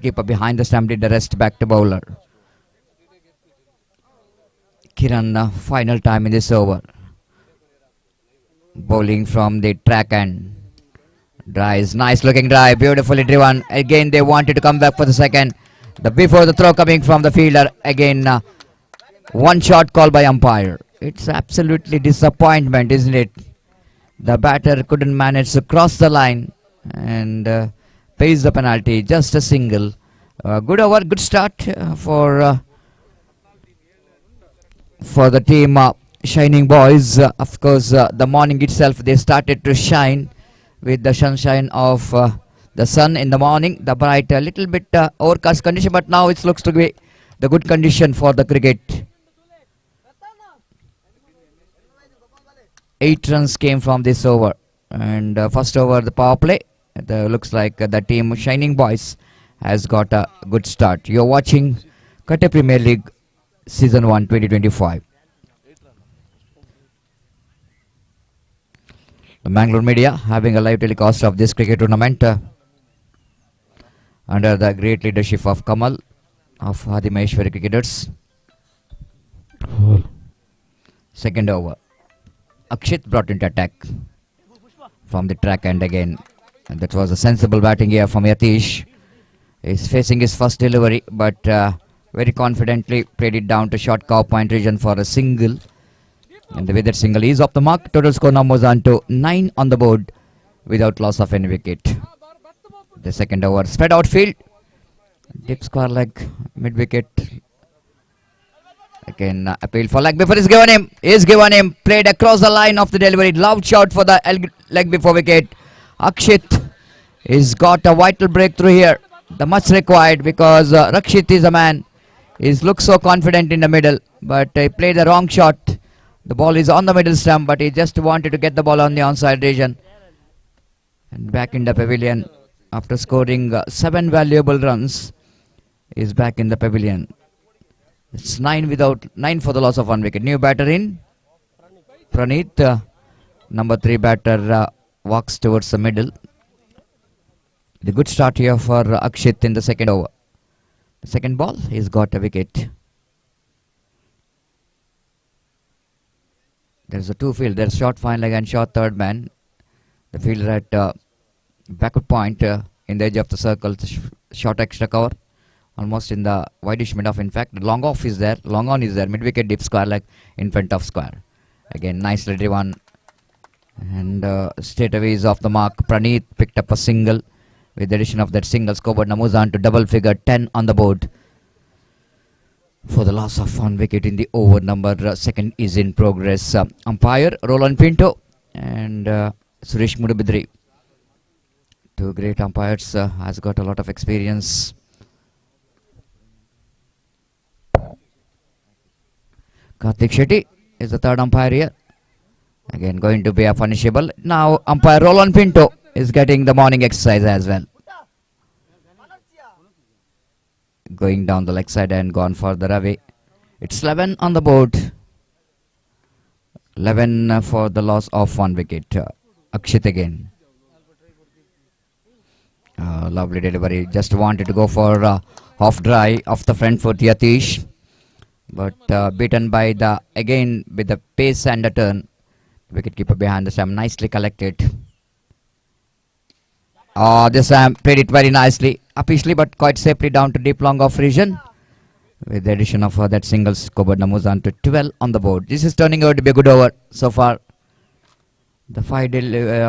wicketkeeper behind the stump did the rest back to bowler. Kiran, final time in this over. Bowling from the track end. Drives, nice looking drive, beautifully driven. Again they wanted to come back for the second. Before the throw coming from the fielder. Again one shot call by umpire. It's absolutely disappointment, isn't it? The batter couldn't manage to cross the line and pays the penalty. Just a single. Good over, good start for the team Shining Boys. Of course, the morning itself they started to shine with the sunshine of the sun in the morning. The bright, little bit overcast condition, but now it looks to be the good condition for the cricket. 8 runs came from this over, and first over the power play. Looks like the team Shining Boys has got a good start. You're watching Katte Premier League Season 1 2025. The Mangalore media having a live telecast of this cricket tournament under the great leadership of Kamal of Hadi Maheshwari cricketers. Second over. Akshit brought into attack from the track end again. And that was a sensible batting here from Yatish. He's facing his first delivery, but very confidently played it down to short cow point region for a single. And with that single is off the mark. Total score now moves on to 9 on the board without loss of any wicket. The second over, spread outfield. Deep square leg, mid wicket. Again, appeal for leg before is given him. Is given him. Played across the line of the delivery. Loud shot for the leg before wicket. Akshit has got a vital breakthrough here. The much required, because Rakshit is a man. He looks so confident in the middle, but he played the wrong shot. The ball is on the middle stump, but he just wanted to get the ball on the onside region. And back in the pavilion after scoring 7 valuable runs. Is back in the pavilion. It's 9 for the loss of 1 wicket. New batter in. Praneeth, number 3 batter, walks towards the middle. The good start here for Akshit in the second over. The second ball, he's got a wicket. There's a 2 field. There's short fine leg and short third man. The fielder at backward point in the edge of the circle. Short extra cover. Almost in the wideish mid off. In fact, the long off is there. Long on is there. Mid wicket deep square leg in front of square. Again, nicely driven. And straight away is off the mark. Praneeth picked up a single. With the addition of that single, scoreboard now moves on to double figure, 10 on the board. For the loss of 1 wicket in the over, number second is in progress. Umpire Roland Pinto and Suresh Mudabidri. 2 great umpires, has got a lot of experience. Karthik Shetty is the third umpire here. Again, going to be a punishable. Now umpire Roland Pinto is getting the morning exercise as well. Going down the leg side and gone further away. It's 11 on the board. 11 for the loss of 1 wicket. Akshit again. Lovely delivery. Just wanted to go for half dry off the front foot, Yatish. But beaten by again with the pace and the turn. Wicketkeeper behind the stump, nicely collected. This time played it very nicely, upishly but quite safely down to deep long off region. With the addition of that single, scoreboard now moves on to 12 on the board. This is turning out to be a good over so far. The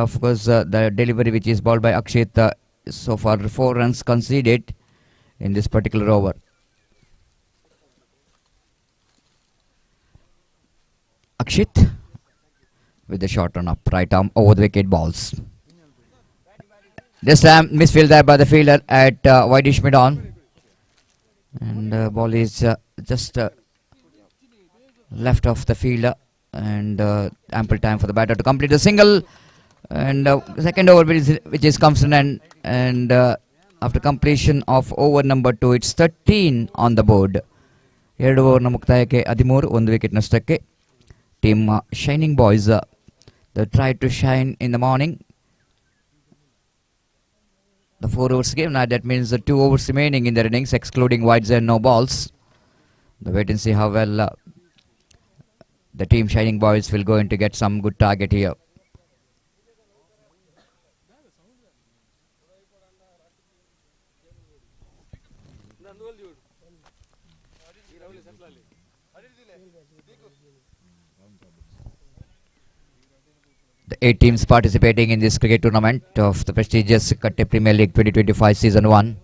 of course, the delivery which is bowled by Akshit, so far 4 runs conceded in this particular over. Akshit with the short run up, right arm over the wicket balls. This time misfield there by the fielder at wideish mid on. And ball is just left off the fielder. And ample time for the batter to complete the single. And second over which is comes to an end. And after completion of over number 2, it's 13 on the board. 2 ಓವರ್ನ ಮುಕ್ತಾಯಕ್ಕೆ 13 1 wicket ನಷ್ಟಕ್ಕೆ. Team Shining Boys, they tried to shine in the morning. the 4 overs game. Now that means the 2 overs remaining in the innings, excluding wides and no balls. The wait and see how well the team Shining Boys will going to get some good target here. The 8 teams participating in this cricket tournament of the prestigious Katte Premier League 2025 Season 1.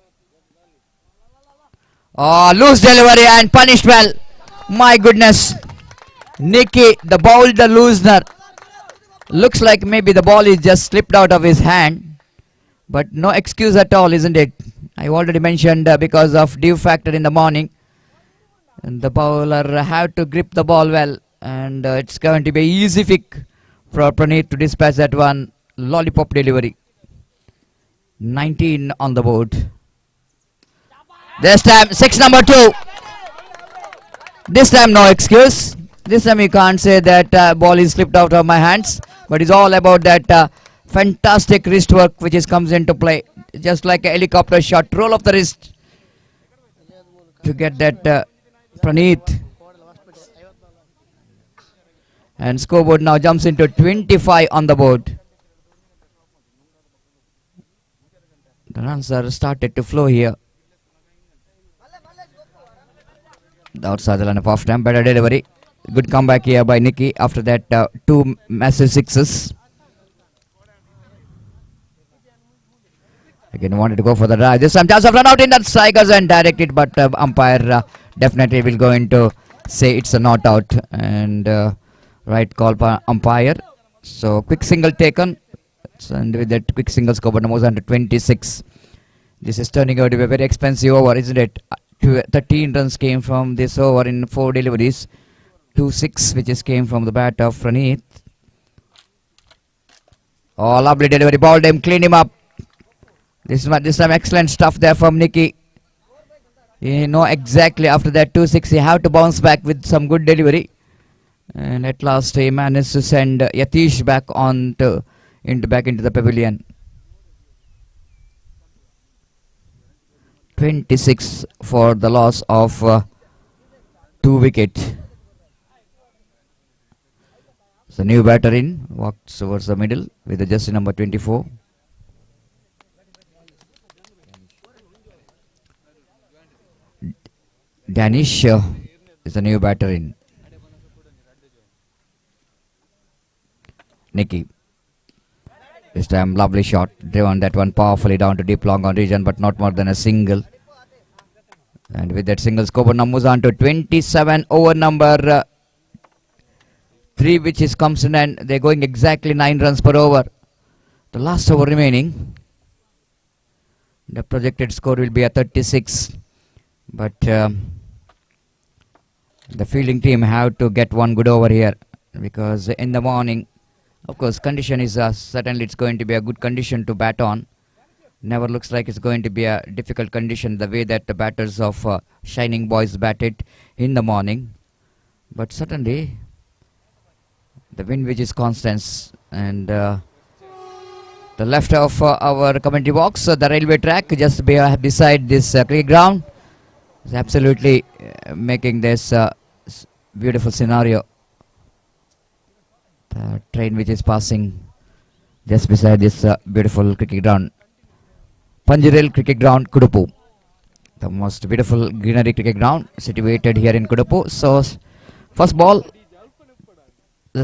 Oh, loose delivery and punished well. My goodness. Nicky, the ball, the loosener. Looks like maybe the ball is just slipped out of his hand. But no excuse at all, isn't it? I already mentioned because of dew factor in the morning. And the bowler had to grip the ball well. And it's going to be easy pick for Praneeth to dispatch that one. Lollipop delivery. 19 on the board. This time, 6 number 2. This time, no excuse. This time, you can't say that ball is slipped out of my hands. But it's all about that fantastic wrist work which comes into play. Just like a helicopter shot. Roll of the wrist to get that Praneeth. And scoreboard now jumps into 25 on the board. The runs are started to flow here. Outside the line of off time, better delivery. Good comeback here by Nicky after that 2 massive sixes. Again wanted to go for the drive. This time chance of run out in that strikers and direct it, but umpire definitely will go into say it's a not out, and right call by umpire. So quick single taken, and with that quick single scoreboard moves on to 26. This is turning out to be a very expensive over, isn't it? 13 runs came from this over in 4 deliveries. 2-6 which is came from the bat of Praneeth. Oh, lovely delivery. Balled him, clean him up. This time excellent stuff there from Nicky. You know exactly after that 2-6 he had to bounce back with some good delivery. And at last he managed to send Yatish back back into the pavilion. 26 for the loss of 2 wickets. So new batter in, walks towards the middle with the jersey number 24. Danish is the new batter in. Nicky. This time lovely shot, driven that one powerfully down to deep long on region, but not more than a single. And with that single score, now moves on to 27 over number 3, which is comes in, and they're going exactly 9 runs per over. The last over remaining. The projected score will be a 36, but the fielding team have to get one good over here, because in the morning, of course, condition is certainly it's going to be a good condition to bat on. Never looks like it's going to be a difficult condition the way that the batters of Shining Boys batted in the morning. But certainly, the wind which is constant, and the left of our commentary box, the railway track just beside this cricket ground, is absolutely making this beautiful scenario. The train which is passing just beside this beautiful cricket ground, Panjiril Cricket Ground, Kudupu. The most beautiful greenery cricket ground situated here in Kudupu. So first ball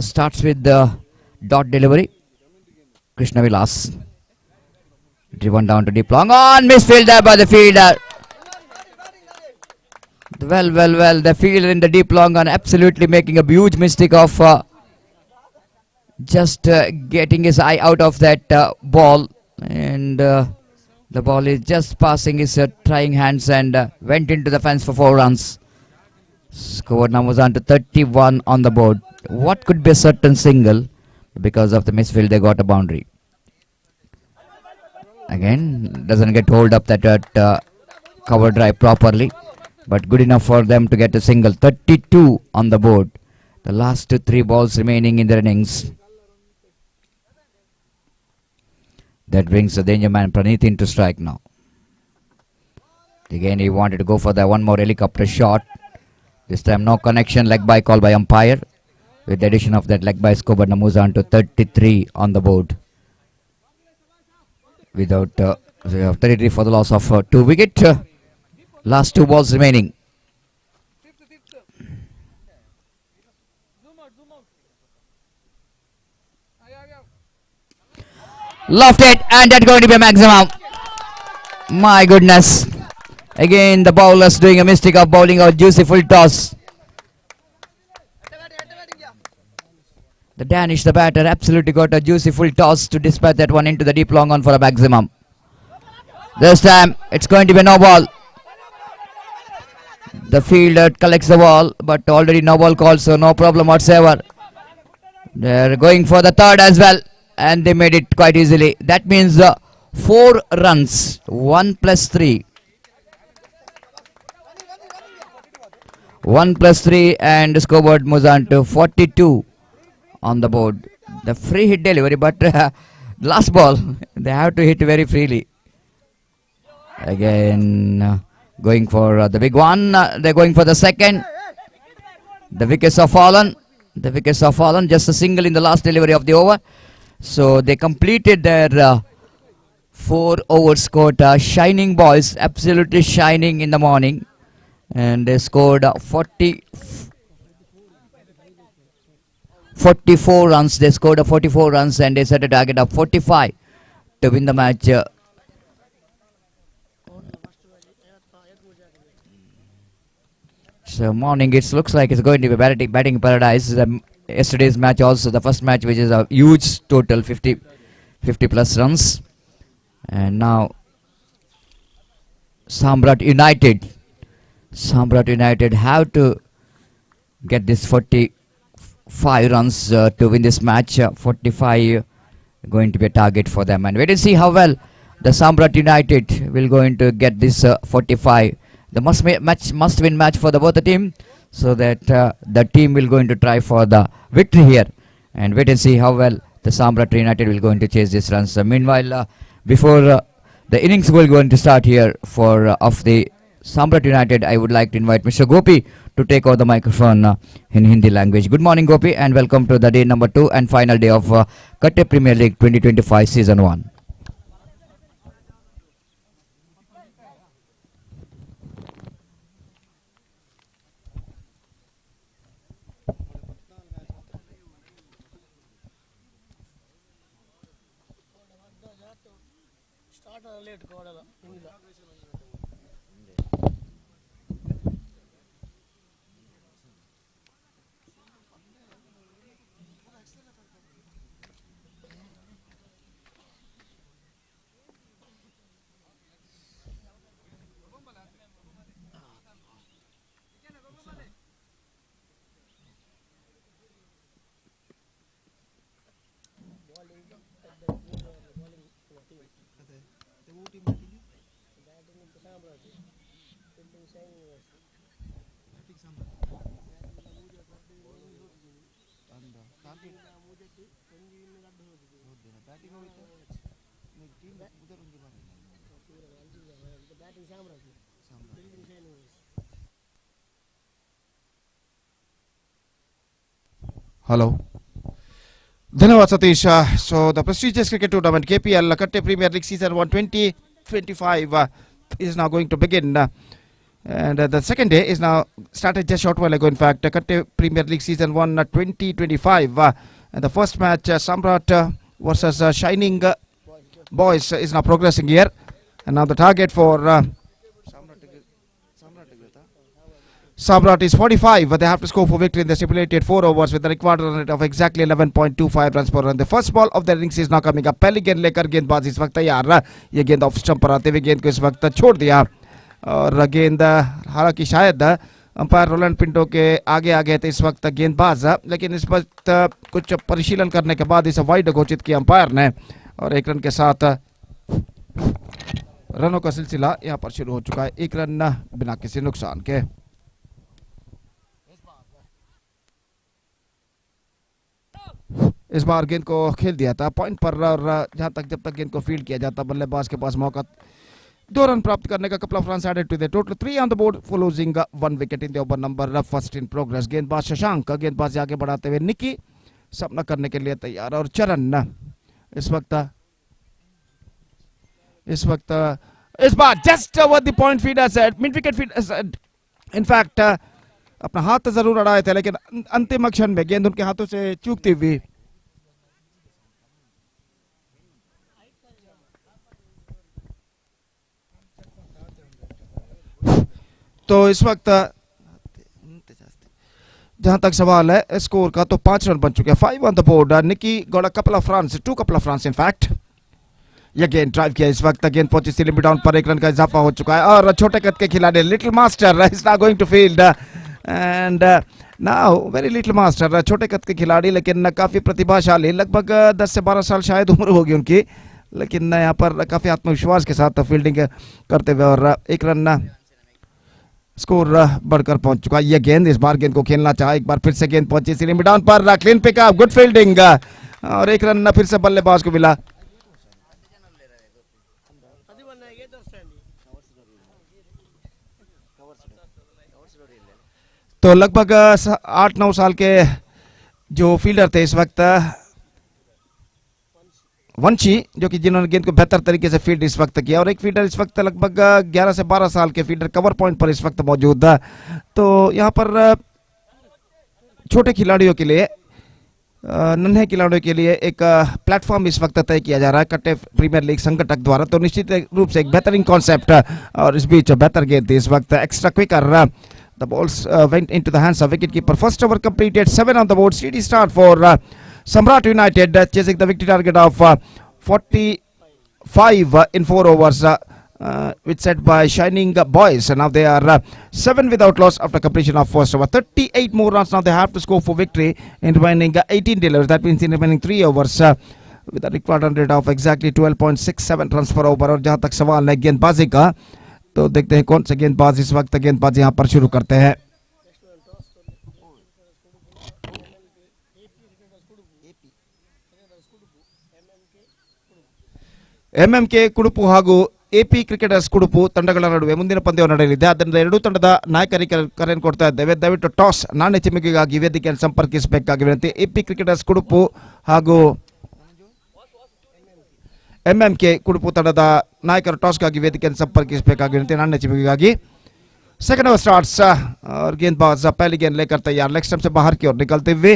starts with the dot delivery. Krishna Vilas driven down to deep long on, misfield there by the fielder. Well, the fielder in the deep long on absolutely making a huge mistake of just getting his eye out of that ball, and the ball is just passing his trying hands and went into the fence for 4 runs. Score now was on to 31 on the board. What could be a certain single, because of the misfield they got a boundary. Again, doesn't get hold up that cover drive properly, but good enough for them to get a single. 32 on the board. The last 3 balls remaining in the innings. That brings the danger man Praneeth into strike now. Again, he wanted to go for the one more helicopter shot. This time, no connection. Leg by call by umpire. With the addition of that leg by score, but moves on to 33 on the board. Without 33 for the loss of 2 wicket. Last 2 balls remaining. Lofted, and that's going to be a maximum. My goodness. Again, the bowlers doing a mistake of bowling out juicy full toss. The Danish, the batter, absolutely got a juicy full toss to dispatch that one into the deep long on for a maximum. This time, it's going to be no ball. The fielder collects the ball, but already no ball called, so no problem whatsoever. They're going for the third as well, and they made it quite easily. That means 4 runs, 1 plus 3. 1 plus 3, and the scoreboard moves on to 42 on the board. The free hit delivery, but last ball, they have to hit very freely. Again, going for the big one. They're going for the second. The wickets are fallen. The wickets are fallen. Just a single in the last delivery of the over. So they completed their 4 overs scored. Shining boys, absolutely shining in the morning. And they scored 44 runs. They scored 44 runs and they set a target of 45 to win the match. So morning, it looks like it's going to be batting paradise. Yesterday's match also, the first match, which is a huge total 50 plus runs. And now Samraat United have to get this 45 runs to win this match. 45 going to be a target for them, and wait and see how well the Samraat United will going to get this 45. The must-win match for both the team, so that the team will going to try for the victory here, and wait and see how well the Samraat United will going to chase these runs. Meanwhile, before the innings will going to start here for of the Samraat United, I would like to invite Mr. Gopi to take over the microphone in Hindi language. Good morning, Gopi, and welcome to the day number 2 and final day of Katte Premier League 2025 Season 1. Hello. Dhanyawad Satish. So the prestigious cricket tournament KPL Katte Premier League Season 1 2025 is now going to begin. And the second day is now started just short while ago. In fact, Katte Premier League Season 1 2025. And the first match, Samraat versus Shining Boys, is now progressing here. And now the target for Samraat is 45, but they have to score for victory in the stipulated 4 overs with the required run rate of exactly 11.25 runs per run. The first ball of the innings is now coming up. पहली गेंद लेकर गेंदबाज इस वक्त तैयार है. ये गेंद ऑफ स्टंप पर आते हुए गेंद को इस वक्त छोड़ दिया और गेंद हालांकि शायद अंपायर रोलैंड पिंटो के आगे आ गए थे इस वक्त गेंदबाज, लेकिन इस वक्त कुछ परिशीलन करने के बाद इसे वाइड घोषित किया अंपायर ने और 1 रन के साथ रनों का सिलसिला यहां पर शुरू हो चुका है. 1 रन बिना किसी नुकसान के. इस बार गेंद को खेल दिया था पॉइंट पर, और जहां तक जब तक गेंद को फील्ड किया जाता बल्लेबाज के पास मौका 2 रन प्राप्त करने का। Couple of runs added to the total 3 on the board for losing 1 wicket in the over number first in progress. गेंदबाज शशांक गेंदबाजी आगे बढ़ाते हुए निकी सामना करने के लिए तैयार, और चरण इस बार just over the point fielder set, mid wicket fielder in fact अपना हाथ जरूर अड़ाए थे, लेकिन अंतिम क्षण में गेंद उनके हाथों से चूकती हुई तो इस वक्त जहां तक सवाल है स्कोर का तो 5 रन बन चुके हैं। 5 on the board. Nikki got a couple of runs, 2 couple of runs in fact. ये गेंद ड्राइव किया, इस वक्त गेंद पहुंची सीलिंग डाउन पर, 1 रन का इजाफा हो चुका है, और छोटे कद के खिलाड़ी little master is now going to field and now very little master, छोटे कद के खिलाड़ी लेकिन काफी प्रतिभाशाली, लगभग 10 से 12 साल शायद उम्र होगी उनकी, लेकिन यहाँ पर काफी आत्मविश्वास के साथ फील्डिंग करते हुए, और 1 रन स्कोर बढ़कर पहुंच चुका है। ये गेंद इस बार गेंद को खेलना चाहा, एक बार फिर से गेंद पहुंची सीलिंग डाउन पर, क्लीन पिकअप, गुड फील्डिंग, और 1 रन फिर से बल्लेबाज को मिला। तो लगभग 8-9 साल के जो फील्डर थे इस वक्त, वंशी जो कि जिन्होंने गेंद को बेहतर तरीके से फील्ड इस वक्त किया, और एक फील्डर इस वक्त लगभग 11 से 12 साल के फील्डर कवर पॉइंट पर इस वक्त मौजूद था। तो यहाँ पर छोटे खिलाड़ियों के लिए, नन्हे खिलाड़ियों के लिए एक प्लेटफॉर्म इस वक्त तय किया जा रहा है कट्टे प्रीमियर लीग संगठक द्वारा, तो निश्चित रूप से एक बेहतरीन कॉन्सेप्ट, और इस बीच बेहतर गेंद थी इस वक्त, extra quicker, the balls went into the hands of wicketkeeper. First over completed, 7 on the board. Steady start for Samraat United, chasing the victory target of 45 in 4 overs, which set by Shining Boys. Now they are 7 without loss after completion of first over. 38 more runs now they have to score for victory in remaining 18 deliveries. That means in remaining 3 overs with a required run rate of exactly 12.67 runs per over. और जहां तक सवाल है गेंदबाजी का, तो देखते हैं कौन से गेंदबाज इस वक्त गेंदबाजी यहां पर शुरू करते हैं। ಎಂಎಂಕೆ ಕುಡುಪು ಹಾಗೂ ಎಪಿ ಕ್ರಿಕೆಟರ್ಸ್ ಕುಡುಪು ತಂಡಗಳ ನಡುವೆ ಮುಂದಿನ ಪಂದ್ಯವು ನಡೆಯಲಿದೆ. ಆದ್ದರಿಂದ ಎರಡೂ ತಂಡದ ನಾಯಕರಿಗೆ ಕರೆಯನ್ನು ಕೊಡ್ತಾ ಇದ್ದೇವೆ. ದಯವಿಟ್ಟು ಟಾಸ್ ನಾಣ್ಯ ಚಿಮ್ಮಿಗೆಗಾಗಿ ವೇದಿಕೆಯನ್ನು ಸಂಪರ್ಕಿಸಬೇಕಾಗಿ ವಿನಂತಿ. ಎಪಿ ಕ್ರಿಕೆಟರ್ಸ್ ಕುಡುಪು ಹಾಗೂ ಎಂಎಂಕೆ ಕುಡುಪು ತಂಡದ ನಾಯಕರು ಟಾಸ್ಗಾಗಿ ವೇದಿಕೆಯನ್ನು ಸಂಪರ್ಕಿಸಬೇಕಾಗಿ ವಿನಂತಿ ನಾಣ್ಯ ಚಿಮ್ಮಿಗೆಗಾಗಿ. सेकंड ओवर स्टार्ट्स, और गेंदबाज पहली गेंद लेकर तैयार, लेग स्टंप से बाहर की ओर निकलते हुए,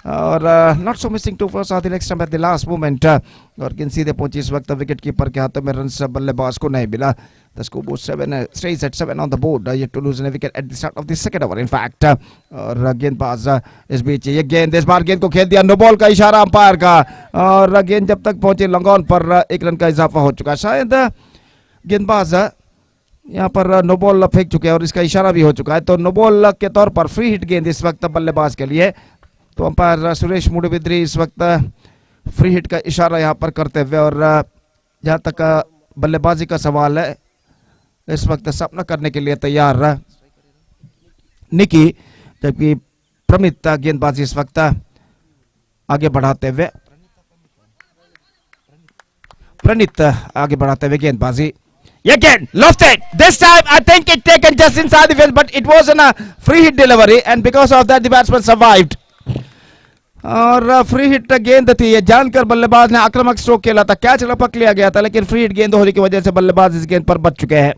और not so missing to first leg stump at the last moment, और गेंद सीधे पहुंची इस वक्त विकेट कीपर के हाथों में, रन्स बल्लेबाज को नहीं मिला. The scoreboard 7 stays at 7 on the board, yet to lose a wicket at the start of the second over in fact. और गेंदबाज इस बीच ये गेंद, इस बार गेंद को खेल दिया, नो बॉल का इशारा अंपायर का, और गेंद जब तक पहुंची लॉन्ग ऑन पर 1 रन का इजाफा हो चुका. शायद गेंदबाज यहाँ पर नो बॉल फेंक चुके हैं और इसका इशारा भी हो चुका है, तो नो बॉल के तौर पर फ्री हिट गेंद इस वक्त बल्लेबाज के लिए. तो अंपायर सुरेश मुडबिद्री इस वक्त फ्री हिट का इशारा यहाँ पर करते हुए, और जहाँ तक बल्लेबाजी का सवाल है इस वक्त सामना करने के लिए तैयार निकी, जबकि प्रमित गेंदबाजी इस वक्त आगे बढ़ाते हुए, प्रणीत आगे बढ़ाते हुए गेंदबाजी. Again, lofted. This time, I think it taken just inside the field, but it was a free hit delivery, and because of that, the batsman survived. और फ्री हिट गेंद थी, ये जानकर बल्लेबाज ने आक्रामक स्ट्रोक खेला था, कैच लपक लिया गया था, लेकिन फ्री हिट गेंद होने की वजह से बल्लेबाज इस गेंद पर बच चुके हैं.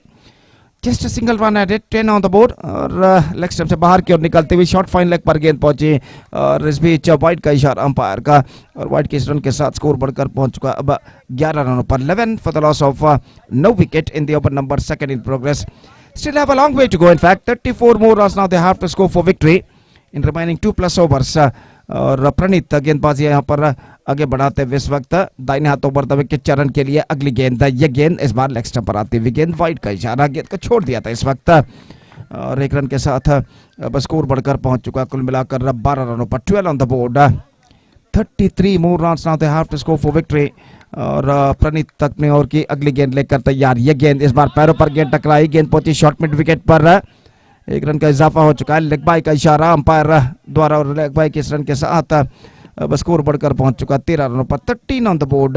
Just single run added, 10 on the board, और लेग स्टंप से बाहर की ओर निकलते हुए शॉर्ट फाइन लेग पर गेंद पहुंची, और इस बीच वाइड का इशारा अंपायर का, और वाइड के इस रन के साथ स्कोर बढ़कर पहुंच चुका अब 11 रनों पर. 11 for the loss of no wicket in the over number second in progress. Still have a long way to go in fact. 34 more runs now they have to score for victory in remaining 2+ overs. और प्रणीत गेंदबाजी यहाँ पर आगे बढ़ाते हुए इस वक्त दाहिने हाथों पर दबे के चरण के लिए अगली गेंद, ये गेंद इस बार लेग स्टंप पर आती हुई गेंद, वाइड का इशारा, गेंद को छोड़ दिया था इस वक्त, और 1 रन के साथ अब स्कोर बढ़कर पहुंच चुका कुल मिलाकर 12 रनों पर. 12 on the board. 33 more runs now they have to score for victory. और प्रणीत तक ने और की अगली गेंद लेकर तैयार. ये गेंद इस बार पैरों पर गेंद टकराई, गेंद पहुंची शॉर्ट मिड विकेट पर, 1 रन का इजाफा हो चुका है. लेग बाय का इशारा अंपायर द्वारा, और लेग बाय के इस रन के साथ अब स्कोर बढ़कर पहुंच चुका 13 रनों पर, 13 on the board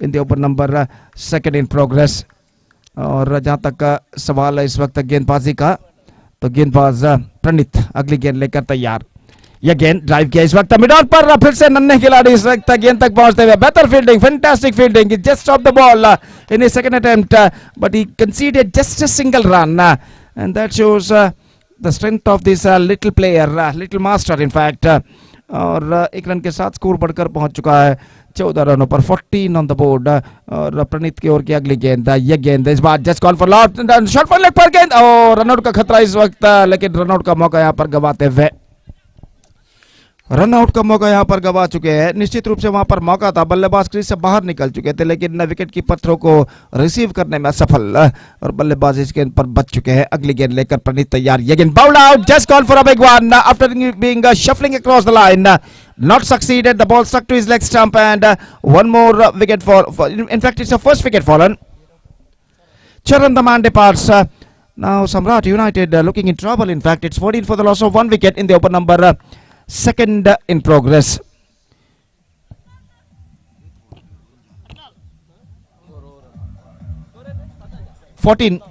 in the over number 2 in progress. और जहां तक सवाल है इस वक्त गेंदबाजी का, तो गेंदबाज प्रणीत अगली गेंद लेकर तैयार। यह गेंद ड्राइव किया इस वक्त मिड ऑन पर, फिर से नन्हे खिलाड़ी इस वक्त गेंद तक पहुंचते हुए, बेहतर fielding, fantastic fielding, just stop the ball in his second attempt but he consider just a single run and that shows the strength of this little player, little master in fact. और एक run के साथ score बढ़कर पहुंच चुका है 14 रनों पर, 14 ऑन द बोर्ड। और प्रणीत की ओर की अगली गेंद, यह गेंद इस बार just call for lot, shot for leg पर गेंद, और रनआउट का खतरा इस वक्त, लेकिन रनआउट का मौका यहां पर गवाते हुए, रन आउट का मौका यहां पर गवा चुके हैं। निश्चित रूप से वहां पर मौका था, बल्लेबाज क्रीज से बाहर निकल चुके थे, लेकिन विकेट की पत्थरों को रिसीव करने में असफल, और बल्लेबाज इस गेंद पर बच चुके हैं। अगली गेंद लेकर प्रणीत तैयार, ये गेंद bound out, just call for a big one after being shuffling across the line, not succeeded, the ball stuck to his leg stump and one more wicket for, in fact it's a first wicket fallen. Charan the man departs. Now Samraat United looking in trouble. In fact, it's 14 for the loss of 1 wicket in the over number 2 in progress. Fourteen.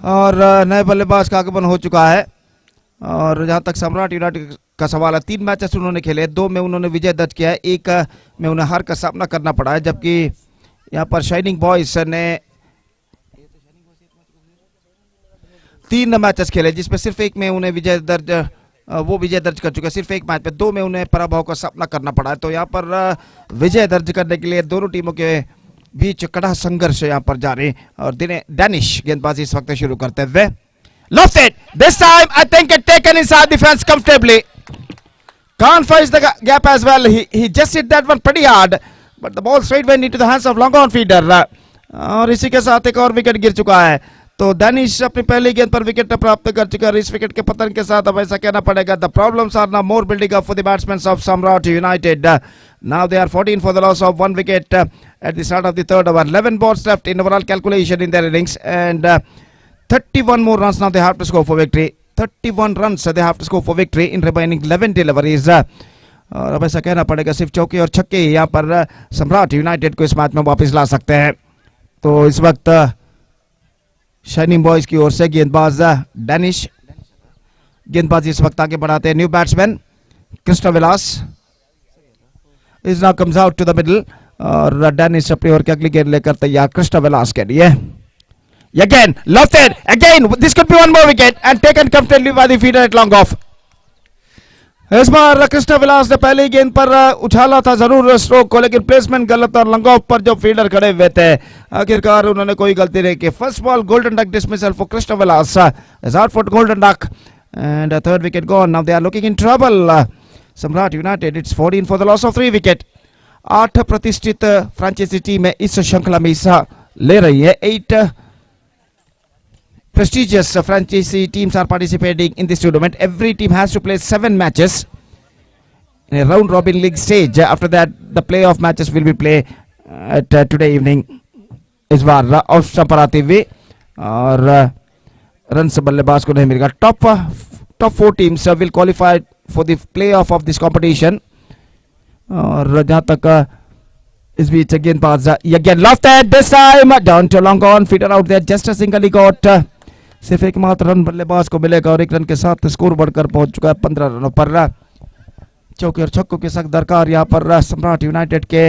और नए बल्लेबाज का आगमन हो चुका है। और जहां तक सम्राट यूनाइटेड का सवाल है, 3 मैचेस उन्होंने खेले, 2 में उन्होंने विजय दर्ज किया है, 1 में उन्हें हार का सामना करना पड़ा है, जबकि यहां पर शाइनिंग बॉयज ने 3 मैचेस खेले जिसमें सिर्फ 1 में उन्हें विजय दर्ज कर चुके हैं, सिर्फ 1 मैच में, 2 में उन्हें पराभव का सामना करना पड़ा है। तो यहाँ पर विजय दर्ज करने के लिए दोनों टीमों के बीच कड़ा संघर्ष यहाँ पर जारी। और डैनिश गेंदबाजी इस वक्त शुरू करते हुए, lofted this time I think it taken inside the fence comfortably, can't face the gap as well, he just hit that one pretty hard but the ball straight went into the hands of long on feeder। और इसी के साथ एक और wicket गिर चुका है, तो डैनिश अपनी पहली गेंद पर विकेट प्राप्त कर चुका है। इस विकेट के पतन के साथ अब ऐसा कहना पड़ेगा, the problems are now more building up for the batsman of Samrat United. Now they are 14 for the loss of 1 wicket at the start of the 3rd over, 11 balls left in overall calculation in their innings and 31 more runs now they have to score for victory, 31 runs they have to score for victory in remaining 11 deliveries। और अब ऐसा कहना पड़ेगा सिर्फ चौके और छक्के यहाँ पर सम्राट यूनाइटेड को इस मैच में वापस ला सकते हैं। तो इस वक्त शाइनिंग बॉयज की ओर से गेंदबाज डैनिश गेंदबाजी इस वक्त आगे बढ़ाते हैं। New batsman Kristo Vilas is now comes out to the middle, और डैनिश अपनी ओर की अगली गेंद लेकर तैयार क्रिस्टो विलास के लिए। Again lofted again, this could be one more wicket and taken comfortably by the fielder at long off। इस बार क्रिस्टो विलास ने पहली गेंद पर उछाला था जरूर स्ट्रोक को, लेकिन प्लेसमेंट गलत और लॉन्ग ऑफ पर जो फील्डर खड़े हुए थे आखिरकार उन्होंने कोई गलती नहीं की। First ball golden duck dismissal for Kristo Vilas, is out for golden duck and a 3rd wicket gone। Now they are looking in trouble। सम्राट United it's 14 for the loss of 3 wicket। 8 प्रतिष्ठित फ्रेंचाइजी टीमें इस श्रृंखला में हिस्सा ले रही है। 8 prestigious franchisee teams are participating in this tournament. Every team has to play 7 matches in a round robin league stage. After that the playoff matches will be played at today evening। इस बार off stump पर आते हुए और run से बल्लेबाज को नहीं मिलेगा। Top 4 teams will qualify for the playoff of this competition। और जहां तक इस बीच गेंदबाज again lofted this time down to long on, feeder out there, just a single he got। सिर्फ एकमात्र रन बल्लेबाज को मिलेगा और 1 रन के साथ स्कोर बढ़कर पहुंच चुका है 15 रनों पर। चौके और छक्कों के सख्त दरकार यहाँ पर सम्राट यूनाइटेड के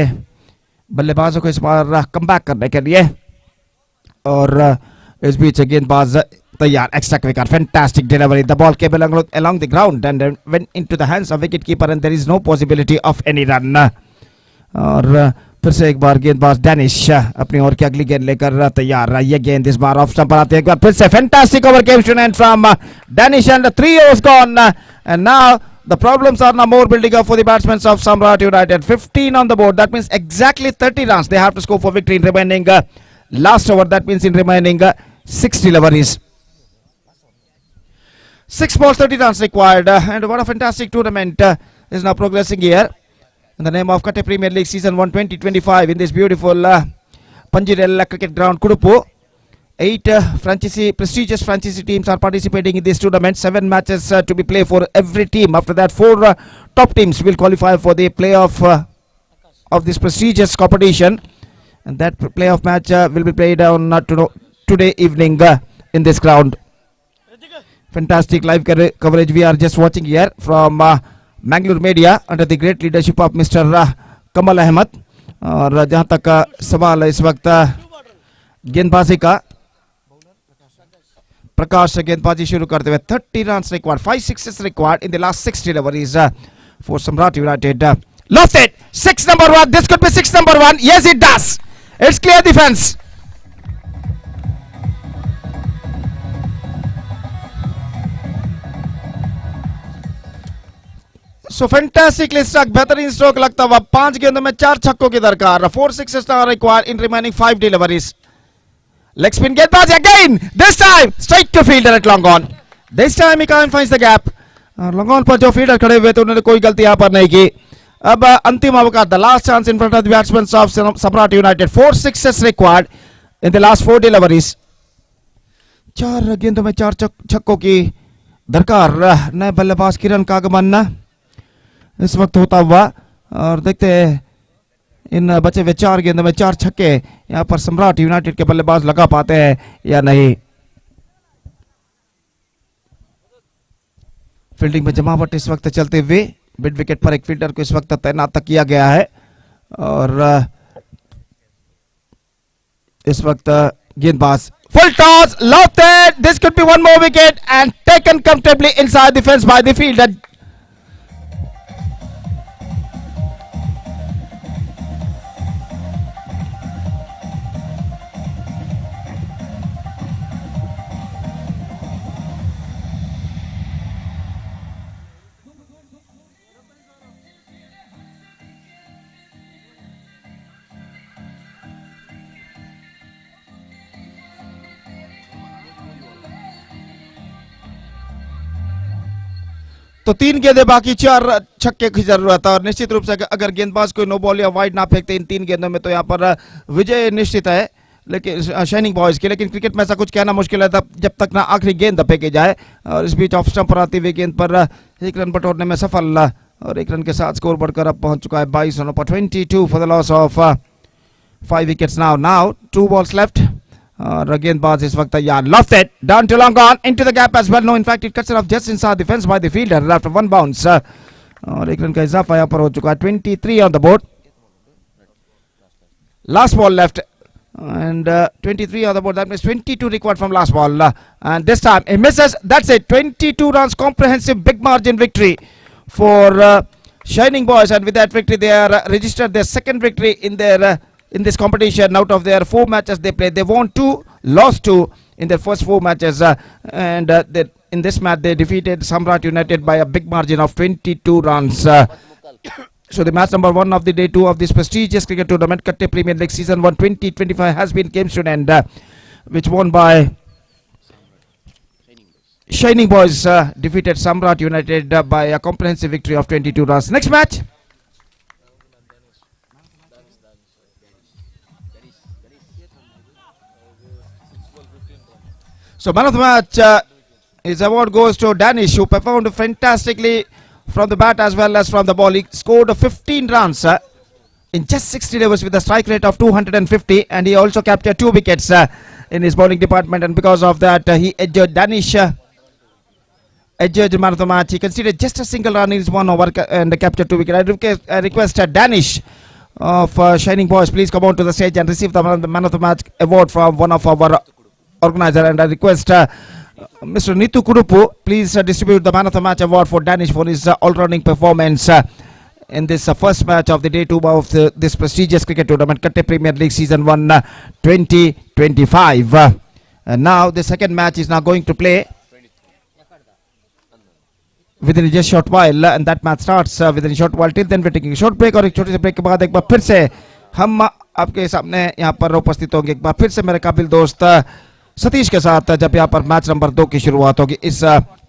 बल्लेबाजों को इस बार कमबैक करने के लिए। और इस बीच गेंदबाज तैयार, extra quicker, fantastic delivery, the ball cable along the ground and went into the hands of wicket keeper and there is no possibility of any run। और फिर से एक बार गेंदबाज डैनिश अपनी ओर की अगली गेंद लेकर तैयार। ये गेंद इस बार ऑफ स्टंप पर आती है। एक बार फिर से fantastic over came to an end from Danish end 3 overs gone and now the problems are now more building up for the batsmen of Samraat United. 15 on the board, that means exactly 30 runs they have to score for victory in remaining last over, that means in remaining 60 deliveries. 6 balls 30 runs required and what a fantastic tournament is now progressing here in the name of Katte Premier League Season 1 2025 in this beautiful Panjirel cricket ground, Kudupu. 8 prestigious franchise teams are participating in this tournament. 7 matches to be played for every team. After that, 4 top teams will qualify for the playoff of this prestigious competition, and that playoff match will be played on today evening in this ground. Fantastic live coverage we are just watching here from Mangalore media under the great leadership of Mr. Kamal Ahmed. और जहाँ तक सवाल है इस वक्त गेंदबाजी का, प्रकाश से गेंदबाजी शुरू करते हुए 30 runs required, 5 sixes required in the last 60 deliveries for Samraat United. Lost it. 6 number 1. This could be 6 number 1. Yes, it does. It's clear defense. So fantastically struck, बेहतरीन स्ट्रोक लगता हुआ। 5 गेंदों में 4 छक्कों की दरकार। 4 sixes are required in remaining 5 deliveries. Leg spin गेंदबाज again. This time straight to fielder at long on. This time he can't find the gap. Long on पर जो फील्डर खड़े हुए थे उन्होंने कोई गलती यहाँ पर नहीं की। अब अंतिम अवकाश, the last chance in front of the batsmen of Samraat United. 4 sixes required in the last 4 deliveries. 4 गेंदों में 4 छक्कों की दरकार। नए बल्लेबाज किरण का आगमन इस वक्त होता हुआ, और देखते हैं इन बचे हुए 4 गेंदों में 4 छक्के यहाँ पर सम्राट यूनाइटेड के बल्लेबाज लगा पाते हैं या नहीं। फील्डिंग में जमावट इस वक्त चलते हुए मिड विकेट पर एक फील्डर को इस वक्त तैनात किया गया है, और इस वक्त गेंदबाज full toss, lofted. This could be one more wicket and taken comfortably inside the fence by the fielder. तो 3 गेंदें बाकी, 4 छक्के की जरूरत है, और निश्चित रूप से अगर गेंदबाज कोई नो बॉल या वाइड ना फेंकते इन 3 गेंदों में तो यहाँ पर विजय निश्चित है, लेकिन शाइनिंग बॉयज की। लेकिन क्रिकेट में ऐसा कुछ कहना मुश्किल है जब तक ना आखिरी गेंद फेंकी जाए। और इस बीच ऑफ स्टंप पर आती हुई गेंद पर 1 रन बटोरने में सफल, और 1 रन के साथ स्कोर बढ़कर अब पहुंच चुका है 22 रनों पर। 22 for the loss of 5 wickets now 2 balls left, और गेंदबाज इस वक्त तैयार। Lofted down to long on into the gap as well. No, in fact it cuts it off just inside the fence by the fielder after 1 bounce, और 1 run का इजाफा यहाँ पर हो चुका है। 23 on the board, last ball left and 23 on the board, that means 22 required from last ball, and this time he misses. That's it. 22 runs, comprehensive big margin victory for Shining Boys, and with that victory they are registered their second victory in their in this competition. Out of their 4 matches they played, they won 2, lost 2 in their first 4 matches, and in this match they defeated Samraat United by a big margin of 22 runs. So the match number 1 of the day 2 of this prestigious cricket tournament, Katte Premier League Season 1 2025, has been came to an end, which won by Shining Boys, defeated Samraat United by a comprehensive victory of 22 runs. Next match, so man of the match, his award goes to Danish, who performed fantastically from the bat as well as from the ball. He scored 15 runs in just 60 overs with a strike rate of 250, and he also captured 2 wickets in his bowling department, and because of that he edged Danish, edged man of the match. He conceded just a single run in his 1 over and captured 2 wickets. I request Danish of Shining Boys, please come on to the stage and receive the man of the match award from one of our organizer, and I request Mr. Nitu Kudupu, please distribute the man of the match award for Danish for his all-rounding performance in this first match of the day 2 of this prestigious cricket tournament, Katte Premier League Season 1 2025. And now the second match is now going to play within just short while, and that match starts within a short while. Till then we're taking a short break, और एक छोटे से break के बाद एक बार फिर से हम आपके सामने यहाँ पर उपस्थित होंगे एक बार फिर से मेरे काबिल दोस्त सतीश के साथ, जब यहाँ पर मैच नंबर 2 की शुरुआत होगी इस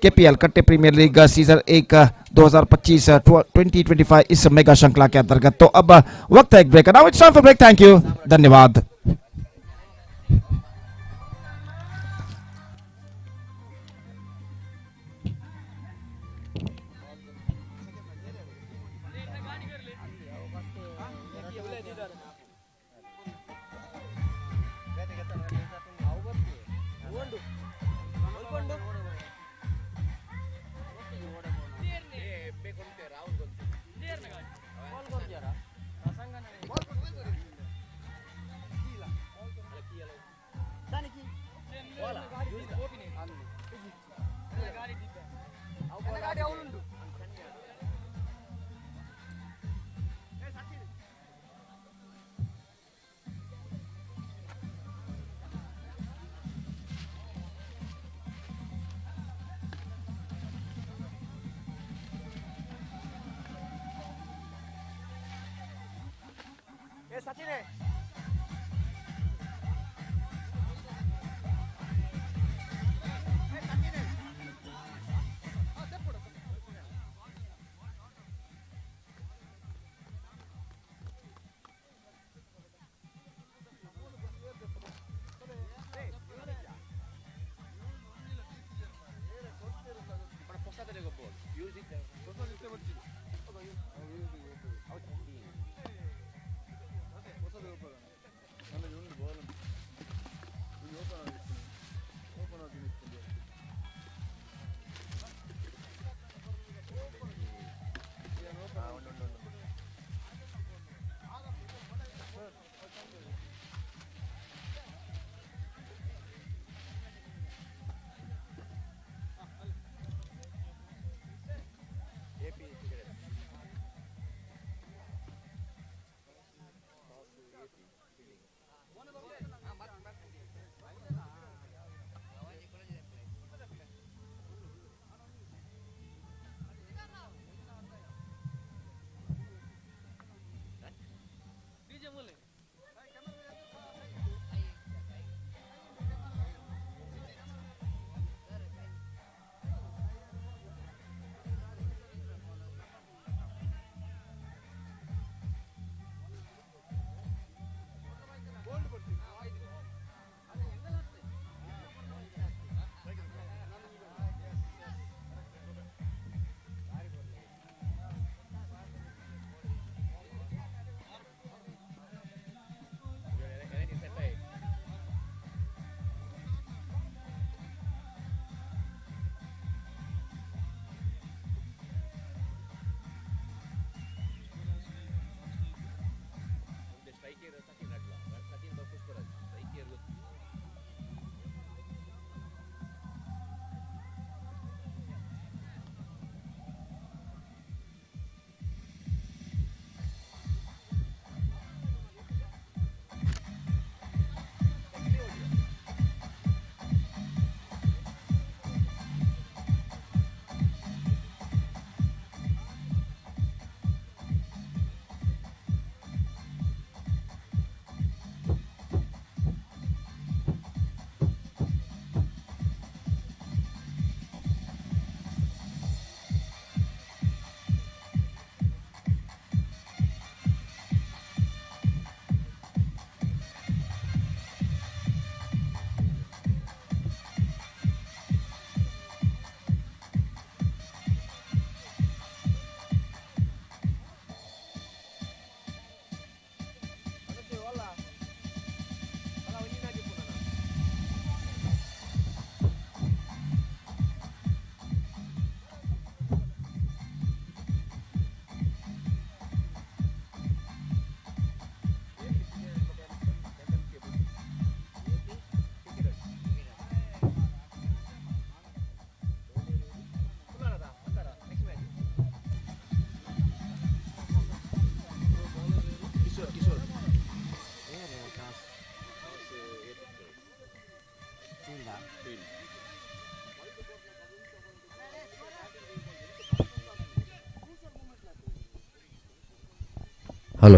KPL Katte premier league season 1 2025 इस मेगा श्रृंखला के अंतर्गत। तो अब वक्त है एक break. Now it's time for break. Thank you, धन्यवाद।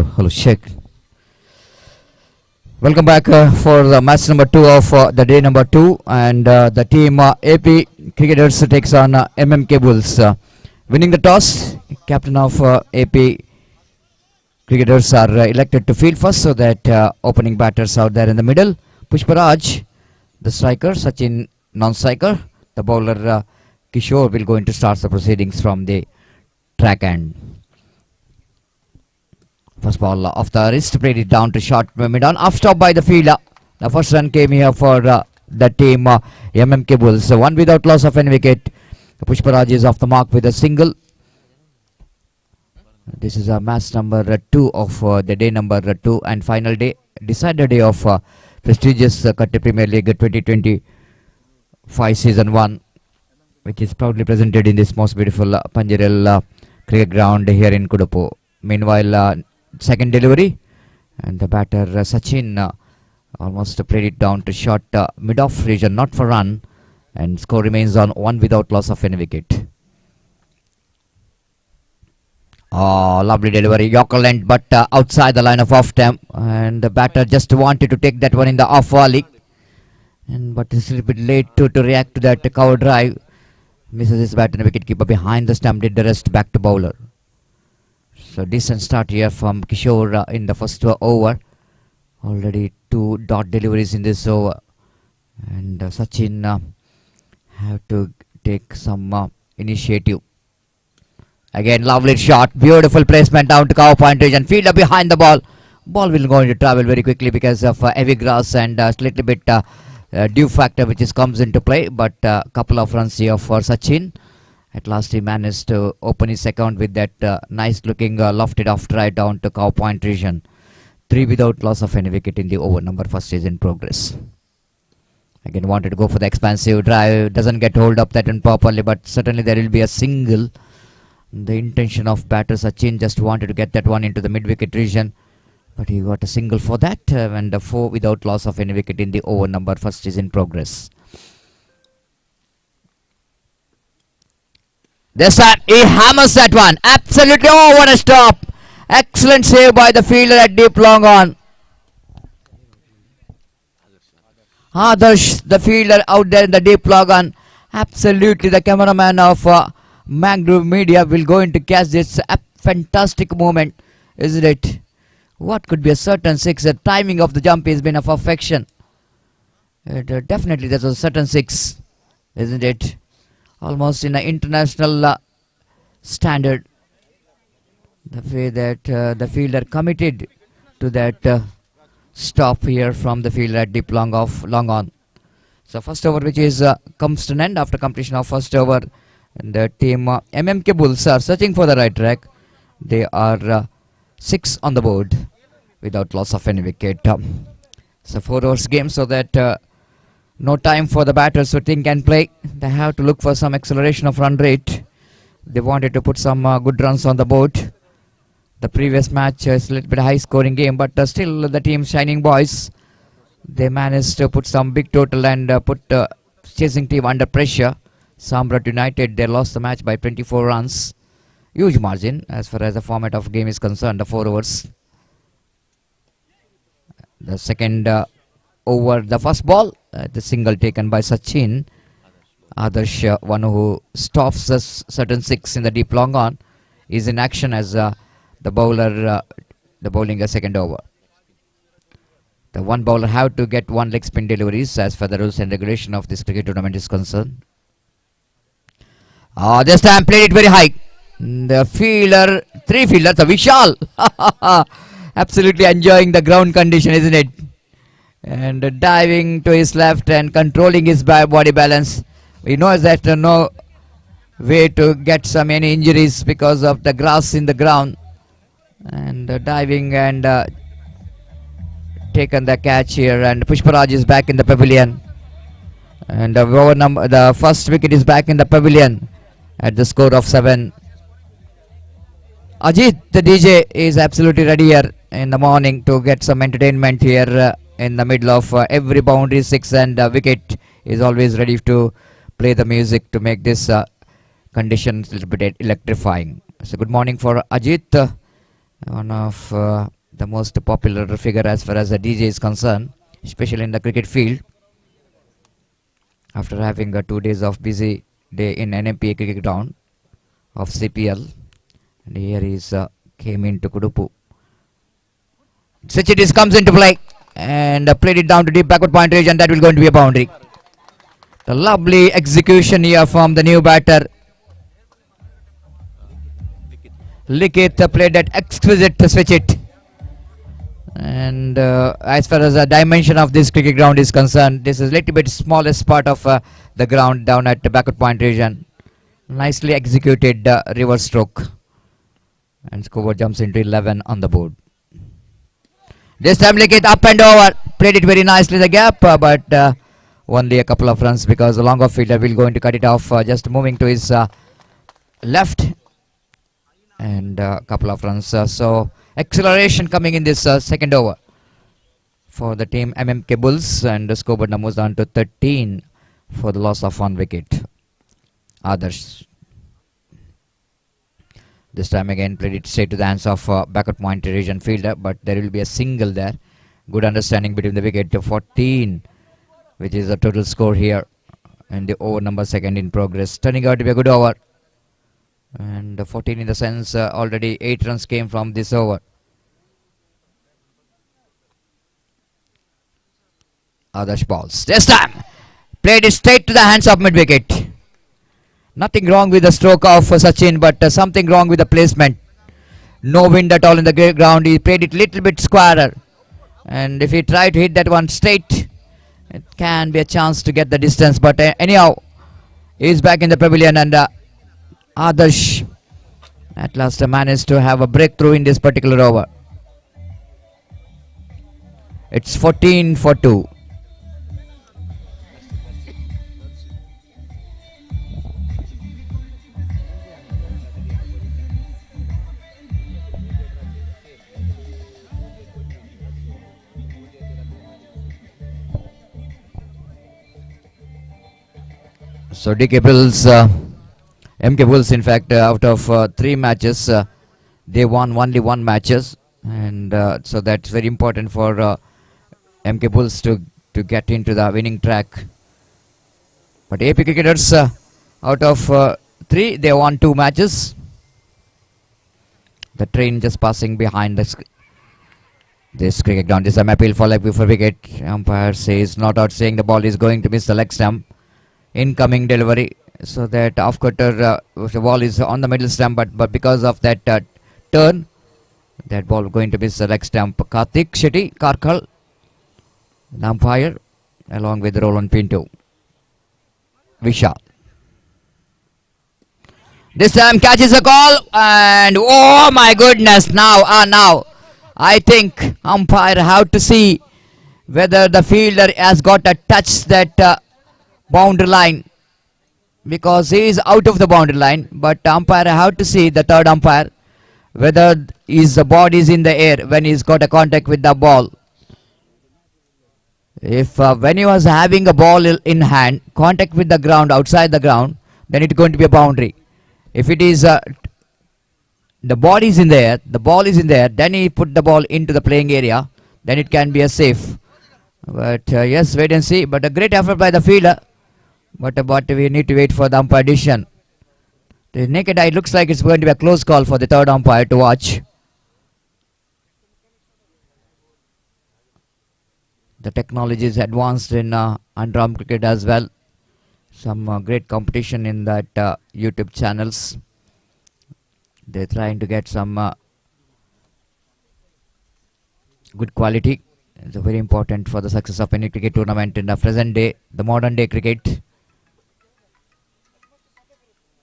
hello, check. Welcome back for the match number 2 of the day number 2, and the team AP Cricketers takes on MMK Bulls. Winning the toss, captain of AP Cricketers are elected to field first, so that opening batters out there in the middle. Pushparaj, the striker, Sachin, non-striker. The bowler Kishore will go into start the proceedings from the track end. First ball off the wrist, played it down to short mid-on, off stop by the fielder. The first run came here for the team MMK Bulls. One without loss of any wicket. Pushparaj is off the mark with a single. This is a match number 2 of the day number 2 and final day, decided day of prestigious Katte Premier League 2025 season 1, which is proudly presented in this most beautiful Panjarel cricket ground here in Kudapu. Meanwhile, second delivery, and the batter Sachin almost played it down to short mid-off region, not for run, and score remains on 1 without loss of any wicket. Oh, lovely delivery, Yorker length, but outside the line of off stamp, and the batter just wanted to take that one in the off volley, but it's a little bit late to react to that cover drive. Misses his bat and the wicket keeper behind the stump, did the rest back to bowler. So decent start here from Kishore in the first over. Already 2 dot deliveries in this over, and Sachin have to take some initiative. Again, lovely shot, beautiful placement down to cover point region, fielder behind the ball. Ball will going to travel very quickly because of heavy grass and a little bit dew factor which comes into play, but a couple of runs here for Sachin. At last he managed to open his account with that nice looking lofted off drive down to cow point region. 3 without loss of any wicket in the over. Number first is in progress. Again, wanted to go for the expansive drive, doesn't get hold up that one properly, but certainly there will be a single. The intention of batter Sachin just wanted to get that one into the mid wicket region, but he got a single for that, and the 4 without loss of any wicket in the over. Number first is in progress. This time he hammers that one. Absolutely, oh what a stop. Excellent save by the fielder at deep long on. Adarsh, the fielder out there in the deep long on. Absolutely, the cameraman of Mangrove Media will go in to catch this fantastic moment, isn't it? What could be a certain 6? The timing of the jump has been of perfection. Definitely there's a certain 6, isn't it? Almost in an international standard. The way that the fielder committed to that stop here from the fielder at deep long on. So first over which is comes to an end after completion of first over. And the team MMK Bulls are searching for the right track. They are 6 on the board without loss of any wicket. It's a 4 overs game, so that no time for the batters to think and play. They have to look for some acceleration of run rate. They wanted to put some good runs on the board. The previous match is a little bit high scoring game, but still the team Shining Boys, they managed to put some big total and put chasing team under pressure. Samraat United, they lost the match by 24 runs. Huge margin as far as the format of game is concerned, the 4 overs. The second over, the first ball, the single taken by Sachin. Adarsh, one who stops a certain 6 in the deep long on, is in action as the bowler, the bowling a second over. The one bowler have to get 1 leg spin deliveries as for the rules and regulation of this cricket tournament is concerned. This time played it very high. The fielder, 3 fielders, a Vishal. Absolutely enjoying the ground condition, isn't it? And diving to his left and controlling his body balance. We know that no way to get any injuries because of the grass in the ground. And diving and taken the catch here. And Pushparaj is back in the pavilion. And the first wicket is back in the pavilion at the score of 7. Ajit, the DJ, is absolutely ready here in the morning to get some entertainment here in the middle of every boundary 6 and wicket. Is always ready to play the music to make this condition a little bit electrifying. So good morning for Ajit. one of the most popular figure as far as the DJ is concerned, especially in the cricket field. After having 2 days of busy day in NMPA cricket ground of CPL, and here he came into Kudupu. Switch comes into play and played it down to deep backward point range, and that will going to be a boundary. The lovely execution here from the new batter. Likit played that exquisite switch it. And as far as the dimension of this cricket ground is concerned, this is a little bit smallest part of the ground down at the backward point region. Nicely executed reverse stroke. And scoreboard jumps into 11 on the board. This time Likit up and over. Played it very nicely the gap, but only a couple of runs because the longer fielder will going to cut it off, just moving to his left. And a couple of runs. So acceleration coming in this second over for the team MMK Bulls, and the scoreboard moves down to 13 for the loss of 1 wicket. Others. This time again played it straight to the hands of backward point region fielder, but there will be a single there. Good understanding between the wicket to 14, which is the total score here in the over number second in progress. Turning out to be a good over. And 14 in the sense already 8 runs came from this over. Others balls. This time played it straight to the hands of mid wicket. Nothing wrong with the stroke of Sachin, but something wrong with the placement. No wind at all in the ground. He played it little bit squarer, and if he tried to hit that one straight, it can be a chance to get the distance. But anyhow, he's back in the pavilion, and Adarsh at last managed to have a breakthrough in this particular over. It's 14 for 2. So DK Bulls, MK Bulls, in fact, out of 3 matches, they won only 1 matches, and so that's very important for MK Bulls to get into the winning track. But AP cricketers, out of 3, they won 2 matches. The train just passing behind this cricket ground. This is an appeal for leg before wicket. Umpire says not out, saying the ball is going to miss the leg stump. Incoming delivery, so that off cutter, the ball is on the middle stump, but because of that turn, that ball going to miss the leg stump. Karthik Shetty Karkal, the umpire, along with Roland Pinto. Vishal. This time catches a call, and oh my goodness! Now I think umpire have to see whether the fielder has got to touch that boundary line, because he is out of the boundary line, but umpire have to see, the third umpire, whether his body is in the air when he's got a contact with the ball. If when he was having a ball in hand, contact with the ground, outside the ground, then it's going to be a boundary. If it is the body is in there, the ball is in there, then he put the ball into the playing area, then it can be a safe. But yes, wait and see. But a great effort by the fielder. But we need to wait for the umpire decision. The naked eye looks like it's going to be a close call for the third umpire to watch. The technology is advanced in under-arm cricket as well. Some great competition in that YouTube channels. They're trying to get some good quality. It's very important for the success of any cricket tournament in the present day, the modern day cricket.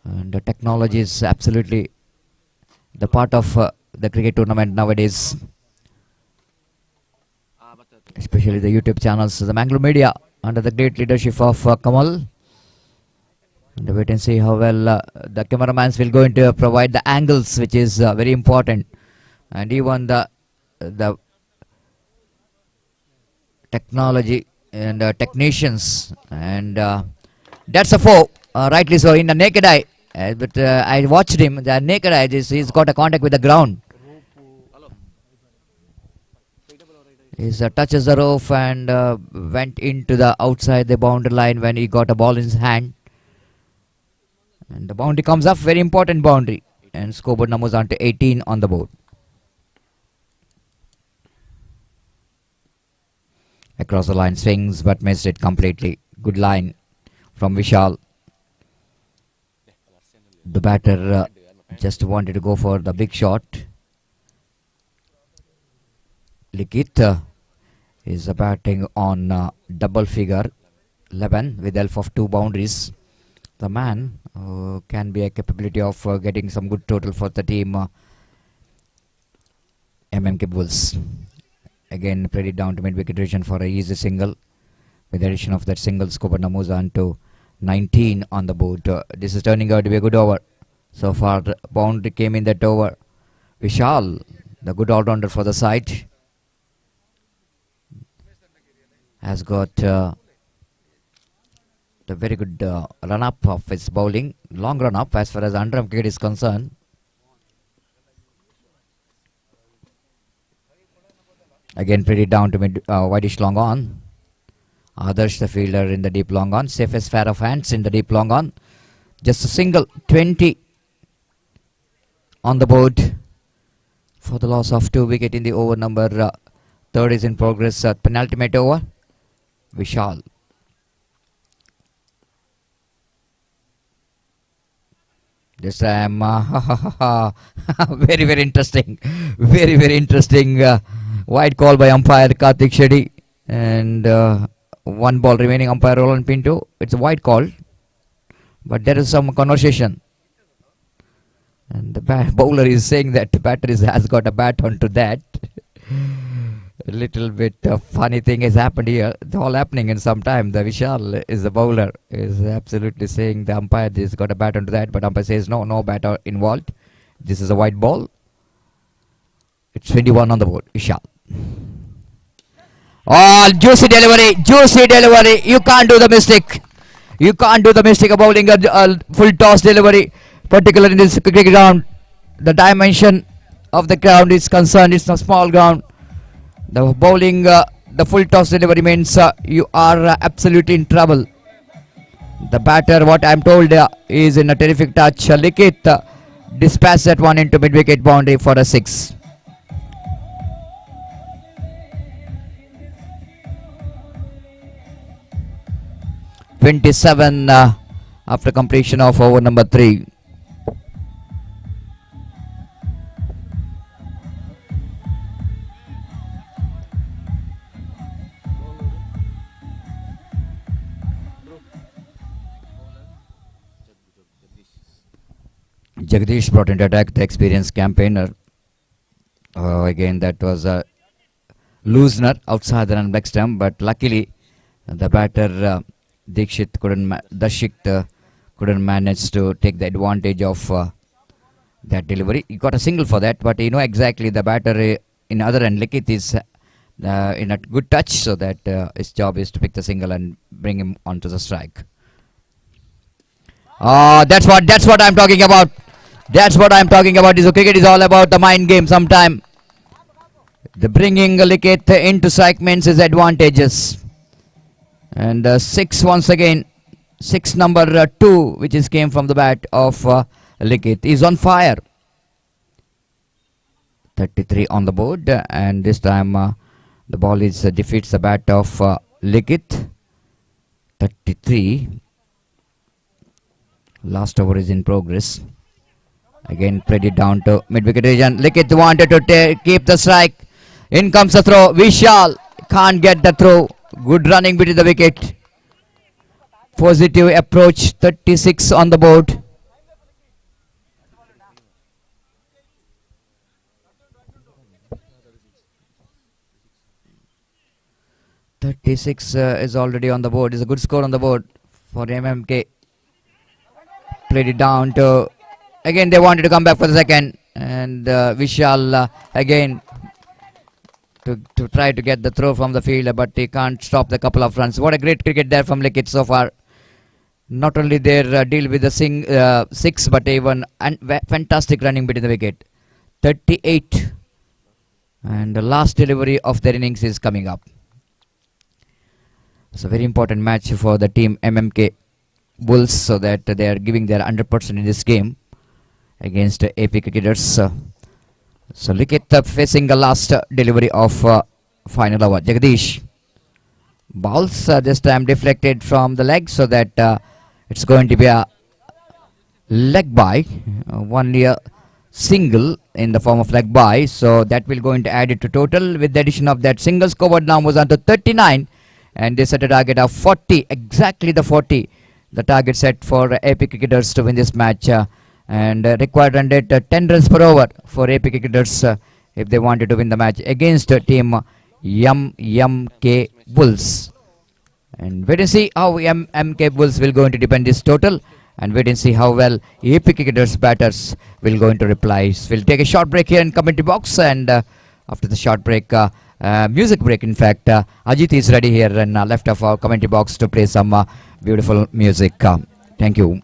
And the technology is absolutely the part of the cricket tournament nowadays, especially the YouTube channels, the Mangalore media under the great leadership of Kamal. And wait and see how well the cameramans will going to provide the angles, which is very important, and even the technology and technicians, and that's a 4. Rightly so, in the naked eye. But I watched him. The naked eye, he's got a contact with the ground. He touches the roof and went into the outside the boundary line when he got a ball in his hand. And the boundary comes up, very important boundary. And scoreboard numbers on to 18 on the board. Across the line, swings but missed it completely. Good line from Vishal. The batter just wanted to go for the big shot. Likit is batting on double figure 11 with help of 2 boundaries. The man can be a capability of getting some good total for the team MMK Bulls. Again played it down to mid-wicket region for a easy single. With the addition of that single, scoreboard moves on to 19 on the board. This is turning out to be a good over. So far the boundary came in that over. Vishal, the good all-rounder for the side, has got the very good run-up of his bowling. Long run-up as far as under-arm cricket is concerned. Again played it down to mid wideish long on. Adarsh the fielder in the deep long on. Safest pair of hands in the deep long on. Just a single, 20 on the board for the loss of 2 wicket in the over number 3rd is in progress. Penultimate over. Vishal. This time very interesting. Very interesting. Wide call by umpire Karthik Shetty. And 1 ball remaining, umpire Roland Pinto. It's a wide call. But there is some conversation. And the bowler is saying that the batter has got a bat onto that. A little bit funny thing has happened here. It's all happening in some time. The Vishal is the bowler. Is absolutely saying the umpire has got a bat onto that. But umpire says no bat involved. This is a white ball. It's 21 on the board. Vishal. Oh, juicy delivery. You can't do the mistake. You can't do the mistake of bowling a full toss delivery, particularly in this cricket ground. The dimension of the ground is concerned. It's not small ground. The bowling, the full toss delivery means you are absolutely in trouble. The batter, what I'm told, is in a terrific touch. Likit dispatched that one into mid-wicket boundary for a 6. (27) after completion of over number 3. Jagdish brought into attack, the experienced campaigner. Again, that was a loosener outside the run back stump, but luckily the batter Darshit couldn't manage to take the advantage of that delivery. He got a single for that, but you know exactly the batter in other end, Likit is in a good touch, so that his job is to pick the single and bring him onto the strike. That's what I'm talking about. That's what I'm talking about. This cricket is all about the mind game sometime. The bringing Likit into strike means his advantages. And 6 once again. 6 number 2, which is came from the bat of Likit. He's on fire. 33 on the board. And this time the ball is defeats the bat of Likit. 33. Last over is in progress. Again played it down to mid-wicket region. Likit wanted to keep the strike. In comes the throw. Vishal can't get the throw. Good running between the wicket. Positive approach. 36 on the board. Is already on the board. It's a good score on the board for MMK. Played it down to, again they wanted to come back for the second, and Vishal again to try to get the throw from the fielder, but he can't stop the couple of runs. What a great cricket there from Likit so far. Not only their deal with the 6, but even fantastic running between the wicket. 38 And the last delivery of their innings is coming up. It's a very important match for the team MMK Bulls, so that they are giving their 100% in this game against AP Cricketers. So Likit facing the last delivery of final over. Jagdish balls this time deflected from the leg, so that it's going to be a leg by, only a single in the form of leg by, so that will going to add it to total. With the addition of that single, scoreboard now moves on to 39, and they set a target of 40, exactly the 40, the target set for AP Cricketers to win this match, and required run rate 10 runs per over for AP Cricketers if they wanted to win the match against team MK Bulls. And wait and see how MK Bulls will going to defend this total, and wait and see how well AP Cricketers batters will going to reply. We'll take a short break here in commentary box, and after the short break, music break in fact, Ajit is ready here and left of our commentary box to play some beautiful music. Thank you.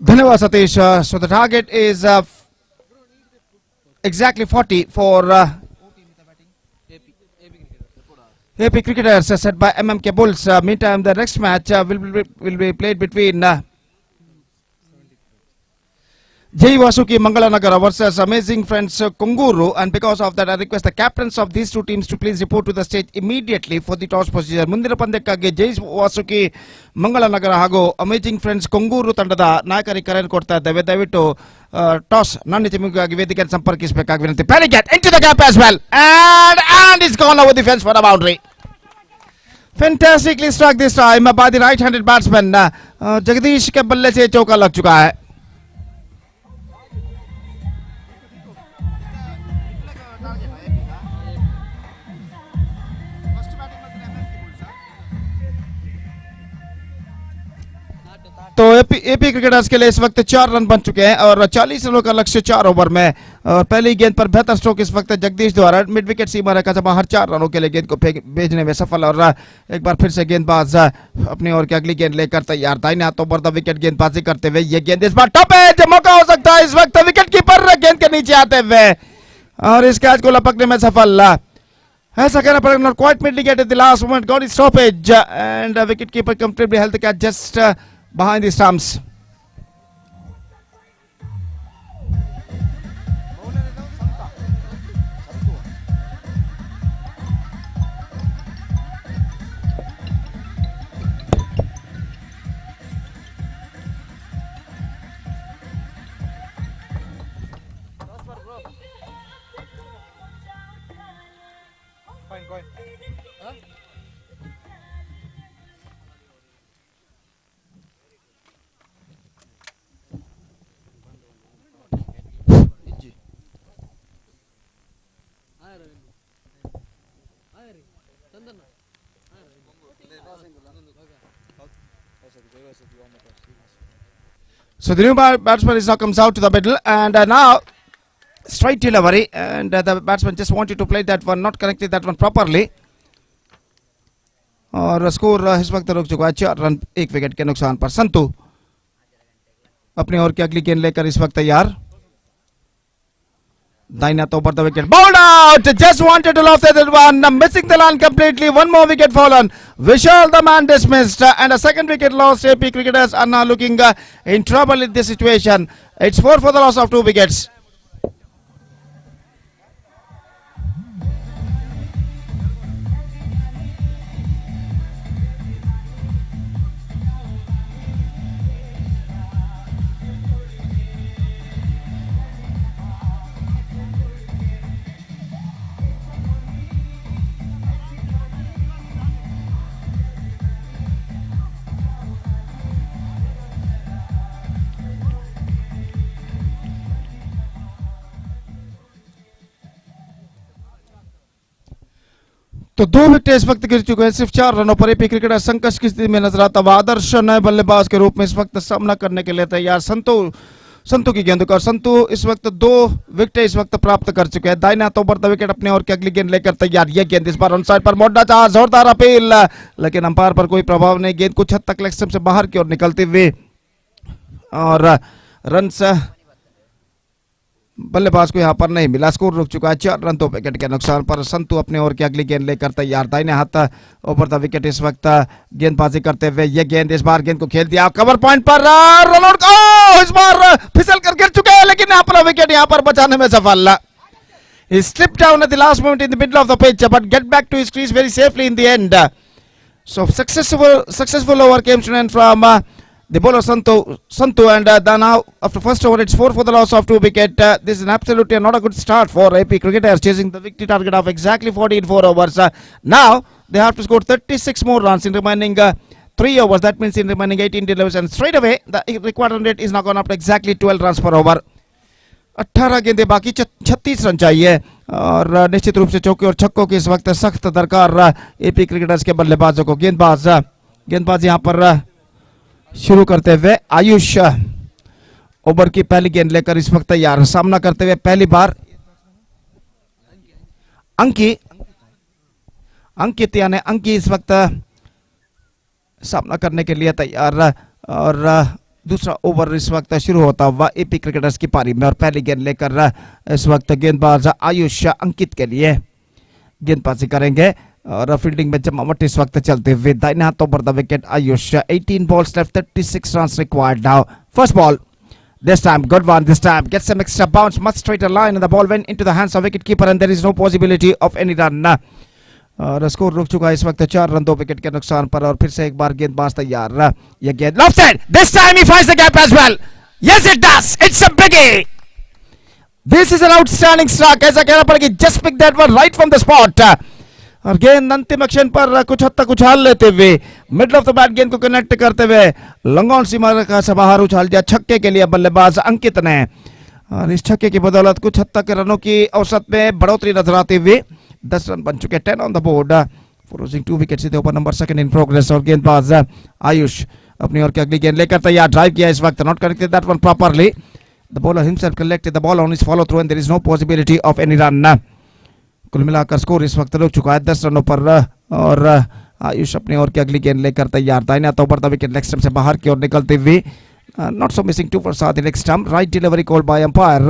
Dhanyawad Satish. So the target is exactly 40 for AP Cricketers, set by MMK Bulls. Meantime, the next match will be played between Jay Wasuki Mangalanagara versus Amazing Friends Kunguru, and because of that I request the captains of these two teams to please report to the stage immediately for the toss procedure. ಮುಂದಿನ ಪಂದ್ಯಕ್ಕಾಗಿ ಜೈ ವಾಸುಕಿ ಮಂಗಳನಗರ ಹಾಗೂ amazing Friends ಕೊಂಗೂರು ತಂಡದ ನಾಯಕರಿಗೆ ಕರೆಯನ್ನು ಕೊಡ್ತಾ ಇದ್ದೇವೆ. ದಯವಿಟ್ಟು toss ನನ್ನ ಟೀಮಿಗಾಗಿ ವೇದಿಕೆಯನ್ನು ಸಂಪರ್ಕಿಸಬೇಕಾಗಿ ವಿನಂತಿ. Panicat into the gap as well, and it's gone over the fence for a boundary. Fantastically struck this time by the right-handed batsman. Jagdish के बल्ले से चौका लग चुका है. तो एपी क्रिकेटर्स के लिए इस वक्त 4 रन बन चुके हैं और 40 रनों का लक्ष्य 4 ओवर में. और पहली गेंद पर बेहतर स्ट्रोक इस वक्त जगदीश द्वारा मिड विकेट सीमा रेखा से बाहर 4 रनों के लिए गेंद को भेजने में सफल. और एक बार फिर से गेंदबाज अपनी ओर की अगली गेंद लेकर तैयार. दाहिने हाथों पर द विकेट गेंदबाजी करते हुए ये गेंद इस बार टॉप एज मौका हो सकता है इस वक्त विकेट कीपर गेंद के नीचे आते हुए और इस कैच को लपकने में सफल. ऐसा कहना पड़ेगा not quite mitigated the last moment, got his stoppage, and wicket keeper comfortably held the catch just behind the stumps. So the new batsman is now comes out to the middle, and now straight delivery, and the batsman just wanted to play that one, not connected that one properly. और score इस वक्त रुक चुका है 4 run 1 wicket के नुकसान पर। संतू अपनी ओर की अगली गेंद लेकर इस वक्त तैयार। दाहिना तो ऊपर the wicket, bowled out, just wanted to loft that one, missing the line completely. One more wicket fallen. Vishal the man dismissed, and a second wicket lost. AP cricketers are now looking in trouble in this situation. It's 4 for the loss of 2 wickets. तो 2 wicket इस वक्त गिर चुके हैं सिर्फ 4 रनों पर। AP cricketer संकट की स्थिति में नजर आता हुआ आदर्श नए बल्लेबाज के रूप में इस वक्त सामना करने के लिए तैयार। संतू की गेंद और संतू इस वक्त 2 विकेट इस वक्त प्राप्त कर चुके हैं। दाहिना तो ऊपर द विकेट अपने और की अगली गेंद लेकर तैयार। यह गेंद इस बार ऑन साइड पर मोड़ना चाहा, जोरदार अपील, लेकिन अंपायर पर कोई प्रभाव नहीं। गेंद कुछ हद तक लेग स्टंप से बाहर की ओर निकलते हुए और रन बल्लेबाज को यहां पर नहीं मिला। स्कोर रुक चुका है 4 रन 2 विकेट के नुकसान पर। संतू अपने ओर की अगली गेंद लेकर तैयार। दाहिने हाथ ऊपर द विकेट इस वक्त गेंदबाजी करते हुए। यह गेंद इस बार गेंद को खेल दिया कवर पॉइंट पर, रन आउट को इस बार फिसल कर गिर चुके हैं, लेकिन अपना विकेट यहां पर बचाने में सफल। He slipped down at the last moment in the middle of the pitch, but get back to his crease very safely in the end. So successful over came to an end from the bowler Santu, and now after first over it's 4 for the loss of 2 wicket. This is an absolutely not a good start for AP cricketers, chasing the victory target of exactly 14 4 overs. Now they have to score 36 more runs in remaining 3 overs. That means in remaining 18 deliveries, and straight away the required run rate is now gone up to exactly 12 runs per over. 18 गेंदें बाकी, 36 run चाहिए, और निश्चित रूप से चौके और छक्कों की इस वक्त सख्त दरकार एपी क्रिकेटर्स के बल्लेबाजों को। गेंदबाज यहां पर शुरू करते हुए आयुष ओवर की पहली गेंद लेकर इस वक्त तैयार। सामना करते हुए पहली बार अंकित यानी अंकी इस वक्त सामना करने के लिए तैयार, और दूसरा ओवर इस वक्त शुरू होता हुआ एपी क्रिकेटर्स की पारी में, और पहली गेंद लेकर इस वक्त गेंदबाज आयुष अंकित के लिए गेंदबाजी करेंगे, और फील्डिंग में जमावट इस वक्त चलते हुए। दाहिने हाथ over the wicket Ayush. 18 balls left, 36 runs required now. First ball, this time good one, this time gets some extra bounce, much straighter line, and the ball went into the hands of wicket keeper, and there is no possibility of any run. और score रुक चुका है इस वक्त 4 run 2 wicket के नुकसान पर, और फिर से एक बार गेंदबाज तैयार। यह गेंद lofted, this time he finds the gap as well. Yes it does, it's a biggie. This is an outstanding strike, ऐसा कहना पड़ेगा, just pick that one right from the spot. और गेंद अंतिम एक्शन पर कुछ हद तक उछाल लेते हुए मिडल ऑफ द बैट गेंद को कनेक्ट करते हुए लंगॉन सीमा से बाहर उछाल दिया छक्के के लिए बल्लेबाज अंकित ने, और इस छक्के की बदौलत कुछ हद तक रनों की औसत में बढ़ोतरी नजर आते हुए 10 रन बन चुके, 10 on the board for losing 2 wickets in the over number 2 in progress. और गेंदबाज आयुष अपनी ओर की अगली गेंद लेकर तैयार। ड्राइव किया इस वक्त, not connected that one properly. The bowler himself collected the ball on his follow through, and there is no possibility of any run. कुल मिलाकर स्कोर इस वक्त रुक चुका है 10 रनों पर, और आयुष अपनी ओर की अगली गेंद लेकर तैयार। दाहिने तो ऊपर द विकेट लेग स्टंप से बाहर की ओर निकलते हुए, नॉट सो मिसिंग 2 for साथ leg stump, right delivery call by umpire,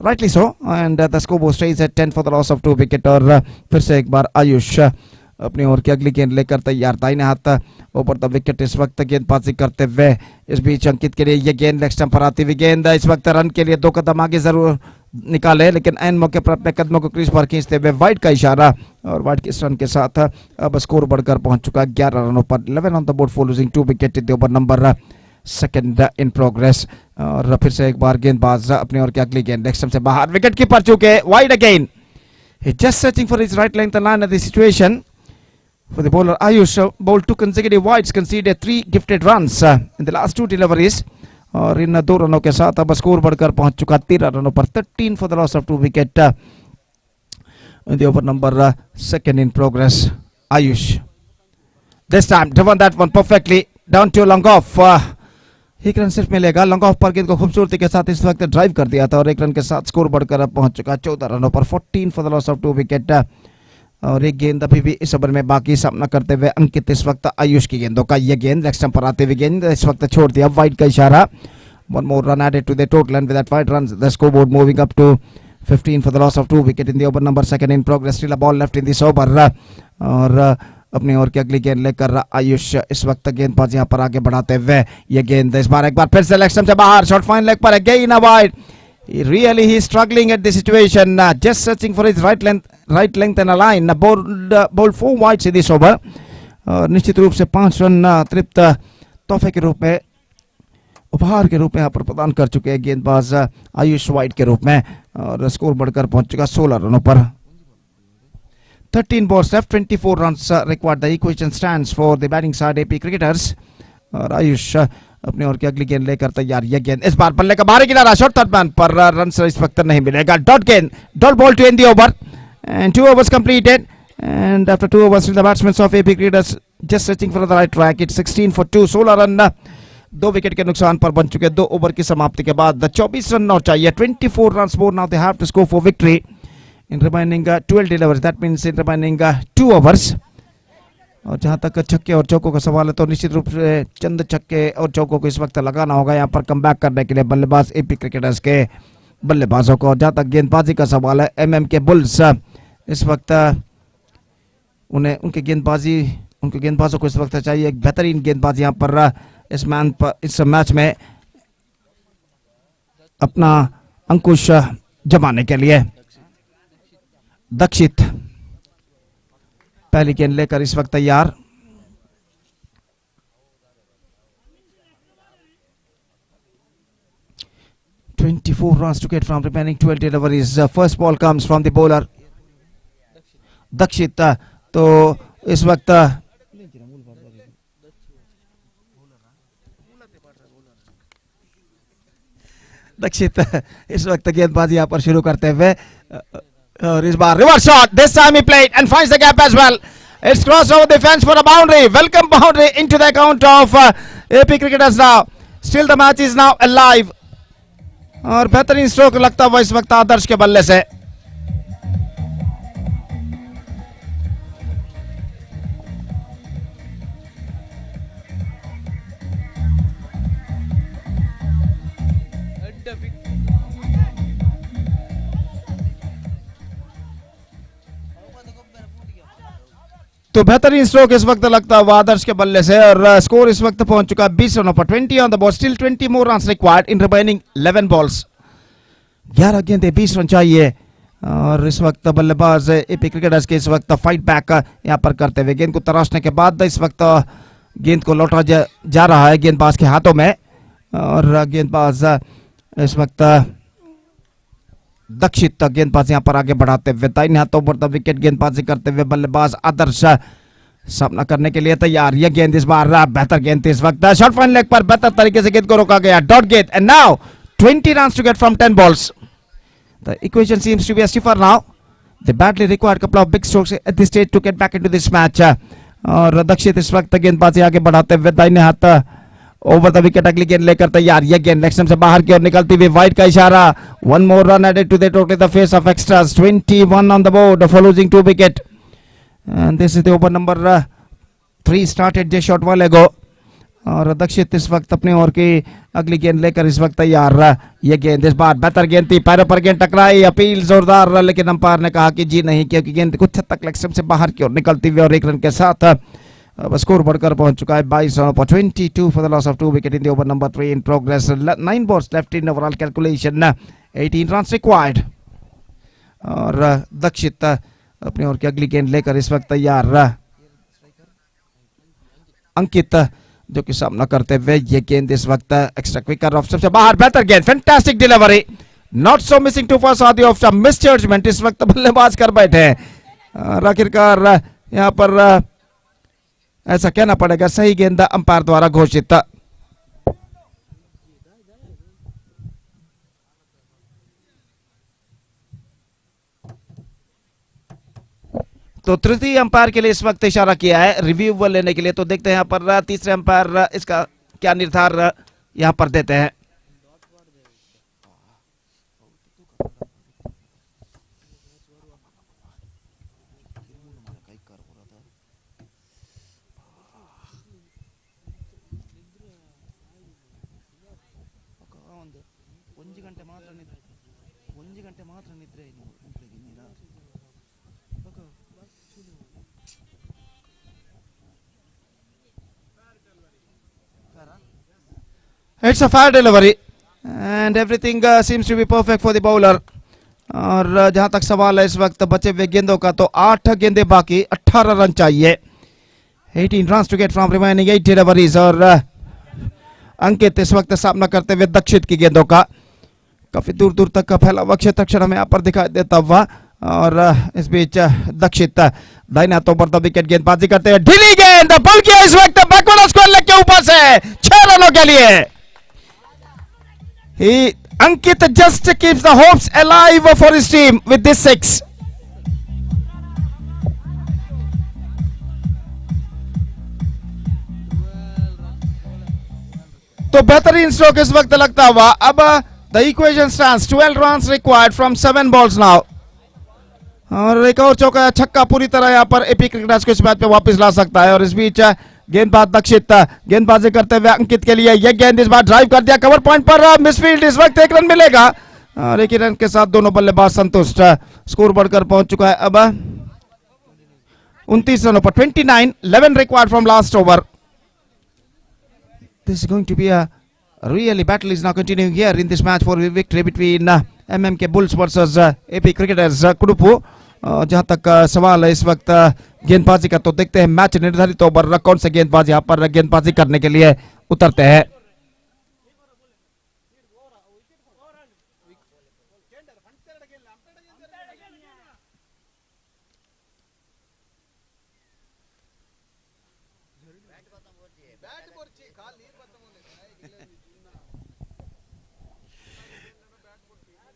rightly so, and the score stage at 10 for the loss of 2 wicket. और फिर से एक बार आयुष अपनी ओर की अगली गेंद लेकर तैयार। दाहिने हाथ ऊपर द विकेट इस वक्त गेंदबाजी करते हुए। इस बीच अंकित के लिए ये गेंद लेग स्टंप पर आती हुई गेंद इस वक्त रन के लिए 2 कदम आगे जरूर निकाले, लेकिन एन मौके पर अपने कदमों को क्रीज पर खींचते हुए वाइड का इशारा, और वाइड के रन के साथ अब स्कोर बढ़कर पहुंच चुका है 11 रनों पर। 11 on the board for losing 2 wicket in the over number 2 in progress. और फिर से एक बार गेंदबाज अपनी ओर की अगली गेंद लेग स्टंप से बाहर, विकेट कीपर चूके wide again. He's just searching for his right length and line at the situation. For the bowler, Ayush bowled 2 consecutive wides, conceded 3 gifted runs in the last 2 deliveries. और इन 2 रनों के साथ अब score बढ़कर पहुंच चुका 13 रनों पर. 13 for the loss of 2 wicket. In the over number 2nd in progress, Ayush. This time driven that one perfectly down to long off. 1 run सिर्फ मिलेगा. लॉन्ग ऑफ पर गेंद को खूबसूरती के साथ इस वक्त ड्राइव कर दिया था और 1 रन के साथ स्कोर बढ़कर अब पहुंच चुका 14 रनों पर. 14 for the loss of 2 wicket. और एक गेंद अभी भी इस ओवर में बाकी. सामना करते हुए अंकित इस वक्त आयुष की गेंदों का. ये गेंद लेग स्टंप पर आते हुए गेंद इस वक्त छोड़ दिया. वाइड का इशारा. 1 more run added to the total, and with that 5 runs the scoreboard moving up to 15 for the loss of 2 wicket in the over number 2nd in progress. Still a ball left in this over. और अपनी ओर की अगली गेंद लेकर आयुष इस वक्त गेंदबाज यहां पर आगे बढ़ाते हुए. ये गेंद इस बार एक बार फिर से लेग स्टंप से बाहर. शॉट फाइन लेग पर again a wide. Really he is struggling at the situation. Just searching for his right length and a line. Bowled 4 wides in this over. निश्चित रूप से 5 रन तृप्त तोहफे के रूप में, उपहार के रूप में यहाँ पर प्रदान कर चुके हैं गेंदबाज आयुष वाइड के रूप में. और स्कोर बढ़कर पहुंच चुका 16 रनों पर. 13 balls left, 24 runs required. The equation stands for the batting side AP cricketers. और आयुष अपने ओर की अगली गेंद लेकर तैयार. ये गेंद इस बार बल्ले का बाहरी किनारा. शॉट थर्ड मैन पर रन इस वक्त नहीं मिलेगा. डॉट गेंद, dot ball to end the over and 2 overs completed. And after 2 overs, the batsmen of AP cricketers just searching for the right track. It's 16 for 2. 16 run 2 wicket के नुकसान पर बन चुके. 2 ओवर की समाप्ति के बाद 24 रन और चाहिए. 24 runs more now they have to score for victory in remaining 12 deliveries. That means in remaining 2 overs. और जहां तक छक्के और चौकों का सवाल है तो निश्चित रूप से चंद छक्के और चौकों को इस वक्त लगाना होगा यहाँ पर कमबैक करने के लिए बल्लेबाज एपी क्रिकेटर्स के बल्लेबाजों को. जहां तक गेंदबाजी का सवाल है, एमएम के बुल्स इस वक्त उनके गेंदबाजों को इस वक्त चाहिए एक बेहतरीन गेंदबाज यहाँ पर इस मैच में अपना अंकुश जमाने के लिए. दक्षित पहली गेंद लेकर इस वक्त तैयार. "24 runs to get from remaining 12 deliveries." First ball comes from the bowler दक्षित. तो इस वक्त दक्षित इस वक्त गेंदबाजी यहां पर शुरू करते हुए. और इस बार reverse shot. This time he played and finds the gap as well. It's crossed over the fence for a boundary. Welcome boundary into the account of AP cricketers now. Still the match is now alive. और बेहतरीन stroke लगता हुआ इस वक्त आदर्श के बल्ले से. तो बेहतरीन स्ट्रोक इस वक्त लगता हुआ आदर्श के बल्ले से. और स्कोर इस वक्त पहुंच चुका 20 रनों पर. 20 on the ball. Still 20 more runs required in remaining 11 balls. 11 गेंदें 20 रन चाहिए. और इस वक्त बल्लेबाज एपी क्रिकेटर्स के इस वक्त फाइट बैक यहां पर करते हुए गेंद को तराशने के बाद इस वक्त गेंद को लौटा जा रहा है गेंदबाज के हाथों में. और गेंदबाज इस वक्त दक्षित गेंदबाज यहां पर आगे बढ़ाते हुए दाहिने हाथों पर विकेट गेंदबाजी करते हुए बल्लेबाज आदर्श सामना करने के लिए तैयार. यह गेंद इस बार बेहतर गेंद थी. इस वक्त शॉर्ट फाइन लेग पर बेहतर तरीके से गेंद को रोका गया. डॉट गेंद. And now 20 runs to get from 10 balls. The equation seems to be stiffer now. They badly required couple of big strokes at this stage to get back into this match. और दक्षित इस वक्त गेंदबाजी आगे बढ़ाते हुए दाहिने हाथ ओवर द विकेट अगली गेंद लेकर तैयार. यह गेंद लेग स्टंप से बाहर की ओर निकलती हुई. वाइड का इशारा. 1 more run added to the total the face of extras. 21 on the board for losing 2 wicket. And this is the over number 3 started just short while ago. और दक्षित इस वक्त अपने ओर की अगली गेंद लेकर इस वक्त तैयार. यह गेंद इस बार बेहतर गेंद थी. पैरों पर गेंद टकराई. अपील जोरदार, लेकिन अंपायर ने कहा कि जी नहीं, क्योंकि गेंद कुछ हद तक लेग स्टंप से बाहर की ओर निकलती हुई. और 1 रन के साथ अब स्कोर बढ़कर पहुंच चुका है 22 रनों पर. 22 for the loss of 2 wicket in the over number 3 in progress. 9 balls left in overall calculation. 18 runs required. और दक्षित अपनी ओर की अगली गेंद लेकर इस वक्त तैयार. अंकित जो कि सामना करते हुए. ये गेंद इस वक्त एक्स्ट्रा क्विकर ऑफ सबसे बाहर. बेहतर गेंद. Fantastic delivery. Not so missing to first आदि ऑफ मिस जजमेंट इस वक्त बल्लेबाज कर बैठे हैं। और आखिरकार यहां पर ऐसा कहना पड़ेगा सही गेंद अंपायर द्वारा घोषित। तो तृतीय अंपायर के लिए इस वक्त इशारा किया है रिव्यू लेने के लिए। तो देखते हैं यहाँ पर तीसरे अंपायर इसका क्या निर्धार यहाँ पर देते हैं। It's a fair delivery and everything seems to be perfect for the bowler. और जहां तक सवाल है इस वक्त बचे हुए गेंदों का, तो 8 गेंदे बाकी, 18 रन चाहिए। 18 runs to get from remaining 8 deliveries। और अंकित इस वक्त सामना करते हुए दक्षित की गेंदों का। काफी दूर दूर तक का फैला हुआ क्षेत्र अक्षर हमें यहाँ पर दिखाई देता हुआ। और इस बीच दक्षित दाहिना तो पर विकेट गेंदबाजी करते हुए ढीली गेंद बल किया इस वक्त बैकवर्ड स्क्वायर लेग के ऊपर से 6 रनों के लिए। Ankit just keeps the hopes alive for his team with this 6. तो बेहतरीन स्ट्रोक इस वक्त लगता हुआ। अब the equation stands 12 runs required from 7 balls now। और एक और चौका छक्का पूरी तरह यहाँ पर एपी क्रिकेटर्स को इस मैच पे वापस ला सकता है। और इस बीच गेंदबाज दक्षित गेंदबाजी करते हुए अंकित के लिए यह गेंद इस बार ड्राइव कर दिया कवर पॉइंट पर, मिसफील्ड। इस वक्त 1 रन मिलेगा और 1 रन के साथ दोनों बल्लेबाज संतुष्ट। स्कोर बढ़कर पहुंच चुका है अब 29 रनों पर। 29, 11 required from last over। This is going to be a really battle is now continuing here in this match for victory between MMK Bulls versus AP Cricketers कुडुपु। जहां तक सवाल है इस वक्त गेंदबाजी का, तो देखते हैं मैच निर्धारित ओवर कौन से गेंदबाज यहां पर गेंदबाजी करने के लिए उतरते हैं।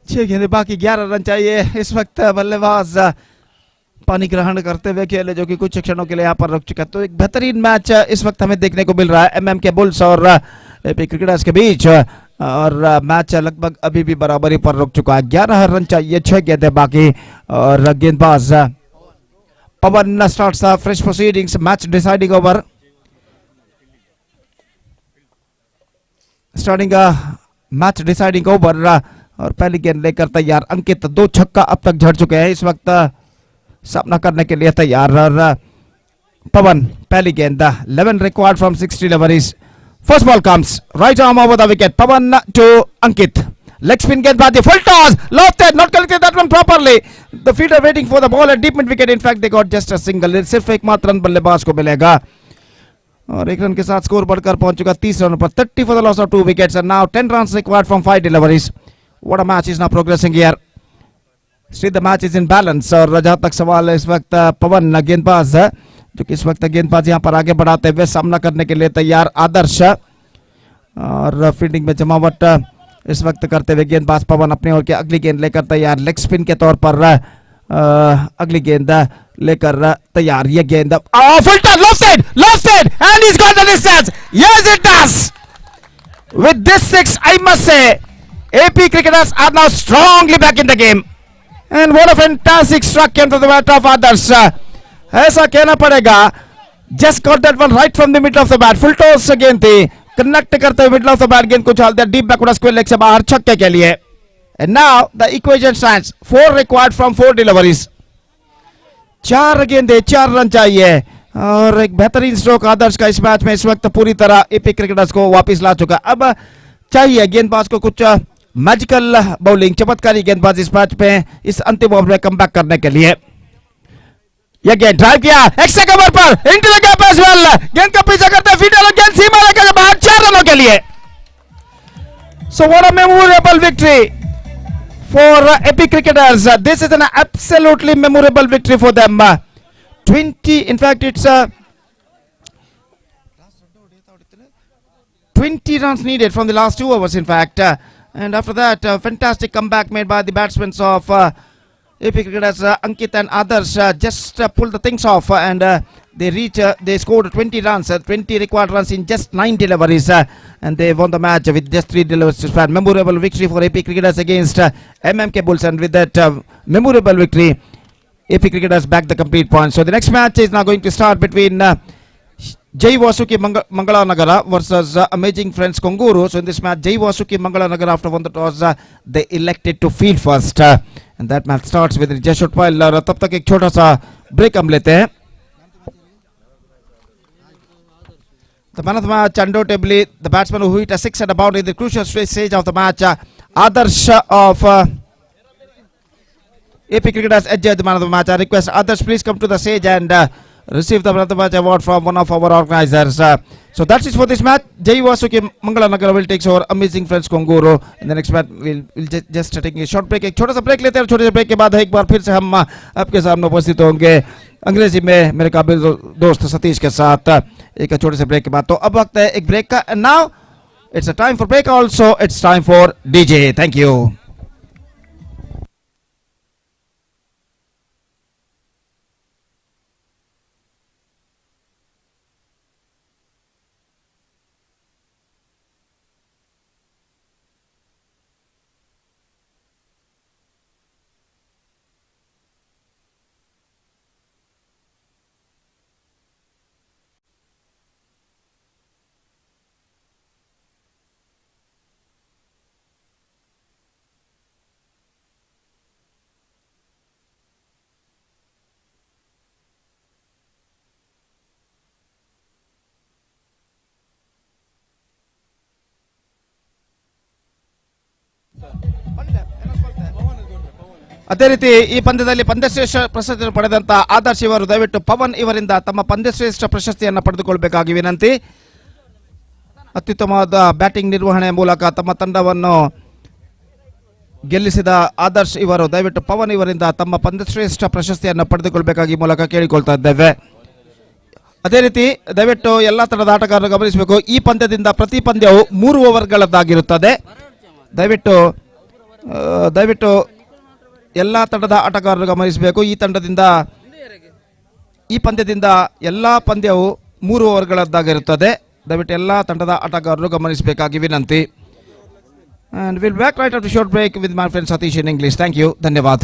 छह गेंदे बाकी, 11 रन चाहिए। इस वक्त बल्लेबाज पानी ग्रहण करते हुए खेले जो कि कुछ क्षणों के लिए यहाँ पर रुक चुका है। तो एक बेहतरीन मैच इस वक्त हमें देखने को मिल रहा है एमएम के बुल्स और एपी क्रिकेटर्स के बीच। और मैच लगभग अभी भी बराबरी पर रुक चुका है। 11 रन चाहिए, 6 गेंदे बाकी। और गेंदबाज Pawan starts fresh proceedings, match deciding over. Starting match deciding over. और पहली गेंद लेकर तैयार अंकित, 2 छक्का अब तक झड़ चुके हैं, इस वक्त सामना करने के लिए तैयार। और पवन पहली गेंद, 11 required from 60 deliveries। First ball comes right arm over the wicket, Pawan to Ankit. Leg spin गेंदबाजी, full toss, lofted, not collected that one properly. The fielder waiting for the ball at deep mid wicket, in fact they got just a single. सिर्फ एक मात्र run बल्लेबाज को मिलेगा। और 1 run के साथ स्कोर बढ़कर पहुंच चुका 30 रनों पर। 30 for the loss of 2 wickets and now 10 runs required from 5 deliveries। What a match is now progressing here। Still the match is in balance। और जहां तक सवाल है इस वक्त पवन गेंदबाज जो कि इस वक्त गेंदबाज यहां पर आगे बढ़ाते हुए सामना करने के लिए तैयार आदर्श। और फील्डिंग में जमावट इस वक्त करते हुए गेंदबाज पवन अपने ओर के अगली गेंद लेकर तैयार। लेग स्पिन के तौर पर अगली गेंद लेकर तैयार। ये गेंद lofted and he's got the distance। Yes it does। With this 6 I must say AP Cricketers are now strongly back in the game। And what a fantastic struck came to the bat of others। ऐसा कहना पड़ेगा, just got that one right from the middle of the bat। full toss गेंद थी, connect करते हुए middle of the bat गेंद को उछाल दिया डीप बैकवर्ड स्क्वायर लेग से बाहर छक्के के लिए। And now the equation stands 4 required from 4 deliveries। 4 गेंदे 4 रन चाहिए। और एक बेहतरीन स्ट्रोक आदर्श का इस मैच में इस वक्त पूरी तरह एपी क्रिकेटर्स को वापस ला चुका। अब चाहिए गेंदबाज को कुछ मैजिकल बॉलिंग, चमत्कारी गेंदबाज इस मैच पे इस अंतिम ओवर में कमबैक करने के लिए। यह गेंद ड्राइव किया एक्स्ट्रा कवर पर into the gap as well. गेंद का पीछा करते फील्डर गेंद सीमा लेकर बाहर 4 रनों के लिए। So what a memorable victory for Epic Cricketers. This is an absolutely memorable victory for them. 20, in fact, it's 20 runs needed from the last 2 overs, in fact. And after that, fantastic comeback made by the batsmen of Epic Cricketers, Ankit and others just pulled the things off and they scored 20 runs, 20 required runs in just 9 deliveries and they won the match with just 3 deliveries to span. Memorable victory for Epic Cricketers against MMK Bulls, and with that memorable victory, Epic Cricketers back the complete points. So the next match is now going to start between Jay Wasuki Mangalanagara versus Amazing Friends Konguru. So in this match, Jay Wasuki Mangalanagara, after won the toss, they elected to field first. And that match starts with just short while तब तक एक छोटा सा break हम लेते हैं. The man of the match, undoubtedly the batsman who hit a 6 and a boundary in the crucial stage of the match, Adarsh of Epic Cricketers edged the man of the match. I request others please come to the stage and receive the man of the match award from one of our organizers. So that's it for this match. Jay Wasuki Mangalanagara will take over Amazing Friends Konguru. In the next match we'll just take a short break. एक छोटा सा break लेते हैं. छोटे से break के बाद एक बार फिर से हम आपके सामने उपस्थित होंगे अंग्रेजी में मेरे काबिल दोस्त सतीश के साथ एक छोटे से ब्रेक के बाद. तो अब वक्त है एक ब्रेक का. Now it's a time for break. Also it's time for DJ. Thank you. ಅದೇ ರೀತಿ ಈ ಪಂದ್ಯದಲ್ಲಿ ಪಂದ್ಯಶ್ರೇಷ್ಠ ಪ್ರಶಸ್ತಿಯನ್ನು ಪಡೆದಂತ ಆದರ್ಶ್ ಇವರು ದಯವಿಟ್ಟು ಪವನ್ ಇವರಿಂದ ತಮ್ಮ ಪಂದ್ಯಶ್ರೇಷ್ಠ ಪ್ರಶಸ್ತಿಯನ್ನು ಪಡೆದುಕೊಳ್ಳಬೇಕಾಗಿ ವಿನಂತಿ. ಅತ್ಯುತ್ತಮವಾದ ಬ್ಯಾಟಿಂಗ್ ನಿರ್ವಹಣೆ ಮೂಲಕ ತಮ್ಮ ತಂಡವನ್ನು ಗೆಲ್ಲಿಸಿದ ಆದರ್ಶ್ ಇವರು ದಯವಿಟ್ಟು ಪವನ್ ಇವರಿಂದ ತಮ್ಮ ಪಂದ್ಯಶ್ರೇಷ್ಠ ಪ್ರಶಸ್ತಿಯನ್ನು ಪಡೆದುಕೊಳ್ಳಬೇಕಾಗಿ ಮೂಲಕ ಕೇಳಿಕೊಳ್ತಾ ಇದ್ದೇವೆ. ಅದೇ ರೀತಿ ದಯವಿಟ್ಟು ಎಲ್ಲ ತಂಡದ ಆಟಗಾರರು ಗಮನಿಸಬೇಕು, ಈ ಪಂದ್ಯದಿಂದ ಪ್ರತಿ ಪಂದ್ಯವು 3 ಓವರ್ಗಳದ್ದಾಗಿರುತ್ತದೆ. ದಯವಿಟ್ಟು ಎಲ್ಲ ತಂಡದ ಆಟಗಾರರು ಗಮನಿಸಬೇಕು, ಈ ಪಂದ್ಯದಿಂದ ಎಲ್ಲ ಪಂದ್ಯವು 3 ಓವರ್ಗಳದ್ದಾಗಿರುತ್ತದೆ. ದಯವಿಟ್ಟು ಎಲ್ಲ ತಂಡದ ಆಟಗಾರರು ಗಮನಿಸಬೇಕಾಗಿ ವಿನಂತಿ. And we'll back right after short break with my friend Satish in English. Thank you. ಧನ್ಯವಾದ.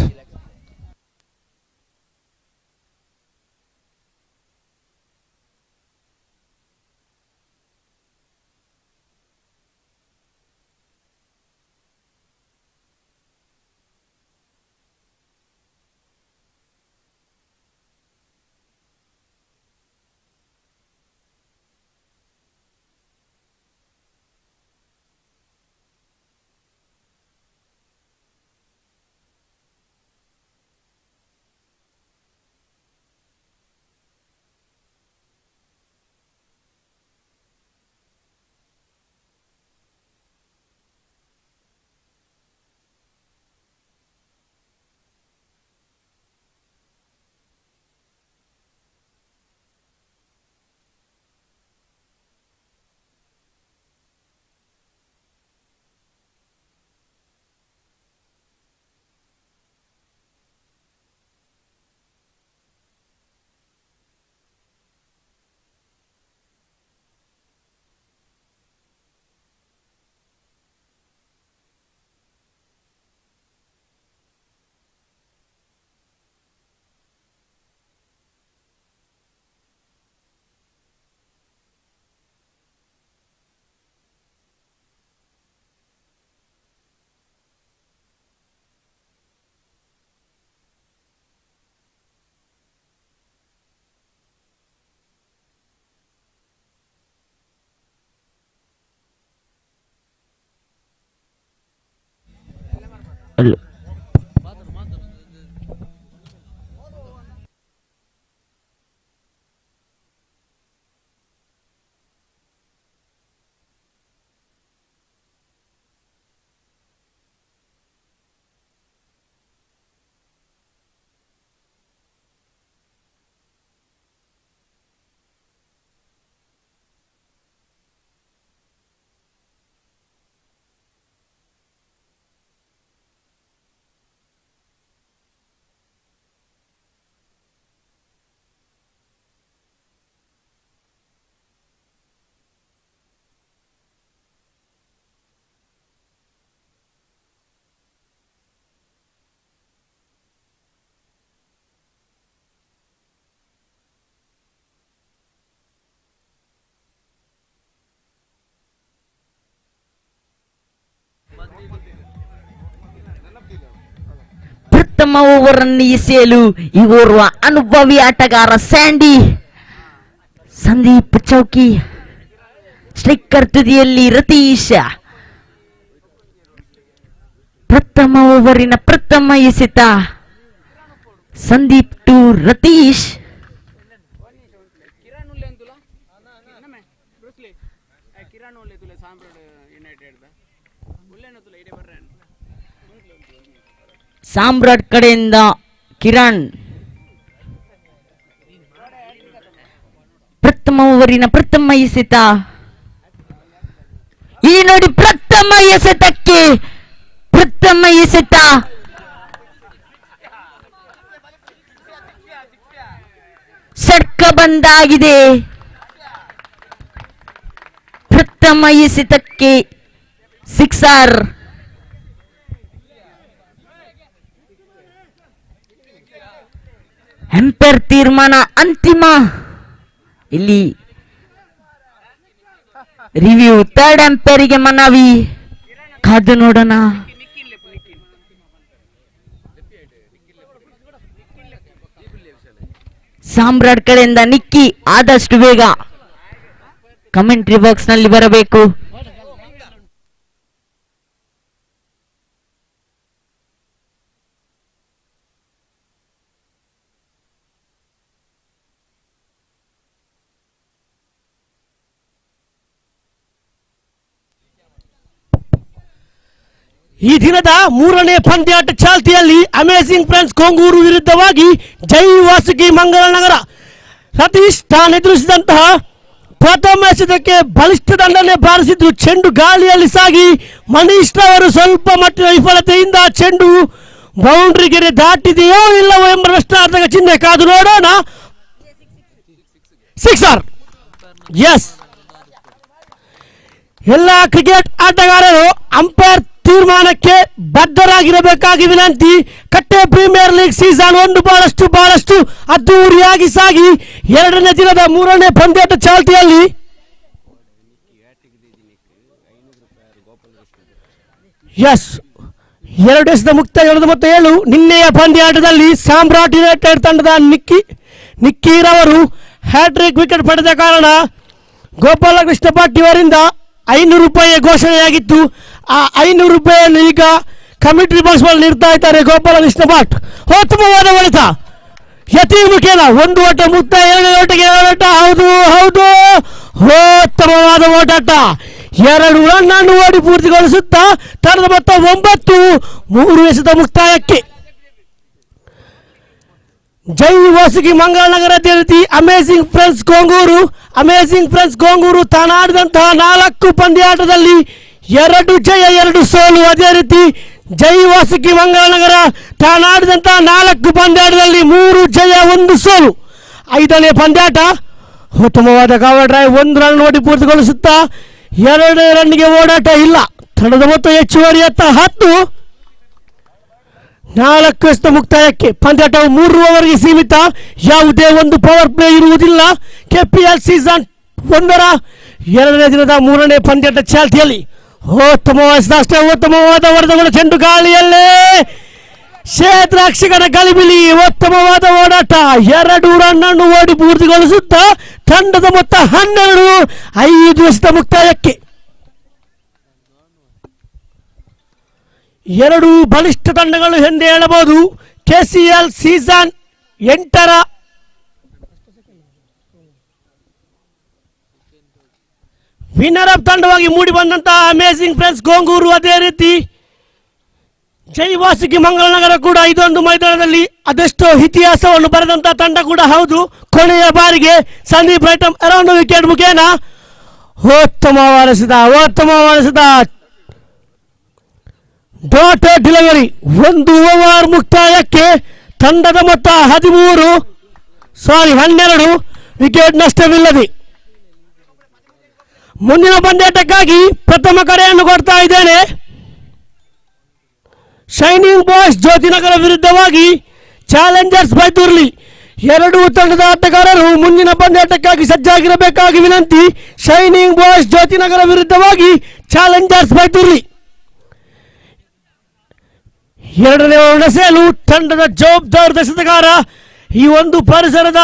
ಪ್ರಥಮ ಓವರ್ ಅನ್ನು ಎಸೆಯಲು ಈ ಓರ್ವ ಅನುಭವಿ ಆಟಗಾರ ಸಂದೀಪ್ ಚೌಕಿ. ಸ್ಟ್ರೈಕರ್ ತುದಿಯಲ್ಲಿ ರತೀಶ್. ಪ್ರಥಮ ಓವರಿನ ಪ್ರಥಮ ಎಸೆತ ಸಂದೀಪ್ ಟು ರತೀಶ್. ಸಾಮ್ರಾಟ್ ಕಡೆಯಿಂದ ಕಿರಣ್. ಪ್ರಥಮ ಓವರಿನ ಪ್ರಥಮ ಎಸೆತ. ಈ ನೋಡಿ ಪ್ರಥಮ ಎಸೆತಕ್ಕೆ ಪ್ರಥಮ ಎಸೆತ ಷಟ್ಕ ಬಂದಾಗಿದೆ. ಪ್ರಥಮ ಎಸೆತಕ್ಕೆ ಸಿಕ್ಸರ್. ಎಂಪೈರ್ ತೀರ್ಮಾನ ಅಂತಿಮ. ಇಲ್ಲಿ ರಿವ್ಯೂ ಥರ್ಡ್ ಎಂಪೈರಿಗೆ ಮನವಿ. ಕಾದು ನೋಡೋಣ. ಸಾಮ್ರಾಟ್ ಕಡೆಯಿಂದ ನಿಕ್ಕಿ ಆದಷ್ಟು ಬೇಗ ಕಮೆಂಟ್ರಿ ಬಾಕ್ಸ್ ನಲ್ಲಿ ಬರಬೇಕು. ಈ ದಿನದ ಮೂರನೇ ಪಂದ್ಯಾಟ ಚಾಲ್ತಿಯಲ್ಲಿ ಅಮೇಜಿಂಗ್ ಫ್ರೆಂಡ್ಸ್ ಕೊಂಗೂರು ವಿರುದ್ಧವಾಗಿ ಜೈ ವಾಸುಕಿ ಮಂಗಳನಗರ. ಸತೀಶ್ ತಾನೆದುರಿಸಿದಂತಹ ಪ್ರಥಮ ಎಸೆತಕ್ಕೆ ಬಲಿಷ್ಠ ದಂಡನೆ ಬಾರಿಸಿದ್ರು. ಚೆಂಡು ಗಾಳಿಯಲ್ಲಿ ಸಾಗಿ ಮನೀಶ್ ರವರು ಸ್ವಲ್ಪ ಮಟ್ಟಿನ ವಿಫಲತೆಯಿಂದ ಚೆಂಡು ಬೌಂಡ್ರಿ ಗೆರೆ ದಾಟಿದೆಯೋ ಇಲ್ಲವೋ ಎಂಬ ಪ್ರಶ್ನಾರ್ಥಕ ಚಿಹ್ನೆ. ಕಾದು ನೋಡೋಣ. ಸಿಕ್ಸರ್. ಎಸ್, ಎಲ್ಲ ಕ್ರಿಕೆಟ್ ಆಟಗಾರರು ಅಂಪೈರ್ ತೀರ್ಮಾನಕ್ಕೆ ಬದ್ಧರಾಗಿರಬೇಕಾಗಿ ವಿನಂತಿ. ಕಟ್ಟೆ ಪ್ರೀಮಿಯರ್ ಲೀಗ್ ಸೀಸನ್ 1 ಬಹಳಷ್ಟು ಅದ್ದೂರಿಯಾಗಿ ಸಾಗಿ ಎರಡನೇ ದಿನದ ಮೂರನೇ ಪಂದ್ಯಾಟ ಚಾಲ್ತಿಯಲ್ಲಿ ಎಸ್ 2 ಎಸೆತ ಮುಕ್ತಾಯ 7 ನಿನ್ನೆಯ ಪಂದ್ಯಾಟದಲ್ಲಿ ಸಾಮ್ರಾಟ್ ಯುನೈಟೆಡ್ ತಂಡದ ನಿಕ್ಕೀರವರು ಹ್ಯಾಟ್ರಿಕ್ ವಿಕೆಟ್ ಪಡೆದ ಕಾರಣ ಗೋಪಾಲಕೃಷ್ಣ ಭಟ್ ಇವರಿಂದ ₹500 ಘೋಷಣೆಯಾಗಿತ್ತು. ಆ ₹500 ಈಗ ಕಮಿಟಿ ಬಾಕ್ಸ್ ಮೇಲೆ ನೀಡ್ತಾ ಇದ್ದಾರೆ ಗೋಪಾಲಕೃಷ್ಣ ಭಟ್. ಉತ್ತಮವಾದ ಹೊಡೆತ ಯತಿ ಮುಖೇನ 1 ಓಟ ಮುಕ್ತಾಯ 2 ಓಟಕ್ಕೆ 2 ಓಟ. ಹೌದು ಉತ್ತಮವಾದ ಓಟಾಟ. 2 ರನ್ ಅನ್ನು ಓಡಿ ಪೂರ್ತಿಗೊಳಿಸುತ್ತಾ ತಂಡದ ಮೊತ್ತ 9. 3 ಎಸೆತ ಮುಕ್ತಾಯಕ್ಕೆ. ಜೈ ವಾಸುಕಿ ಮಂಗಳನಗರ ಅದೇ ರೀತಿ ಅಮೇಜಿಂಗ್ ಫ್ರೆಂಡ್ಸ್ ಕೊಂಗೂರು ತಾನಾಡಿದಂತಹ 4 ಪಂದ್ಯಾಟದಲ್ಲಿ 2 ಜಯ 2 ಸೋಲು. ಅದೇ ರೀತಿ ಜೈ ವಾಸುಕಿ ಮಂಗಳನಗರ ತಾನಾಡಿದಂತಹ 4 ಪಂದ್ಯಾಟದಲ್ಲಿ 3 ಜಯ 1 ಸೋಲು. 5ನೇ ಪಂದ್ಯಾಟ ಉತ್ತಮವಾದ ಕವರ್ ಡ್ರೈವ್ 1 ರನ್ ಓಡಿ ಪೂರ್ತಿಗೊಳಿಸುತ್ತಾ 2 ರನ್ಗೆ ಓಡಾಟ ಇಲ್ಲ. ತಂಡದ ಮೊತ್ತ ಹೆಚ್ಚುವರಿಯತ್ತ 10. 4 ಎಸೆತ ಮುಕ್ತಾಯಕ್ಕೆ. ಪಂದ್ಯಾಟವು 3 ಓವರ್ಗೆ ಸೀಮಿತ. ಯಾವುದೇ ಒಂದು ಪವರ್ ಪ್ಲೇ ಇರುವುದಿಲ್ಲ. ಕೆಪಿಎಲ್ ಸೀಸನ್ 1ರ 2ನೇ ದಿನದ 3ನೇ ಪಂದ್ಯಾಟ ಚಾಲ್ತಿಯಲ್ಲಿ ಉತ್ತಮವಾದ ಹೊಡೆದಗಳ ಚೆಂಡು ಗಾಳಿಯಲ್ಲೇ ಕ್ಷೇತ್ರಾಕ್ಷಿಗನ ಗಲಿಬಿಲಿ. ಉತ್ತಮವಾದ ಓಡಾಟ 2 ರನ್ ಅನ್ನು ಓಡಿ ಪೂರ್ತಿಗೊಳಿಸುತ್ತಾ ತಂಡದ ಮೊತ್ತ 12. 5 ಎಸೆತ ಮುಕ್ತಾಯಕ್ಕೆ. 2 ಬಲಿಷ್ಠ ತಂಡಗಳು ಎಂದೇ ಹೇಳಬಹುದು. ಕೆಸಿಎಲ್ ಸೀಸನ್ 8ರ ವಿನ್ನರ್ ಆಫ್ ತಂಡವಾಗಿ ಮೂಡಿ ಬಂದಂತಹ ಅಮೇಜಿಂಗ್ ಫ್ರೆಂಡ್ಸ್ ಕೊಂಗೂರು, ಅದೇ ರೀತಿ ಜೈ ವಾಸುಕಿ ಮಂಗಳನಗರ ಕೂಡ ಇದೊಂದು ಮೈದಾನದಲ್ಲಿ ಅದೆಷ್ಟೋ ಇತಿಹಾಸವನ್ನು ಬರೆದಂತಹ ತಂಡ ಕೂಡ ಹೌದು. ಕೊನೆಯ ಬಾರಿಗೆ ಸಂದೀಪ್ ಐಟಮ್ ಅರೌಂಡ್ ವಿಕೆಟ್ ಮುಖೇನ ಉತ್ತಮವಾದ ಡಾಟ್ ಡೆಲಿವರಿ. 1 ಓವರ್ ಮುಕ್ತಾಯಕ್ಕೆ ತಂಡದ ಮೊತ್ತ 12 ವಿಕೆಟ್ ನಷ್ಟವಿಲ್ಲದೆ. ಮುಂದಿನ ಪಂದ್ಯಾಟಕ್ಕಾಗಿ ಪ್ರಥಮ ಕರೆಯನ್ನು ಕೊಡ್ತಾ ಇದ್ದೇನೆ. ಶೈನಿಂಗ್ ಬಾಯ್ಸ್ ಜ್ಯೋತಿನಗರ ವಿರುದ್ಧವಾಗಿ ಚಾಲೆಂಜರ್ಸ್ ಬೈತೂರ್ಲಿ. 2 ತಂಡದ ಆಟಗಾರರು ಮುಂದಿನ ಪಂದ್ಯಾಟಕ್ಕಾಗಿ ಸಜ್ಜಾಗಿರಬೇಕಾಗಿ ವಿನಂತಿ. ಶೈನಿಂಗ್ ಬಾಯ್ಸ್ ಜ್ಯೋತಿನಗರ ವಿರುದ್ಧವಾಗಿ ಚಾಲೆಂಜರ್ಸ್ ಬೈತೂರ್ಲಿ. ಎರಡನೇ ಓವರ್ನ ಸೇಲು ತಂಡದ ಜವಾಬ್ದಾರಿ ಎಸೆತಗಾರ ಈ ಒಂದು ಪರಿಸರದ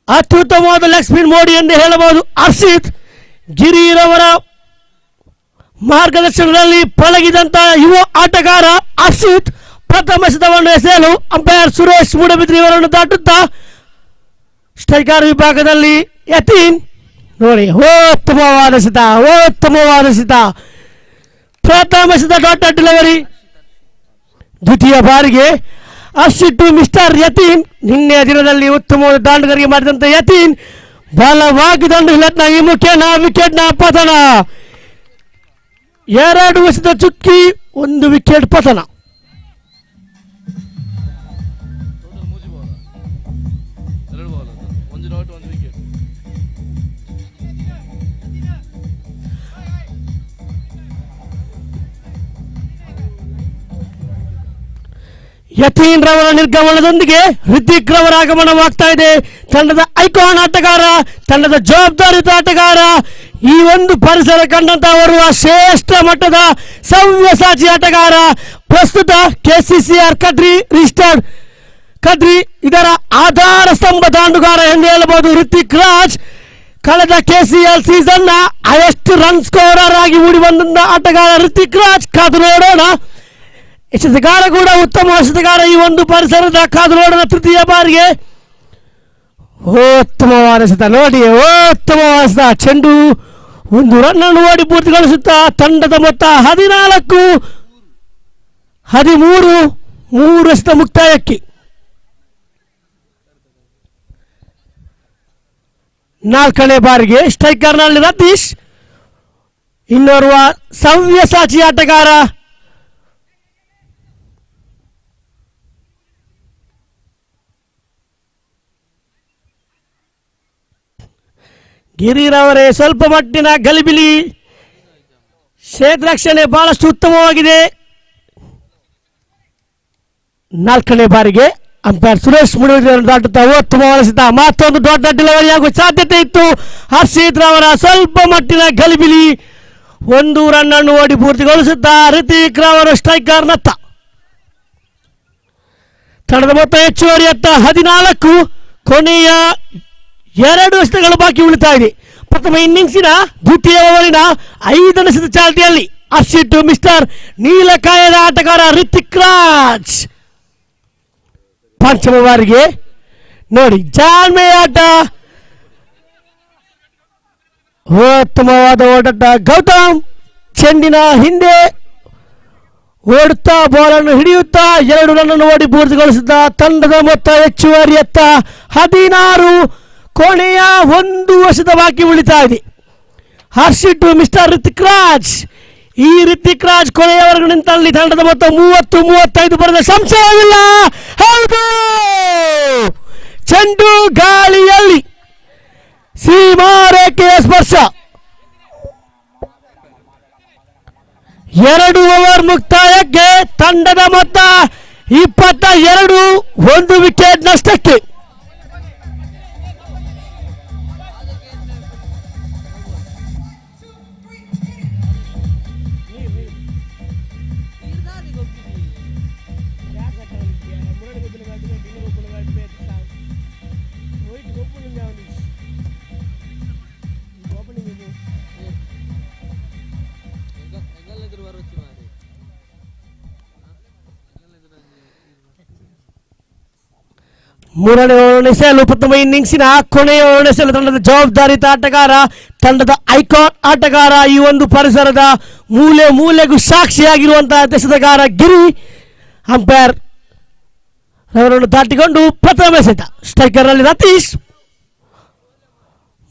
ಅತ್ಯುತ್ತಮವಾದ ಲೆಗ್ ಸ್ಪಿನ್ ಮೋಡಿ ಎಂದು ಹೇಳಬಹುದು. ಹರ್ಷಿತ್ ಗಿರಿರವರ ಮಾರ್ಗದರ್ಶನದಲ್ಲಿ ಪಳಗಿದಂತಹ ಯುವ ಆಟಗಾರ ಹರ್ಷಿತ್ ಪ್ರಥಮ ಎಸೆತವನ್ನು ಎಸೆಯಲು ಅಂಪೈರ್ ಸುರೇಶ್ ಮೂಡಬಿದ್ರಿ ಇವರನ್ನು ದಾಟುತ್ತಾ ಸ್ಟ್ರೈಕರ್ ವಿಭಾಗದಲ್ಲಿ ಯತೀನ್ ನೋಡಿ ಉತ್ತಮವಾದ ಎಸೆತ ಪ್ರಥಮ ಎಸೆತ ಡಾಟ್ ಡೆಲಿವರಿ. ದ್ವಿತೀಯ ಬಾರಿಗೆ ಹರ್ಷಿತ್ ಮಿಸ್ಟರ್ ಯತೀನ್ ನಿನ್ನೆಯ ದಿನದಲ್ಲಿ ಉತ್ತಮವಾದ ದಾಂಡುಗಾರಿಕೆ ಮಾಡಿದಂಥ ಯತೀನ್ ಬಲವಾಗಿ ದಂಡು ಹಿಲತ್ನ ಈ ಮುಖ್ಯನ ವಿಕೆಟ್ನ ಪತನ. 2 ಎಸೆತ ಚುಕ್ಕಿ 1 ವಿಕೆಟ್ ಪತನ. ಯತೀನ್ ರವರ ನಿರ್ಗಮನದೊಂದಿಗೆ ರಿತಿಕ್ ರವರ ಆಗಮನವಾಗ್ತಾ ಇದೆ. ತಂಡದ ಐಕಾನ್ ಆಟಗಾರ, ತಂಡದ ಜವಾಬ್ದಾರಿಯುತ ಆಟಗಾರ, ಈ ಒಂದು ಪರಿಸರ ಕಂಡಂತ ಬರುವ ಶ್ರೇಷ್ಠ ಮಟ್ಟದ ಸವ್ಯಸಾಚಿ ಆಟಗಾರ ಪ್ರಸ್ತುತ ಕೆಸಿಸಿಆರ್ ಕದ್ರಿ ರಿಜಿಸ್ಟರ್ಡ್ ಕದ್ರಿ ಇದರ ಆಧಾರ ಸ್ತಂಭ ದಾಂಡುಗಾರ ಎಂದು ಹೇಳಬಹುದು. ರಿತಿಕ್ ರಾಜ್ ಕಳೆದ ಕೆಸಿಎಲ್ ಸೀಸನ್ ನ ಹೈಯೆಸ್ಟ್ ರನ್ ಸ್ಕೋರರ್ ಆಗಿ ಮೂಡಿ ಬಂದ ಆಟಗಾರ ರಿತಿಕ್ ರಾಜ್. ಕಾದು ನೋಡೋಣ. ಎಸೆತಗಾರ ಕೂಡ ಉತ್ತಮ ಎಸೆತಗಾರ ಈ ಒಂದು ಪರಿಸರದ. ಕಾದು ನೋಡೋಣ. ತೃತೀಯ ಬಾರಿಗೆ ಉತ್ತಮವಾದ ಎಸೆತ ನೋಡಿ, ಉತ್ತಮವಾದ ಎಸೆತ. ಚೆಂಡು 1 ರನ್ ಅನ್ನು ಓಡಿ ಪೂರ್ತಿಗೊಳಿಸುತ್ತಾ ತಂಡದ ಮೊತ್ತ 14-13 3 ಎಸೆತ ಮುಕ್ತಾಯಕ್ಕೆ. 4ನೇ ಬಾರಿಗೆ ಸ್ಟ್ರೈಕರ್ನಲ್ಲಿ ರತೀಶ್, ಇನ್ನೋರ್ವ ಸವ್ಯಸಾಚಿ ಆಟಗಾರ ಗಿರಿರವರೇ ಸ್ವಲ್ಪ ಮಟ್ಟಿನ ಗಲಿಬಿಲಿ. ಕ್ಷೇತ್ರರಕ್ಷಣೆ ಬಹಳಷ್ಟು ಉತ್ತಮವಾಗಿದೆ. 4ನೇ ಬಾರಿಗೆ ಅಂಪೈರ್ ಸುರೇಶ್ ಮುಡಿಯವರನ್ನು ದಾಟುತ್ತಾ ಉತ್ತಮವಾದ ಎಸೆತ. ಮತ್ತೊಂದು ದೊಡ್ಡ ಡೆಲಿವರಿ ಆಗುವ ಸಾಧ್ಯತೆ ಇತ್ತು. ಹರ್ಷಿತ್ ರವರ ಸ್ವಲ್ಪ ಮಟ್ಟಿನ ಗಲಿಬಿಲಿ. 1 ರನ್ ಅನ್ನು ಓಡಿ ಪೂರ್ತಿಗೊಳಿಸುತ್ತಾ ರಿತಿಕ್ ರವರು ಸ್ಟ್ರೈಕರ್ ನತ್ತ. ತಂಡದ ಮೊತ್ತ ಹೆಚ್ಚುವರಿಯತ್ತ 14. ಕೊನೆಯ 2 ಎಸೆತಗಳು ಬಾಕಿ ಉಳಿತಾ ಇದೆ. ಪ್ರಥಮ ಇನ್ನಿಂಗ್ಸಿನ ದ್ವಿತೀಯ ಓವರಿನ 5ನೇ ಎಸೆತ ಚಾಲ್ತಿಯಲ್ಲಿ ಹರ್ಷಿತ್ ಮಿಸ್ಟರ್ ನೀಲಕಾಯದ ಆಟಗಾರ ರಿತಿಕ್ ರಾಜ್. ಪಂಚಮ ಬಾರಿಗೆ ನೋಡಿ ಜಾಣ್ಮೆಯ ಆಟ, ಉತ್ತಮವಾದ ಓಟಾಟ. ಗೌತಮ್ ಚೆಂಡಿನ ಹಿಂದೆ ಓಡುತ್ತಾ ಬಾಲನ್ನು ಹಿಡಿಯುತ್ತಾ 2 ರನ್ ಅನ್ನು ಓಡಿ ಪೂರ್ತಿಗೊಳಿಸಿದ ತಂಡದ ಮೊತ್ತ ಹೆಚ್ಚುವರಿಯತ್ತ 16. ಕೊನೆಯ 1 ಎಸೆತ ಬಾಕಿ ಉಳಿತಾ ಇದೆ. ಹರ್ಷಿತ್ ಮಿಸ್ಟರ್ ರಿತಿಕ್ ರಾಜ್. ಈ ರಿತಿಕ್ ರಾಜ್ ಕೊನೆಯವರೆಗೂ ನಿಂತಲ್ಲಿ ತಂಡದ ಮೊತ್ತ 30-35 ಬರೆದ ಸಂಶಯವಿಲ್ಲ. ಹೌದು, ಚೆಂಡು ಗಾಳಿಯಲ್ಲಿ ಸೀಮಾರೇಖೆಯ ಸ್ಪರ್ಶ. 2 ಓವರ್ ಮುಕ್ತಾಯಕ್ಕೆ ತಂಡದ ಮೊತ್ತ 22, 1 ವಿಕೆಟ್ ನಷ್ಟಕ್ಕೆ. ಮೂರನೇ ಓವರ್ ಎಸೆಯಲು ಪ್ರಥಮ ಇನ್ನಿಂಗ್ಸಿನ ಕೊನೆಯ ಓವರ್ ಎಸೆಯಲು ತಂಡದ ಜವಾಬ್ದಾರಿತ ಆಟಗಾರ, ತಂಡದ ಐಕಾನ್ ಆಟಗಾರ, ಈ ಒಂದು ಪರಿಸರದ ಮೂಲೆ ಮೂಲೆಗೂ ಸಾಕ್ಷಿಯಾಗಿರುವಂತಹ ಎಸೆತಗಾರ ಗಿರಿ ಅಂಪೈರ್ ಅವರನ್ನು ದಾಟಿಕೊಂಡು ಪ್ರಥಮ ಎಸೆತ. ಸ್ಟ್ರೈಕರ್ ನಲ್ಲಿ ರತೀಶ್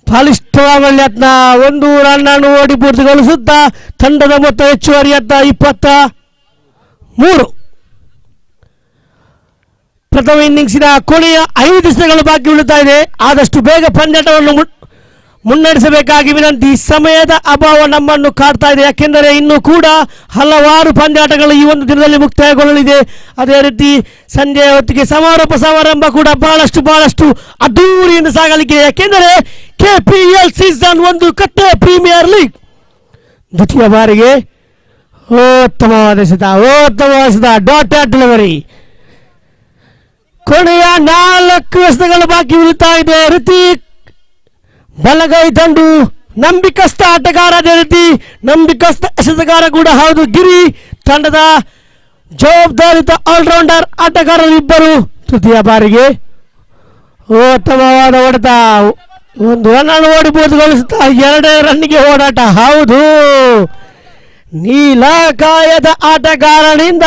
ಬಲಿಷ್ಠವಾದ ಯತ್ನ. 1 ರನ್ ಅನ್ನು ಓಡಿ ಪೂರ್ತಿಗೊಳಿಸುತ್ತಾ ತಂಡದ ಮೊತ್ತ ಹೆಚ್ಚುವರಿಯತ್ತ 23. ಪ್ರಥಮ ಇನ್ನಿಂಗ್ಸಿನ ಕೊನೆಯ 5 ಎಸೆತಗಳು ಬಾಕಿ ಉಳಿತಾ ಇದೆ. ಆದಷ್ಟು ಬೇಗ ಪಂದ್ಯಾಟವನ್ನು ಮುನ್ನಡೆಸಬೇಕಾಗಿ ವಿನಂತಿ. ಸಮಯದ ಅಭಾವ ನಮ್ಮನ್ನು ಕಾಡ್ತಾ ಇದೆ, ಯಾಕೆಂದರೆ ಇನ್ನೂ ಕೂಡ ಹಲವಾರು ಪಂದ್ಯಾಟಗಳು ಈ ಒಂದು ದಿನದಲ್ಲಿ ಮುಕ್ತಾಯಗೊಳ್ಳಲಿದೆ. ಅದೇ ರೀತಿ ಸಂಜೆಯ ಹೊತ್ತಿಗೆ ಸಮಾರೋಪ ಸಮಾರಂಭ ಕೂಡ ಬಹಳಷ್ಟು ಅದ್ದೂರಿಯಿಂದ ಸಾಗಲಿಕ್ಕೆ, ಯಾಕೆಂದರೆ KPL ಸೀಸನ್ 1 ಕಟ್ಟೆ ಪ್ರೀಮಿಯರ್ ಲೀಗ್ ದ್ವಿತೀಯ ಬಾರಿಗೆ ಉತ್ತಮವಾದ ಡಾಟೆಡ್ ಡೆಲಿವರಿ. ಕೊನೆಯ 4 ಎಸೆತಗಳು ಬಾಕಿ ಉಳಿತಾ ಇದೆ. ಋತಿಕ್ ಬಲಗೈ ದಂಡು, ನಂಬಿಕಸ್ಥ ಆಟಗಾರ, ಅದೇ ರೀತಿ ನಂಬಿಕಸ್ಥ ಎಸೆತಗಾರ ಕೂಡ ಹೌದು. ಗಿರಿ ತಂಡದ ಜವಾಬ್ದಾರಿತ ಆಲ್ರೌಂಡರ್ ಆಟಗಾರರು ಇಬ್ಬರು. ತೃತೀಯ ಬಾರಿಗೆ ಉತ್ತಮವಾದ ಹೊಡೆತ, ಒಂದು ರನ್ ಓಡಿಬಹುದು. 2 ರನ್ನಿಗೆ ಓಡಾಟ, ಹೌದು. ನೀಲಕಾಯದ ಆಟಗಾರನಿಂದ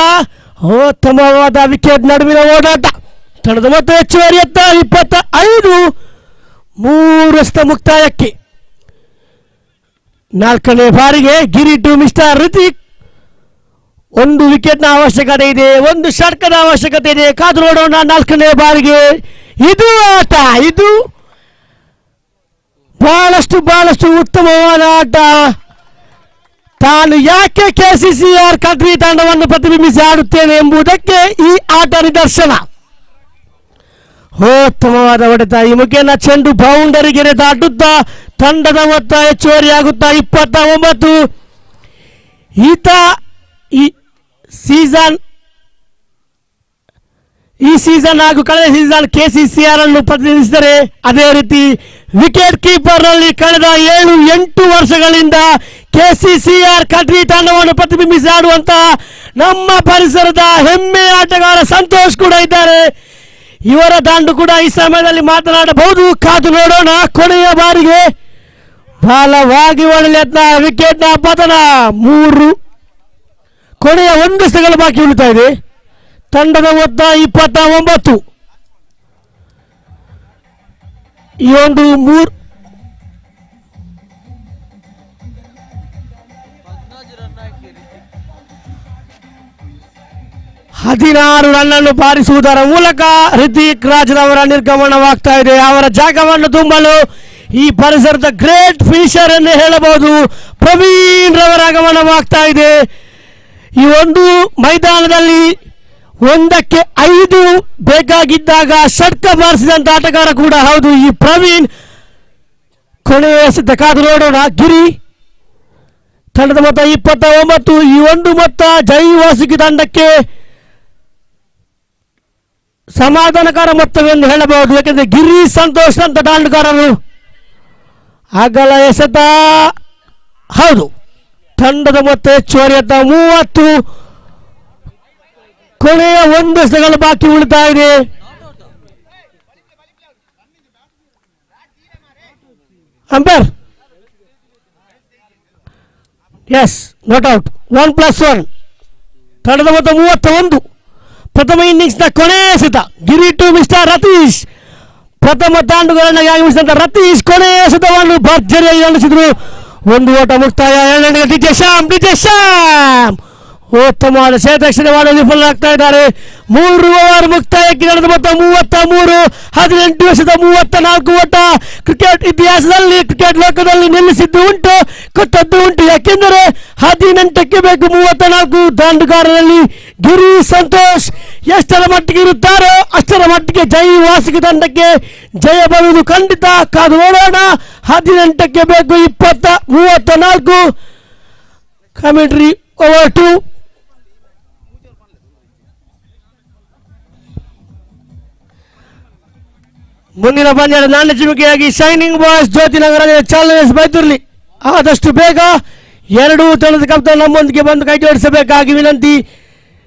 ಉತ್ತಮವಾದ ವಿಕೆಟ್ ನಡುವಿನ ಓಡಾಟ. ತಂಡದ ಮೊತ್ತ ಹೆಚ್ಚುವರಿ 25, 3 ಎಸೆತ ಮುಕ್ತಾಯಕ್ಕೆ. 4ನೇ ಬಾರಿಗೆ ಗಿರಿ ಟು ಮಿಸ್ಟರ್ ಋತಿಕ್. 1 ವಿಕೆಟ್ನ ಅವಶ್ಯಕತೆ ಇದೆ, 1 ಷಟ್ಕದ ಅವಶ್ಯಕತೆ ಇದೆ. ಕಾದು ನೋಡೋಣ 4ನೇ ಬಾರಿಗೆ. ಇದು ಆಟ, ಇದು ಬಹಳಷ್ಟು ಉತ್ತಮವಾದ ಆಟ. ತಾನು ಯಾಕೆ KCCR ಕದ್ರಿ ತಂಡವನ್ನು ಪ್ರತಿಬಿಂಬಿಸಿ ಆಡುತ್ತೇನೆ ಎಂಬುದಕ್ಕೆ ಈ ಆಟ ನಿದರ್ಶನ. ಉತ್ತಮವಾದ ಹೊಡೆತ, ಈ ಮುಖೇನ ಚೆಂಡು ಬೌಂಡರಿಗೆ ದಾಟುತ್ತಾ ತಂಡದ ಮೊತ್ತ ಹೆಚ್ಚುವರಿಯಾಗುತ್ತಾ 29. ಈತ ಈ ಸೀಸನ್ ಹಾಗೂ ಕಳೆದ ಸೀಸನ್ KCCR ಅನ್ನು ಪ್ರತಿನಿಧಿಸಿದರೆ, ಅದೇ ರೀತಿ ವಿಕೆಟ್ ಕೀಪರ್ ನಲ್ಲಿ ಕಳೆದ 7-8 ವರ್ಷಗಳಿಂದ KCCR ಕದ್ರಿ ತಂಡವನ್ನು ಪ್ರತಿಬಿಂಬಿಸಿ ಆಡುವಂತಹ ನಮ್ಮ ಪರಿಸರದ ಹೆಮ್ಮೆಯ ಆಟಗಾರ ಸಂತೋಷ್ ಕೂಡ ಇದ್ದಾರೆ. ಇವರ ದಾಂಡು ಕೂಡ ಈ ಸಮಯದಲ್ಲಿ ಮಾತನಾಡಬಹುದು. ಕಾದು ನೋಡೋಣ. ಕೊನೆಯ ಬಾರಿಗೆ ಬಲವಾಗಿ ಹೊಡೆಯಲು ಯತ್ನ, ವಿಕೆಟ್ನ ಪತನ. 3 ಕೊನೆಯ 1 ಎಸೆತಗಳು ಬಾಕಿ ಉಳಿತಾ ಇದೆ. ತಂಡದ ಮೊತ್ತ 29. ಈ ಒಂದು 16 ರನ್ನನ್ನು ಬಾರಿಸುವುದರ ಮೂಲಕ ಋತಿಕ್ ರಾಜ್ರವರ ನಿರ್ಗಮನವಾಗ್ತಾ ಇದೆ. ಅವರ ಜಾಗವನ್ನು ತುಂಬಲು ಈ ಪರಿಸರದ ಗ್ರೇಟ್ ಫಿನಿಷರ್ ಎಂದು ಹೇಳಬಹುದು ಪ್ರವೀಣ್ ರವರ ಆಗಮನವಾಗ್ತಾ ಇದೆ. ಈ ಒಂದು ಮೈದಾನದಲ್ಲಿ 1ಕ್ಕೆ 5 ಬೇಕಾಗಿದ್ದಾಗ ಷಟ್ಕ ಬಾರಿಸಿದಂತ ಆಟಗಾರ ಕೂಡ ಹೌದು ಈ ಪ್ರವೀಣ್. ಕೊನೆಯ ಎಸೆತ ಕಾದು ನೋಡೋಣ. ಗಿರಿ ತಂಡದ ಮೊತ್ತ 29. ಈ ಒಂದು ಮೊತ್ತ ಜೈ ವಾಸುಕಿ ತಂಡಕ್ಕೆ ಸಮಾಧಾನಕರ ಮೊತ್ತವೆಂದು ಹೇಳಬಹುದು. ಯಾಕೆಂದರೆ ಗಿರಿ ಸಂತೋಷ್ ಅಂತ ದಾಂಡುಗಾರರು. ಅಗಲ ಎಸೆತ, ಹೌದು. ತಂಡದ ಮೊತ್ತ ಹೆಚ್ಚುವರಿ 30. ಕೊನೆಯ 1 ಎಸೆತಗಳು ಬಾಕಿ ಉಳಿತಾ ಇದೆ. Umpire says, not out. 1+1. ತಂಡದ ಮೊತ್ತ 31. ಪ್ರಥಮ ಇನ್ನಿಂಗ್ಸ್ನ ಕೊನೆಯ ಎಸೆತ ಗಿರಿ ಟು ಮಿಸ್ಟರ್ ರತೀಶ್. ಪ್ರಥಮ ದಾಂಡುಗಳನ್ನು ಆಗಮಿಸಿದಂತ ರತೀಶ್ ಕೊನೆಯ ಎಸೆತವನ್ನು ಭರ್ಜರಿಯಾಗಿ ನಡೆಸಿದ್ರು. 1 ಓಟ ಮುಕ್ತಾಯ. 2ನೇ ಡಿಜೆ ಶ್ಯಾಮ್ ಉತ್ತಮವಾದ ಕ್ಷೇತ್ರಕ್ಷಣೆ ಮಾಡಲು ವಿಫಲರಾಗ್ತಾ ಇದ್ದಾರೆ. 3 ಓವರ್ ಮುಕ್ತಾಯಕ್ಕೆ ನಡೆದ ಮೊತ್ತ 33. 18 ವರ್ಷದ 34 ಓಟ. ಕ್ರಿಕೆಟ್ ಇತಿಹಾಸದಲ್ಲಿ, ಕ್ರಿಕೆಟ್ ಲೋಕದಲ್ಲಿ ನಿಲ್ಲಿಸಿದ್ದು ಉಂಟು, ಕೊಟ್ಟದ್ದು ಉಂಟು. ಯಾಕೆಂದರೆ 18ಕ್ಕೆ ಬೇಕು 34. ದಾಂಡುಗಾರರಲ್ಲಿ ಗಿರಿ ಸಂತೋಷ್ ಎಷ್ಟರ ಮಟ್ಟಿಗೆ ಇರುತ್ತಾರೋ ಅಷ್ಟರ ಮಟ್ಟಿಗೆ ಜೈ ವಾಸುಕಿ ತಂಡಕ್ಕೆ ಜಯ ಬರುವುದು ಖಂಡಿತ. ಕಾದು ನೋಡೋಣ. 18ಕ್ಕೆ ಬೇಕು 34. Commentary over 2. ಮುಂದಿನ ಪಂದ್ಯದ ನಾಣ್ಯ ಚಿಮಿಕೆಯಾಗಿ ಶೈನಿಂಗ್ ಬಾಯ್ಸ್ ಜ್ಯೋತಿನಗರ ಚಾಲನೆ ಬೈತಿರಲಿ. ಆದಷ್ಟು ಬೇಗ 2 ತಂಡದ ಕಪ್ತಾನ್ ನಮ್ಮೊಂದಿಗೆ ಬಂದು ಕೈ ಜೋಡಿಸಬೇಕಾಗಿ ವಿನಂತಿ.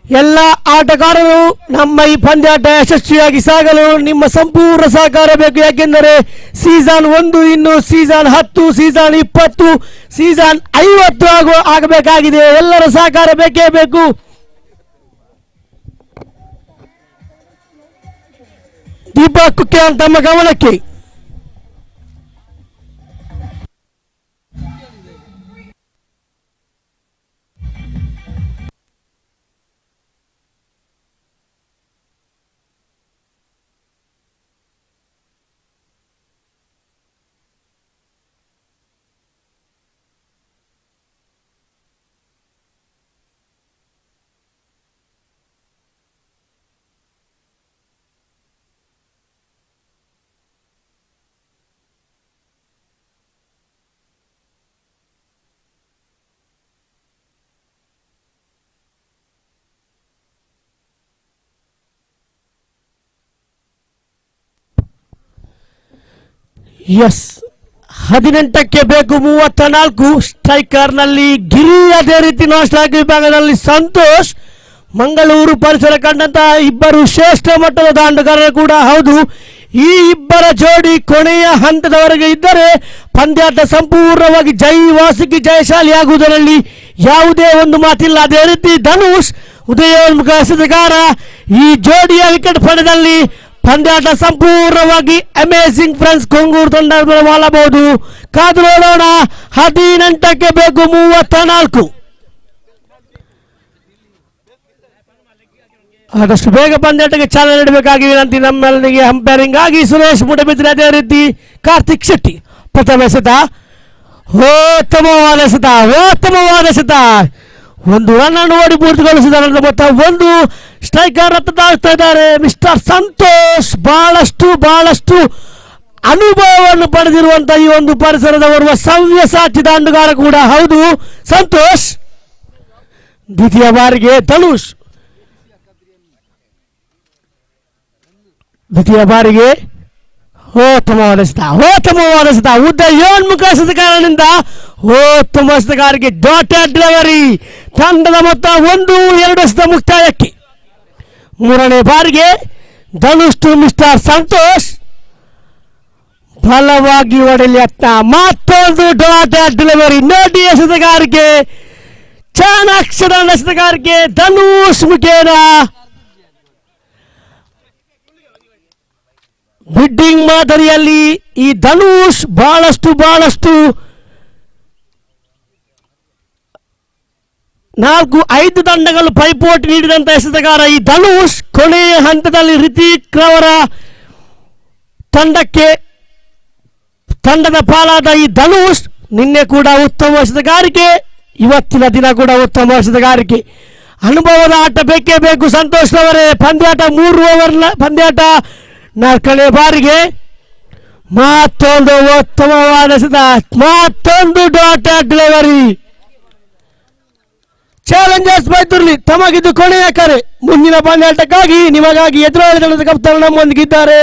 ಎಲ್ಲ ಆಟಗಾರರು ನಮ್ಮ ಈ ಪಂದ್ಯಾಟ ಯಶಸ್ವಿಯಾಗಿ ಸಾಗಲು ನಿಮ್ಮ ಸಂಪೂರ್ಣ ಸಹಕಾರ ಬೇಕು. ಯಾಕೆಂದರೆ ಸೀಸನ್ 1 ಇನ್ನು ಸೀಸನ್ 10, ಸೀಸನ್ 20, ಸೀಸನ್ 50 ಆಗಬೇಕಾಗಿದೆ. ಎಲ್ಲರ ಸಹಕಾರ ಬೇಕೇ ಬೇಕು. ದೀಪಕ್ ಕುಕ್ಕೆ ತಮ್ಮ ಗಮನಕ್ಕೆ. ಎಸ್ 18ಕ್ಕೆ ಬೇಕು 34. ಸ್ಟ್ರೈಕರ್ನಲ್ಲಿ ಗಿರಿ, ಅದೇ ರೀತಿ ನಾನ್ ಸ್ಟ್ರೈಕ್ ವಿಭಾಗದಲ್ಲಿ ಸಂತೋಷ್. ಮಂಗಳೂರು ಪರಿಸರ ಕಂಡಂತಹ ಇಬ್ಬರು ಶ್ರೇಷ್ಠ ಮಟ್ಟದ ದಾಂಡುಗಾರರು ಕೂಡ ಹೌದು. ಈ ಇಬ್ಬರ ಜೋಡಿ ಕೊನೆಯ ಹಂತದವರೆಗೆ ಇದ್ದರೆ ಪಂದ್ಯಾಟ ಸಂಪೂರ್ಣವಾಗಿ ಜೈ ವಾಸುಕಿ ಜಯಶಾಲಿ ಆಗುವುದರಲ್ಲಿ ಯಾವುದೇ ಒಂದು ಮಾತಿಲ್ಲ. ಅದೇ ರೀತಿ ಧನುಷ್ ಉದಯೋನ್ಮುಖ ಎಸೆತಗಾರ, ಈ ಜೋಡಿಯ ವಿಕೆಟ್ ಪಡೆದಲ್ಲಿ ಪಂದ್ಯಾಟ ಸಂಪೂರ್ಣವಾಗಿ ಅಮೇಜಿಂಗ್ ಫ್ರೆಂಡ್ಸ್ ಕೊಂಗೂರು ತಂಡ ಮಾಡಬಹುದು. ಕಾದು ನೋಡೋಣ. 18ಕ್ಕೆ ಬೇಕು 34. ಆದಷ್ಟು ಬೇಗ ಪಂದ್ಯಾಟಕ್ಕೆ ಚಾಲನೆ ನೀಡಬೇಕಾಗಿ ವಿನಂತಿ ನಮ್ಮಲ್ಲಿಗೆ. ಅಂಪೈರಿಂಗ್ ಆಗಿ ಸುರೇಶ್ ಮುಡಬಿದ್ರೆ, ಅದೇ ರೀತಿ ಕಾರ್ತಿಕ್ ಶೆಟ್ಟಿ. ಪ್ರಥಮ ಎಸೆತ, ಉತ್ತಮವಾದ ಎಸೆತ. ಒಂದು ರನ್ ಅನ್ನು ಓಡಿ ಪೂರ್ತಿಗೊಳಿಸಿದ ಮೊತ್ತ. ಒಂದು ಸ್ಟ್ರೈಕರ್ ಹತ್ತಾಗ್ತಾ ಇದ್ದಾರೆ ಮಿಸ್ಟರ್ ಸಂತೋಷ್. ಬಹಳಷ್ಟು ಅನುಭವವನ್ನು ಪಡೆದಿರುವಂತಹ ಈ ಒಂದು ಪರಿಸರದ ಓರ್ವ ಸವ್ಯಸಾಚಿ ದಾಂಡುಗಾರ ಕೂಡ ಹೌದು ಸಂತೋಷ್. ದ್ವಿತೀಯ ಬಾರಿಗೆ ಧನುಷ್, ಉತ್ತಮವಾದ ಎಸೆತ. ಉದಯೋನ್ಮುಖ ಎಸೆತಗಾರನಿಂದ ಉತ್ತಮ ಎಸೆತಗಾರಿಗೆ ಡಾಟೆಡ್ ಡೆಲಿವರಿ. ತಂಡದ ಮೊತ್ತ 1-2 ಎಸೆತ ಮುಕ್ತಾಯಕ್ಕೆ. ಮೂರನೇ ಬಾರಿಗೆ ಧನುಷ್ ಟು ಮಿಸ್ಟರ್ ಸಂತೋಷ್. ಬಲವಾಗಿ ಹೊಡೆಯಲಿ ಯತ್ನ. ಮತ್ತೊಂದು ಡಾಟೆಡ್ ಡೆಲಿವರಿ. ನೋಡಿ ಎಸೆತಗಾರಿಗೆ, ಚಾಣಾಕ್ಷರ ಎಸೆತಗಾರಿಗೆ ಧನುಷ್ ಮುಖೇನ ಬಿಡ್ಡಿಂಗ್ ಮಾದರಿಯಲ್ಲಿ ಈ ಧನುಷ್ ಬಹಳಷ್ಟು 4-5 ತಂಡಗಳು ಪೈಪೋಟಿ ನೀಡಿದಂತ ಎಸೆತಗಾರ ಈ ಧನುಷ್. ಕೊನೆಯ ಹಂತದಲ್ಲಿ ರಿತಿಕ್ ರವರ ತಂಡದ ಪಾಲಾದ ಈ ಧನುಷ್ ನಿನ್ನೆ ಕೂಡ ಉತ್ತಮ ಎಸೆತಗಾರಿಕೆ, ಇವತ್ತಿನ ದಿನ ಕೂಡ ಉತ್ತಮ ಎಸೆತಗಾರಿಕೆ. ಅನುಭವದ ಆಟ ಬೇಕೇ ಬೇಕು ಸಂತೋಷ್ ರವರೇ. ಪಂದ್ಯಾಟ 3 ಓವರ್ ಪಂದ್ಯಾಟ. 4ನೇ ಬಾರಿಗೆ ಮತ್ತೊಂದು ಉತ್ತಮವಾದ ಎಸೆತ, ಮತ್ತೊಂದು ಡಾಟೆಡ್ ಡೆಲಿವರಿ. ಚಾಲೆಂಜರ್ಸ್ ಮೈಸೂರಲ್ಲಿ ತಮಗಿದ್ದು ಕೊನೆಯ ಕರೆ. ಮುಂದಿನ ಪಂದ್ಯಾಟಕ್ಕಾಗಿ ನಿಮಗಾಗಿ ಎದುರಾಳಿ ತಂಡದ ಕಪ್ತಾನ ನಮ್ಮೊಂದಿಗಿದ್ದಾರೆ.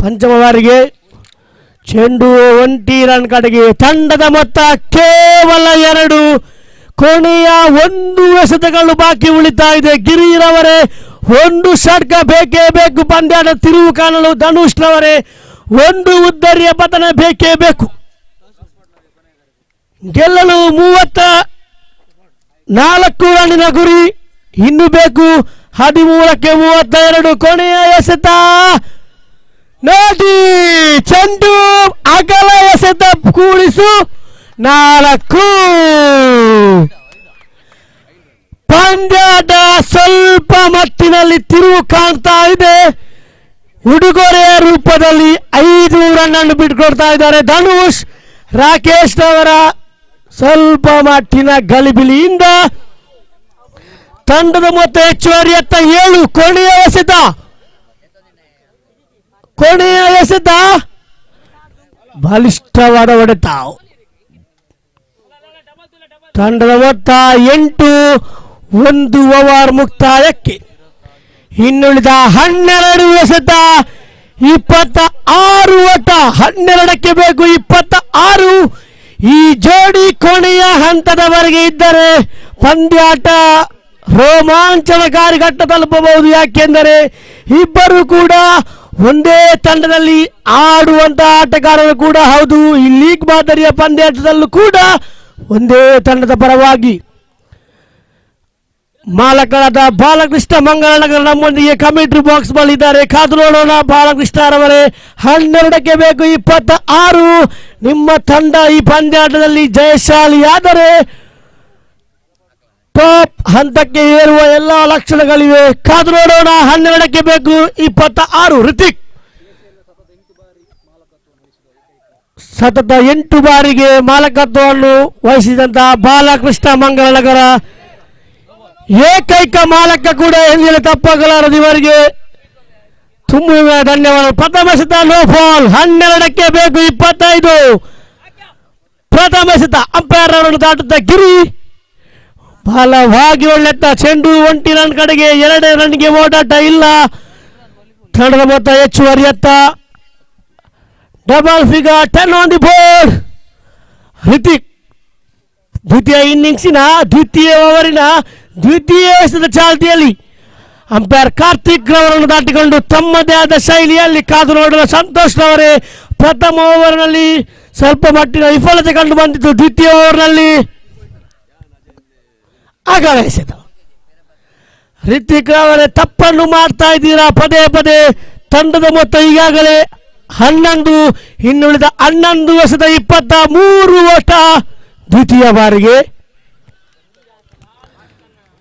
ಪಂಚಮ ಬಾರಿಗೆ ಚೆಂಡು 20 ರನ್ ಕಡೆಗೆ. ತಂಡದ ಮೊತ್ತ ಕೇವಲ 2. ಕೊನೆಯ 1 ಎಸೆತಗಳು ಬಾಕಿ ಉಳಿತಾ ಇದೆ. ಗಿರಿರವರೇ, ಒಂದು ಷಟ್ಕ ಬೇಕೇ ಬೇಕು ಪಂದ್ಯಾಟ ತಿರುವು ಕಾಣಲು. ಧನುಷ್ ರವರೇ, ಒಂದು ಉದ್ದರಿಯ ಪತನ ಬೇಕೇ ಬೇಕು. ಗೆಲ್ಲಲು 34 ರನ್ನಿನ ಗುರಿ ಇನ್ನು ಬೇಕು. 13ಕ್ಕೆ 32. ಕೊನೆಯ ಎಸೆತ ನೋಡಿ, ಚೆಂಡು ಅಗಲ ಎಸೆತ ಕೂಡಿಸು 4. ಪಂದ್ಯಾಟ ಸ್ವಲ್ಪ ಮಟ್ಟಿನಲ್ಲಿ ತಿರುವು ಕಾಣ್ತಾ ಇದೆ. ಉಡುಗೊರೆಯ ರೂಪದಲ್ಲಿ 5 ರನ್ ಅನ್ನು ಬಿಟ್ಕೊಡ್ತಾ ಇದ್ದಾರೆ ಧನುಷ್. ರಾಕೇಶ್ ಅವರ ಸ್ವಲ್ಪ ಮಟ್ಟಿನ ಗಲಿಬಿಲಿಯಿಂದ ತಂಡದ ಮೊತ್ತ ಹೆಚ್ಚುವರಿ 7. ಕೊನೆಯ ಎಸೆತ ಬಲಿಷ್ಠವಾದ ಹೊಡೆತ. ತಂಡದ ಮೊತ್ತ 8. 1 ಓವರ್ ಮುಕ್ತಾಯಕ್ಕೆ. ಇನ್ನುಳಿದ 12 ಎಸೆತ 26 ಓಟ. 12ಕ್ಕೆ ಬೇಕು 26. ಈ ಜೋಡಿ ಕೊನೆಯ ಹಂತದವರೆಗೆ ಇದ್ದರೆ ಪಂದ್ಯಾಟ ರೋಮಾಂಚನಕಾರಿ ಘಟ್ಟ ತಲುಪಬಹುದು. ಯಾಕೆಂದರೆ ಇಬ್ಬರು ಕೂಡ ಒಂದೇ ತಂಡದಲ್ಲಿ ಆಡುವಂತಹ ಆಟಗಾರರು ಕೂಡ ಹೌದು. ಈ ಲೀಗ್ ಮಾದರಿಯ ಪಂದ್ಯಾಟದಲ್ಲೂ ಕೂಡ ಒಂದೇ ತಂಡದ ಪರವಾಗಿ ಮಾಲಕರಾದ ಬಾಲಕೃಷ್ಣ ಮಂಗಳನಗರ ನಮ್ಮೊಂದಿಗೆ ಕಮೆಂಟ್ರಿ ಬಾಕ್ಸ್ ಬಲ್ಲಿದ್ದಾರೆ. ಕಾದು ನೋಡೋಣ. ಬಾಲಕೃಷ್ಣರವರೇ, 12ಕ್ಕೆ ಬೇಕು 26. ನಿಮ್ಮ ತಂಡ ಈ ಪಂದ್ಯಾಟದಲ್ಲಿ ಜಯಶಾಲಿಯಾದರೆ ಟಾಪ್ ಹಂತಕ್ಕೆ ಏರುವ ಎಲ್ಲ ಲಕ್ಷಣಗಳಿವೆ. ಕಾದು ನೋಡೋಣ. 12ಕ್ಕೆ ಬೇಕು 26. ರಿತಿಕ್ ಸತತ 8 ಬಾರಿಗೆ ಮಾಲಕತ್ವವನ್ನು ವಹಿಸಿದಂತಹ ಬಾಲಕೃಷ್ಣ ಮಂಗಳನಗರ ಏಕೈಕ ಮಾಲಕ ಕೂಡ ಎಂದಿನ ತಪ್ಪಾಗಲಾರದು. ಇವರಿಗೆ ತುಂಬ ಧನ್ಯವಾದ. ಪ್ರಥಮ ಎಸೆತ ನೋ ಬಾಲ್. 12ಕ್ಕೆ ಬೇಕು 25. ಪ್ರಥಮ ಎಸೆತ ಅಂಪೈರ್ ಅವರನ್ನು ದಾಟುತ್ತಾ ಗಿರಿ ಬಲವಾಗಿ ಒಳ್ಳೆತ್ತ ಚೆಂಡು 1 ರನ್ ಕಡೆಗೆ 2 ರನ್ಗೆ ಓಡಾಟ ಇಲ್ಲ. ತಂಡದ ಮೊತ್ತ ಹೆಚ್ಚುವರಿಯತ್ತ double figure 10 on the board. Hrithik ದ್ವಿತೀಯ ಇನ್ನಿಂಗ್ಸಿನ ದ್ವಿತೀಯ ಓವರಿನ ದ್ವಿತೀಯ ಎಸೆದ ಚಾಲ್ತಿಯಲ್ಲಿ ಅಂಪೈರ್ ಕಾರ್ತಿಕ್ ರವರನ್ನು ದಾಟಿಕೊಂಡು ತಮ್ಮದೇ ಆದ ಶೈಲಿಯಲ್ಲಿ ಕಾದು ನೋಡುವ ಸಂತೋಷ್ ರವರೇ ಪ್ರಥಮ ಓವರ್ನಲ್ಲಿ ಸ್ವಲ್ಪ ಮಟ್ಟಿನ ವಿಫಲತೆ ಕಂಡು ಬಂದಿತ್ತು. ದ್ವಿತೀಯ ಓವರ್ನಲ್ಲಿ ಅಗಲ ಎಸೆದ. ರಿತಿಕ್ ರವರೇ ತಪ್ಪನ್ನು ಮಾಡ್ತಾ ಇದ್ದೀರಾ ಪದೇ ಪದೇ. ತಂಡದ ಮೊತ್ತ ಈಗಾಗಲೇ 11, ಇನ್ನುಳಿದ 11 ಎಸೆದ 23 ಓಟ. ದ್ವಿತೀಯ ಬಾರಿಗೆ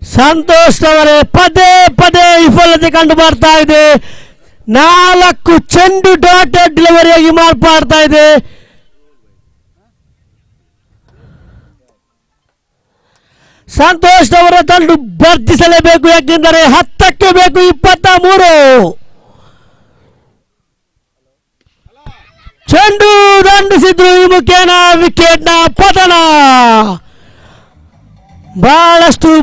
ಸಂತೋಷ್ ಅವರೇ ಪದೇ ಪದೇ ವಿಫಲತೆ ಕಂಡು ಬರ್ತಾ ಇದೆ. 4 ಚೆಂಡು ಡಾಟೆಡ್ ಡೆಲಿವರಿಯಾಗಿ ಮಾರ್ಪಾಡ್ತಾ ಇದೆ. ಸಂತೋಷ್ ಅವರ ತಂಡ ವರ್ಧಿಸಲೇಬೇಕು, ಯಾಕೆಂದರೆ 10ಕ್ಕೆ ಬೇಕು 23. ಚೆಂಡು ದಂಡಿಸಿದ್ರು, ಈ ಮುಖೇನ ವಿಕೆಟ್ನ ಪತನ. ಬಹಳಷ್ಟು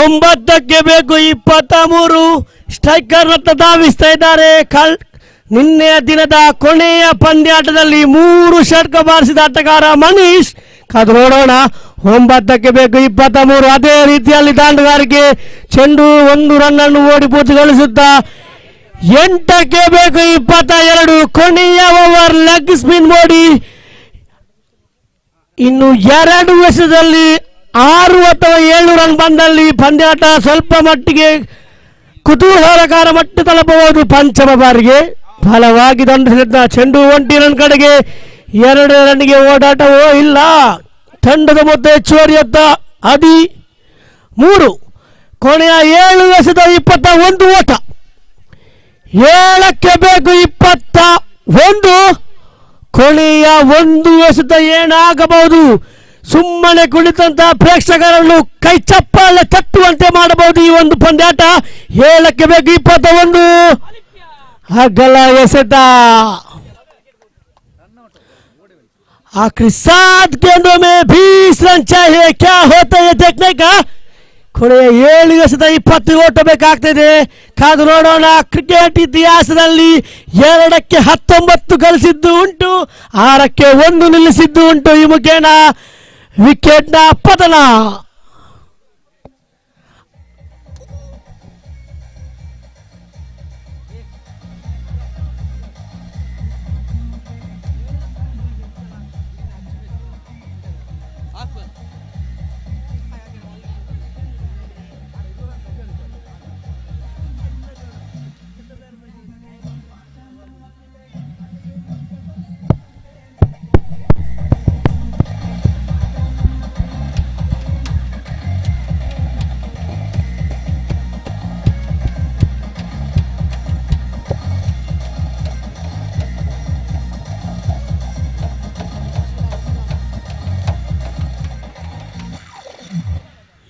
ಒಂಬತ್ತಕ್ಕೆ ಬೇಕು 23. ಸ್ಟ್ರೈಕರ್ ರತ್ತ ಧಾವಿಸ್ತಾ ಇದ್ದಾರೆ. ನಿನ್ನೆಯ ದಿನದ ಕೊನೆಯ ಪಂದ್ಯಾಟದಲ್ಲಿ 3 ಷಟ್ಕ ಬಾರಿಸಿದ ಆಟಗಾರ ಮನೀಶ್. ಕಾದು ನೋಡೋಣ. 9ಕ್ಕೆ ಬೇಕು 23. ಅದೇ ರೀತಿಯಲ್ಲಿ ದಾಂಡುಗಾರಿಕೆ ಚೆಂಡು 1 ರನ್ ಅನ್ನು ಓಡಿ ಪೂರ್ತಿಗೊಳಿಸುತ್ತಾ 8ಕ್ಕೆ ಬೇಕು 22. ಕೊನೆಯ ಓವರ್ ಲೆಗ್ ಸ್ಪಿನ್ ಮೋಡಿ. ಇನ್ನು 2 ಎಸೆದಲ್ಲಿ 6 ಅಥವಾ 7 ರನ್ ಬಂದಲ್ಲಿ ಪಂದ್ಯಾಟ ಸ್ವಲ್ಪ ಮಟ್ಟಿಗೆ ಕುತೂಹಲಕಾರ ಮಟ್ಟ ತಲುಪಬಹುದು. ಪಂಚಮ ಬಾರಿಗೆ ಬಲವಾಗಿ ದಂಡಿಸಿದ ಚೆಂಡು 1 ರನ್ ಕಡೆಗೆ 2 ರನ್ಗೆ ಓಡಾಟವೋ ಇಲ್ಲ. ತಂಡದ ಮೊತ್ತ ಹೆಚ್ಚುವರಿಯತ್ತ 13. ಕೊನೆಯ 7 ಎಸೆದ 21 ಓಟ. 7ಕ್ಕೆ ಬೇಕು 21. ಕೊನೆಯ 1 ಎಸೆದ ಏನಾಗಬಹುದು? ಸುಮ್ಮನೆ ಕುಳಿತಂತ ಪ್ರೇಕ್ಷಕರನ್ನು ಕೈ ಚಪ್ಪಾಳೆ ತಟ್ಟುವಂತೆ ಮಾಡಬಹುದು ಈ ಒಂದು ಪಂದ್ಯಾಟ. 7ಕ್ಕೆ ಬೇಕು 21. ಅಗಲ ಎಸೆತ. आखिरी 7 गेंदों में 20 रन चाहिए. क्या होता है देखने का. ಕೊನೆಯ 7 ಎಸೆದ 20 ಓಟ ಬೇಕಾಗ್ತಿದೆ. ಕಾದು ನೋಡೋಣ. ಕ್ರಿಕೆಟ್ ಇತಿಹಾಸದಲ್ಲಿ 2ಕ್ಕೆ 19 ಗಳಿಸಿದ್ದು ಉಂಟು, 6ಕ್ಕೆ 1 ನಿಲ್ಲಿಸಿದ್ದು ಉಂಟು. ಈ ಮುಖೇನ ವಿಕೆಟ್ನ ಪತನ.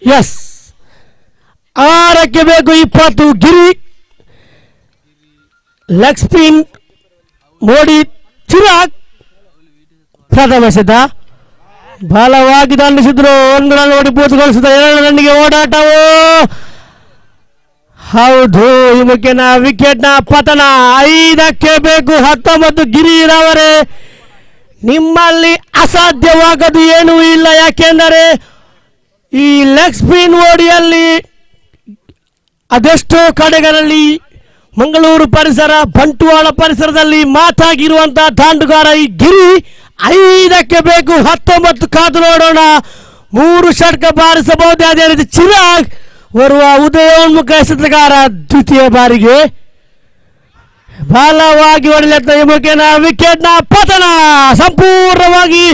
ಎಸ್ 6ಕ್ಕೆ ಬೇಕು 20. ಗಿರಿ ಲೆಗ್ ಸ್ಪಿನ್ ಮೋಡಿ ಚಿರಾಗ್ ಪ್ರಥಮ ಎಸೆತ. ಬಲವಾಗಿ ದಂಡಿಸಿದ್ರು. 1 ರನ್ ಓಡಿ ಪೂರ್ತಿಗೊಳಿಸಿದ 2 ರನ್ಗೆ ಓಡಾಟವು ಹೌದು. ಈ ಮುಖ್ಯನ ವಿಕೆಟ್ನ ಪತನ. 5ಕ್ಕೆ ಬೇಕು 19. ಗಿರಿರವರೇ ನಿಮ್ಮಲ್ಲಿ ಅಸಾಧ್ಯವಾಗದು ಏನೂ ಇಲ್ಲ, ಯಾಕೆಂದರೆ ಈ ಲೆಗ್ ಸ್ಪಿನ್ ಓಡಿಯಲ್ಲಿ ಅದೆಷ್ಟೋ ಕಡೆಗಳಲ್ಲಿ ಮಂಗಳೂರು ಪರಿಸರ, ಬಂಟ್ವಾಳ ಪರಿಸರದಲ್ಲಿ ಮಾತಾಗಿರುವಂತಹ ದಾಂಡುಗಾರ ಈ ಗಿರಿ. 5ಕ್ಕೆ ಬೇಕು 19. ಕಾದು ನೋಡೋಣ. 3 ಷಟ್ಕ ಬಾರಿಸಬಹುದು. ಅದೇ ರೀತಿ ಚಿರಾಗ್ ಓರ್ವ ಉದಯೋನ್ಮುಖ ಎಸೆತಗಾರ ದ್ವಿತೀಯ ಬಾರಿಗೆ ಬಲವಾಗಿ ಹೊಡೆದ ಈ ಮುಖೇನ ವಿಕೆಟ್ನ ಪತನ ಸಂಪೂರ್ಣವಾಗಿ.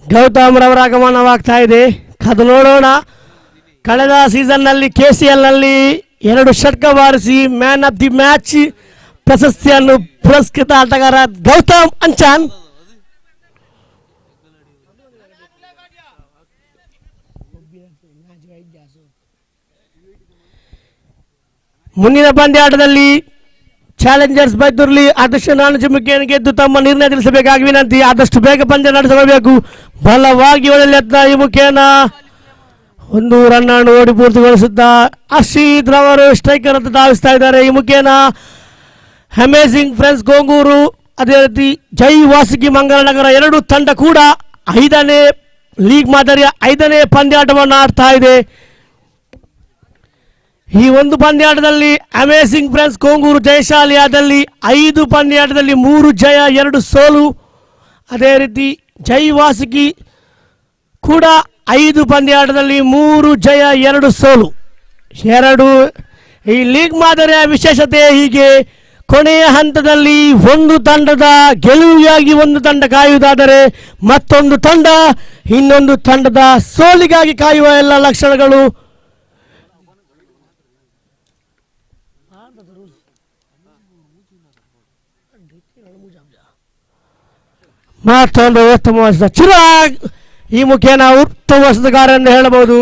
ಗೌತಮ್ ರವರ ಆಗಮನವಾಗ್ತಾ ಇದೆ. ಕದು ನೋಡೋಣ. ಕಳೆದ ಸೀಸನ್ನಲ್ಲಿ KCLನಲ್ಲಿ 2 ಷಟ್ಕ ಬಾರಿಸಿ ಮ್ಯಾನ್ ಆಫ್ ದಿ ಮ್ಯಾಚ್ ಪ್ರಶಸ್ತಿಯನ್ನು ಪುರಸ್ಕೃತ ಆಟಗಾರ ಗೌತಮ್ ಅಂಚಾನ್. ಮುಂದಿನ ಪಂದ್ಯಾಟದಲ್ಲಿ ಚಾಲೆಂಜರ್ಸ್ ಬೈದೂರ್ಲಿ ಆದರ್ಶ ನಾಣಚುಮುಕಿಯನ್ನು ಗೆದ್ದು ತಮ್ಮ ನಿರ್ಣಯ ತಿಳಿಸಬೇಕಾಗಿ ವಿನಂತಿ. ಆದಷ್ಟು ಬೇಗ ಪಂದ್ಯ ನಡೆಸಬೇಕು. ಬಲವಾಗಿ ಹೊಡೆಯತ್ನ ಈ ಮುಖೇನ 1 ರನ್ ಓಡಿ ಪೂರ್ತಿಗೊಳಿಸುತ್ತಾ ಅಶೀದ್ ರವರು ಸ್ಟ್ರೈಕರ್ ಅಂತ ಧಾವಿಸ್ತಾ ಇದ್ದಾರೆ. ಈ ಮುಖೇನ ಅಮೇಜಿಂಗ್ ಫ್ರೆಂಡ್ಸ್ ಗೋಂಗೂರು ಅದೇ ರೀತಿ ಜೈ ವಾಸುಕಿ ಮಂಗಳನಗರ 2 ತಂಡ ಕೂಡ 5ನೇ ಲೀಗ್ ಮಾದರಿಯ 5ನೇ ಪಂದ್ಯಾಟವನ್ನು ಆಡ್ತಾ ಇದೆ. ಈ ಒಂದು ಪಂದ್ಯಾಟದಲ್ಲಿ ಅಮೇಜಿಂಗ್ ಫ್ರೆಂಡ್ಸ್ ಗೋಂಗೂರು ಜಯಶಾಲಿಯಾದಲ್ಲಿ 5 ಪಂದ್ಯಾಟದಲ್ಲಿ 3 ಜಯ 2 ಸೋಲು. ಅದೇ ರೀತಿ ಜೈ ವಾಸುಕಿ ಕೂಡ 5 ಪಂದ್ಯಾಟದಲ್ಲಿ 3 ಜಯ 2 ಸೋಲು. ಈ ಲೀಗ್ ಮಾದರಿಯ ವಿಶೇಷತೆ ಹೀಗೆ. ಕೊನೆಯ ಹಂತದಲ್ಲಿ ಒಂದು ತಂಡದ ಗೆಲುವಿಗಾಗಿ ಒಂದು ತಂಡ ಕಾಯುವುದಾದರೆ ಮತ್ತೊಂದು ತಂಡ ಇನ್ನೊಂದು ತಂಡದ ಸೋಲಿಗಾಗಿ ಕಾಯುವ ಎಲ್ಲ ಲಕ್ಷಣಗಳು ಮತ್ತೊಂದು ಉತ್ತಮ ಚಿರಾಗ್ ಈ ಮುಖೇನ ಉತ್ತಮ ವಸತಗಾರ ಎಂದು ಹೇಳಬಹುದು.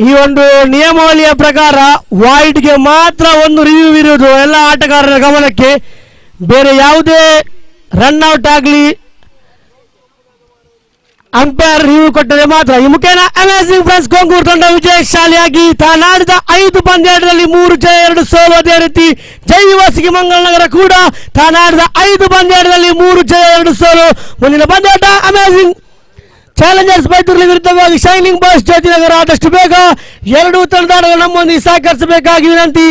ಈ ಒಂದು ನಿಯಮಾವಳಿಯ ಪ್ರಕಾರ ವೈಡ್ಗೆ ಮಾತ್ರ ಒಂದು ರಿವ್ಯೂ ಇರುವುದು ಎಲ್ಲ ಆಟಗಾರರ ಗಮನಕ್ಕೆ. ಬೇರೆ ಯಾವುದೇ ರನ್ ಔಟ್ ಆಗಲಿ ಅಂಪೈರ್ ರಿವ್ಯೂ ಕೊಟ್ಟರೆ ಮಾತ್ರ. ಈ ಮುಖೇನ ಅಮೇಜಿಂಗ್ ಫ್ರೆಂಡ್ಸ್ ಗೋಂಗೂರು ತಂಡ ವಿಜಯಶಾಲಿಯಾಗಿ ತಾನಾಡಿದ 5 ಪಂದ್ಯಾಟದಲ್ಲಿ 3 ಜಯ 2 ಸೋಲು. ಅದೇ ರೀತಿ ಜೈ ವಾಸುಕಿ ಮಂಗಳನಗರ ಕೂಡ ತಾನಾಡಿದ 5 ಪಂದ್ಯಾಟದಲ್ಲಿ 3 ಜಯ 2 ಸೋಲು. ಮುಂದಿನ ಪಂದ್ಯಾಟ ಅಮೇಜಿಂಗ್ ಚಾಲೆಂಜರ್ಸ್ ಬೈದೂರ್ಲಿ ವಿರುದ್ಧವಾಗಿ ಶೈನಿಂಗ್ ಬಾಯ್ಸ್ ಜ್ಯೋತಿನಗರ. ಆದಷ್ಟು ಬೇಗ 2 ತಂಡಗಾರರು ನಮ್ಮೊಂದಿಗೆ ಸಹಕರಿಸಬೇಕಾಗಿ ವಿನಂತಿ.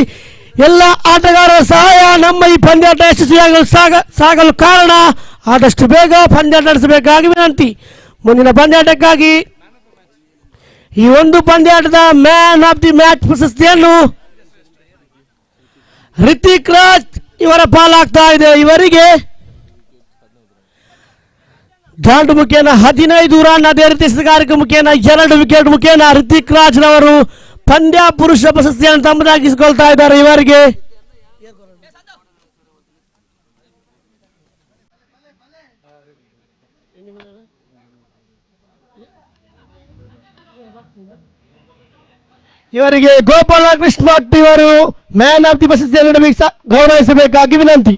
ಎಲ್ಲ ಆಟಗಾರರ ಸಹಾಯ ನಮ್ಮ ಈ ಪಂದ್ಯಾಟ ಯಶಸ್ವಿಯಾಗಲು ಸಾಗಲು ಕಾರಣ. ಆದಷ್ಟು ಬೇಗ ಪಂದ್ಯಾಟ ನಡೆಸಬೇಕಾಗಿ ವಿನಂತಿ. ಮುಂದಿನ ಪಂದ್ಯಾಟಕ್ಕಾಗಿ ಈ ಒಂದು ಪಂದ್ಯಾಟದ ಮ್ಯಾನ್ ಆಫ್ ದಿ ಮ್ಯಾಚ್ ಪ್ರಶಸ್ತಿಯನ್ನು ರಿತಿಕ್ ರಾಜ್ ಇವರ ಪಾಲಾಗ್ತಾ ಇದೆ. ಇವರಿಗೆ ದಾಂಡು ಮುಖೇನ 15 ರನ್ ಅದೇ ರೀತಿ ಸಗಾರಿಕೆ ಮುಖೇನ 2 ವಿಕೆಟ್ ಮುಖೇನ ರಿತಿಕ್ ರಾಜ್ ರವರು ಪಂದ್ಯ ಪುರುಷ ಪ್ರಶಸ್ತಿಯನ್ನು ತಮ್ಮದಾಗಿಸಿಕೊಳ್ತಾ ಇದ್ದಾರೆ. ಇವರಿಗೆ ಗೋಪಾಲ ಕೃಷ್ಣ ಭಟ್ ಇವರು ಮ್ಯಾನ್ ಆಫ್ ದಿ ಪ್ರಶಸ್ತಿಯನ್ನು ಗೌರವಿಸಬೇಕಾಗಿ ವಿನಂತಿ.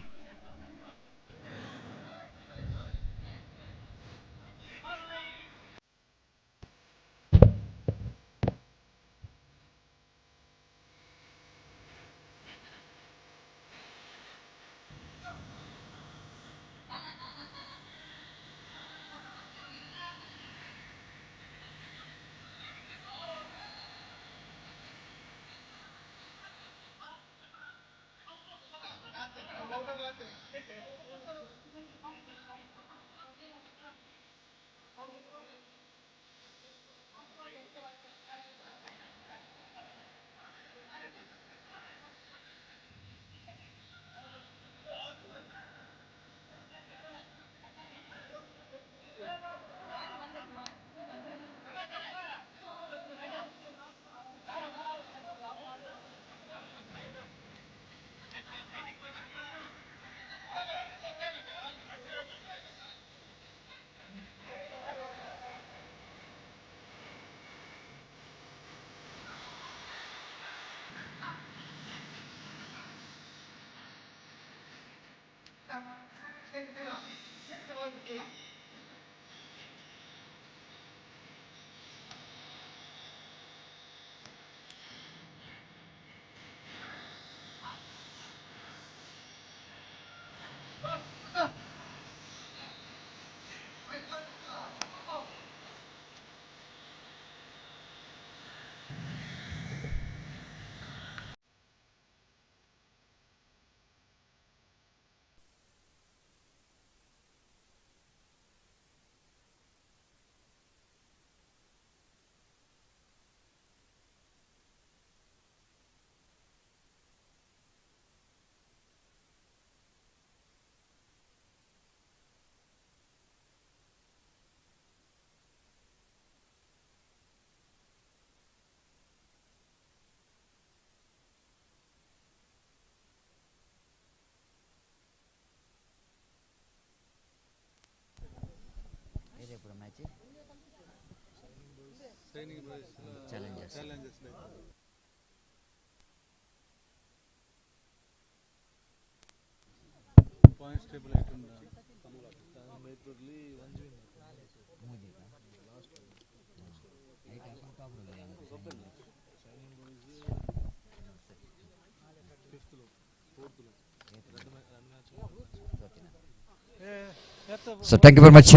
So thank you very much,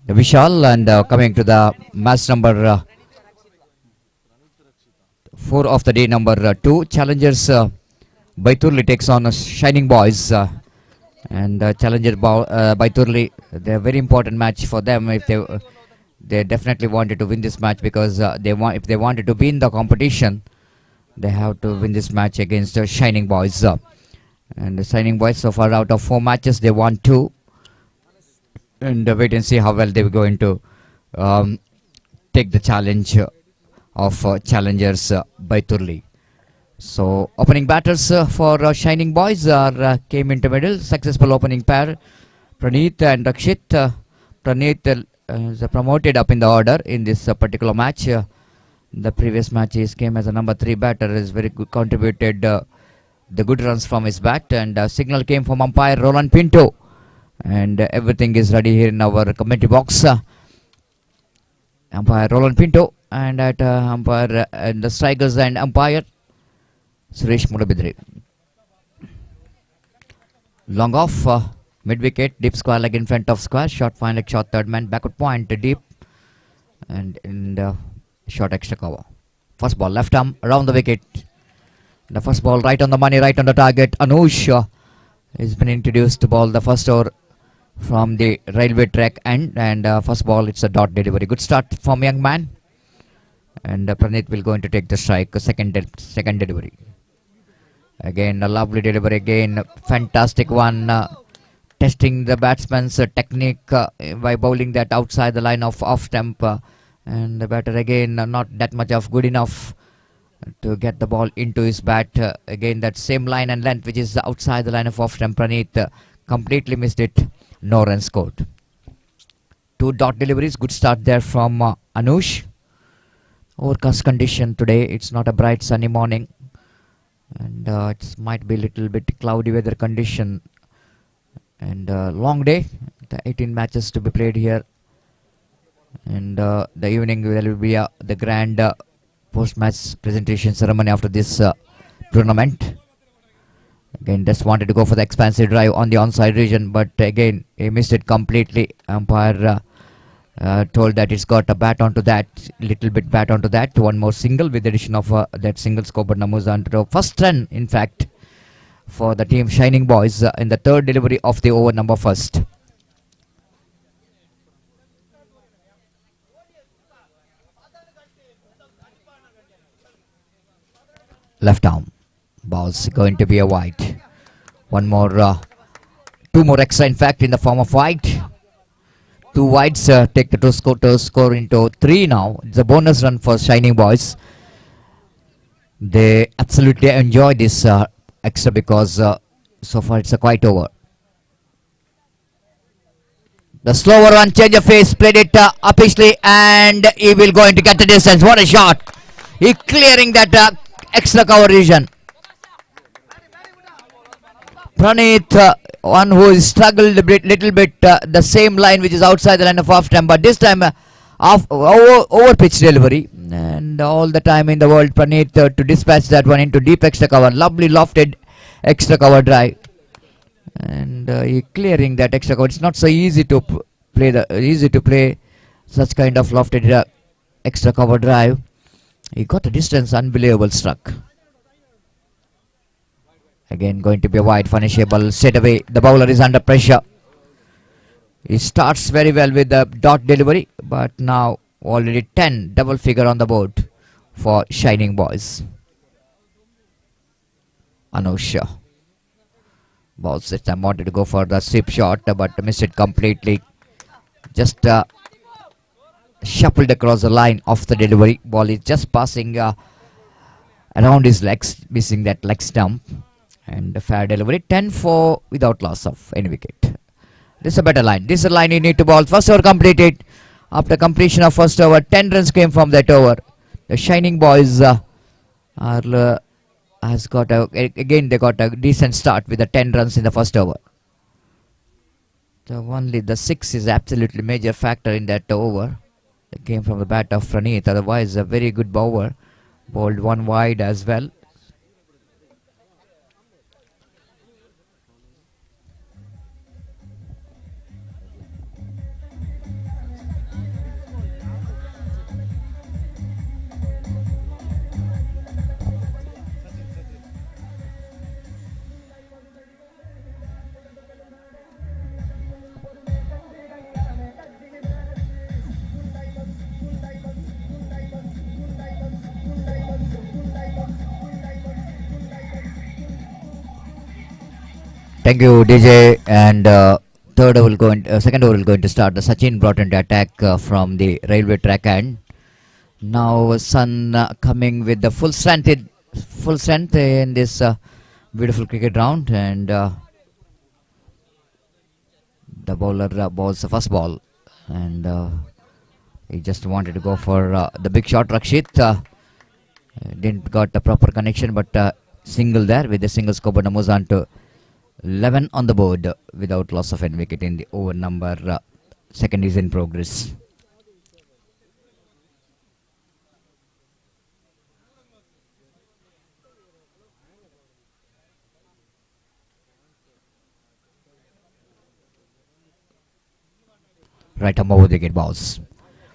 Vishal, and coming to the match number 4 of the day, number 2. Challengers Baiturli takes on Shining Boys, and Challenger Baiturli, they're a very important match for them. If they definitely wanted to win this match, because if they wanted to win the competition, they have to win this match against Shining Boys. And the Shining Boys, so far out of 4 matches, they won 2. And wait and see how well they're going to take the challenge of Challengers Baiturli. So opening batters for Shining Boys came into middle. Successful opening pair, Praneeth and Rakshit. Praneeth is promoted up in the order in this particular match. The previous match he came as a number 3 batter. Is very good, contributed the good runs from his bat, and signal came from umpire Roland Pinto. And everything is ready here in our commentary box. Umpire Roland Pinto, and at umpire and the strikers and umpire Suresh Mudabidri. Long off, mid wicket, deep square leg in front of square, short fine leg, short third man, backward point deep, and in the short extra cover. First ball left arm around the wicket. The first ball right on the money, right on the target. Anush has been introduced to ball the first over from the railway track end, and first ball, it's a dot delivery. Good start from young man, and Praneeth will going to take the strike. Second delivery. Again a lovely delivery. Again fantastic one. Testing the batsman's technique by bowling that outside the line of off stump, and the batter again not that much of good enough to get the ball into his bat. Again that same line and length which is outside the line of off stump. Praneeth completely missed it. No runs scored. 2 dot deliveries. Good start there from Anush. Overcast condition today. It's not a bright sunny morning, and it might be a little bit cloudy weather condition, and long day. The 18 matches to be played here, and the evening will be the grand post-match presentation ceremony after this tournament. Again, just wanted to go for the expansive drive on the onside region, but again he missed it completely. Umpire told that it's got a bat onto that, little bit bat onto that. One more single with the addition of that single score, but Namuzan to first run in fact for the team Shining Boys in the third delivery of the over number first. Left arm. Ball's going to be a wide. One more, 2 more extra in fact in the form of wide. 2 wides take the total score into 3 now. It's a bonus run for Shining Boys. They absolutely enjoy this extra because so far it's a quiet over. The slower one, change of face, played it upishly, and he will going to get the distance. What a shot! He clearing that extra cover region. Praneeth one who has struggled a little bit, the same line which is outside the line of half time, but this time over pitch delivery, and all the time in the world Praneeth to dispatch that one into deep extra cover. Lovely lofted extra cover drive, and he clearing that extra cover. It's not so easy to play such kind of lofted extra cover drive. He got a distance, unbelievable struck. Again going to be a wide, punishable straight away. The bowler is under pressure. He starts very well with the dot delivery, but now already 10 double figure on the board for Shining Boys. Anusha balls this time, wanted to go for the sweep shot, but missed it completely. Just shuffled across the line of the delivery. Ball is just passing around his legs, missing that leg stump. And a fair delivery, 10-4 without loss of any wicket. This is a better line. This is a line you need to bowl. First over completed. After completion of first over, 10 runs came from that over. The Shining Boys has got again they got a decent start with the 10 runs in the first over. So only the 6 is absolutely major factor in that over. It came from the bat of Praneeth. Otherwise, a very good bowler. Bowled one wide as well. Thank you, DJ. And second over will going to start. The Sachin brought into attack from the railway track end. Now Sun coming with the full strength in this beautiful cricket round, and the bowler bowls the first ball, and he just wanted to go for the big shot. Rakshit didn't got the proper connection, but single there with the single scope, and moves on to 11 on the board without loss of any wicket in the over number. Second is in progress. Right arm over the wicket balls.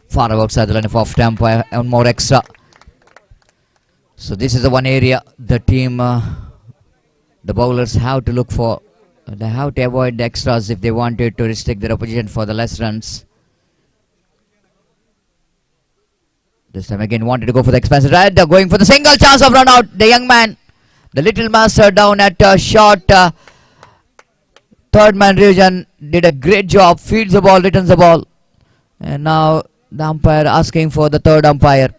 Far outside the line of off stump, one more extra. So this is the one area the team, the bowlers have to look for. They have to avoid the extras if they wanted to restrict their opposition for the less runs. This time again wanted to go for the expansive right. They're going for the single, chance of run out. The young man, the little master down at short third man region, did a great job. Feeds the ball, returns the ball. And now the umpire asking for the third umpire.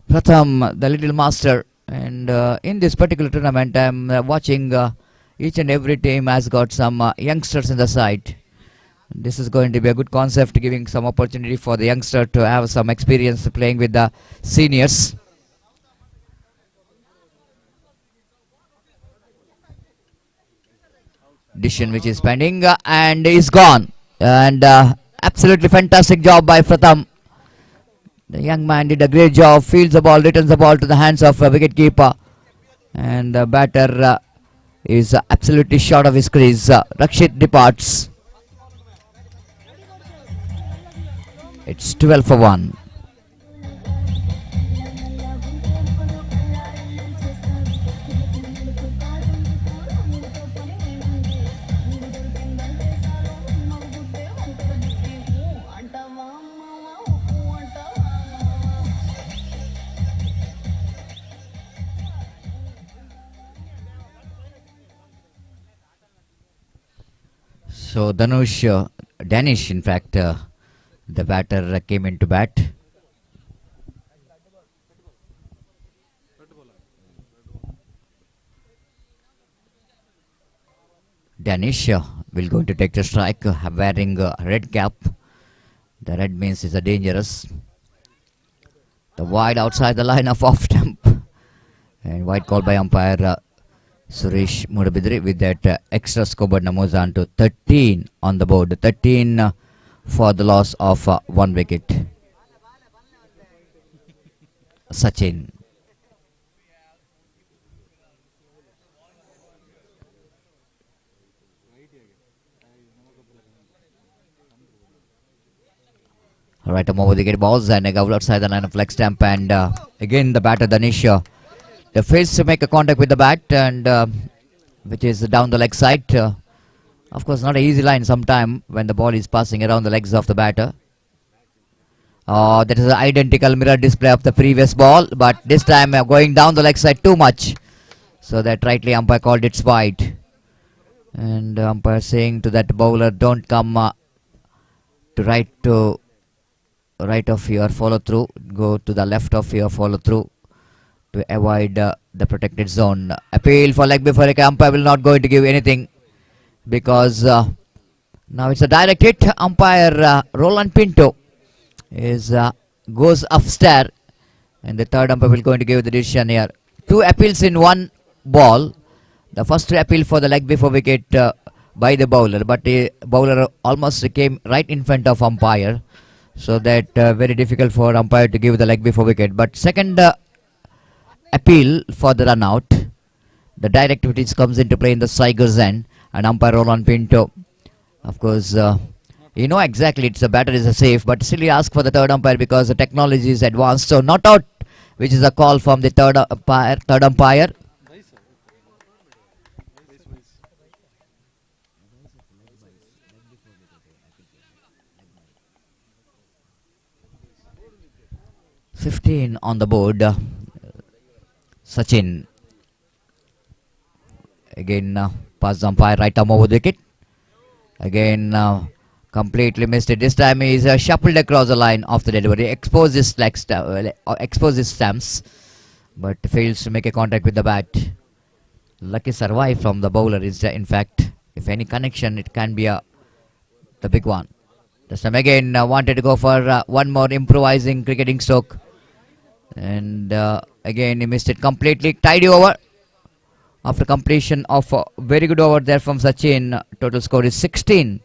Pratham, the little master, and in this particular tournament I'm watching each and every team has got some youngsters in the side. This is going to be a good concept, giving some opportunity for the youngster to have some experience playing with the seniors. Decision which is pending and is gone, and absolutely fantastic job by Pratham. The young man did a great job, fields the ball, returns the ball to the hands of a wicket keeper, and the batter is absolutely short of his crease. Rakshit departs. It's 12 for 1. So Danish, in fact, the batter came into bat. Danish will going to take the strike, wearing a red cap. The red means is a dangerous. The wide outside the line of off stump. And wide call by umpire Suresh Mudabidri with that extra scoreboard numbers on to 13 on the board. 13 for the loss of 1 wicket. Sachin. Alright, a over the wicket balls and a goal outside the line of leg stump, and again the batter Danish the fails to make a contact with the bat, and which is down the leg side. Of course, not an easy line sometime when the ball is passing around the legs of the batter. That is an identical mirror display of the previous ball, but this time going down the leg side too much. So that rightly umpire called it wide. And umpire saying to that bowler, don't come to right of your follow through, go to the left of your follow through to avoid the protected zone. Appeal for leg before a umpire will not going to give anything because now it's a direct hit. Umpire Roland Pinto is goes upstairs, and the third umpire will going to give the decision here. 2 appeals in 1 ball. The first appeal for the leg before wicket by the bowler, but the bowler almost came right in front of umpire, so that very difficult for umpire to give the leg before wicket. But second appeal for the run out, the direct which comes into play in the Tigers end, and umpire Roland Pinto, of course, you know exactly it's a batter is a safe, but still he asked for the third umpire because the technology is advanced. So not out, which is a call from the third umpire. (15) on the board. Sachin again pass the umpire, right arm over the wicket. Again completely missed it. This time he is shuffled across the line of the delivery, exposes stamps, but fails to make a contact with the bat. Lucky survive from the bowler is in fact, if any connection, it can be the big one. This time again wanted to go for one more improvising cricketing stroke, and again he missed it completely. Tidy over after completion of a very good over there from Sachin. Total score is 16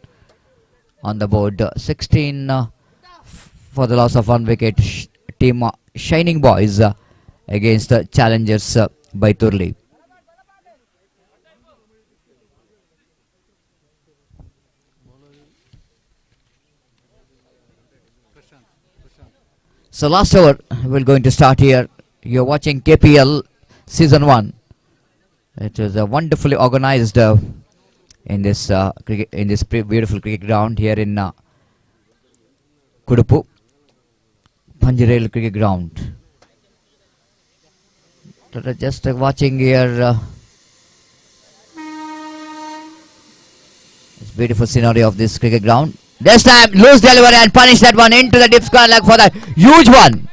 on the board. 16 for the loss of 1 wicket. Team Shining Boys against the challengers by Turli. So last over we're going to start here. You're watching KPL Season 1. It was wonderfully organized in this beautiful cricket ground here in Kudupu Panjirel cricket ground. Just watching here this beautiful scenery of this cricket ground. This time loose delivery and punish that one into the deep square leg for that huge one.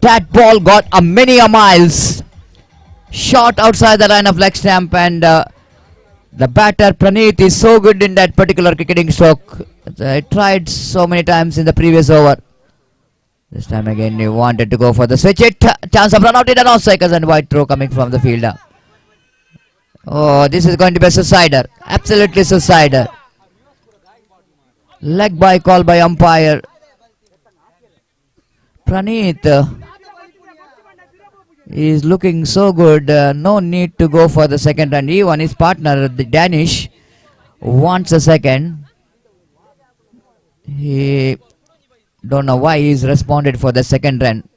That ball got a many miles. Shot outside the line of leg stump, and the batter Praneeth is so good in that particular cricketing stroke. I tried so many times in the previous over. This time again he wanted to go for the switch it. Chance of run out in the off cycles and wide throw coming from the fielder. Oh, this is going to be a suicider. Absolutely suicider. Leg by call by umpire. Praneeth is looking so good. No need to go for the second run. Even his partner, the Danish, wants a second. He don't know why he's responded for the second run.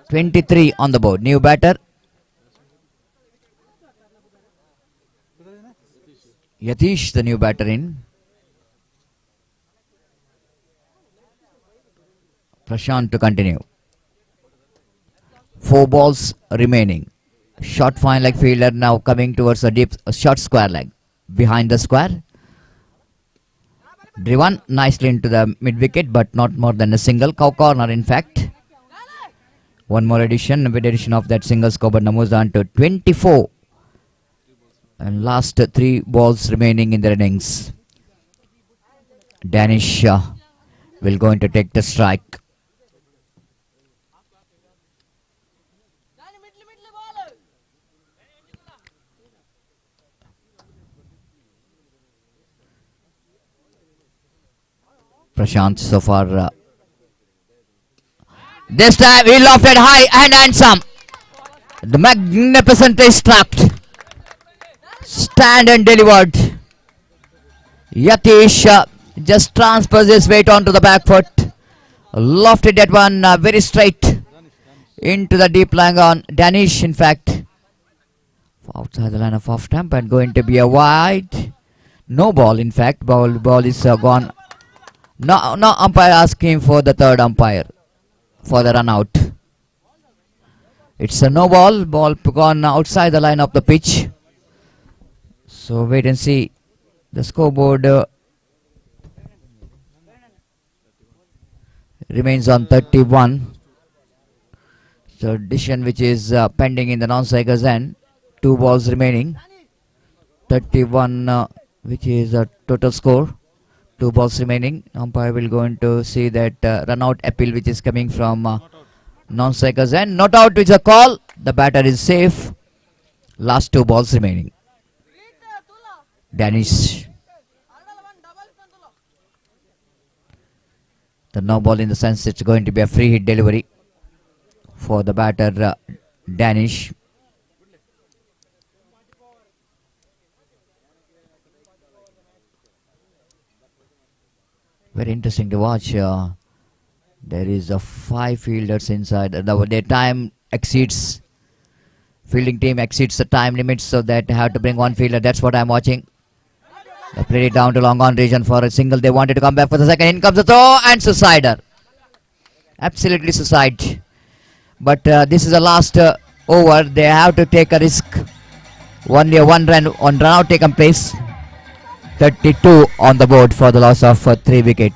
23 on the board. New batter. Yatish, the new batter in. Prashant to continue. 4 balls remaining. Short fine leg fielder now coming towards a deep short square leg. Behind the square. Driven nicely into the mid wicket, but not more than a single. Cow corner in fact. One more addition. With addition of that single score, but numbers down to 24. And last 3 balls remaining in the innings. Danish will going to take the strike. Prashant so far. This time he lofted high and handsome. The magnificently struck. Stand and delivered. Yatish just transfers his weight onto the back foot. Lofted that one very straight into the deep lying on Danish, in fact. Outside the line of off stump and going to be a wide. No ball, in fact. Ball is gone. No umpire asking for the third umpire for the run out. It's a no ball. Ball gone outside the line of the pitch. So wait and see. The scoreboard remains on 31. So decision which is pending in the non-striker's end. 2 balls remaining. 31 which is a total score. 2 balls remaining. Umpire will going to see that run out appeal which is coming from non-striker's end. Not out is a call. The batter is safe. Last 2 balls remaining. Danish. The no ball in the sense it's going to be a free hit delivery for the batter Danish. Very interesting to watch. There is a 5 fielders inside. Their time exceeds. Fielding team exceeds the time limit, so that they have to bring 1 fielder. That's what I'm watching. They played it down to long on region for a single. They wanted to come back for the second. In comes the throw and suicider. Absolutely suicide. But this is the last over. They have to take a risk. Only a 1 run on run out taken place. 32 on the board for the loss of 3 wickets.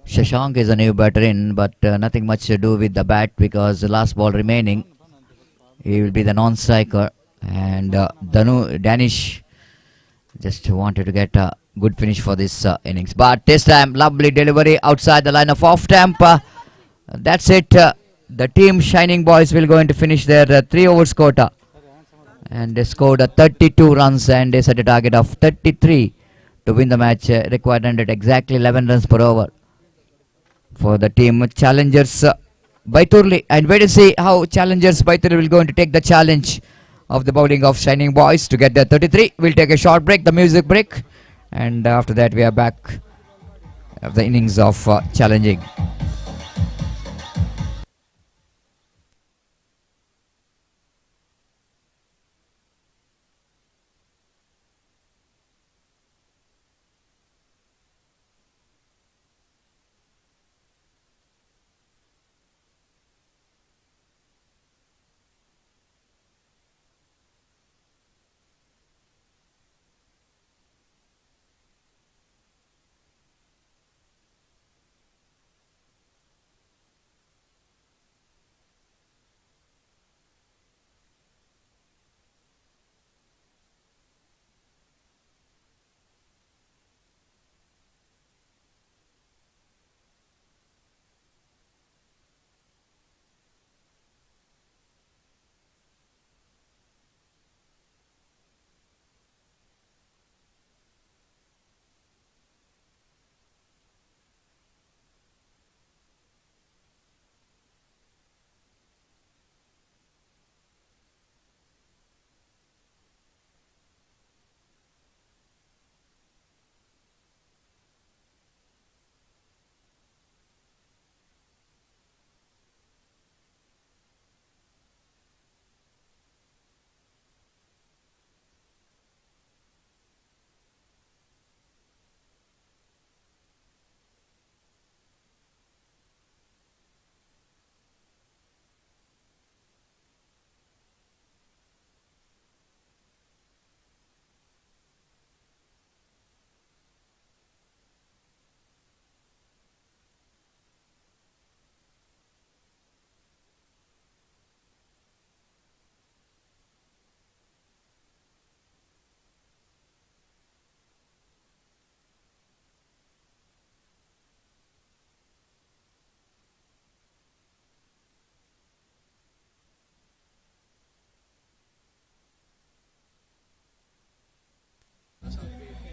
Shashank is a new batter in, but nothing much to do with the bat because the last ball remaining, he will be the non-striker. And Danish just wanted to get a good finish for this innings. But this time, lovely delivery outside the line of off stump. That's it. The team Shining Boys will going to finish their 3 overs quota. And they scored 32 runs and they set a target of 33 to win the match. Required 100, exactly 11 runs per over for the team Challengers Baiturli. And wait to see how Challengers Baiturli will going to take the challenge of the bowling of Shining Boys to get their 33. We'll take a short break, the music break. And after that we are back of the innings of challenging.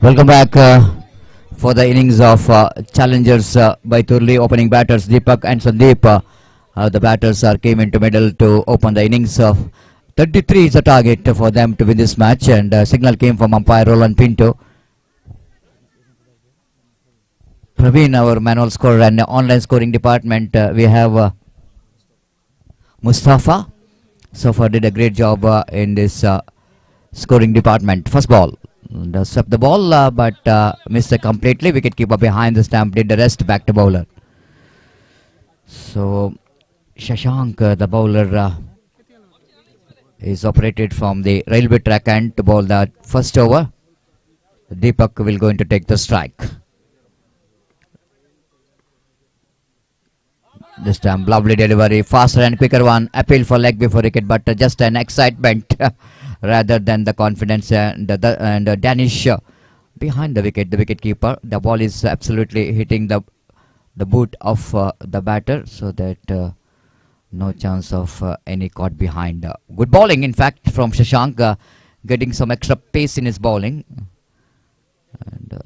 Welcome back for the innings of challengers by Turli. Opening batters Deepak and Sandeep. The batters came into middle to open the innings of 33 is the target for them to win this match, and signal came from umpire Roland Pinto. Praveen, our manual scorer and online scoring department, we have Mustafa. So far did a great job in this scoring department. First ball. Swept the ball but missed it completely. Wicketkeeper behind the stump did the rest, back to bowler. So Shashank, the bowler, is operated from the railway track end to bowl the first over. Deepak will going to take the strike. This time lovely delivery, faster and quicker one. Appeal for leg before wicket, but just an excitement rather than the confidence. And Danish behind the wicket, the wicket keeper. The ball is absolutely hitting the boot of the batter, so that no chance of any caught behind. Good bowling, in fact, from Shashank, getting some extra pace in his bowling. And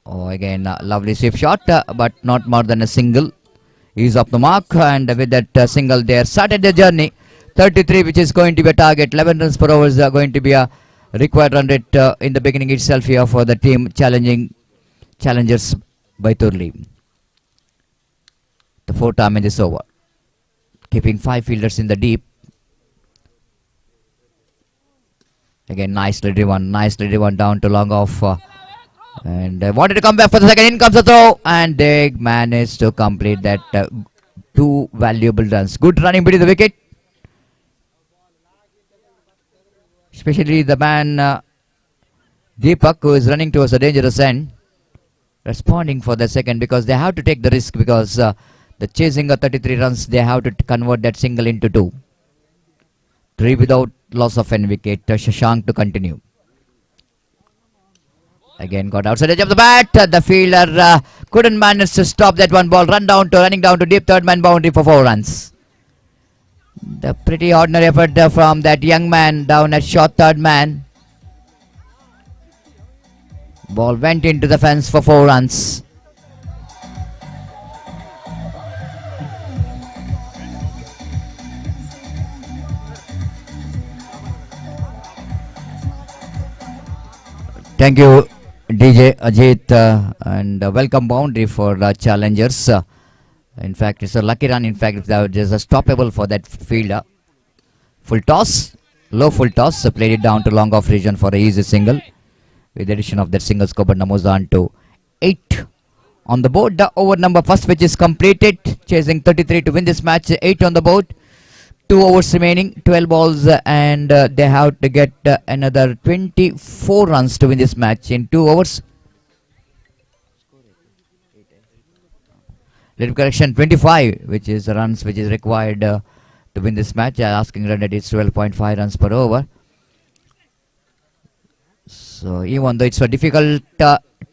again, lovely sweep shot, but not more than a single. He's off the mark, and with that single there started the journey. 33, which is going to be a target. 11 runs per over is going to be a required run rate in the beginning itself here for the team challengers by Turli. The fourth time in this over. Keeping 5 fielders in the deep. Again, nicely driven down to long off. And wanted to come back for the second. In comes the throw, and they managed to complete that 2 valuable runs. Good running between the wicket, especially the man Deepak, who is running towards a dangerous end, responding for the second, because they have to take the risk, because the chasing of 33 runs, they have to convert that single into 2. 3 without loss of an wicket. Shashank to continue. Again got outside edge of the bat. The fielder couldn't manage to stop that one ball. Running down to deep third man boundary for 4 runs. The pretty ordinary effort from that young man down at short third man. Ball went into the fence for 4 runs. Thank you, DJ Ajit, and welcome boundary for challengers. In fact, it's a lucky run. In fact, there's a stoppable for that fielder. Full toss, low full toss, played it down to long off region for a easy single. With the addition of that single, score number moves on to 8 on the board. The over number first pitch is completed, chasing 33 to win this match. 8 on the board. 2 overs remaining, 12 balls, and they have to get another 24 runs to win this match in 2 overs. Little correction, 25, which is the runs which is required to win this match. Asking run rate is 12.5 runs per over. So even though it's a difficult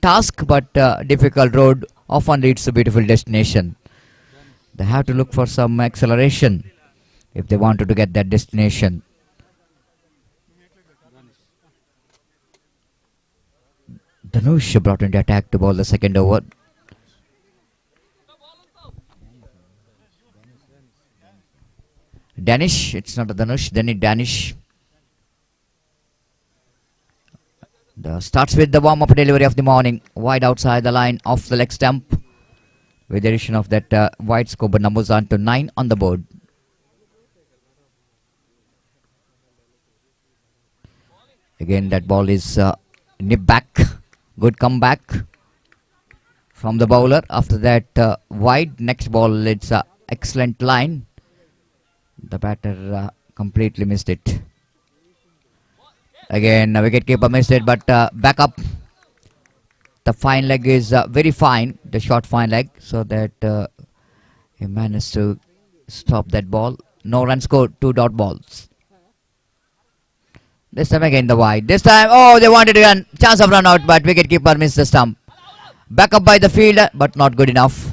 task, but difficult road often leads to beautiful destination. They have to look for some acceleration if they wanted to get that destination. Dhanush brought into attack to bowl the second over. Danish, it's not a Dhanush, then it Danish. Starts with the warm-up delivery of the morning, wide outside the line off the leg stump. With the addition of that wide score, but numbers on to 9 on the board. Again, that ball is nip back. Good comeback from the bowler. After that wide, next ball, it's an excellent line. The batter completely missed it. Again, wicketkeeper missed it, but back up. The fine leg is very fine, the short fine leg, so that he managed to stop that ball. No run score, 2 dot balls. This time again the wide. This time, oh, they wanted to run. Chance of run out, but wicketkeeper missed the stump. Back up by the fielder, but not good enough.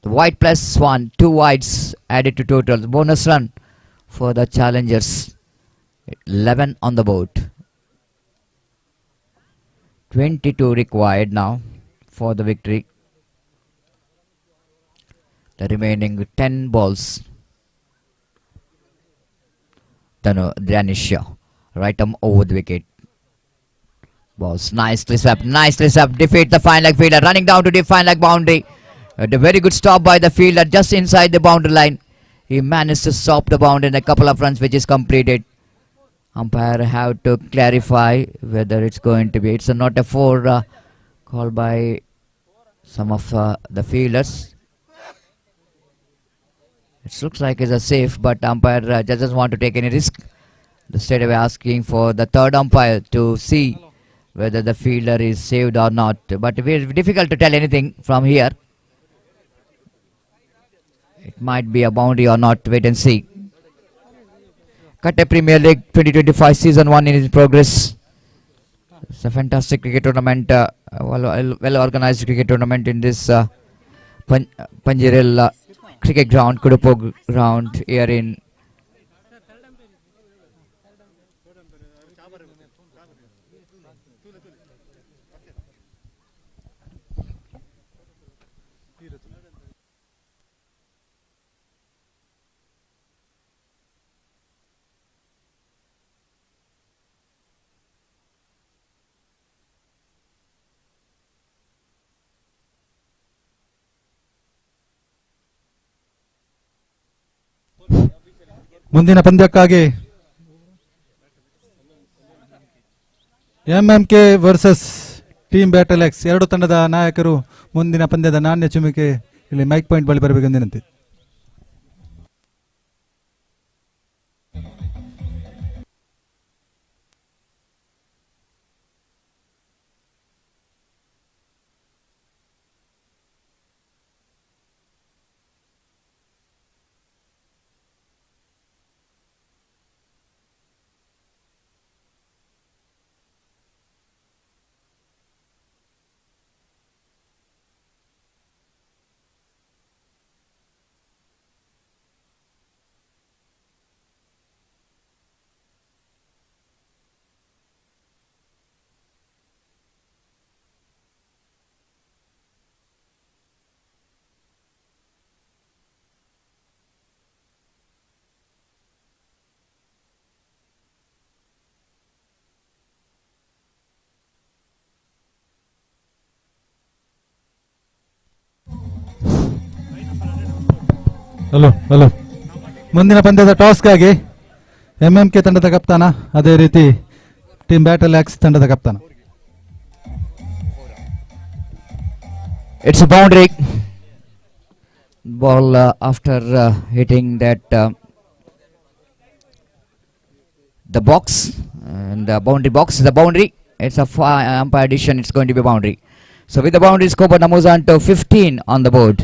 The wide plus 1, 2 wides added to total. The bonus run for the challengers. 11 on the board. 22 required now for the victory. The remaining 10 balls. Danish right arm over the wicket. Balls nicely swept, defeat the fine leg fielder, running down to the fine leg boundary. A very good stop by the fielder just inside the boundary line. He managed to stop the boundary in a couple of runs, which is completed. Umpire have to clarify whether it's going to be. It's not a 4 called by some of the fielders. It looks like it's a safe, but umpire doesn't want to take any risk. The straight away asking for the third umpire to see whether the fielder is saved or not. But it's difficult to tell anything from here. It might be a boundary or not. Wait and see. Katte Premier League 2025 Season 1 is in progress. It's a fantastic cricket tournament, well organized cricket tournament in this Panjiril cricket ground, Kudupog ground here in ಮುಂದಿನ ಪಂದ್ಯಕ್ಕಾಗಿ MMK versus team battle X ಎರಡು ತಂಡದ ನಾಯಕರು ಮುಂದಿನ ಪಂದ್ಯದ ನಾಣ್ಯ ಚುಮಿಕೆ ಇಲ್ಲಿ mic point ಬಳಿ ಬರಬೇಕೆಂದು ವಿನಂತಿ. ಹಲೋ ಹಲೋ ಮುಂದಿನ ಪಂದ್ಯದ ಟಾಸ್ಗಾಗಿ ಎಂಎಂಕೆ ತಂಡದ ಕಪ್ತಾನ, ಅದೇ ರೀತಿ ಟೀಮ್ ಬ್ಯಾಟಲ್ ಎಕ್ಸ್ ತಂಡದ ಕಪ್ತಾನ. It's a boundary ball after hitting that the box, and the boundary box is a boundary. It's a umpire decision. It's going to be a boundary. So with the boundary score, Namuzan to 15 on the board.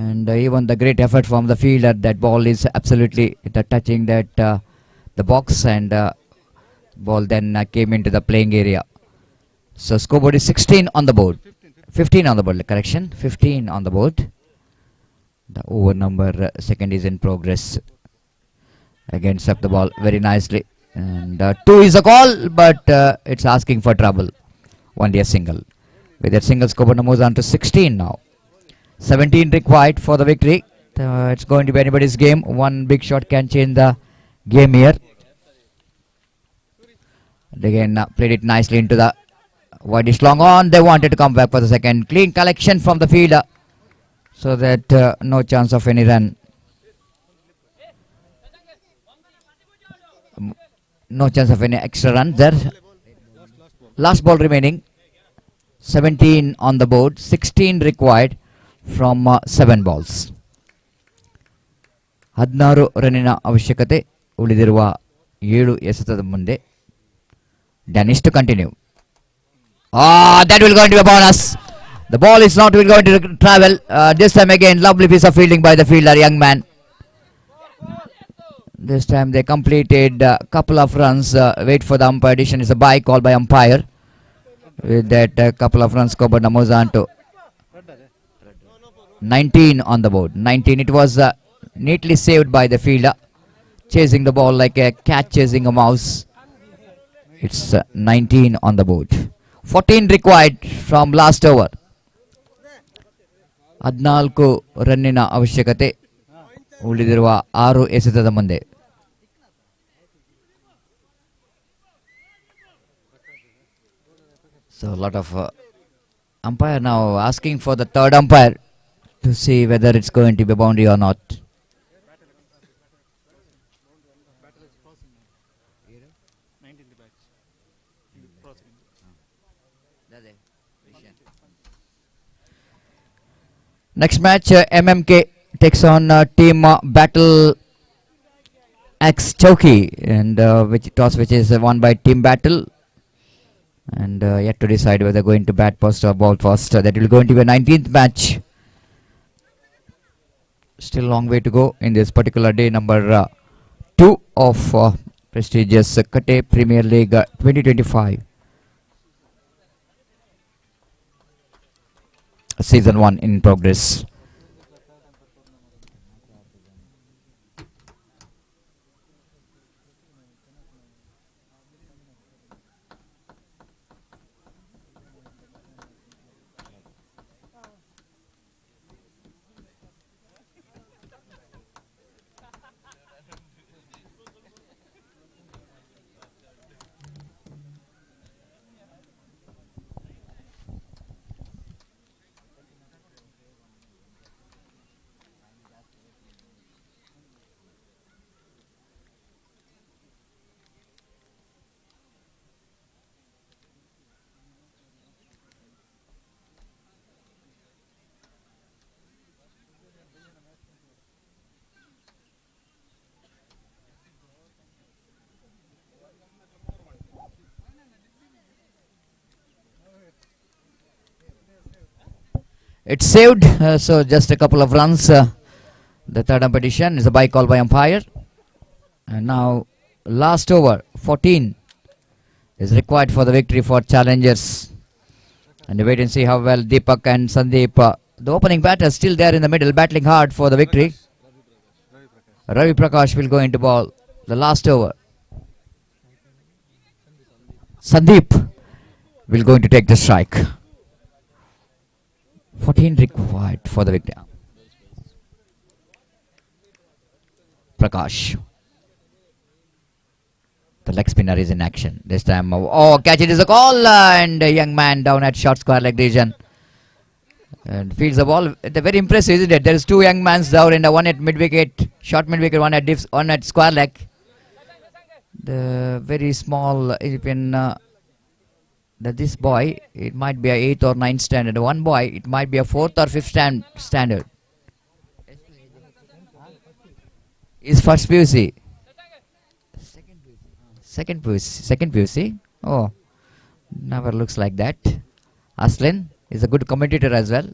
And even the great effort from the fielder, that ball is absolutely touching that the box, and ball then came into the playing area. So scoreboard is 16 on the board. 15 on the board, correction. 15 on the board. The over number second is in progress. Again swept the ball very nicely. And 2 is a call, but it's asking for trouble. Only a single. With that single, scoreboard moves on to 16 now. 17 required for the victory. It's going to be anybody's game. One big shot can change the game here. And again played it nicely into the widest long on. They wanted to come back for the second. Clean collection from the fielder, so that no chance of any run. No chance of any extra run there. Last ball remaining. 17 on the board. 16 required from 7 balls. 16 ರನ್ನಿನ ಅವಶ್ಯಕತೆ ಉಳಿದಿರುವ 7 ಎಸೆತದ ಮುಂದೆ. Danish to continue. That will go into a bonus. The ball is not going to travel. This time again, lovely piece of fielding by the fielder, young man. This time they completed a couple of runs. Wait for the umpire decision. It's a bye called by umpire. With that couple of runs, Kobar Namozan to 19 on the board. 19. It was neatly saved by the fielder, chasing the ball like a cat chasing a mouse. It's 19 on the board. 14 required from last over. 14 ರನ್ನಿನ ಅವಶ್ಯಕತೆ ಉಳಿದಿರುವ 6 ಎಸೆತದ ಮುಂದೆ. So a lot of umpire now asking for the third umpire to see whether it's going to be boundary or not. Next match, MMK takes on team Battle X Chowki, and which is won by Team Battle, and yet to decide whether going to bat first or ball first. That will going to be a 19th match. Still a long way to go in this particular day number 2 of prestigious Katte Premier League 2025. Season 1 in progress. It's saved, so just a couple of runs. The third competition is a bye call by umpire. And now last over, 14 is required for the victory for challengers. And we wait and see how well Deepak and Sandeep, the opening batter, still there in the middle, battling hard for the victory. Ravi Prakash will go into ball. The last over. Sandeep will going to take the strike. 14 required for the victory. Prakash. The leg spinner is in action. This time, catch it is a call, and a young man down at short square leg region. And fields the ball. It's very impressive, isn't it? There is 2 young mans down, and one at mid wicket, short mid wicket, one at square leg. The very small, that this boy, it might be a 8th or 9th standard. One boy, it might be a 4th or 5th standard. Is first PUC. Second PUC. Oh, never looks like that. Aslin is a good commentator as well.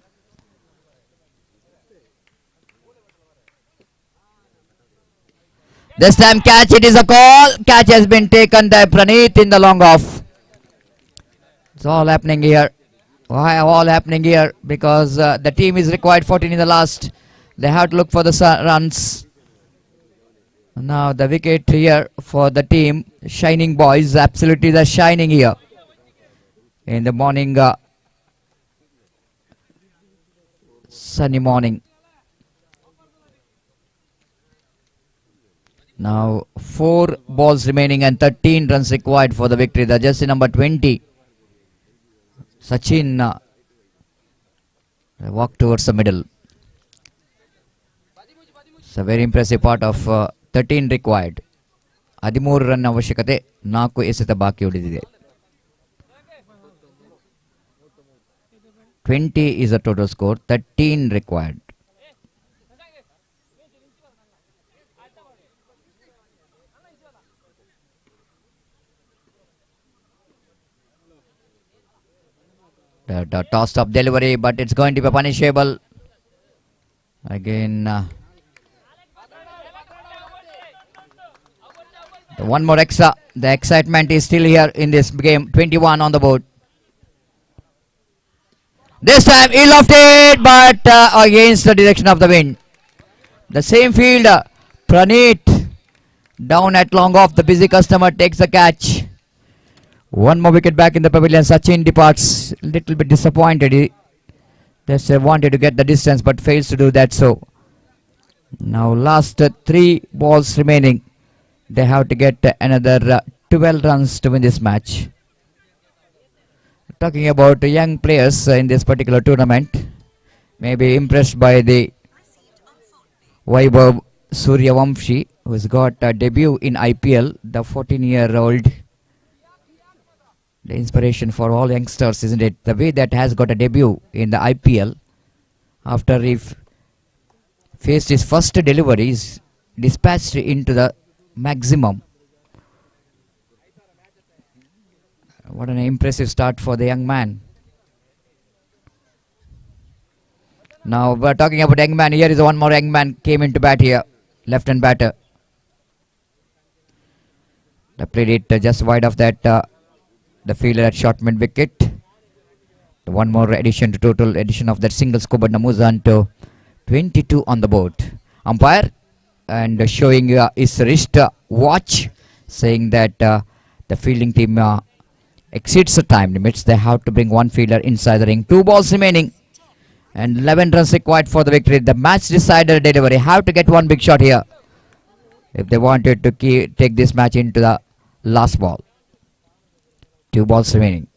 This time catch, it is a call. Catch has been taken by Praneeth in the long off. It's all happening here. Why all happening here? Because the team is required 14 in the last. They have to look for the runs. Now the wicket here for the team. Shining boys. Absolutely the shining here. In the morning. Sunny morning. Now 4 balls remaining and 13 runs required for the victory. The jersey number 20. Sachin walk towards the middle. It's a very impressive part of 13 required. 13 run avashyakate 4 ಎಸೆತ ಬಾಕಿ ಉಳಿದಿದೆ. 20 is the total score, 13 required. The tossed up delivery, but it's going to be punishable. Again, one more extra. The excitement is still here in this game. 21 on the board. This time he lofted it, but against the direction of the wind. The same field, Praneeth down at long off. The busy customer takes the catch. One more wicket back in the pavilion. Sachin departs. Little bit disappointed. He just wanted to get the distance but fails to do that. So now last 3 balls remaining. They have to get another 12 runs to win this match. Talking about young players in this particular tournament, maybe impressed by the Vaibhav Suryavamshi, who's got a debut in IPL, the 14-year-old. The inspiration for all youngsters, isn't it? The way that has got a debut in the IPL after he faced his first deliveries, dispatched into the maximum. What an impressive start for the young man. Now we're talking about young man. Here is one more young man came into bat here. Left-hand batter. They played it just wide of that the fielder at short mid wicket. One more addition to total addition of that single score, but Namuzan to 22 on the board. Umpire and showing his wrist watch, saying that the fielding team exceeds the time limits. They have to bring one fielder inside the ring. 2 balls remaining and 11 runs required for the victory. The match decider delivery. Have to get one big shot here if they wanted to take this match into the last ball. 2 balls remaining.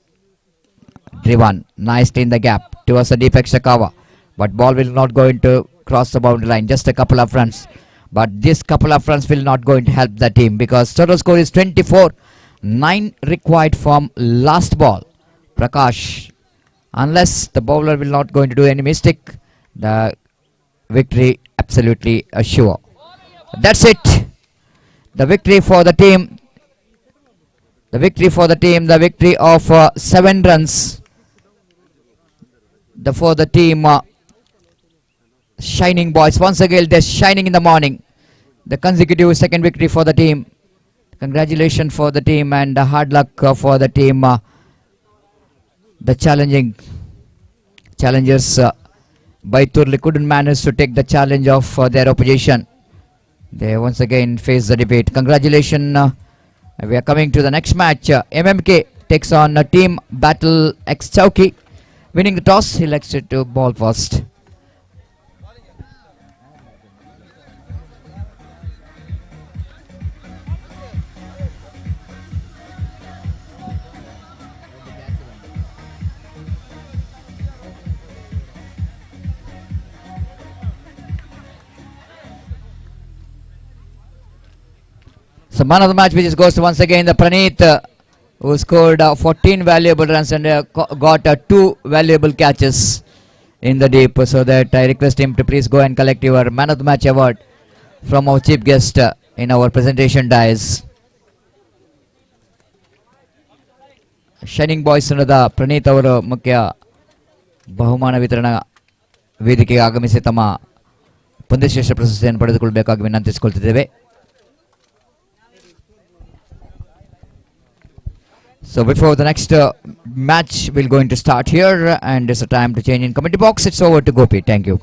Driven nicely in the gap towards the deep extra cover, but ball will not go into cross the boundary line. Just a couple of runs, but this couple of runs will not going to help the team because total score is 24. 9 required from last ball. Prakash, unless the bowler will not going to do any mistake, the victory absolutely sure. That's it. The victory for the team. The victory for the team. The victory of 7 runs. For the team. Shining boys. Once again, they're shining in the morning. The consecutive second victory for the team. Congratulations for the team and hard luck for the team. The challengers Baiturli couldn't manage to take the challenge of their opposition. They once again face the debate. Congratulations. We are coming to the next match. MMK takes on Team Battle X Chowki. Winning the toss, he elects it to ball first. So man of the match which goes to once again the Praneeth, who scored 14 valuable runs and got 2 valuable catches in the deep. So that I request him to please go and collect your man of the match award from our chief guest in our presentation dais. Shining boys under the Praneeth ಅವರು ಮುಖ್ಯ ಬಹುಮಾನ ವಿತರಣಾ ವೇದಿಕೆಗೆ ಆಗಮಿಸಿ ತಮ್ಮ ಪಂದ್ಯಶ್ರೇಷ್ಠ ಪ್ರಶಸ್ತಿಯನ್ನು ಪಡೆದುಕೊಳ್ಳಬೇಕಾಗಿ ವಿನಂತಿಸಿಕೊಳ್ಳುತ್ತಿದ್ದೇವೆ. So before the next match we're going to start here, and it's a time to change in committee box. It's over to Gopi. Thank you.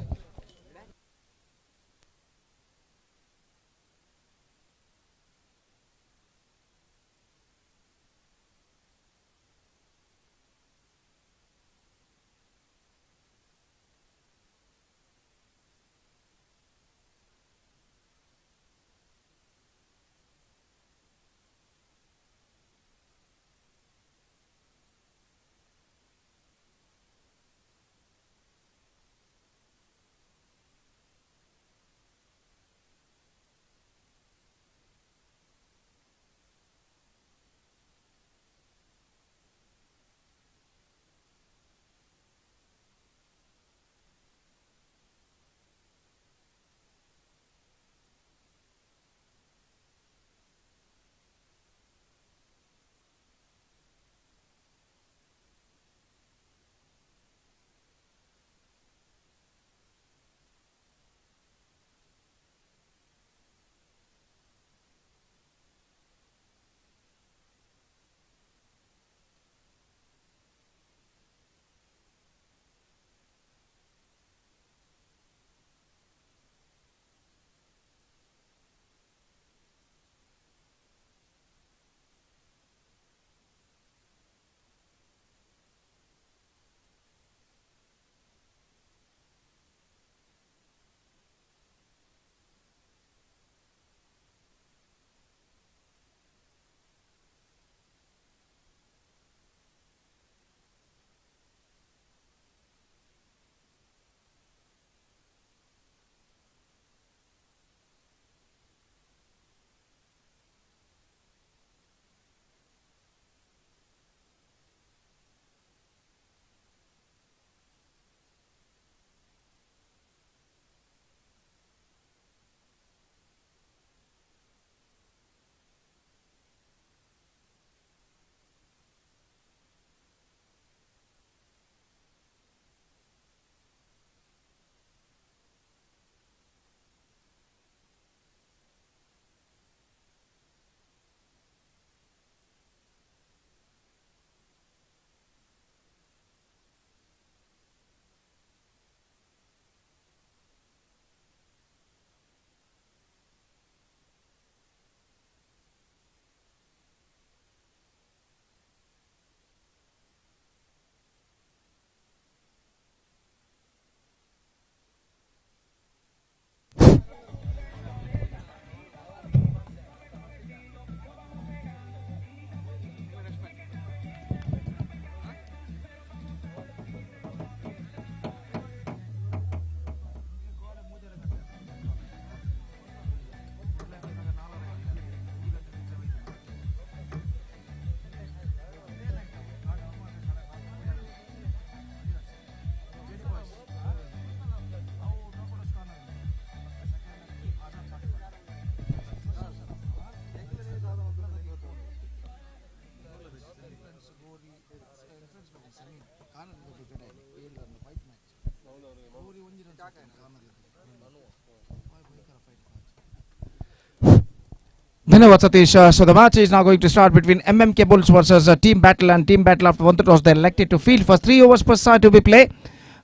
धन्यवाद Satish. So the match is now going to start between MMK Bulls versus Team Battle, and Team Battle after one toss they elected to field for 3 overs per side to be play.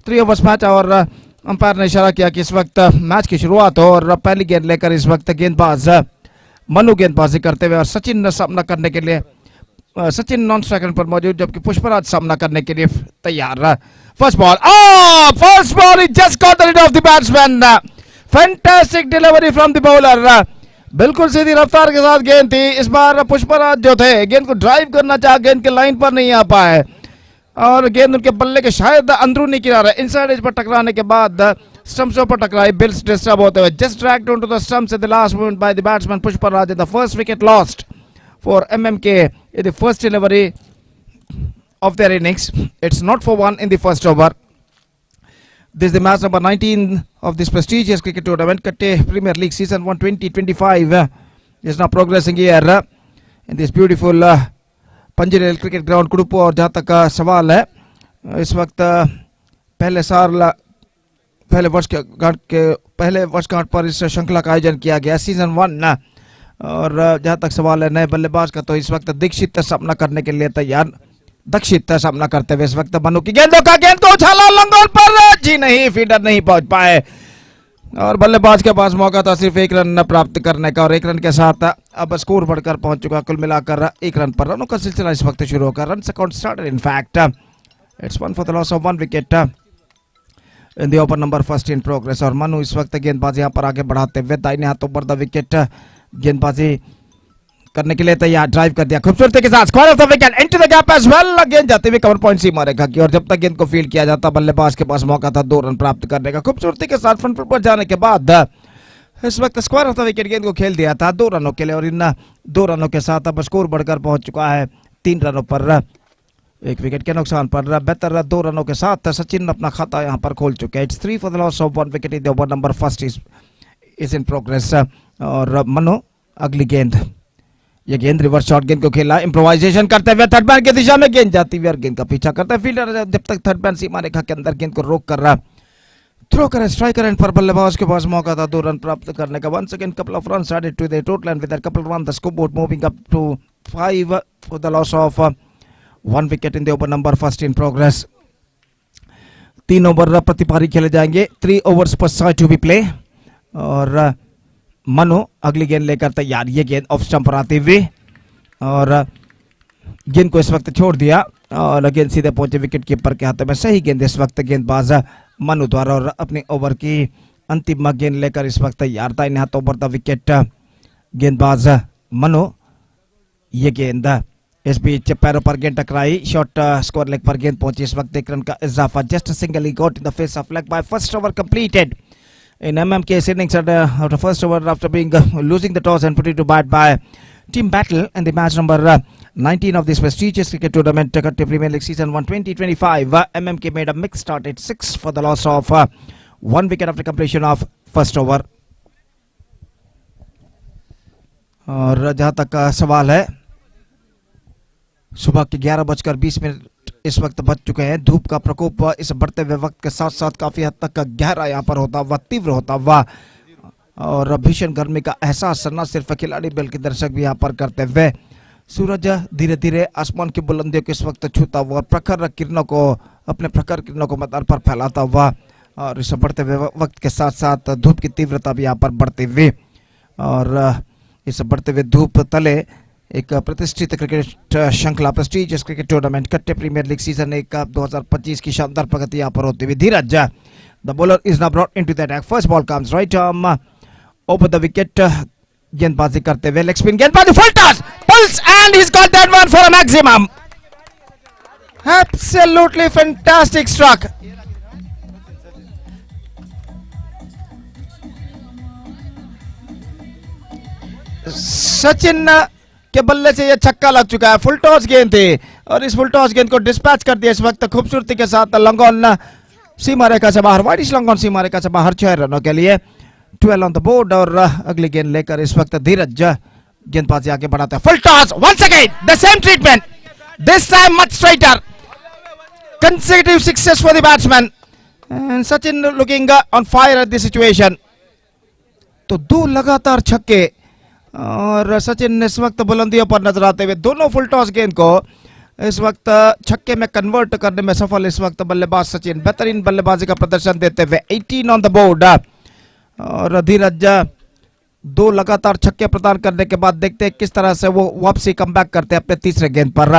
3 overs match और umpire ने इशारा किया कि इस वक्त match की शुरुआत हो और पहली गेंद लेकर इस वक्त गेंदबाज मनु गेंदबाजी करते हुए और सचिन सामना करने के लिए सचिन नॉन स्ट्राइकर पर मौजूद जबकि पुष्पराज सामना करने के लिए तैयार. First ball he just got rid of the batsman. Fantastic delivery from the bowler. बिल्कुल सीधी रफ्तार के साथ गेंद थी. इस बार पुष्पराज जो थे गेंद को ड्राइव करना चाह गेंद के लाइन पर नहीं आ पाए और गेंद उनके बल्ले के शायद अंदरूनी किनारे इनसाइड एज पर टकराने के बाद स्टंप्स पर टकराई. बिल्स डिस्टर्ब होते हुए just dragged on to the stumps at the last moment by the batsman Pushparaj. The first wicket lost for MMK in the first delivery of their innings. It's not for one in the first over. This is the match number 19 of this prestigious cricket tournament. Katte Premier League Season 1 2025 is now progressing here in this beautiful Panjirel cricket ground Kudupu. और जहाँ तक सवाल है इस वक्त पहले वर्षगांठ पर इस श्रृंखला का आयोजन किया गया सीजन 1. और जहाँ तक सवाल है नए बल्लेबाज का तो इस वक्त दीक्षित सामना करने के लिए तैयार. दक्षित सामना करते हुए इस वक्त मनु की गेंद को उछाला लंगोल पर जी नहीं, फील्डर नहीं पहुंच पाए और बल्लेबाज के पास मौका था सिर्फ 1 रन प्राप्त करने का और 1 रन के साथ अब स्कोर बढ़कर पहुंच चुका. कुल मिलाकर 1 रन पर रनों का सिलसिला इस वक्त शुरू होकर run account started. In fact it's 1 for the loss of 1 wicket in the over number first in progress. और मनु इस वक्त गेंदबाजी यहाँ पर आगे बढ़ाते हुए दाहिने हाथों पर द विकेट गेंदबाजी करने के लिए तैयार. ड्राइव कर दिया खूबसूरती के साथ. Square of the wicket into the gap as well. गेंद जाते हुए कवर पॉइंट सीमा रेखा की और जब तक गेंद को फील्ड किया जाता बल्लेबाज के पास मौका था 2 रन प्राप्त करने का. खूबसूरती के साथ फ्रंट फुट पर जाने के बाद इस वक्त स्क्वायर ऑफ द विकेट गेंद को खेल दिया था 2 रनों के लिए और इन 2 रनों के साथ अब स्कोर बढ़कर पहुंच चुका है 3 रनों पर 1 विकेट के नुकसान पर. बेहतर 2 रनों के साथ सचिन अपना खाता यहां पर खोल चुके हैं. It's 3 for the loss of 1 wicket in the over number first is in progress. और मनु अगली गेंद, ये गेंद रिवर्स शॉट गेंद को खेला इम्प्रोवाइजेशन करते हुए थर्ड मैन की दिशा में गेंद जाती हुई और गेंद का पीछा करता है फील्डर. जब तक थर्ड मैन सीमा रेखा के अंदर गेंद को रोक कर रहा थ्रो कर स्ट्राइकर एंड पर बल्लेबाज के पास मौका था 2 रन प्राप्त करने का. Once again couple of runs added to the total and with that couple run the scoreboard moving up to 5 for the loss of 1 wicket in the over number first in progress. 3 over प्रति पारी खेले जाएंगे. 3 overs पर side to be play और मनु अगली गेंद लेकर तैयार. ये गेंद ऑफ स्टंप पर आती हुई और गेंद को इस वक्त छोड़ दिया और गेंद सीधे पहुंचे विकेट कीपर के हाथों में. सही गेंद इस वक्त गेंदबाज मनु द्वारा और अपने ओवर की अंतिम गेंद लेकर इस वक्त तैयार था. इन हाथों पर विकेट गेंदबाज मनु. ये गेंद इस बीच पैरों पर गेंद टकराई. शॉर्ट स्कोर लेग पर गेंद पहुंची. इस वक्त 1 रन का इजाफा. Just singly got in the face of leg by first over completed in MMK's innings after first over after being losing the toss and put it to bat by Team Battle in the match number 19 of this prestigious cricket tournament Katte Premier League Season 1 2025. MMK made a mixed start at 6 for the loss of 1 wicket after completion of first over. और जहां तक सवाल है सुबह के 11:20 इस वक्त बच चुके हैं. धूप का प्रकोप इस बढ़ते हुए वक्त के साथ साथ काफी हद तक गहरा यहाँ पर होता हुआ तीव्र होता हुआ और भीषण गर्मी का एहसास न सिर्फ खिलाड़ी बल्कि दर्शक भी यहाँ पर करते हुए. सूरज धीरे धीरे आसमान की बुलंदियों को इस वक्त छूता हुआ और प्रखर किरणों को मैदान पर फैलाता हुआ और इस बढ़ते हुए वक्त के साथ साथ धूप की तीव्रता भी यहाँ पर बढ़ती हुई और इस बढ़ते हुए धूप तले एक प्रतिष्ठित क्रिकेट श्रृंखला प्रेस्टीजियस क्रिकेट टूर्नामेंट कट्टे प्रीमियर लीग सीजन 1 का 2025 की शानदार प्रगति यहाँ पर होती हुई. Dheeraj the bowler is now brought into the attack. First ball comes right arm over the wicket. गेंदबाजी करते हुए लेग स्पिन गेंदबाजी full toss pulls and he has got that one for a maximum. Absolutely fantastic stroke. Sachin के बल्ले से यह छक्का लग चुका है. फुल टॉस गेंद थी और इस फुल टॉस गेंद को डिस्पैच कर दिया इस वक्त खूबसूरती के साथ. लंगोन सीमा रेखा से बाहर. वाइडिश लंगोन सीमा रेखा से बाहर 6 रनों के लिए 12 ऑन द बोर्ड. और अगली गेंद लेकर इस वक्त धीरज गेंदबाजी आगे बढ़ाते हैं. Full toss once again the same treatment this time much straighter. Consecutive 6 for the batsman. And Sachin looking on fire at this situation. तो दो लगातार छक्के और सचिन इस वक्त बुलंदियों पर नजर आते हुए दोनों फुल टॉस गेंद को इस वक्त छक्के में कन्वर्ट करने में सफल इस वक्त बल्लेबाज सचिन बेहतरीन बल्लेबाजी का प्रदर्शन देते हुए 18 ऑन द बोर्ड। और धीरज दो लगातार छक्के प्रदान करने के बाद देखते हैं किस तरह से वो वापसी कमबैक करते हैं अपने तीसरे गेंद पर।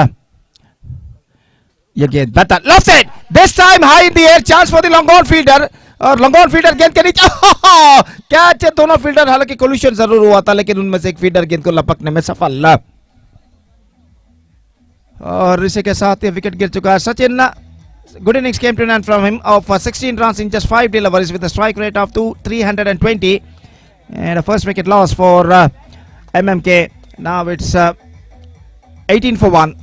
ये गेंद बेहतर left this time high in the air chance for the long on fielder और लॉन्ग ऑन फील्डर गेंद के नीचे कैच है। दोनों फील्डर हालांकि कोलिशन जरूर हुआ था लेकिन उनमें से एक फील्डर गेंद को लपकने में सफल। और इसी के साथ ये विकेट गिर चुका है। Sachin good innings came to an end from him of 16 runs in just 5 deliveries with a strike rate of 320 and a first wicket loss for MMK. Now it's 18 for 1.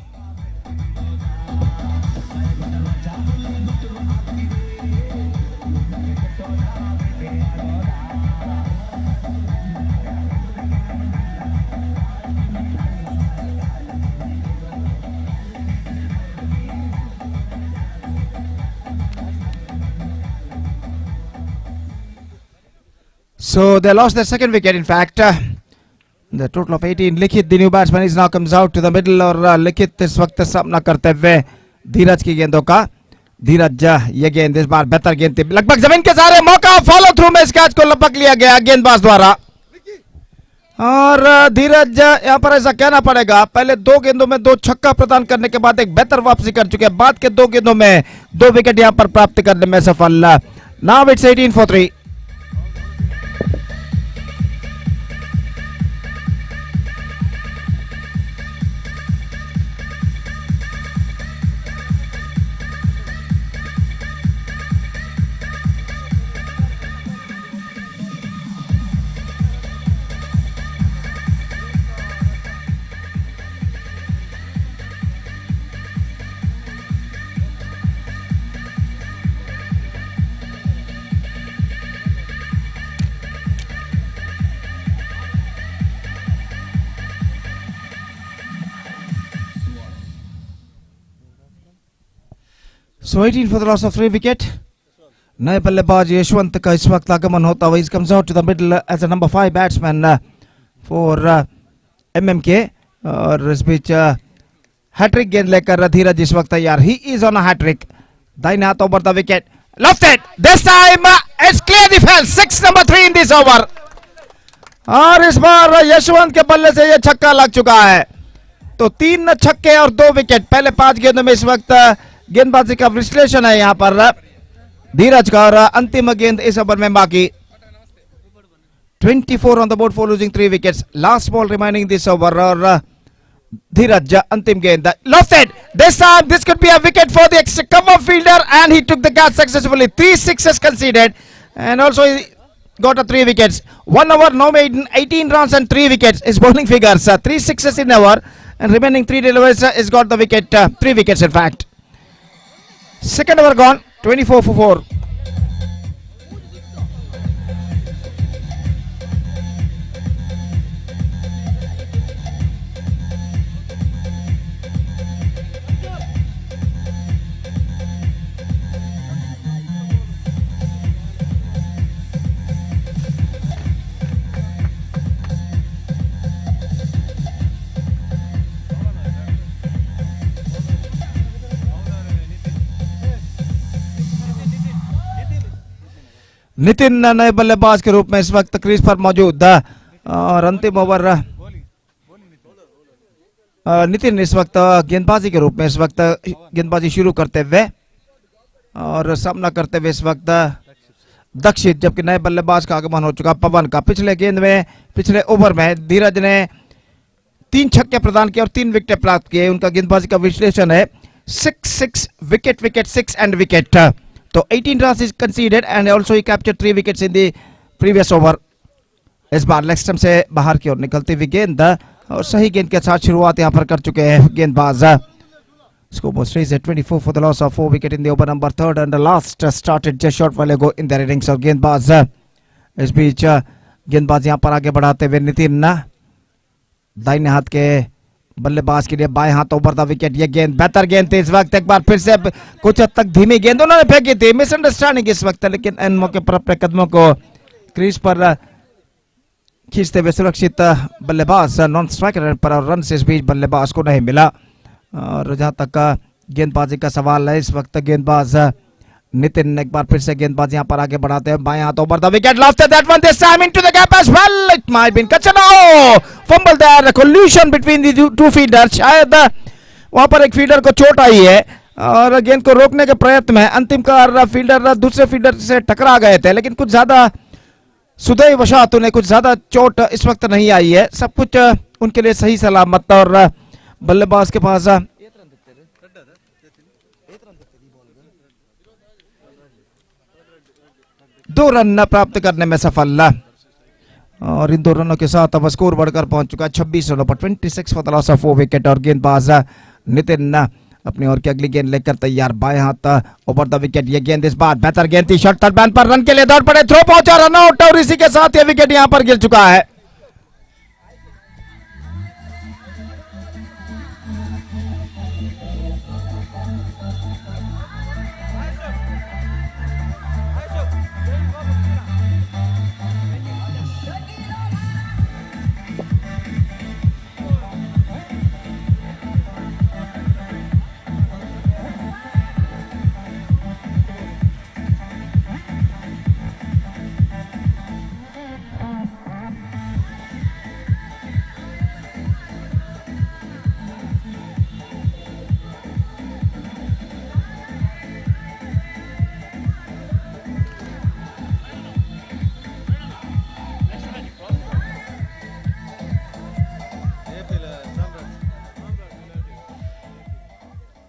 So they lost their second wicket. In fact, the total of 18. Likhit, the new batsman, is now comes out to the middle और लिखित इस वक्त सामना करते हुए धीरज की गेंदों का। धीरज ये गेंद इस बार बेहतर गेंद थी, लगभग जमीन के सारे मौका फॉलो थ्रू में इस कैच को लपक लिया गया गेंदबाज द्वारा। और धीरज यहाँ पर ऐसा कहना पड़ेगा पहले दो गेंदों में दो छक्का प्रदान करने के बाद एक बेहतर वापसी कर चुके हैं, बाद के दो गेंदों में दो विकेट यहाँ पर प्राप्त करने में सफल। Now it's 18 for 3. So 18 for the loss of 3 wicket. नए बल्लेबाज यशवंत का इस वक्त आगमन होता हुआ he comes out to the middle as a number 5 batsman for MMK. और इस बीच हैट्रिक गेंद लेकर धीरज इस वक्त तैयार. He is on a hat-trick. दाहिने हाथ over the wicket. Lofted. This time it's clear the field. 6 number 3 in this over. और इस बार यशवंत के बल्ले से ये छक्का लग चुका है. तो 3 छक्के और 2 विकेट पहले 5 गेंदों में इस वक्त गेंदबाजी का विश्लेषण है यहाँ पर धीरज का. और अंतिम गेंद इस ओवर में बाकी. 24 on the board for losing 3 wickets. Last ball remaining this over. और धीरज अंतिम गेंद lofted. This time this could be a wicket for the cover fielder and he took the catch successfully. 3 sixes conceded and also he got a 3 wickets. 1 over, no maiden, 18 runs and 3 wickets. His bowling figures 3 sixes in over and remaining 3 deliveries is got the wicket. 3 wickets in fact. Second over gone. 24 for 4. Nitin नए बल्लेबाज के रूप में इस वक्त crease पर मौजूद और अंतिम ओवर नितिन इस वक्त गेंदबाजी के रूप में इस वक्त गेंदबाजी शुरू करते हुए और सामना करते हुए इस वक्त दक्षित, जबकि नए बल्लेबाज का आगमन हो चुका पवन का. पिछले ओवर में धीरज ने 3 छक्के प्रदान किए और 3 विकेट प्राप्त किए. उनका गेंदबाजी का विश्लेषण है 6-6 विकेट विकेट 6 एंड विकेट. तो 18 runs is conceded and also he captured 3 wickets in the previous over. इस बार लेग स्टंप से बाहर की ओर निकलती हुई गेंद और सही गेंद के साथ शुरुआत यहां पर कर चुके हैं गेंदबाज. Scoreboard stays at 24 for the loss of 4 wicket in the over number 3rd and the last started just short while ago in their innings. और गेंदबाज इस बीच गेंदबाज यहां पर आगे बढ़ाते हुए नितिन दाहिने हाथ के बल्लेबाज के लिए बाएं हाथ ओवर द विकेट। ये गेंद बेहतर गेंद थी इस वक्त, एक बार फिर से कुछ हद तक धीमी गेंद उन्होंने फेंकी थी, मिसअंडरस्टैंडिंग इस वक्त, लेकिन इन मौके पर अपने कदमों को क्रीज पर खींचते हुए सुरक्षित बल्लेबाज नॉन स्ट्राइकर पर, और रन से इस बीच बल्लेबाज को नहीं मिला। और जहां तक गेंदबाजी का सवाल है इस वक्त गेंदबाज नितिन एक बार फिर से गेंदबाज यहां पर आगे बढ़ाते हैं, बाएं हाथ over the wicket, lost that one this time into the gap as well, it might been कचरा, fumble there, collision between the two fielders, शायद वहां पर एक फील्डर को चोट आई है और गेंद को रोकने के प्रयत्न में अंतिम कार फील्डर दूसरे फील्डर से टकरा गए थे, लेकिन कुछ ज्यादा सुदैवशात उन्हें कुछ ज्यादा चोट इस वक्त नहीं आई है, सब कुछ उनके लिए सही सलामत। और बल्लेबाज के पास 2 रन प्राप्त करने में सफल, और इन 2 रनों के साथ अब स्कोर बढ़कर पहुंच चुका है 26 रनों पर, 26 for the loss of 4 wicket. और गेंदबाज नितिन अपनी ओर की अगली गेंद लेकर तैयार, बाएं हाथ ओवर द विकेट। ये गेंद इस बार बेहतर गेंद थी, शॉट थर्ड मैन पर, रन के लिए दौड़ पड़े, थ्रो पहुंचा, रन आउट, और इसी के साथ ये विकेट यहां पर गिर चुका है।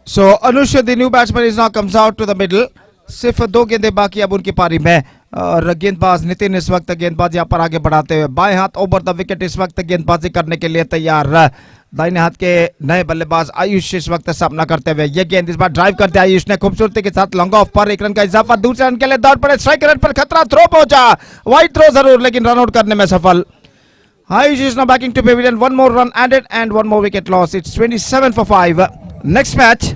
So Anush, the new batsman, is now comes out to the middle. सिर्फ 2 गेंदें बाकी अब उनकी पारी में, और गेंदबाज नितिन इस वक्त गेंदबाज यहां पर आगे बढ़ाते हुए, बाएं हाथ ओवर द विकेट इस वक्त गेंदबाजी करने के लिए तैयार। दाहिने हाथ के नए बल्लेबाज आयुष इस वक्त सामना करते हुए, ये गेंद इस बार ड्राइव करते आयुष ने खूबसूरती के साथ लॉन्ग ऑफ पर, 1 रन का इजाफा, दूसरे रन के लिए दौड़ पड़े, स्ट्राइक रेट पर खतरा, थ्रो पहुंचा, वाइड थ्रो जरूर, लेकिन रन आउट करने में सफल। Ayush is now backing to pavilion, 1 more run added and 1 more wicket loss. It's 27 for 5. Next match,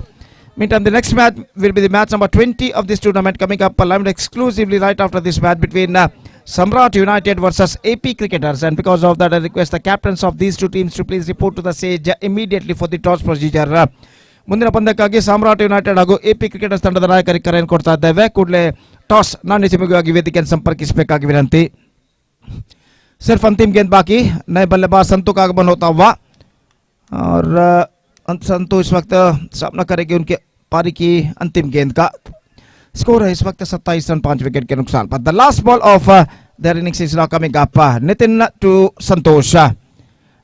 meantime the next match will be the match number 20 of this tournament, coming up live exclusively right after this match between Samraat United versus AP Cricketers, and because of that I request the captains of these two teams to please report to the stage immediately for the toss procedure. ಮುಂದಿನ ಪಂದ್ಯಕ್ಕಾಗಿ ಸಾಮ್ರಾಟ್ United ಹಾಗೂ AP cricketers ತಂಡದ ನಾಯಕರಿಗೆ ಕರೆಯನ್ನು ಕೊಡ್ತಾ ಇದ್ದೇವೆ, ಕೂಡಲೇ toss ನಾಣ್ಯಸಿಮುಗಾಗಿ ವೇದಿಕೆಯನ್ನು ಸಂಪರ್ಕಿಸಬೇಕಾಗಿ ವಿನಂತಿ। सिर्फ अंतिम गेंद बाकी, नए बल्लेबाज संतु का आगमन होता हुआ, और संतु इस वक्त सामना करेगी उनके पारी की अंतिम गेंद का। स्कोर है इस वक्त 27 रन 5 विकेट के नुकसान पर। The last ball of their innings is now coming up, Nitin to Santosh.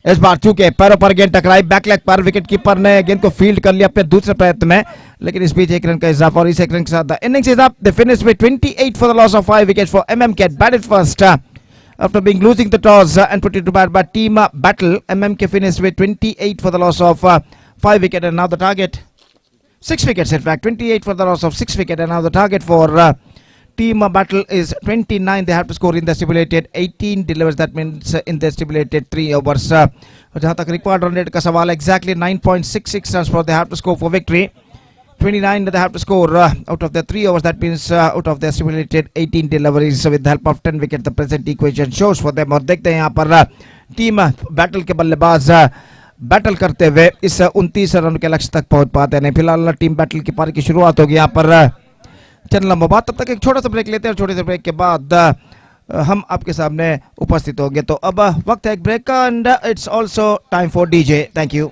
इस बार चूंकि पैरों पर गेंद टकराई, बैकलेग पर विकेट कीपर ने गेंद को फील्ड कर लिया अपने दूसरे प्रयत्न में, लेकिन इस बीच 1 रन का इजाफा, और इस 1 रन के साथ the innings is up. They finish with 28 for the loss of 5 wickets for MMK, batted first after being losing the toss and put it to bat by team battle. MMK finished with 28 for the loss of 5 wicket, and now the target 6 wickets, in fact 28 for the loss of 6 wicket, and now the target for team battle is 29. They have to score in the stipulated 18 delivers, that means in the stipulated 3 overs. जहां तक required run rate का सवाल, exactly 9.66 runs for they have to score for victory. 29 they have to score out of the 3 overs, that means out of the stipulated 18 deliveries with the help of 10 wickets. The present equation shows for them, और देखते हैं यहाँ पर team battle के बल्लेबाज battle करते हुए इस 29 रन के लक्ष्य तक पहुंच पाते हैं। फिलहाल टीम बैटल की पारी की शुरुआत होगी यहाँ पर चंद लंबा बाद, तब तक एक छोटा सा ब्रेक लेते हैं, और छोटे से ब्रेक के बाद हम आपके सामने उपस्थित होंगे। तो अब वक्त है एक ब्रेक का, and it's also time for DJ। Thank you.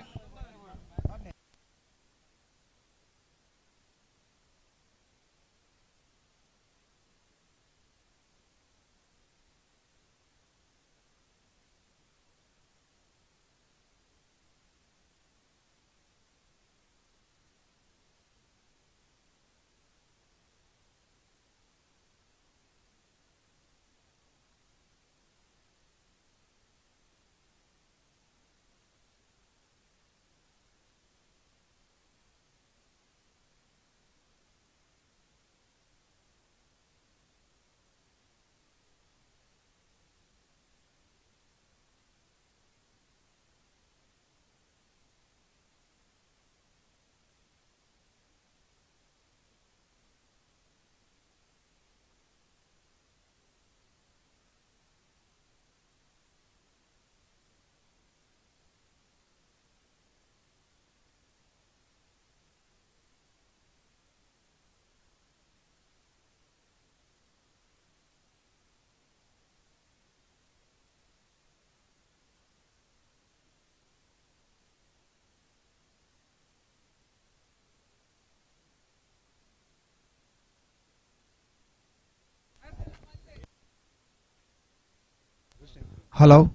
Hello.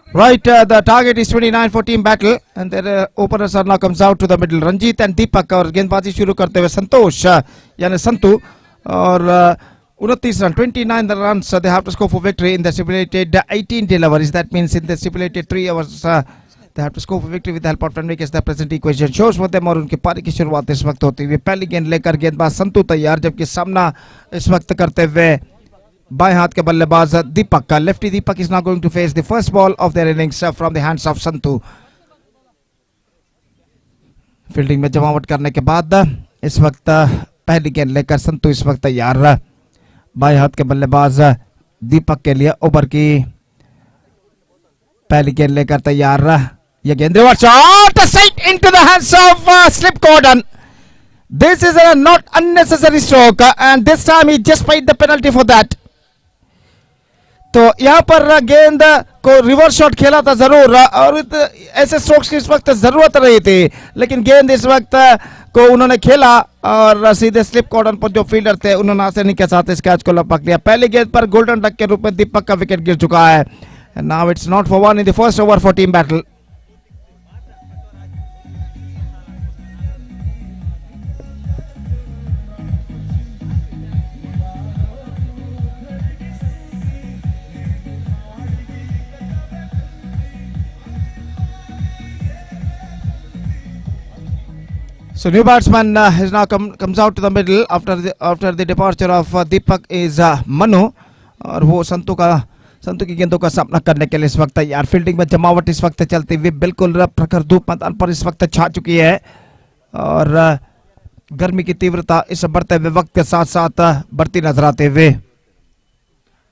Right, the target is 29 for team battle and their openers are now comes out to the middle. Ranjit and Deepak और गेंदबाजी शुरू करते हुए संतोष यानी संतू और 29 run, 29 runs they have to score for victory in the stipulated 18 deliveries. That means in the stipulated 3 hours they have to score for victory with the help of 10 wickets. The present equation shows for them और उनकी पारी की शुरुआत इस वक्त होती हुई पहली गेंद लेकर गेंदबाज संतू तैयार, जबकि सामना इस वक्त करते हुए बाएं हाथ के बल्लेबाज दीपक का. Lefty Deepak is now going to face the first ball of their innings from the hands of Santu. Fielding में जमावट करने के बाद इस वक्त पहली गेंद लेकर संतू इस वक्त तैयार. बाएं हाथ के बल्लेबाज दीपक के लिए ओवर की पहली गेंद लेकर तैयार. यह गेंद reverse shot straight into the hands of slip Gordon. This is a not unnecessary stroke and this time he just paid the penalty for that. तो यहाँ पर गेंद को रिवर्स शॉट खेला था जरूर और ऐसे स्ट्रोक्स की इस वक्त जरूरत रही थी, लेकिन गेंद इस वक्त को उन्होंने खेला और सीधे स्लिप कॉर्डन पर जो फील्डर थे उन्होंने आसानी के साथ इस कैच को लपक लिया. पहली गेंद पर गोल्डन डक के रूप में दीपक का विकेट गिर चुका है. Now it's not for one in the first over for team battle. So new batsman is now comes out to the middle after the departure of Deepak is Manu और वो संतू की गेंदों का सामना करने के लिए इस वक्त तैयार. फील्डिंग में जमावट इस वक्त चलती हुई बिल्कुल प्रखर धूप मैदान पर इस वक्त छा चुकी है और गर्मी की तीव्रता इस बढ़ते हुए वक्त के साथ साथ बढ़ती नजर आते हुए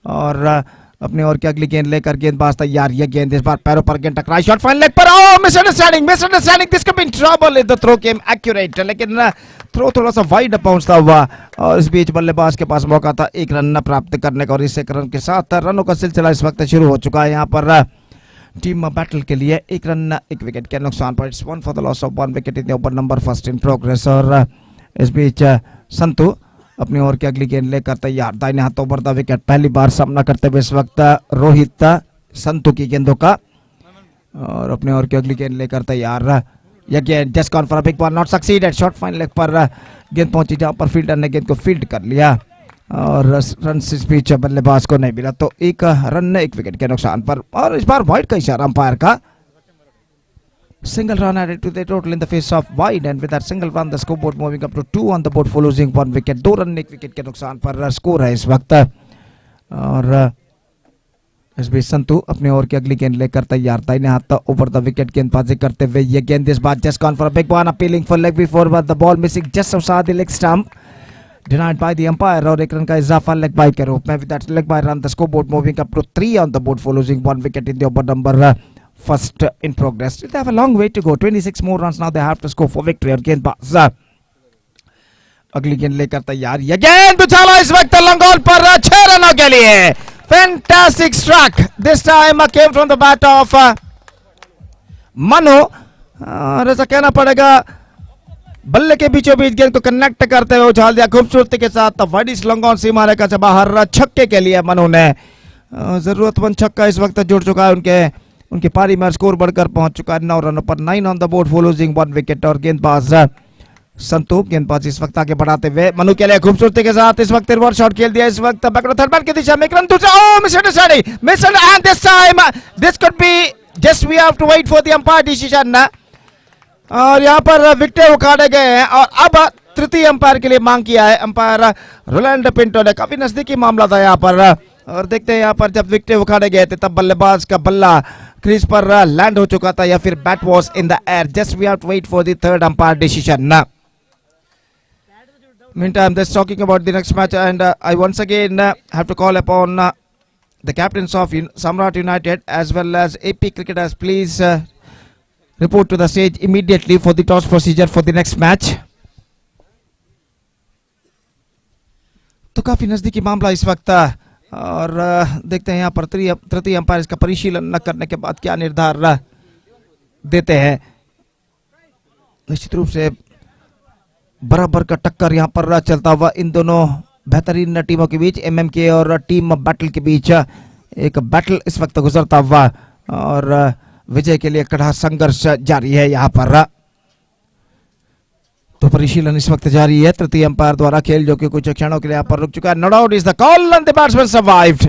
और अपने ओर की अगली गेंद लेकर गेंदबाज तैयार. यह गेंद इस बार पैरों पर गेंद टकराई, शॉट फाइन लेग पर. Misunderstanding this could been trouble if the throw came accurate, लेकिन थ्रो थोड़ा सा वाइड पहुंचता हुआ और इस बीच बल्लेबाज के पास मौका था 1 रन प्राप्त करने का और इस 1 रन के साथ रनों का सिलसिला इस वक्त शुरू हो चुका है. यहाँ पर टीम बैटल के लिए 1 रन 1 विकेट के नुकसान पर. It's 1 for the loss of 1 wicket in the over number first in progress. और इस बीच संतू अपनी ओर की अगली गेंद लेकर तैयार. दाहिने हाथों पर द विकेट पहली बार सामना करते हुए इस वक्त रोहित संतू की गेंदों का और अपने ओर की अगली गेंद लेकर तैयार. यह गेंद just gone for a big ball, not succeeded. Shot fine leg पर गेंद पहुंची जहां पर फील्डर ने गेंद को फील्ड कर लिया और रन इस बीच बल्लेबाज को नहीं मिला. तो 1 रन 1 विकेट के नुकसान पर और इस बार वाइड का इशारा अंपायर का. Single run added to the total in the face of wide and with that single run the scoreboard moving up to 2 on the board for losing 1 wicket. 2 run 1 wicket के नुकसान पर score है इस वक्त और इस बीच संतू अपने ओर की अगली गेंद लेकर तैयार. दाहिने हाथ ओवर द विकेट गेंदबाजी करते हुए ये गेंद इस बार just gone for a big one, appealing for leg before but the ball missing just outside the leg stump, denied by the umpire और 1 रन का इजाफा लेग बाय के रूप में. With that leg bye run the scoreboard moving up to 3 on the board for losing 1 wicket in the over number first in progress. They have a long way to go. 26 more runs now they have to score for victory. और गेंदबाज अगली गेंद लेकर तैयार. ये गेंद उछाला इस वक्त लंगोल पर 6 रनों के लिए. Fantastic struck. This time came from the bat of Manu. और ऐसा कहना पड़ेगा बल्ले के बीचों बीच गेंद को कनेक्ट करते हुए उछाल दिया खूबसूरती के साथ. वाइडिश लंगोन सीमा रेखा से बाहर छक्के के लिए मनु ने जरूरतमंद छक्का इस वक्त जुड़ चुका है. उनकी पारी में स्कोर बढ़कर पहुंच चुका है 9 रनों पर. 9 on the board for losing 1 wicket. और गेंदबाज संतू गेंदबाज इस वक्त आगे बढ़ाते हुए मनु के लिए खूबसूरती के साथ इस वक्त रिवर्स शॉट खेल दिया. इस वक्त बैकवर्ड थर्ड मैन की दिशा में एक रन दूसरा. Oh misunderstanding and this time this could be just we have to wait for the umpire decision. और यहाँ पर विकेट उखाड़े गए हैं और अब तृतीय अंपायर के लिए मांग किया है अंपायर रोलैंड पिंटो ने. काफी नजदीकी मामला था यहाँ पर और देखते हैं यहाँ पर जब विकेट उखाड़े गए थे तब बल्लेबाज का बल्ला क्रीज पर लैंड हो चुका था या फिर bat was in the air. Just we have to wait for the third umpire decision. Meantime, just talking about the next match, and I once again have to call upon the captains of Samraat United as well as AP cricketers. Please report to the stage immediately for the toss procedure for the next match. तो काफी नजदीकी मामला इस वक्त और देखते हैं यहाँ पर तृतीय अंपायर इसका परिशीलन न करने के बाद क्या निर्धार देते हैं. निश्चित रूप से बराबर का टक्कर यहाँ पर चलता हुआ इन दोनों बेहतरीन टीमों के बीच, एमएमके और टीम बैटल के बीच. एक बैटल इस वक्त गुजरता हुआ और विजय के लिए कड़ा संघर्ष जारी है यहाँ पर। तो परिशीलन इस वक्त जारी है तृतीय अंपायर द्वारा खेल, जो कि कुछ क्षणों के लिए यहाँ पर रुक चुका है। No doubt is the call and the batsman survived.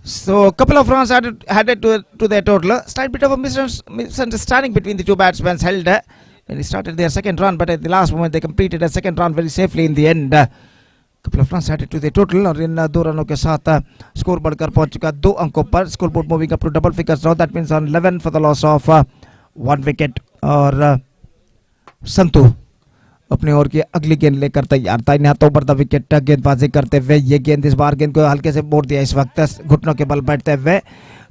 So couple of runs added to their total. Slight bit of a misunderstanding between the two batsmen held when they started their second run, but at the last moment they completed a second run very safely in the end. Couple of runs added to their total और इन 2 रनों के साथ score बढ़कर पहुंच चुका 2 अंकों पर. Scoreboard moving up to double figures now. That means on 11 for the loss of 1 wicket. और संतू अपनी ओर की अगली गेंद लेकर तैयार था. इन हाथों पर द विकेट गेंदबाजी करते हुए ये गेंद इस बार गेंद को हल्के से मोड़ दिया इस वक्त घुटनों के बल बैठते हुए.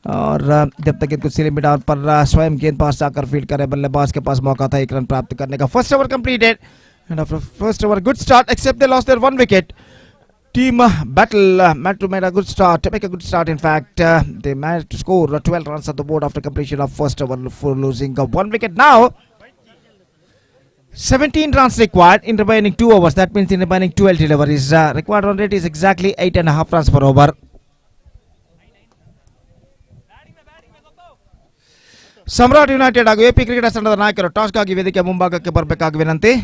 और जब तक इनको सीलिंग मिडाउन पर स्वयं गेंदबाज जाकर फील्ड करे, बल्लेबाज के पास मौका था 1 रन प्राप्त करने का. First over completed and after first over good start except they lost there 1 wicket. Team battle managed to make a good start. In fact, they managed to score 12 runs on the board after completion of first over for losing 1 wicket. Now 17 runs required in remaining 2 overs. That means in remaining 12 deliveries. Required run rate is exactly 8.5 runs per over. Samraat United ಹಾಗೂ AP cricketers ತಂಡದ ನಾಯಕರು ಟಾಸ್ಗಾಗಿ ವೇದಿಕೆ ಮುಂಭಾಗಕ್ಕೆ ಬರಬೇಕಾಗಿ ವಿನಂತಿ.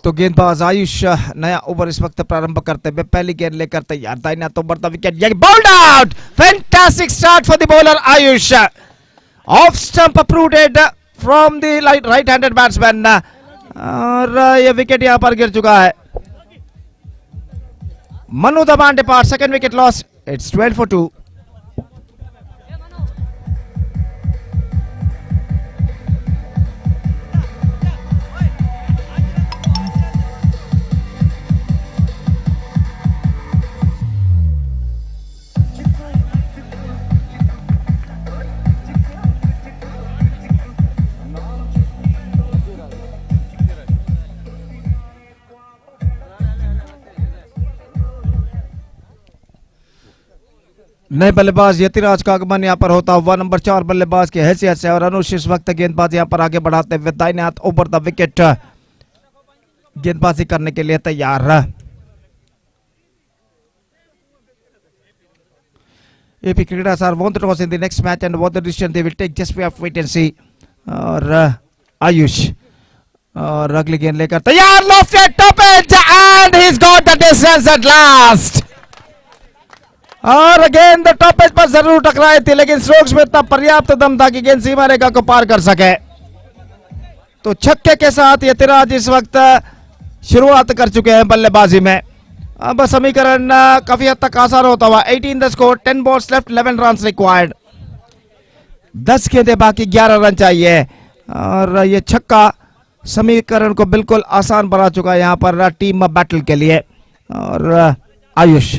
तो गेंदबाज आयुष नया ओवर इस वक्त प्रारंभ करते हुए पहली गेंद लेकर तैयार था. इन तो बढ़ता wicket bowled out. Fantastic start for the bowler Ayush. Off stump uprooted from the right handed batsman. और ये विकेट यहां पर गिर चुका है. Manu Daban depart. Second wicket loss. It's 12 for 2. नए बल्लेबाज यतिराज का आगमन यहां पर होता हुआ नंबर 4 बल्लेबाज की हैसियत से. और अनुष इस वक्त गेंदबाजी यहां पर आगे बढ़ाते हुए दाहिने हाथ ओवर द विकेट गेंदबाजी करने के लिए तैयार. AP cricketers are won the toss in the next match and what the decision they will take just we have to wait and see. और आयुष और अगली गेंद लेकर तैयार. Lofted top edge and he's got the distance at last. और गेंद top as per जरूर टकराई थी, लेकिन स्ट्रोक्स में इतना पर्याप्त दम था कि गेंद सीमा रेखा को पार कर सके. तो छक्के के साथ यतिराज इस वक्त शुरुआत कर चुके हैं बल्लेबाजी में. अब समीकरण काफी हद तक आसान होता हुआ. 18 the score, 10 balls left, 11 run required. 10 गेंदें बाकी, 11 रन चाहिए. और ये छक्का समीकरण को बिल्कुल आसान बना चुका है यहाँ पर टीम बैटल के लिए. और आयुष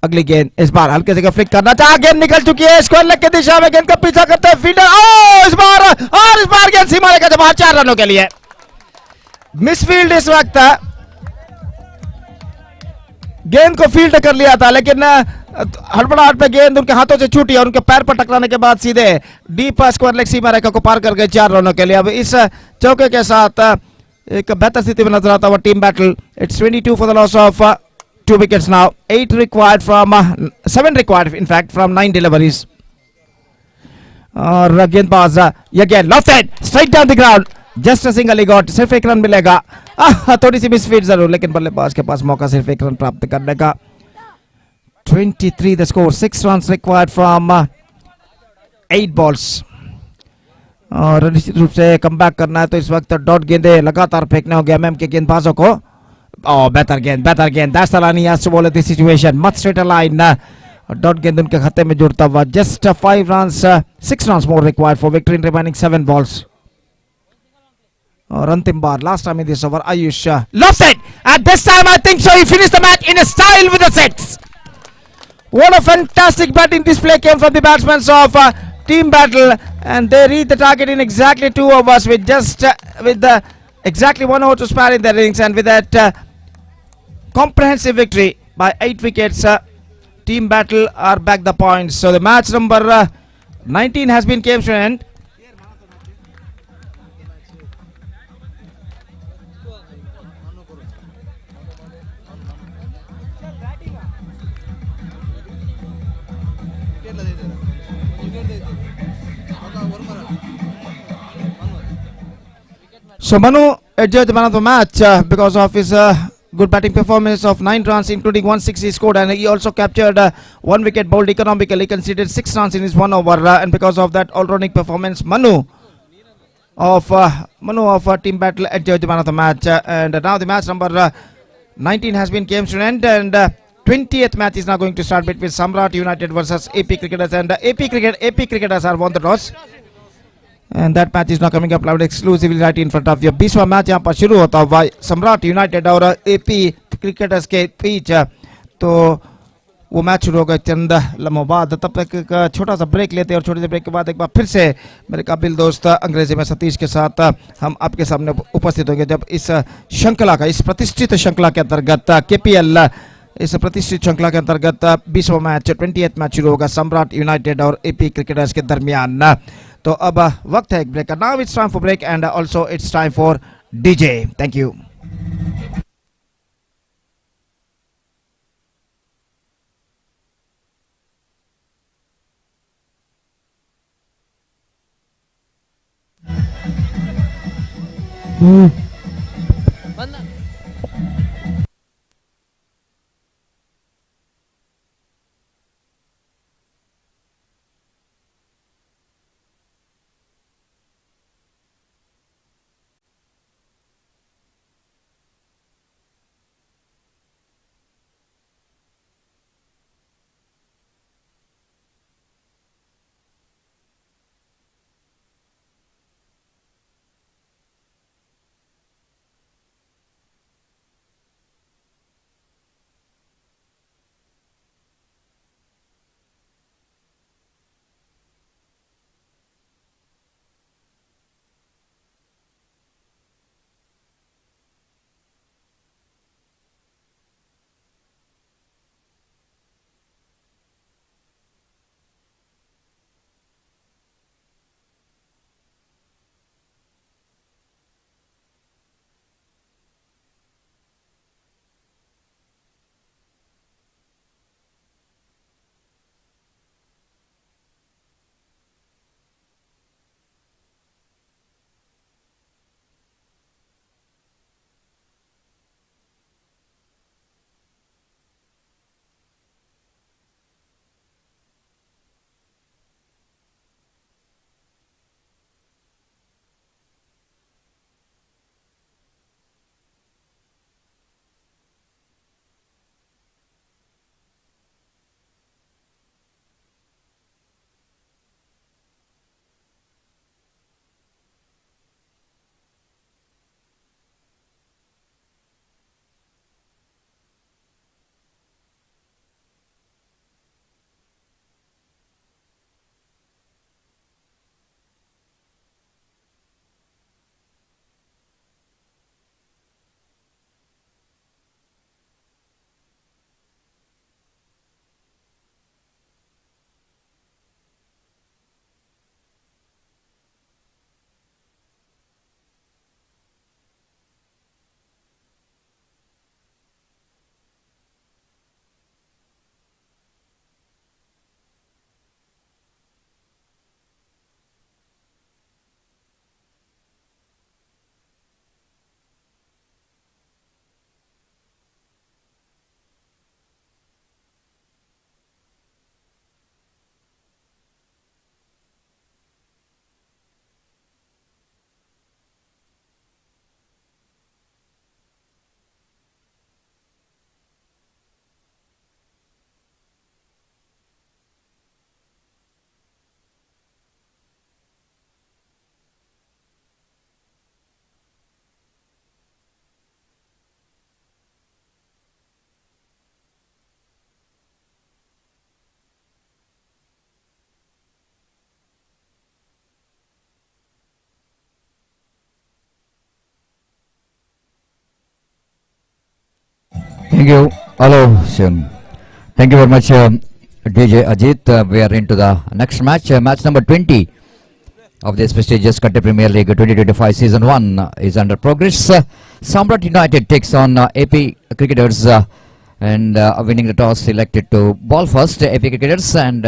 अगली गेंद इस बार हल्के से फ्लिक करना चाहा. गेंद निकल चुकी है स्क्वायर लेग की दिशा में. गेंद का पीछा करते हैं फील्डर. इस बार गेंद सीमा रेखा के बाहर 4 रनों के लिए. मिसफील्ड इस वक्त. गेंद को फील्ड कर लिया था, लेकिन हड़बड़ाहट में गेंद उनके हाथों से छूटी और उनके पैर पर टकराने के बाद सीधे डीप स्क्वायर लेग सीमा रेखा को पार कर गए 4 रनों के लिए. अब इस चौके के साथ एक बेहतर स्थिति में नजर आता हुआ team battle. It's 22 for the loss of 2 wickets now. 8 required from 7 required in fact from 9 deliveries. और गेंदबाज ये गेंद lofted straight down the ground. Just a single he got. सिर्फ 1 रन मिलेगा. थोड़ी सी मिसफीड जरूर, लेकिन बल्लेबाज के पास मौका सिर्फ 1 रन प्राप्त करने का. 23 the score. 6 runs required from 8 balls. और निश्चित रूप से कमबैक करना है तो इस वक्त डॉट गेंदे लगातार फेंकने होंगे एमएम के गेंदबाजों को. बेहतर गेंद. That's the line he has to bowl at this situation. Much straighter line. Dot गेंद उनके खाते में जुड़ता हुआ. Just 5 runs, 6 runs more required for victory in remaining 7 balls. और अंतिम बार last time in this over Ayush lofted. At this time I think so he finished the match in a style with the 6. What a fantastic batting display came from the batsmen of team battle, and they reached the target in exactly 2 overs with just exactly 1 over to spare in their innings, and with that comprehensive victory by 8 wickets. Team battle are back the points. So the match number 19 has been came to an end. So Manu adjudged the man of the match because of his good batting performance of 9 runs, including 160 he scored, and he also captured 1 wicket, bowled economically, conceded 6 runs in his 1 over, and because of that all-rounding performance, Manu of Team Battle adjudged the man of the match. And now the match number 19 has been came to an end, and 20th match is now going to start between Samraat United versus AP Cricketers, and AP Cricketers are won the toss. And that match is now coming up loud exclusively right in front of you. 20वां match यहाँ पर शुरू होता हुआ सम्राट United और AP cricketers के बीच, तो वो मैच शुरू होगा चंद लम्हों बाद. तब तक एक छोटा सा ब्रेक लेते हैं और छोटे से ब्रेक के बाद एक बार फिर से मेरे काबिल दोस्त अंग्रेजी में सतीश के साथ हम आपके सामने उपस्थित होंगे, जब इस श्रृंखला का, इस प्रतिष्ठित श्रृंखला के अंतर्गत केपीएल, इस प्रतिष्ठित श्रृंखला के अंतर्गत 20वां मैच 20th मैच शुरू होगा सम्राट यूनाइटेड और एपी क्रिकेटर्स के दरमियान. तो अब वक्त है एक ब्रेक का. Now it's time for break and also it's time for DJ. Thank you. Thank you. Hello, Shion. Thank you very much, DJ Ajit. We are into the next match. Match number 20 of this prestigious Katte Premier League 2025 Season 1 is under progress. Samraat United takes on AP Cricketers and winning the toss, selected to ball first. AP Cricketers, and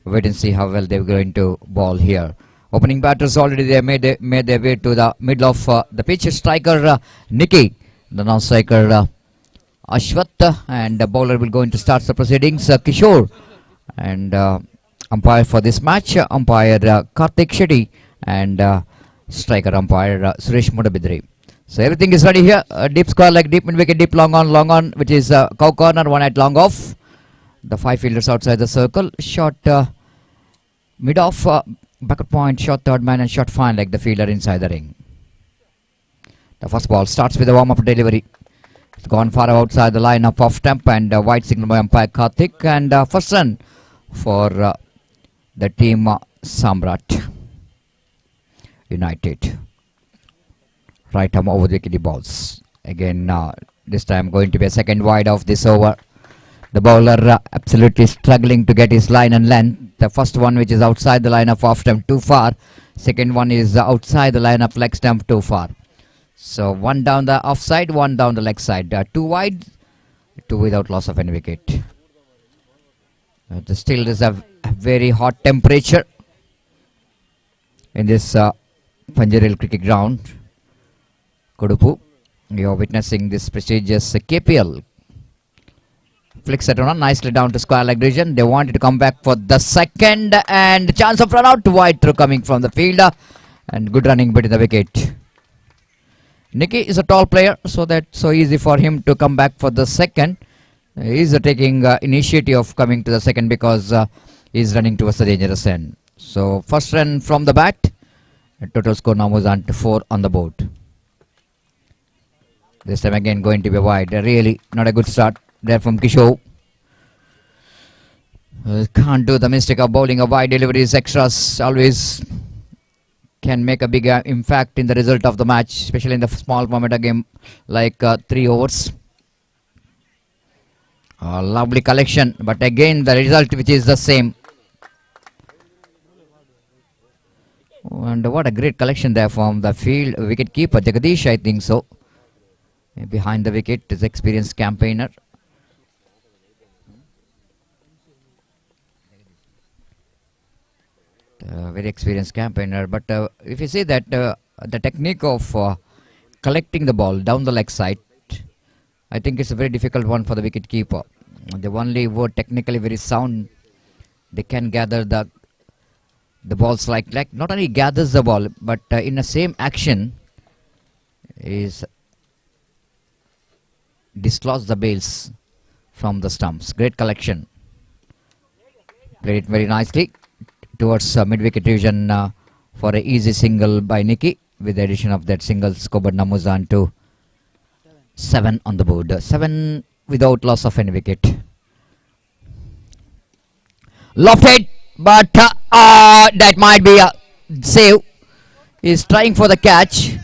wait and see how well they're going to ball here. Opening batters already they made their way to the middle of the pitch. Striker Nikki, the non-striker Ashwath, and the bowler will going to start the proceedings. Kishore, and umpire for this match, umpire Karthik Shetty, and striker umpire Suresh Mudabidri. So everything is ready here. Deep square like deep mid wicket, deep long on, which is cow corner, one at long off. The 5 fielders outside the circle. Shot mid off, backward point, shot third man, and shot fine like the fielder inside the ring. The first ball starts with a warm-up delivery. It's gone far outside the line of off stump, and wide signal by umpire Karthik, and first run for the team Samraat United. Right arm over the wicket balls. Again, this time going to be a second wide of this over. The bowler absolutely struggling to get his line and length. The first one which is outside the line of off stump too far. Second one is outside the line of leg stump too far. So one down the offside, one down the leg side. Two wide, two without loss of any wicket. Still there's a very hot temperature in this Panjaril cricket ground. Kodupu, you are witnessing this prestigious KPL. Flicks it around nicely down to square leg region. They wanted to come back for the second, and chance of run out wide through coming from the fielder, and good running between the wicket. Nicky is a tall player, so that's so easy for him to come back for the second. He is taking initiative of coming to the second because he is running towards the dangerous end. So first run from the bat. Total score now moves on to 4 on the board. This time again going to be wide. Really not a good start there from Kishore. Can't do the mistake of bowling a wide deliveries. Extras always can make a big impact in the result of the match, especially in the small format of game like 3 overs. A lovely collection, but again the result which is the same. And what a great collection there from the field wicket keeper Jagadish, I think so. Behind the wicket is experienced campaigner. Very experienced campaigner, but if you say that the technique of collecting the ball down the leg side, I think it's a very difficult one for the wicket keeper. The only who are technically very sound, they can gather the balls like not only gathers the ball, but in the same action is dislodge the bails from the stumps. Great collection. Played it very nicely towards mid-wicket region for an easy single by Nicky. With the addition of that single, scored numbers on to 7 on the board. 7 without loss of any wicket. Lofted, but that might be a save. He's trying for the catch.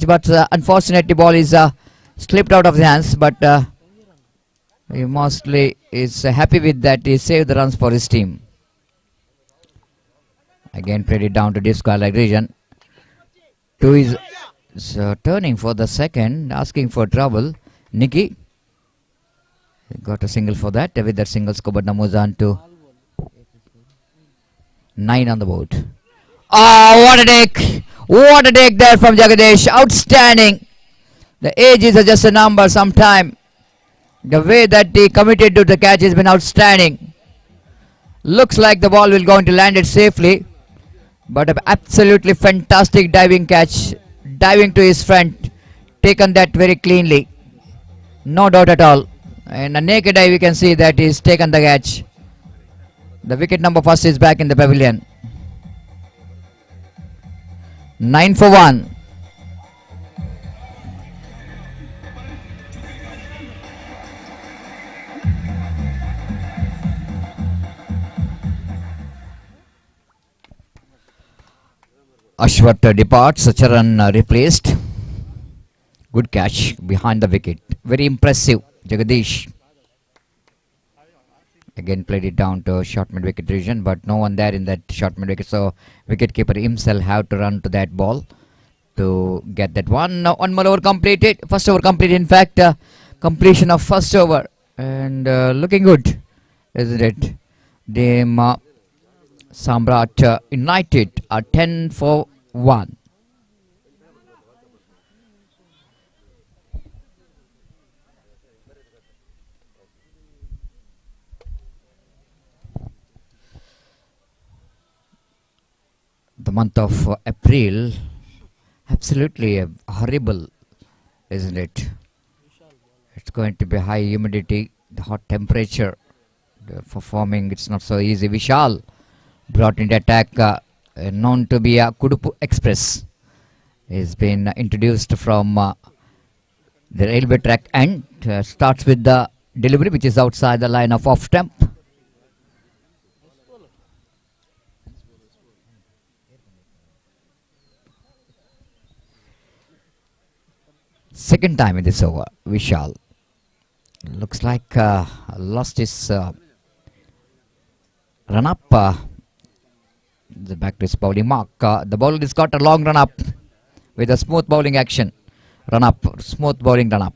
But unfortunately ball is slipped out of his hands. But he mostly is happy with that. He saved the runs for his team. Again played it down to deep square leg region. 2 is turning for the second, asking for trouble. Nicky got a single for that. With that single, scored moves on to 9 on the board. Oh, what a take! What a take there from Jagadish. Outstanding. The age is just a number sometime. The way that he committed to the catch has been outstanding. Looks like the ball will go into land it safely. But an absolutely fantastic diving catch. Diving to his front. Taken that very cleanly. No doubt at all. In a naked eye we can see that he's taken the catch. The wicket number first is back in the pavilion. 9 for 1. Ashwath departs, Charan replaced. Good catch behind the wicket. Very impressive, Jagadish. Again played it down to short mid wicket region, but no one there in that short mid wicket. So wicket keeper himself have to run to that ball to get that one. Now one more over completed. First over completed. In fact, completion of first over, and looking good, isn't it? Team Samraat United are 10 for 1. The month of April, absolutely horrible, isn't it? It's going to be high humidity, the hot temperature. Performing, it's not so easy. Vishal brought into attack, known to be a Kudupu Express. He's been introduced from the railway track and starts with the delivery, which is outside the line of off stump. Second time in this over, Vishal. Looks like lost his run up. The back to his bowling mark. The bowler has got a long run up with a smooth bowling action. Run up, smooth bowling run up.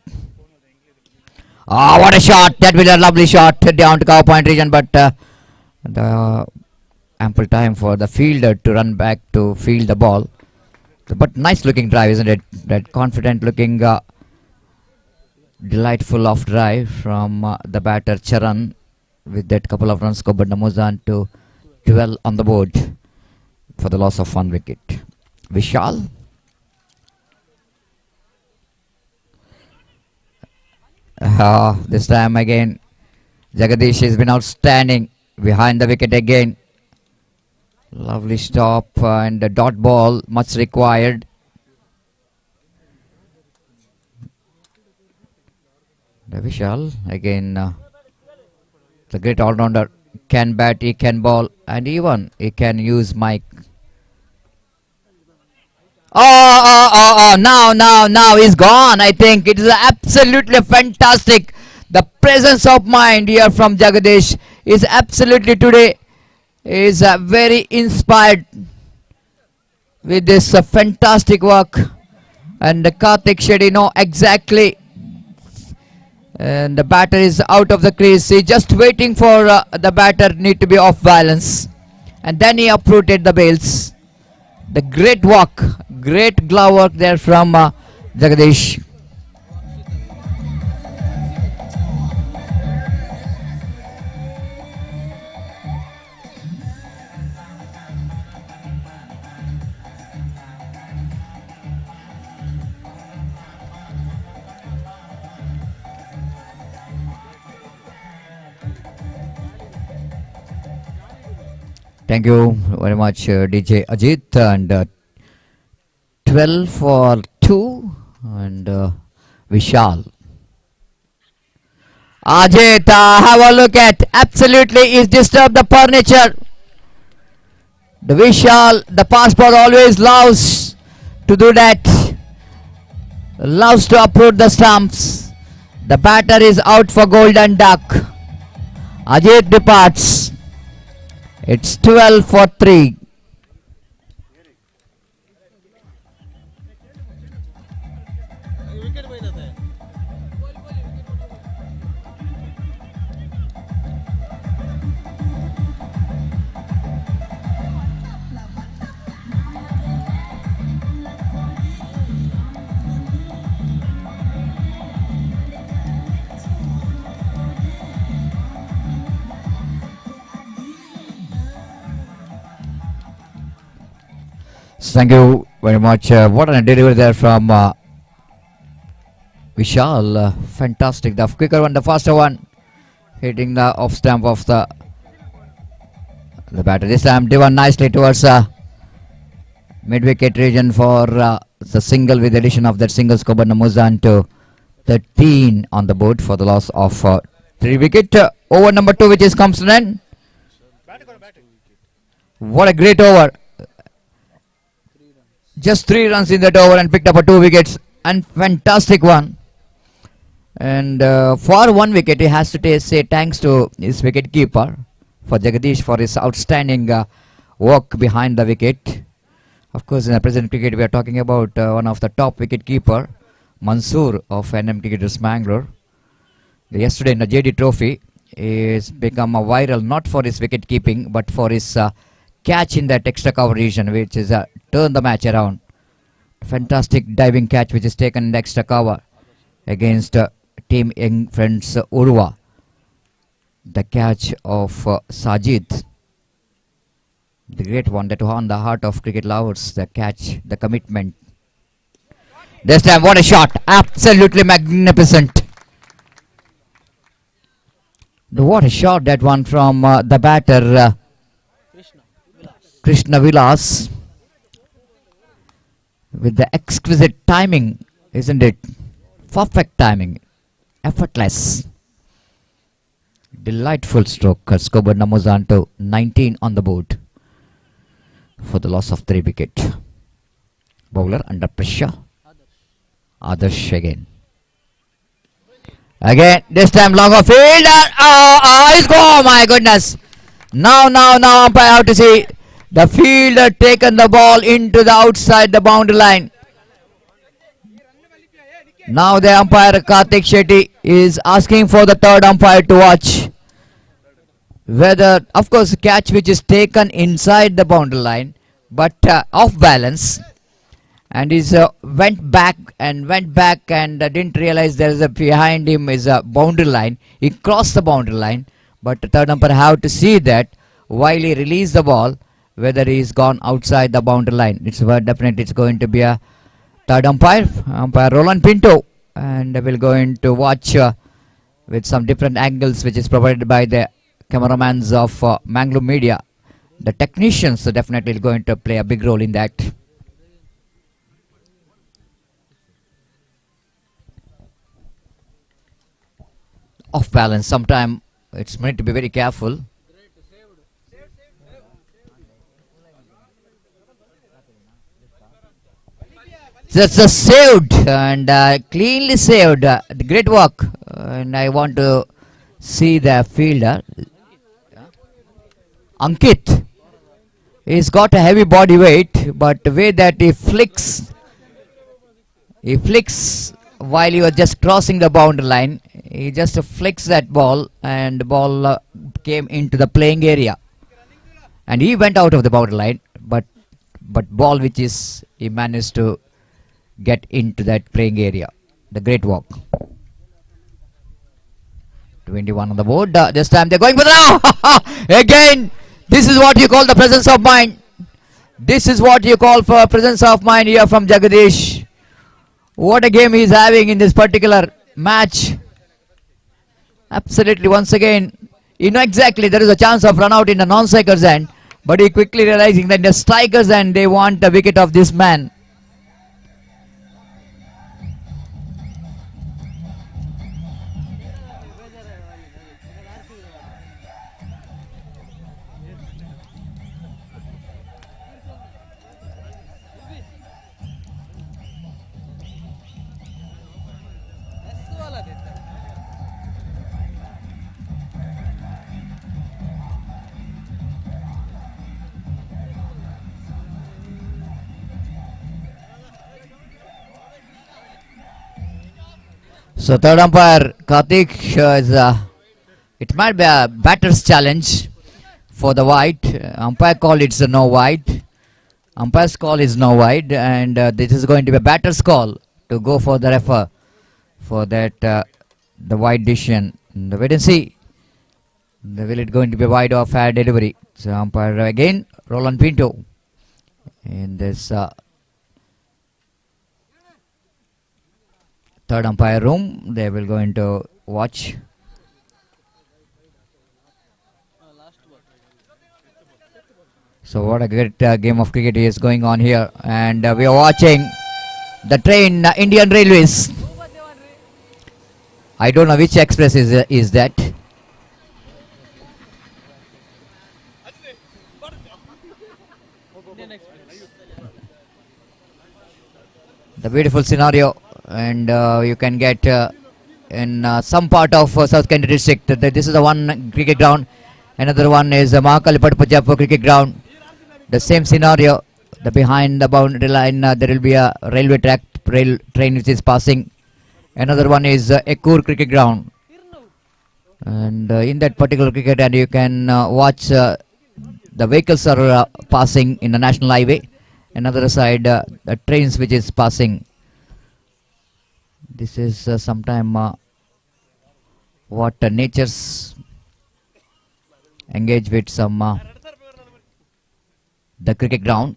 Ah, what a shot! That was a lovely shot down to cover point region, but the ample time for the fielder to run back to field the ball. But nice looking drive, isn't it? That confident looking, delightful off drive from the batter Charan, with that couple of runs scored by Namuzan to 12 on the board for the loss of 1 wicket. Vishal. This time again, Jagadish has been outstanding behind the wicket again. Lovely stop and the dot ball, much required. The Vishal again, the great all-rounder, can bat, he can bowl, and even he can use mic. Now he's gone. I think it is absolutely fantastic. The presence of mind here from Jagadish is absolutely today is very inspired with this fantastic work, and the Katte Shetty know exactly, and the batter is out of the crease. He's just waiting for the batter need to be off balance, and then he uprooted the bails. The great work, great glove work there from Jagadish. Thank you very much, DJ Ajit, and 12 for 2, and Vishal. Ajit, have a look at, absolutely he's disturbed the furniture. The Vishal, the passport always loves to do that, loves to uproot the stumps. The batter is out for golden duck. Ajit departs. It's 12 for 3. Thank you very much. What a delivery there from Vishal. Fantastic. The quicker one, the faster one, hitting the off stump of the batter. This time driven nicely towards mid-wicket region for the single, with the addition of that single score by Namuzan to 13 on the board for the loss of 3 wicket. Over number 2, which is comes to an end. What a great over. Just 3 runs in that over and picked up a 2 wickets, and fantastic one. And for 1 wicket, he has to say thanks to his wicket keeper, for Jagadish, for his outstanding work behind the wicket. Of course, in the present cricket, we are talking about one of the top wicket keeper, Mansoor of NM Cricketers Mangalore. Yesterday in the JD Trophy, he has become a viral not for his wicket keeping but for his catch in that extra cover region, which is turned the match around. Fantastic diving catch which is taken in the extra cover against Team Young Friends Urva. The catch of Sajid, the great one that won the heart of cricket lovers. The catch, the commitment. This time, what a shot! Absolutely magnificent. What a shot that one from the batter Krishna Vilas, with the exquisite timing, isn't it? Perfect timing, effortless. Delightful stroke. Scored numbers onto 19 on the board for the loss of 3 wickets. Bowler under pressure. Adarsh again. Again, this time long of field. Oh my goodness. Now, umpire have to see the fielder taken the ball into the outside the boundary line. Now the umpire Karthik Shetty is asking for the third umpire to watch whether, of course, catch which is taken inside the boundary line but off balance, and is went back and didn't realize there is a behind him is a boundary line. He crossed the boundary line, but the third umpire have to see that while he released the ball whether he's gone outside the boundary line. It's definitely it's going to be a third umpire Roland Pinto, and we'll going to watch with some different angles which is provided by the cameramans of Mangalore Media. The technicians are definitely going to play a big role in that. Off balance, sometime it's meant to be very careful. That's a saved and cleanly saved. Great work. And I want to see the fielder. Ankit. He's got a heavy body weight, but the way that he flicks while he was just crossing the boundary line. He just flicks that ball, and the ball came into the playing area. And he went out of the boundary line, but ball which is he managed to get into that playing area. The great walk. 21 on the board. This time they're going for the again. This is what you call the presence of mind. This is what you call for presence of mind here from Jagadish. What a game he's having in this particular match. Absolutely, once again, you know exactly there is a chance of run out in the non-strikers end, but he quickly realizing that the strikers end they want the wicket of this man. So third umpire Karthik is it might be a batter's challenge for the wide. Umpire call it's a no wide. Umpire's call is no wide, and this is going to be a batter's call to go for the refer for that the wide decision. Wait and see. Will it going to be wide or fair delivery? So umpire again Roland Pinto in this third umpire room. They will going to watch. So what a great game of cricket is going on here, and we are watching the train Indian Railways. I don't know which express is that. The beautiful scenario, and you can get in some part of South Kent district. This is the one cricket ground. Another one is Mahakalipad Punjab cricket ground. The same scenario. The behind the boundary line there will be a railway track train which is passing. Another one is Ekur cricket ground. And in that particular cricket, and you can watch the the vehicles are passing in the national highway. Another side, the trains which is passing. This is sometime what nature's engage with some the cricket ground.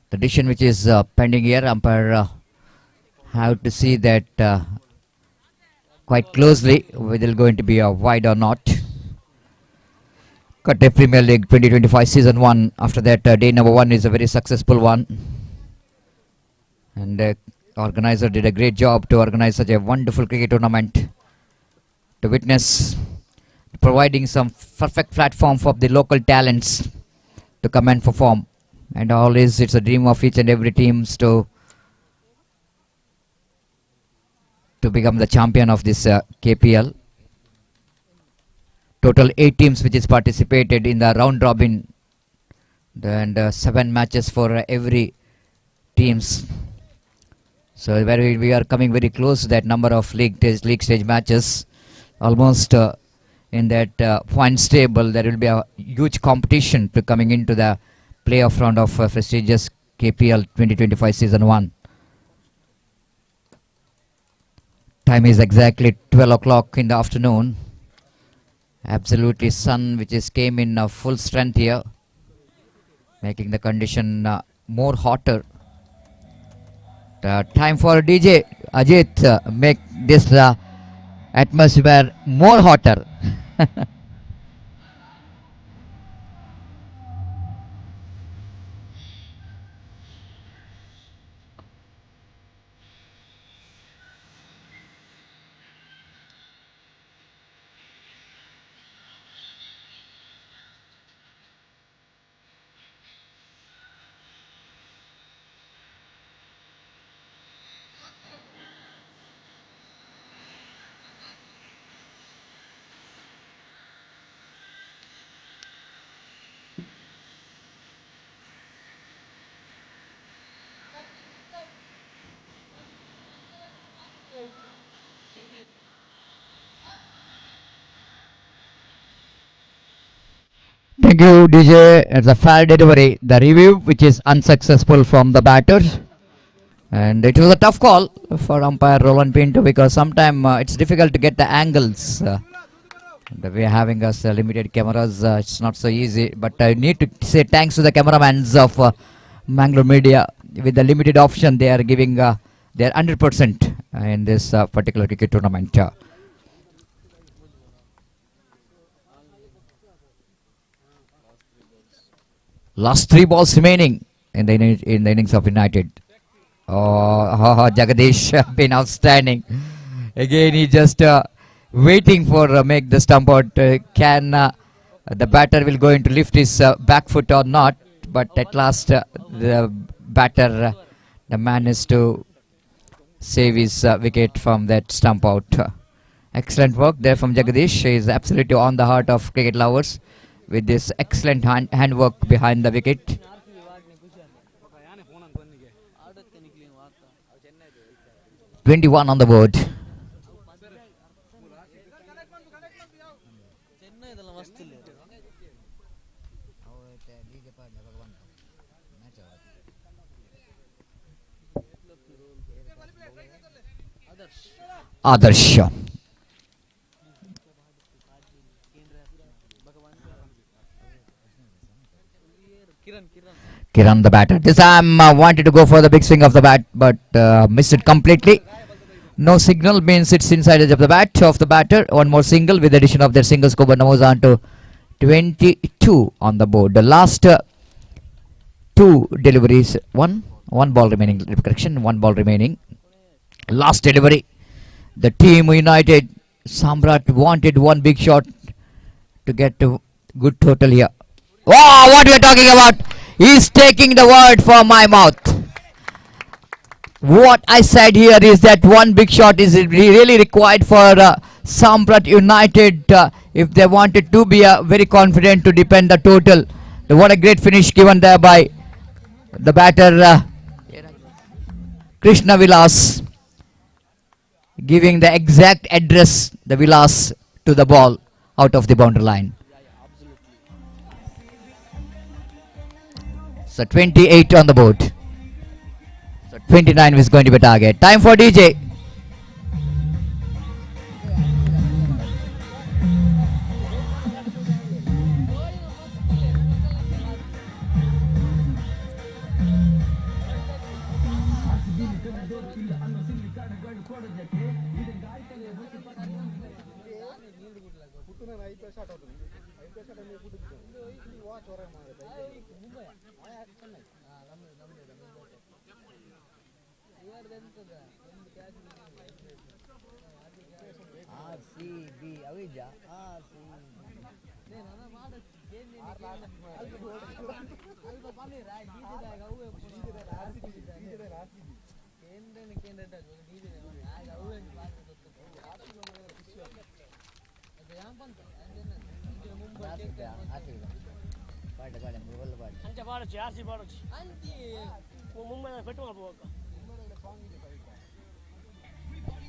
The decision which is pending here, umpire have to see that quite closely whether it's going to be a wide or not. Katte Premier League 2025 season 1. After that, day number 1 is a very successful one, and organizer did a great job to organize such a wonderful cricket tournament to witness, providing some perfect platform for the local talents to come and perform. And always it's a dream of each and every teams to become the champion of this KPL. Total 8 teams which is participated in the round robin, and 7 matches for every teams. So we are coming very close to that number of league stage matches. Almost in that points table, there will be a huge competition to coming into the playoff round of prestigious KPL 2025 season 1. Time is exactly 12 o'clock in the afternoon. Absolutely sun which is came in full strength here, making the condition more hotter. Time for DJ Ajit make this atmosphere more hotter. Thank you, DJ. It's a fair delivery. The review, which is unsuccessful from the batter, and it was a tough call for umpire Roland Pinto, because sometimes it's difficult to get the angles. We are having us limited cameras. It's not so easy. But I need to say thanks to the cameramans of Mangalore Media. With the limited option, they are giving their 100% in this particular cricket tournament. Last 3 balls remaining in the innings of United. Jagadish been outstanding. Again, he just waiting for make the stump out. Can the batter will going to lift his back foot or not? But at last, the batter, the man is to save his wicket from that stump out. Excellent work there from Jagadish. He is absolutely on the heart of cricket lovers with this excellent handwork behind the wicket. "21 on the board. Adarsh. Kiran the batter. This time wanted to go for the big swing of the bat, but missed it completely. No signal means it's inside edge of the bat of the batter. One more single with the addition of their single score, but now on to 22 on the board. The last 2 deliveries, one ball remaining. Correction, 1 ball remaining. Last delivery. The team United, Samraat wanted 1 big shot to get a good total here. Wow, what we are talking about! He's taking the word from my mouth. What I said here is that 1 big shot is really required for Samraat United if they wanted to be very confident to defend the total. What a great finish given there by the batter Krishna Vilas. giving the exact address, the vilas to the ball out of the boundary line. So 28 on the board. So 29 is going to be target. Time for DJ.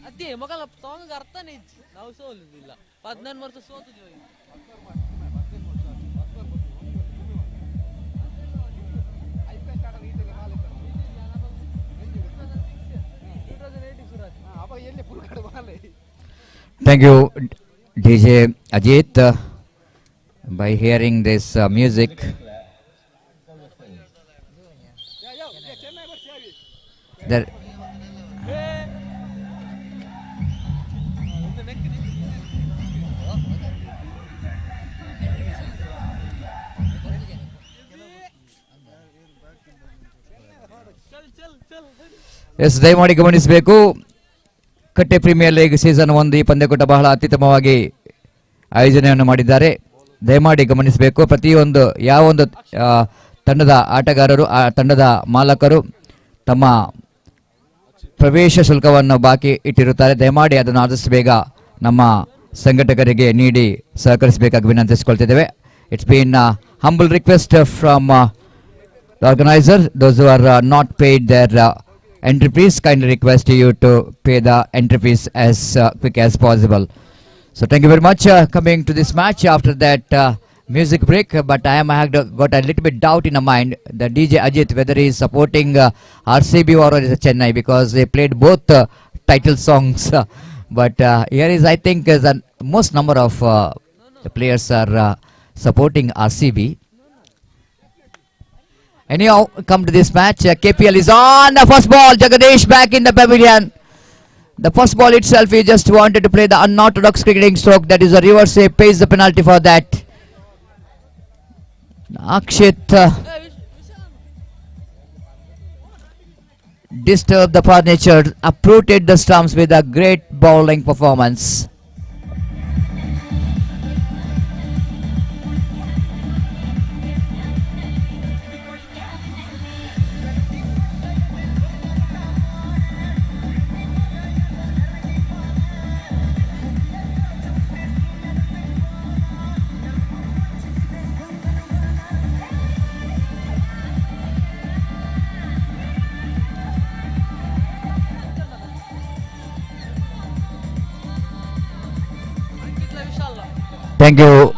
ಅದೇ ಮಗಲ song ಅರ್ಥನೇ ಇತ್ತು ನಾವು ಸೋಲುದಿಲ್ಲ 14 ವರ್ಷ ಸೋತಿದ್ವಿ Thank you, DJ Ajit. By hearing this music, there is ದಯಮಾಡಿ ಗಮನಿಸಬೇಕು. ಕಟ್ಟೆ ಪ್ರೀಮಿಯರ್ ಲೀಗ್ ಸೀಸನ್ 1 ಈ ಪಂದ್ಯಕೂಟ ಬಹಳ ಅತ್ಯುತ್ತಮವಾಗಿ ಆಯೋಜನೆಯನ್ನು ಮಾಡಿದ್ದಾರೆ. ದಯಮಾಡಿ ಗಮನಿಸಬೇಕು. ಪ್ರತಿಯೊಂದು ಯಾವೊಂದು ತಂಡದ ಆಟಗಾರರು ಆ ತಂಡದ ಮಾಲಕರು ತಮ್ಮ ಪ್ರವೇಶ ಶುಲ್ಕವನ್ನು ಬಾಕಿ ಇಟ್ಟಿರುತ್ತಾರೆ. ದಯಮಾಡಿ ಅದನ್ನು ಆದಷ್ಟು ಬೇಗ ನಮ್ಮ ಸಂಘಟಕರಿಗೆ ನೀಡಿ ಸಹಕರಿಸಬೇಕಾಗಿ ವಿನಂತಿಸಿಕೊಳ್ತಿದ್ದೇವೆ. It's been humble request from the organizer. Those who are not paid their entry fees, kindly request you to pay the entry fees as quick as possible. So thank you very much. Coming to this match after that music break, but I have got a little bit doubt in my mind the DJ Ajit whether he is supporting RCB or is Chennai, because they played both title songs. But here is, I think, the most number of the players are supporting RCB. Anyhow, come to this match. KPL is on the first ball. Jagadish back in the pavilion. The first ball itself, he just wanted to play the unorthodox cricketing stroke. That is a reverse save. Pays the penalty for that. Akshit disturbed the furniture, uprooted the stumps with a great bowling performance. Thank you,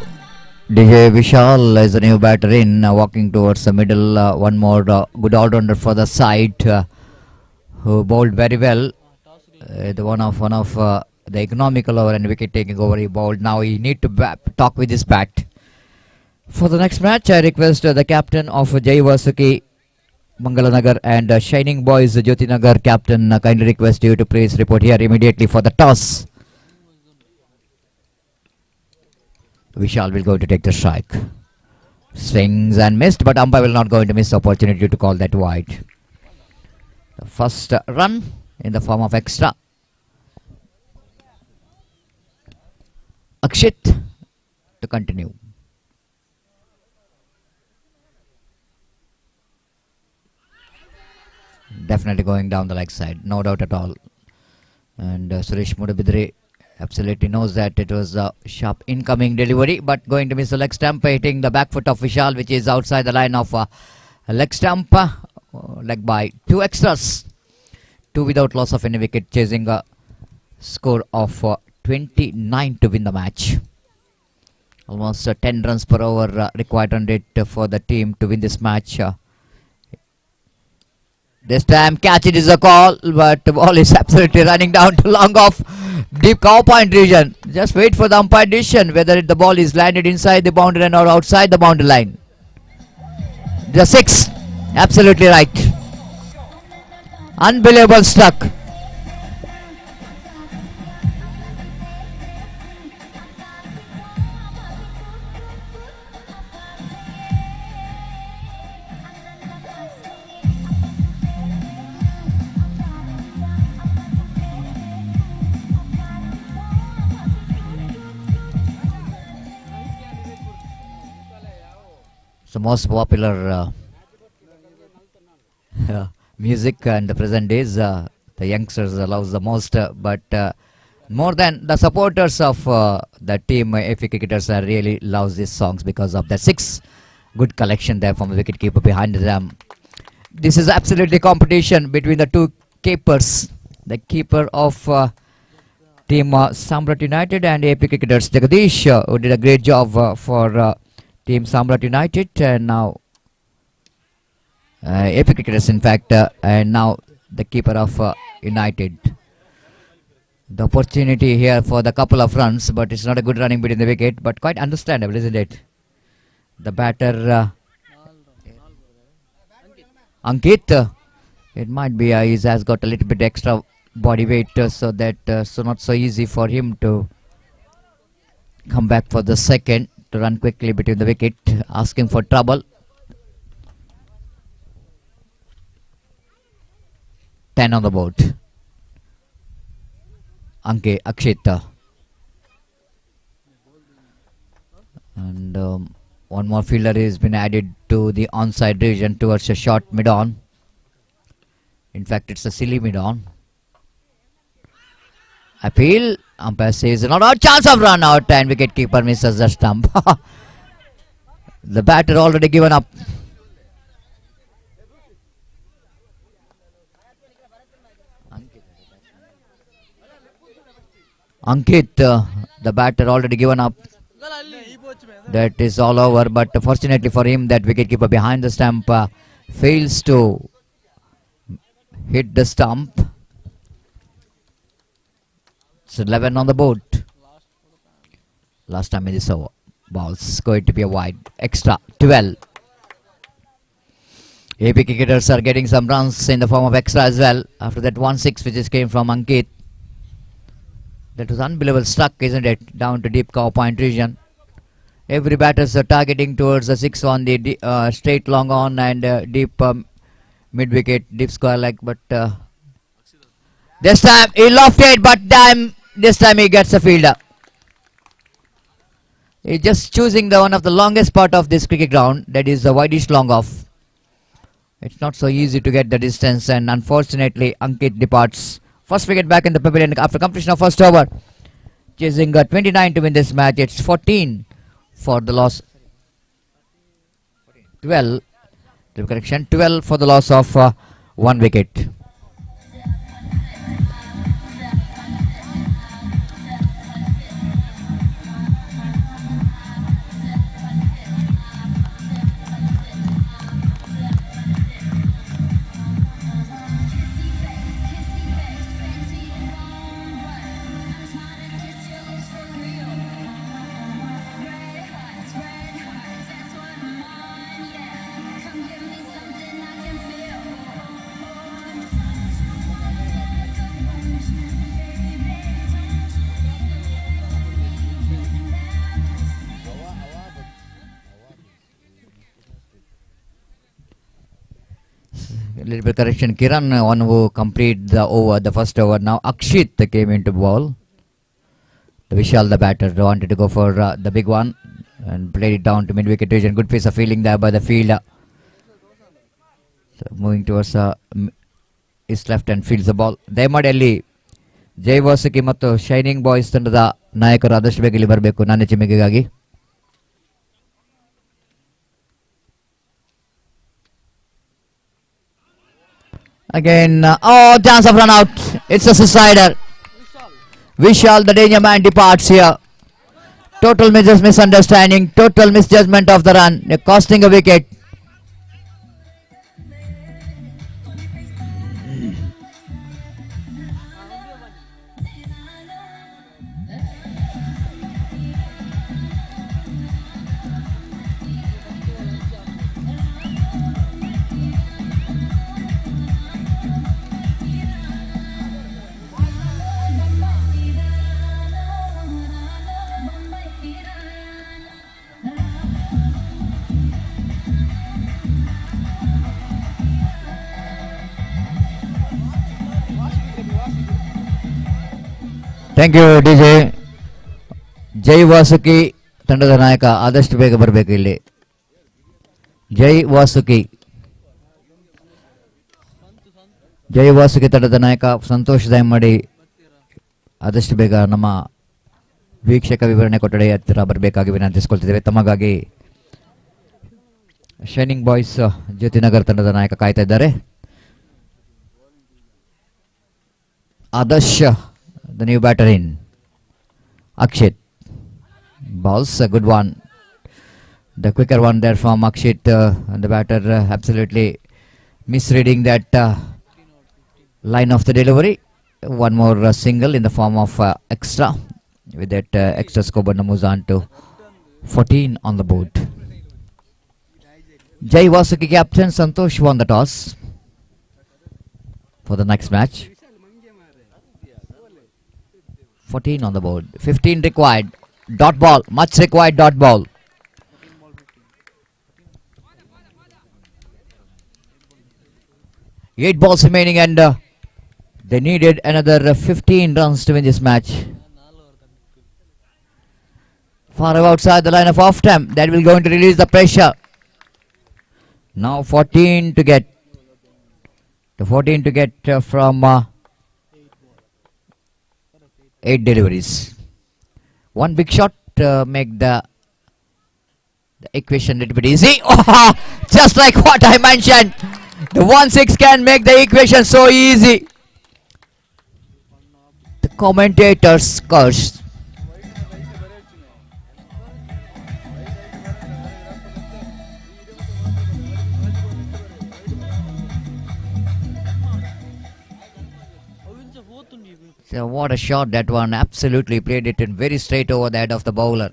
DJ Vishal as a new batter in, walking towards the middle. One more good all-rounder for the side, who bowled very well. The one of the economical over and wicket-taking over he bowled. Now he need to talk with his bat. For the next match, I request the captain of Jay Wasuki, Mangalanagar, and Shining Boys Jyoti Nagar captain, kindly request you to please report here immediately for the toss. Vishal will go to take the strike. Swings and missed, but umpire will not go into miss opportunity to call that wide. The first run in the form of extra. Akshit to continue. Definitely going down the leg side, no doubt at all. And Suresh Mudabidre absolutely knows that it was a sharp incoming delivery, but going to miss the leg stump, hitting the back foot of Vishal, which is outside the line of leg stump. Leg by 2 extras, 2 without loss of any wicket, chasing Score of 29 to win the match. Almost 10 runs per over required on it for the team to win this match. This time catch it is a call, but the ball is absolutely running down to long off deep cow point region. Just wait for the umpire decision whether the ball is landed inside the boundary line or outside the boundary line. The 6, absolutely right. Unbelievable struck. The most popular music in the present days, the youngsters loves the most, but more than the supporters of the team, AFC cricketers really loves these songs because of the 6 good collection there from the wicket keeper behind them. This is absolutely competition between the two keepers, the keeper of team Samraat United and AFC cricketers Jagadish, who did a great job for team Samraat United, and now AFC cricketers in fact, and now the keeper of United. The opportunity here for the couple of runs, but it's not a good running between the wicket, but quite understandable, isn't it? The batter Ankit, it might be he has got a little bit extra body weight, so that so not so easy for him to come back for the second, to run quickly between the wicket, asking for trouble. 10 on the board. Akshit. And one more fielder has been added to the onside region towards a short mid-on. In fact, it's a silly mid-on. Appeal. Umpire says not a chance of run out, and wicket keeper misses the stump. The batter already given up. Ankit, the batter already given up. That is all over, but fortunately for him, that wicketkeeper behind the stump fails to hit the stump. It's 11 on the board. Last time in this over. Ball's going to be a wide. Extra 12. AP cricketers are getting some runs in the form of extra as well. After that 1-6 which just came from Ankit. That was unbelievable struck, isn't it? Down to deep cow point region. Every batters are targeting towards the 6 on the straight long on and deep mid wicket, deep square leg. But this time he lofted, but this time he gets a fielder. He's just choosing the one of the longest part of this cricket ground, that is the widest long off. It's not so easy to get the distance, and unfortunately Ankit departs. First wicket back in the pavilion after completion of first over. Chasing 29 to win this match. It's 14 for the loss. 12. Correction. 12 for the loss of 1 wicket. Little bit correction. Kiran, one who completed the first over. Now Akshit came into ball. The Vishal, the batter, wanted to go for the big one and played it down to mid wicket region. Good piece of fielding there by the fielder. So moving towards his left and fields the ball. Demadeli, Jay Wasuki ಮತ್ತು Shining Boys ತಂಡದ ನಾಯಕರು ಆದಷ್ಟು ಬೇಗ ಇಲ್ಲಿ ಬರಬೇಕು ನನ್ನ ಚಿಮ್ಮಿಗೆಗಾಗಿ. Again, chance of run out. It's a suicider. Vishal, the danger man, departs here. Total misunderstanding, total misjudgment of the run, costing a wicket. Thank you DJ. Jai Vasuki ತಂಡದ ನಾಯಕ ಆದಷ್ಟು ಬೇಗ ಬರಬೇಕು ಇಲ್ಲಿ. ಜೈ ವಾಸುಕಿ ತಂಡದ ನಾಯಕ ಸಂತೋಷ್ ದಯಮಾಡಿ ಆದಷ್ಟು ಬೇಗ ನಮ್ಮ ವೀಕ್ಷಕ ವಿವರಣೆ ಕೊಠಡಿ ಹತ್ತಿರ ಬರಬೇಕಾಗಿ ವಿನಂತಿಸಿಕೊಳ್ತಿದ್ದೇವೆ. ತಮಗಾಗಿ ಶೈನಿಂಗ್ ಬಾಯ್ಸ್ ಜ್ಯೋತಿನಗರ್ ತಂಡದ ನಾಯಕ ಕಾಯ್ತಾ ಇದ್ದಾರೆ. Adarsh, the new batter in. Akshit balls a good one, the quicker one there from Akshit, and the batter absolutely misreading that line of the delivery. One more single in the form of extra. With that extra score, moves on to 14 on the board. Jay Wasuki captain Santosh won the toss for the next match. 14 on the board. 15 required. Dot ball. Much required dot ball. Eight balls remaining and they needed another 15 runs to win this match. Far outside the line of off time. That will going to release the pressure. Now 14 to get. The 14 to get from 8 deliveries. One big shot make the equation a little bit easy. Oh, just like what I mentioned. The 1-6 can make the equation so easy. The commentators curse. So what a shot that one. Absolutely played it in very straight over the head of the bowler.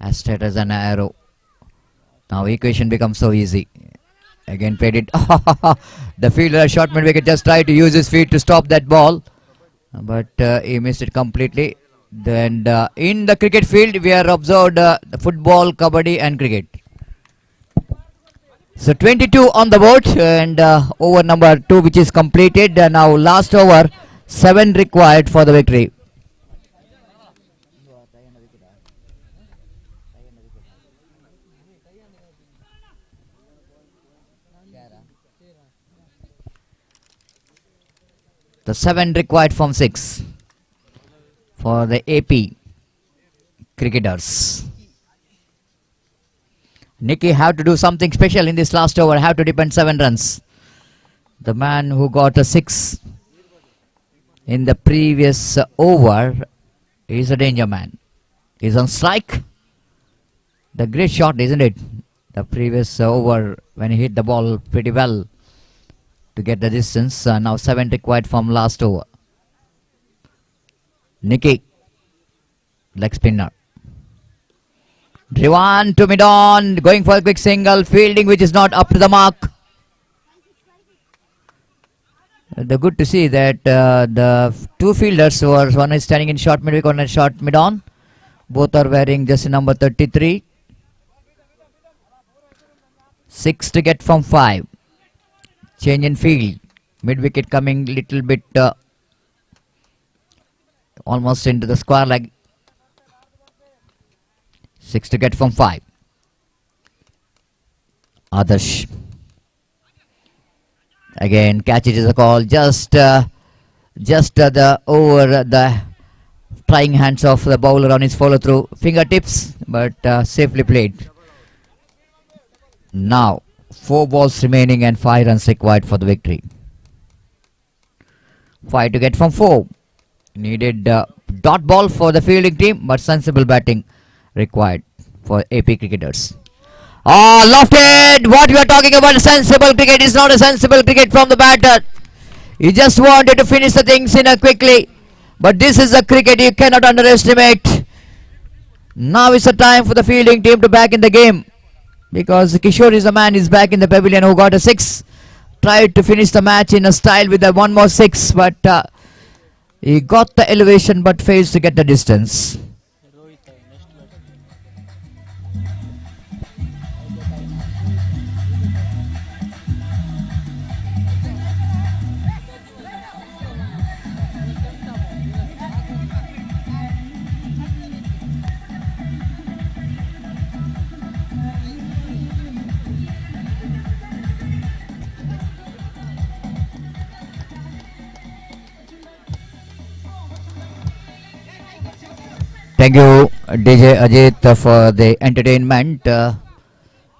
As straight as an arrow. Now equation becomes so easy. Again played it. The fielder shot mid-wicket just tried to use his feet to stop that ball. But he missed it completely. Then in the cricket field we are observed the football, kabaddi and cricket. So 22 on the board and over number 2 which is completed. Now last over. 7 required for the victory. The 7 required from 6 for the AP cricketers. Nicky have to do something special in this last over. Have to depend 7 runs. The man who got a 6 in the previous over is a danger man. He's on strike. The great shot, isn't it? The previous over when he hit the ball pretty well to get the distance. Now 7 required from last over. Nicky, leg spinner. Driven to mid-on, going for a quick single. Fielding which is not up to the mark. The good to see that the 2 fielders were, one is standing in short mid-wicket, one is short mid-on. Both are wearing jersey number 33. 6 to get from 5. Change in field. Mid-wicket coming little bit almost into the square leg. 6 to get from 5. Adarsh. Again, catch it is a call. Just the over the trying hands of the bowler on his follow through. Fingertips, but safely played. Now 4 balls remaining and 5 runs required for the victory. 5 to get from 4. Needed dot ball for the fielding team, but sensible batting required for AP cricketers. Ah, lofted! What we are talking about, sensible cricket is not a sensible cricket from the batter. He just wanted to finish the things in quickly. But this is a cricket you cannot underestimate. Now is the time for the fielding team to back in the game. Because Kishore is a man is back in the pavilion who got a 6. Tried to finish the match in a style with a one more 6. But he got the elevation but fails to get the distance. Thank you, DJ Ajit, for the entertainment.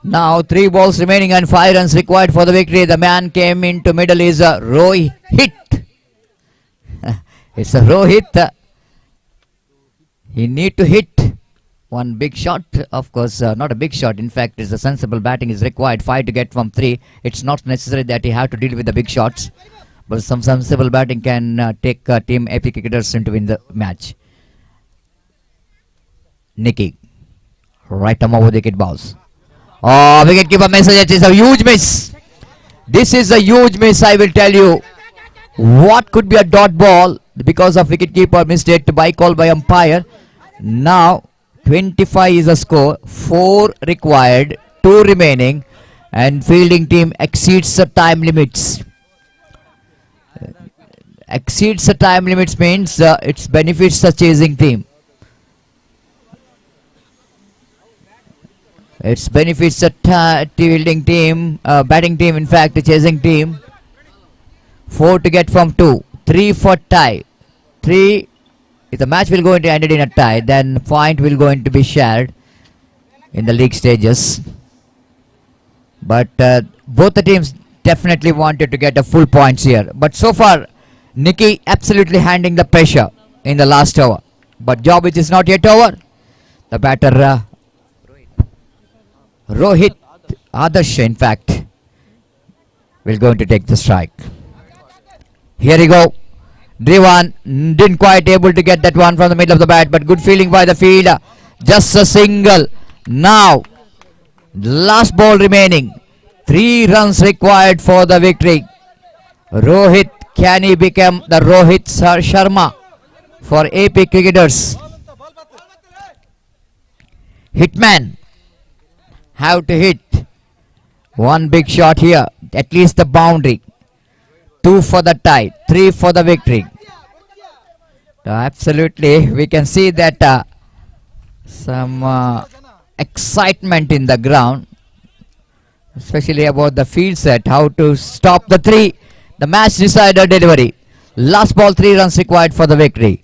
Now 3 balls remaining and 5 runs required for the victory. The man came into middle is Rohit. It's a Rohit. He need to hit one big shot. Of course, not a big shot. In fact, it's a sensible batting is required. 5 to get from 3. It's not necessary that he have to deal with the big shots. But some sensible batting can take team AP cricketers into win the match. Nicky, right arm over the wicket bounce. Oh, wicketkeeper message. It is a huge miss. This is a huge miss, I will tell you. What could be a dot ball because of wicketkeeper mistake by call by umpire. Now 25 is a score. 4 required, 2 remaining, and fielding team exceeds the time limits. Exceeds the time limits means it benefits the chasing team. It benefits the fielding team, batting team, in fact, the chasing team. 4 to get from 2. 3 for tie. 3, if the match will go into ended in a tie, then point will going to be shared in the league stages. But both the teams definitely wanted to get a full points here. But so far, Nicky absolutely handling the pressure in the last over. But job which is not yet over. The batter Rohit Adarsh, in fact, will going to take the strike. Here we go. Drivan didn't quite able to get that one from the middle of the bat, but good feeling by the fielder. Just a single. Now, last ball remaining. 3 runs required for the victory. Rohit, can he become the Rohit Sharma for AP cricketers? Hitman. Have to hit one big shot here, at least the boundary. 2 for the tie, 3 for the victory. Absolutely, we can see that some excitement in the ground, especially about the field set, how to stop the 3. The match decider delivery. Last ball, 3 runs required for the victory.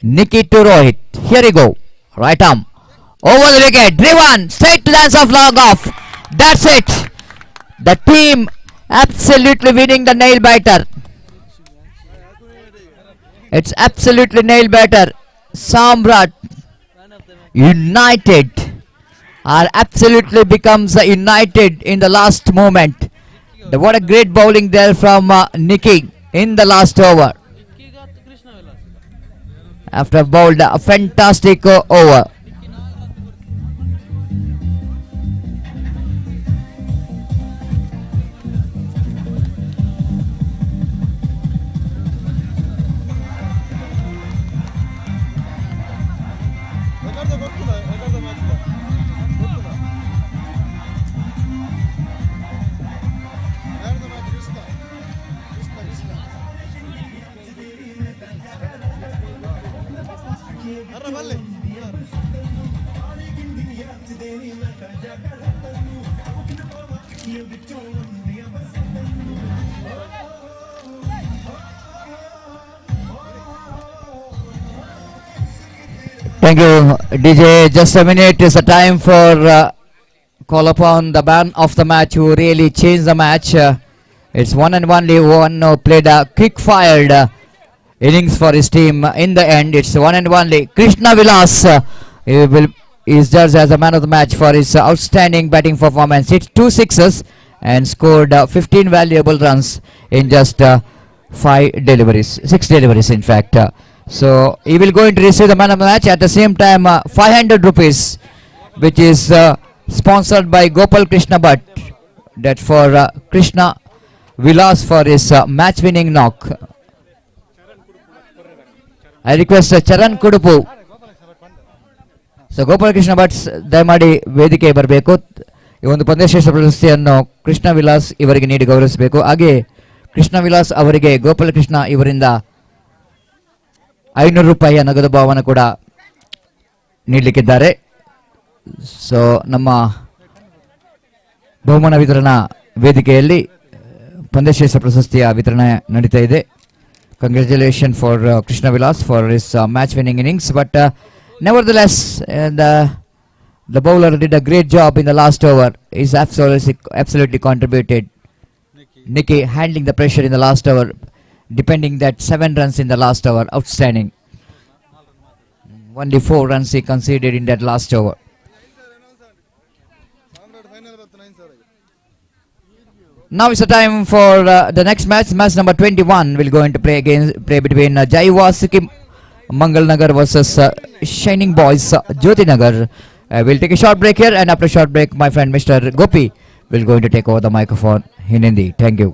Nicky to Rohit. Here we go. Right arm. Over the wicket, driven, straight to the hands of long off. That's it. The team absolutely winning the nail biter. It's absolutely nail biter. Samraat United are absolutely becomes united in the last moment. What a great bowling there from Nicky in the last over. After bowled a fantastic over. Thank you, DJ. Just a minute is the time for call upon the man of the match who really changed the match. It's one and only one who played a quick fired innings for his team. In the end, it's one and only Krishna Vilas is judged as the man of the match for his outstanding batting performance. Hit 2 sixes and scored 15 valuable runs in just 6 deliveries in fact. So he will going to receive the man of the match. At the same time, 500 rupees, which is sponsored by Gopal Krishna Bhatt. That for Krishna Vilas for his match-winning knock. I request Charan Kudupu. So Gopal Krishna Bhatt ದಯಮಾಡಿ ವೇದಿಕೆ ಬರಬೇಕು. ಈ ಒಂದು ಪಂದ್ಯಶ್ರೇಷ್ಠ ಪ್ರಶಸ್ತಿಯನ್ನು ಕೃಷ್ಣ ವಿಲಾಸ್ ಇವರಿಗೆ ನೀಡಿ ಗೌರವಿಸಬೇಕು. ಹಾಗೆ ಕೃಷ್ಣ ವಿಲಾಸ್ ಅವರಿಗೆ ಗೋಪಾಲ ಕೃಷ್ಣ ಇವರಿಂದ 500 ರೂಪಾಯಿಯ ನಗದು ಬಹುಮಾನ ಕೂಡ ನೀಡಲಿಕ್ಕಿದ್ದಾರೆ. ಸೊ ನಮ್ಮ ಬಹುಮಾನ ವಿತರಣಾ ವೇದಿಕೆಯಲ್ಲಿ ಪಂದ್ಯಶ್ರೇಷ್ಠ ಪ್ರಶಸ್ತಿಯ ವಿತರಣೆ ನಡೀತಾ ಇದೆ. Congratulations for Krishna Vilas for his match-winning innings. But nevertheless, the bowler did a great job in the last over. He's absolutely contributed. Nicky handling the pressure in the last over, depending that 7 runs in the last over. Outstanding. Only 4 runs he conceded in that last over. Now it's the time for the next match. Match number 21 will go into play between Jay Wasuki Mangal Nagar versus Shining Boys Jyoti Nagar. We'll take a short break here, and after a short break, my friend Mr. Gopi will going to take over the microphone in Hindi. Thank you.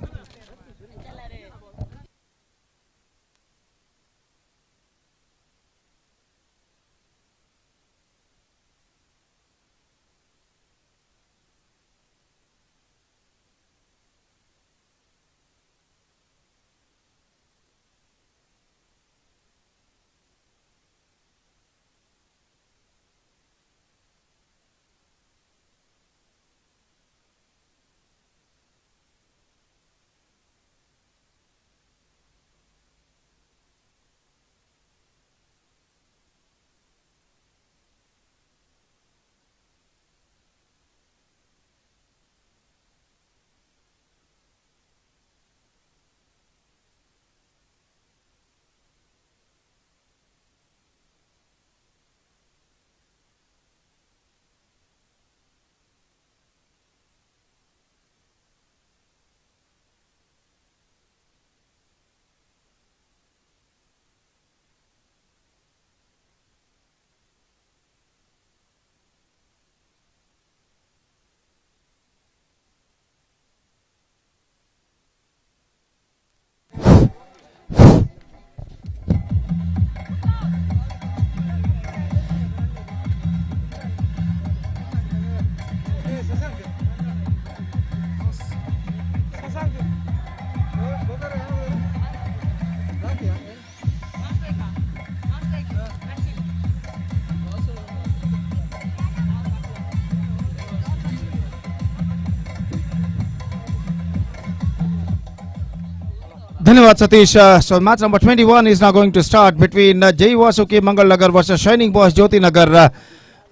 धन्यवाद Satish. So match number 21 is now going to start between Jay Wasuki Mangal Nagar versus Shining Boys Jyoti Nagar.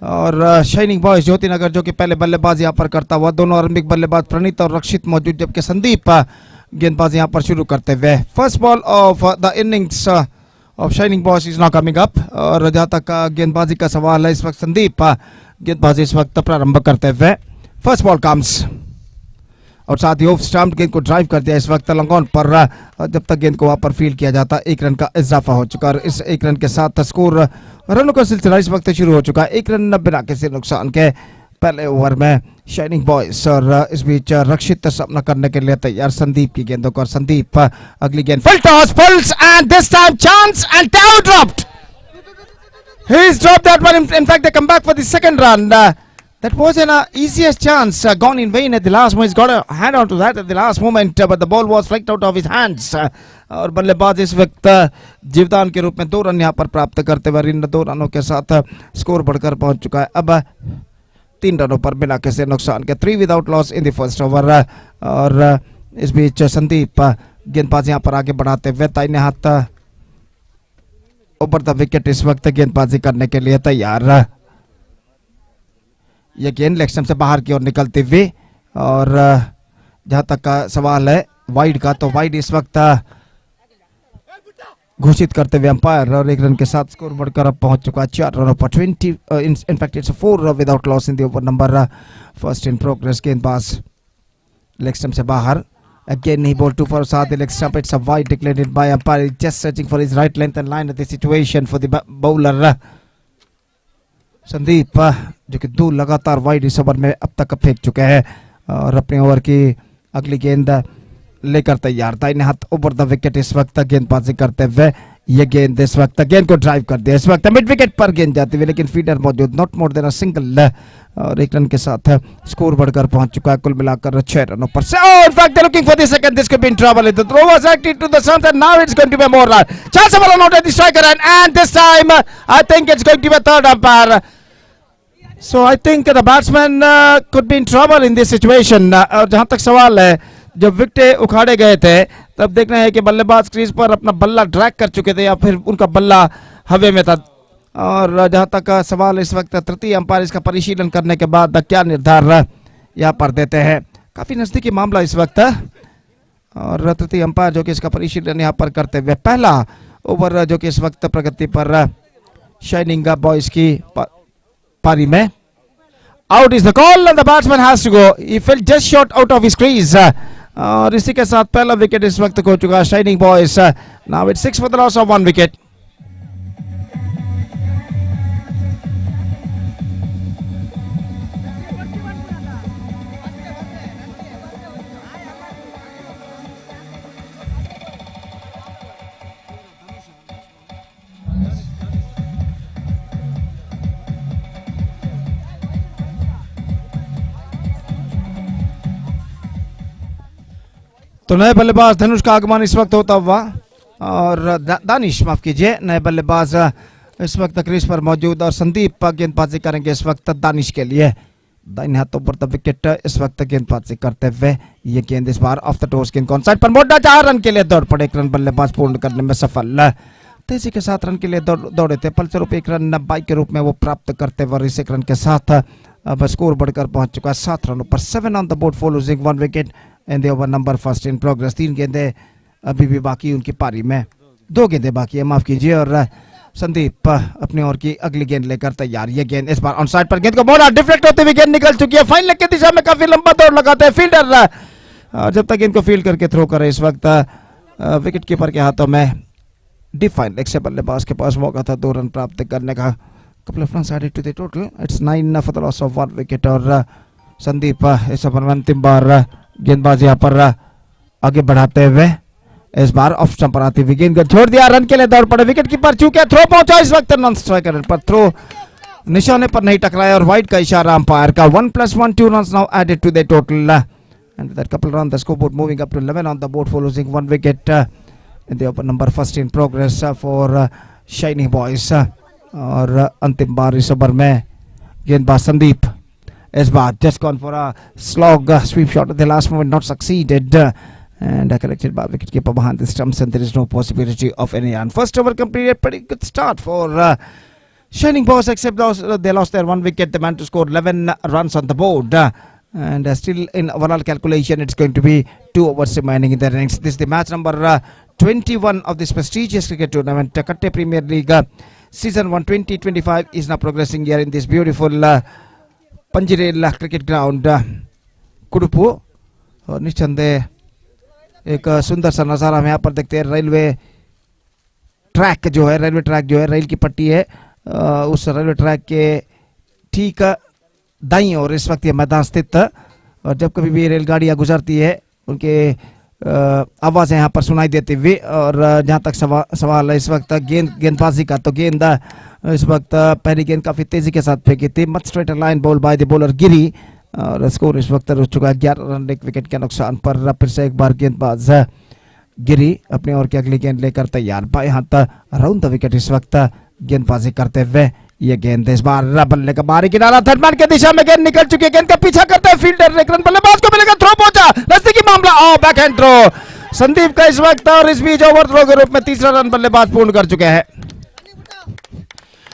और Shining Boys Jyoti नगर जो कि पहले बल्लेबाज यहाँ पर करता हुआ, दोनों आरंभिक बल्लेबाज प्रणीत और रक्षित मौजूद, जबकि संदीप गेंदबाजी यहाँ पर शुरू करते हुए. First ball of the innings of shining boys is now coming up. और जहाँ तक गेंदबाजी का सवाल है, इस वक्त संदीप गेंदबाजी इस वक्त प्रारंभ करते हुए. फर्स्ट बॉल कम्स और साथ ही ऑफ स्टंप गेंद को ड्राइव कर दिया इस वक्त लंगॉन पर. जब तक गेंद को वहां पर फील्ड किया जाता, 1 रन का इजाफा हो चुका. और इस 1 रन के साथ स्कोर रनों का सिलसिला इस वक्त शुरू हो चुका है. 1 रन बिना किसी नुकसान के पहले ओवर में शाइनिंग बॉयज. और इस बीच रक्षित सामना करने के लिए तैयार संदीप की गेंदों को. और संदीप अगली गेंद full toss, pulls and this time chance and down dropped. He's dropped that one. In fact, they come back for the second run. That was an easiest chance gone in vain at the last moment. He's got a hand onto that at the last moment, but the ball was flicked out of his hands. और बल्लेबाज इस वक्त जीवदान के रूप में 2 run यहाँ पर प्राप्त करते हुए इन 2 रनों के साथ स्कोर बढ़कर पहुंच चुका है अब 3 रनों पर बिना किसी नुकसान के. 3 without loss in the first over. और इस बीच संदीप गेंदबाज यहाँ पर आगे बढ़ाते हुए दाहिने हाथ ऊपर द विकेट इस वक्त गेंदबाजी करने के लिए तैयार. ये गेंद लेग स्टंप से बाहर की ओर निकलती हुई. और जहां तक का सवाल है वाइड का, तो वाइड इस वक्त घोषित करते हुए अंपायर और 1 रन के साथ स्कोर बढ़कर अब पहुंच चुका है 4 रनों पर 20 in fact it's 4 without loss in the over number first in progress. गेंदबाज लेग स्टंप से बाहर again he bowled 2 for Saad the leg stump. It's a wide declared by umpire. He's just searching for his right length and line at the situation for the bowler Sandeep जो कि 2 लगातार wide इस over में अब तक फेंक चुके हैं और अपने ओवर की अगली गेंद लेकर तैयार। दाहिने हाथ ओवर द विकेट इस वक्त गेंदबाजी करते हुए ये गेंद इस वक्त गेंद को ड्राइव कर दिया। इस वक्त मिड विकेट पर गेंद जाती हुई लेकिन फीडर मौजूद, not more than a single और 1 रन के साथ स्कोर बढ़कर पहुंच चुका है कुल मिलाकर 6 रनों पर से। Oh, in fact, they're looking for the second. This could be in trouble. The throw was acted to the stumps and now it's going to be more run. Chance of a run out at the striker and this time I think it's going to be a third umpire. So I think the batsman could be in trouble in this situation. और जहां तक सवाल है, जब wicket उखाड़े गए थे तब देखना है कि बल्लेबाज क्रीज पर अपना बल्ला ड्रैग कर चुके थे या फिर उनका बल्ला हवा में था। और जहां तक सवाल इस वक्त तृतीय अंपायर इसका परिशीलन करने के बाद क्या निर्धार यहाँ पर देते हैं। काफी नजदीकी मामला इस वक्त और तृतीय अंपायर जो कि इसका परिशीलन यहाँ पर करते हुए पहला ओवर जो कि इस वक्त प्रगति पर शाइनिंग बॉयज की पारी में out is the call and the batsman has to go. He fell just short out of his crease और इसी के साथ पहला विकेट इस वक्त खो चुका shining boys. Now it's 6 for the loss of 1 wicket. तो नए बल्लेबाज धनुष का आगमन इस वक्त होता हुआ और दानिश माफ कीजिए, नए बल्लेबाज इस वक्त क्रीज पर मौजूद और संदीप गेंदबाजी करेंगे इस वक्त दानिश के लिए। दाहिने हाथों पर द विकेट इस वक्त गेंदबाजी करते हुए ये गेंद इस बार ऑफ द टॉस गेंद कौन साइड पर मोटा 4 रन के लिए दौड़ पड़े। 1 रन बल्लेबाज पूर्ण करने में सफल। तेजी के साथ रन के लिए दौड़े थे, फलस्वरूप 1 रन बाई के रूप में वो प्राप्त करते हुए इस 1 रन के साथ अब स्कोर बढ़कर पहुंच चुका है 7 रनों पर। 7 on the board for losing 1 wicket and the over number first in progress. 3 गेंदें अभी भी बाकी उनकी पारी में, 2 गेंदें बाकी है माफ कीजिए और संदीप अपनी ओर की अगली गेंद लेकर तैयार। ये गेंद इस बार ऑन साइड पर गेंद को मोड़ा डिफ्लेक्ट होते हुए गेंद निकल चुकी है। फाइन लेग की दिशा में काफी लंबा दौड़ लगाते हैं फील्डर जब तक गेंद को फील्ड करके थ्रो करे। इस वक्त विकेट कीपर के हाथों में डिफाइन लेग से बल्लेबाज के पास मौका था 2 रन प्राप्त करने का। couple of runs added to the total. It's 9 for the loss of 1 wicket और संदीप इस ओवर में अंतिम बार गेंदबाज यहाँ पर आगे बढ़ाते हुए इस बार ऑफ स्टंप पर आती हुई गेंद को छोड़ दिया। रन के लिए दौड़ पड़े विकेट कीपर, चूंकि थ्रो पहुंचा इस वक्त नॉन स्ट्राइकर पर थ्रो निशाने पर नहीं टकराया और वाइड का इशारा अंपायर का। 1+1 2 runs now added to the total and with that couple run the scoreboard moving up to 11 on the board for losing 1 wicket in the over number first in progress for Shiny Boys। और अंतिम बार इस over में गेंदबाज संदीप इस बार just gone for a slog sweep shot at the last moment, not succeeded and collected by wicketkeeper behind the stumps and there is no possibility of any run. First over completed, pretty good start for Shining Boys except they lost their 1 wicket. They managed to score 11 runs on the board and still in overall calculation it's going to be 2 overs remaining in the innings. This is the match number 21 of this prestigious cricket tournament. Katte Premier League Season 1 2025 is now progressing here in this beautiful Panjirel cricket ground कुडुपु। और निस्संदेह एक सुंदर सा नज़ारा हम यहाँ पर देखते हैं। रेलवे ट्रैक जो है रेल की पट्टी है उस रेलवे ट्रैक के ठीक दाईं ओर इस वक्त ये मैदान स्थित और जब कभी भी रेलगाड़ियाँ गुजरती है उनके आवाज़ें यहाँ पर सुनाई देती हुई। और जहाँ तक सवाल है इस वक्त गेंदबाजी का, तो गेंद इस वक्त पहली गेंद काफ़ी तेज़ी के साथ फेंकी थी, much straight line ball by the bowler गिरी और स्कोर इस वक्त रुक चुका है 11 रन 1 विकेट के नुकसान पर। फिर से एक बार गेंदबाज गिरी अपने ओर की अगली गेंद लेकर तैयार। बाएं हाथ अराउंड द विकेट इस वक्त गेंदबाजी करते हुए ये गेंद इस बार बल्ले का बाहरी किनारा थर्डमैन की दिशा में गेंद निकल चुकी है। गेंद का पीछा करता है फील्डर, 1 रन बल्लेबाज को मिलेगा, थ्रो पहुंचा नजदीकी मामला बैक हैंड थ्रो संदीप का इस वक्त और इस बीच ओवर थ्रो के रूप में 3रा रन बल्लेबाज पूर्ण कर चुके हैं।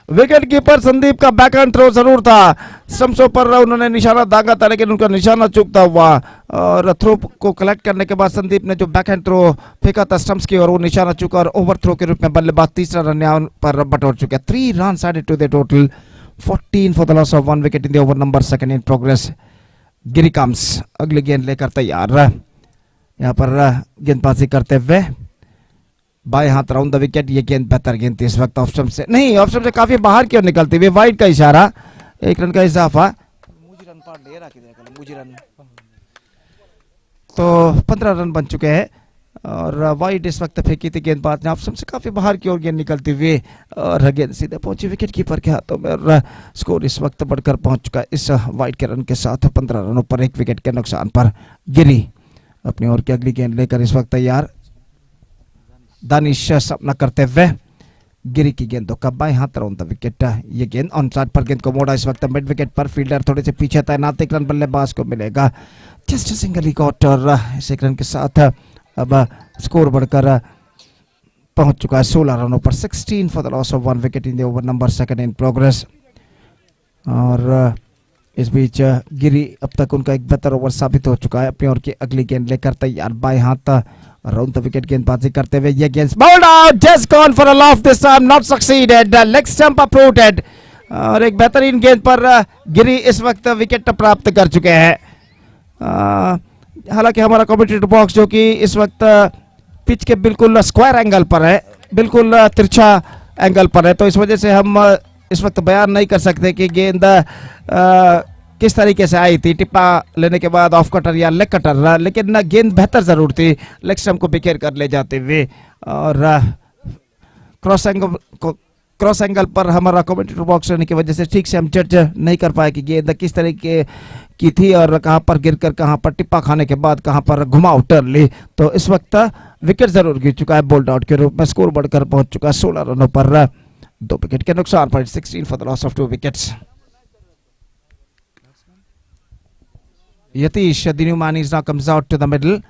विकेट कीपर संदीप का बैकहैंड थ्रो जरूर था, स्टंप्सों पर उन्होंने निशाना दागा था लेकिन उनका निशाना चूकता हुआ, और थ्रो को कलेक्ट करने के बाद संदीप ने जो बैकहैंड थ्रो फेंका था स्टंप्स की और वो निशाना चूका और ओवर थ्रो के रूप में बल्लेबाज तीसरा रन यहाँ पर बटोर चुके। 3 runs added to the total, 14 for the loss of 1 wicket in the over number 2 in progress. Giri comes अगली गेंद लेकर तैयार, यहाँ पर गेंदबाजी करते हुए बाएं हाथ राउंड द विकेट। ये गेंद बेहतर गेंद थी इस वक्त, ऑफ स्टंप से नहीं, ऑफ स्टंप से काफी बाहर की ओर निकलती हुई, वाइड का इशारा, 1 रन का इजाफा, तो 15 रन बन चुके हैं और वाइड इस वक्त फेंकी थी गेंदबाज ने, ऑफ स्टंप से काफी बाहर की ओर गेंद निकलती हुई और गेंद सीधे पहुंची विकेट कीपर के हाथों में और स्कोर इस वक्त बढ़कर पहुंच चुका है इस वाइड के रन के साथ 15 रनों पर 1 विकेट के नुकसान पर। गिरी अपनी ओर की अगली गेंद लेकर इस वक्त तैयार, दानिश सामना करते हुए, गिरी की गेंदों का बाएं हाथ राउंड द विकेट। ये गेंद ऑन साइड पर गेंद को मोड़ा इस वक्त मिड विकेट पर, फील्डर थोड़े से पीछे तैनात, 1 रन बल्लेबाज को मिलेगा, जस्ट सिंगल कॉट और इस 1 रन के साथ अब स्कोर बढ़कर पहुंच चुका है 16 रनों पर, 16 for the loss of 1 wicket in the over number 2 in progress. और इस बीच गिरी अब तक उनका एक बेहतर ओवर साबित हो चुका है, अपनी ओर की अगली गेंद लेकर तैयार, बाएं हाथ राउंड द विकेट गेंदबाजी करते हुए, ये गेंद bound out, just gone for a loft this time, not succeeded, leg stump uprooted, और एक बेहतरीन गेंद पर गिरी इस वक्त विकेट प्राप्त कर चुके हैं। हालांकि हमारा कमेंटेटर बॉक्स जो कि इस वक्त पिच के बिल्कुल स्क्वायर एंगल पर है, बिल्कुल तिरछा एंगल पर है, तो इस वजह से हम इस वक्त बयान नहीं कर सकते कि गेंद किस तरीके से आई थी, टिप्पा लेने के बाद ऑफ कटर या लेग कटर, लेकिन गेंद बेहतर जरूर थी, लेग स्टंप को बिखेर कर ले जाते हुए, और क्रॉस एंगल पर हमारा कमेंटेटर बॉक्स रहने की वजह से ठीक से हम जज नहीं कर पाए कि गेंद किस तरीके की थी और कहां पर गिरकर कहां पर टिप्पा खाने के बाद कहां पर घुमाव टर्न ली। तो इस वक्त विकेट जरूर गिर चुका है बोल्ड आउट के रूप में, स्कोर बढ़कर पहुंच चुका है 16 रनों पर 2 विकेट के नुकसान पर, 16 for the loss of 2 wickets. Yatish Dinumani is now comes out to the middle,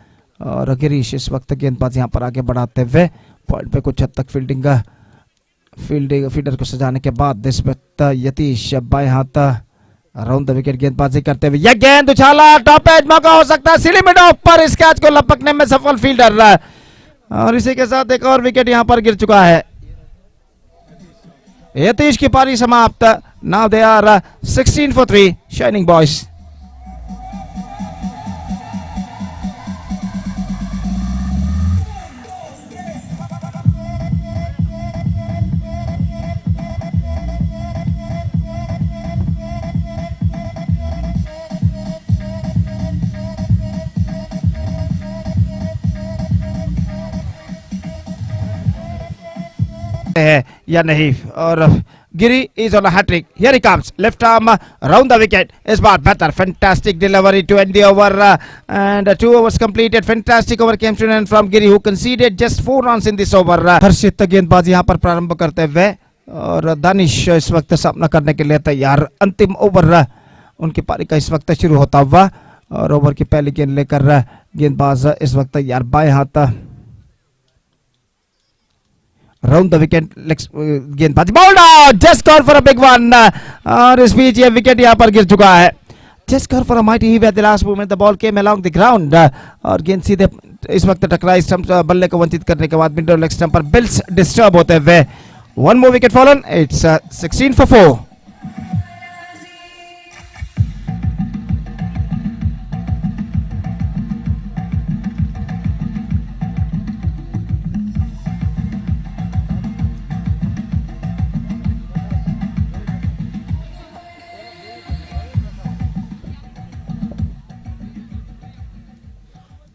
और गिरीश इस वक्त गेंदबाज यहां पर आगे बढ़ाते हुए पॉइंट पे कुछ हद तक फील्डर को सजाने के बाद इस वक्त यतीश बाएं हाथ राउंड द विकेट गेंदबाजी करते हुए, यह गेंद उछाला, टॉप एज मौका हो सकता है, सिली मिड ऑफ पर इस कैच को लपकने में सफल फील्डर, और इसी के साथ एक और विकेट यहां पर गिर चुका है। यतीश की पारी समाप्त, now they are 16 for 3 Shining Boys. है या नहीं, और Giri is on a hat-trick, here he comes, left arm round the wicket, इस बार बेहतर, fantastic delivery to end the over and 2 overs completed, fantastic over came to end from Giri who conceded just 4 runs in this over. Harshit गेंदबाजी यहां पर प्रारंभ करते हुए, और दानिश इस वक्त सामना करने के लिए तैयार, अंतिम ओवर उनकी पारी का इस वक्त शुरू होता हुआ, और ओवर की पहली गेंद लेकर गेंदबाज इस वक्त तैयार, बाएं हाथ राउंड द विकेट, गेंदबाजी bound out, just call for a big one, और इस बीच ये विकेट यहां पर गिर चुका है, just call for a mighty heave eight the last moment, the ball came along the ground, और गेंद सीधे इस वक्त टकराई स्टंप, बल्ले को वंचित करने के बाद मिड लेग स्टंप पर बिल्स डिस्टर्ब होते हुए, 1 more wicket fallen, it's 16 for 4।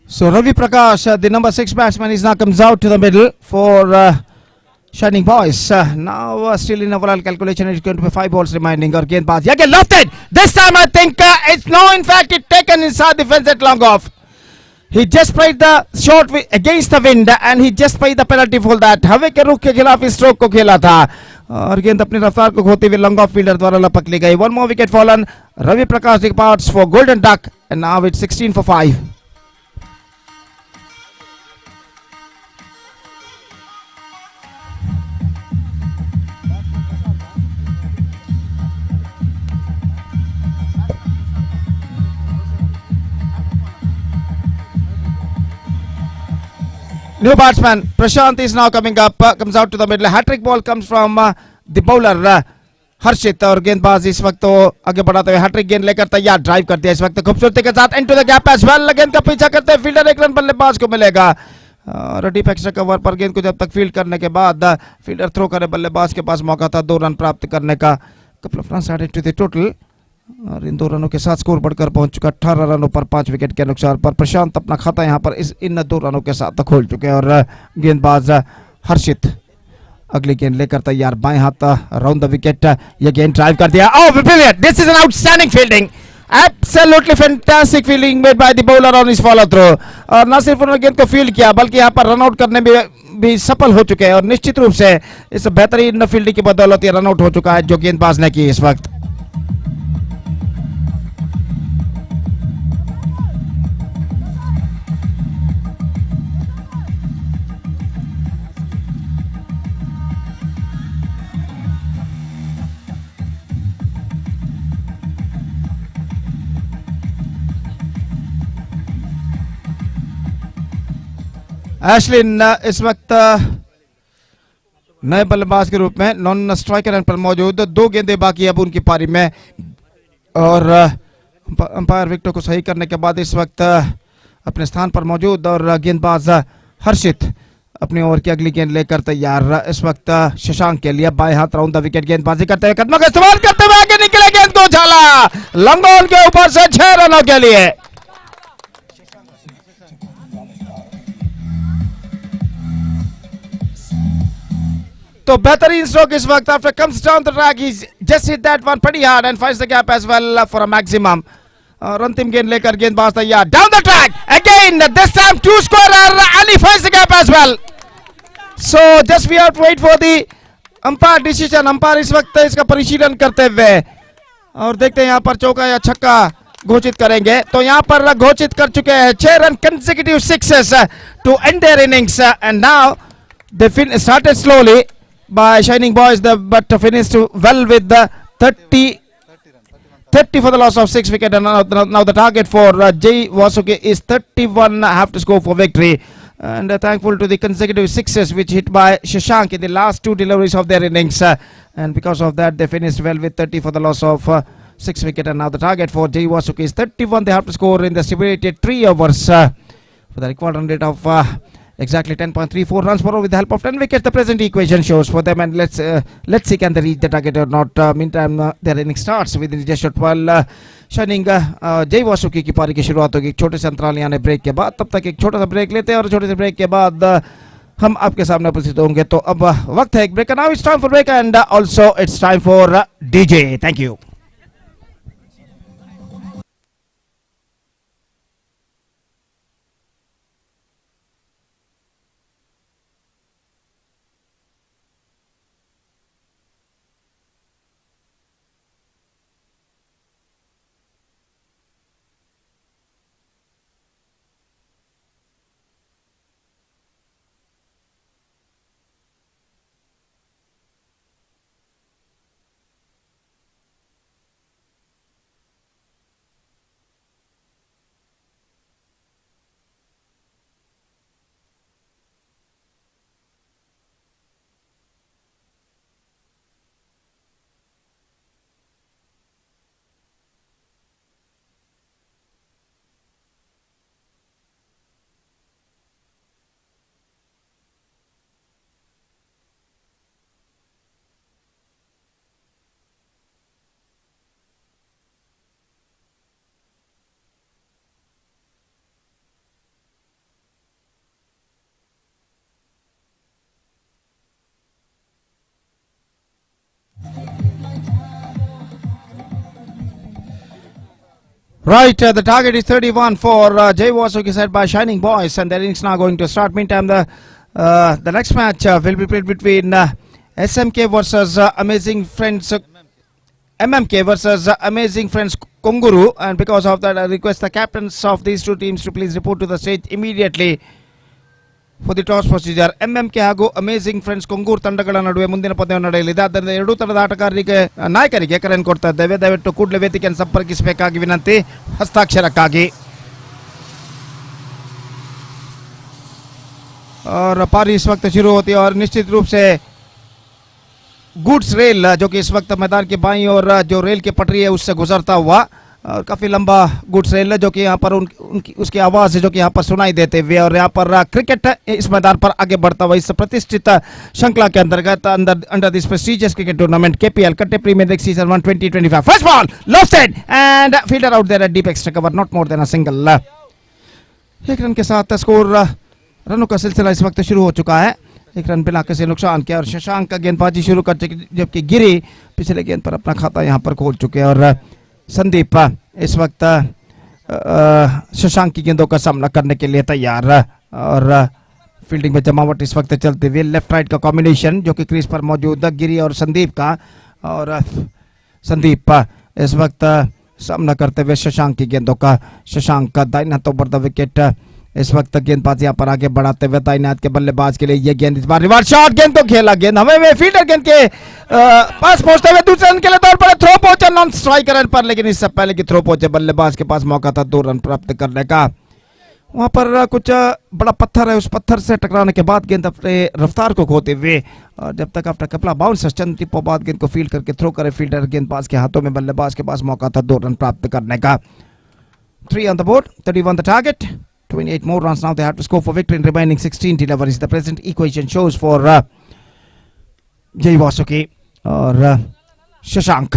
So Ravi Prakash, the number 6 batsman, is now comes out to the middle for Shining Boys. Now still in overall calculation, it's going to be 5 balls remaining. Or गेंदबाज या गेंद lofted. This time I think it's no, in fact it taken inside the fence at long off. He just played the shot against the wind and he just paid the penalty for that. हवे के रुख के खिलाफ इस stroke को खेला था और गेंद अपनी रफ्तार को खोते हुए लॉन्ग ऑफ फील्डर द्वारा लपक ली गई। 1 more wicket fallen. Ravi Prakash departs for Golden Duck and now it's 16 for 5. New batsman Prashant is now coming up, comes out to the middle. Hat-trick ball comes from the bowler हर्षित और गेंदबाज इस वक्त तो आगे बढ़ाते हुए hat trick गेंद लेकर तैयार, ड्राइव कर दिया इस वक्त खूबसूरती के साथ into the gap as well. गेंद का पीछा करते हुए फील्डर, एक रन बल्लेबाज को मिलेगा और डीप एक्स्ट्रा कवर पर गेंद को जब तक फील्ड करने के बाद फील्डर थ्रो करे, बल्लेबाज के पास मौका था 2 रन प्राप्त करने का. Couple of runs added to the total और इन 2 रनों के साथ स्कोर बढ़कर पहुंच चुका 18 रनों पर 5 विकेट के नुकसान पर. प्रशांत अपना खाता यहां पर इन 2 रनों के साथ खोल चुके हैं और गेंदबाज हर्षित अगली गेंद लेकर तैयार, बाएं हाथ अराउंड द विकेट. ये गेंद ड्राइव कर दिया. Oh brilliant, this is an outstanding fielding, absolutely fantastic fielding made by the bowler on his follow through. और न सिर्फ उन्होंने गेंद को फील्ड किया बल्कि यहां पर रन आउट करने में भी सफल हो चुके हैं और निश्चित रूप से इस बेहतरीन फील्डिंग की बदौलत ये रन आउट हो चुका है जो गेंदबाज ने की इस वक्त. एशलिन इस वक्त नए बल्लेबाज के रूप में नॉन स्ट्राइकर एंड पर मौजूद. 2 गेंदें बाकी अब उनकी पारी में और अंपायर विकेट को सही करने के बाद इस वक्त अपने स्थान पर मौजूद और गेंदबाज हर्षित अपनी ओवर की अगली गेंद लेकर तैयार. इस वक्त शशांक के लिए बाएं हाथ राउंड द विकेट गेंदबाजी करते हुए कदमों का इस्तेमाल करते हुए आगे निकले, गेंद को उछाला लॉन्ग ऑन के ऊपर से 6 रनों के लिए. तो बेहतरीन स्ट्रोक इस वक्त. After comes down the track, he just hit that one pretty hard and finds the gap as well for a maximum. और अंतिम गेंद लेकर गेंदबाज तैयार, down the track again, this time 2 scorer and he finds the gap as well. So just we have to wait for the umpire decision. Umpire इस वक्त इसका परिशीलन करते हुए और देखते हैं यहां पर चौका या छक्का घोषित करेंगे. तो यहां पर घोषित कर चुके हैं 6 run consecutive sixes to end their innings and now they started slowly by Shining Boys, but finished well with the 30 for the loss of 6 wicket. And now the target for Jay Wasuki is 31. Have to score for victory. And thankful to the consecutive sixes which hit by Shashank in the last 2 deliveries of their innings. And because of that, they finished well with 30 for the loss of 6 wicket. And now the target for Jay Wasuki is 31. They have to score in the stipulated 3 overs for the required run rate of exactly 10.34 runs per over with the help of 10 wickets. The present equation shows for them, and let's see can they reach the target or not. Meantime, their inning starts within just 12. Shining जय वासुकी की पारी की शुरुआत होगी छोटे से अंतराल यानी ब्रेक के बाद. तब तक एक छोटा सा ब्रेक लेते हैं और छोटे से ब्रेक के बाद हम आपके सामने उपस्थित होंगे. तो अब वक्त है एक ब्रेक का. Now it's time for break and also it's time for DJ. Thank you. Right, the target is 31 for Jay Wasuki set by Shining Boys, and their innings now going to start. Meantime, the next match will be played between SMK versus Amazing Friends, MMK versus Amazing Friends Konguru, and because of that, I request the captains of these two teams to please report to the stage immediately for the toss procedure. MMK ಹಾಗೂ amazing Friends ಕೊಂಗೂರು ತಂಡಗಳ ನಡುವೆ ಮುಂದಿನ ಪಂದ್ಯ ನಡೆಯಲಿದೆ. ಆದ್ದರಿಂದ ಎರಡೂ ತಂಡದ ಆಟಗಾರರಿಗೆ ನಾಯಕರಿಗೆ ಕರೆಯನ್ನು ಕೊಡ್ತಾ ಇದ್ದೇವೆ. ದಯವಿಟ್ಟು ಕೂಡಲೇ ವೇದಿಕೆಯನ್ನು ಸಂಪರ್ಕಿಸಬೇಕಾಗಿ ವಿನಂತಿ ಹಸ್ತಾಕ್ಷರಕ್ಕಾಗಿ. और पारी इस वक्त शुरू होती है और निश्चित रूप से गुड्स रेल जो कि इस वक्त मैदान के बाईं और जो रेल की पटरी है उससे गुजरता हुआ और काफ़ी लंबा गुड्स रेल है जो कि यहाँ पर उनकी उसकी आवाज़ है जो कि यहाँ पर सुनाई देते हुए और यहाँ पर क्रिकेट इस मैदान पर आगे बढ़ता हुआ इस प्रतिष्ठित श्रृंखला के अंतर्गत under this prestigious cricket tournament KPL Katte premier league season 1 2025 first ball lofted and fielder out there deep extra cover not more than a single. एक रन के साथ स्कोर रनों का सिलसिला इस वक्त शुरू हो चुका है। एक रन बिना किसी नुकसान किया और शशांक का गेंदबाजी शुरू कर जबकि गिरी पिछले गेंद पर अपना खाता यहाँ पर खोल चुके हैं और संदीप इस वक्त शशांक की गेंदों का सामना करने के लिए तैयार और फील्डिंग में जमावट इस वक्त चलते हुए लेफ्ट राइट का कॉम्बिनेशन जो कि क्रीज पर मौजूद गिरी और संदीप का और संदीप इस वक्त सामना करते हुए शशांक की गेंदों का। शशांक का दाहिने हाथों पर द विकेट इस वक्त गेंदबाज यहाँ पर आगे बढ़ाते हुए दाहिने हाथ के बल्लेबाज के लिए ये गेंद इस बार रिवर्स शॉट गेंद तो खेला गेंद हमें में फील्डर गेंद के पास पहुंचते हुए दूसरे रन के लिए दौड़ पड़े थ्रो पहुंचा नॉन स्ट्राइक रन पर लेकिन इससे पहले की थ्रो पहुंचे बल्लेबाज के पास मौका था 2 रन प्राप्त करने का। वहां पर कुछ बड़ा पत्थर है उस पत्थर से टकराने के बाद गेंद अपने रफ्तार को खोते हुए और जब तक आफ्टर कपला बाउंस चंद टिप्पों बाद गेंद को फील्ड करके थ्रो करे फील्डर गेंदबाज के हाथों में बल्लेबाज के पास मौका था 2 रन प्राप्त करने का। 3 on the board, 31 the target, 28 more runs now they have to score for victory in remaining 16 deliveries. The present equation shows for Jay Wasuki और शशांक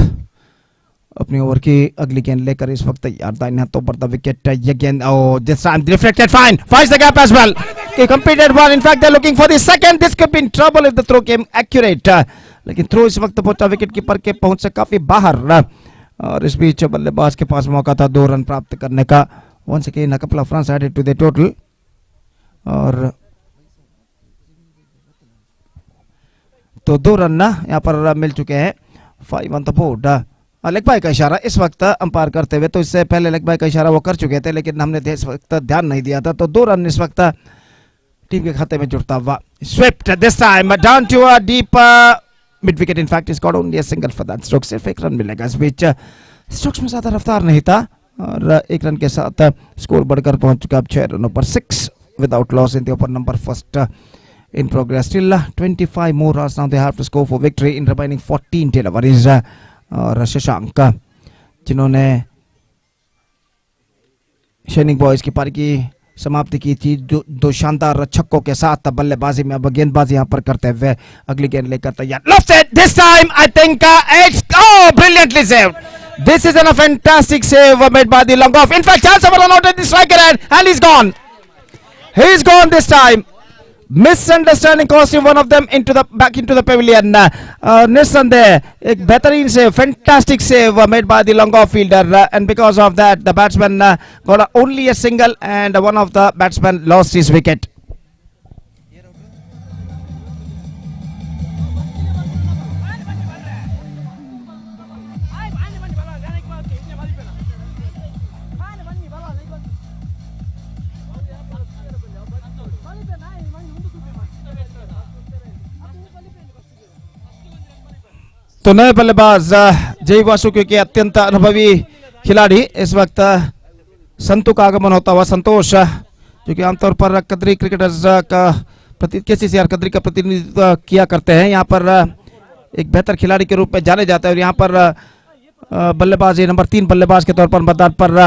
अपनी ओवर की अगली गेंद लेकर इस वक्त तैयार दाहिने हाथों पर द विकेट ये गेंद this time deflected fine finds the gap as well. He completed one. In fact they're looking for the second. This could be in trouble if the throw came accurate. लेकिन throw इस वक्त पहुंचा wicket keeper के पहुंच से काफी बाहर और इस बीच बल्लेबाज के पास मौका था 2 रन प्राप्त करने का। Once again a couple of runs added to the total और तो 2 रन यहाँ पर मिल चुके हैं। 5 on the board. Leg bye का इशारा इस वक्त अंपायर करते हुए तो इससे पहले लेग बाय का इशारा वो कर चुके थे लेकिन हमने इस वक्त ध्यान नहीं दिया था तो 2 रन इस वक्त टीम के खाते में जुड़ता हुआ। Swift this time down to a deep mid wicket in fact is got only a single for that stroke. सिर्फ 1 रन मिलेगा इस बीच स्ट्रोक्स में ज्यादा रफ्तार नहीं था और 1 रन के साथ स्कोर बढ़कर पहुंच चुका अब 6 रनों पर 6 without loss in the over number first in progress. Still 25 more runs now they have to score for victory in remaining 14 deliveries. और शशांक जिन्होंने शेनिंग बॉयज की पारी की समाप्ति की थी 2 शानदार छक्कों के साथ बल्लेबाजी में अब गेंदबाजी यहाँ पर करते हुए अगली गेंद लेकर तैयार। Lofted this time I think it's brilliantly saved. This is a fantastic save made by the long off. In fact chance of a run out at the striker end and he's gone. He's gone this time. Misunderstanding cost him one of them back into the pavilion. निस्संदेह एक बेहतरीन से fantastic save made by the long off fielder and because of that the batsman got only a single and one of the batsmen lost his wicket. तो नए बल्लेबाज जय वासुकी के अत्यंत अनुभवी खिलाड़ी इस वक्त संतु का आगमन होता हुआ संतोष जो कि आमतौर पर कदरी क्रिकेटर्स का केसीसीआर कदरी का प्रतिनिधित्व किया करते हैं यहाँ पर एक बेहतर खिलाड़ी के रूप में जाने जाते हैं और यहाँ पर बल्लेबाजी नंबर 3 बल्लेबाज के तौर पर मैदान पर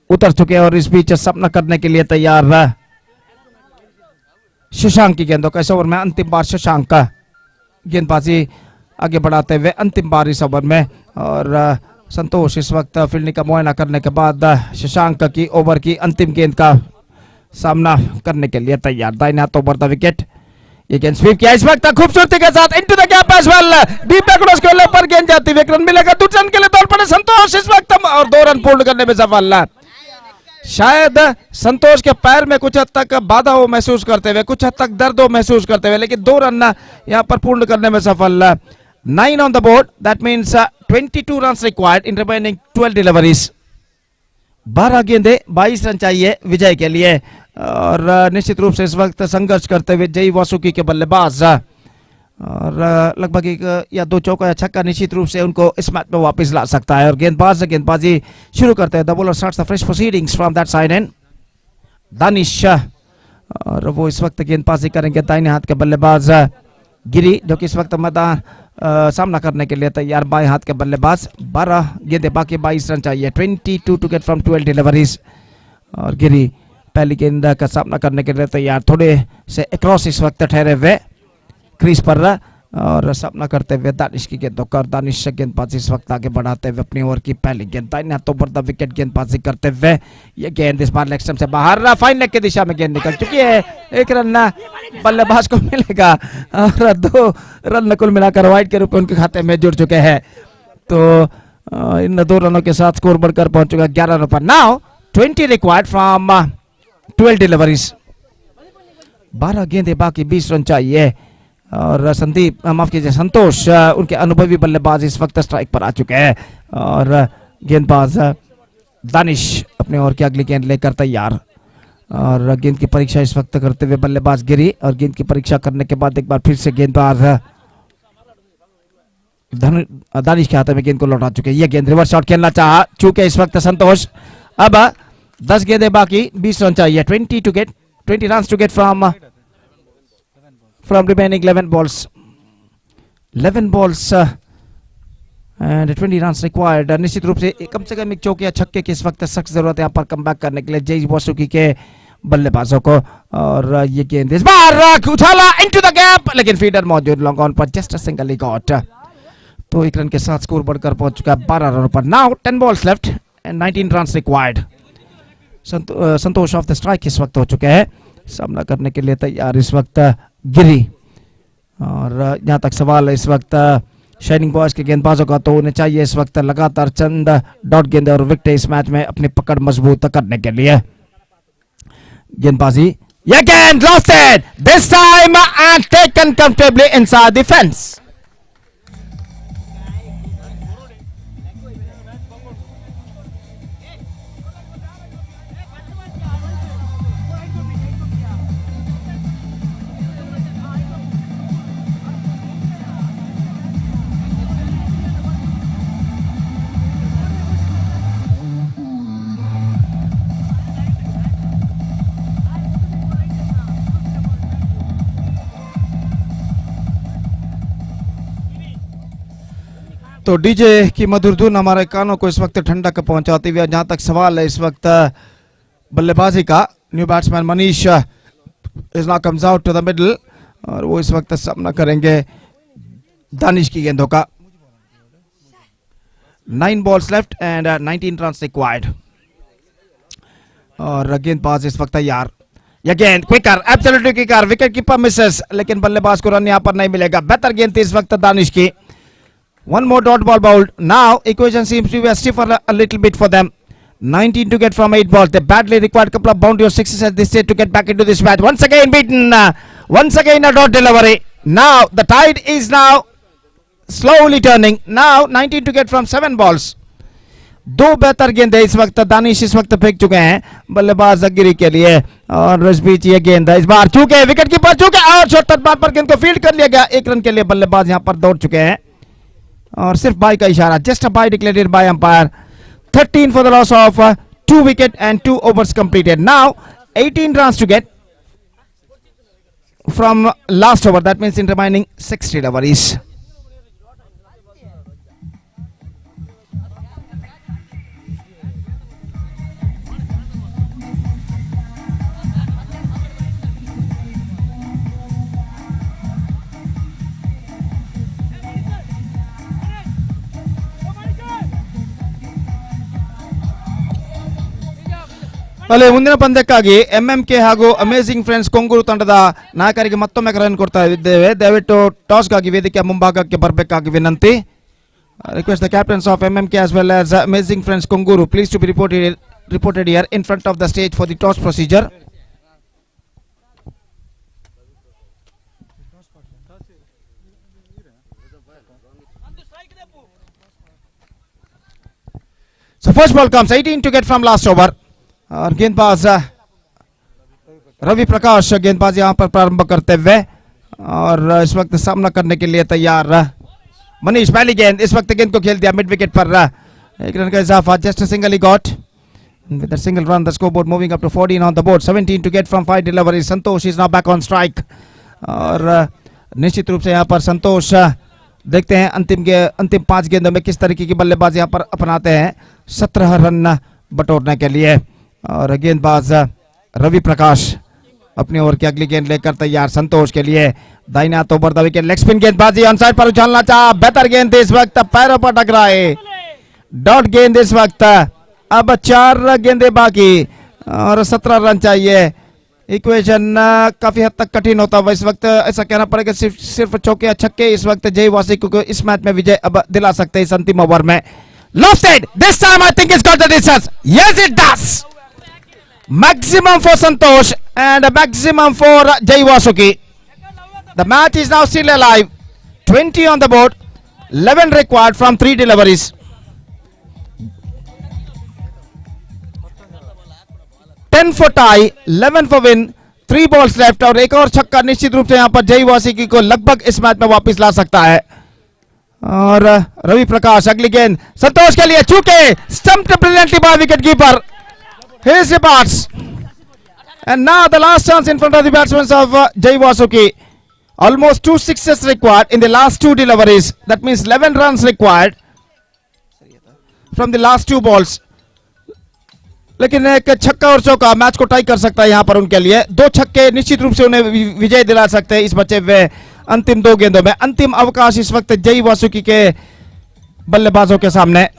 उतर चुके हैं और इस बीच सामना करने के लिए तैयार शशांक की गेंदों का इस ओवर में अंतिम बार शशांक का गेंदबाजी आगे बढ़ाते हुए अंतिम बार इस ओवर में और संतोष इस वक्त फील्डिंग का मुआयना करने के बाद शशांक की ओवर की अंतिम गेंद का सामना करने के लिए तैयार। दाहिने हाथों पर द विकेट ये गेंद स्वीप किया इस वक्त खूबसूरती के साथ into the gap as well deep backwards के ऊपर गेंद जाती हुई 1 रन मिलेगा। 2 रन के लिए दौड़ पड़े संतोष इस वक्त और 2 रन पूर्ण करने में सफल। शायद संतोष के पैर में कुछ हद तक बाधा हो महसूस करते हुए कुछ हद तक दर्द हो महसूस करते हुए लेकिन 2 रन यहाँ पर पूर्ण करने में सफल। 9 on the board. That means 22 runs required in remaining 12 deliveries. 12 गेंदे 22 रन चाहिए विजय के लिए और निश्चित रूप से इस वक्त संघर्ष करते हुए जय वासुकी के बल्लेबाज और लगभग 1 या 2 चौका या छक्का निश्चित रूप से उनको इस मैच में वापस ला सकता है और गेंदबाजी शुरू करते हैं। The bowler starts the fresh proceedings from that side and Danish और वो इस वक्त गेंदबाजी करेंगे दाहिने हाथ के बल्लेबाज गिरी, जो कि इस वक्त मैदान सामना करने के लिए तैयार बाएं हाथ के बल्लेबाज। 12 गेंदें बाकी, 22 रन चाहिए, 22 टू गेट फ्रॉम 12 डिलीवरीज। और गिरी पहली गेंद का सामना करने के लिए तैयार, थोड़े से अक्रॉस इस वक्त ठहरे हुए क्रीज पर और सामना करते हुए दानिश की गेंदों का। दानिश गेंदबाजी इस वक्त आगे बढ़ाते हुए अपनी ओवर की पहली गेंद दाहिने हाथों पर द विकेट गेंदबाजी करते हुए। ये गेंद इस बार लेग स्टंप से बाहर, फाइन लेग की दिशा में गेंद निकल चुकी है। 1 रन बल्लेबाज को मिलेगा और 2 रन कुल मिलाकर वाइड के रूप में उनके खाते में जुड़ चुके हैं। तो इन 2 रनों के साथ स्कोर बढ़कर पहुंच चुका 11 रनों पर। Now 20 required from 12 deliveries. 12 गेंदें बाकी, 20 रन चाहिए। और संदीप माफ कीजिए संतोष, उनके अनुभवी बल्लेबाज इस वक्त स्ट्राइक पर आ चुके हैं और गेंदबाज दानिश अपने ओवर की अगली गेंद लेकर तैयार। और गेंद की परीक्षा इस वक्त करते हुए बल्लेबाज गिरी, और गेंद की परीक्षा करने के बाद एक बार फिर से गेंदबाज दानिश के हाथ में गेंद को लौटा चुके हैं। यह गेंद रिवर्स शॉट खेलना चाहा चूके इस वक्त संतोष। अब 10 गेंदें बाकी, 20 रन चाहिए, 20 run to get from remaining 11 balls. 11 balls and 20 runs required. निश्चित रूप से कम एक चौके या छक्के की इस वक्त सख्त जरूरत है यहाँ पर कमबैक करने के लिए जय वासुकी के बल्लेबाजों को। और ये गेंद इस बार उछाला इनटू द गैप, लेकिन फीडर मौजूद लॉन्ग ऑन पर, जस्ट अ सिंगल ही गॉट। तो 1 रन के साथ स्कोर बढ़कर पहुंच चुका है 12 रनों पर। Now 10 balls left and 19 runs required. Santosh of the strike इस वक्त हो चुके हैं, सामना करने के लिए तैयार इस वक्त गिरी। और जहां तक सवाल है इस वक्त शाइनिंग बॉयज के गेंदबाजों का, तो उन्हें चाहिए इस वक्त लगातार चंद डॉट गेंदे और विकेट इस मैच में अपनी पकड़ मजबूत करने के लिए। गेंदबाजी, ये गेंद lost it this time and taken comfortably inside the fence. तो डीजे की मधुर धुन हमारे कानों को इस वक्त ठंडक पहुंचाती हुई। जहां तक सवाल है इस वक्त बल्लेबाजी का, new batsman Manish is now comes out to the middle और वो इस वक्त सामना करेंगे दानिश की गेंदों का। 9 balls left and 19 runs required. और गेंदबाज इस वक्त तैयार, यह गेंद quicker, absolutely quicker, wicket keeper misses, लेकिन बल्लेबाज को रन यहां पर नहीं मिलेगा। बेहतर गेंद थी इस वक्त दानिश की। One more dot ball bowled. Now equation seems to be stiffer a little bit for them. 19 to get from 8 balls. They badly required couple of boundary or sixes at this stage to get back into this match. Once again beaten. Once again a dot delivery. Now the tide is now slowly turning. Now 19 to get from 7 balls. 2 बेहतर गेंदें इस वक्त दानिश इस वक्त फेंक चुके हैं बल्लेबाज गिरी के लिए। और इस बीच ये गेंद इस बार चूके, विकेट कीपर चूके और शॉर्ट बार पर गेंद को फील्ड कर लिया गया। 1 रन के लिए बल्लेबाज यहां पर दौड़ चुके हैं और सिर्फ बाई का इशारा, just a by declared by umpire. 13 for the loss of 2 wicket and 2 overs completed. Now 18 runs to get from last over. That means in remaining 60 deliveries. ಅಲ್ಲಿ ಮುಂದಿನ ಪಂದ್ಯಕ್ಕಾಗಿ ಎಂಎಂಕೆ ಹಾಗೂ ಅಮೇಜಿಂಗ್ ಫ್ರೆಂಡ್ಸ್ ಕೊಂಗೂರು ತಂಡದ ನಾಯಕರಿಗೆ ಮತ್ತೊಮ್ಮೆ ಕರೆಯನ್ನು ಕೊಡ್ತಾ ಇದ್ದೇವೆ. ದಯವಿಟ್ಟು ಟಾಸ್ಗಾಗಿ ವೇದಿಕೆಯ ಮುಂಭಾಗಕ್ಕೆ ಬರಬೇಕಾಗಿ ವಿನಂತಿ. Request the captains of MMK as well as Amazing Friends Kongur please to be reported here in front of the stage for the toss procedure. So first ball comes 18 to get from last over. और गेंदबाज रवि प्रकाश गेंदबाज यहां पर प्रारंभ करते हुए और इस वक्त सामना करने के लिए तैयार मनीष। पहली गेंद इस वक्त गेंद को खेल दिया मिड विकेट पर, 1 रन का इजाफा, जस्ट सिंगल ही got. With a single run, the scoreboard moving up to 14 on the board. 17 to get from 5 deliveries. Santosh is now back on strike. और निश्चित रूप से यहाँ पर संतोष देखते हैं अंतिम 5 गेंदों में किस तरीके की बल्लेबाजी यहाँ पर अपनाते हैं 17 रन बटोरने के लिए। और गेंदबाज रवि प्रकाश अपनी ओवर की अगली गेंद लेकर तैयार संतोष के लिए। दाहिने हाथों पर द विकेट, लेग स्पिन गेंदबाजी ऑन साइड पर उछालना चाहा, बेहतर गेंद इस वक्त पैरों पर टकराए, डॉट गेंद इस वक्त। अब 4 गेंदें बाकी और 17 रन चाहिए। इक्वेशन काफी हद तक कठिन होता है इस वक्त, ऐसा कहना पड़ेगा। सिर्फ चौके या छक्के इस वक्त जय वासिक को इस मैच में विजय अब दिला सकते हैं इस अंतिम ओवर में। Lofted, this time I think it's got the distance. Yes, it does. Maximum for Santosh and a maximum for Jay Wasuki. The match is now still alive. 20 on the board, 11 required from 3 deliveries. 10 for tie, 11 for win, 3 balls left और एक और छक्का निश्चित रूप से यहाँ पर जय वासिकी को लगभग इस मैच में वापस ला सकता है। और रवि प्रकाश अगली गेंद संतोष के लिए, चूके stumped brilliantly by wicket keeper. Here's the bats. And now the last chance in front of the batsmen of Jay Wasuki. Almost 2 sixes required in the last 2 deliveries. That means 11 runs required from the last 2 balls. लेकिन एक छक्का और चौका match को tie कर सकता है यहाँ पर उनके लिए। 2 छक्के निश्चित रूप से उन्हें विजय दिला सकते हैं इस बचे हुए अंतिम 2 गेंदों में। अंतिम अवकाश इस वक्त जय वासुकी के बल्लेबाजों के सामने।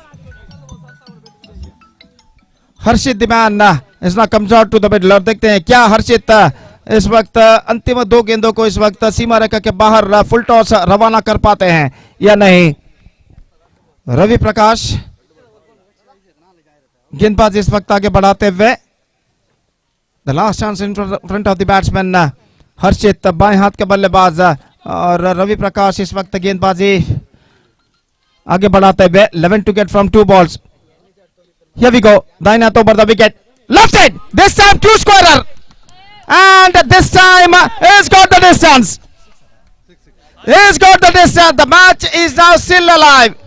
Harshit Diman is now comes out to the middle और देखते हैं क्या हर्षित इस वक्त अंतिम 2 गेंदों को इस वक्त सीमा रेखा के बाहर फुल टॉस रवाना कर पाते हैं या नहीं। रवि प्रकाश गेंदबाज इस वक्त आगे बढ़ाते हुए। The last chance in front of the batsman Harshit बाएं हाथ के बल्लेबाज और रवि प्रकाश इस वक्त गेंदबाजी आगे बढ़ाते हुए। 11 to get from 2 balls. Here we go. दाहिने हाथों पर the wicket, lofted. This time 2 scorer and this time he's got the distance. He's got the distance. The match is now still alive.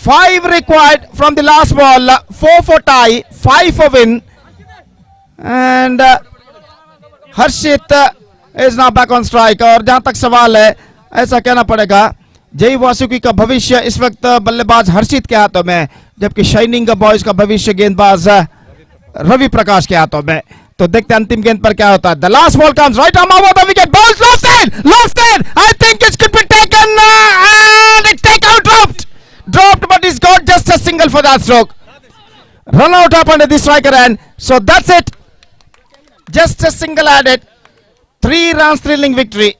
5 required from the last ball, 4 for tie, 5 for win, and Harshit is now back on strike. और जहां तक सवाल है ऐसा कहना पड़ेगा जय वासुकी का भविष्य इस वक्त बल्लेबाज हर्षित के हाथों में, जबकि शाइनिंग बॉयज का भविष्य गेंदबाज रवि प्रकाश के हाथों में। तो देखते हैं अंतिम गेंद पर क्या होता है। The last ball comes right arm over the wicket, ball lofted. I think it could be taken and it take out dropped, but he's got just a single for that stroke. Run out happened at the striker end, so that's it. Just a single added. 3 runs thrilling victory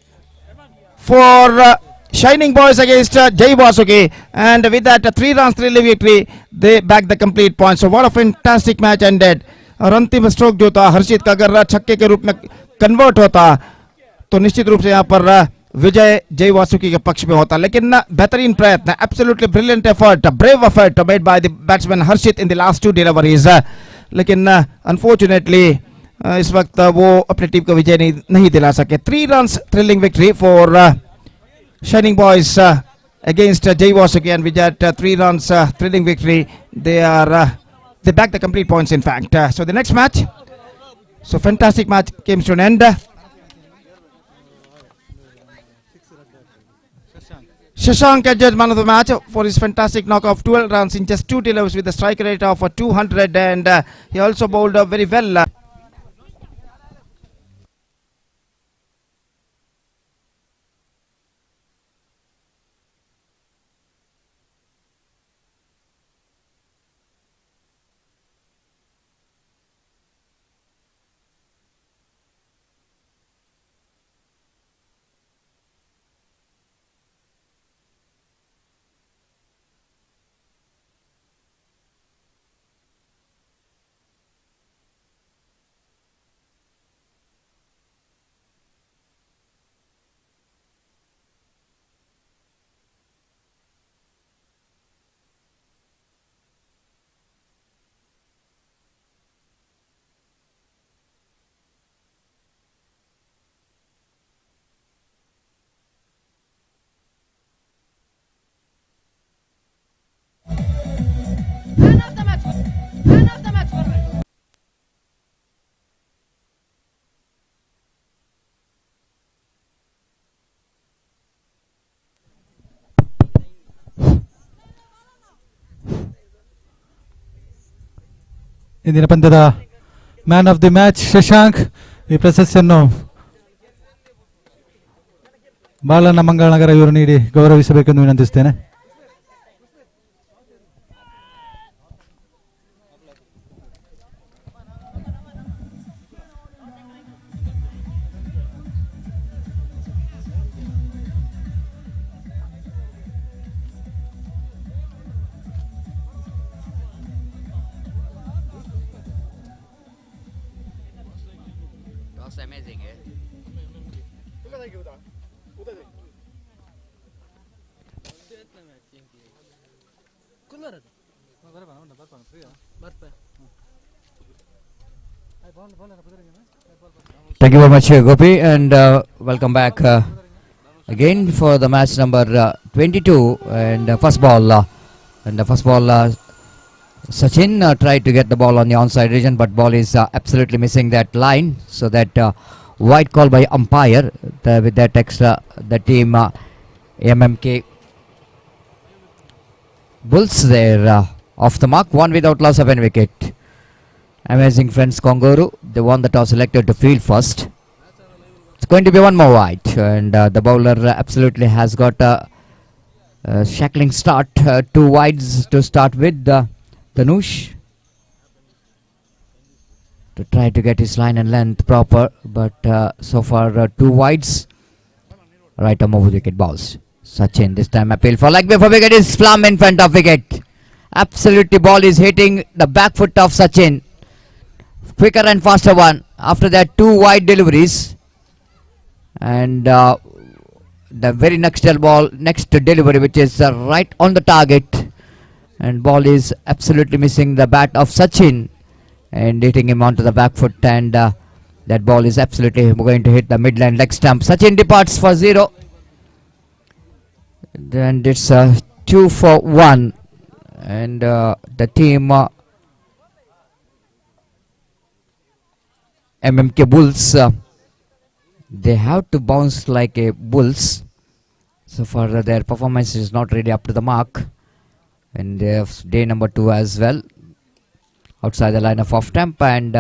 for Shining Boys against Jay Wasuki, and with that 3 runs thrilling victory they back the complete points. So what a fantastic match ended. और अंतिम stroke जो था हर्षित का अगर छक्के के रूप में कन्वर्ट होता तो निश्चित रूप से यहाँ पर विजय जय वासुकी के पक्ष में होता। लेकिन बेहतरीन प्रयत्न, absolutely brilliant effort, brave effort made by the batsman Harshit in the last 2 deliveries. लेकिन अनफॉर्चुनेटली इस वक्त वो अपनी टीम को विजय नहीं दिला सके। 3 runs thrilling victory for Shining Boys against Jay Wasuki, and with that 3 runs thrilling victory they back the complete points in fact. So the next match, so fantastic match came to an end. Shashank judged man of the match for his fantastic knock of 12 runs in just 2 deliveries with a strike rate of 200, and he also bowled very well. ಇಂದಿನ ಪಂದ್ಯದ man of the match Shashank. ಈ ಪ್ರಶಸ್ತಿಯನ್ನು ಬಾಲಣ್ಣ ಮಂಗಳನಗರ ಇವರು ನೀಡಿ ಗೌರವಿಸಬೇಕೆಂದು ವಿನಂತಿಸುತ್ತೇನೆ. Amazing, eh? Thank you very much, Gopi, and welcome back again for the match number 22. And first ball, Sachin tried to get the ball on the onside region, but ball is absolutely missing that line. So that wide call by umpire. With that extra, the team MMK Bulls there off the mark, one without loss of any wicket. Amazing friends Konguru, they won the toss, selected to field first. It's going to be one more wide, and the bowler absolutely has got a shackling start. Two wides to start with. Dhanush to try to get his line and length proper, but so far two wides. Right arm over wicket balls. Sachin this time appeal for leg before wicket is plumb in front of wicket. Absolutely ball is hitting the back foot of Sachin. Quicker and faster one. After that two wide deliveries, and the very next delivery which is right on the target, and ball is absolutely missing the bat of Sachin and hitting him onto the back foot, and that ball is absolutely going to hit the midland leg stump. Sachin departs for 0, and it's 2 for 1, and the team MMK Bulls, they have to bounce like a Bulls. So far their performance is not really up to the mark, and they have day number 2 as well, outside the line of off stump, and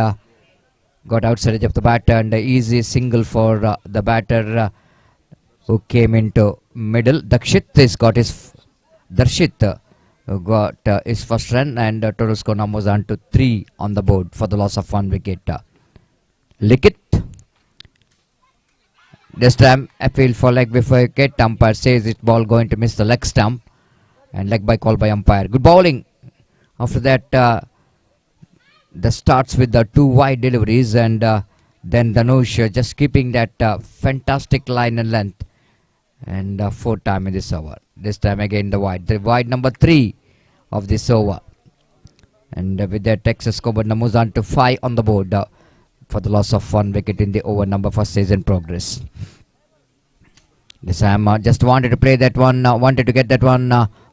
got outside edge of the batter, and easy single for the batter who came into middle. Darshit got his first run, and total score now moves on to 3 on the board for the loss of 1 wicket. Likit this time appeal for leg before wicket. Umpire says it's ball going to miss the leg stump, and leg by call by umpire. Good bowling. After that the starts with the 2 wide deliveries, and then Dhanush just keeping that fantastic line and length, and 4th time in this over. This time again the wide number 3 of this over, and with that Texas score moves on to 5 on the board for the loss of 1 wicket in the over number first is in progress. This time just wanted to play that one, wanted to get that one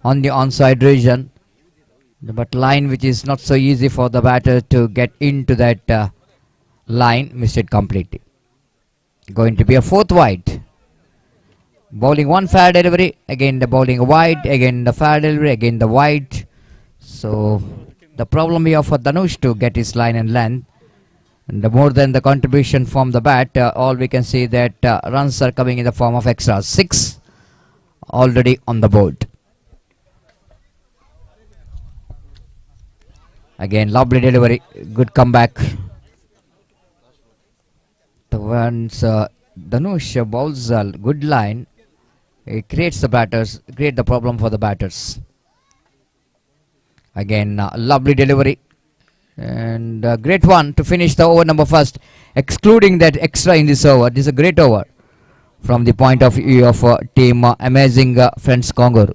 on the onside region, but line which is not so easy for the batter to get into that line, missed it completely. Going to be a 4th wide. Bowling 1 fair delivery, again the bowling wide, again the fair delivery, again the wide. So the problem here for Dhanush to get his line and length, and the more than the contribution from the bat, all we can see that runs are coming in the form of extras. 6 already on the board. Again lovely delivery, good comeback. Once Dhanush bowls a good line, it creates the problem for the batters. Again lovely delivery, and great one to finish the over number first, excluding that extra in this over. This is a great over from the point of view of team Amazing Friends Congo.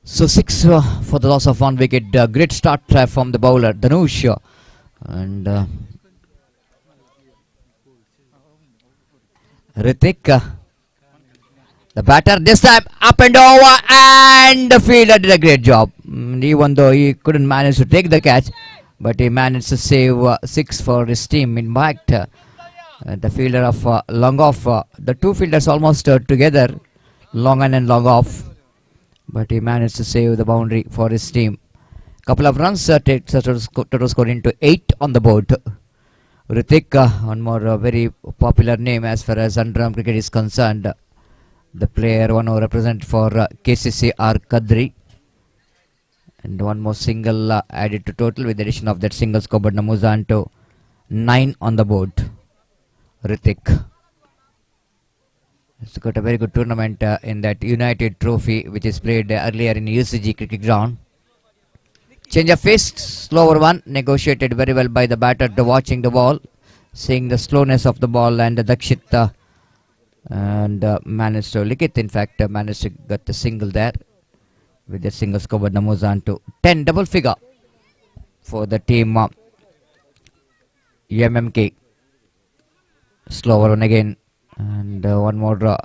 So 6 for the loss of 1 wicket. Great start from the bowler Dhanush, and Ritik, the batter this time up and over, and the fielder did a great job. He couldn't manage to take the catch, but he managed to save 6 for his team. In fact, the fielder of long off, the two fielders almost together, long on and long off, but he managed to save the boundary for his team. Couple of runs, total score into 8 on the board. Ritik, one more very popular name as far as underarm cricket is concerned. The player one who represent for KCCR Kadri. And one more single added to total with the addition of that single scored Namuzan to 9 on the board. Ritik. It's got a very good tournament in that United Trophy which is played earlier in UCG cricket ground. Change of fist, slower one, negotiated very well by the batter to watching the ball, seeing the slowness of the ball, and Dakshit and managed to Likit in fact managed to get the single there with the single scored Namuzan to 10, double figure for the team MMK. Slower one again, and one more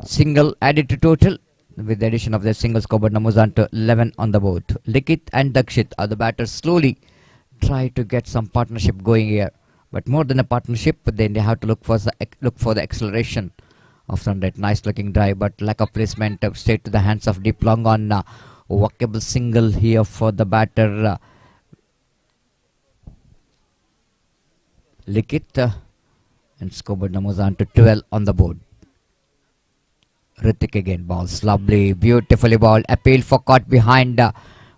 single added to total with the addition of the single scored Namuzan to 11 on the board. Likit and Dakshit are the batters slowly try to get some partnership going here, but more than a partnership, then they have to look for the acceleration of that nice looking drive, but lack of placement straight to the hands of deep long on walkable single here for the batter Likit and scored Namuzan to 12 on the board. Ritik again, balls lovely, beautifully balled, appeal for caught behind,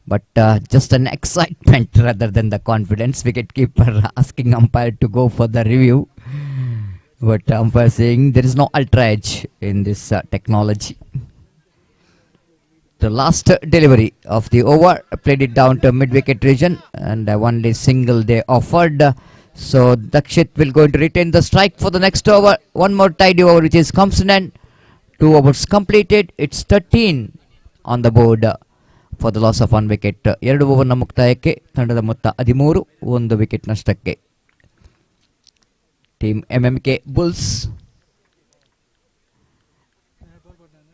but just an excitement rather than the confidence. Wicketkeeper asking umpire to go for the review, but umpire saying there is no ultra edge in this technology. The last delivery of the over played it down to mid-wicket region, and only single they offered. So Dakshit will going to retain the strike for the next over. One more tidy over which is comes to an end. 2 overs completed. It's 13 on the board for the loss of 1 wicket. 2 over ನ ಮುಕ್ತಾಯಕ್ಕೆ ತಂಡದ ಮೊತ್ತ 13, 1 wicket ನಷ್ಟಕ್ಕೆ. Team MMK Bulls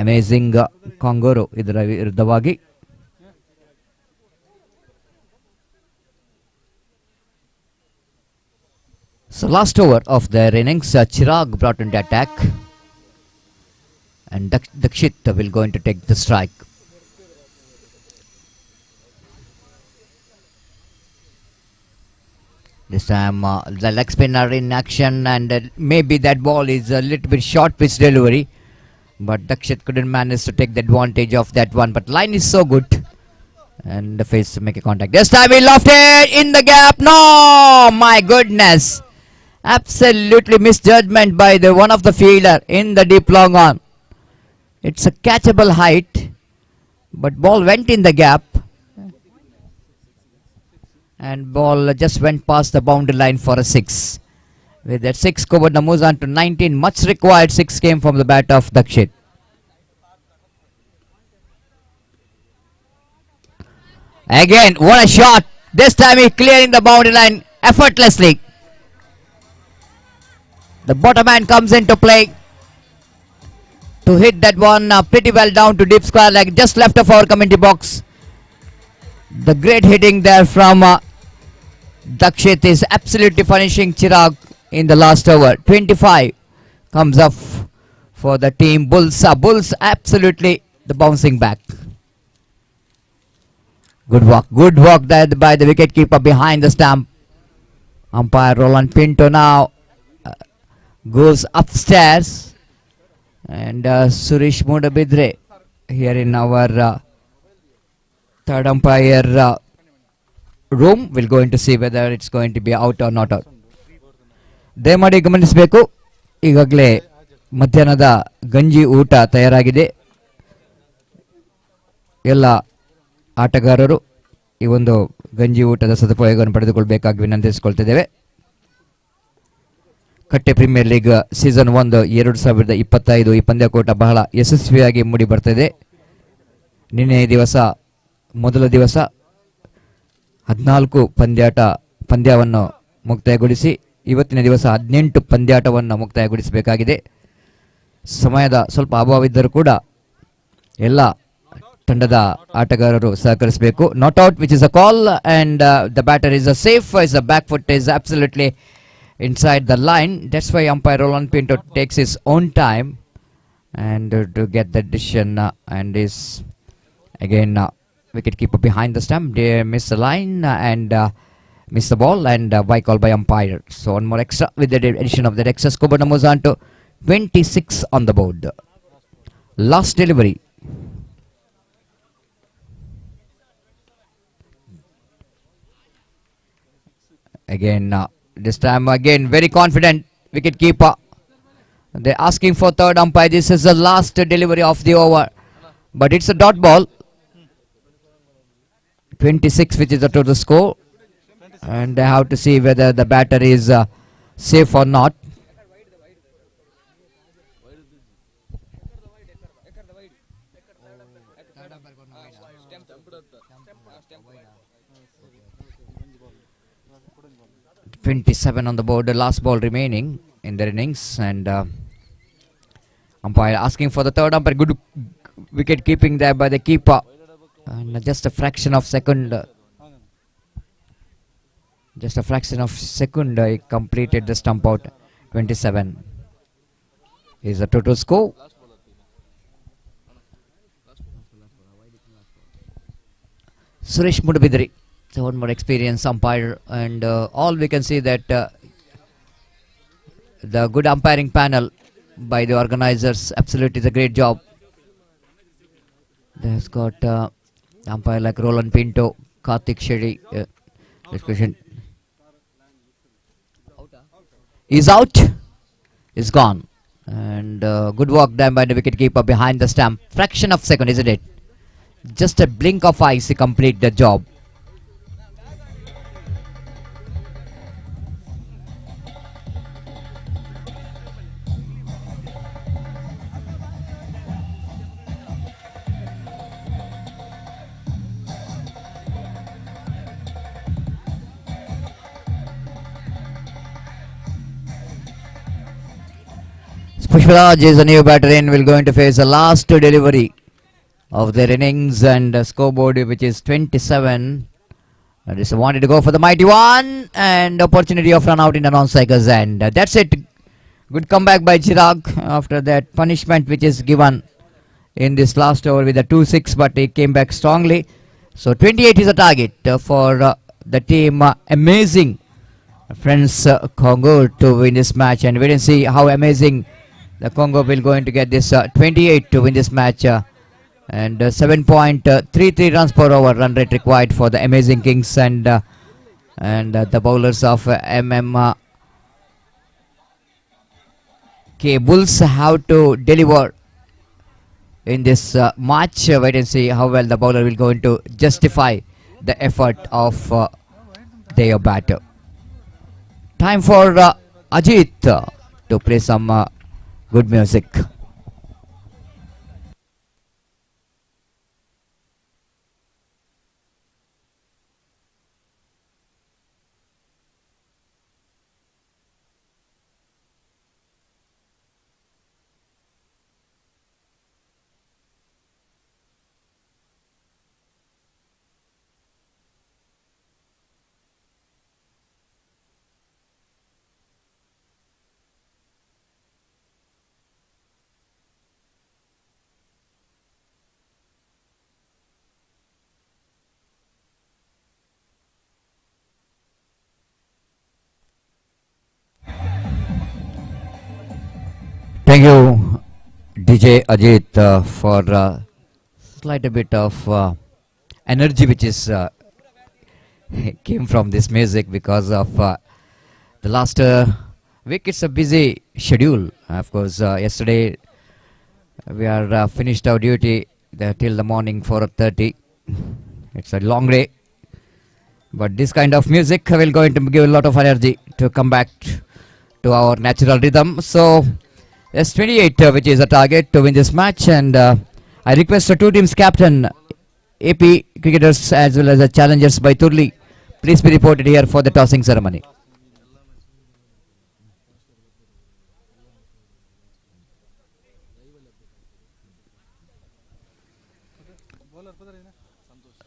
amazing ಕಾಂಗೋರೋ ಇದರ ವಿರುದ್ಧವಾಗಿ So last over of their innings, Chirag brought into attack, and Dakshit will going to take the strike. This time the leg spinner in action, and maybe that ball is a little bit short pitch delivery, but Dakshit couldn't manage to take the advantage of that one. But line is so good, and the face to make a contact. This time he lofted in the gap. No, my goodness. Absolutely misjudgment by the one of the fielder in the deep long on. It's a catchable height, but ball went in the gap, and ball just went past the boundary line for a 6. With that 6 covered Namuzan to 19, much required 6 came from the bat of Dakshit. Again, what a shot! This time he clearing the boundary line effortlessly. The bottom man comes into play to hit that one pretty well down to deep square leg, just left of our commentary box. The great hitting there from Dakshit is absolutely finishing Chirag in the last over. 25 comes up for the team Bulls. Bulls absolutely the bouncing back. Good work there by the wicketkeeper behind the stump. Umpire Roland Pinto now goes upstairs, and Suresh Mudabidre here in our third umpire room will going to see whether it's going to be out or not out. ದಯಮಾಡಿ ಗಮನಿಸಬೇಕು, ಈಗಾಗಲೇ ಮಧ್ಯಾಹ್ನದ ಗಂಜಿ ಊಟ ತಯಾರಾಗಿದೆ. ಎಲ್ಲ ಆಟಗಾರರು ಈ ಒಂದು ಗಂಜಿ ಊಟದ ಸದುಪಯೋಗವನ್ನು ಪಡೆದುಕೊಳ್ಳಬೇಕಾಗಿ ವಿನಂತಿಸಿಕೊಳ್ತಿದ್ದೇವೆ. ಕಟ್ಟೆ ಪ್ರೀಮಿಯರ್ ಲೀಗ್ ಸೀಸನ್ 1 2025 ಈ ಪಂದ್ಯಕೂಟ ಬಹಳ ಯಶಸ್ವಿಯಾಗಿ ಮೂಡಿ ಬರ್ತಿದೆ. ನಿನ್ನೆ ದಿವಸ ಮೊದಲ ದಿವಸ 14 ಪಂದ್ಯವನ್ನು ಮುಕ್ತಾಯಗೊಳಿಸಿ ಇವತ್ತಿನ ದಿವಸ 18 ಪಂದ್ಯಾಟವನ್ನು ಮುಕ್ತಾಯಗೊಳಿಸಬೇಕಾಗಿದೆ. ಸಮಯದ ಸ್ವಲ್ಪ ಅಭಾವವಿದ್ದರೂ ಕೂಡ ಎಲ್ಲ ತಂಡದ ಆಟಗಾರರು ಸಹಕರಿಸಬೇಕು. Not out which is a call and the batter is a safe. Is a back foot is absolutely inside the line. That's why umpire Roland Pinto takes his own time and to get the decision and is again wicket keeper behind the stump. They miss the line and miss the ball and by call by umpire. So one more extra with the addition of that extra scoreboard moves on to 26 on the board. Last delivery. Again this time again very confident wicket keeper. They're asking for third umpire. This is the last delivery of the over, but it's a dot ball. 26 which is the total score, and they have to see whether the batter is safe or not. .27 on the board, the last ball remaining in their innings, and umpire asking for the third umpire. Good wicket keeping there by the keeper, and just a fraction of second, he completed the stump out. 27 is the total score. Suresh Mudabidri, so one more experienced umpire, and all we can see that the good umpiring panel by the organizers absolutely is a great job. There's got umpire like Roland Pinto, Karthik Shetty. This question is out, is gone, and good work done by the wicket keeper behind the stump. Fraction of second, isn't it? Just a blink of eyes to complete the job. Pushparaj is a new batter in, will going to face the last delivery of their innings, and scoreboard which is 27. And just wanted to go for the mighty one, and opportunity of run out in the non-strikers, and that's it. Good comeback by Chirag after that punishment which is given in this last over with a 2-6, but he came back strongly. So 28 is a target for the team. Amazing friends Congo to win this match, and we will see how amazing the Congo will going to get this 28 to win this match, and 7.33 runs per over run rate required for the Amazing Kings, and the bowlers of MMK Bulls have to deliver in this match. Wait and see how well the bowler will going to justify the effort of their batter. Time for Ajit to play some good music. Thank you, DJ Ajit, for slight a bit of energy which is came from this music because of the last week. It's a busy schedule. Of course, yesterday we are finished our duty till the morning 4:30. It's a long day, but this kind of music will going to give a lot of energy to come back to our natural rhythm. So yes, 28 which is a target to win this match, and I request the two teams captain, AP cricketers as well as the challengers by Turli, please be reported here for the tossing ceremony.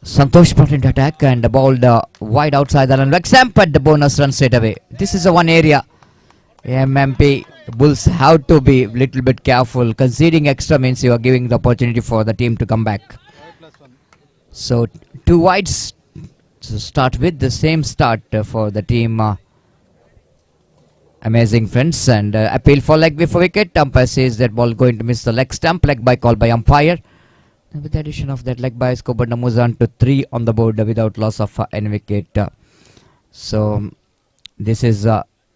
Santosh brought into attack and bowled wide outside the line. Exam but the bonus run straight away. This is the one area MMP Bulls have to be a little bit careful. Conceding extra means you are giving the opportunity for the team to come back. So 2 wides to start with. The same start for the team. Amazing friends, and appeal for leg before wicket. Umpire says that ball going to miss the leg stump. Leg by call by umpire. And with the addition of that leg by Skobana moves on to 3 on the board without loss of any wicket. So this is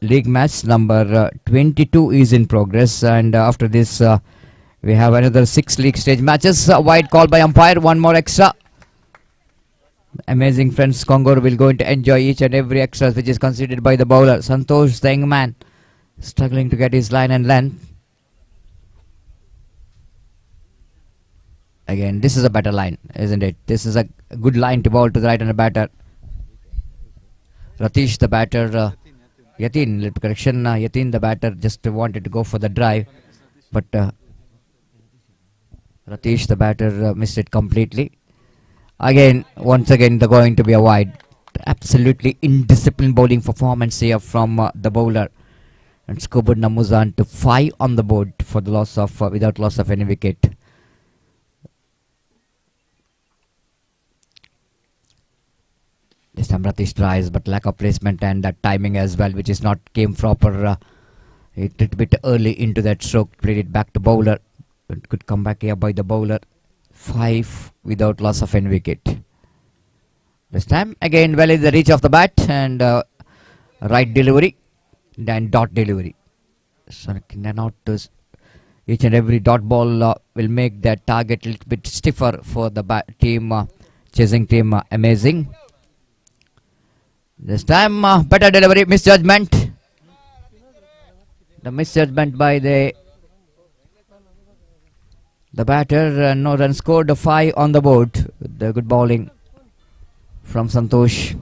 league match number 22 is in progress, and after this we have another 6 league stage matches. Wide call by umpire, one more extra. Amazing friends, Congo will going to enjoy each and every extra which is conceded by the bowler. Santosh, the young man, struggling to get his line and length. Again, this is a better line, isn't it? This is a good line to bowl to the right hand batter. Ratish, the batter, Yatin, little correction, Yatin, the batter, just wanted to go for the drive, but Ratish, the batter, missed it completely. Again, once again, they're going to be a wide. Absolutely indisciplined bowling performance here from the bowler. And Skobana moves on to 5 on the board for the loss of without loss of any wicket. This time Ratish tries, but lack of placement and timing as well, which is not came proper. It a bit early into that stroke, played it back to bowler. It could come back here by the bowler. 5 without loss of any wicket. This time again well in the reach of the bat and right delivery, then dot delivery. So cannot each and every dot ball will make that target a little bit stiffer for the team, chasing team. Amazing. This time better delivery, misjudgment. The misjudgment by the batter. No run scored. 5 on the board. The good bowling from Santosh.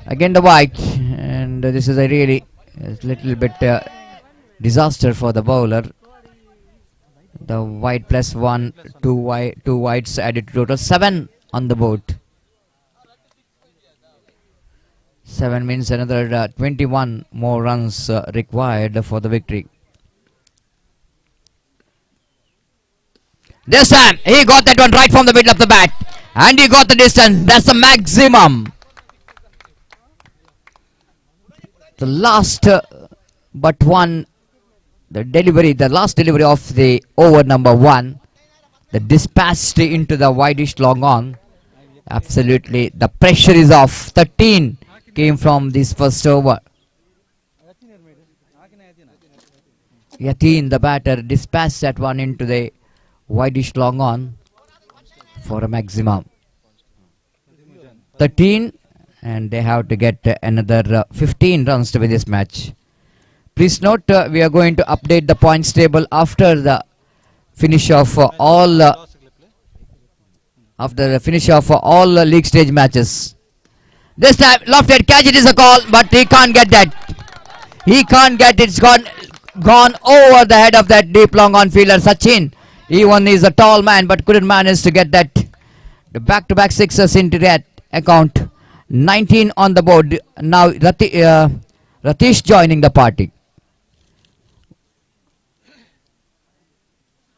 Again the wide, and this is a really little bit disaster for the bowler. The wide plus 1, 2 wides added to total 7 on the board. 7 means another 21 more runs required for the victory. This time he got that one right from the middle of the bat, and he got the distance. That's the maximum. The last but one, the last delivery of the over number 1, the dispatched into the wideish long on. Absolutely, the pressure is off. 13 came from this first over. Yatin, the batter, dispatched that one into the wideish long on for a maximum 13, and they have to get another 15 runs to win this match. Please note, we are going to update the points table after the finish of all league stage matches. This time lofted catch, it is a call, but he can't get that. He can't get it. It's gone over the head of that deep long on fielder Sachin. Even is a tall man, but couldn't manage to get that. The back-to-back sixes into that account. 19 on the board. Now Ratish joining the party.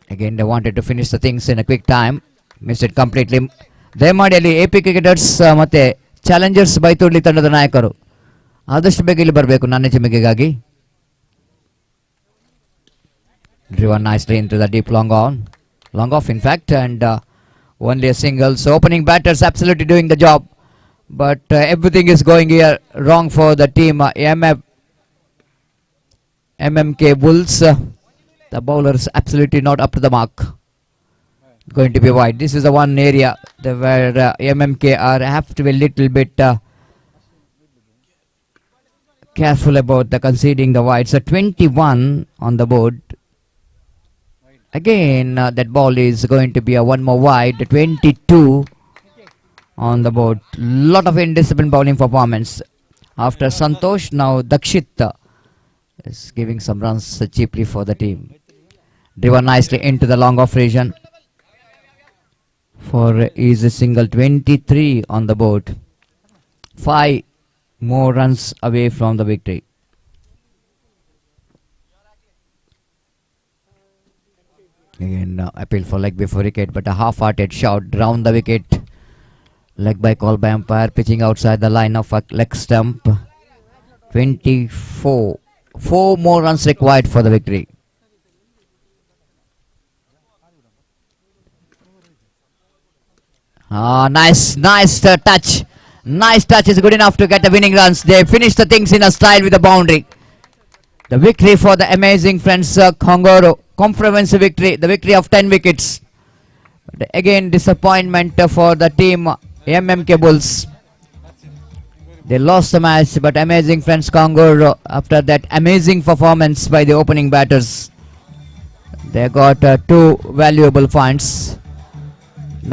Again, they wanted to finish the things in a quick time. Missed it completely. ದಯಮಾಡಿ AP cricketers ಮತ್ತೆ Challengers ಬೈತೂರ್ಲಿ ತಂಡದ ನಾಯಕರು ಆದಷ್ಟು ಬೇಗ ಇಲ್ಲಿ ಬರಬೇಕು ನನ್ನ ಚಿಮಿಗೆಗಾಗಿ. Driven nicely into the deep long off in fact, and only a single. So opening batters absolutely doing the job, but everything is going here wrong for the team MMK Bulls. The bowlers absolutely not up to the mark. Going to be wide. This is the one area where MMK have to be a little bit careful about the conceding the wide. So 21 on the board. Again, that ball is going to be a one more wide. 22 on the board. Lot of indisciplined bowling performance. After Santosh, now Dakshit is giving some runs cheaply for the team. Driven nicely into the long off region. for is a single 23 on the board. 5 more runs away from the victory. Again, appeal for leg before wicket, but a half-hearted shot round the wicket. Leg by call by umpire, pitching outside the line of a leg stump. 24. 4 more runs required for the victory. Nice touch. Nice touch is good enough to get the winning runs. They finish the things in a style with a boundary. The victory for the amazing friends Kongoro. Comprehensive victory. The victory of 10 wickets. But again, disappointment for the team MMK Bulls. They lost the match, but amazing friends Kongoro, after that amazing performance by the opening batters, they got 2 valuable points.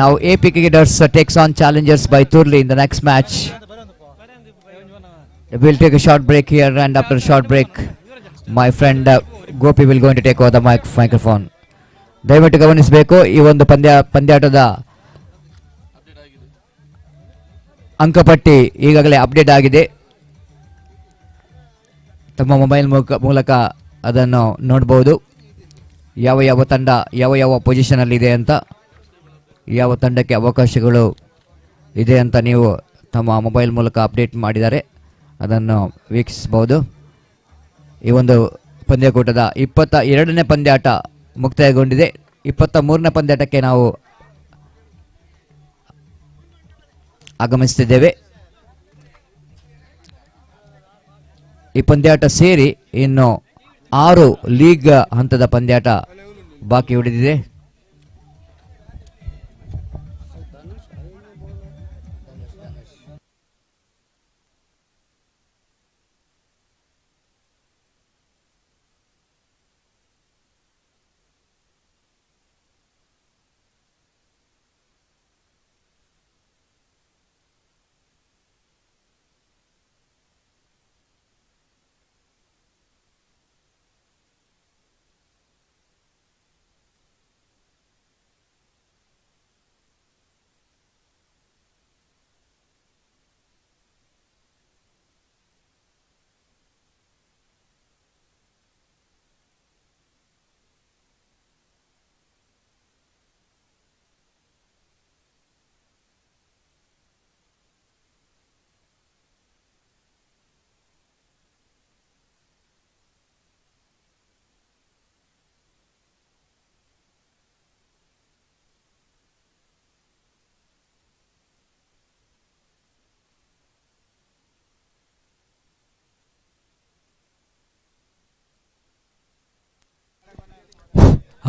Now AP Cricketers takes on challengers by Turli in the next match. We'll take a short break here, and after a short break, my friend Gopi will going to take over the microphone. ದಯವಿಟ್ಟು ಗಮನಿಸಬೇಕು, ಈ ಒಂದು ಪಂದ್ಯಾಟದ ಅಂಕಪಟ್ಟಿ ಈಗಾಗಲೇ update ಆಗಿದೆ. ತಮ್ಮ mobile ಮೂಲಕ ಅದನ್ನು ನೋಡಬಹುದು. ಯಾವ ತಂಡ ಯಾವ ಪೊಸಿಷನಲ್ಲಿದೆ ಅಂತ, ಯಾವ ತಂಡಕ್ಕೆ ಅವಕಾಶಗಳು ಇದೆ ಅಂತ ನೀವು ತಮ್ಮ ಮೊಬೈಲ್ ಮೂಲಕ ಅಪ್ಡೇಟ್ ಮಾಡಿದ್ದಾರೆ, ಅದನ್ನು ವೀಕ್ಷಿಸಬಹುದು. ಈ ಒಂದು ಪಂದ್ಯಕೂಟದ 22ನೇ ಪಂದ್ಯಾಟ ಮುಕ್ತಾಯಗೊಂಡಿದೆ. 23ನೇ ಪಂದ್ಯಾಟಕ್ಕೆ ನಾವು ಆಗಮಿಸುತ್ತಿದ್ದೇವೆ. ಈ ಪಂದ್ಯಾಟ ಸೇರಿ ಇನ್ನು 6 ಲೀಗ್ ಹಂತದ ಪಂದ್ಯಾಟ ಬಾಕಿ ಉಳಿದಿದೆ.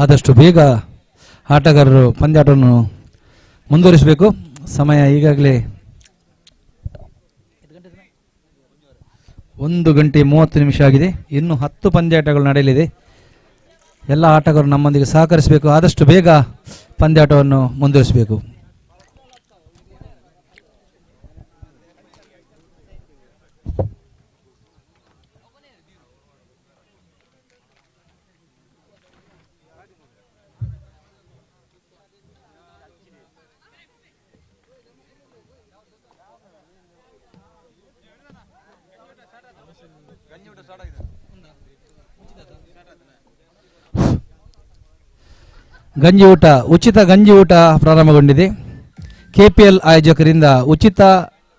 ಆದಷ್ಟು ಬೇಗ ಆಟಗಾರರು ಪಂದ್ಯಾಟವನ್ನು ಮುಂದುವರಿಸಬೇಕು. ಸಮಯ ಈಗಾಗಲೇ 1:30 ಆಗಿದೆ. ಇನ್ನು 10 ಪಂದ್ಯಾಟಗಳು ನಡೆಯಲಿದೆ. ಎಲ್ಲ ಆಟಗಾರರು ನಮ್ಮೊಂದಿಗೆ ಸಹಕರಿಸಬೇಕು. ಆದಷ್ಟು ಬೇಗ ಪಂದ್ಯಾಟವನ್ನು ಮುಂದುವರಿಸಬೇಕು. ಗಂಜಿ ಊಟ, ಉಚಿತ ಗಂಜಿ ಊಟ ಪ್ರಾರಂಭಗೊಂಡಿದೆ. KPL ಆಯೋಜಕರಿಂದ ಉಚಿತ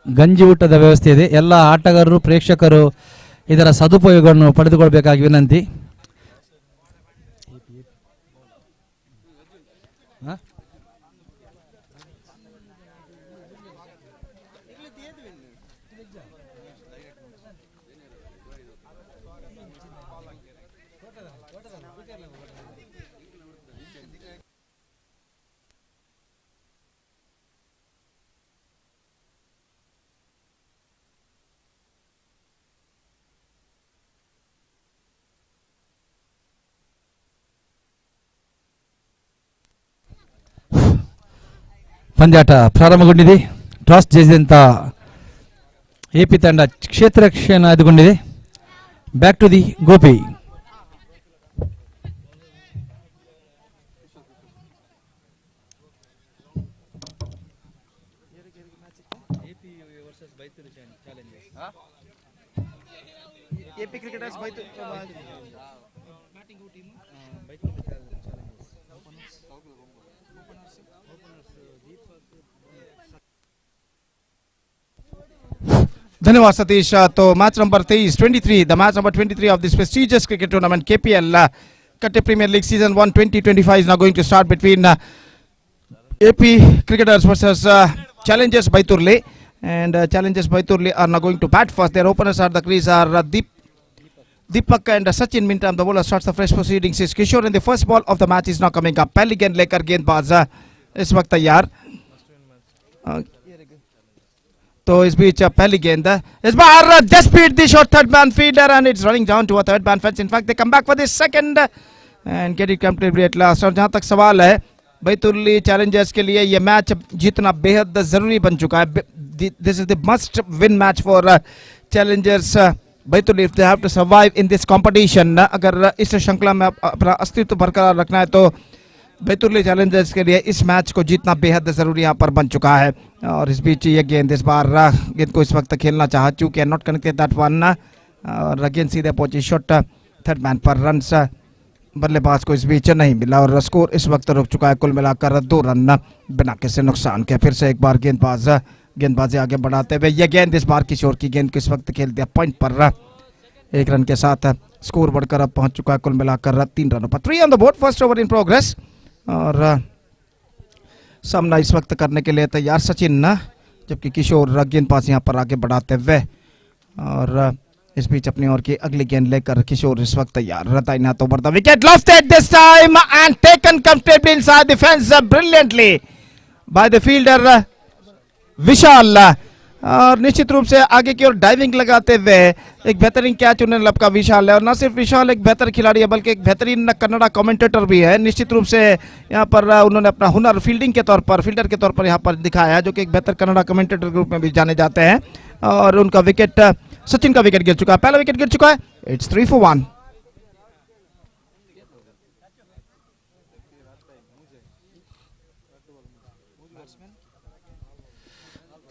ಗಂಜಿ ಊಟದ ವ್ಯವಸ್ಥೆ ಇದೆ. ಎಲ್ಲ ಆಟಗಾರರು, ಪ್ರೇಕ್ಷಕರು ಇದರ ಸದುಪಯೋಗವನ್ನು ಪಡೆದುಕೊಳ್ಳಬೇಕಾಗಿ ವಿನಂತಿ. ಪಂದ್ಯಾಟ ಪ್ರಾರಂಭಗೊಂಡಿದೆ. ಟಾಸ್ ಜಯಿಸಿದಂಥ AP ತಂಡ ಕ್ಷೇತ್ರ ರಕ್ಷಣೆ ಆಯ್ದುಕೊಂಡಿದೆ. Back to the Gopi. AP Cricketers धन्यवाद सतीश। तो match number 23 the match number 23 of this prestigious cricket tournament KPL Katte Premier League Season 1 2025 is now going to start between AP cricketers versus Challengers Baiturli, and Challengers Baiturli are now going to bat first. Their openers are the crease are Deepak and Sachin. Meantime, the bowler starts the fresh proceedings is Kishore, and the first ball of the match is now coming up. पहली गेंद लेकर गेंदबाज इस वक्त तैयार। तो इस बीच पहली गेंद इस बार just beat the short third man fielder and it's running down to a third man fence. In fact, they come back for the second and get it completely at last. और जहां तक सवाल है बैतुर्ली चैलेंजर्स के लिए ये match जीतना बेहद जरूरी बन चुका है। This is the must win match for challengers बैतुर्ली if they have to survive in this competition. अगर इस श्रृंखला में अपना अस्तित्व बरकरार रखना है तो बैतुर्ली चैलेंजर्स के लिए इस मैच को जीतना बेहद जरूरी यहाँ पर बन चुका है। और इस बीच ये गेंद इस बार गेंद को इस वक्त खेलना चाहा चूंकि नॉट कनेक्टेड दैट वन, और गेंद सीधे पहुंची शॉट थर्ड मैन पर। रन बल्लेबाज को इस बीच नहीं मिला और स्कोर इस वक्त रुक चुका है कुल मिलाकर 2 रन बिना किसी नुकसान के। फिर से एक बार गेंदबाजी आगे बढ़ाते हुए ये गेंद इस बार किशोर की गेंद को इस वक्त खेल दिया पॉइंट पर। 1 रन के साथ स्कोर बढ़कर अब पहुंच चुका है कुल मिलाकर 3 रनों पर। 3 on the board, first over in progress. और सामना इस वक्त करने के लिए तैयार सचिन, जबकि किशोर गेंदबाज यहाँ पर आगे बढ़ाते हुए। और इस बीच अपनी ओर की अगली गेंद लेकर किशोर इस वक्त तैयार। दाहिने हाथ over the wicket, lofted this time and taken comfortably inside the fence brilliantly by the fielder विशाल। और निश्चित रूप से आगे की ओर डाइविंग लगाते हुए एक बेहतरीन कैच उन्हें लपका विशाल है। और न सिर्फ विशाल एक बेहतर खिलाड़ी है बल्कि एक बेहतरीन कन्नड़ा कमेंटेटर भी है। निश्चित रूप से यहाँ पर उन्होंने अपना हुनर फील्डर के तौर पर यहाँ पर दिखाया है, जो कि एक बेहतर कन्नड़ा कमेंटेटर के रूप में भी जाने जाते हैं। और उनका विकेट, सचिन का विकेट गिर चुका है, पहला विकेट गिर चुका है। It's 3 for 1।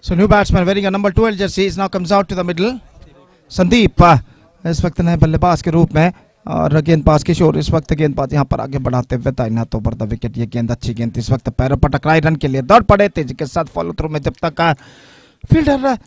So new batsman wearing a number 12 jersey is now comes out to the middle. Sandeep इस वक्त नए बल्लेबाज के रूप में, और गेंदबाज किशोर इस वक्त गेंदबाज यहाँ पर आगे बढ़ाते हुए दाहिने हाथ ओवर द विकेट। ये गेंद अच्छी गेंद इस वक्त पैरों पर टकराई, रन के लिए दौड़ पड़े तेजी के साथ फॉलो थ्रू में। जब तक फील्डर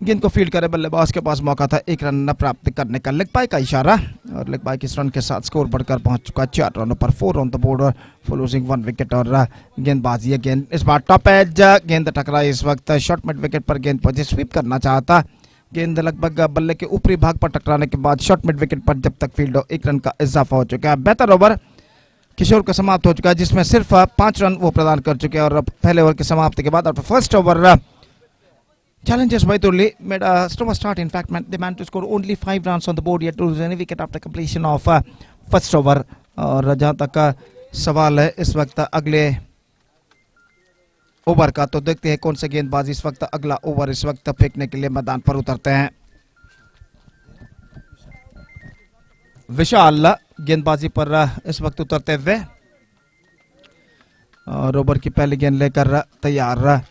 गेंद को फील्ड करे बल्लेबाज के पास मौका था 1 रन प्राप्त करने का। लेग बाय का इशारा और लेग बाय के रन के साथ स्कोर बढ़कर पहुंच चुका है 4 रनों पर। 4 on the board for losing 1 wicket. और गेंदबाज ये गेंद इस बार टॉप एज गेंद टकराई इस वक्त शॉर्ट मिड विकेट पर। गेंद पर स्वीप करना चाहता, गेंद लगभग बल्ले के ऊपरी भाग पर टकराने के बाद शॉर्ट मिड विकेट पर जब तक फील्ड 1 रन का इजाफा हो चुका है। बेहतर ओवर किशोर का समाप्त हो चुका है जिसमें सिर्फ 5 रन वो प्रदान कर चुके हैं। और पहले ओवर की समाप्ति के बाद first over Challengers Baiturli made a slower start. In fact, they managed to score only 5 runs on the board, yet to lose any wicket after completion of first over. और जहां तक सवाल है इस वक्त अगले ओवर का, तो देखते हैं कौन से गेंदबाज इस वक्त अगला ओवर इस वक्त फेंकने के लिए मैदान पर उतरते हैं। विशाल गेंदबाजी पर इस वक्त उतरते हुए और ओवर की पहली गेंद लेकर तैयार।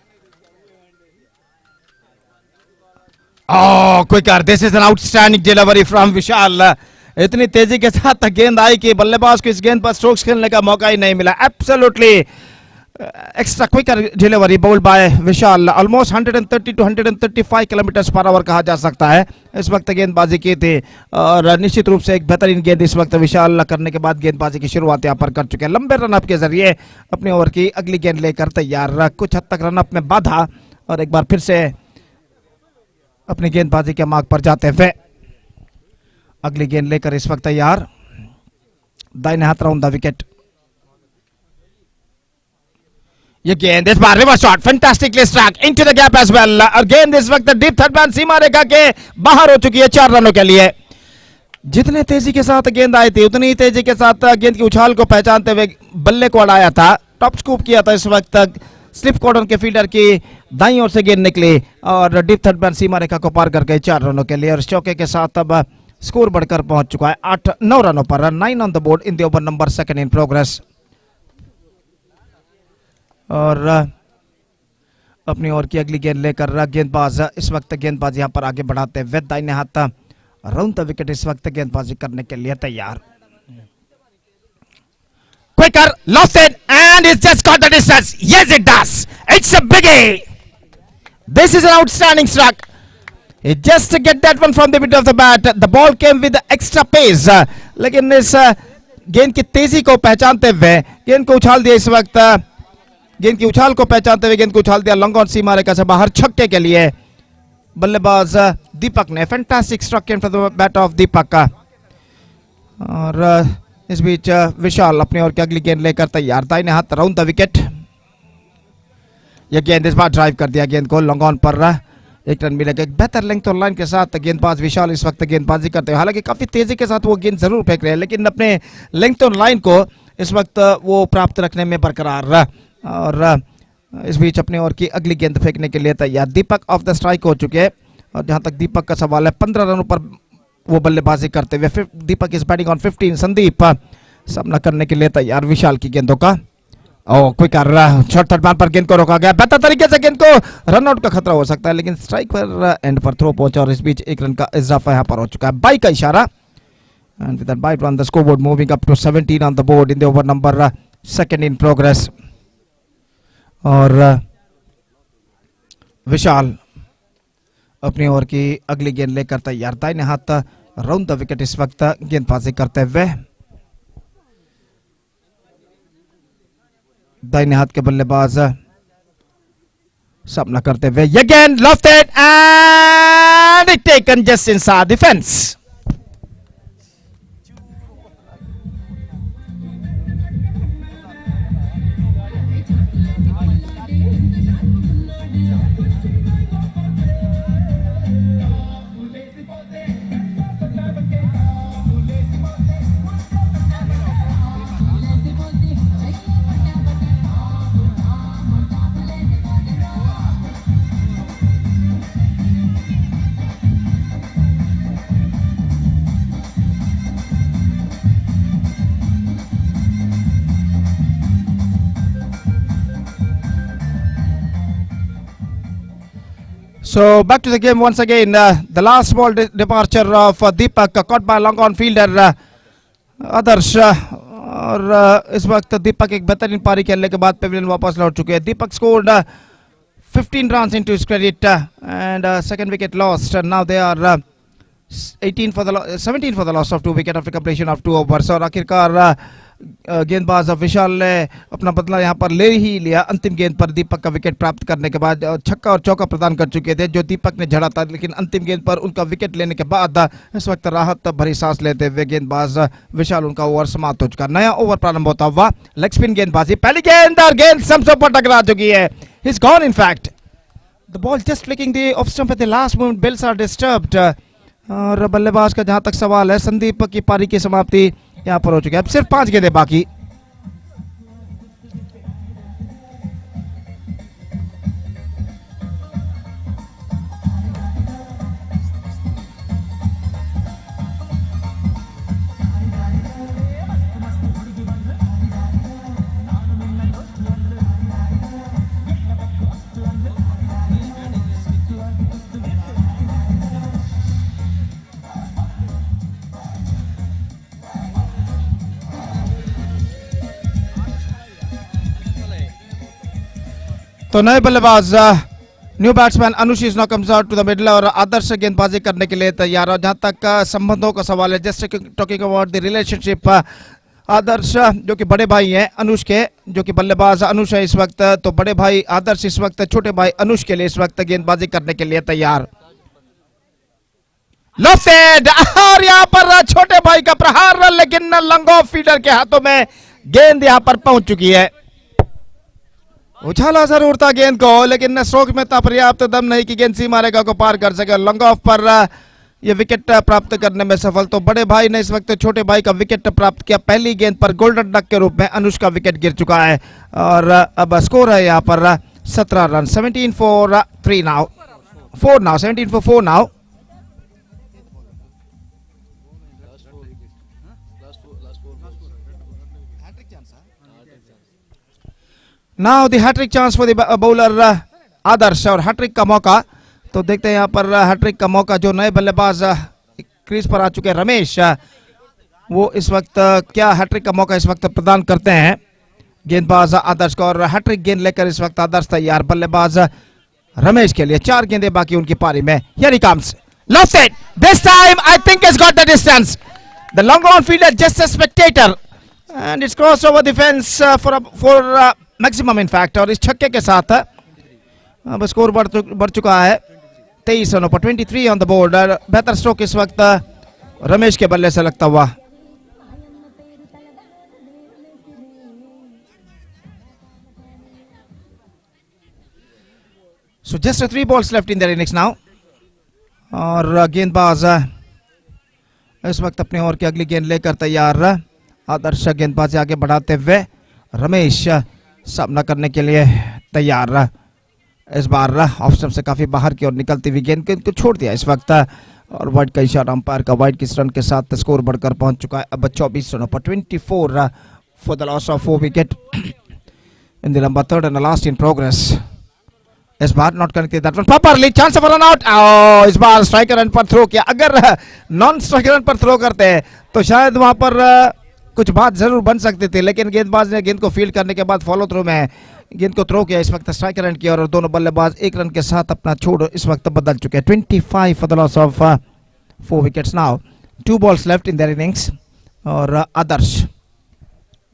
Oh, quicker! This is an outstanding delivery from विशाल। इतनी तेजी के साथ गेंद आई कि बल्लेबाज को इस गेंद पर स्ट्रोक्स खेलने का मौका ही नहीं मिला। Absolutely extra quicker delivery bowled by Vishal. Almost 130 to 135 kilometre per hour कहा जा सकता है इस वक्त गेंदबाजी की थी। और निश्चित रूप से एक बेहतरीन गेंद इस वक्त विशाल करने के बाद गेंदबाजी की शुरुआत यहाँ पर कर चुके हैं। लंबे रनअप के जरिए अपने ओवर की अगली गेंद लेकर तैयार। कुछ हद तक रनअप में बाधा और एक बार फिर से अपनी गेंदबाजी के मार्ग पर जाते हुए अगली गेंद लेकर इस वक्त तैयार। दाहिने हाथ राउंड द विकेट। ये गेंद इस बार reverse shot fantastically strike into the gap as well. और गेंद इस वक्त डीप थर्ड मैन सीमा रेखा के बाहर हो चुकी है 4 रनों के लिए। जितने तेजी के साथ गेंद आई थी उतनी ही तेजी के साथ गेंद की उछाल को पहचानते हुए बल्ले को अड़ाया था, टॉप स्कूप किया था इस वक्त। स्लिप कॉर्डर के फील्डर की दाईं ओर से गेंद निकली और डीप थर्ड मैन सीमा रेखा को पार कर गए 4 रनों के लिए। और चौके के साथ अब स्कोर बढ़कर पहुंच चुका है 9 रनों पर। 9 on the board in the over number 2 in progress. और अपनी ओर की अगली गेंद लेकर गेंदबाज इस वक्त गेंदबाज यहाँ पर आगे बढ़ाते हुए दाहिने हाथ राउंड द विकेट इस वक्त गेंदबाजी करने के लिए तैयार. Quicker, lost it, and it's just got the distance. Yes, it does. It's a biggie. This is an outstanding struck. It just to get that one from the middle of the bat. The ball came with the extra pace. लेकिन इस गेंद की तेजी को पहचानते हुए गेंद को उछाल दिया इस वक्त. गेंद की उछाल को पहचानते हुए गेंद को उछाल दिया लॉन्ग ऑन सीमा रेखा से बाहर छक्के के लिए. बल्लेबाज दीपक ने fantastic stroke came from the bat of Deepak का. और इस बीच विशाल अपनी ओर की अगली गेंद लेकर तैयार. दाहिने हाथ राउंड द विकेट. यह गेंद इस बार ड्राइव कर दिया गेंद को लॉन्ग ऑन पर. एक रन मिलेगा. एक बेहतर लेंथ और लाइन के साथ गेंदबाज विशाल इस वक्त गेंदबाजी करते हैं. हालांकि काफी तेजी के साथ वो गेंद जरूर फेंक रहे हैं लेकिन अपने लेंथ और लाइन को इस वक्त वो प्राप्त रखने में बरकरार. और इस बीच अपनी ओर की अगली गेंद फेंकने के लिए तैयार. दीपक ऑफ द स्ट्राइक हो चुके हैं. और जहां तक दीपक का सवाल है 15 रनों पर वो बल्लेबाजी करते हुए. दीपक इज बैटिंग ऑन 15. संदीप सामना करने के लिए तैयार विशाल की गेंदों का. ओ कोई कर रहा शॉर्ट थर्ड मैन पर गेंद को रोका गया. बेहतर तरीके से गेंद को रन आउट का खतरा हो सकता है लेकिन स्ट्राइक पर एंड पर थ्रो पहुंचा. और इस बीच एक रन का इजाफा यहां पर हो चुका है. बाई का इशारा. And with that bye run the scoreboard moving up to 17 on the board in the over number second in progress. और विशाल अपनी ओर की अगली गेंद लेकर तैयार. दाहिने हाथ राउंड द विकेट इस वक्त गेंदबाजी करते हुए. दाहिने हाथ के बल्लेबाज सामना करते हुए. ये गेंद lofted and it taken just inside the fence. So back to the game once again. The last ball departure of Deepak caught by long on fielder Adarsh. और इस वक्त दीपक एक बेहतरीन पारी खेलने के बाद पेविलियन वापस लौट चुके हैं. दीपक scored 15 runs into his credit and second wicket lost. Now they are 17 for the loss of 2 wicket after completion of 2 overs. और आखिरकार गेंदबाज विशाल ने अपना बदला यहां पर ले ही लिया. अंतिम गेंद पर दीपक का विकेट प्राप्त करने के बाद छक्का और चौका प्रदान कर चुके थे जो दीपक ने झड़ा था लेकिन अंतिम गेंद पर उनका विकेट लेने के बाद इस वक्त राहत भरी सांस लेते हुए गेंदबाज विशाल उनका ओवर समाप्त हो चुका. नया ओवर प्रारंभ होता हुआ. लेग स्पिन गेंदबाजी. पहली गेंद और गेंद स्टंप पर टकरा चुकी है. He is gone in fact. The ball just flicking the off stump at the last moment. Bails are disturbed. और बल्लेबाज का जहां तक सवाल है संदीप की पारी की समाप्ति यहां पर हो चुकी है. अब सिर्फ 5 गेंदें बाकी. तो नए बल्लेबाज new batsman Anush is now comes out to the middle और आदर्श गेंदबाजी करने के लिए तैयार. और जहां तक संबंधों का सवाल है just talking about the relationship. Adarsh जो कि बड़े भाई हैं अनुष के, जो कि बल्लेबाज अनुष है इस वक्त, तो बड़े भाई आदर्श इस वक्त छोटे भाई अनुष के लिए इस वक्त गेंदबाजी करने के लिए तैयार. लॉफ्टेड और यहां पर छोटे भाई का प्रहार लेकिन लॉन्ग ऑफ फील्डर के हाथों में गेंद यहां पर पहुंच चुकी है. उछाला जरूर था गेंद को लेकिन स्ट्रोक में इतना पर्याप्त दम नहीं कि गेंद सीमा रेखा को पार कर सके. लॉन्ग ऑफ पर यह विकेट प्राप्त करने में सफल. तो बड़े भाई ने इस वक्त छोटे भाई का विकेट प्राप्त किया. पहली गेंद पर गोल्डन डक के रूप में अनुष का विकेट गिर चुका है. और अब स्कोर है यहाँ पर 17 run. 17 for 3 now. 4 now. 17 for 4 now. Now the hat-trick chance for the bowler आदर्श और हैट्रिक का मौका। तो देखते हैं यहाँ पर हैट्रिक का मौका जो नए बल्लेबाज क्रीज पर आ चुके हैं रमेश, वो इस वक्त क्या हैट्रिक का मौका इस वक्त प्रदान करते हैं गेंदबाज आदर्श को। और हैट्रिक गेंद लेकर इस वक्त आदर्श तैयार, बल्लेबाज रमेश के लिए 4 गेंदें बाकी उनकी पारी में। Here he comes, lost it, this time I think he's got the distance, the long on fielder just a spectator and it's crossed over the fence for maximum in fact। और इस छक्के के साथ अब स्कोर बढ़ चुका है 23 रनों पर, 23 ऑन द बोर्ड। बेहतर स्ट्रोक इस वक्त रमेश के बल्ले से लगता हुआ। So just 3 balls left in their innings now। और गेंदबाज इस वक्त अपने ओवर की अगली गेंद लेकर तैयार। आदर्श गेंदबाजी आगे बढ़ाते हुए, रमेश सामना करने के लिए तैयार। इस बार ऑफ स्टंप से काफी बाहर की ओर निकलती हुई गेंद को छोड़ दिया इस वक्त। और वाइड का इशारा अंपायर का, वाइड किस रन के साथ स्कोर बढ़कर पहुंच चुका है अब 24 रनों पर, 24 for the loss of 4 wicket in the number 3rd and last in progress. इस बार not connected that one properly, chance for run out. इस बार स्ट्राइकर रन पर थ्रो किया। अगर नॉन स्ट्राइकर रन पर थ्रो करते हैं तो शायद वहां पर कुछ बात जरूर बन सकती थी, लेकिन गेंदबाज ने गेंद को फील्ड करने के बाद फॉलो थ्रू में गेंद को थ्रो किया। इस वक्त स्ट्राइकर रन किया और दोनों बल्लेबाज 1 रन के साथ अपना छोड़ इस वक्त बदल चुके हैं। 25 for the loss of 4 wickets now, 2 balls left in their innings. और आदर्श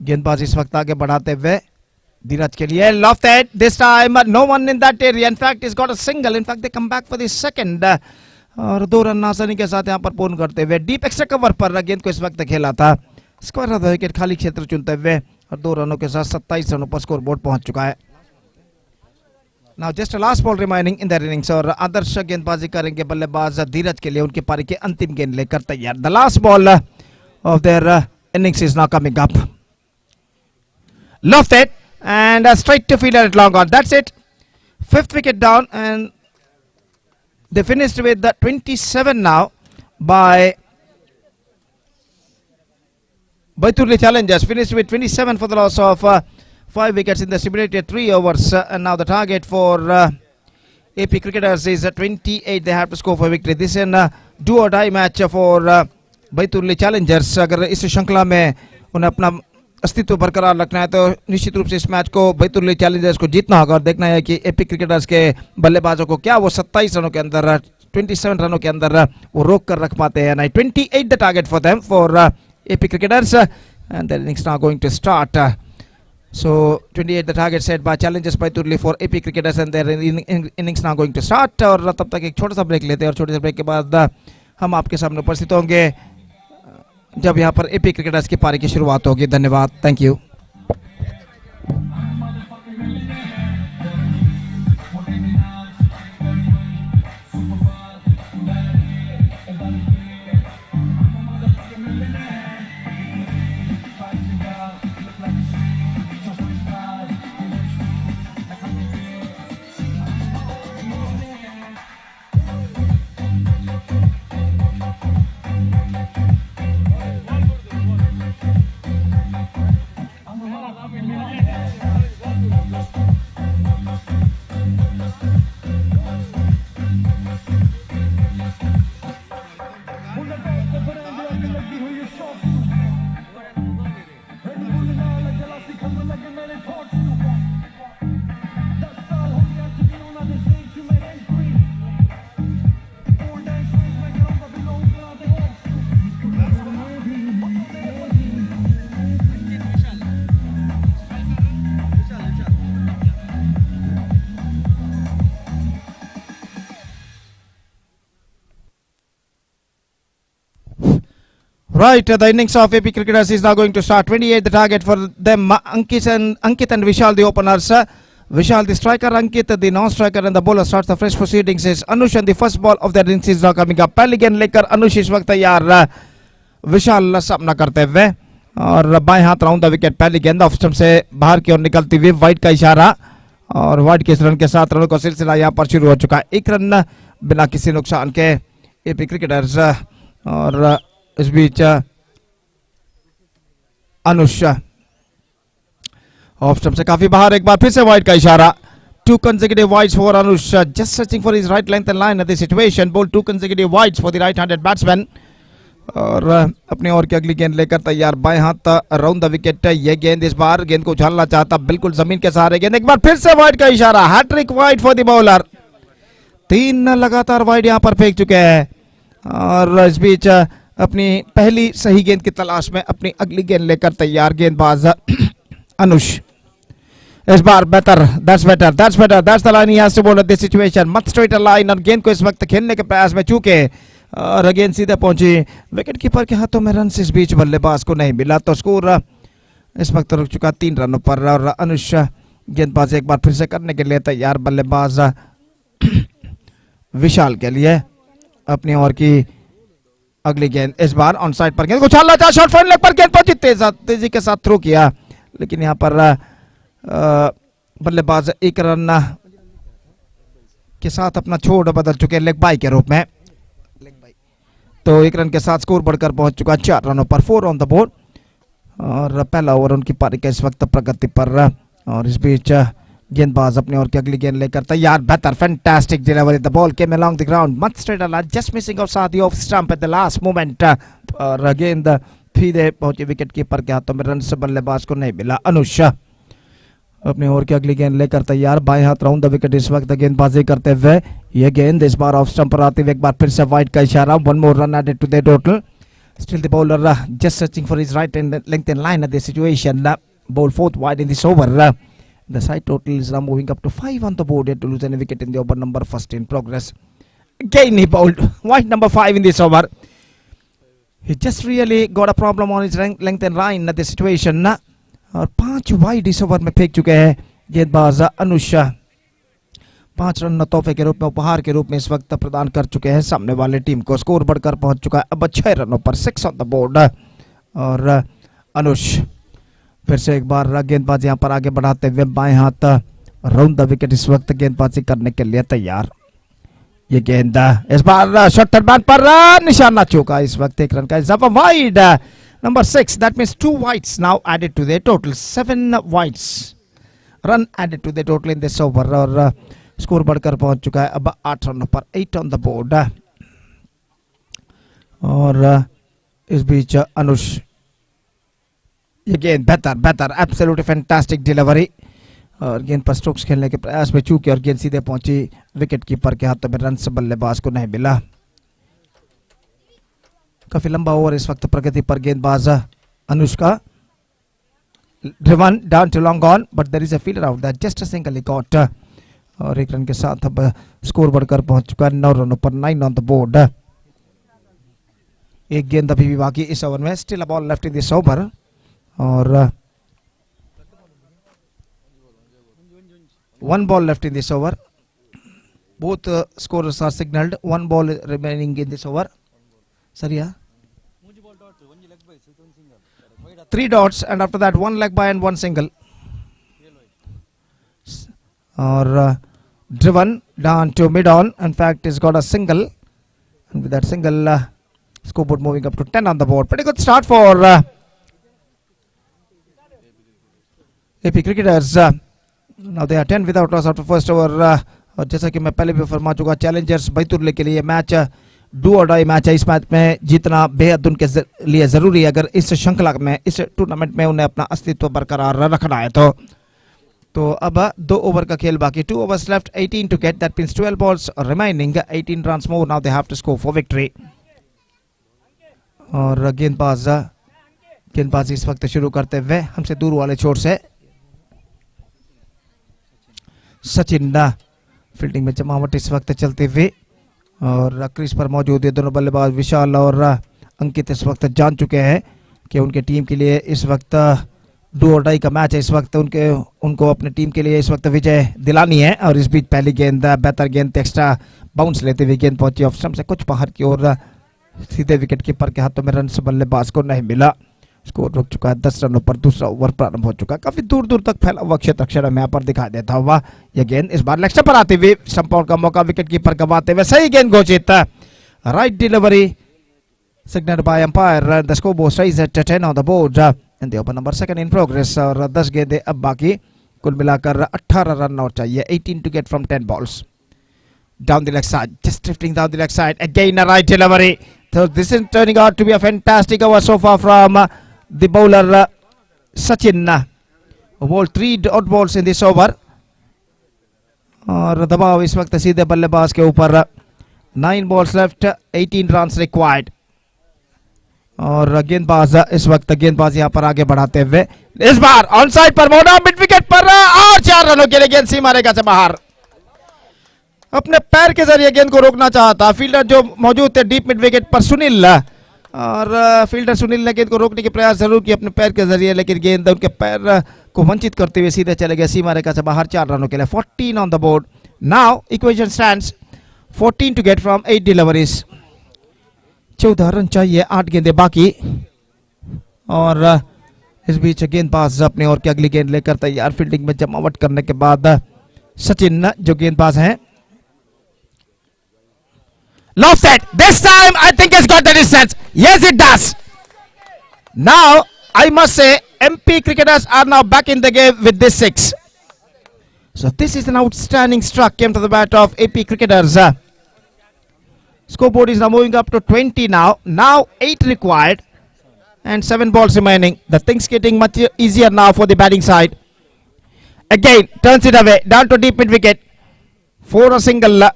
गेंदबाज इस वक्त आगे बढ़ाते हुए धीरज के लिए, lofted this time, no one in that area, in fact he's got a single, in fact they come back for the second। और 2 रन आसानी के साथ यहाँ पर पूर्ण करते हुए डीप एक्स्ट्रा कवर पर गेंद को इस वक्त खेला था। स्क्वायर ऑफ द विकेट खाली क्षेत्र चुनते हुए और 2 रनों के साथ 27 रनों पर स्कोर बोर्ड पहुंच चुका है। Now just last ball remaining in their innings. और आदर्श गेंदबाजी करेंगे, बल्लेबाज धीरज के लिए उनकी पारी की अंतिम गेंद लेकर तैयार। The last ball of their innings is now coming up, lofted and straight to fielder at long on. That's it, 5th wicket down and they finished with the 27 now by Baiturli Challengers, finished with 27 for the loss of 5 wickets in the stipulated 3 overs and now the target for AP Cricketers is 28. They have to score for victory. This is a do or die match for Baiturli Challengers। अगर इस श्रृंखला में उन्हें अपना अस्तित्व बरकरार रखना है तो निश्चित रूप से इस मैच को बैतुल चैलेंजर्स को जीतना होगा और देखना है कि एपी क्रिकेटर्स के बल्लेबाजों को क्या वो 27 रनों के अंदर, 27 रनों के अंदर वो रोक कर रख पाते हैं। 28 the target for them for AP cricketers and the innings now going to start. So 28 the target set by challengers Betul for AP cricketers and their innings now going to start. और तब तक एक छोटा सा ब्रेक लेते हैं और छोटे से ब्रेक के बाद हम आपके सामने उपस्थित होंगे जब यहाँ पर एपी क्रिकेटर्स की पारी की शुरुआत होगी। धन्यवाद, thank you. Right, the innings of AP Cricketers is now going to start. 28 the target for them. Ankit and Vishal the openers. Vishal the striker, Ankit the non-striker, and the bowler starts the fresh proceedings is Anush, and the first ball of their innings is now coming up. पहली गेंद लेकर अनुष इस वक्त तैयार, विशाल सामना करते हुए और बाएं हाथ राउंड द विकेट। पहली गेंद ऑफ स्टंप से बाहर की ओर निकलती हुई, वाइड का इशारा और वाइड के रन के साथ रनों का सिलसिला यहाँ पर शुरू हो चुका है। 1 रन बिना किसी नुकसान के एपी क्रिकेटर्स। और इस बीच अनुष ऑफ स्टंप से काफी बाहर, एक बार फिर से वाइड का इशारा, 2 consecutive wides for Anush. Just searching for his right length and line at the situation. Ball 2 consecutive wides for the right-handed batsman. और अपने ओवर की अगली गेंद लेकर तैयार बाएं हाथ अराउंड द विकेट. ये गेंद इस बार गेंद को उछालना चाहता, बिल्कुल जमीन के सहारे गेंद. एक बार फिर से वाइड का इशारा. Hattrick wide for the bowler. 3 लगातार वाइड यहां पर फेंक चुके हैं और इस बीच अपनी पहली सही गेंद की तलाश में अपनी अगली गेंद लेकर तैयार गेंदबाज अनुष. इस बार बेहतर. That's better. That's the line he has to bowl at this situation. Much straight line और गेंद को इस वक्त खेलने के प्रयास में चूके और गेंद सीधे पहुंची विकेट कीपर के हाथों में. रन इस बीच बल्लेबाज को नहीं मिला तो स्कोर इस वक्त रुक चुका 3 रनों पर. और अनुष गेंदबाज एक बार फिर से करने के लिए तैयार. बल्लेबाज विशाल के लिए अपनी ओवर की अगली गेंद. इस बार ऑन साइड पर गेंद को उछालना चाहा. शॉर्ट फाइन लेग पर गेंद पहुंची. तेजी के साथ थ्रो किया लेकिन यहाँ पर बल्लेबाज एक रन के साथ अपना छोड़ बदल चुके लेग बाई के रूप में. तो 1 रन के साथ स्कोर बढ़कर पहुंच चुका 4 रनों पर. 4 ऑन द बोर्ड और पहला ओवर उनकी पारी का इस वक्त प्रगति पर. और इस बीच गेंदबाज अपने ओवर की अगली गेंद लेकर तैयार. बेहतर. Fantastic delivery. The ball came along the ground much straight line. Just missing off साथ off stump at the last moment. और गेंद सीधे पहुंची विकेट कीपर के हाथों में. रन से बल्लेबाज को नहीं मिला. अनुष अपने ओवर की अगली गेंद लेकर तैयार. बाएं हाथ राउंड द विकेट इस वक्त गेंदबाजी करते हुए. यह गेंद इस बार ऑफ स्टंप पर आते हुए एक बार फिर से वाइड का इशारा. 1 more run added to the total. Still the bowler just searching for his right and length and line at the situation. Ball 4th wide in this over. The side total is now moving up to 5 on the board. Yet to lose any wicket in the over number first in progress. Again he bowled wide number 5 in this over. He just really got a problem on his length and line at the situation. और 5 wide इस over में फेंक चुके हैं गेंदबाज Anush. 5 run तोहफे के रूप में, उपहार के रूप में इस वक्त प्रदान कर चुके हैं सामने वाले टीम को. स्कोर बढ़कर पहुंच चुका है अब 6 रनों पर. 6 ऑन द बोर्ड. और अनुष फिर से एक बार गेंदबाज यहां पर आगे बढ़ाते हुए बाएं हाथ राउंड द विकेट इस वक्त गेंदबाजी करने के लिए तैयार. ये गेंद इस बार शॉर्ट बैट पर निशाना चौका. इस वक्त 1 रन का इजाफा. Wide number 6. That means 2 wides now added to the total. 7 wides run added to the total in this over. और स्कोर बढ़कर पहुंच चुका है अब 8 रनों पर. 8 on the board. और इस बीच अनुष ये गेंद बेहतर. Absolutely fantastic delivery. और गेंद पर स्ट्रोक्स खेलने के प्रयास में चूके और गेंद सीधे पहुंची विकेट कीपर के हाथों में. रन से बल्लेबाज को नहीं मिला. काफी लंबा ओवर इस वक्त प्रगति पर गेंदबाज Anushka. Driven down to long on but there is a fielder out that just a single caught. और 1 रन के साथ अब स्कोर बढ़कर पहुंच चुका है 9 रनों पर. 9 ऑन द बोर्ड. एक गेंद अभी भी बाकी इस ओवर में. Still a ball left in this over. और 1 ball left in this over. Both scorers are signaled. 1 ball remaining in this over. Sariya. 3 dots and after that 1 leg by and 1 single. Or driven down to mid on. In fact, he's got a single. And with that single, scoreboard moving up to 10 on the board. Pretty good start for AP cricketers. Now they are 10 without loss after first over. और जैसा कि मैं पहले भी फरमा चुका, Challengers बैतुल्ले के लिए मैच डू और डाई मैच है. इस मैच में जीतना बेहद उनके लिए ज़रूरी है अगर इस श्रृंखला में, इस टूर्नामेंट में उन्हें अपना अस्तित्व बरकरार रखना है. तो अब 2 ओवर का खेल बाकी. 2 overs left, 18 to get. That means 12 balls remaining, 18 runs more. Now they have to score for victory. और गेंदबाजी इस वक्त शुरू करते हुए हमसे दूर वाले छोर से सचिन. फील्डिंग में जमावट इस वक्त चलते हुए और क्रीज पर मौजूद है दोनों बल्लेबाज विशाल और अंकित इस वक्त जान चुके हैं कि उनके टीम के लिए इस वक्त डू और डाई का मैच है. इस वक्त उनको अपने टीम के लिए इस वक्त विजय दिलानी है. और इस बीच पहली गेंद बेहतर गेंद एक्स्ट्रा बाउंस लेते हुए गेंद पहुंची ऑफ स्टंप से कुछ बाहर की ओर. सीधे विकेट कीपर के हाथों में रन से बल्लेबाज को नहीं मिला. स्कोर रुक चुका है 10 रनों पर. दूसरा ओवर प्रारंभ हो चुका है. काफी दूर दूर तक फैला हुआ क्षेत्र अक्षर में यहाँ पर दिखाई देता हुआ. यह गेंद इस बार लेग स्टंप पर आते हुए स्टंप आउट का मौका विकेट कीपर गंवाते हुए सही गेंद घोषित. Right delivery signaled by umpire. The scoreboard stays at 10 on the board and the over number 2 in progress. और 10 गेंदें अब बाकी. कुल मिलाकर 18 रन और चाहिए, 18 to get from 10 balls. Down the leg side, just drifting down the leg side, again a right delivery. So this is turning out to be a fantastic over so far from the bowler Sachin. Bowled 3 dot balls in this over. और दबाव इस वक्त सीधे बल्लेबाज के ऊपर. 9 balls left, 18 runs required. और गेंदबाज इस वक्त गेंदबाज यहाँ पर आगे बढ़ाते हुए इस बार ऑन साइड पर मोड़ा मिड विकेट पर और 4 रनों के लिए गेंद सीमा रेखा से बाहर. अपने पैर के जरिए गेंद को रोकना चाहता फील्डर जो मौजूद थे डीप मिड विकेट पर सुनील, और फील्डर सुनील ने गेंद को रोकने के प्रयास जरूर किए अपने पैर के जरिए, लेकिन गेंद उनके पैर को वंचित करते हुए सीधे चले गए सीमा रेखा से बाहर. 4 रनों के लिए 14 on the board. Now equation stands 14 to get from 8 deliveries. 14 run चाहिए, 8 गेंदें बाकी. और इस बीच गेंदबाज अपने ओर की अगली गेंद लेकर तैयार. फील्डिंग में जमावट करने के बाद सचिन जो गेंदबाज हैं. Lofted, this time I think it's got the distance. Yes, it does. Now I must say MP cricketers are now back in the game with this 6. So this is an outstanding struck came to the bat of AP cricketers. Scoreboard is now moving up to 20 now. Now 8 required and 7 balls remaining. The things getting much easier now for the batting side. Again turns it away down to deep mid wicket for a single.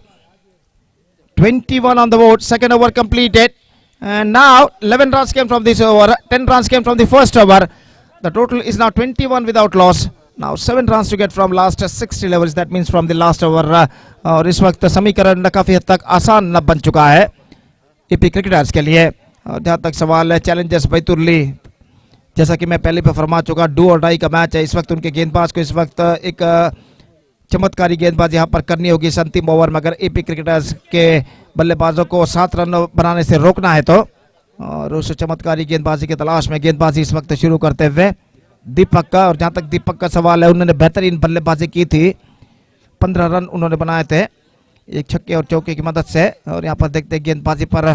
21 on the board. Second over completed, and now 11 runs came from this over. 10 runs came from the first over. The total is now 21 without loss. Now 7 runs to get from last 6 deliveries. That means from the last over. और इस वक्त समीकरण काफी हद तक आसान बन चुका है एपी क्रिकेटर्स के लिए. और जहाँ तक सवाल है चैलेंजर्स बैतुर्ली, जैसा कि मैं पहले पे फरमा चुका, डू और डाई का मैच है. इस वक्त उनके गेंदबाज को इस वक्त एक चमत्कारी गेंदबाज यहाँ पर करनी होगी इस अंतिम ओवर में, अगर एपी क्रिकेटर्स के बल्लेबाजों को 7 रन बनाने से रोकना है तो. और उस चमत्कारी गेंदबाजी की तलाश में गेंदबाजी इस वक्त शुरू करते हुए दीपक का. और जहाँ तक दीपक का सवाल है, उन्होंने बेहतरीन बल्लेबाजी की थी. 15 रन उन्होंने बनाए थे एक छक्के और चौके की मदद से. और यहाँ पर देखते हैं गेंदबाजी पर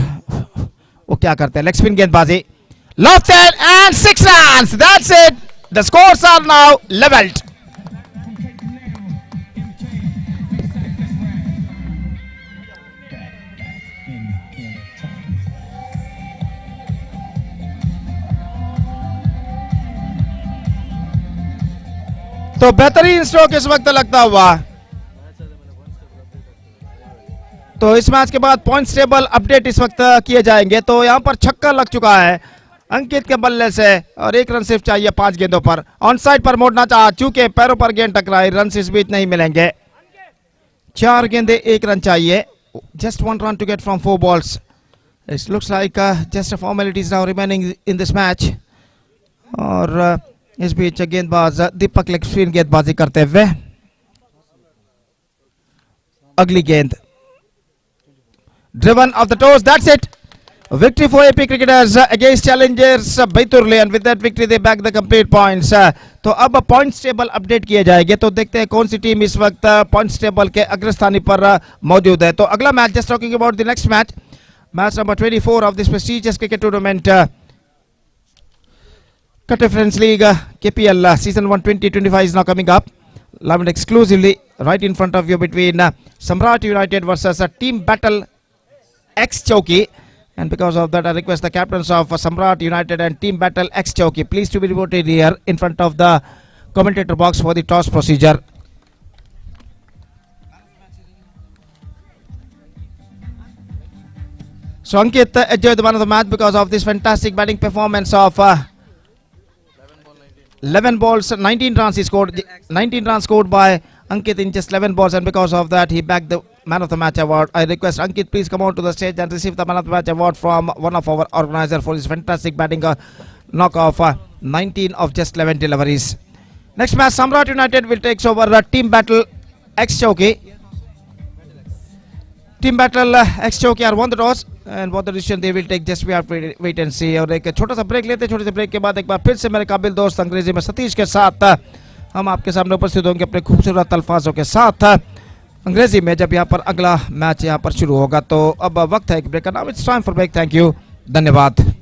वो क्या करते हैं. लेग स्पिन गेंदबाजी, lofted and 6 runs. That's it. The scores are now leveled. तो बेहतरीन स्ट्रोक इस वक्त लगता हुआ. तो इस मैच के बाद पॉइंट्स टेबल अपडेट इस वक्त किए जाएंगे. तो यहां पर छक्का लग चुका है अंकित के बल्ले से और 1 रन सिर्फ चाहिए 5 गेंदों पर. ऑन साइड पर मोड़ना चाहा, चूंकि पैरों पर गेंद टकराई, रन इस बीच नहीं मिलेंगे. 4 गेंदे 1 रन चाहिए. Just 1 run to get from 4 balls. It looks like just a formalities now remaining in this match. और इस बीच गेंदबाज दीपक लेग स्पिन गेंदबाजी करते हुए अगली गेंद driven off the toes. That's it. Victory for AP cricketers against challengers Baiturli, and with that victory they back the complete points. तो अब पॉइंट्स टेबल अपडेट किए जाएंगे. तो देखते हैं कौन सी टीम इस वक्त पॉइंट्स टेबल के अग्रस्थानी पर मौजूद है. तो अगला match, just talking about the next match, match number 24 of this prestigious cricket tournament, Katte Friends League KPL season 1 2025 is now coming up live and exclusively right in front of you between Samraat United versus Team Battle X Chowki. And because of that, I request the captains of Samraat United and Team Battle X Chowki please to be reported here in front of the commentator box for the toss procedure. So Ankit enjoyed the man of the match because of this fantastic batting performance of 11 balls, 19 runs he scored. 19 runs scored by Ankit in just 11 balls, and because of that he bagged the man of the match award. I request Ankit please come out to the stage and receive the man of the match award from one of our organizer for his fantastic batting knock off 19 of just 11 deliveries. Next match, Samraat United will take over Team Battle X Chowki. Team Battle X Chowki are won the toss, and what the decision they will take, just we have to wait and see. और एक छोटा सा break लेते हैं. छोटे से break के बाद एक बार फिर से मेरे काबिल दोस्त अंग्रेजी में सतीश के साथ हम आपके सामने उपस्थित होंगे अपने खूबसूरत अल्फाजों के साथ अंग्रेजी में, जब यहाँ पर अगला मैच यहाँ पर शुरू होगा. तो अब वक्त है एक ब्रेक का. Now it's time for break. Thank you, धन्यवाद.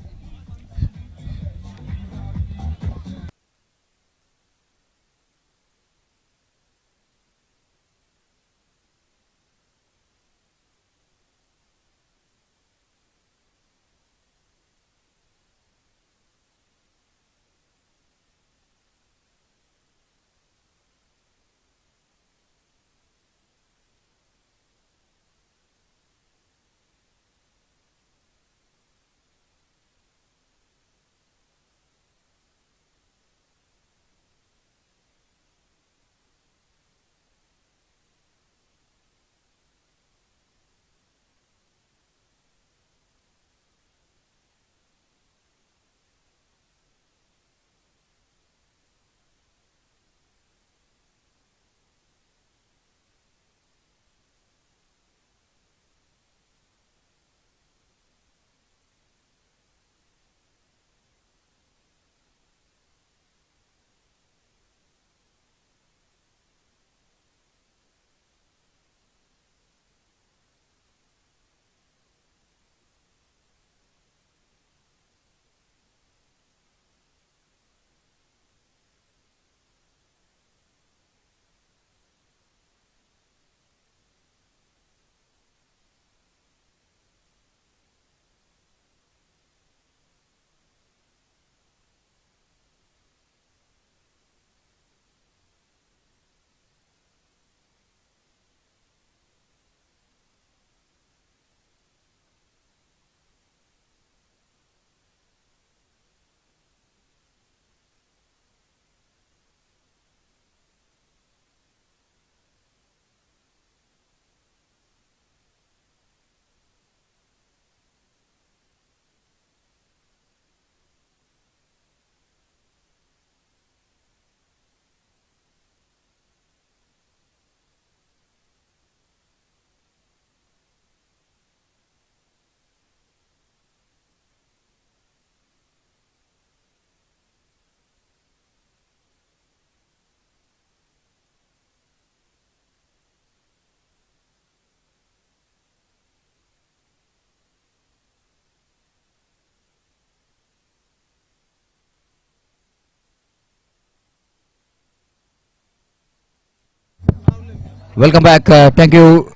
Welcome back. Thank you,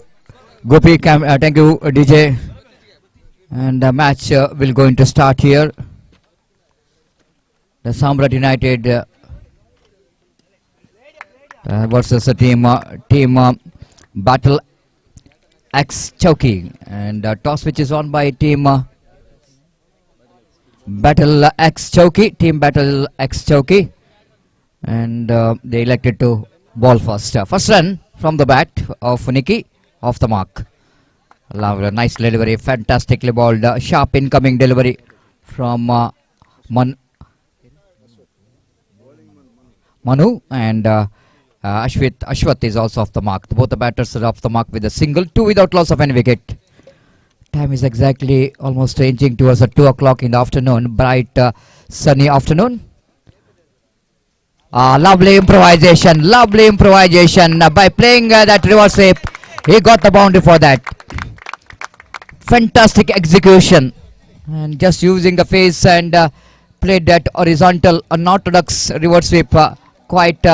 Gopi. Thank you, DJ. And the match will going to start here. The Samraat United versus the team Battle X Chowki, and toss which is won by team Battle X Chowki. Team Battle X Chowki, and they elected to ball first. First run from the bat of Nikki, off the mark. Lovely, nice delivery, fantastically balled, sharp incoming delivery from Manu, and Ashwath is also off the mark. Both the batters are off the mark with a single, 2 without loss of any wicket. Time is exactly almost inching towards 2 o'clock in the afternoon, bright sunny afternoon. Lovely improvisation by playing that reverse sweep. He got the boundary for that. Fantastic execution, and just using the face and played that horizontal unorthodox reverse sweep quite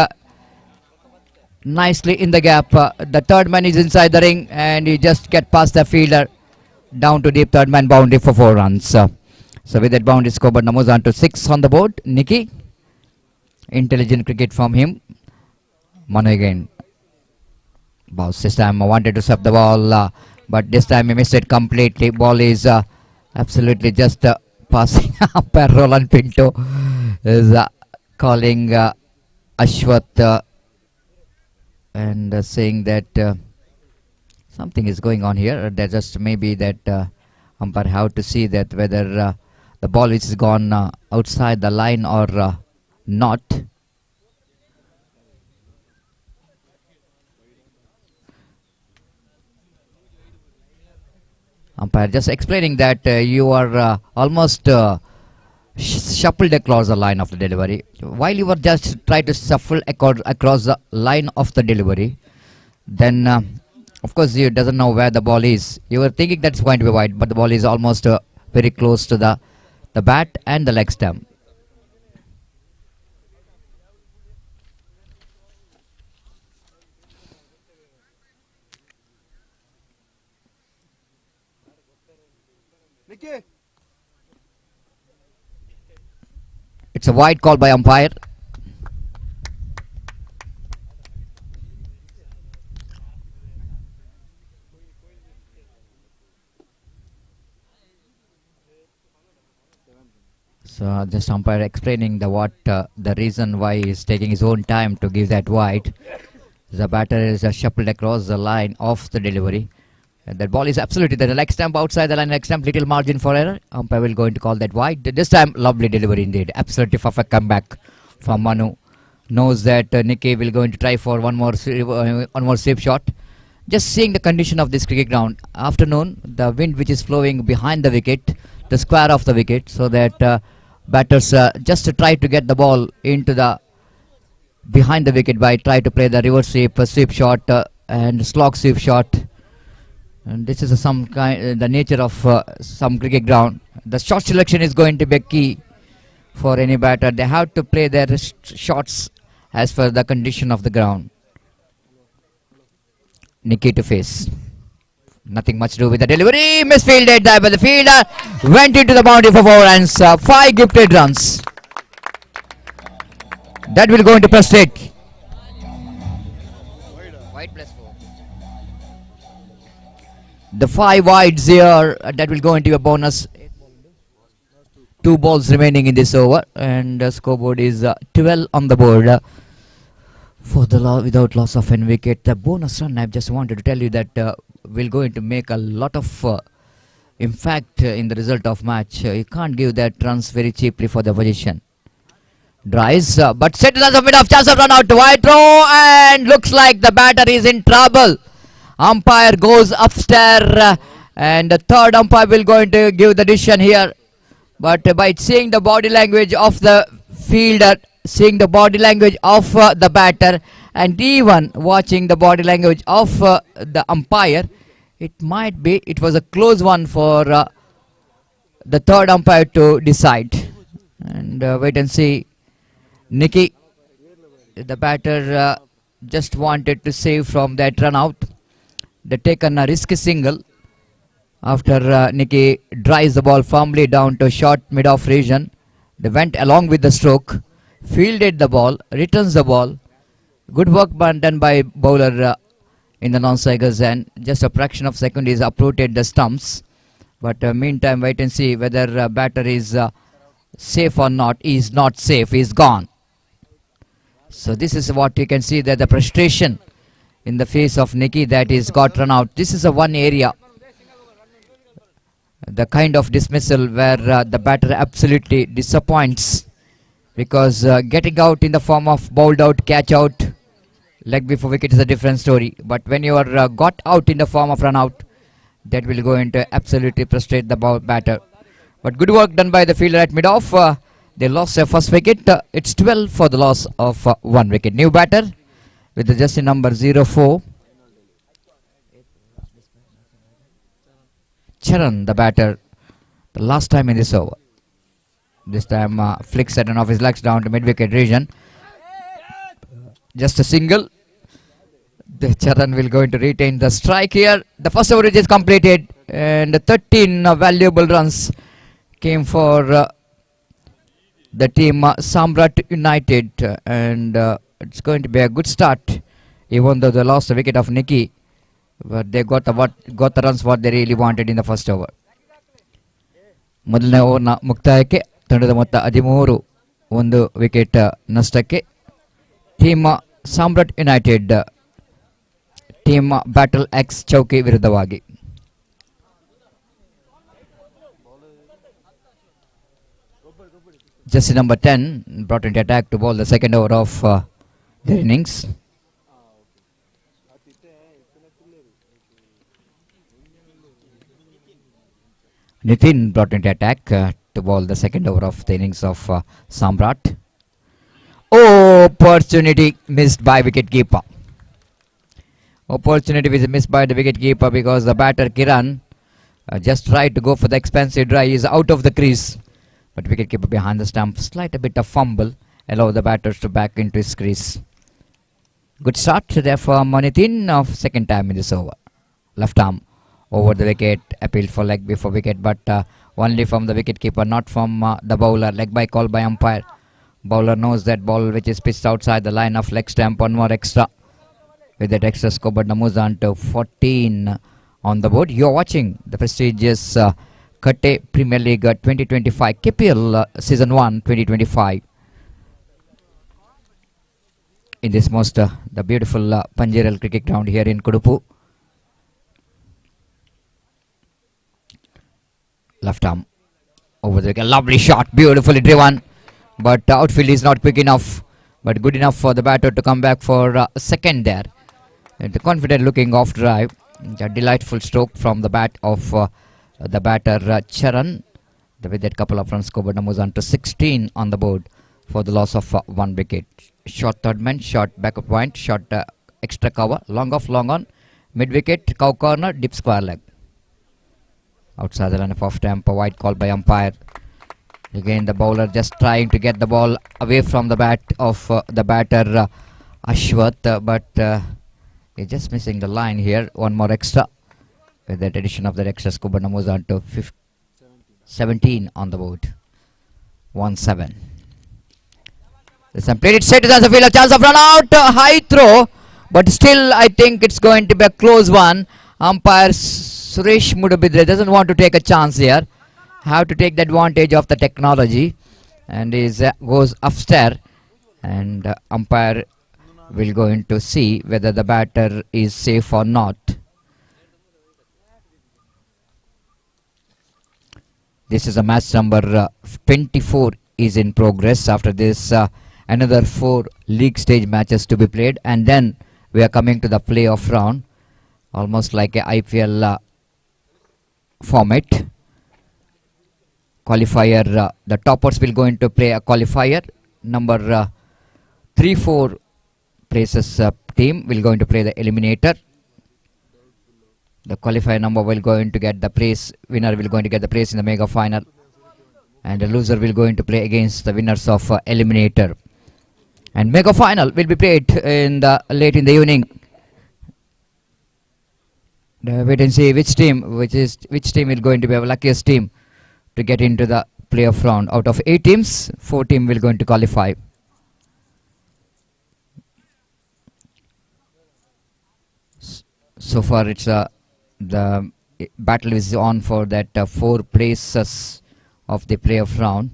nicely in the gap. The third man is inside the ring, and he just get past the fielder down to deep third man boundary for 4 runs. So with that boundary scoreboard numbers on to 6 on the board. Nikki, intelligent cricket from him. Manu again. Bounce this time, wanted to serve the ball, but this time he missed it completely. Ball is absolutely just passing. Umpire Roland Pinto is calling Ashwath and saying that something is going on here. That just maybe that umpire have to see that whether the ball which is gone outside the line or not. Umpire just explaining that you are almost shuffled across the line of the delivery. While you were just trying to shuffle across the line of the delivery, then of course you doesn't know where the ball is. You were thinking that's going to be wide, but the ball is almost very close to the bat and the leg stump. It's a wide call by umpire. So just umpire explaining the reason why he's taking his own time to give that wide. The batter is shuffled across the line of the delivery. That ball is absolutely the leg stump outside the line, leg stump, little margin for error. Umpire will going to call that wide. This time, lovely delivery indeed. Absolutely perfect comeback from Manu. Knows that Nikki will going to try for one more sweep shot. Just seeing the condition of this cricket ground. Afternoon, the wind which is flowing behind the wicket, the square of the wicket, so that batters just to try to get the ball into the behind the wicket by try to play the reverse sweep shot and slog sweep shot. And this is some kind the nature of some cricket ground. The shot selection is going to be a key for any batter. They have to play their shots as per the condition of the ground. Nikki to face. Nothing much to do with the delivery. Misfielded there by the fielder. Went into the boundary for 4 runs. 5 gifted runs. That will go into frustrate. Wide plus 4. The 5 wides here, that will go into a bonus. 2 balls remaining in this over, and the scoreboard is 12 on the board for the without loss of any wicket. The bonus run, I just wanted to tell you that will going to make a lot of impact in the result of match. You can't give that runs very cheaply for the position. Drives, but set runs a bit of chance of run out to wide throw, and looks like the batter is in trouble. Umpire goes upstairs, and the third umpire will going to give the decision here. But by seeing the body language of the fielder, seeing the body language of the batter, and even watching the body language of the umpire, it was a close one for the third umpire to decide. And wait and see. Nikki, the batter just wanted to save from that run out. They taken a risky single after Nikki drives the ball firmly down to short mid-off region. They went along with the stroke, fielded the ball, returns the ball. Good work done by bowler in the non-strikers end. Just a fraction of second is uprooted the stumps. But meantime, wait and see whether batter is safe or not. He is not safe. He is gone. So this is what you can see, that the frustration in the face of Nikki that is got run out. This is a one area, the kind of dismissal where the batter absolutely disappoints, because getting out in the form of bowled out, catch out, leg before wicket is a different story. But when you are got out in the form of run out, that will go into absolutely frustrate the batter. But good work done by the fielder at mid-off. They lost their first wicket. It's 12 for the loss of 1 wicket. New batter with the jersey number 04. Charan, the batter, the last time in this over. This time flicks at and off his legs down to mid-wicket region. Just a single. The Charan will going to retain the strike here. The first over is completed, and 13 valuable runs came for the team Samraat United, and it's going to be a good start, even though they lost the wicket of Nikki, but they got the runs what they really wanted in the first over. ಮೊದಲನೇ ಓವರ್ನ ಮುಕ್ತಾಯಕ್ಕೆ ತಂಡದ ಮೊತ್ತ 13 ಒಂದು wicket ನಷ್ಟಕ್ಕೆ. Team ಸಾಮ್ರಾಟ್ United team battle X ಚೌಕಿ ವಿರುದ್ಧವಾಗಿ. Jersey number 10 brought into attack to bowl the second over of their innings. Nitin brought into attack to bowl the second over of the innings of Samraat. Opportunity missed by wicketkeeper. Opportunity was missed by the wicketkeeper because the batter Kiran just tried to go for the expensive drive. He is out of the crease, but wicketkeeper behind the stump, slight a bit of fumble, allow the batters to back into his crease. Good start there for Nitin of second time in this over. Left arm over the wicket, appealed for leg before wicket, but only from the wicketkeeper, not from the bowler. Leg by call by umpire. Bowler knows that ball which is pitched outside the line of leg stump. One more extra. With that extra score, but moves on to 14 on the board. You're watching the prestigious Katte Premier League 2025, KPL Season 1 2025. In this most the beautiful Panjeral cricket ground here in Kudupu. Left arm over the wicket. Lovely shot, beautifully driven, but outfield is not quick enough, but good enough for the batter to come back for a second there. And the confident looking off drive, a delightful stroke from the bat of the batter Charan. With that couple of runs scored, moves on to 16 on the board for the loss of 1 wicket. Short third man, short backup point, short extra cover, long off, long on, mid wicket, cow corner, deep square leg. Outside the line of off tempo, wide call by umpire. Again the bowler just trying to get the ball away from the bat of the batter Ashwath, but he's just missing the line here. One more extra. With that addition of that extra score, moves on to 17 on the board. 1-7. This one played it straight as a field, a chance of run out, high throw, but still I think it's going to be a close one. Umpire Suresh Mudabidre doesn't want to take a chance here. Have to take the advantage of the technology, and is goes upstairs, and umpire will go in to see whether the batter is safe or not. This is a match number 24 is in progress. After this another 4 league stage matches to be played, and then we are coming to the playoff round, almost like a IPL format. Qualifier, the toppers will go into play a qualifier. Number 3-4 places team will go into play the eliminator. The qualifier number will go into get the place, winner will going to get the place in the mega final, and the loser will go into play against the winners of eliminator. And mega final will be played in the late in the evening. Wait and see which team is going to be our luckiest team to get into the playoff round. Out of 8 teams, 4 teams will going to qualify. So far, it's the battle is on for that 4 places of the playoff round.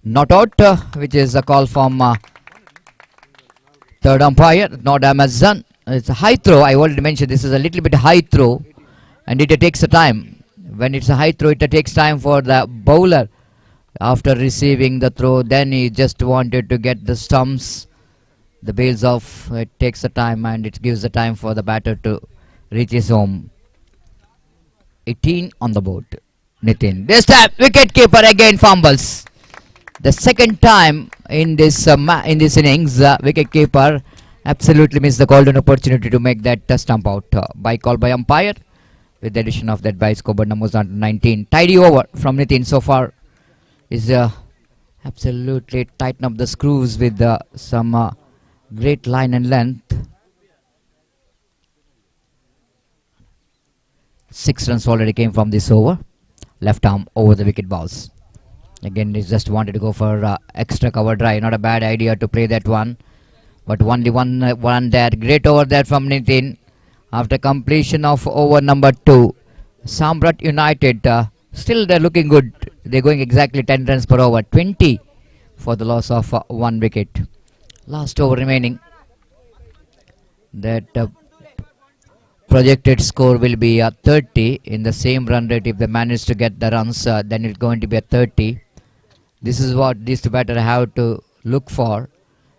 Not out, which is a call from third umpire, not Amazon. It's a high throw. I already mentioned this is a little bit high throw, and it takes a time. When it's a high throw, it takes time for the bowler. After receiving the throw, then he just wanted to get the stumps, the bails off. It takes a time, and it gives the time for the batter to reach his home. 18 on the board. Nitin. This time, wicket keeper again fumbles. The second time in this innings, wicket keeper absolutely missed the golden opportunity to make that stump out. By call by umpire, with the addition of that by scoreboard numbers under 19. Tidy over from Nitin so far is absolutely tighten up the screws with some great line and length. 6 runs already came from this over. Left arm over the wicket balls. Again, he just wanted to go for extra cover drive. Not a bad idea to play that one. But only one there. Great over there from Nitin. After completion of over number 2. Samraat United, still they're looking good. They're going exactly 10 runs per over. 20 for the loss of 1 wicket. Last over remaining. That projected score will be 30 in the same run rate. If they manage to get the runs, then it's going to be a 30. This is what these two batters have to look for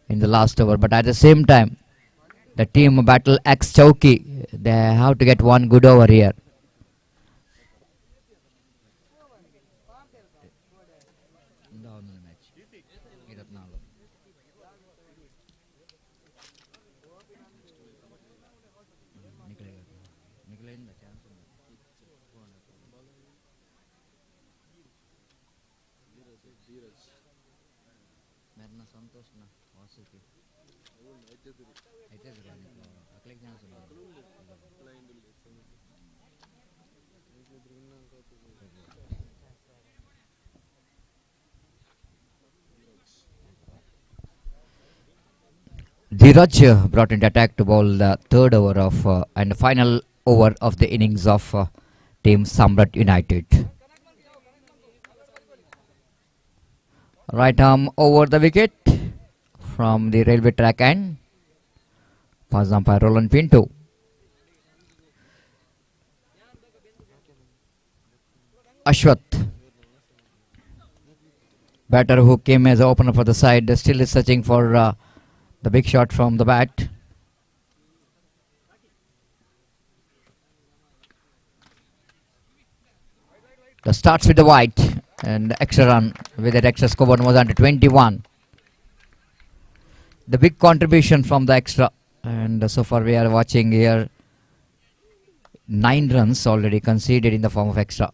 in the last over. But at the same time, the team battle X Chowki, they have to get one good over here. Dheeraj brought into attack to bowl the third over of and the final over of the innings of team Samraat United. Right arm over the wicket from the railway track end. Pass umpire Roland Pinto. Ashwath, batter who came as an opener for the side, still is searching for the big shot from the bat. The starts with the white and the extra run with that extra score was under 21. The big contribution from the extra, and so far we are watching here 9 runs already conceded in the form of extra.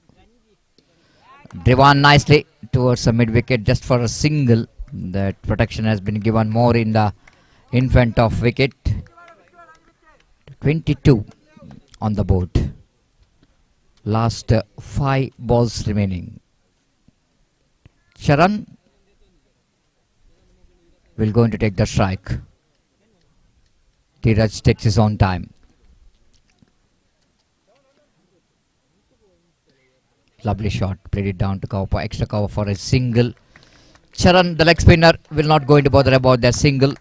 Driven nicely towards the mid wicket just for a single. That protection has been given more in the in front of wicket. 22 on the board. Last 5 balls remaining. Sharan will going to take the strike. Dheeraj takes his own time. Lovely shot. Played it down to cover for extra cover for a single. Charan, the leg spinner, will not going to bother about their single.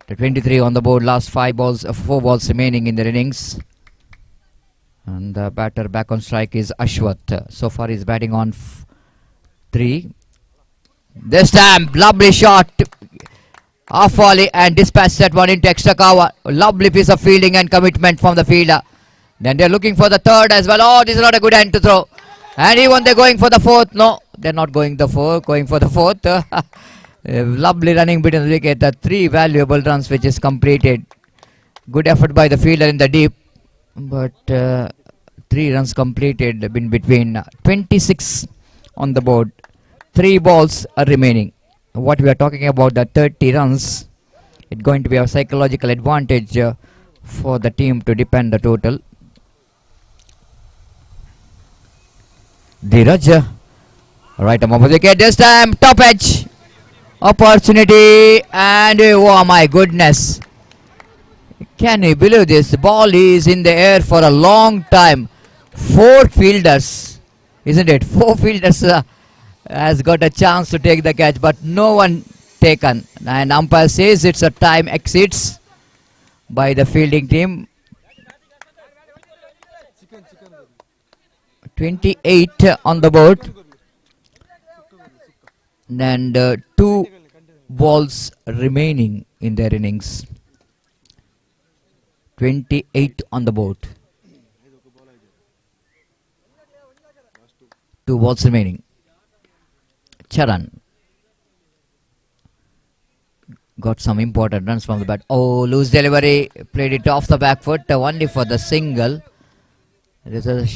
The 23 on the board. Last 4 balls remaining in the innings. And the batter back on strike is Ashwath. So far he's batting on 3. This time, lovely shot. Off volley and dispatch that one into extra cover. Lovely piece of fielding and commitment from the fielder. Then they're looking for the third as well. Oh, this is not a good end to throw. And even they're going for the fourth. No, they're not going for the fourth. Lovely running between the wicket. The 3 valuable runs which is completed. Good effort by the fielder in the deep. But 3 runs completed in between. 26 on the board. 3 balls are remaining. what we are talking about, the 30 runs, it's going to be a psychological advantage for the team to depend the total. Dheeraj, right arm opposite wicket, this time top edge opportunity, and oh my goodness, can you believe this? Ball is in the air for a long time. Four fielders, isn't it? Four fielders has got a chance to take the catch, but no one taken. And umpire says it's a time exits by the fielding team. 28 on the board, and two balls remaining in their innings. 28 on the board. Two balls remaining. Charan got some important runs from the bat. Oh, loose delivery. Played it off the back foot, only for the single. It is a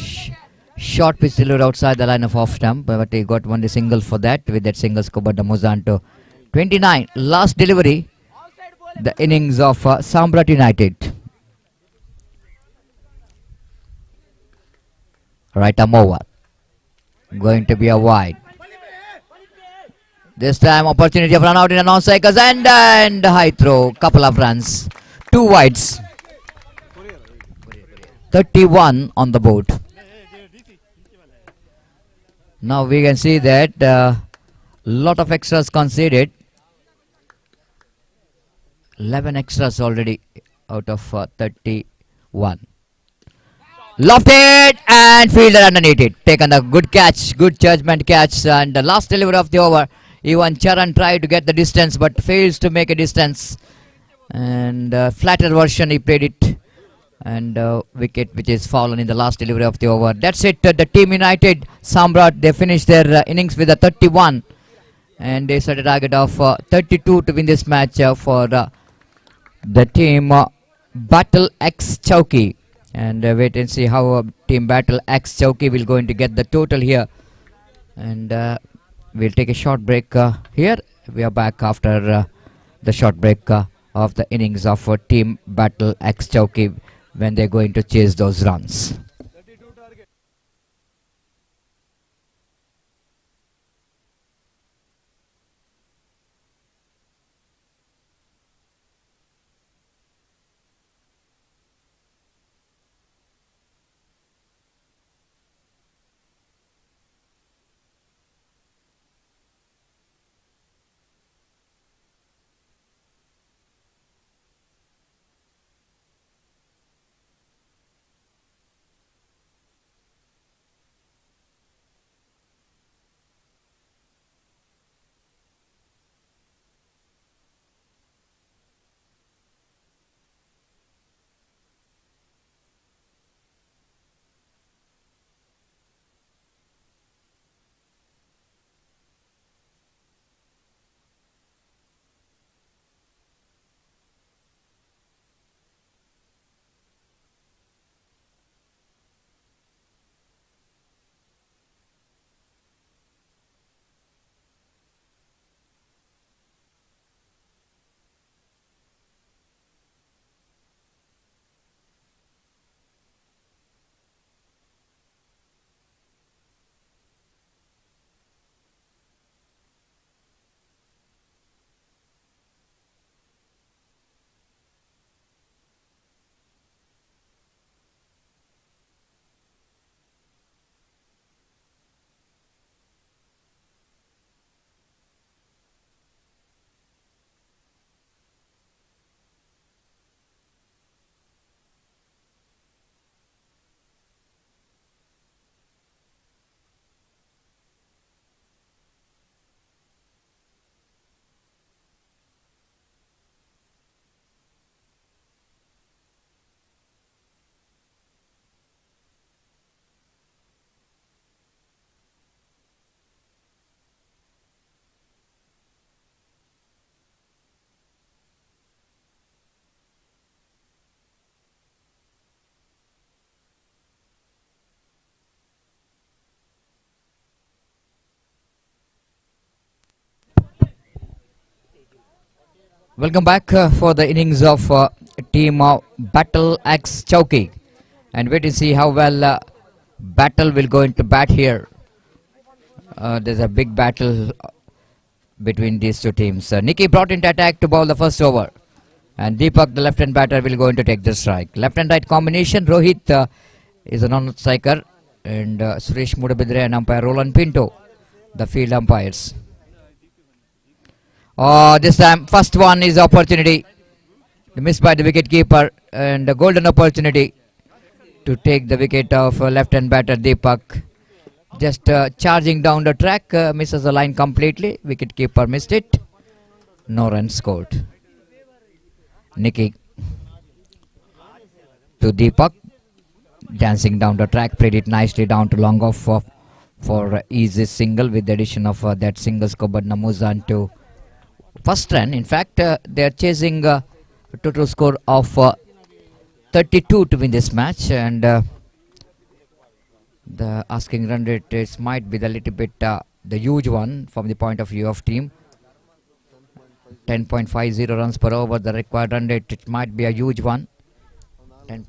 short pitch delivery outside the line of off stump, but he got only single for that. With that single scored the Mozanto. 29. Last delivery. The innings of Samraat United. Right arm over. Going to be a wide. This time opportunity of run out in a non-cycles, and high throw. Couple of runs. Two wides. 31 on the board. Now we can see that lot of extras conceded. 11 extras already out of 31. Lofted and fielder underneath it. Taken a good catch, good judgment catch, and the last delivery of the over. Even Charan tried to get the distance but fails to make a distance. And flatter version he played it, and wicket which is fallen in the last delivery of the over. That's it. The team United, Samraat, they finished their innings with a 31, and they set a target of 32 to win this match for the team Battle X Chowki. And wait and see how team Battle X Chowki will going to get the total here. And we'll take a short break here. We are back after the short break of the innings of team Battle X Chowki when they're going to chase those runs. Welcome back for the innings of team Battle X Chowki, and wait to see how well Battle will go into bat here. There's a big battle between these two teams. Nikki brought into attack to bowl the first over, and Deepak, the left-hand batter, will go in to take the strike. Left and right combination. Rohit is a non-striker, and Suresh Mudabidre and umpire Roland Pinto, the field umpires. This time, first one is opportunity. Missed by the wicket keeper, and a golden opportunity to take the wicket of left-hand batter Deepak. Just charging down the track, misses the line completely. Wicket keeper missed it. No runs scored. Nikki to Deepak, dancing down the track, played it nicely down to long off for easy single with the addition of that single scored Namuzan to first run. In fact, they are chasing a total score of 32 to win this match, and the asking run rate is might be the little bit the huge one from the point of view of team. 10.50 runs per over, the required run rate, it might be a huge one. 10.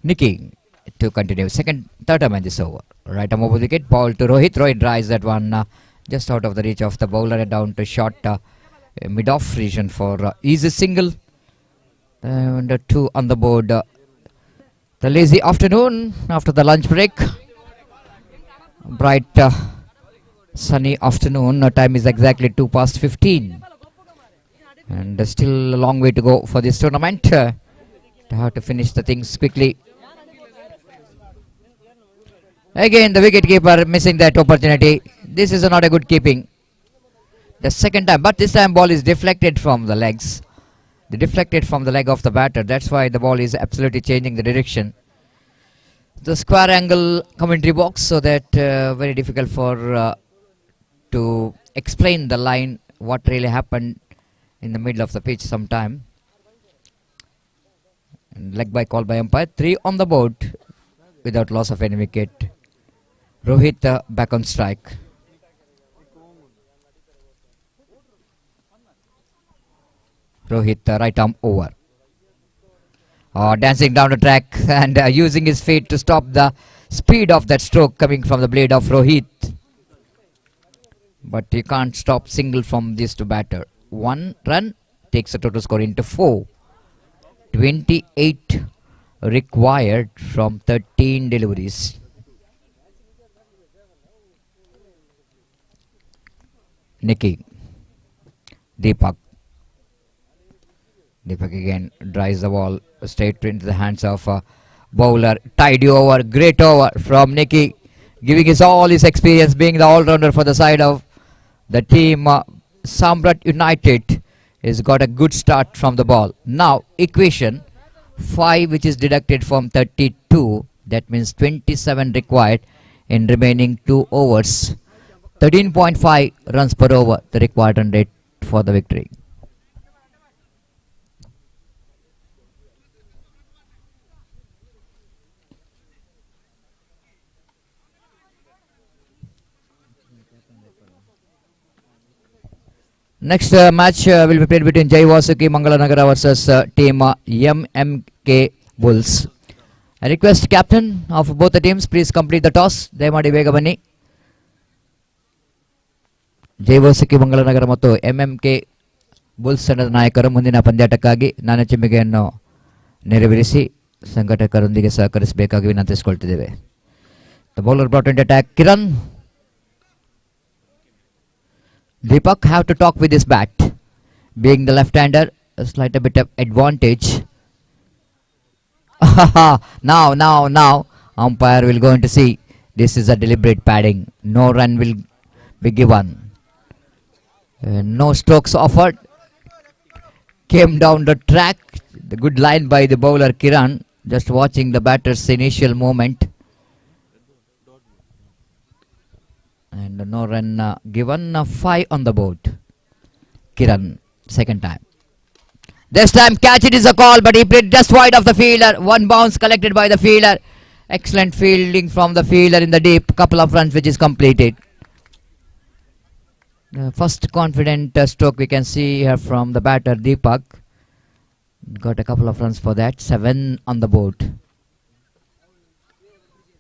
Nikki to continue. Third time in this over. Right arm over the wicket. Ball to Rohit. Rohit drives that one just out of the reach of the bowler and down to short mid-off region for easy single. And 2 on the board. The lazy afternoon after the lunch break. Bright sunny afternoon. Time is exactly 2:15. And still a long way to go for this tournament. To have to finish the things quickly. Again, the wicketkeeper missing that opportunity. This is not a good keeping. The second time, but this time ball is deflected from the legs. Deflected from the leg of the batter. That's why the ball is absolutely changing the direction. The square angle commentary box, so that very difficult for to explain the line, what really happened in the middle of the pitch sometime. And leg by call by umpire. 3 on the board without loss of any wicket. Rohit back on strike. Rohit right arm over. Dancing down the track and using his feet to stop the speed of that stroke coming from the blade of Rohit. But you can't stop single from this to batter. 1 run takes the total score into 4. 28 required from 13 deliveries. Nikki. Deepak. Deepak again drives the ball straight into the hands of bowler. Tidy over, great over from Nikki, giving his all his experience, being the all-rounder for the side of the team. Samraat United has got a good start from the ball. Now equation 5, which is deducted from 32, that means 27 required in remaining 2 overs. 13.5 runs per over, the required run rate for the victory. Next match will be played between Jay Wasuki Mangalanagara versus team MMK Bulls. I request captain of both the teams, please complete the toss. Dayamadi bega bani. Jay Wasuki Mangalanagara ಮತ್ತು MMK Bulls ತಂಡದ ನಾಯಕರು ಮುಂದಿನ ಪಂದ್ಯಾಟಕ್ಕಾಗಿ ನಾಣ್ಯಚಿಮ್ಮಿಗೆಯನ್ನು ನೆರವೇರಿಸಿ ಸಂಘಟಕರೊಂದಿಗೆ ಸಹಕರಿಸಬೇಕಾಗಿ ವಿನಂತಿಸಿಕೊಳ್ತಿದ್ದೇವೆ. The bowler brought into attack. Kiran. Deepak have to talk with his bat. Being the left-hander, a slight bit of advantage. Now, umpire will go in to see. This is a deliberate padding. No run will be given. No strokes offered. Came down the track. The good line by the bowler Kiran. Just watching the batter's initial movement. And no run given. 5 on the board. Kiran, second time. This time catch it is a call, but he played just wide of the fielder. One bounce collected by the fielder. Excellent fielding from the fielder in the deep. Couple of runs which is completed. The first confident stroke we can see here from the batter Deepak. Got a couple of runs for that. 7 on the board.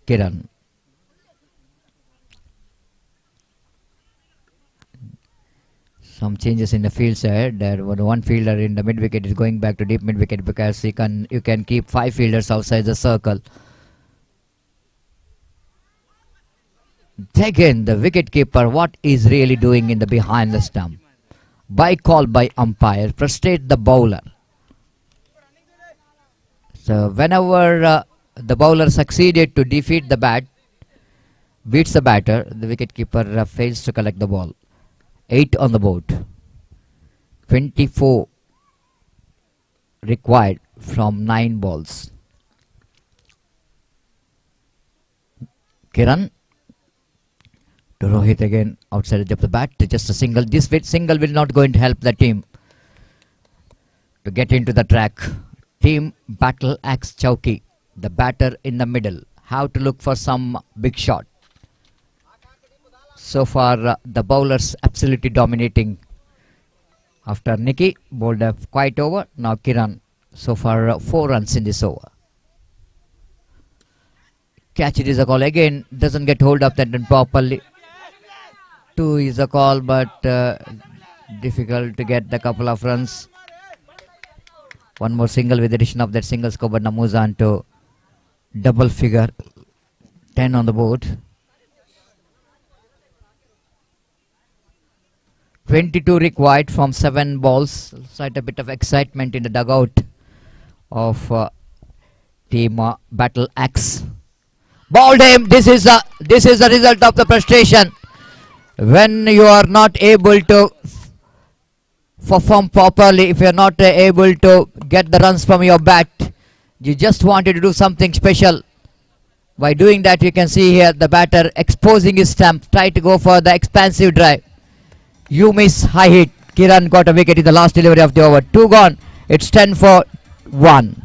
Kiran. Some changes in the field side. There was one fielder in the mid wicket is going back to deep mid wicket because you can keep 5 fielders outside the circle. Again, the wicket keeper, what is really doing in the behind the stump? By call by umpire, frustrate the bowler. So whenever the bowler succeeded to defeat the bat, beats the batter, the wicket keeper fails to collect the ball. 8 on the board. 24 required from 9 balls. Kiran to Rohit again outside edge of the bat. Just a single. This single will not going to help the team to get into the track. Team battle axe Chowki. The batter in the middle. Have to look for some big shot. So far the bowlers absolutely dominating. After Nicky bowled a quiet over. Now Kiran. So far 4 runs in this over. Catch it is a call again. Doesn't get hold of that properly. 2 is a call, but difficult to get the couple of runs. One more single with addition of that single score, but moves on to double figure. 10 on the board. 22 required from 7 balls. Slight a bit of excitement in the dugout of team Battle Axe. Bowled him. This is the result of the frustration. When you are not able to perform properly, if you are not able to get the runs from your bat, you just wanted to do something special. By doing that, you can see here the batter exposing his stump, try to go for the expansive drive. You miss, high hit. Kiran got a wicket in the last delivery of the over. 2 gone. It's 10 for 1.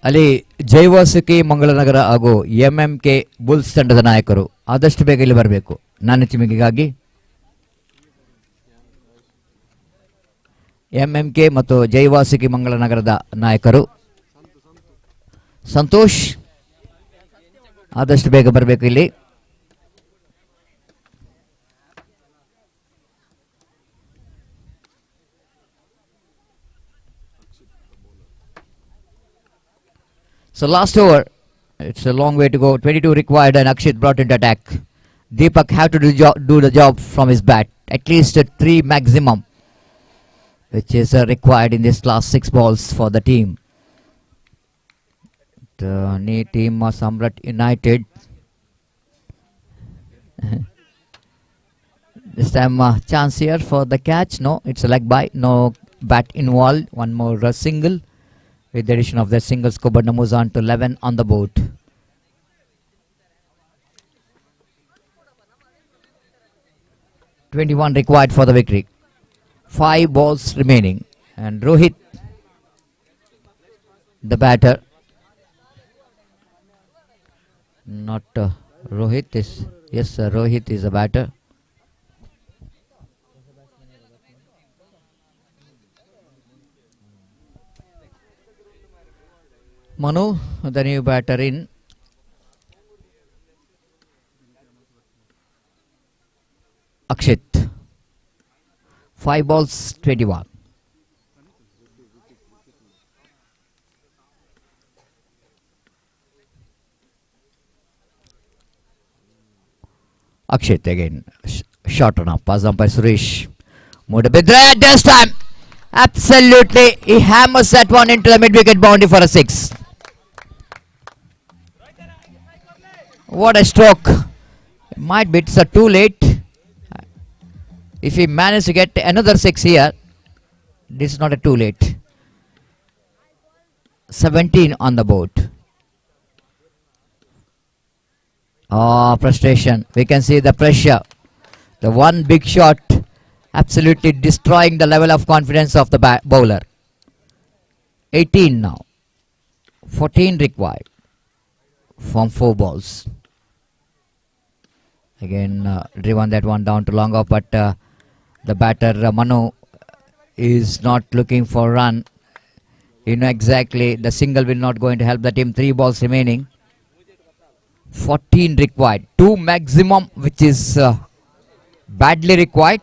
ಅಲ್ಲಿ ಜೈ ವಾಸುಕಿ ಮಂಗಳನಗರ ಹಾಗೂ MMK Bulls ತಂಡದ ನಾಯಕರು ಆದಷ್ಟು ಬೇಗ ಇಲ್ಲಿ ಬರಬೇಕು. ನನ್ನ ಚಿಮಿಗೆಗಾಗಿ MMK ಮತ್ತು ಜೈ ವಾಸುಕಿ ಮಂಗಳನಗರದ ನಾಯಕರು ಸಂತೋಷ್ ಆದಷ್ಟು ಬೇಗ ಬರಬೇಕು ಇಲ್ಲಿ. So last over, it's a long way to go. 22 required and Akshit brought into attack. Deepak have to do the job from his bat. At least 3 maximum, which is required in this last 6 balls for the team. The team Samraat United. This time chance here for the catch. No, it's a leg by. No bat involved. One more single. With the addition of the single score, but moves on to 11 on the board. (21) required for the victory. 5 balls remaining, and Rohit, the batter. Not Rohit is yes, Rohit is the batter. Manu, the new batter in. Akshit. 5 balls, 21. Akshit again. Shot on up. Pass umpire Suresh. Moved a bit red this time. Absolutely, he hammers that one into the mid-wicket boundary for a 6. What a stroke. Might be it's too late. If he manages to get another 6 here, this is not a too late. 17 on the board. Oh, frustration. We can see the pressure. The one big shot absolutely destroying the level of confidence of the bowler. 18 now. 14 required from 4 balls. Again, driven that one down to long off, but the batter Manu is not looking for run. You know exactly the single will not going to help the team. 3 balls remaining. 14 required. 2 maximum, which is badly required.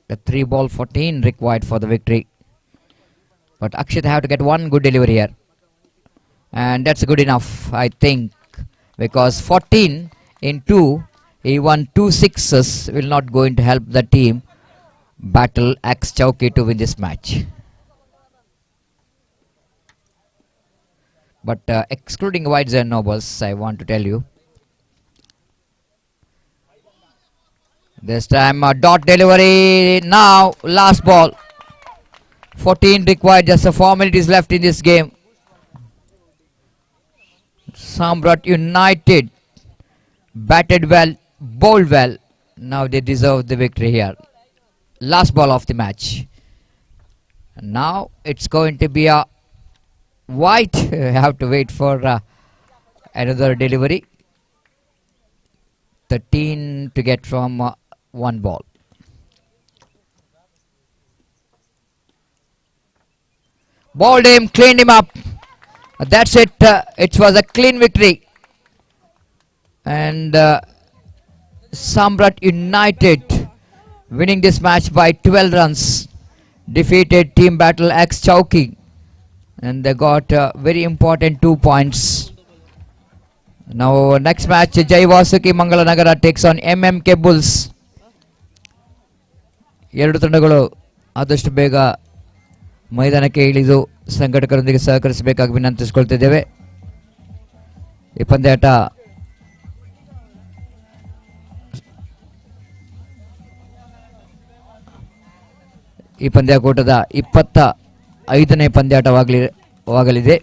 The 3 ball 14 required for the victory. But Akshit have to get one good delivery here. And that's good enough, I think. Because 14 in 2, he won 2 sixes, will not going to help the team battle Axe Chowki to win this match. But excluding wides and nobles, I want to tell you. This time dot delivery now, last ball. 14 required, just a 4 minutes left in this game. Samraat United batted well, bowled well. Now they deserve the victory here. Last ball of the match. Now it's going to be a white. Have to wait for another delivery. 13 to get from 1 ball. Bowled him, cleaned him up. That's it. It was a clean victory. And Samraat United winning this match by 12 runs. Defeated Team Battle Axe Chowki. And they got very important 2 points. Now next match, Jay Wasuki Mangalanagara takes on MMK Bulls. ಎರಡು ತಂಡಗಳು ಆದಷ್ಟು ಬೇಗ ಮೈದಾನಕ್ಕೆ ಇಳಿದು ಸಂಘಟಕರೊಂದಿಗೆ ಸಹಕರಿಸಬೇಕಾಗಿ ವಿನಂತಿಸಿಕೊಳ್ತಿದ್ದೇವೆ. ಈ ಪಂದ್ಯಾಟ ಈ ಪಂದ್ಯಾಕೂಟದ 25ನೇ ಪಂದ್ಯಾಟವಾಗಲಿದೆ.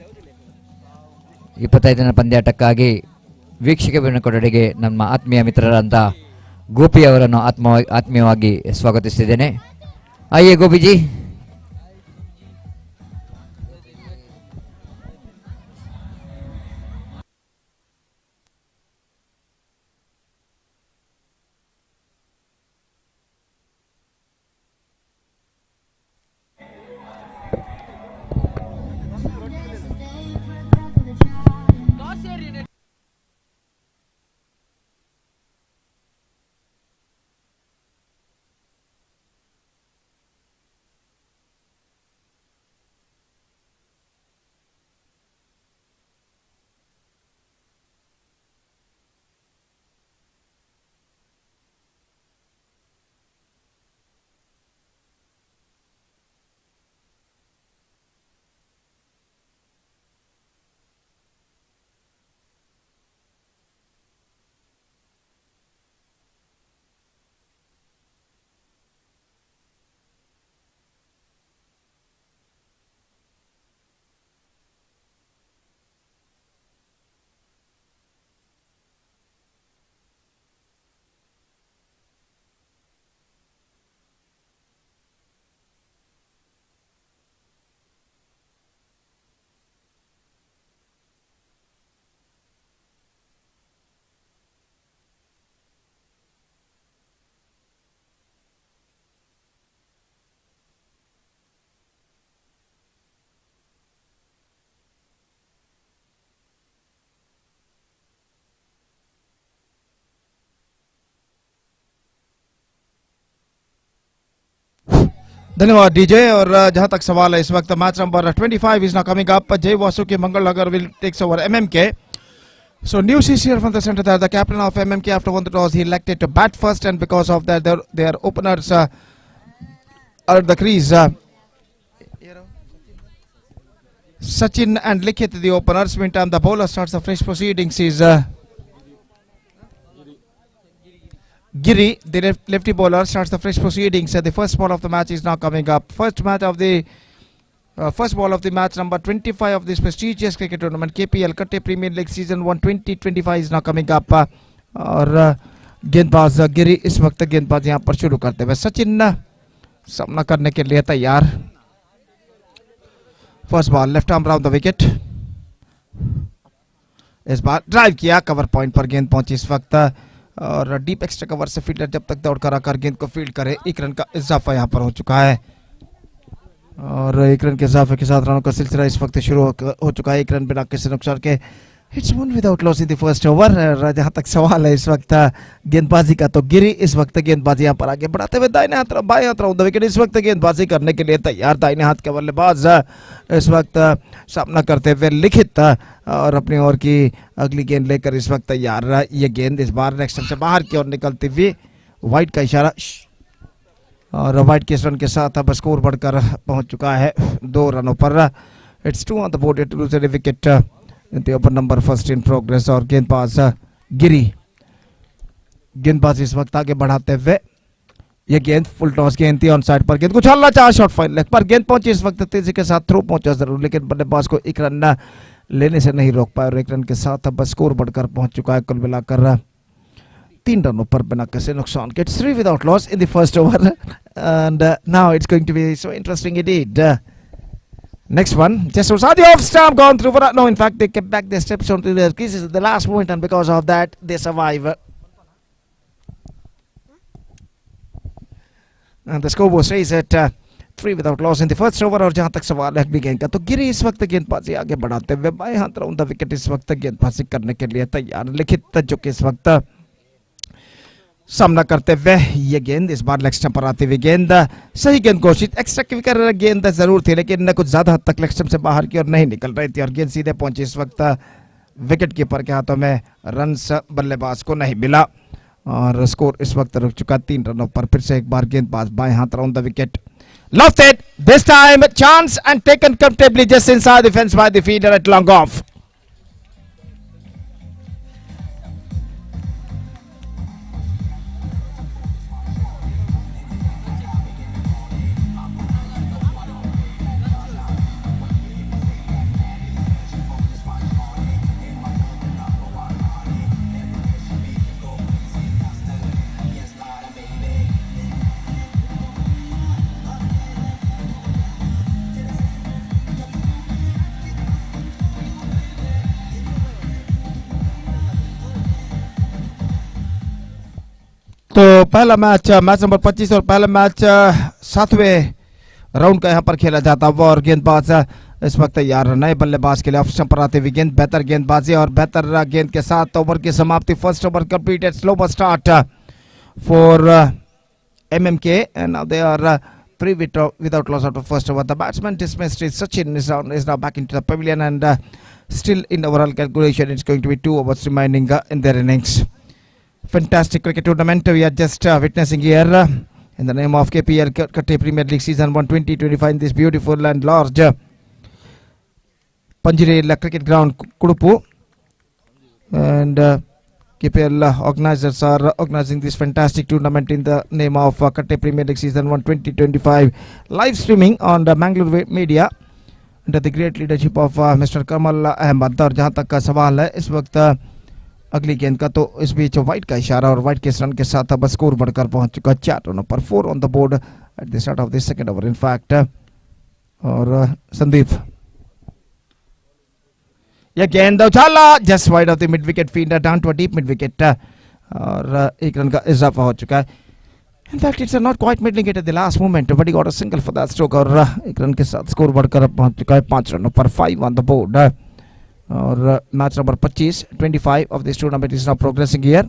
25ನೇ ಪಂದ್ಯಾಟಕ್ಕಾಗಿ ವೀಕ್ಷಕ ಕೊಠಡಿಗೆ ನಮ್ಮ ಆತ್ಮೀಯ ಮಿತ್ರರಂತ ಗೋಪಿ ಅವರನ್ನು ಆತ್ಮೀಯವಾಗಿ ಸ್ವಾಗತಿಸುತ್ತಿದ್ದೇನೆ. ಆಯೇ ಗೋಪಿಜಿ. धन्यवाद डीजे. और जहां तक सवाल है इस वक्त match number 25 is now coming up. Jay Wasuki Mangalnagar will takes over MMK. So news is here from the center that the captain of MMK after 1 toss he elected to bat first, and because of that their openers at the crease. Sachin and Likhit, the openers. Meantime, the bowler starts the fresh proceedings is Giri, the lefty bowler, starts the fresh proceedings. The first ball of the match is now coming up. First ball of the match, number 25 of this prestigious cricket tournament, KPL Katte Premier League Season 1 2025 is now coming up. और गेंदबाज गिरी इस वक्त गेंदबाज यहाँ पर शुरू करते हुए सचिन सामना करने के लिए तैयार. First ball left arm round the wicket. इस बार ड्राइव किया, कवर पॉइंट पर गेंद पहुंची इस वक्त और डीप एक्स्ट्रा कवर से फील्डर जब तक दौड़ कर आकर गेंद को फील्ड करे. एक रन का इजाफा यहाँ पर हो चुका है और एक रन के इजाफे के साथ रनों का सिलसिला इस वक्त शुरू हो चुका है. एक रन बिना किसी नुकसान के. It's one without loss in the first over. जहां तक सवाल है इस वक्त गेंदबाजी का, तो गिरी इस वक्त गेंदबाजी यहाँ पर आगे बढ़ाते हुए दाहिने हाथ बाएं हाथ राउंड द विकेट इस वक्त गेंदबाजी करने के लिए तैयार. दाहिने हाथ के बल्लेबाज इस वक्त सामना करते हुए लिखित और अपनी ओर की अगली गेंद लेकर इस वक्त तैयार. ये गेंद इस बार नेक्स्ट से बाहर की ओर निकलती हुई, वाइड का इशारा और वाइड के रन के साथ अब स्कोर बढ़कर पहुंच चुका है 2 रनों पर. It's 2 on the board to lose the wicket. Over number first in progress और गेंदबाज गिरी गेंदबाज इस वक्त आगे बढ़ाते हुए. ये गेंद फुल टॉस गेंद थी, ऑन साइड पर गेंद कुछ हल्ला चाह शॉट फाइन लेग पर गेंद पहुंची इस वक्त तेजी के साथ. थ्रो पहुंचा जरूर लेकिन बल्लेबाज को एक रन लेने से नहीं रोक पाया और एक रन के साथ अब स्कोर बढ़कर पहुंच चुका है कुल मिलाकर 3 रनों पर बिना किसी नुकसान के. It's 3 without loss in the first over and now it's going to be so interesting indeed. Next one, just was the off stump gone through for that. No, in fact they kept back their steps onto their creases at the last moment and because of that they survive. And the scoreboard says that 3 without loss in the first over. और जहां तक सवाल है अगली गेंद का, तो गिरी इस वक्त गेंदबाजी आगे बढ़ाते हुए बाएं हाथ राउंड द विकेट इस वक्त गेंदबाजी करने के लिए तैयार. लिखित जो कि इस वक्त सामना करते हुए ये गेंद इस बार लेग स्टंप पर आती हुई गेंद सही गेंद घोषित. एक्स्ट्रा क्विकर गेंद जरूर थी लेकिन कुछ ज्यादा हद तक लेग स्टंप से बाहर की ओर नहीं निकल रही थी और गेंद सीधे पहुंची इस वक्त विकेट कीपर के हाथों में. रन्स बल्लेबाज को नहीं मिला और स्कोर इस वक्त रुक चुका 3 रनों पर. फिर से एक बार गेंदबाज बाएं हाथ round the wicket. Lofted this time chance and taken comfortably just inside the fence by the fielder at long off. तो पहला मैच नंबर 25 और पहला मैच 7वें राउंड का यहाँ पर खेला जाता हुआ और गेंदबाज इस वक्त तैयार. नए बल्लेबाज के लिए ऑफ स्टंप पर आते हुए गेंद, बेहतर गेंदबाजी और बेहतर गेंद के साथ ओवर की समाप्ति. First over completed, slow start for MMK and now they are 3 without loss out of first over. The batsman dismissed is Sachin is now back into the pavilion and still in overall calculation it's going to be 2 overs remaining in their innings. Fantastic cricket tournament we are just witnessing here in the name of KPL Katte Premier League Season 1 2025 in this beautiful and large Panjirel cricket ground Kudupu. And KPL organizers are organizing this fantastic tournament in the name of Katte Premier League Season 1 2025, live streaming on the Mangalore media under the great leadership of Mr. Kamal Ahmed. और जहाँ तक का सवाल है इस वक्त अगली गेंद का, तो इस बीच वाइट का इशारा और वाइट के रन के साथ अब स्कोर बढ़कर पहुंच चुका 4 रनों पर. 4 on the board at the start of the second over in fact. और संदीप ये गेंद उछाला just wide of the mid wicket fielder down to a deep mid wicket और 1 रन का इजाफा हो चुका है. In fact, it's not quite middling it at the last moment, but he got a single for that stroke और 1 run के साथ score बढ़कर पहुंच चुका है 5 रनों पर. 5 on the board. और match number 25 of this tournament is now progressing here.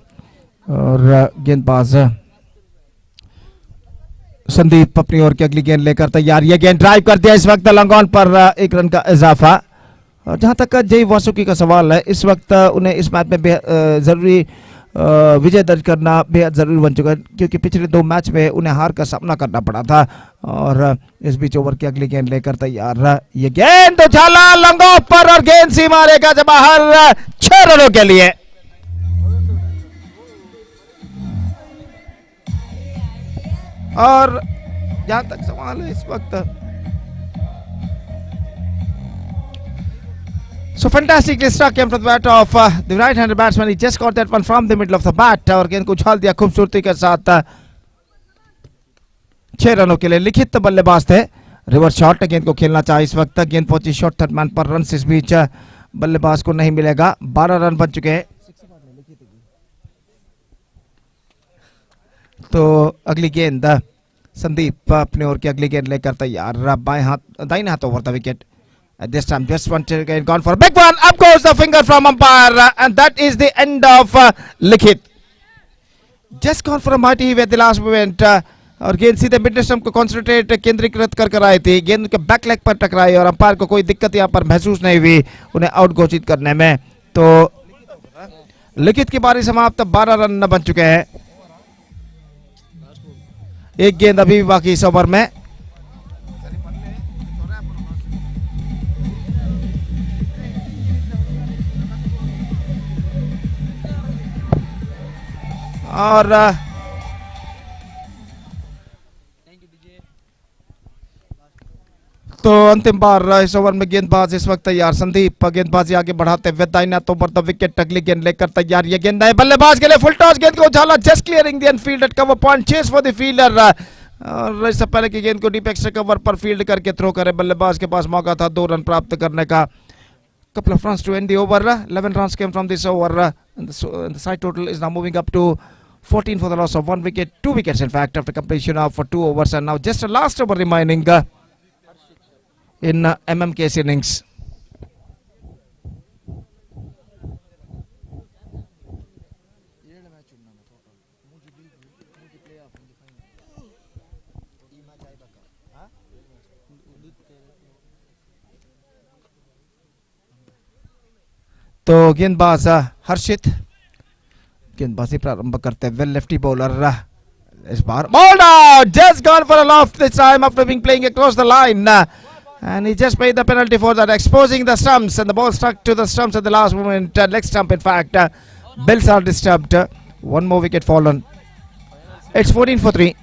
और गेंदबाज संदीप अपनी ओर की अगली गेंद लेकर तैयार. ये गेंद ड्राइव कर दिया इस वक्त लॉन्ग ऑन पर 1 रन का इजाफा. और जहां तक जय वासुकी का सवाल है इस वक्त उन्हें इस मैच में जरूरी विजय दर्ज करना बेहद जरूरी बन चुका है, क्योंकि पिछले 2 मैच में उन्हें हार का सामना करना पड़ा था। और इस बीच ओवर की अगली गेंद लेकर तैयार, ये गेंद उछाला लॉन्ग ऑफ पर और गेंद सीमा रेखा से बाहर 6 रनों के लिए। और जहां तक सवाल है इस वक्त, so fantastically struck came from the bat of the right-handed batsman. He just got that one from the middle of the bat और गेंद को उछाल दिया खूबसूरती के साथ। 6 रनों के लिए लिखित बल्लेबाज थे। रिवर्स शॉट गेंद को खेलना चाहे इस वक्त, गेंद पहुंची शॉर्ट थर्ड मैन पर, रन इस बीच बल्लेबाज को नहीं मिलेगा। 12 रन बन चुके हैं। तो अगली गेंद संदीप अपने ओर की अगली गेंद लेकर तैयार, बाएं हाथ दाहिने हाथ over the wicket. At this time, just one again gone for a big one. Up goes the finger from umpire, and that is the end of Likhit. Just gone for a mighty heave at the last moment. और गेंद सीधे mid stump को concentrate केंद्रीकृत कर कर आई थी, गेंद के बैक लेग पर टकराई और अंपायर को कोई दिक्कत यहाँ पर महसूस नहीं हुई उन्हें आउट घोषित करने में। तो लिखित की बारी समाप्त, 12 रन बन चुके हैं। एक गेंद अभी भी बाकी इस ओवर में। और तो अंतिम बार इस ओवर में गेंदबाज इस वक्त तैयार, संदीप गेंदबाजी आगे बढ़ाते हुए दाहिने तो पर द विकेट अगली गेंद लेकर तैयार। ये गेंद है बल्लेबाज के लिए, फुल टॉस, गेंद को उछाला, just clearing the infield at cover point, chase for the fielder. और इससे पहले की गेंद को डीप एक्स्ट्रा कवर पर फील्ड करके थ्रो करे, बल्लेबाज के पास मौका था 2 रन प्राप्त करने का। couple of runs to end the over. 11 runs came from this over. And the side total is now moving up to 14 for the loss of 1 wicket. 2 wickets in fact after completion of 2 overs. And now just a last over remaining in MMK's innings. तो गेंदबाज हर्षित गेंदबाजी प्रारंभ करते हुए lefty bowler इस बार bowled out, just gone for a loft this time after being playing across the line, and he just paid the penalty for that, exposing the stumps, and the ball stuck to the stumps at the last moment, leg stump in fact. Bills are disturbed, 1 more wicket fallen. It's 14 for 3.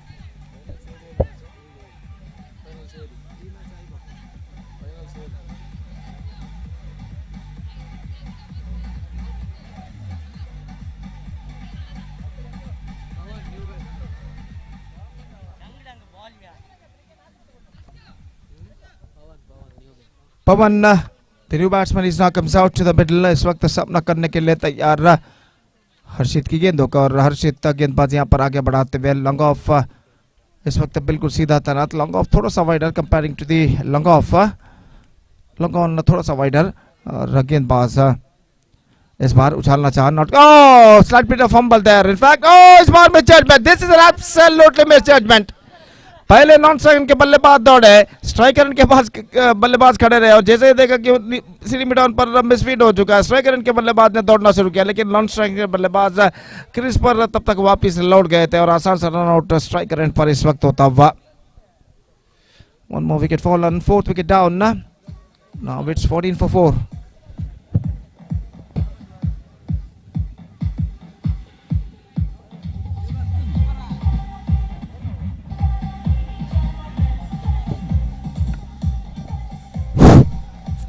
Pawan the new batsman is now comes out to the middle. इस वक्त सामना करने के लिए तैयार हर्षित की गेंदों का, और हर्षित गेंदबाज यहाँ पर आगे बढ़ाते हुए लॉन्ग ऑफ इस वक्त बिल्कुल सीधा तैनात, लॉन्ग ऑफ थोड़ा सा wider comparing to the long off, long on थोड़ा सा वाइडर, और गेंदबाज इस बार उछालना चाह not, oh slight bit of fumble there in fact, oh इस बार में judgement, this is an absolutely misjudgement. पहले नॉन स्ट्राइकर के बल्लेबाज दौड़े, स्ट्राइकर के पास बल्लेबाज खड़े रहे, और जैसे ही देखा कि सीधी मिड ऑन पर मिसफीड हो चुका है, स्ट्राइकर के बल्लेबाज ने दौड़ना शुरू किया, लेकिन नॉन स्ट्राइकर के बल्लेबाज क्रीज पर तब तक वापस लौट गए थे और आसान से रन आउट स्ट्राइकर पर इस वक्त होता हुआ। 1 more wicket fallen, 4th wicket down. Now it's 14 for 4.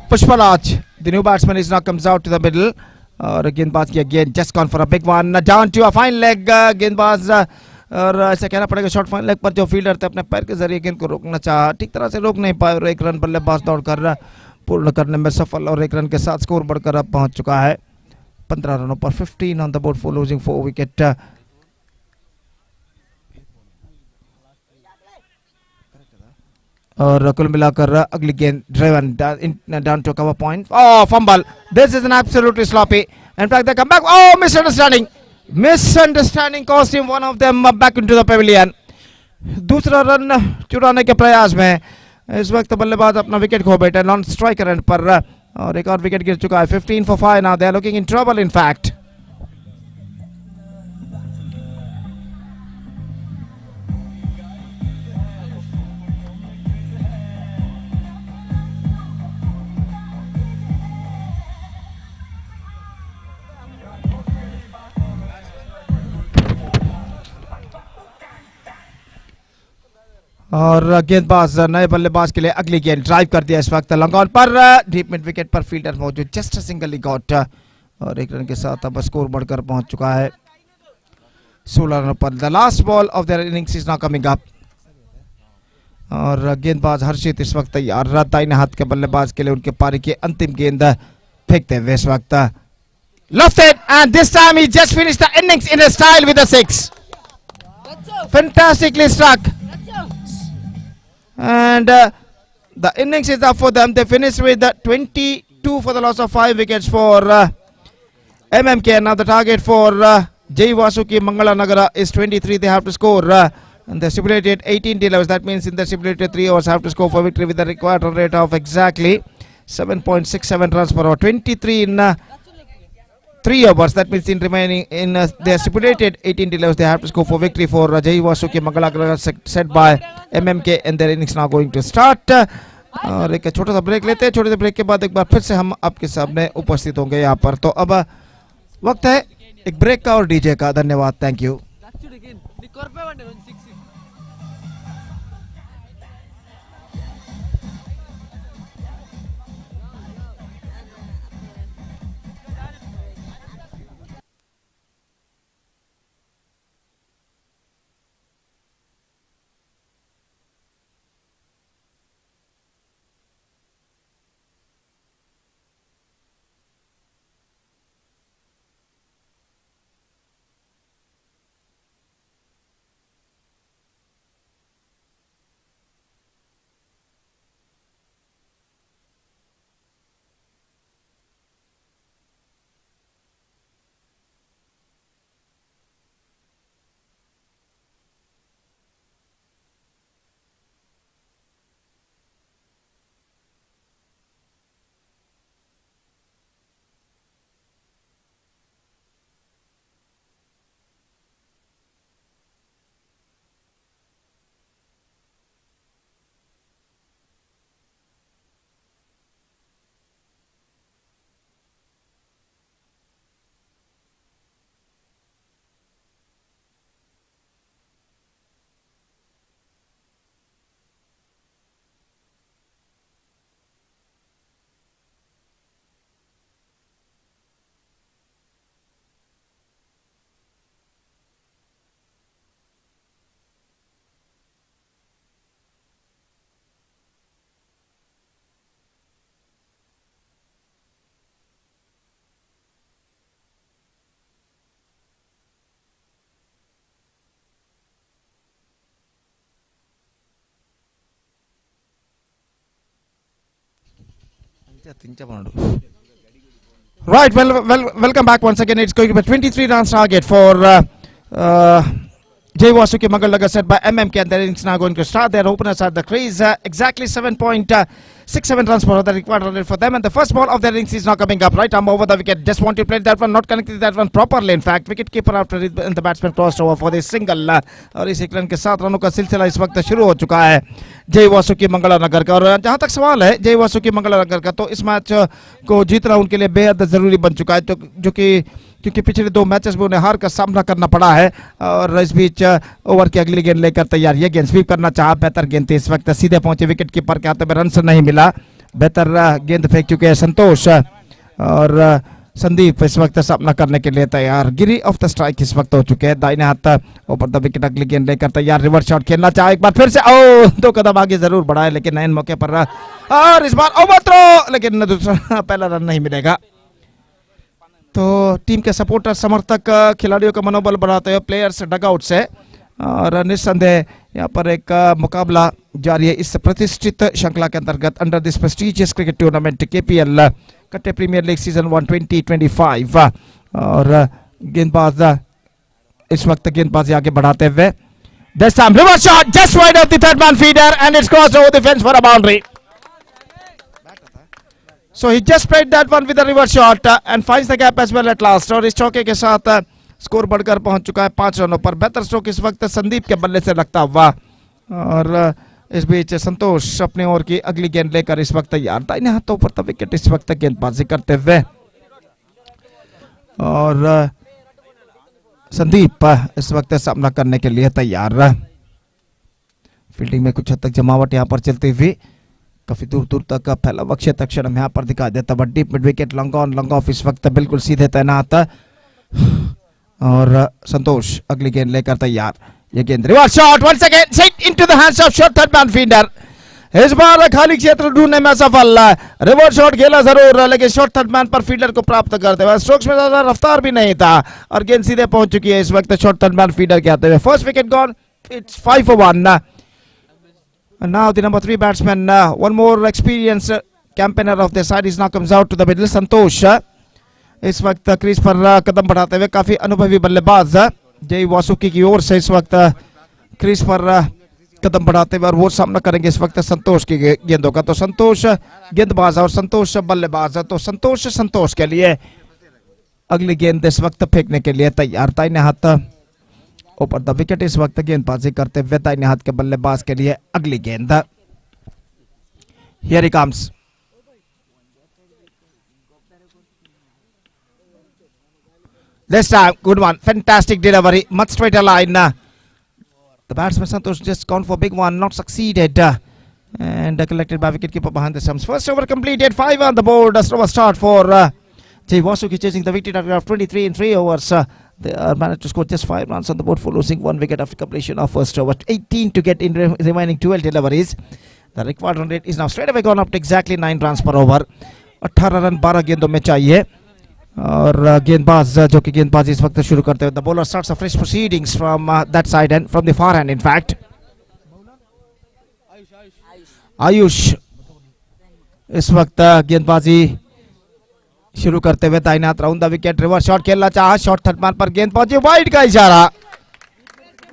Pushparaj, the new batsman, is now comes out to the middle, और गेंदबाज की again just gone for a big one down to a fine leg. गेंदबाज और ऐसा कहना पड़ेगा short fine leg पर जो फील्डर थे अपने पैर के जरिए गेंद को रोकना चाहा, ठीक तरह से रोक नहीं पाए और 1 रन बल्लेबाज दौड़कर पूर्ण करने में सफल, और 1 रन के साथ स्कोर बढ़कर अब पहुंच चुका है 15 रनों पर, 15 on the board for losing 4 wicket. और कुल मिलाकर अगली गेंद driven down to cover point, oh fumble, this is an absolutely sloppy, in fact they come back, oh misunderstanding cost him one of them back into the pavilion. दूसरा run चुराने के प्रयास में इस वक्त बल्लेबाज अपना विकेट खो बैठे नॉन स्ट्राइकर एंड पर, और एक और विकेट गिर चुका है। 15 for 5 now, they are looking in trouble in fact. और गेंदबाज नए बल्लेबाज के लिए अगली गेंद ड्राइव कर दिया इस वक्त लॉन्ग ऑन पर, डीप मिड विकेट पर फील्डर मौजूद, जस्ट सिंगल गॉट, और एक रन के साथ अब स्कोर बढ़कर पहुंच चुका है 16 रनों पर। The last ball of their innings is now coming up, और गेंदबाज हर्षित इस वक्त तैयार, दाहिने हाथ के बल्लेबाज के लिए उनके पारी की अंतिम गेंद फेंकते हुए इस वक्त lofted, and this time he just finished the innings in a style with a 6. Fantastically struck, and the innings is up for them. They finished with 22 for the loss of 5 wickets for MMK. Now the target for Jay Wasuki Mangalanagara is 23. They have to score, and they stipulated 18 dealers. That means in the stipulated 3 overs have to score for victory with the required run rate of exactly 7.67 runs per over. 23 in 3 overs. That means in remaining in their stipulated 18 dealers, they have to score for victory for Jay Wasuki Mangalanagara, set by MMK, and their innings now going to start. और एक छोटा सा break लेते हैं, छोटे से break के बाद एक बार फिर से हम आपके सामने उपस्थित होंगे यहाँ पर। तो अब वक्त है एक ब्रेक का और डीजे का। धन्यवाद, thank you. Right, welcome back once again. It's going to be a 23 runs target for Jay Wasuki Mangalanagara, set by MMK, and their innings now going to start. Their openers at the crease, exactly 7.67 runs per over, the required run rate for them. And the first ball of their innings is now coming up. Right arm over the wicket. Just want to play that one, not connected that one properly. In fact, wicket keeper after it, and the batsman crossed over for the single. और इस एक run के 7 रनों का सिलसिला इस वक्त शुरू हो चुका है जय वासुकी मंगलानगर का। और जहां तक सवाल है जय वासुकी मंगलानगर का, तो इस मैच को जीतना उनके लिए बेहद जरूरी बन चुका है, जो कि क्योंकि पिछले 2 मैचेस में उन्हें हार का सामना करना पड़ा है। और इस बीच ओवर की अगली गेंद लेकर तैयार, ये गेंद स्वीप करना चाहा, बेहतर गेंद थी, इस वक्त सीधे पहुंचे विकेट कीपर के हाथ में, रन नहीं मिला, बेहतर गेंद फेंक चुके हैं संतोष, और संदीप इस वक्त सामना करने के लिए तैयार। गिरी ऑफ द स्ट्राइक इस वक्त हो चुके हैं, दाहिने हाथ ऊपर द विकेट, अगली गेंद लेकर तैयार, रिवर्स शॉट खेलना चाहे एक बार फिर से, 2 कदम आगे जरूर बढ़ा है, लेकिन नए मौके पर और इस बार ओवर थ्रो, लेकिन दूसरा पहला रन नहीं मिलेगा। तो टीम के सपोर्टर समर्थक खिलाड़ियों का मनोबल बढ़ाते हुए प्लेयर्स डगआउट से, और निस्संदेह यहाँ पर एक मुकाबला जारी है इस प्रतिष्ठित श्रृंखला के अंतर्गत under this prestigious cricket tournament KPL कट्टे प्रीमियर लीग सीजन 1 2025। और गेंदबाज इस वक्त गेंदबाजी आगे बढ़ाते हुए, this time reverse shot just wide of the third man feeder, and it's cross over the fence for a boundary. So he just played that one with a reverse shot and finds the gap as well at last। और इस चौके के साथ score बढ़कर पहुंच चुका है 5 रनों पर। बेहतर स्ट्रोक इस वक्त संदीप के बल्ले से लगता हुआ, और इस बीच संतोष अपने ओर की अगली गेंद लेकर इस वक्त तैयार, दाहिने हाथों पर विकेट इस वक्त गेंदबाजी करते हुए, और संदीप इस वक्त सामना करने के लिए तैयार। फील्डिंग में कुछ हद तक जमावट यहाँ पर चलती हुई, काफी दूर दूर तक फैला हुआ क्षेत्र अक्षर हम यहाँ पर दिखाई देता, but deep mid wicket long on long off इस वक्त बिल्कुल सीधे तैनात। और संतोष अगली गेंद लेकर तैयार। ये गेंद reverse shot once again set into the hands of short third man fielder. इस बार खाली क्षेत्र ढूंढने में सफल। रिवर्स शॉट खेला जरूर, लेकिन शॉर्ट थर्ड मैन पर फील्डर को प्राप्त करते हुए स्ट्रोक्स में ज्यादा रफ्तार भी नहीं था और गेंद सीधे पहुंच चुकी है इस वक्त शॉर्ट थर्ड मैन फील्डर के आते हुए। First wicket gone, it's 5 for 1. And now the number 3 batsman, one more experienced campaigner of the side is now comes out to the middle. संतोष इस वक्त क्रीज पर कदम बढ़ाते हुए, काफी अनुभवी बल्लेबाज जय वासुकी की ओर से इस वक्त क्रीज पर कदम बढ़ाते हुए, और वो सामना करेंगे इस वक्त संतोष की गेंदों का। तो संतोष गेंदबाज और संतोष बल्लेबाज, तो संतोष के लिए अगली गेंद इस वक्त फेंकने के लिए तैयार। दाहिने हाथ ऊपर द विकेट इस वक्त गेंदबाजी करते हुए दाहिने हाथ के बल्लेबाज के लिए अगली गेंद। Here he comes. This time, good one, fantastic delivery, much straighter line. The batsman Santosh just gone for big one, not succeeded, and collected by wicketkeeper behind the stumps. First over completed, 5 on the board. A slower start for Jay Wasuki chasing the victory target of 23 in 3 overs. They managed to score just 5 runs on the board for losing 1 wicket after completion of first over. 18 to get in remaining 12 deliveries. The required run rate is now straight away gone up to exactly 9 runs per over. 18 run 12 गेंदों में चाहिए, और गेंदबाज जो कि गेंदबाजी इस वक्त शुरू करते हुए, the bowler starts a fresh proceedings from that side and from the far hand in fact. Ayush इस वक्त गेंदबाजी शुरू करते हुए दाहिने हाथ round the wicket, reverse shot खेलना चाहा, शॉट थर्ड मैन पर गेंद पहुंची, वाइड का इशारा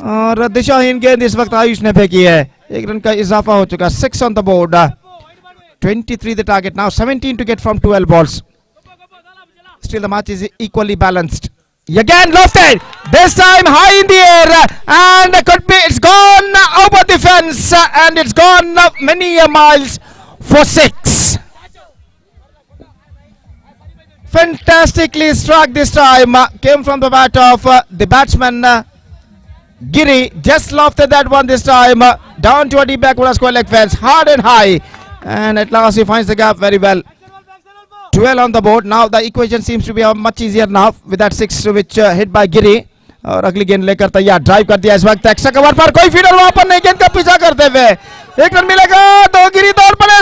और दिशाहीन गेंद इस वक्त आयुष ने फेंकी है। 1 रन का इजाफा हो चुका, 6 on the board, 23 the target now, 17 to get from 12 balls. Still the match is equally balanced. Again lofted, this time high in the air, and could be, it's gone over the fence, and it's gone many miles for 6. Fantastically struck this time, came from the bat of the batsman Giri, just lofted that one this time, down to a deep backward square leg fence, hard and high, and at last he finds the gap very well. 12 on the board. Now the equation seems to be much easier now with that 6 which hit by Giri, और अगली गेंद लेकर तैयार, drive कर दिया इस वक्त extra cover पर, कोई फील्डर वहां पर नहीं, गेंद का पीछा करते हुए 1 रन मिलेगा, 2 गिरी दौड़ पड़े,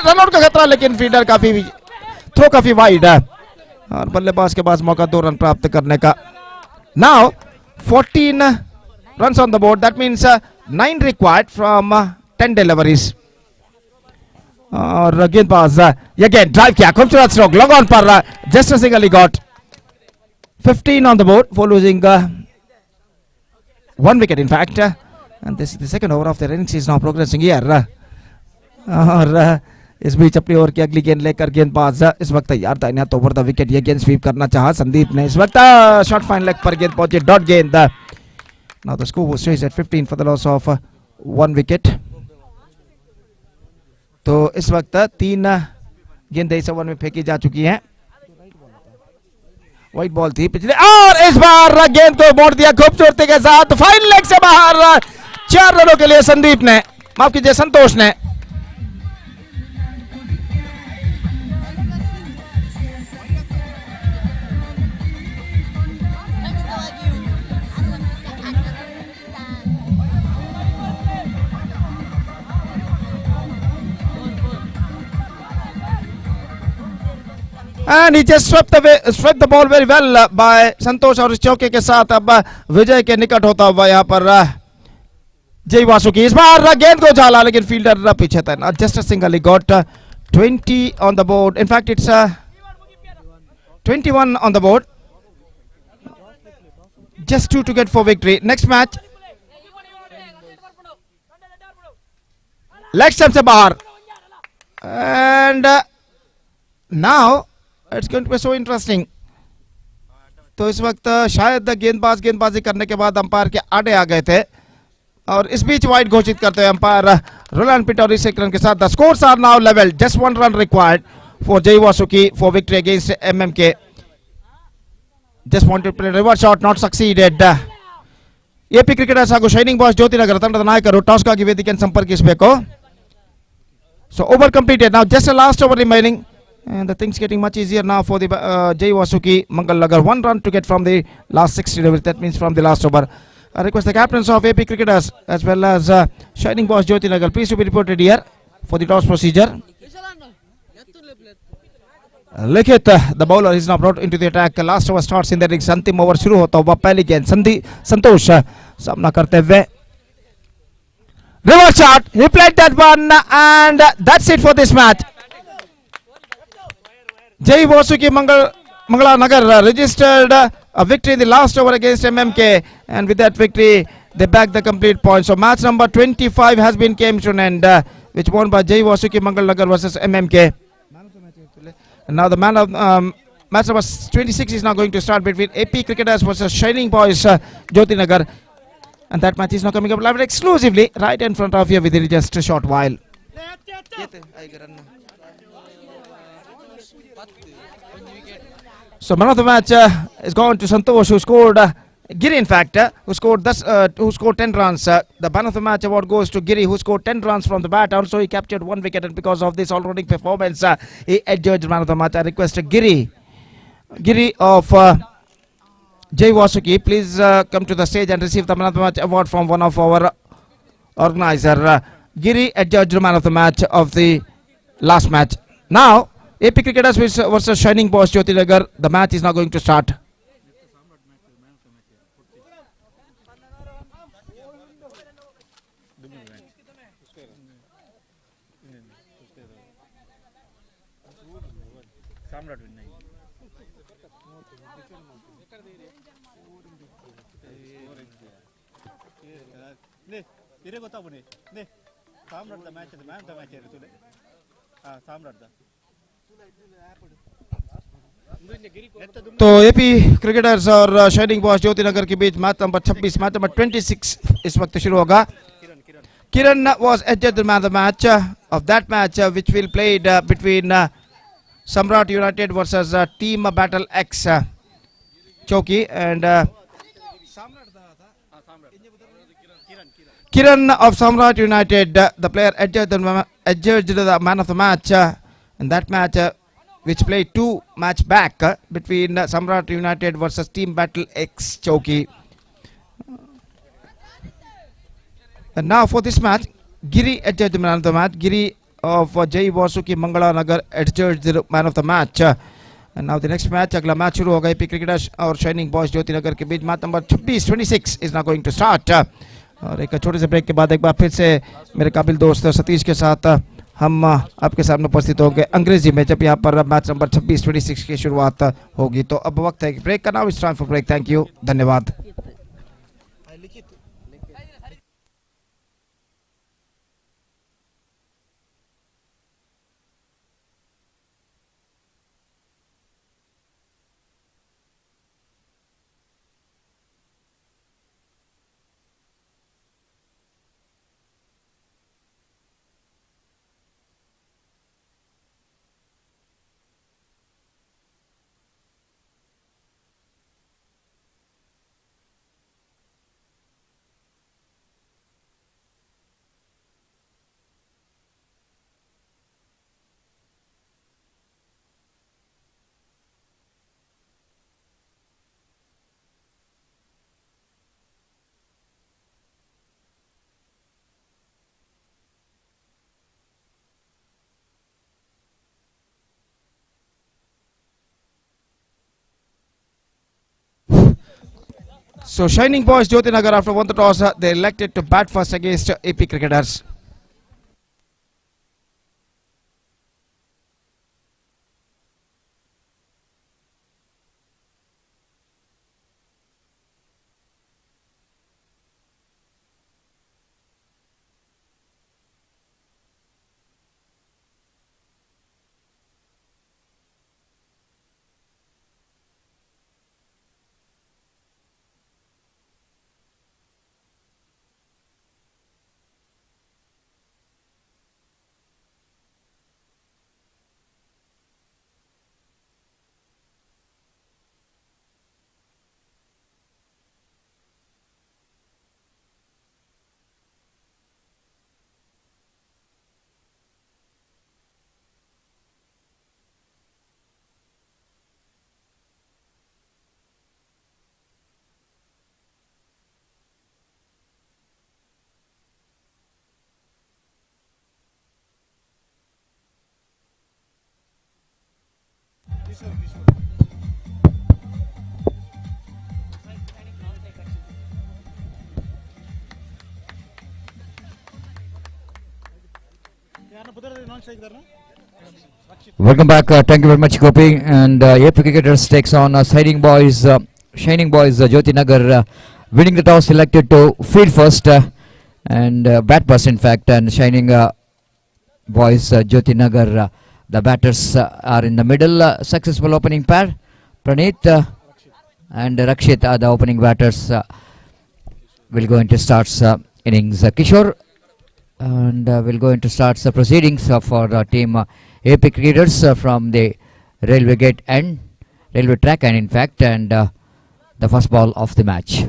रन आउट का खतरा, लेकिन फील्डर काफी वाइड है और बल्लेबाज के पास मौका 2 रन प्राप्त करने का। Now 14 runs on the board, that means 9 required from 10 deliveries. और गेंदबाज ये गेंद ड्राइव किया, खूबसूरत स्ट्रोक लॉन्ग ऑन पर, जस्ट अ सिंगल ही got. 15 on the board for losing 1 wicket in fact, and this is the second over of the innings is now progressing here. और इस बीच अपनी ओवर की अगली गेंद लेकर गेंदबाज इस वक्त तैयार, दाहिने हाथ ओवर द विकेट, ये गेंद स्वीप करना चाहा संदीप ने, इस वक्त शॉर्ट फाइन लेग पर गेंद पहुंची, डॉट गेंद। Now the score was changed at 15 for the loss of 1 wicket. तो इस वक्त 3 गेंदें इस ओवर में फेंकी जा चुकी हैं, व्हाइट बॉल थी पिछले, और इस बार गेंद को मोड़ दिया खूबसूरती के साथ, फाइन लेग से बाहर, 4 रनों के लिए संदीप ने, माफ कीजिए संतोष ने। And he just swept the ball very well by संतोष, और इस चौके के साथ अब विजय के निकट होता हुआ यहाँ पर जय वासुकी, इस बार गेंद को उछाला लेकिन फील्डर पीछे था, just a single, he got 20 on the board, in fact it's 21 on the board, just 2 to get for victory. Next match leg stump से बाहर, and now it's going to be so interesting. तो इस वक्त शायद गेंदबाजी करने के बाद अंपायर के आड़े आ गए थे, और इस बीच वाइड घोषित करते हुए अंपायर रोलैंड पिटोरिस 1 रन के साथ, the scores are now level, just 1 run required for Jay Wasuki for victory against MMK. Just wanted to play reverse shot, not succeeded. AP cricketers ಹಾಗೂ ಶೈನಿಂಗ್ ಬಾಯ್ಸ್ ಜ್ಯೋತಿನಗರ ತಂಡದ ನಾಯಕರು ಟಾಸ್ಗಾಗಿ ವೇದಿಕೆಯನ್ನು ಸಂಪರ್ಕಿಸಬೇಕು. So over completed. Now just a last over remaining. And the things getting much easier now for the Jay Wasuki Mangal Nagar. 1 run to get from the last 60 overs. That means from the last over. I request the captains of AP Cricketers as well as Shining Boss Jyoti Nagar please to be reported here for the toss procedure. Likhit, the bowler, is now brought into the attack. Last over starts in the innings. अंतिम over शुरू होता हुआ पहली गेंद संतोष सामना करते हुए. Reverse shot. He played that one and that's it for this match. Jay Wasuki Mangala Nagar registered a victory in the last over against MMK, and with that victory they bagged the complete point. So match number 25 has been came to an end, which won by Jay Wasuki Mangal Nagar versus MMK. And now the man of match number 26 is now going to start between AP Cricketers versus Shining Boys Jyoti Nagar, and that match is now coming up live exclusively right in front of you within just a short while. So man of the match is gone to Santosh, who scored Giri, in fact, who scored 10 runs. The man of the match award goes to Giri, who scored 10 runs from the bat. Also, he captured 1 wicket, and because of this all-rounding performance, he adjudged man of the match. I request Giri of Jay Wasuki, please come to the stage and receive the man of the match award from one of our organizer. Giri adjudged man of the match of the last match. Now, AP Cricketers versus Shining Boys Jyoti Nagar. The match is now going to start. तो AP Cricketers और Shining Boys Jyoti Nagar के बीच match number 26 match number 26 इस वक्त शुरू होगा. Kiran was adjudged the man of the match of that match which will played between Samraat United versus Team Battle X Choki, and Kiran of Samraat United, the player adjudged the man of the match in that match which played 2 match back between Samraat United versus Team Battle X Choki. And now for this match, Giri adjudged the man of the match. Giri of Jay Wasuki Mangala Nagar adjudged the man of the match. And now the next match, अगला match शुरू होगा AP Cricketers और Shining Boys Jyoti Nagar के बीच. Match number 26 is now going to start. और एक छोटे से ब्रेक के बाद एक बार फिर से मेरे काबिल दोस्त सतीश के साथ हम आपके सामने उपस्थित होंगे अंग्रेजी में, जब यहाँ पर मैच नंबर 26 की शुरुआत होगी. तो अब वक्त है ब्रेक का. Now it's time for break. Thank you, धन्यवाद. So Shining Boys Jyoti Nagar, after won the toss, they elected to bat first against AP Cricketers. Welcome back. Thank you very much, Gopi. And AP Cricketers takes on Shining Boys. Jyoti Nagar winning the toss, selected to field first and bat first, in fact. And Shining Boys Jyoti Nagar, the batters are in the middle. Successful opening pair. Praneeth and Rakshit are the opening batters. Will go into starts innings. Kishore and will go into starts proceedings for team AP Cricketers from the railway gate and railway track, and in fact, and the first ball of the match.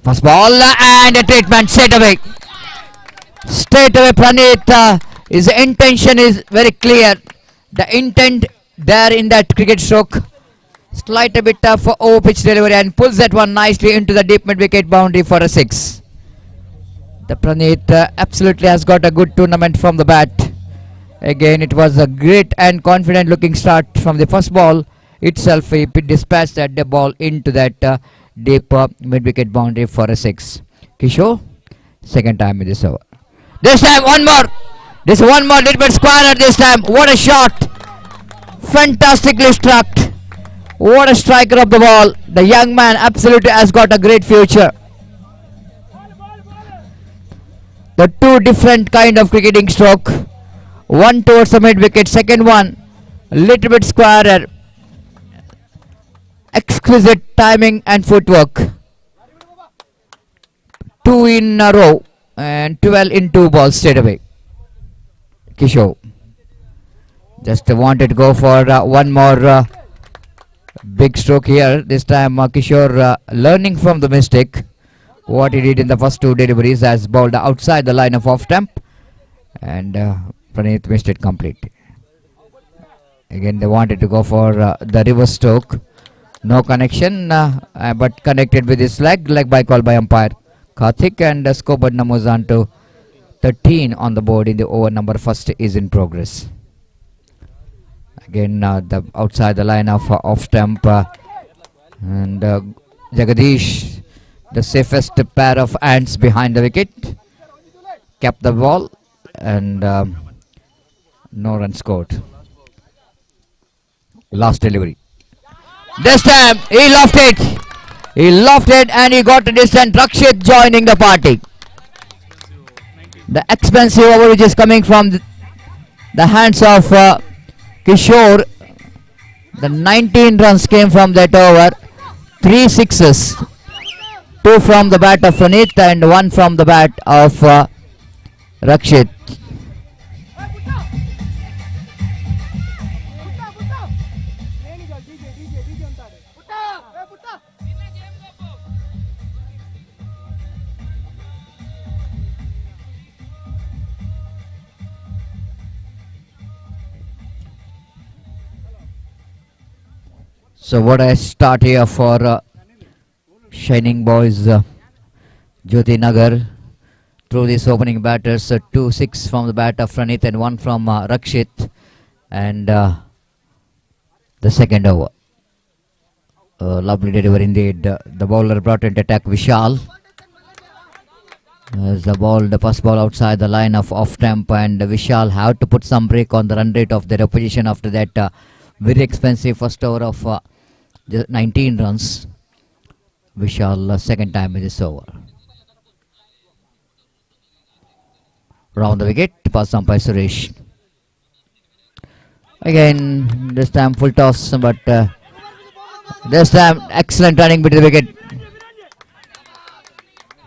First ball and a treatment straight away. Straight away, Praneeth, his intention is very clear. The intent there in that cricket stroke. Slight a bit of over pitch delivery and pulls that one nicely into the deep mid wicket boundary for a 6. The Praneeth absolutely has got a good tournament from the bat. Again, it was a great and confident looking start from the first ball itself. He dispatched that the ball into that deep mid wicket boundary for a 6. Kishore, second time in this over. This time one more. This one more little bit square this time. What a shot! Fantastically struck. What a striker of the ball. The young man absolutely has got a great future. The two different kind of cricketing stroke. One towards the mid wicket, second one a little bit squarer. Exquisite timing and footwork. 2 in a row and 12 in 2 balls straight away. Kishore just wanted to go for one more big stroke here. This time Kishore learning from the mistake what he did in the first 2 deliveries, has bowled outside the line of off stump, and Praneeth missed it completely. Again they wanted to go for the reverse stroke. No connection, but connected with his leg by call by umpire Karthik, and scoreboard moves on to 13 on the board in the over number first is in progress. Again the outside the line of off stump, and Jagadish, the safest pair of hands behind the wicket, kept the ball, and no run scored. Last delivery. This time he lofted it. He lofted and he got a distant. Rakshit joining the party. The expensive over which is coming from the hands of Kishore. The 19 runs came from that over. 3 sixes. 2 from the bat of Praneeth and 1 from the bat of Rakshit. So what a start here for Shining Boys Jyoti Nagar through these opening batters. 2-6 from the bat of Praneeth and 1 from Rakshit, and the second over. Lovely delivery indeed. The bowler brought into attack Vishal. As the ball, the first ball outside the line of off stump, and Vishal had to put some break on the run rate of their opposition after that very expensive first over of 19 runs. Vishal second time in this over. Round the wicket, pass umpire Suresh. Again, this time full toss, but this time excellent running between the wicket.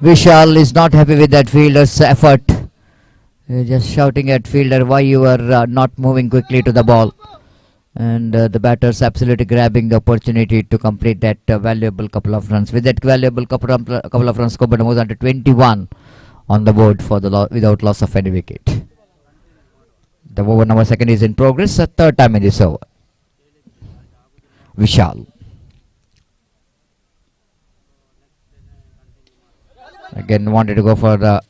Vishal is not happy with that fielder's effort. Just shouting at fielder why you are not moving quickly to the ball. And the batters absolutely grabbing the opportunity to complete that valuable couple of runs. With that valuable couple of runs, scored moves on to 21 on the board for the without loss of any wicket. The over number second is in progress. Third time in this over. Vishal. Again wanted to go for the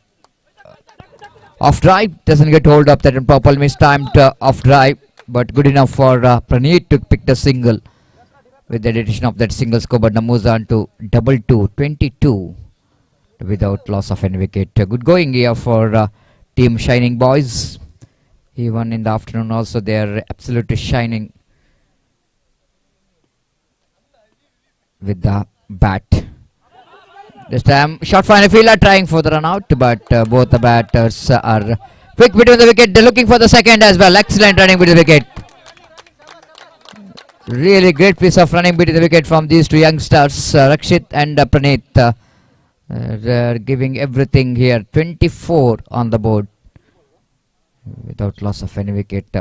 Off drive doesn't get hold of that and Popal mistimed off drive, but good enough for Praneeth to pick the single. With the addition of that single score, but now moves on to 22 without loss of any wicket. Good going here for Team Shining Boys. Even in the afternoon also they are absolutely shining with the bat. This time short final fielder trying for the run out, but both the batters are quick between the wicket. They're looking for the second as well. Excellent running between the wicket. Really great piece of running between the wicket from these two youngsters, Rakshit and Praneeth. They're giving everything here. 24 on the board without loss of any wicket.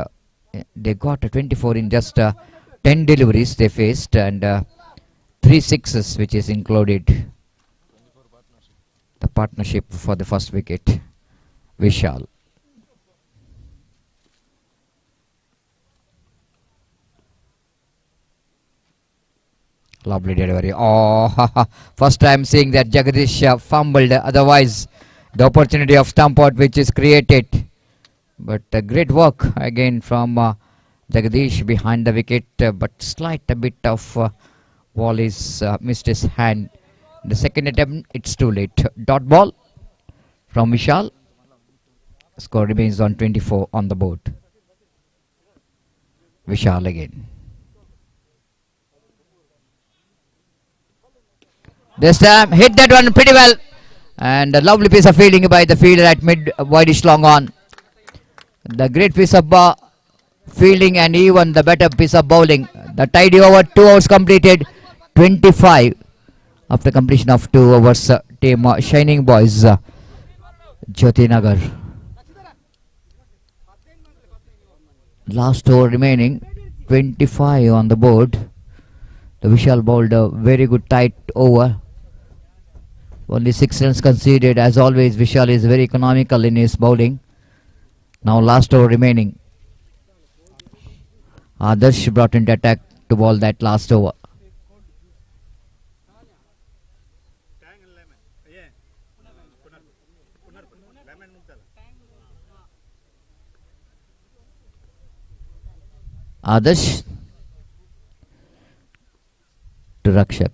They got a 24 in just 10 deliveries they faced, and 3 sixes, which is included the partnership for the first wicket. Vishal. Lovely delivery. Oh, first time seeing that Jagadish fumbled. Otherwise, the opportunity of stump out which is created. But great work again from Jagadish behind the wicket. But slight a bit of ball is missed his hand. The second attempt, it's too late. Dot ball from Vishal. Score remains on 24 on the board. Vishal again. This time hit that one pretty well, and a lovely piece of fielding by the fielder at mid wideish long on. The great piece of fielding and even the better piece of bowling. The tidy over, 2 overs completed, 25 after completion of 2 overs. Team Shining Boys, Jyoti Nagar. Last over remaining, 25 on the board. The Vishal bowled a very good tight over. Only 6 runs conceded. As always, Vishal is very economical in his bowling. Now last over remaining. Adarsh brought into attack to bowl that last over. Adarsh to Rakshak.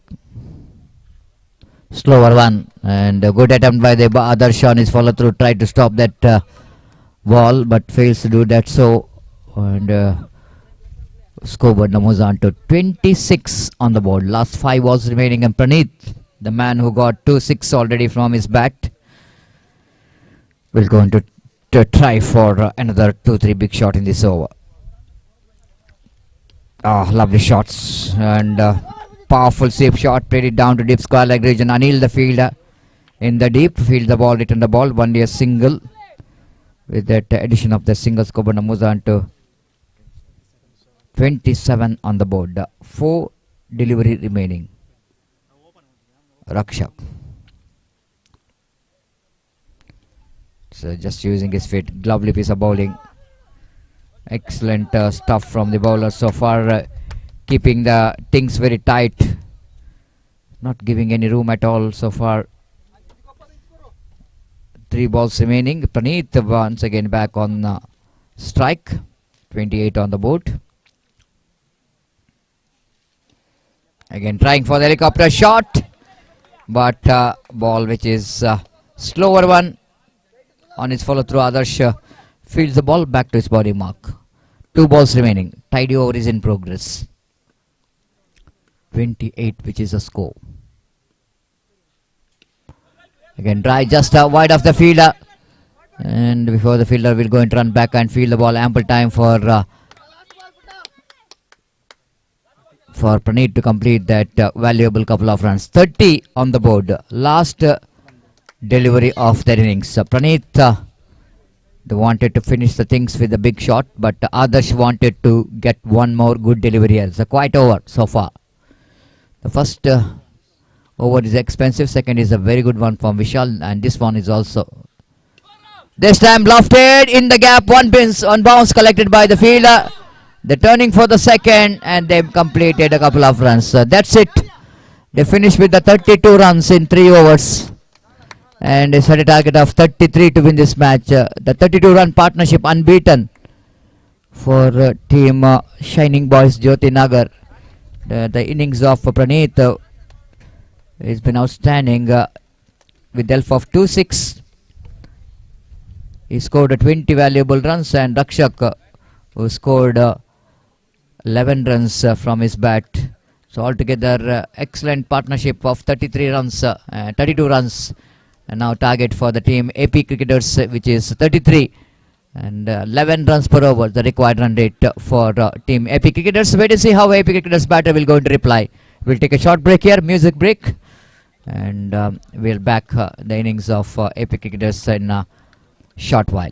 Slower one, and a good attempt by the Adarsh on his follow through. Tried to stop that ball but fails to do that, so and scoreboard moves on to 26 on the board. Last 5 balls remaining, and Praneeth, the man who got 2-6 already from his bat, will go into to try for another 2-3 big shot in this over. Lovely shots, and powerful safe shot, played it down to deep square leg region. Anil the fielder in the deep, field the ball, return the ball, only a single. With that addition of the single, scoreboard moves on to 27 on the board. 4 delivery remaining. Rakshak. So just using his feet. Lovely piece of bowling. Excellent stuff from the bowler so far. Keeping the things very tight. Not giving any room at all so far. 3 balls remaining. Praneeth once again back on strike. 28 on the board. Again trying for the helicopter shot, but ball which is slower one on his follow through. Adarsh fields the ball back to his body mark. 2 balls remaining. Tidy over is in progress. 28, which is a score. Again try just wide of the fielder, and before the fielder will go and run back and field the ball. Ample time for Praneeth to complete that valuable couple of runs. 30 on the board. Last delivery of the innings. Praneeth they wanted to finish the things with a big shot, but Adarsh wanted to get one more good delivery. It's a quiet over so far. The first over is expensive, second is a very good one from Vishal, and this one is also. This time lofted in the gap, one bounce collected by the fielder. They're turning for the second, and they've completed a couple of runs. That's it. They finished with the 32 runs in 3 overs. and is at a target of 33 to win this match. The 32-run partnership unbeaten for team Shining Boys Jyoti Nagar. The innings of Praneeth has been outstanding with the help of 2-6. He scored 20 valuable runs, and Rakshak who scored 11 runs from his bat. So altogether excellent partnership of 33 runs, 32 runs, and now target for the team AP Cricketers, which is 33, and 11 runs per over, the required run rate for team AP Cricketers. Wait to see how AP Cricketers batter will go into reply. We'll take a short break here, music break, and we'll back the innings of AP Cricketers in a short while.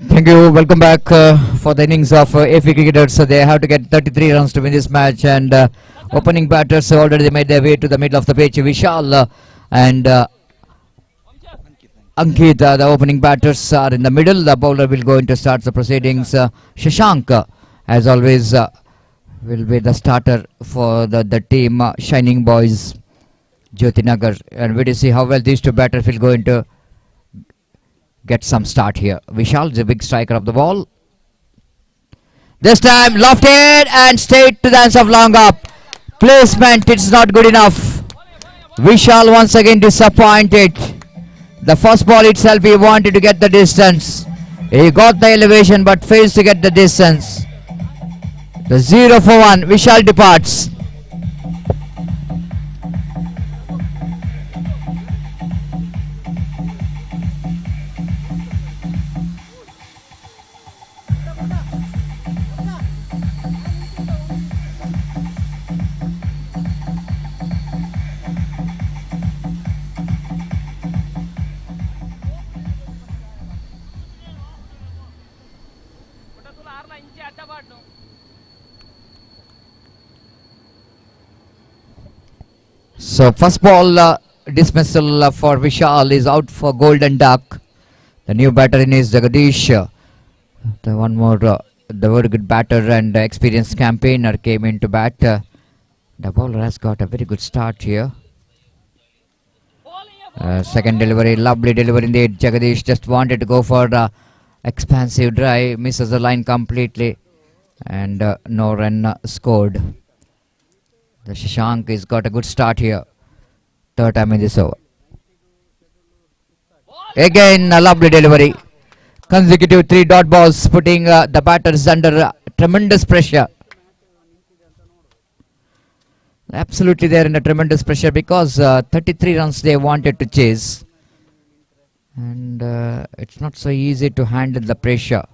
Thank you. Welcome back for the innings of AP Cricketers. So they have to get 33 runs to win this match, and opening batters already made their way to the middle of the pitch. Vishal and Ankit, the opening batters, are in the middle. The bowler will go into start the proceedings. Shashank, as always, will be the starter for the team Shining Boys Jyoti Nagar, and we will see how well these two batters will go into get some start here. Vishal, the big striker of the ball. This time lofted and straight to the hands of long up. Placement, it's not good enough. Vishal once again disappointed. The first ball itself he wanted to get the distance. He got the elevation but fails to get the distance. The 0 for 1. Vishal departs. So first ball dismissal for Vishal is out for Golden Duck. The new batter in is Jagadish. The one more, the very good batter and experienced campaigner came into bat. The bowler has got a very good start here. Second delivery, lovely delivery indeed. Jagadish just wanted to go for the expansive drive, misses the line completely, and no run scored. The Shashank has got a good start here. Third time in this over. Again a lovely delivery. Consecutive 3 dot balls, putting the batters under tremendous pressure. Absolutely they are in a tremendous pressure because 33 runs they wanted to chase. And it's not so easy to handle the pressure.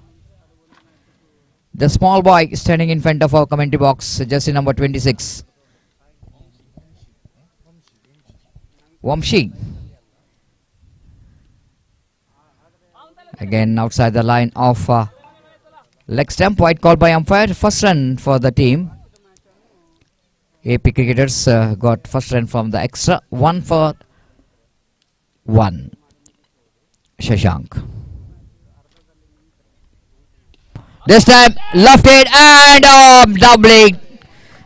The small boy standing in front of our commentary box, jersey number 26. Wamshi. Again outside the line of Leg stump, white call by umpire. First run for the team. AP cricketers got first run from the extra. 1 for 1. Shashank. This time left-handed and doubling.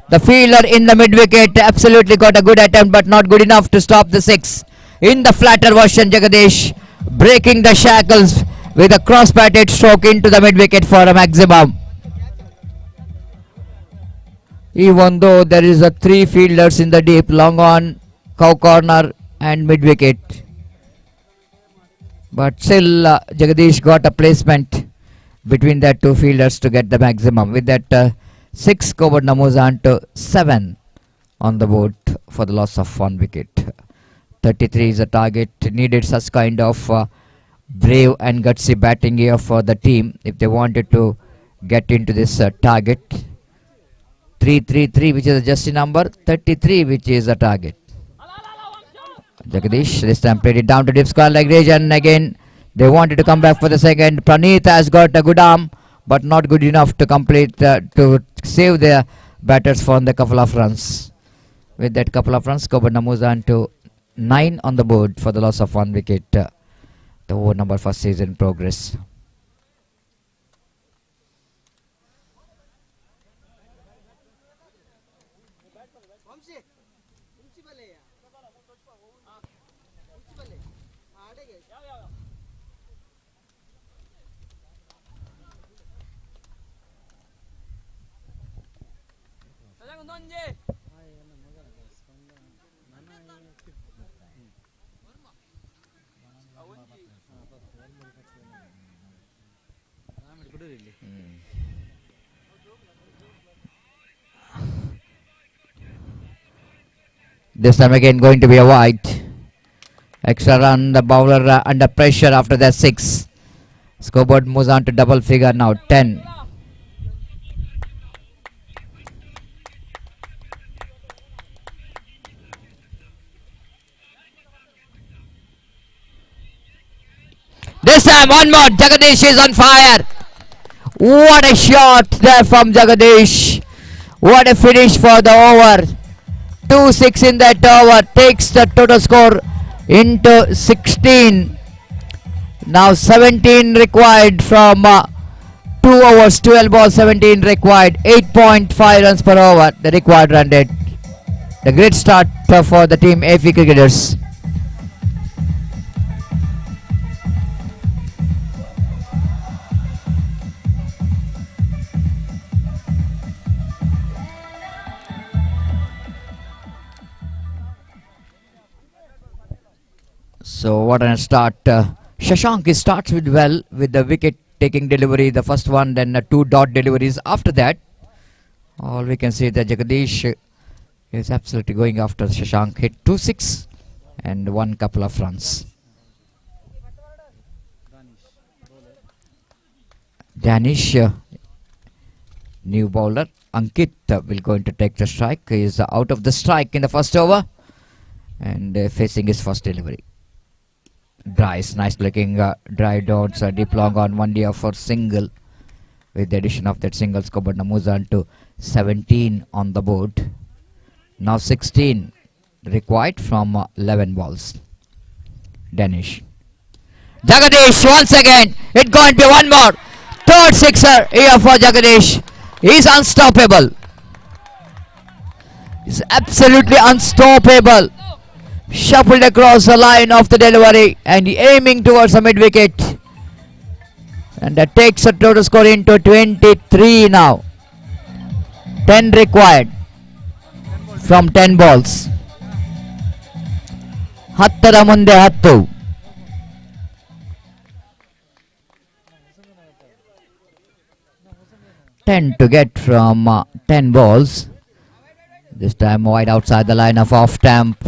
The fielder in the mid-wicket absolutely got a good attempt but not good enough to stop the 6. In the flatter version, Jagadish breaking the shackles with a cross-batted stroke into the mid-wicket for a maximum. Even though there is a 3 fielders in the deep, long on, cow corner and mid-wicket. But still Jagadish got a placement between that 2 fielders to get the maximum. With that 6 covered Namuzan to 7 on the board for the loss of 1 wicket. 33 is a target. Needed such kind of brave and gutsy batting here for the team if they wanted to get into this target. 333 which is a just number, 33 which is a target. Jagadish this time played it down to deep square leg region. Again they wanted to come back for the second. Praneeth has got a good arm but not good enough to complete to save their batters from the couple of runs. With that couple of runs, Kobar Namuzan to 9 on the board for the loss of 1 wicket. The over number for season progress. This time again going to be a wide. Extra run, the bowler under pressure after that 6. Scoreboard moves on to double figure now, 10. This time one more, Jagadish is on fire. What a shot there from Jagadish. What a finish for the over. 2-6 in that over takes the total score into 16. Now 17 required from 2 overs, 12 balls, 17 required. 8.5 runs per over, the required run rate. The great start for the team AP cricketers. So what a start. Shashank starts with well with the wicket taking delivery, the first one, then 2 dot deliveries after that. All we can see that Jagadish is absolutely going after Shashank. Hit 2-6 and 1 couple of runs. Danish, new bowler. Ankit will going to take the strike. He is out of the strike in the first over and facing his first delivery. Dries, nice looking dry dots, deep long on 1 day for single. With the addition of that single, Scored Namuzan to 17 on the board. Now 16 required from 11 balls. Danish. Jagadish once again. It's going to be one more. Third sixer here for Jagadish. He's unstoppable. He's absolutely unstoppable. Shuffled across the line of the delivery and aiming towards the mid wicket, and that takes a total score into 23 now. 10 required from 10 balls. 10 ಮುಂದೆ 10. To get from 10 balls. This time wide outside the line of off stamp.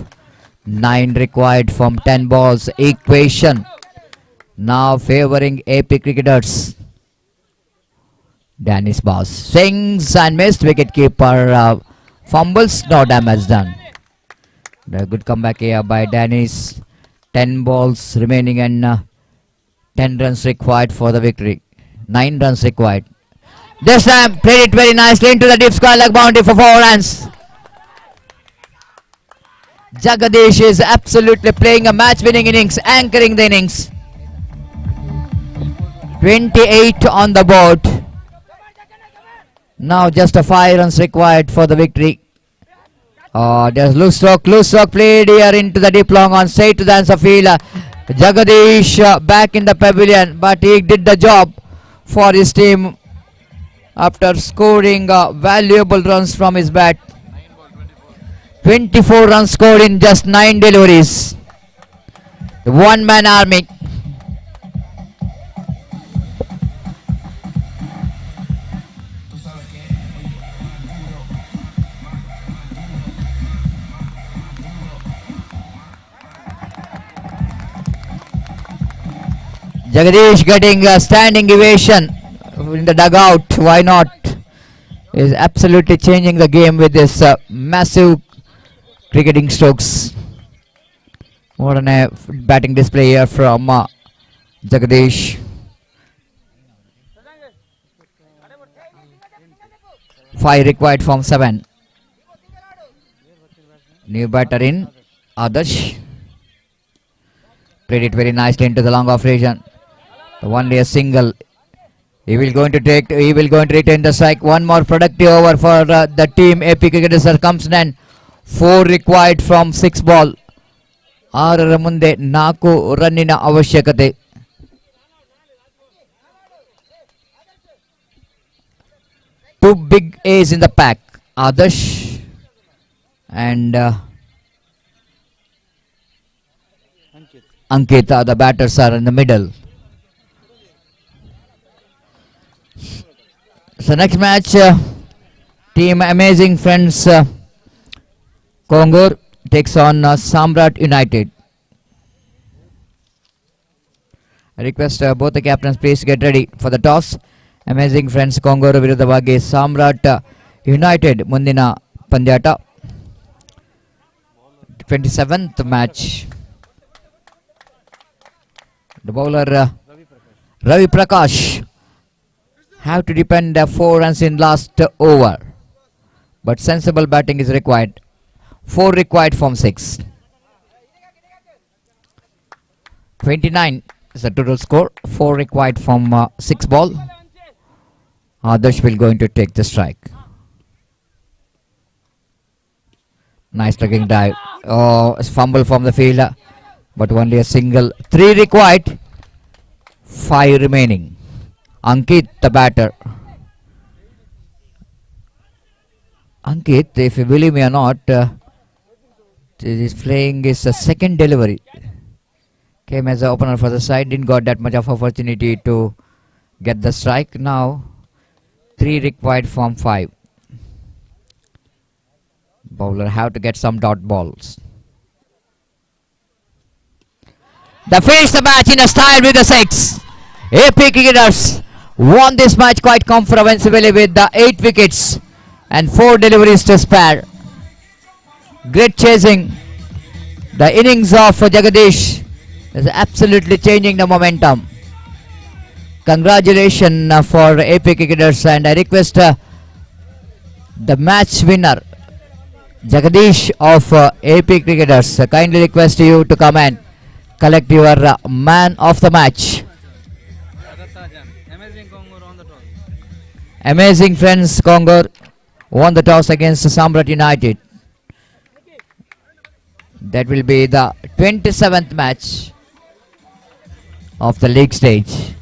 9 required from 10 balls. Equation now favoring AP cricketers. Danish boss swings and missed. Wicketkeeper fumbles. No damage done. The good comeback here by Danish. 10 balls remaining and 10 runs required for the victory. 9 runs required. This time played it very nicely into the deep square leg boundary for 4 runs. Jagadish is absolutely playing a match-winning innings, anchoring the innings. 28 on the board. Now just a 5 runs required for the victory. There's loose stroke played here into the deep long on, straight to the answer field. Jagadish back in the pavilion, but he did the job for his team after scoring valuable runs from his bat. 24 runs scored in just 9 deliveries. The one-man army. Jagadish getting a standing ovation in the dugout. Why not? Is absolutely changing the game with this massive cricketing strokes. What a batting display here from Jagadish. 5 required from 7. New batter in Adarsh. Played it very nicely into the long off region. Only a single. He will going to retain the strike. One more productive over for the team. AP Cricketers comes in. 4 required from 6 ball. 6 ಮುಂದೆ 4 ರನ್ನಿನ ಅವಶ್ಯಕತೆ. Two big A's in the pack. Adarsh and Ankita, the batters are in the middle. So next match, team Amazing Friends Kongor takes on Samraat United. I request both the captains please get ready for the toss. Amazing Friends Kongor ವಿರುದ್ಧವಾಗಿ Samraat United ಮುಂದಿನ ಪಂದ್ಯಾಟ. 27th match. The bowler Ravi Prakash have to depend 4 runs in last over, but sensible batting is required. 4 required from 6. 29 is the total score. 4 required from 6 ball. Adarsh will going to take the strike. Nice looking dive. Fumble from the fielder, but only a single. 3 required. 5 remaining. Ankit, the batter. Ankit, if you believe me or not, is playing his second delivery. Came as an opener for the side, didn't got that much of opportunity to get the strike. Now 3 required from 5. Bowler have to get some dot balls. They finish the match in a style with the 6. AP Cricketers won this match quite comprehensively with the 8 wickets and 4 deliveries to spare. Great chasing. The innings of Jagadish is absolutely changing the momentum. Congratulations for AP Cricketers, and I request the match winner Jagadish of AP Cricketers, kindly request you to come and collect your man of the match. Amazing Friends Kongor won the toss against Samraat United. That will be the 27th match of the league stage.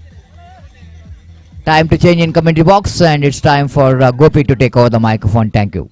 Time to change in commentary box, and it's time for Gopi to take over the microphone. Thank you.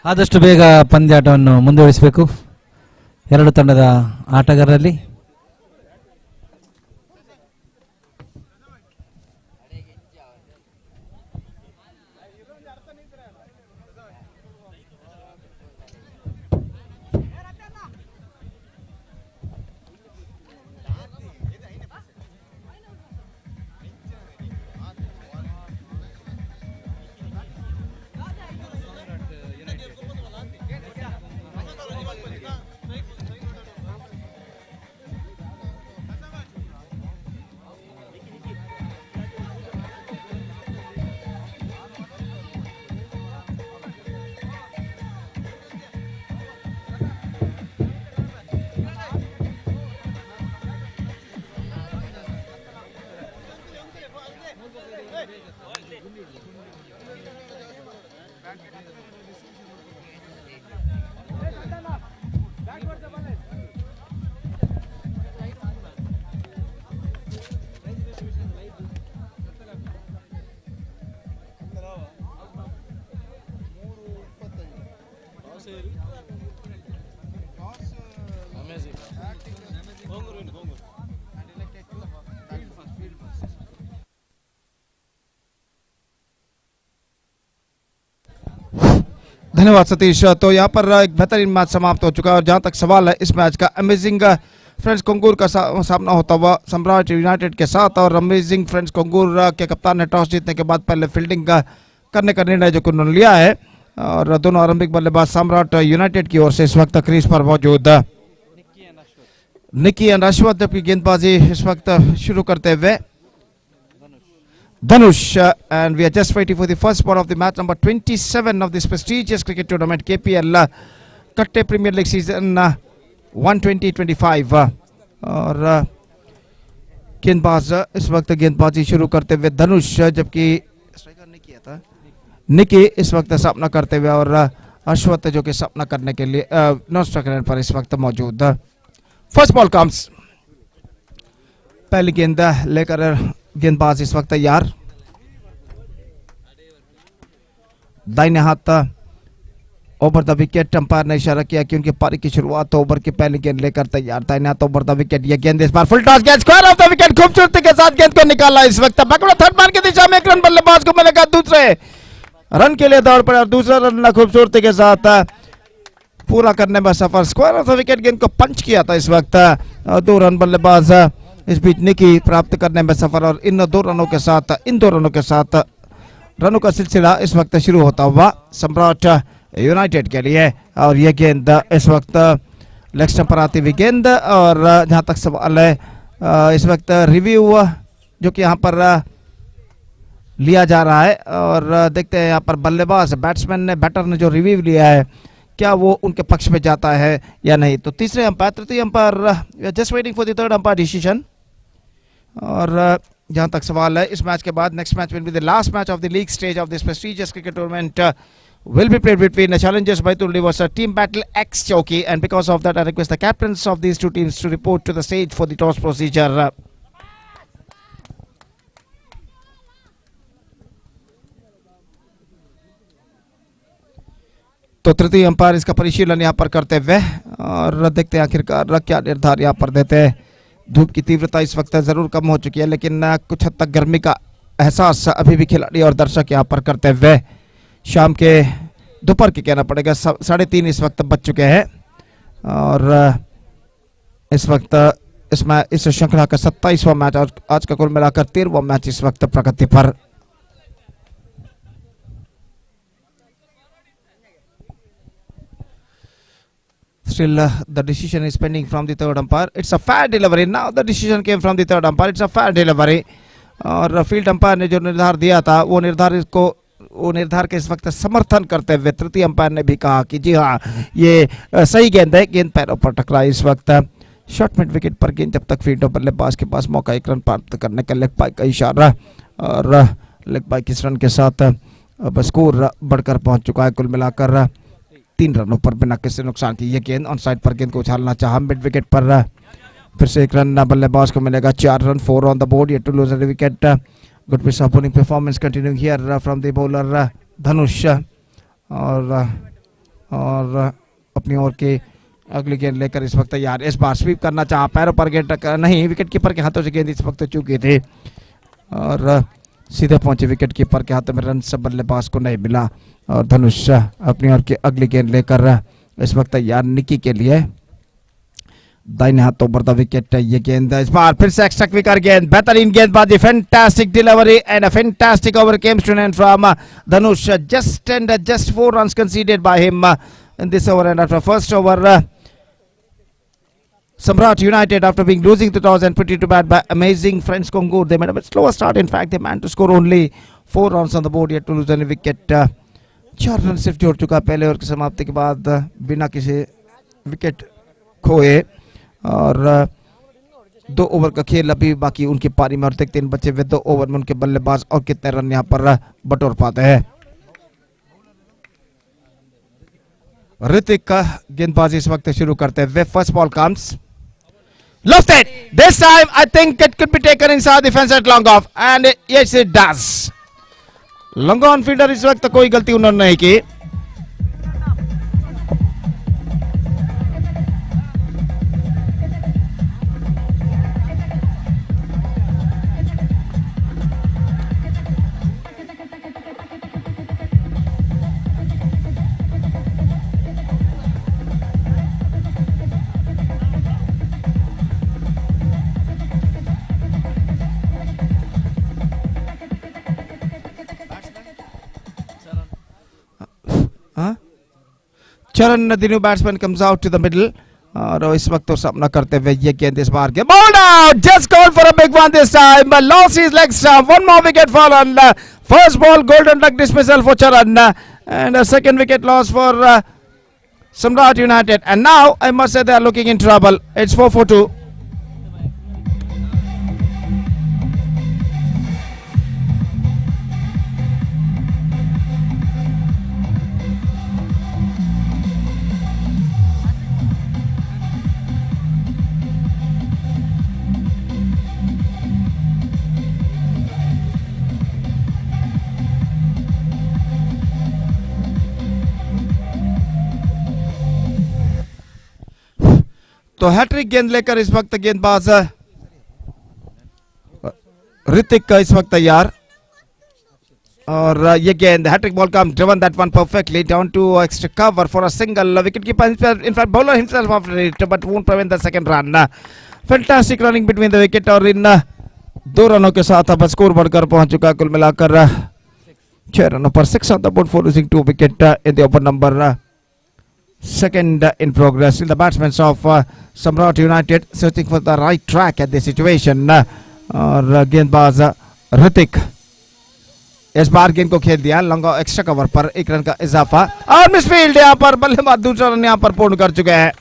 ಆದಷ್ಟು ಬೇಗ ಪಂದ್ಯಾಟವನ್ನು ಮುಂದುವರಿಸಬೇಕು ಎರಡು ತಂಡದ ಆಟಗಾರರಲ್ಲಿ. धन्यवाद सतीश। तो यहाँ पर एक बेहतरीन मैच समाप्त हो चुका है और जहाँ तक सवाल है इस मैच का, अमेजिंग फ्रेंड्स कोंगूर का सामना होता हुआ सम्राट यूनाइटेड के साथ, और अमेजिंग फ्रेंड्स कोंगूर के कप्तान ने टॉस जीतने के बाद पहले फील्डिंग करने का निर्णय जो उन्होंने लिया है, और दोनों आरंभिक बल्लेबाज सम्राट यूनाइटेड की ओर से इस वक्त क्रीज पर मौजूद निकी एंड अश्वत, जबकि गेंदबाजी इस वक्त शुरू करते हुए Dhanush, and we are just waiting for the first ball of the match number 27 of this prestigious cricket tournament, KPL Katte Premier League season 120-25, और गेंदबाज इस वक्त गेंदबाजी शुरू करते हुए धनुष, जबकि स्ट्राइकर ने किया था निकी इस वक्त सामना करते हुए, और अश्वत जो कि सामना करने के लिए नॉन स्ट्राइकर पर इस वक्त मौजूद। फर्स्ट बॉल कम्स, पहली गेंद लेकर गेंदबाज इस वक्त तैयार, दाहिने हाथ ओवर द विकेट, अंपायर ने इशारा किया कि उनकी पारी की शुरुआत ओवर की पहली गेंद लेकर तैयार, दाहिने हाथ ओवर द विकेट, ये गेंद इस बार फुल टॉस गेंद स्क्वायर ऑफ द विकेट, खूबसूरती के साथ गेंद को निकाला इस वक्त बैकवर्ड थर्ड मैन की दिशा में, एक रन बल्लेबाज को मिलेगा, दूसरे रन के लिए दौड़ पड़ा और दूसरा रन खूबसूरती के साथ पूरा करने में सफर, स्क्वायर ऑफ द विकेट गेंद को पंच किया था इस वक्त, 2 रन बल्लेबाज इस बीच निकी प्राप्त करने में सफर, और इन दो रनों के साथ रनों का सिलसिला इस वक्त शुरू होता हुआ सम्राट यूनाइटेड के लिए, और यह गेंद इस वक्त लेग स्टंप पर आती हुई गेंद, और जहां तक सवाल है इस वक्त रिव्यू जो कि यहां पर लिया जा रहा है, और देखते हैं यहां पर बल्लेबाज बैटर ने जो रिव्यू लिया है क्या वो उनके पक्ष में जाता है या नहीं। तो तृतीय umpire just waiting for the third umpire decision, और जहां तक सवाल है इस मैच के बाद next match will be the last match of the league stage of this prestigious cricket tournament will be played between the challengers Baitulli versus Team Battle X Chowki, and because of that I request the captains of these two teams to report to the stage for the toss procedure. तो तृतीय umpire इसका परिशीलन यहाँ पर करते हुए, और देखते हैं आखिरकार क्या निर्धार यहाँ पर देते हैं। धूप की तीव्रता इस वक्त जरूर कम हो चुकी है, लेकिन कुछ हद तक गर्मी का एहसास अभी भी खिलाड़ी और दर्शक यहाँ पर करते हुए, शाम के दोपहर के कहना पड़ेगा 3:30 इस वक्त बज चुके हैं, और इस वक्त इस श्रृंखला का 27वां मैच और आज का कुल मिलाकर 13वां मैच इस वक्त प्रगति पर। Still the decision is pending from the third umpire. It's a fair delivery. Now the decision came from the third umpire. It's a fair delivery. और फील्ड अंपायर ने जो निर्धार दिया था वो निर्धार के इस वक्त समर्थन करते हुए तृतीय अंपायर ने भी कहा कि जी हाँ ये सही गेंद है, गेंद पैरों पर टकराई इस वक्त। शॉर्ट मिड विकेट पर गेंद जब तक फील्ड बल्लेबाज के पास मौका 1 रन प्राप्त करने का लेग बाई का इशारा, और लेग बाई किस रन के साथ अब स्कोर बढ़कर पहुंच चुका है कुल मिलाकर 3 रनों पर बिना किसी नुकसान की। ये गेंद ऑन साइड पर गेंद को उछालना चाहा मिड विकेट पर फिर से एक रन बल्लेबाज को मिलेगा. 4 run, 4 on the board, yet to lose a wicket. Good piece of bowling performance continuing here from the bowler धनुष. और अपनी ओर के अगली गेंद लेकर इस वक्त तैयार. इस बार स्वीप करना चाहा, पैरों पर गेंद नहीं, विकेट कीपर के हाथों से गेंद इस वक्त चूकी थी और सीधे पहुंचे विकेट कीपर के हाथों में. रन सब बल्लेबाज को नहीं मिला और धनुष अपनी ओर की अगली गेंद लेकर इस वक्त तैयार निकी के लिए. दाहिने हाथों पर द विकेट. ये गेंद इस बार फिर से एक्स्ट्रा क्विकर गेंद, बेहतरीन गेंदबाजी, fantastic delivery and a fantastic over came to an end from Dhanush. Just 4 runs conceded by him in this over, and after first over Samraat United, after being losing the toss and put it to bat by amazing French Congo, they made a bit slower start. In fact, they managed to score only 4 runs on the board, yet to lose any wicket. 4 run सिर्फ जोड़ चुका पहले over की समाप्ति के बाद बिना किसी विकेट खोए. और 2 ओवर का खेल अभी बाकी उनकी पारी में और देखते हैं बचे हुए 2 ओवर में उनके बल्लेबाज और कितने रन यहाँ पर बटोर पाते हैं. ऋतिक का गेंदबाजी इस वक्त शुरू करते हैं. First ball comes lofted. This time I think it could be taken inside the fence at long off, and yes it does. Long on fielder इस वक्त कोई गलती उन्होंने नहीं की. चरण the new batsman comes out to the middle और इस वक्त तो सामना करते हुए ये गेंद इस बार के bowled out, just called for a big one this time, but lost his leg stump. 1 more wicket fallen. First ball golden duck dismissal for Charan and a second wicket loss for Samraat United, and now I must say they are looking in trouble. It's 4 for 2. तो hat trick गेंद लेकर इस वक्त गेंदबाज ऋतिक का इस वक्त तैयार और ये गेंद hat trick ball come driven that one perfectly down to extra cover for a single wicket keeper. In fact bowler himself after it but won't prevent the second run. Fantastic running between the wicket और इन 2 रनों के साथ अब score बढ़कर पहुंच चुका कुल मिलाकर 6 रनों पर. 6 on the board for losing 2 wicket in the over number second in progress. The batsmen of Samraat United searching for the right track at the situation. और गेंदबाज ऋतिक इस बार गेंद को खेल दिया लॉन्ग एक्स्ट्रा कवर पर 1 रन का इजाफा और मिसफील्ड यहाँ पर बल्लेबाज दूसरा रन यहाँ पर पूर्ण कर चुके हैं.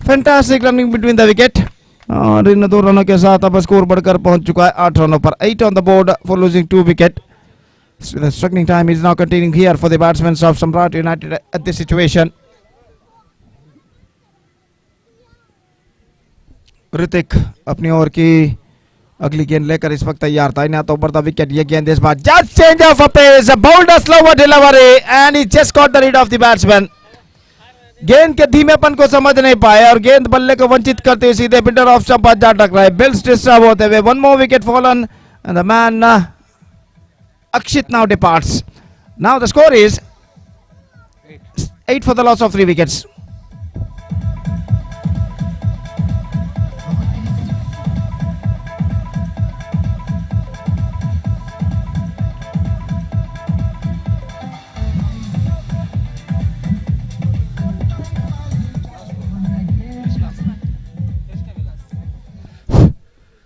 Fantastic running between the wicket और इन 2 रनों के साथ अब स्कोर बढ़कर पहुंच चुका है 8 रनों पर. 8 on the board for losing 2 wicket. So the struggling time is now continuing here for the batsmen of Samraat United at this situation. Hrithik अपनी ओर की अगली गेंद लेकर इस वक्त तैयार था. इन्हें तो ऊपर द विकेट. ये गेंद इस बार just change of a pace, bowled a slower delivery and he just got the read of the batsman. गेंद के धीमेपन को समझ नहीं पाए और गेंद बल्ले को वंचित करते हुए सीधे बिल्डर ऑफ स्टंप पर जा टकराए. बिल्स डिस्टर्ब होते हुए 1 more wicket fallen and the man Akshit now departs. Now the score is 8 for the loss of 3 wickets.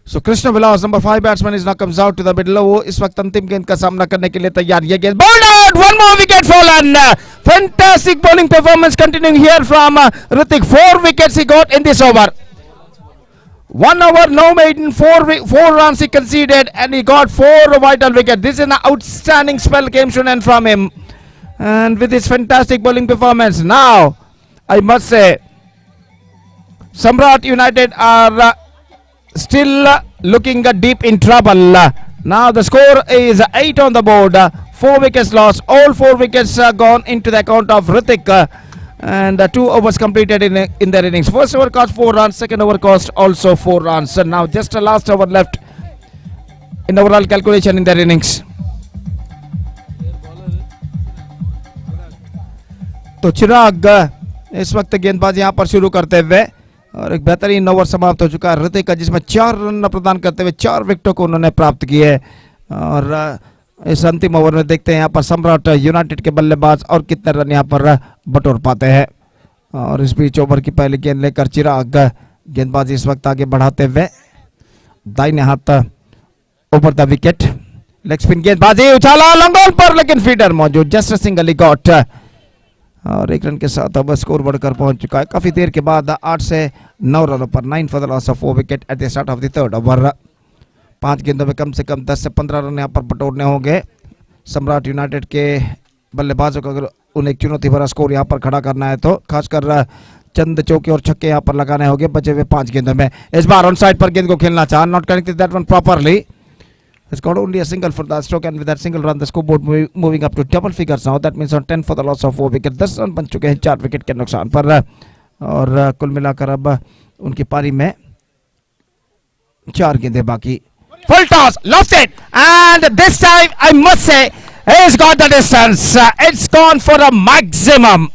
So Krishna Vilas, number 5 batsman, is now comes out to the middle. वो इस वक्त अंतिम गेंद का सामना करने के लिए तैयार. ये गेंद bowled out, 1 more wicket fallen. Fantastic bowling performance continuing here from Hrithik. 4 wickets he got in this over. 1 over, no maiden, 4 runs he conceded and he got 4 vital wickets. This is an outstanding spell came to an end from him. And with his fantastic bowling performance, now I must say Samraat United are still looking deep in trouble. Now the score is 8 on the board. 4 wickets lost. All 4 wickets gone into the account of Ritik. And 2 overs completed in their innings. First over cost 4 runs. Second over cost also 4 runs. And now just a last over left in overall calculation in their innings. तो चिराग इस वक्त गेंदबाजी यहाँ पर शुरू करते हुए और एक बेहतरीन ओवर समाप्त हो चुका है ऋतिक का, जिसमें 4 रन प्रदान करते हुए 4 विकेटों को उन्होंने प्राप्त किए। और इस अंतिम ओवर में देखते हैं यहाँ पर सम्राट यूनाइटेड के बल्लेबाज और कितने रन यहाँ पर बटोर पाते हैं। और इस बीच ओवर की पहली गेंद लेकर चिराग गेंदबाजी इस वक्त आगे बढ़ाते हुए दाहिने हाथ over the wicket. Leg spin गेंदबाजी, उछाला लॉन्ग ऑन पर, लेकिन फीडर मौजूद, जस्ट सिंगल ही गॉट। और 1 रन के साथ अब स्कोर बढ़कर पहुंच चुका है काफी देर के बाद 8 से 9 रनों पर। 9 for the loss of 4 wicket at the start of the third over. 5 गेंदों में कम से कम 10 से 15 रन यहाँ पर बटोरने होंगे सम्राट यूनाइटेड के बल्लेबाजों को, अगर उन्हें एक चुनौती भरा स्कोर यहाँ पर खड़ा करना है तो। खासकर चंद चौके और छक्के यहाँ पर लगाने होंगे बचे हुए 5 गेंदों में। इस बार ऑन साइड पर गेंद को खेलना चाह, not connected that one properly. It's got only a single for the stroke, and with that single run the scoreboard moving up to double figures now. That means on 10 for the loss of 4 wicket. 10 run बन चुके हैं 4 wicket के नुकसान पर। और कुल मिलाकर अब उनकी पारी में 4 गेंदें बाकी। Full toss, lost it, and this time I must say he's got the distance. It's gone for a maximum.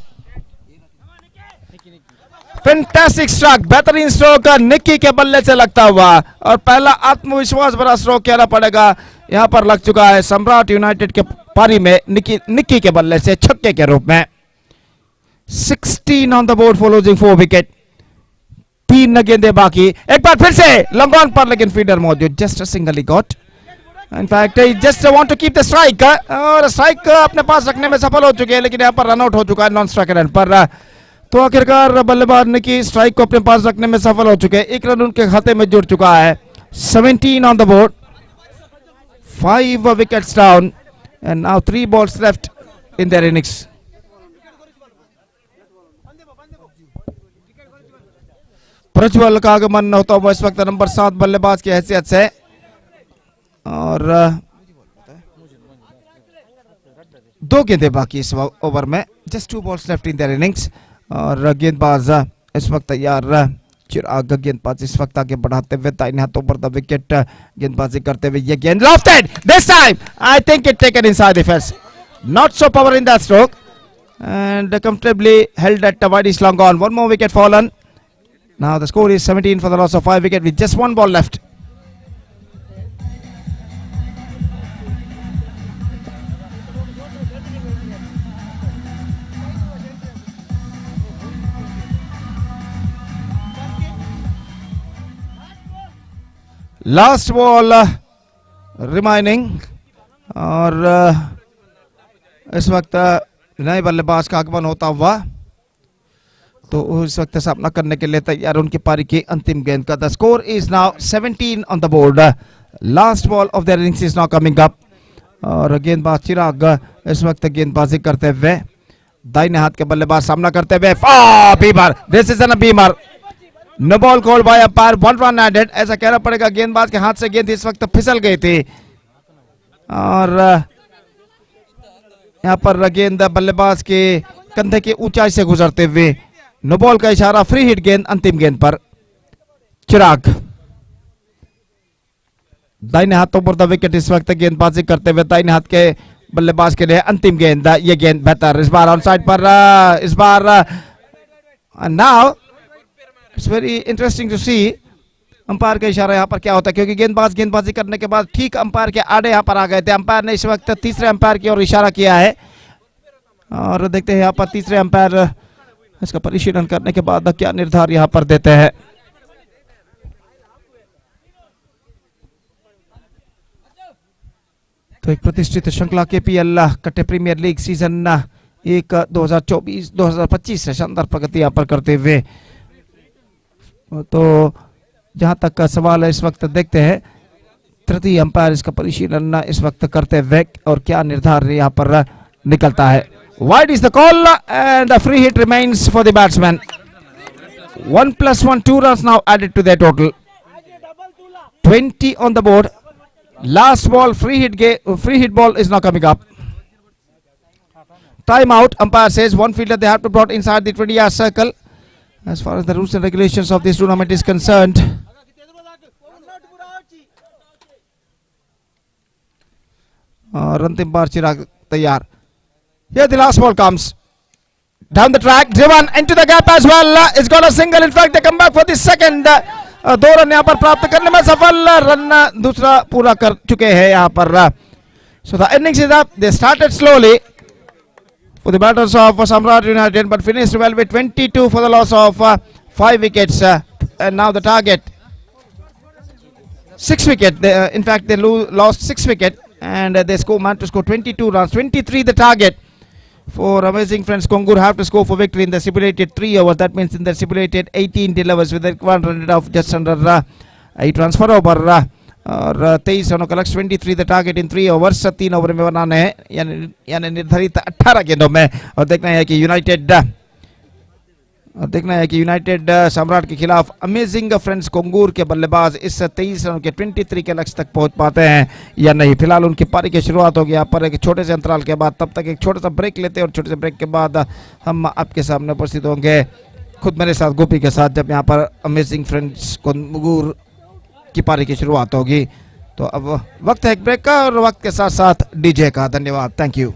Fantastic stroke, बेहतरीन स्ट्रोक निक्की के बल्ले से लगता हुआ, और पहला आत्मविश्वास भरा स्ट्रोक कहना पड़ेगा यहां पर लग चुका है सम्राट यूनाइटेड के पारी में निक्की के बल्ले से छक्के के रूप में। 16 on the board for losing 4 wicket. 3 गेंदें बाकी। एक बार फिर से लॉन्ग ऑन पर, लेकिन फीडर मौजूद, जस्ट सिंगल ही got. In fact just want to keep the strike, और स्ट्राइक अपने पास रखने में सफल हो चुके हैं, लेकिन यहां पर रन आउट हो चुका है नॉन स्ट्राइक रन पर। तो आखिरकार बल्लेबाज ने की स्ट्राइक को अपने पास रखने में सफल हो चुके हैं। 1 रन उनके खाते में जुड़ चुका है। 17 on the board, 5 wickets down, and now 3 balls left in their innings. Prajwal का आगमन होता हुआ इस वक्त नंबर 7 बल्लेबाज की हैसियत से, और 2 गेंदें बाकी इस ओवर में। Just 2 balls left in their innings, और गेंदबाज इस वक्त तैयार। चिराग गेंदबाज इस वक्त आगे बढ़ाते हुए दाहिने हाथों पर द विकेट गेंदबाजी करते हुए ये गेंद lofted. This time I think it taken inside the fence, not so power in that stroke, and comfortably held at the wide long on. 1 more wicket fallen. Now the score is 17 for the loss of 5 wicket with just 1 ball left. Last ball remaining, और इस वक्त नए बल्लेबाज का आगमन होता हुआ तो इस वक्त सामना करने के लिए तैयार उनकी पारी की अंतिम गेंद का। The score is now 17 on the board. Last ball of the innings is now coming up, और गेंदबाज चिराग इस वक्त गेंदबाजी करते हुए दाहिने हाथ के बल्लेबाज सामना करते हुए। Beamer, this is an beamer, no ball called by umpire, 1 run added। ऐसा कहना पड़ेगा गेंदबाज के हाथ से गेंद इस वक्त फिसल गई थी, और यहां पर गेंद बल्लेबाज के कंधे की ऊंचाई से गुजरते हुए नो बॉल का इशारा। फ्री हिट गेंद अंतिम गेंद पर। चिराग दाहिने हाथों पर द विकेट इस वक्त गेंदबाजी करते हुए दाहिने हाथ के बल्लेबाज के लिए अंतिम गेंद। ये गेंद बेहतर, इस बार ऑन साइड पर, इस बार now it's very interesting to see umpire का इशारा यहाँ पर क्या होता है, क्योंकि गेंदबाज गेंदबाजी करने के बाद ठीक अंपायर के आड़े यहाँ पर आ गए थे। अंपायर ने इस वक्त तीसरे अंपायर की ओर इशारा किया है, और देखते हैं यहाँ पर तीसरे अंपायर इसका परिशीलन करने के बाद क्या निर्धार यहाँ पर देते हैं। तो एक प्रतिष्ठित श्रृंखला KPL Katte premier league season 1 2024-2025 से शानदार प्रगति यहाँ पर करते हुए, तो जहां तक का सवाल है इस वक्त देखते हैं तृतीय अंपायर इसका परिशीलन इस वक्त करते हुए और क्या निर्धार यहाँ पर निकलता है। Wide is the call and the free hit remains for the batsman. 1 plus 1, 2 runs now added to their total. 20 on the board. Last ball, free hit ball is now coming up. Timeout. Umpire says one fielder they have to brought inside the 20-yard circle. As far as the rules and regulations of this tournament is concerned. Rantim Bar Chirag Tayar. Here the last ball comes. Down the track, driven into the gap as well. It's got a single. In fact, they come back for the second. 2 run यहाँ पर प्राप्त करने में सफल. Run दूसरा पूरा कर चुके हैं यहाँ पर. So the innings is up. They started slowly for the batters of Samraat United, but finished well with 22 for the loss of 5 wickets. And now the target 6 wicket. In fact, they lost 6 wicket, and they managed to score 22 runs. 23 the target for Amazing Friends Kongur. Have to score for victory in the stipulated 3 overs. That means in the stipulated 18 delivers with a required run rate of just under 8 runs per over. और 23 रनों का लक्ष्य. 23 the target in 3 overs. 3 over में बनाने हैं, यानी निर्धारित 18 गेंदों में. और देखना है कि यूनाइटेड सम्राट के खिलाफ अमेजिंग फ्रेंड्स कोंगूर के बल्लेबाज इस 23 रनों के 23 के लक्ष्य तक पहुंच पाते हैं या नहीं. फिलहाल उनकी पारी की शुरुआत होगी यहाँ पर एक छोटे से अंतराल के बाद. तब तक एक छोटा सा ब्रेक लेते हैं, और छोटे से ब्रेक के बाद हम आपके सामने उपस्थित होंगे, खुद मेरे साथ गोपी के साथ, जब यहाँ पर अमेजिंग फ्रेंड्स कोंगूर की पारी की शुरुआत होगी. तो अब वक्त है एक ब्रेक का, और वक्त के साथ साथ डीजे का. धन्यवाद. Thank you.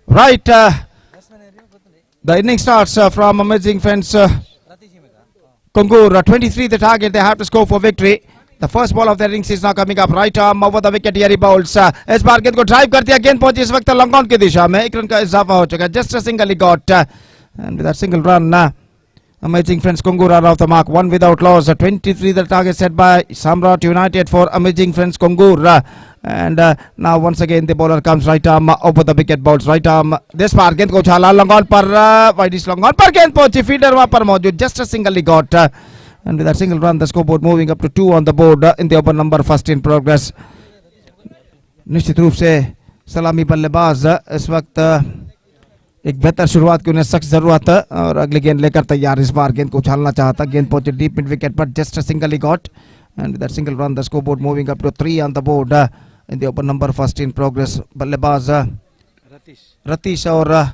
Right, the inning starts from Amazing Friends Kongur. 23 the target, they have to score for victory. The first ball of the innings is now coming up. Right arm over the wicket, here he bowls. इस बार गेंद को drive कर दिया, गेंद पहुंची इस वक्त long on की दिशा में. 1 रन का इजाफा हो चुका है. Just a single he got, and with that single run, Amazing Friends Kongur are off the mark. 1 without loss. 23 the target set by Samraat United for Amazing Friends Kongur. And now once again the bowler comes. Right arm over the wicket, bowls right arm. This बार गेंद को उछाला long on पर, widish long on पर गेंद पहुंची, fielder वहां पर मौजूद. Just a single he got, and with that single run the scoreboard moving up to 2 on the board in the open number first in progress. निश्चित रूप से सलामी बल्लेबाज इस वक्त एक बेहतर शुरुआत की उन्हें सख्त जरूरत है, और अगली गेंद लेकर तैयार. इस बार गेंद को उछालना चाहता, गेंद पहुंची डीप मिड विकेट पर. जस्ट अ सिंगल ही got, and with that single run the scoreboard moving up to 3 on the board in the open number first in progress. बल्लेबाज रतीश और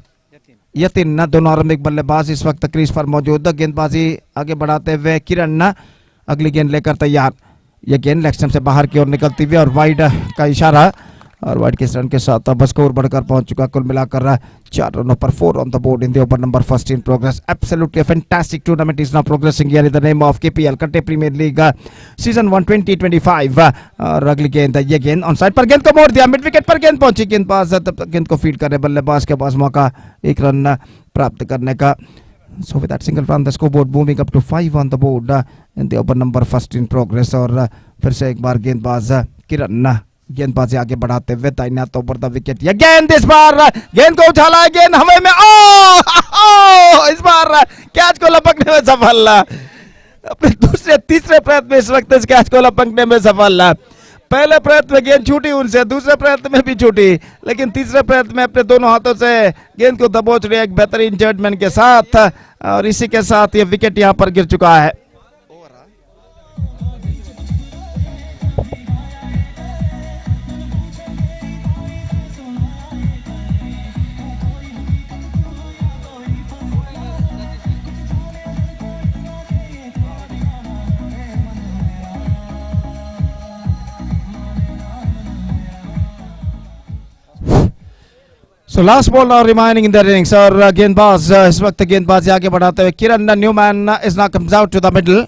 यतिन दोनों आरंभिक बल्लेबाज इस वक्त क्रीज पर मौजूद. गेंदबाजी आगे बढ़ाते हुए किरण अगली गेंद लेकर तैयार. ये गेंद लेग स्टंप से बाहर की ओर निकलती हुई और वाइड का इशारा और वाइड के रन के साथ अब स्कोर बढ़कर पहुंच चुका कुल मिलाकर 4 रनों पर 4 on the board in the over number first in progress. Absolutely a fantastic tournament is now progressing here in the name of KPL Katte Premier League Season 1 2025. और अगली गेंद ये गेंद ऑन साइड पर गेंद को मोड़ दिया, मिड विकेट पर गेंद पहुंची, गेंदबाज तब तक गेंद को फील्ड करने बल्लेबाज के पास मौका 1 रन प्राप्त करने का. So with that single run, the scoreboard moving up to 5 on the board in the over number first in progress. और फिर से एक बार गेंदबाज किरण गेंदबाजी आगे बढ़ाते हुए दाहिने हाथ ऊपर द विकेट. ये गेंद इस बार गेंद को उछाला है, गेंद हवा में. ओ इस बार कैच को लपकने में सफल. अपने दूसरे तीसरे प्रयत्न में इस वक्त इस कैच को लपकने में सफल. पहले प्रयत्न में गेंद छूटी उनसे, दूसरे प्रयत्न में भी छूटी, लेकिन तीसरे प्रयत्न में अपने दोनों हाथों से गेंद को दबोच रहे एक बेहतरीन जजमेंट के साथ. और इसी के साथ ये विकेट यहां पर गिर चुका है. So last ball now remaining in the innings. और गेंदबाज इस वक्त गेंदबाजी आगे बढ़ाते हुए Kiran new man is now comes out to the middle.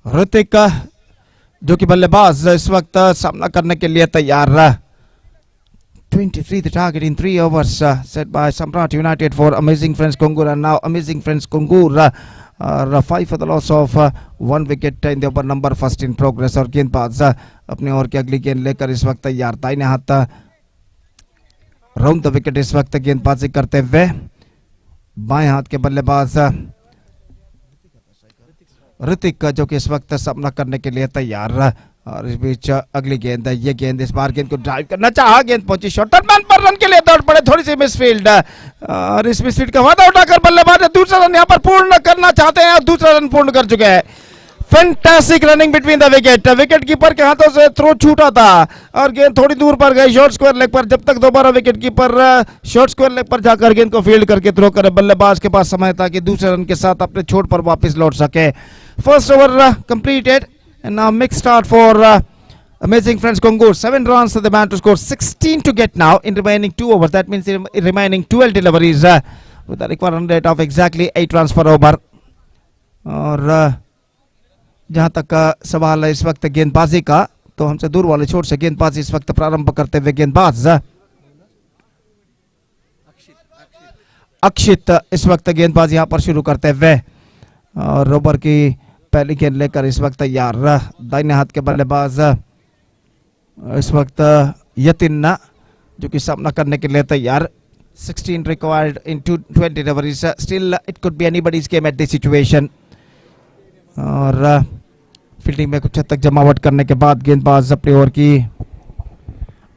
Hrithik जो कि बल्लेबाज इस वक्त सामना करने के लिए तैयार. 23 the target in 3 overs set by Samraat United for Amazing Friends Kongur, and now Amazing Friends Kongur 5 for the loss of 1 wicket in the over number first in progress. और गेंदबाज अपने ओवर की अगली गेंद लेकर इस वक्त तैयार. दाहिने हाथ राउंड द विकेट इस वक्त गेंदबाजी करते हुए बाएं हाथ के बल्लेबाज ऋतिक जो कि इस वक्त सामना करने के लिए तैयार. और इस बीच अगली गेंद ये गेंद इस बार गेंद को ड्राइव करना चाहा, गेंद पहुंची शॉर्टर मैन पर रन के लिए दौड़ पड़े, थोड़ी सी मिसफील्ड. और इस मिसफील्ड का वादा उठाकर बल्लेबाज दूसरा रन यहां पर पूर्ण करना चाहते हैं और दूसरा रन पूर्ण कर चुके हैं. Fantastic running between the wicket. Wicket keeper के हाथों से थ्रो छूटा था और गेंद थोड़ी दूर पर गई शॉर्ट स्क्वायर लेग पर. जब तक दोबारा wicket keeper short square leg पर जाकर गेंद को फील्ड करके थ्रो करे, बल्लेबाज के पास समय था कि दूसरे रन के साथ अपने छोड़ पर वापस लौट सके. First over completed and now mix start for Amazing Friends Kongur. 7 runs for the man to score, 16 to get now in remaining 2 overs. That means in remaining 12 deliveries with a required run rate of exactly 8 runs per over. और जहां तक का सवाल है इस वक्त गेंदबाजी का, तो हमसे दूर वाले छोर से गेंदबाजी इस वक्त प्रारंभ करते हुए गेंदबाज अक्षित इस वक्त गेंदबाजी यहां पर शुरू करते हुए. और ओवर की पहली गेंद लेकर इस वक्त तैयार. दाहिने हाथ के बल्लेबाज इस वक्त यतिन जो कि सामना करने के लिए तैयार. 16 required in 20 deliveries. Still it could be anybody's game at this situation. और फील्डिंग में कुछ हद तक जमावट करने के बाद गेंदबाज अपनी ओवर की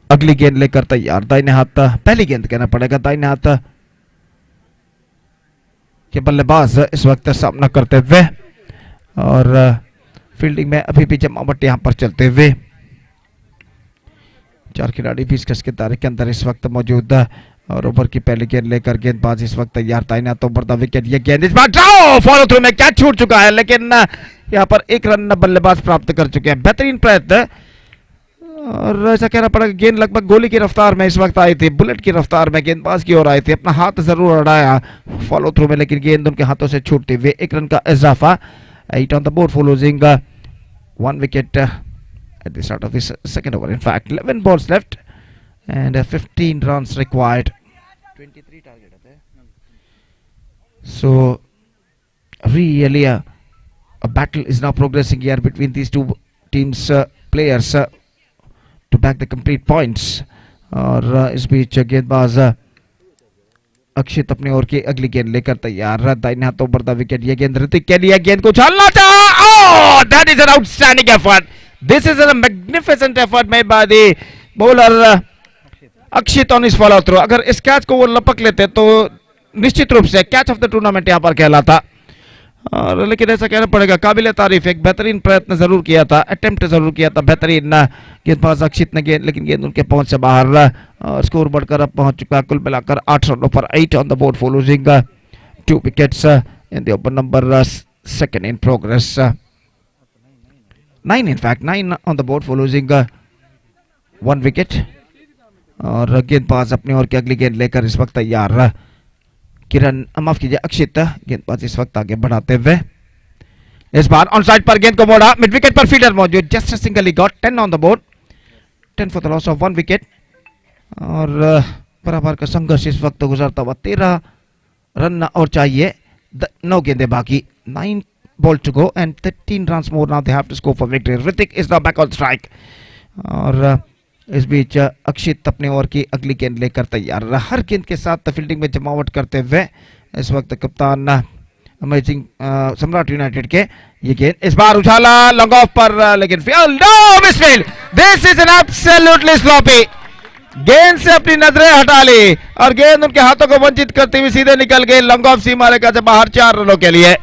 अगली गेंद लेकर तैयार. दाहिने हाथ पहली गेंद कहना पड़ेगा, दाहिने हाथ के बल्लेबाज इस वक्त सामना करते हुए. और फील्डिंग में अभी भी जमावट यहां पर चलते हुए. 4 खिलाड़ी 20 गज के दायरे के अंदर इस वक्त मौजूद. और ओवर की पहली गेंद लेकर गेंदबाज इस वक्त तैयार. दाहिने हाथ ओवर द विकेट. ये गेंद इस बार फॉलो थ्रू में कैच छूट चुका है, लेकिन यहाँ पर 1 रन बल्लेबाज प्राप्त कर चुके हैं. बेहतरीन प्रयत्न. और ऐसा कहना पड़ेगा गेंद लगभग गोली की रफ्तार में इस वक्त आई थी, बुलेट की रफ्तार में गेंदबाज की ओर आई थी. अपना हाथ जरूर अड़ाया फॉलो थ्रू में, लेकिन गेंद उनके हाथों से छूटते हुए 1 रन का इजाफा. 8 on the board for losing 1 wicket at the start of this second over. In fact, 11 balls left and 15 runs required. 23 target. So really a battle is now progressing here between these two teams players to back the complete points. और इस बीच गेंदबाज अक्षित अपने ओर की अगली गेंद लेकर तैयार. दाहिने हाथ ओवर द विकेट. ये गेंद ऋतिक के लिए, गेंद को उछालना चाहा. Oh, that is an outstanding effort. This is a magnificent effort made by the bowler Akshit on इस फॉलो थ्रो. अगर इस कैच को वो लपक लेते तो निश्चित रूप से कैच ऑफ द टूर्नामेंट यहां पर कहलाता. और लेकिन ऐसा कहना पड़ेगा काबिल तारीफ, एक बेहतरीन प्रयत्न जरूर किया था, अटेम्प्ट जरूर किया था बेहतरीन गेंदबाज अक्षित ने गेंद, लेकिन गेंद उनके पहुंच से बाहर. और स्कोर बढ़कर अब पहुंच चुका है कुल मिलाकर 8 रनों पर. 8 on the board for losing 2 wickets in the over number second in progress. 9 in fact, 9 on the board for losing 1 wicket. और गेंदबाज अपनी ओर की अगली गेंद लेकर इस वक्त तैयार किरण माफ कीजिए अक्षित गेंदबाज इस वक्त आगे बढ़ाते हुए इस बार ऑन साइड पर गेंद को मोड़ा मिड विकेट पर फील्डर मौजूद जस्ट अ सिंगल ही got 10 on the board 10 for the loss of 1 wicket और बराबर का संघर्ष इस वक्त गुजरता हुआ 13 रन और चाहिए 9 गेंदें बाकी 9 ball to go and 13 runs more now they have to score for victory. Ritik is now back on strike और इस बीच अक्षित अपने ओवर की अगली गेंद लेकर तैयार हर गेंद के साथ फील्डिंग में जमावट करते हुए इस वक्त कप्तान अमेजिंग सम्राट यूनाइटेड के ये गेंद इस बार उछाला लॉन्ग ऑफ पर लेकिन field no misfield this is an absolutely sloppy गेंद से अपनी नजरें हटा ली और गेंद उनके हाथों को वंचित करते हुए सीधे निकल गई लॉन्ग ऑफ सीमा रेखा से बाहर 4 रनों के लिए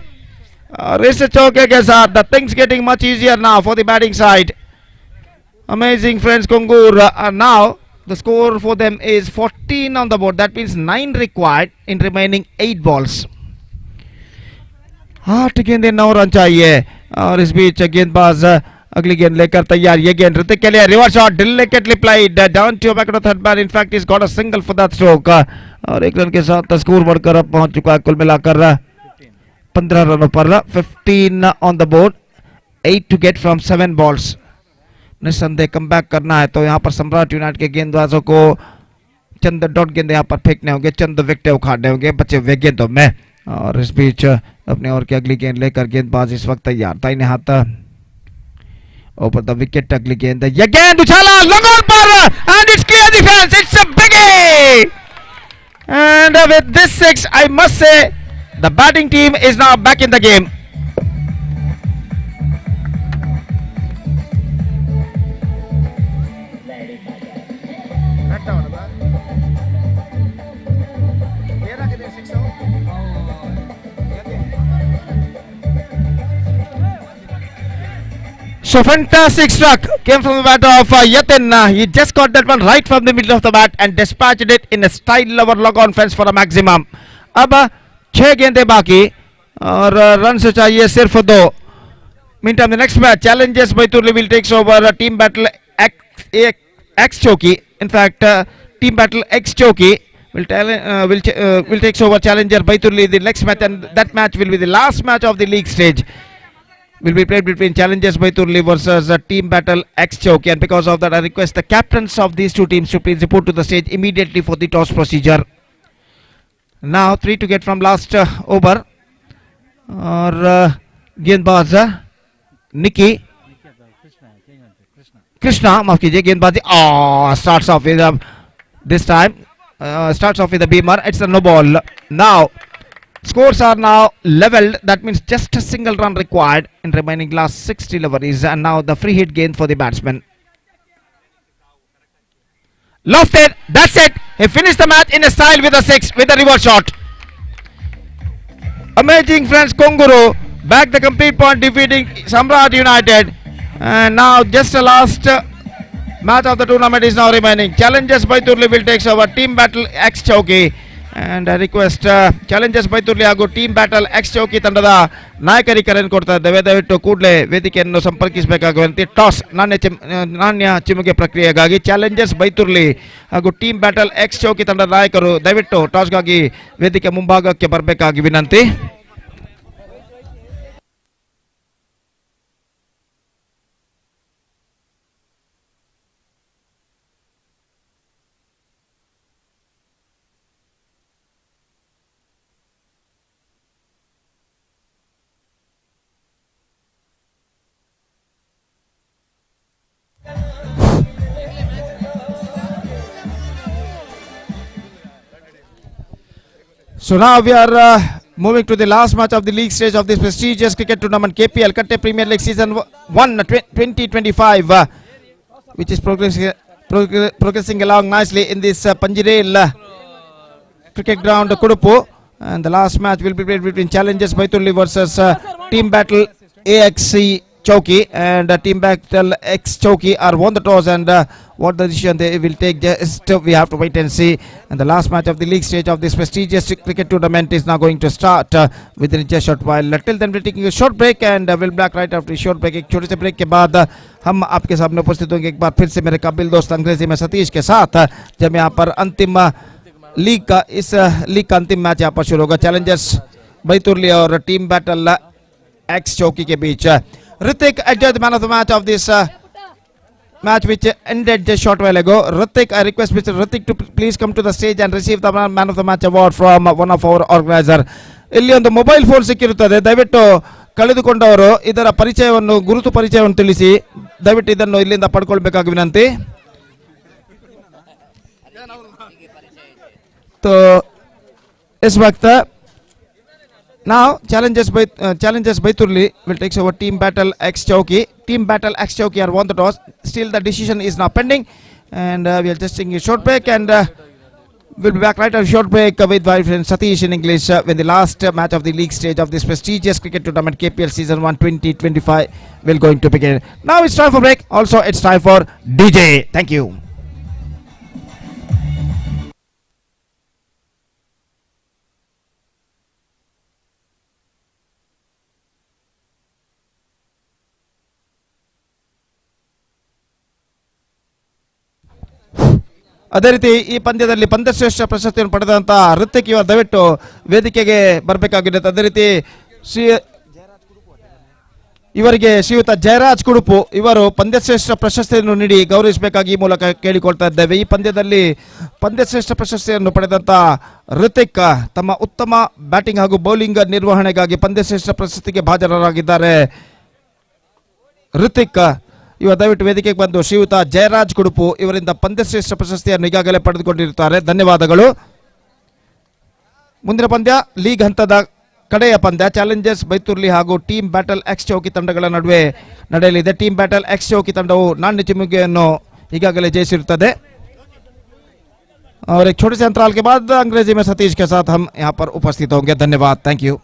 और इस चौके के साथ the things getting much easier now for the batting side amazing friends Kongur now the score for them is 14 on the board that means 9 required in remaining 8 balls 8 गेंदें 9 रन चाहिए और इस बीच गेंदबाज अगली गेंद लेकर तैयार ये गेंद ऋतिक के लिए reverse shot delicately played down to back to the third man in fact he's got a single for that stroke और 1 रन के साथ स्कोर बढ़कर अब पहुंच चुका है कुल मिलाकर 15 रनों पर 15 on the board 8 to get from 7 balls निस्संदेह कम बैक करना है तो यहाँ पर सम्राट यूनाइटेड के गेंदबाजों को चंद डॉट गेंदे यहाँ पर फेंकने होंगे चंद विकेट उखाड़ने होंगे बचे हुए गेंदों में और इस बीच अपने ओर की अगली गेंद लेकर गेंदबाज इस वक्त तैयार दाहिने हाथ ऊपर द विकेट अगली गेंद ये गेंद उछाला लॉन्ग ऑन पर and it's clear defence it's a biggie and with this 6 I must say the batting team is now back in the game So fantastic struck came from the bat of Yatin. He just got that one right from the middle of the bat and dispatched it in a style over log on fence for a maximum. अब 6 गेंदें बाकी और run से चाहिए सिर्फ 2. Meantime the next match challenges by Turli will takes over team battle X Choki. In fact team battle X Choki will takes over challenger by Turli the next match and that match will be the last match of the league stage. Will be played between Challengers by Turli versus Team Battle X Choki and because of that I request the captains of these two teams to please report to the stage immediately for the toss procedure. Now 3 to get from last over और गेंदबाज निकी कृष्णा माफ कीजिए गेंदबाजी starts off with this time starts off with a beamer it's a no ball now. Scores are now leveled that means just a single run required in remaining last 6 deliveries and now the free hit gain for the batsman. Lofted that's it he finished the match in a style with a 6 with a reverse shot. Amazing friends Konguru back the complete point defeating Samraat United and now just the last match of the tournament is now remaining. Challengers by Turli will take over Team Battle X Choki and I request Challengers by Turli ಹಾಗೂ team battle X ಚೌಕಿ ತಂಡದ ನಾಯಕರಿಗೆ ಕರೆಯನ್ನು ಕೊಡ್ತಾ ಇದ್ದೇವೆ ದಯವಿಟ್ಟು ಕೂಡಲೇ ವೇದಿಕೆಯನ್ನು ಸಂಪರ್ಕಿಸಬೇಕಾಗುವಂತೆ toss ನಾಣ್ಯ ಚಿಮ್ಮುಗೆ ಪ್ರಕ್ರಿಯೆಗಾಗಿ ಚಾಲೆಂಜರ್ಸ್ ಬೈ ತುರ್ಲಿ ಹಾಗೂ ಟೀಮ್ ಬ್ಯಾಟಲ್ ಎಕ್ಸ್ ಚೌಕಿ ತಂಡದ ನಾಯಕರು ದಯವಿಟ್ಟು ಟಾಸ್ಗಾಗಿ ವೇದಿಕೆ ಮುಂಭಾಗಕ್ಕೆ ಬರಬೇಕಾಗಿ ವಿನಂತಿ. So now we are moving to the last match of the league stage of this prestigious cricket tournament KPL Katte Premier League Season 1 2025 which is progressing along nicely in this Panjirel cricket ground Kudupu and the last match will be played between Challengers by Turli versus Team Battle AXC Chowki and Team Battle X Chowki are won the toss, and what the decision they will take, just we have to wait and see. And the last match of the league stage of this prestigious cricket tournament is now going to start within just short while. Till then we're taking a short break and we'll be back right after a short break. एक छोटे से break के बाद हम आपके सामने उपस्थित होंगे एक बार फिर से मेरे काबिल दोस्त अंग्रेजी में सतीश के साथ, जब यहाँ पर अंतिम लीग का अंतिम मैच यहाँ पर शुरू होगा चैलेंजर्स बैतुर्ली और टीम बैटल एक्स चौकी के बीच. Ritik enjoyed the man of the match of this match which ended just short while ago. Ritik, I request Mr. Ritik to please come to the stage and receive the man of the match award from one of our organizer. ಇಲ್ಲಿ ಒಂದು mobile phone ಸಿಕ್ಕಿರುತ್ತದೆ, ದಯವಿಟ್ಟು ಕಳೆದುಕೊಂಡವರು ಇದರ ಪರಿಚಯವನ್ನು ಗುರುತು ಪರಿಚಯವನ್ನು ತಿಳಿಸಿ ದಯವಿಟ್ಟು ಇದನ್ನು ಇಲ್ಲಿಂದ ಪಡ್ಕೊಳ್ಬೇಕಾಗಿ ವಿನಂತಿ. तो इस वक्त now challenges Baiturli will take over Team Battle X Chowki. Team Battle X Chowki are won the toss. Still the decision is now pending, and we are just taking a short break, and we'll be back right after a short break with my friend Satish in English when the last match of the league stage of this prestigious cricket tournament KPL Season 1 2025 will going to begin. Now it's time for break. Also it's time for DJ. Thank you. ಅದೇ ರೀತಿ ಈ ಪಂದ್ಯದಲ್ಲಿ ಪಂದ್ಯಶ್ರೇಷ್ಠ ಪ್ರಶಸ್ತಿಯನ್ನು ಪಡೆದಂತಹ ಋತಿಕ್ ಇವರು ದಯವಿಟ್ಟು ವೇದಿಕೆಗೆ ಬರಬೇಕಾಗಿದೆ. ಅದೇ ರೀತಿ ಇವರಿಗೆ ಶ್ರೀಯುತ ಜಯರಾಜ್ ಕುಡುಪು ಇವರು ಪಂದ್ಯಶ್ರೇಷ್ಠ ಪ್ರಶಸ್ತಿಯನ್ನು ನೀಡಿ ಗೌರವಿಸಬೇಕಾಗಿ ಈ ಮೂಲಕ ಕೇಳಿಕೊಳ್ತಾ ಇದ್ದೇವೆ. ಈ ಪಂದ್ಯದಲ್ಲಿ ಪಂದ್ಯಶ್ರೇಷ್ಠ ಪ್ರಶಸ್ತಿಯನ್ನು ಪಡೆದಂತಹ ಋತಿಕ್ ತಮ್ಮ ಉತ್ತಮ ಬ್ಯಾಟಿಂಗ್ ಹಾಗೂ ಬೌಲಿಂಗ್ ನಿರ್ವಹಣೆಗಾಗಿ ಪಂದ್ಯಶ್ರೇಷ್ಠ ಪ್ರಶಸ್ತಿಗೆ ಭಾಜನರಾಗಿದ್ದಾರೆ. ಋತಿಕ್ ಇವರು ದಯವಿಟ್ಟು ವೇದಿಕೆಗೆ ಬಂದು ಶ್ರೀಯುತ ಜಯರಾಜ್ ಕುಡುಪು ಇವರಿಂದ ಪಂದ್ಯಶ್ರೇಷ್ಠ ಪ್ರಶಸ್ತಿಯನ್ನು ಈಗಾಗಲೇ ಪಡೆದುಕೊಂಡಿರುತ್ತಾರೆ. ಧನ್ಯವಾದಗಳು. ಮುಂದಿನ ಪಂದ್ಯ ಲೀಗ್ ಹಂತದ ಕಡೆಯ ಪಂದ್ಯ ಚಾಲೆಂಜರ್ಸ್ ಬೈತುರ್ಲಿ ಹಾಗೂ ಟೀಮ್ ಬ್ಯಾಟಲ್ ಎಕ್ಸ್ ಚೌಕಿ ತಂಡಗಳ ನಡುವೆ ನಡೆಯಲಿದೆ. ಟೀಮ್ ಬ್ಯಾಟಲ್ ಎಕ್ಸ್ ಚೌಕಿ ತಂಡವು ನಾಣ್ಯ ಚಿಮ್ಮುಗೆಯನ್ನು ಈಗಾಗಲೇ ಜಯಿಸಿರುತ್ತದೆ. और एक छोटे से अंतराल के बाद अंग्रेजी में सतीश के साथ हम यहाँ पर उपस्थित होंगे. धन्यवाद. Thank you.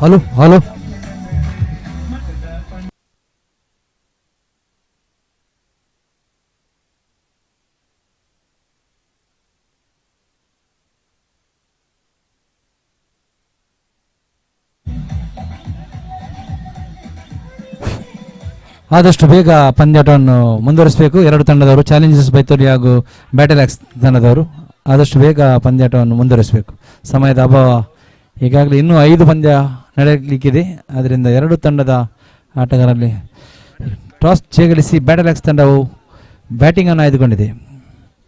ಹಲೋ ಹಲೋ ಆದಷ್ಟು ಬೇಗ ಪಂದ್ಯಾಟವನ್ನು ಮುಂದುವರಿಸಬೇಕು. ಎರಡು ತಂಡದವರು ಚಾಲೆಂಜರ್ಸ್ ಬೈತೋರಿ ಹಾಗೂ ಬ್ಯಾಟಲ್ ಎಕ್ಸ್ ತಂಡದವರು ಆದಷ್ಟು ಬೇಗ ಪಂದ್ಯಾಟವನ್ನು ಮುಂದುವರಿಸಬೇಕು. ಸಮಯದ ಅಭಾವ, ಈಗಾಗಲೇ ಇನ್ನೂ 5 ಪಂದ್ಯ ನಡೆಯಲಿಕ್ಕಿದೆ. ಆದ್ದರಿಂದ ಎರಡು ತಂಡದ ಆಟಗಾರರಲ್ಲಿ ಟಾಸ್ ಜಯಗಳಿಸಿ ಬ್ಯಾಟಲ್ ಎಕ್ಸ್ ತಂಡವು ಬ್ಯಾಟಿಂಗನ್ನು ಆಯ್ದುಕೊಂಡಿದೆ.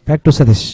Back to Satish.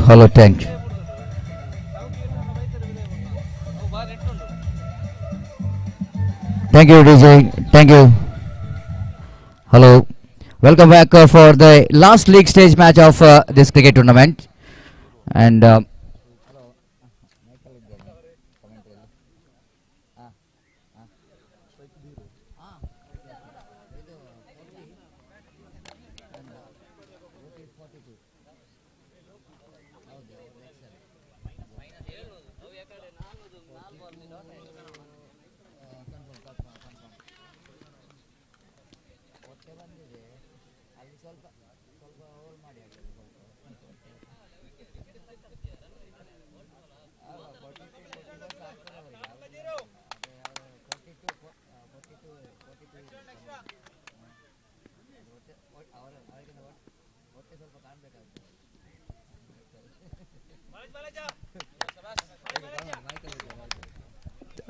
Hello, thank you. Thank you, DJ. Thank you. Hello. Welcome back for the last league stage match of this cricket tournament. And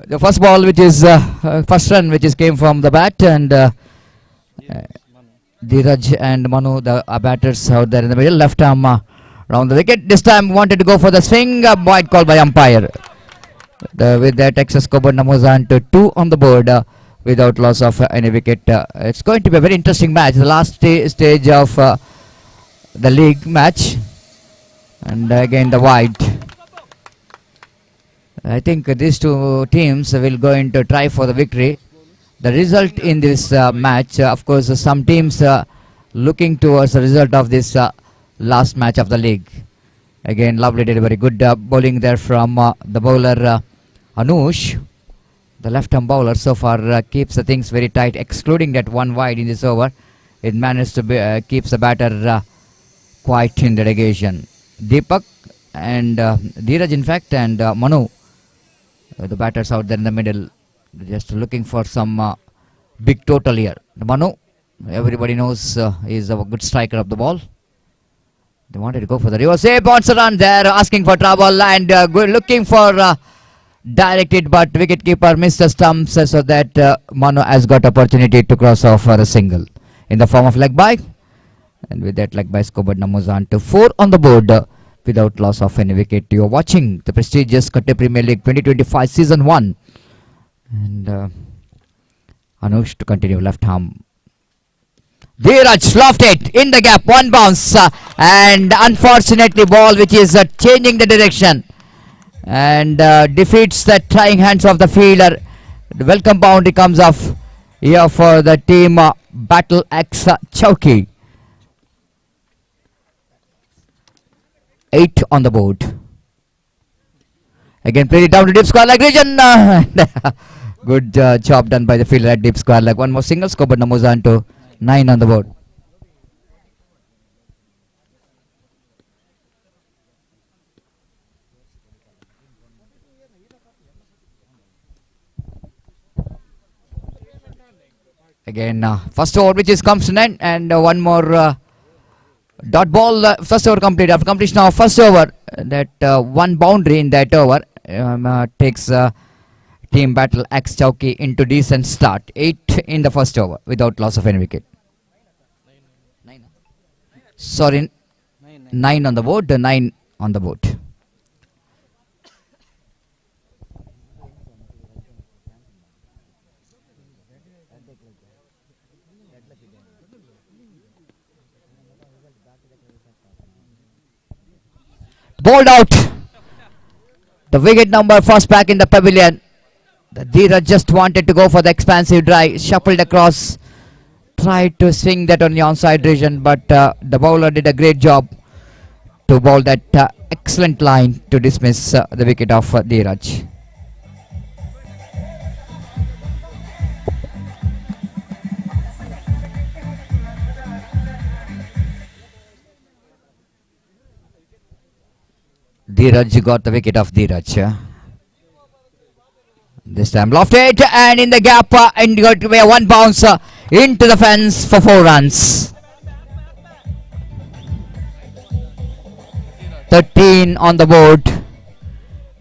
The first ball, which is first run, which is came from the bat, and Dheeraj and Manu, the batters out there in the middle, left arm round the wicket. This time wanted to go for the swing, wide call by umpire. With that, excess score numbers on to 2 on the board without loss of any wicket. It's going to be a very interesting match, the last stage of the league match, and again the wide. I think these two teams will going to try for the victory. The result in this match, of course, some teams looking towards the result of this last match of the league. Again, lovely delivery, good bowling there from the bowler Anush. The left-arm bowler so far keeps the things very tight, excluding that one wide in this over. It managed to be, keeps the batter quite in relegation. Deepak and Dheeraj, in fact, and Manu, the batters out there in the middle, just looking for some big total here. Manu, everybody knows, is a good striker of the ball. They wanted to go for the reverse. Wants a run there, asking for trouble, and looking for directed, but wicketkeeper missed the stumps, so that Manu has got opportunity to cross off for a single in the form of leg by. And with that leg by, score numbers on to 4 on the board without loss of any wicket. You are watching the prestigious Katte Premier League 2025 Season 1. And Anush to continue left arm. Dheeraj lofted in the gap, one bounce, and unfortunately ball which is changing the direction and defeats the trying hands of the fielder. The welcome boundary comes off here for the team Battle X Chowki. 8 on the board. Again played it down to deep square leg region. Good job done by the fielder at deep square leg. One more single, score but numbers on to 9 on the board. Again first over which is comes to 9, and one more dot ball. First over complete. After completion of first over, that one boundary in that over takes team Battle X Chowki into decent start. 8 in the first over without loss of any wicket. Sorry, 9 on the board. 9 on the board. Bowled out. The wicket number first back in the pavilion. The Dheeraj just wanted to go for the expansive drive, shuffled across, tried to swing that on the onside region, but the bowler did a great job to bowl that excellent line to dismiss the wicket of Dheeraj. Dheeraj got the wicket of Dheeraj. This time lofted and in the gap, and got to be a one bounce into the fence for 4 runs. 13 on the board.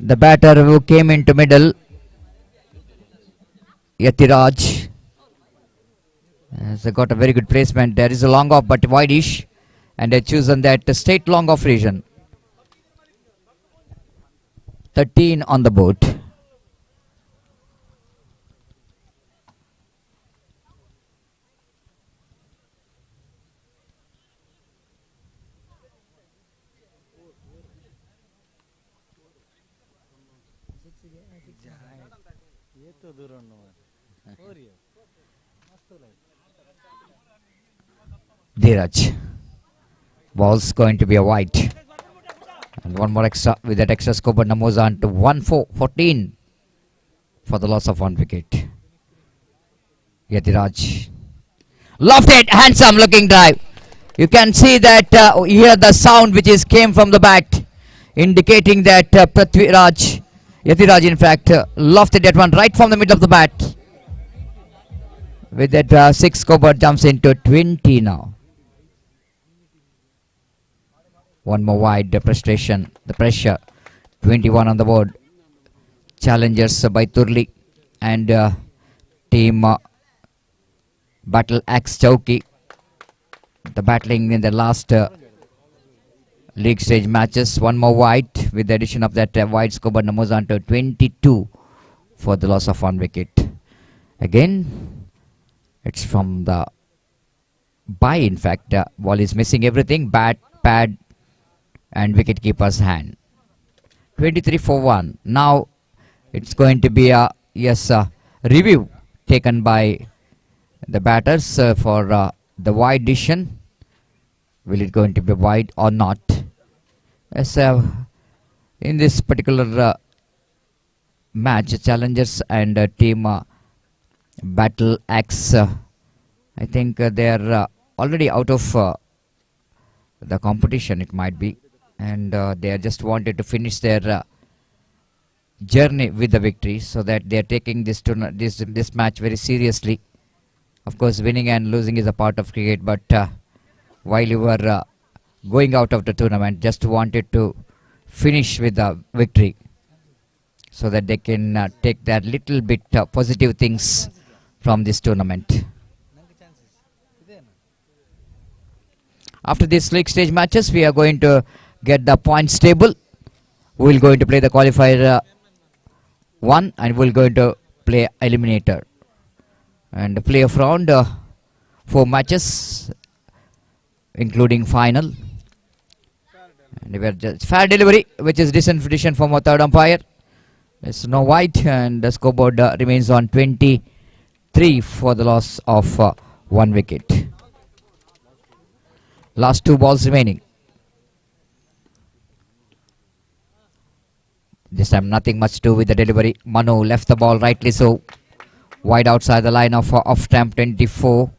The batter who came into middle, Yatiraj, has got a very good placement. There is a long off but wideish, and they chosen that straight long off region. 13 on the board. Dheeraj. Ball's going to be a wide. And one more extra, with that extra score, but numbers on to 14 for the loss of 1 wicket. Yatiraj. Lofted, handsome looking drive. You can see that here the sound which is came from the bat, indicating that Yatiraj in fact lofted that one right from the middle of the bat. With that 6 scoreboard jumps into 20 now. One more wide, the frustration, the pressure. 21 on the board. Challengers by Turli and team Battle Axe Chowki. The battling in the last league stage matches. One more wide with the addition of that wide scoreboard numbers on to 22 for the loss of 1 wicket. Again, it's from the bye. In fact, ball is missing everything: bat, pad, and wicket keeper's hand. 23 for 1. Now it's going to be a review taken by the batters for the wide decision. Will it going to be wide or not? As in this particular match, challengers and team Battle Axe, I think they are already out of the competition, it might be, and they are just wanted to finish their journey with the victory, so that they are taking this match very seriously. Of course, winning and losing is a part of cricket, but while you were going out of the tournament, just wanted to finish with the victory, so that they can take that little bit positive things from this tournament. After these league stage matches, we are going to get the points table. We will going to play the qualifier 1, and we will going to play eliminator and play of round 4 matches, including final. And we are just fair delivery, which is decent tradition from our third umpire. There's no white, and the scoreboard remains on 23 for the loss of 1 wicket. Last 2 balls remaining. This time nothing much to do with the delivery. Manu left the ball rightly so. Wide outside the line of off-stamp 24.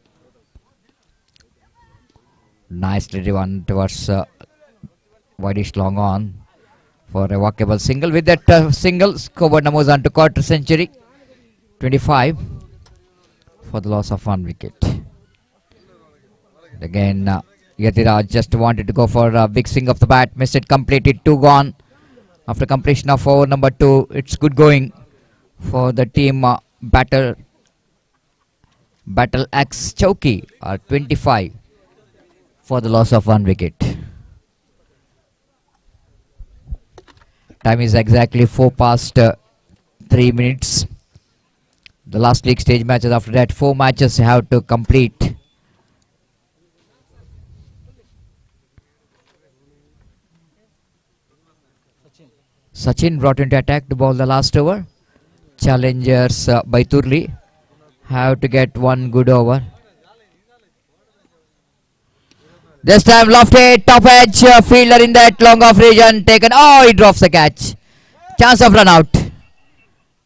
Nicely driven towards wideish long on for a walkable single. With that single, scoreboard numbers on to quarter century. 25 for the loss of 1 wicket. Again, Yatiraj just wanted to go for a big swing of the bat. Missed it completely. 2 gone. After completion of over number 2, it's good going for the team Battle Axe Chowki, 25 for the loss of 1 wicket. Time is exactly 4 past 3 minutes. The last league stage matches, after that 4 matches have to complete. Sachin brought into attack to bowl the last over. Challengers by Turli have to get 1 good over. This time lofted, top edge, fielder in that long off region taken. Oh, he drops the catch. Chance of run out.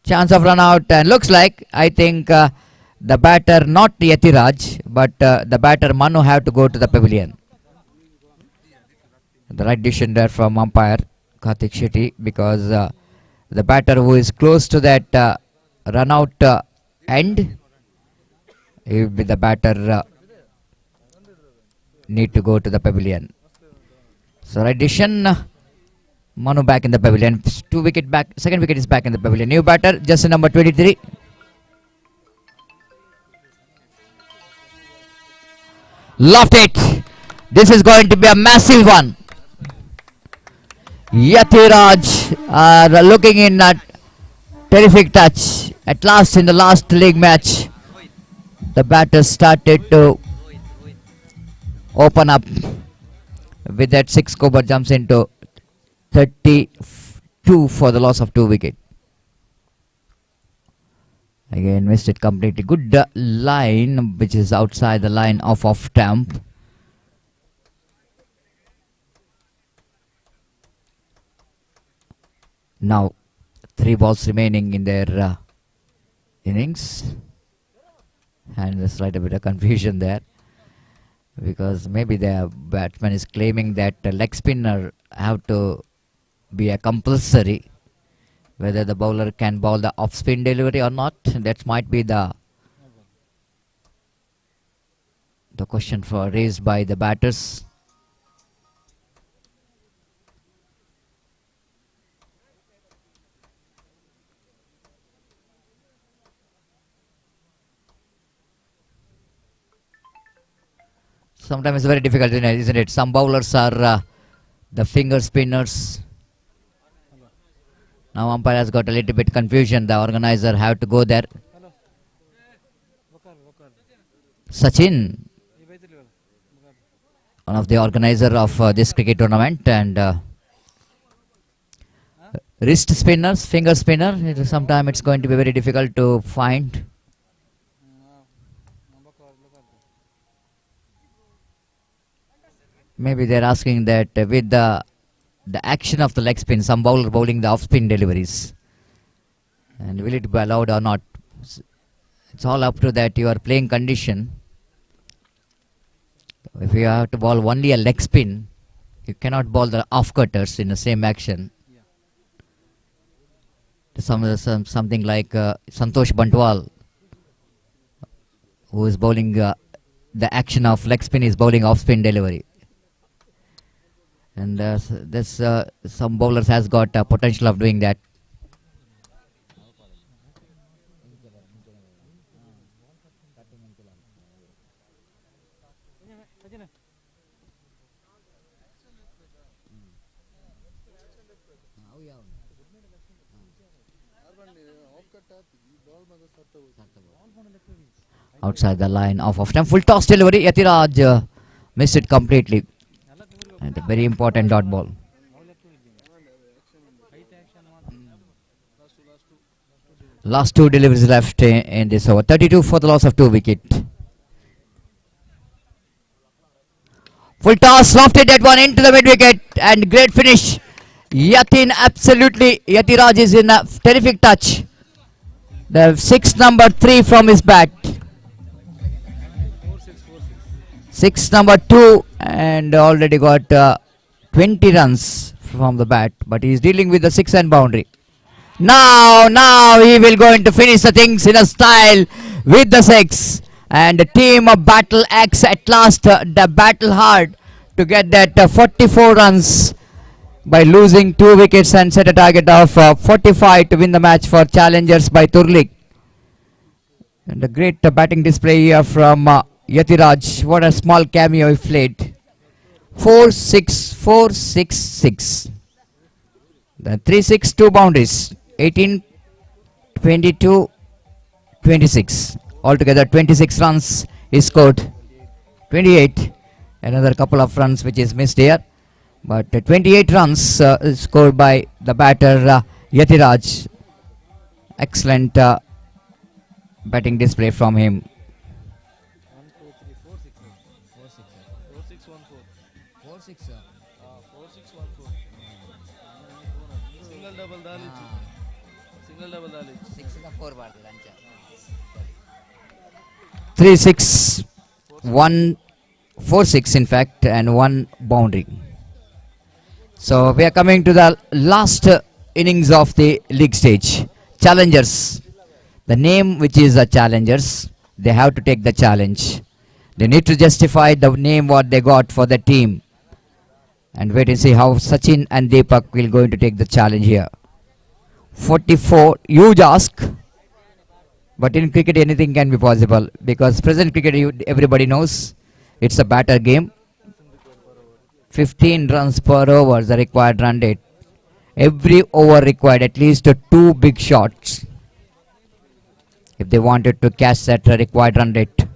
Chance of run out, and looks like, I think the batter, not Yatiraj, but the batter Manu have to go to the pavilion. The right decision there from umpire Karthik Shetty, because the batter who is close to that run out end, he will be the batter need to go to the pavilion. So right decision, Manu back in the pavilion. 2 wicket back, second wicket is back in the pavilion. New batter, just number 23. Left it. This is going to be a massive one. Yatiraj are looking in at terrific touch. At last, in the last league match, the batters started to open up. With that 6 scoreboard jumps into 32 for the loss of 2 wicket. Again missed it completely. Good line, which is outside the line of off-stamp. Now 3 balls remaining in their innings, and there's slight a bit of confusion there, because maybe the batsman is claiming that leg spinner have to be a compulsory, whether the bowler can bowl the off spin delivery or not. That might be the The question for raised by the batters. Sometimes it's very difficult, isn't it? Some bowlers are the finger spinners. Now umpire has got a little bit confusion. The organizer have to go there. Sachin, one of the organizer of this cricket tournament, and wrist spinners, finger spinner. Sometimes it's going to be very difficult to find. Maybe they're asking that with the action of the leg spin, some bowler bowling the off spin deliveries, and will it be allowed or not? It's all up to that your playing condition. If you have to bowl only a leg spin, you cannot bowl the off cutters in the same action. Something like Santosh Bantwal, who is bowling the action of leg spin, is bowling off spin delivery. And this some bowlers has got potential of doing that. Outside the line off time, full toss delivery. Yatiraj missed it completely. And a very important dot ball. Last two deliveries left in this over. 32 for the loss of 2 wickets. Full toss, lofted that one into the mid wicket, and great finish. Yatin absolutely. Yatiraj is in a terrific touch. The 6 number 3 from his bat. 6 number 2, and already got 20 runs from the bat, but he is dealing with the 6 and boundary. Now he will going to finish the things in a style with the 6, and the team of Battle X at last the battle hard to get that 44 runs by losing 2 wickets and set a target of 45 to win the match for challengers by Turlik. And a great batting display here from Yatiraj. What a small cameo he played. 4-6, 4-6-6. The 3-6, 2 boundaries. 18, 22, 26. Altogether 26 runs he scored. 28. Another couple of runs which is missed here. But 28 runs scored by the batter Yatiraj. Excellent batting display from him. 3-6, 1 4-6 in fact, and 1 boundary. So we are coming to the last innings of the league stage. Challengers. The name which is the challengers, they have to take the challenge. They need to justify the name what they got for the team. And wait and see how Sachin and Deepak will going to take the challenge here. 44, huge ask. But in cricket anything can be possible, because present cricket everybody knows it's a batter game. 15 runs per over the required run rate. Every over required at least 2 big shots if they wanted to catch that required run rate.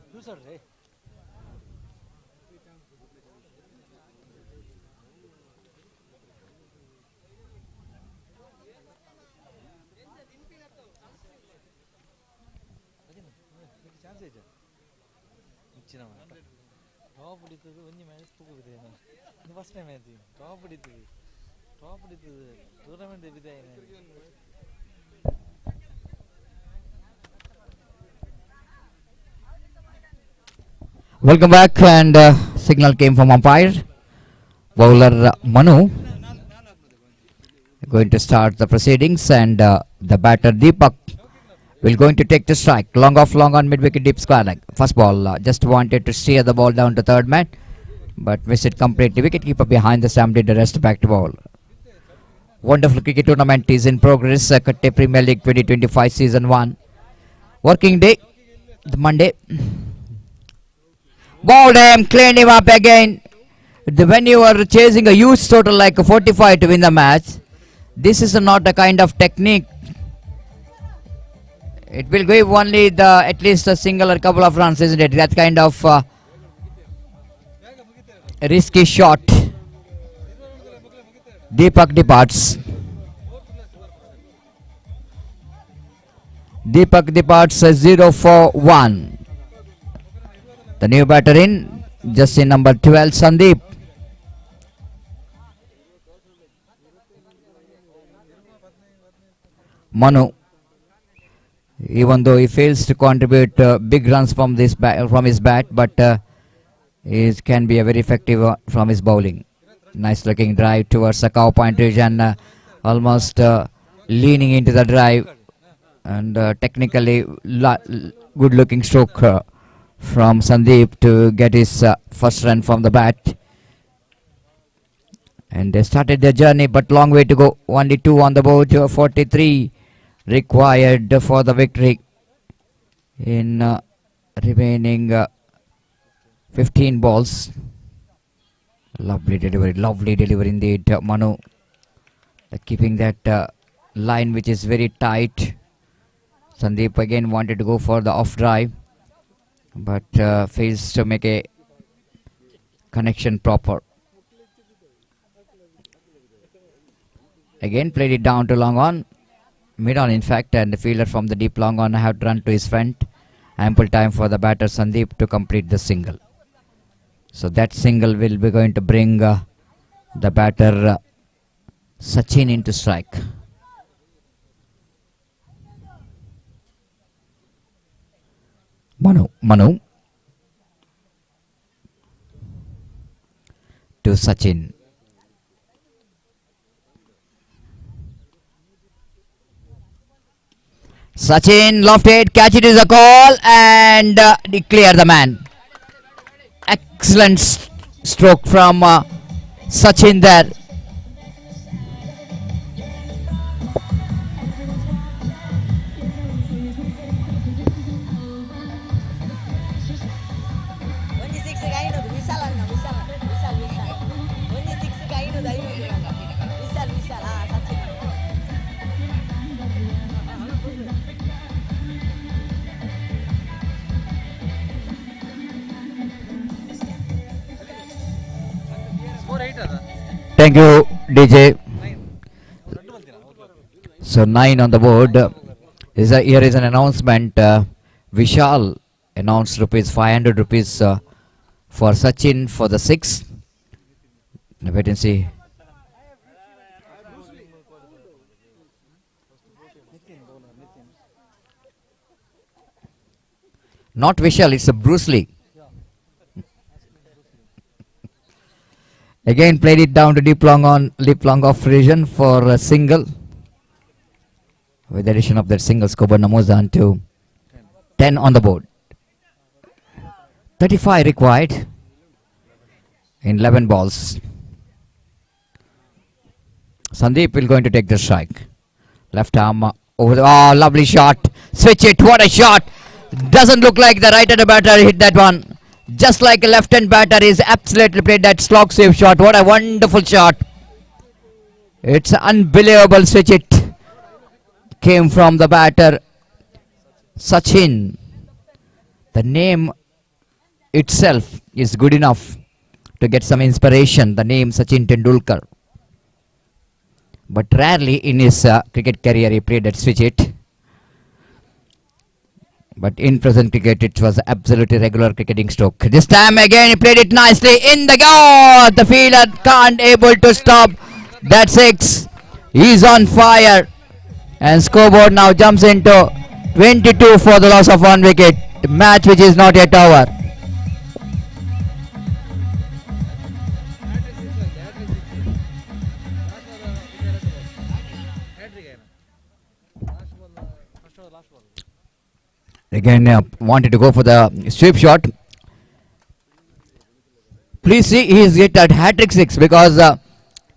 Welcome back, and signal came from umpire. Bowler Manu going to start the proceedings, and the batter Deepak will going to take the strike. Long off, long on, mid wicket, deep square leg. First ball, just wanted to steer the ball down to third man, but missed it completely. Wicketkeeper behind the stump did the rest back to ball. Wonderful cricket tournament is in progress. Katte Premier League 2025 Season 1. Working day, the Monday. Bowled him, cleaned him up again. When you are chasing a huge total like 45 to win the match, this is not a kind of technique. It will give only at least a single or couple of runs, isn't it? That kind of risky shot. Deepak departs. Deepak departs 0 for 1. The new batter in, just in number 12, Sandeep. Manu, even though he fails to contribute big runs from his bat, but he can be a very effective from his bowling. Nice looking drive towards the cow point region, almost leaning into the drive, and technically good looking stroke from Sandeep to get his first run from the bat. And they started their journey, but long way to go. Only 2 on the board, 43 required for the victory in remaining 15 balls. Lovely delivery indeed, Manu. Keeping that line which is very tight. Sandeep again wanted to go for the off drive, but fails to make a connection proper. Again played it down to long on, mid on in fact, and the fielder from the deep long on had run to his front. Ample time for the batter Sandeep to complete the single. So that single will be going to bring the batter Sachin into strike. Manu to Sachin. Sachin lofted, catch it is a call, and declare the man. Excellent stroke from Sachin there. Thank you, DJ. So 9 on the board. Here is an announcement. Vishal announced rupees 500 rupees for Sachin for the 6. Wait and see. Not Vishal, it's a Bruce Lee. Again played it down to deep long off region for a single. With the addition of that single, score Namozan to 10 on the board. 35 required in 11 balls. Sandeep will going to take the strike. Left arm over the, oh, lovely shot. Switch it, what a shot. Doesn't look like the right-handed batter hit that one. Just like a left-hand batter is absolutely played that slog save shot. What a wonderful shot. It's unbelievable switch it. Came from the batter Sachin. The name itself is good enough to get some inspiration. The name Sachin Tendulkar. But rarely in his cricket career he played that switch it. But in present cricket, it was absolutely regular cricketing stroke. This time again, he played it nicely in the goal. The fielder can't able to stop that 6. He's on fire. And scoreboard now jumps into 22 for the loss of 1 wicket. Match which is not yet over. Again, wanted to go for the sweep shot. Please see, he is hit at hat-trick 6 because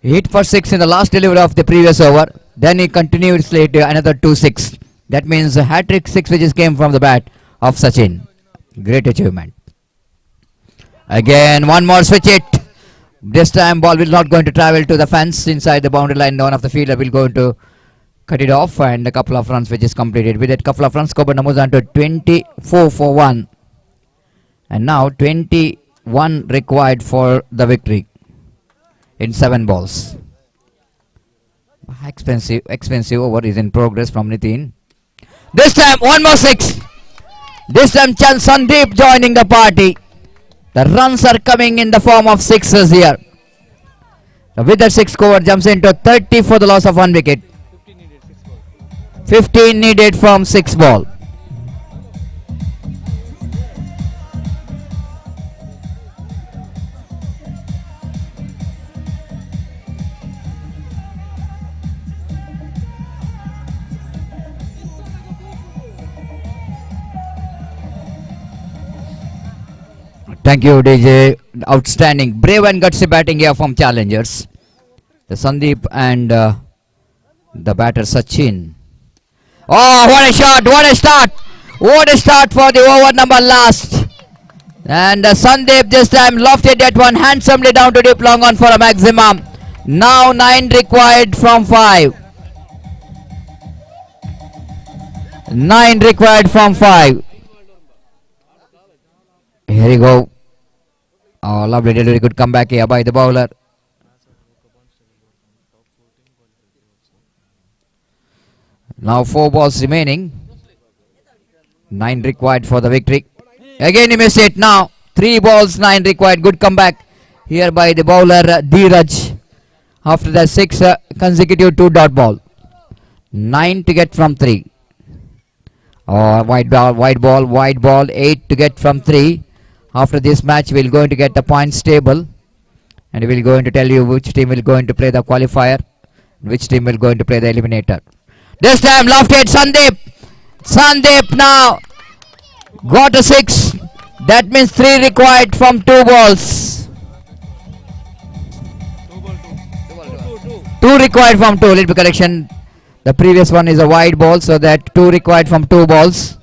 he hit for 6 in the last delivery of the previous over. Then he continuously to another 2-6. That means a hat-trick 6 which came from the bat of Sachin. Great achievement. Again, one more switch hit. This time ball will not going to travel to the fence inside the boundary line. One of the fielder will go to cut it off, and a couple of runs which is completed. With that couple of runs, score numbers on to 24 for 1. And now 21 required for the victory in 7 balls. Expensive over is in progress from Nitin. This time one more 6. This time Sandeep joining the party. The runs are coming in the form of 6s here. With the 6 score jumps into 30 for the loss of 1 wicket. 15 needed from 6 ball. Thank you, DJ. Outstanding. Brave and gutsy batting here from challengers. The Sandeep and the batter Sachin. Oh, what a shot! What a start! What a start for the over number last. And Sandeep this time lofted that one handsomely down to deep long on for a maximum. Now 9 required from 5. 9 required from 5. Here we go. Oh, lovely delivery. Good comeback here by the bowler. Now 4 balls remaining. 9 required for the victory. Again he missed it. Now 3 balls, 9 required. Good comeback here by the bowler Dheeraj. After the 6 consecutive 2 dot ball. 9 to get from 3. Oh, wide ball. 8 to get from 3. After this match we'll going to get the points table. And we'll going to tell you which team will going to play the qualifier. Which team will going to play the eliminator. This time lofted Sandeep. Sandeep now got a 6. That means 3 required from 2 balls. 2 required from 2. Little bit correction. The previous one is a wide ball, so that 2 required from 2 balls.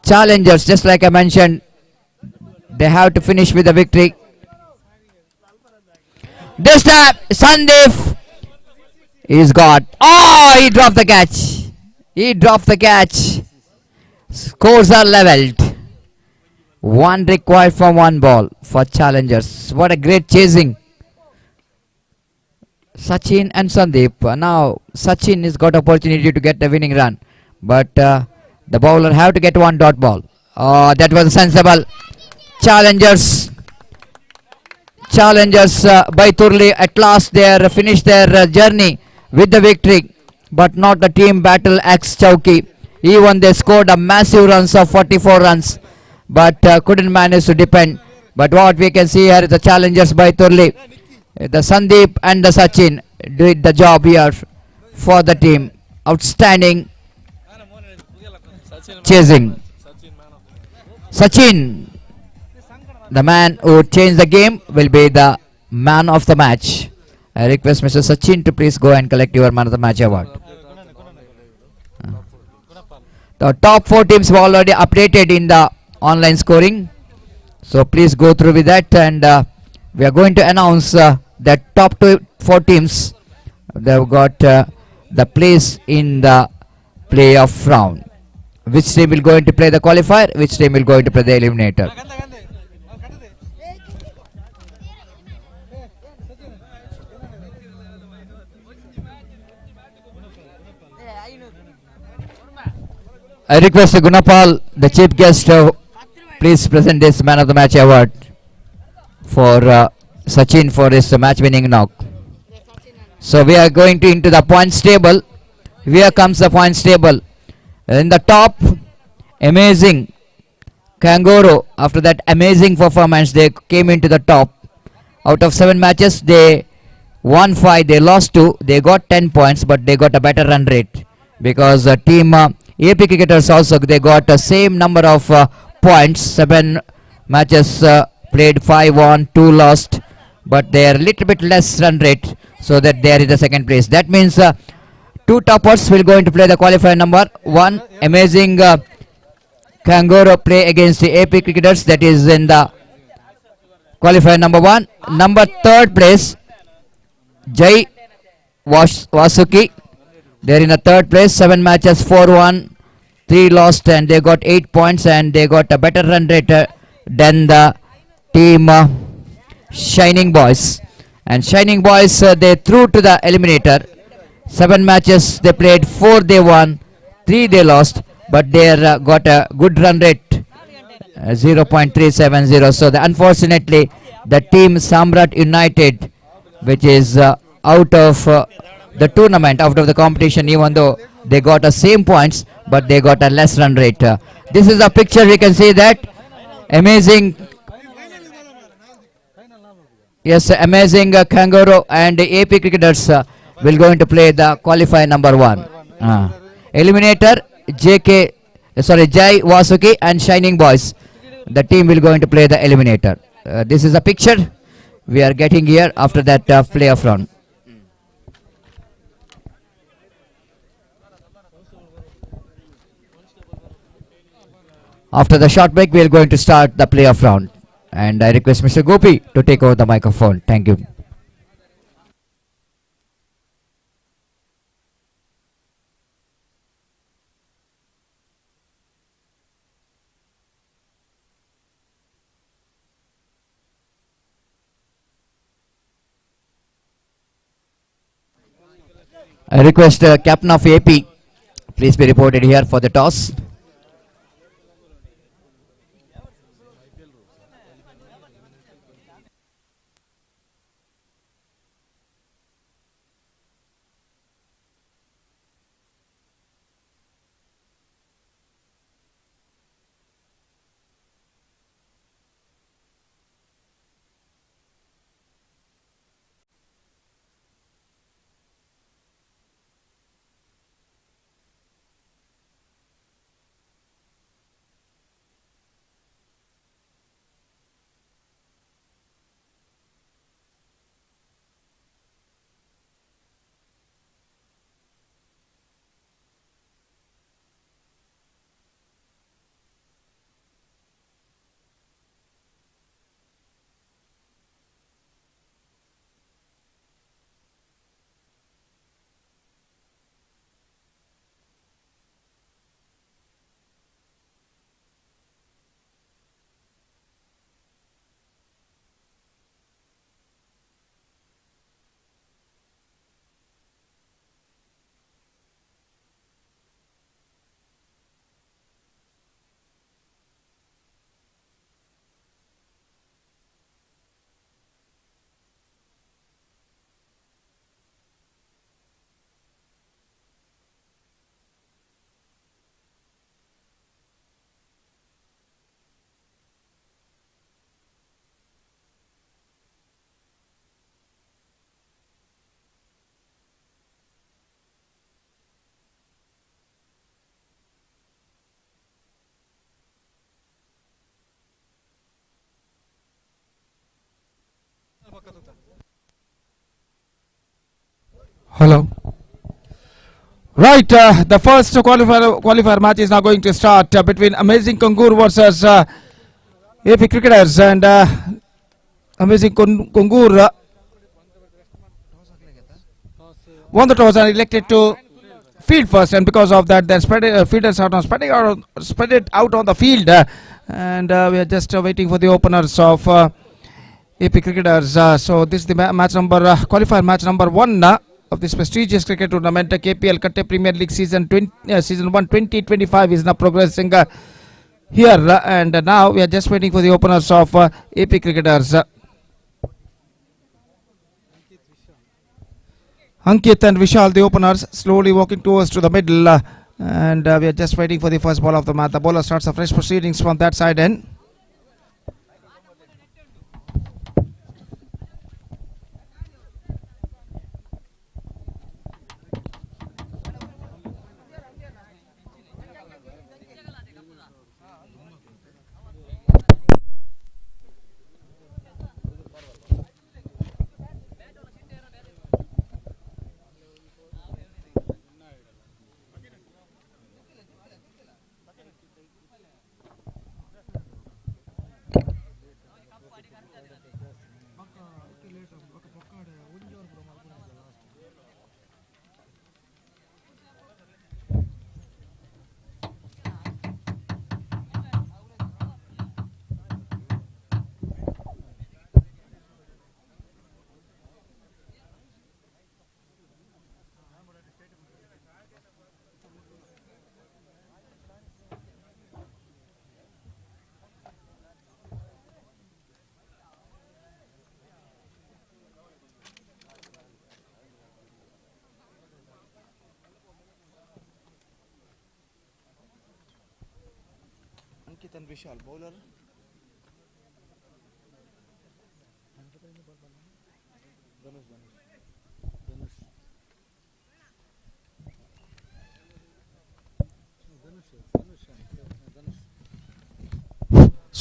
Challengers, just like I mentioned, they have to finish with a victory. This time Sandeep is got. Oh, he dropped the catch. He dropped the catch. Scores are leveled. 1 required from 1 ball for challengers. What a great chasing. Sachin and Sandeep. Now Sachin has got opportunity to get the winning run, but the bowler have to get 1 dot ball. Oh, that was sensible. Challengers by Turli at last they finished their journey with the victory, but not the team battle X Chowki. Even they scored a massive runs of 44 runs, but couldn't manage to depend. But what we can see here is the challengers by Turli. The Sandeep and the Sachin did the job here for the team. Outstanding chasing. Sachin, the man who changed the game, will be the man of the match. I request Mr. Sachin to please go and collect your man of the match award. The top 4 teams were already updated in the online scoring, so please go through with that, and we are going to announce that top 4 teams. They've got the place in the playoff round. Which team will going to play the qualifier, which team will going to play the eliminator. I request Gunapal, the chief guest, please present this man of the match award for Sachin for his match winning knock. So we are going to into the points table. Here comes the points table. In the top, amazing Kangaroo. After that amazing performance, they came into the top. Out of 7 matches, they won 5, they lost 2. They got 10 points, but they got a better run rate because team AP Cricketers also, they got the same number of points. 7 matches played, 5 won, 2 lost, but they are a little bit less run rate, so that they are in the second place. That means two toppers will go into play the qualifier number 1. Amazing Kangaroo play against the AP Cricketers, that is in the qualifier number 1. Number 3rd place, Jay Wasuki. They're in the 3rd place, 7 matches, 4 won, 3 lost, and they got 8 points, and they got a better run rate than the team Shining Boys. And Shining Boys, they threw to the eliminator. 7 matches they played, 4 they won, 3 they lost, but they got a good run rate, 0.370. So unfortunately, the team Samraat United, which is out of the tournament, out of the competition, even though they got the same points, but they got a less run rate. This is a picture. We can see that amazing, yes, amazing Kangaroo and AP Cricketers will going to play the qualifier number 1. Eliminator Jay Wasuki and Shining Boys. The team will going to play the eliminator. This is a picture we are getting here after that playoff round. After the short break, we are going to start the playoff round. And I request Mr. Gopi to take over the microphone. Thank you. I request Captain of AP, please be reported here for the toss. Hello. Right, the first qualifier match is now going to start between Amazing Kongur versus AP Cricketers, and Amazing Kongur won the toss and elected to field first, and because of that, their fielders are now spread it out on the field, and we are just waiting for the openers of AP Cricketers. So this is the qualifier match number 1 of this prestigious cricket tournament. KPL Katte Premier League season 1 2025 is now progressing here, and now we are just waiting for the openers of AP Cricketers. Ankit and Vishal, the openers, slowly walking towards to the middle, and we are just waiting for the first ball of the match. The bowler starts a fresh proceedings from that side end. So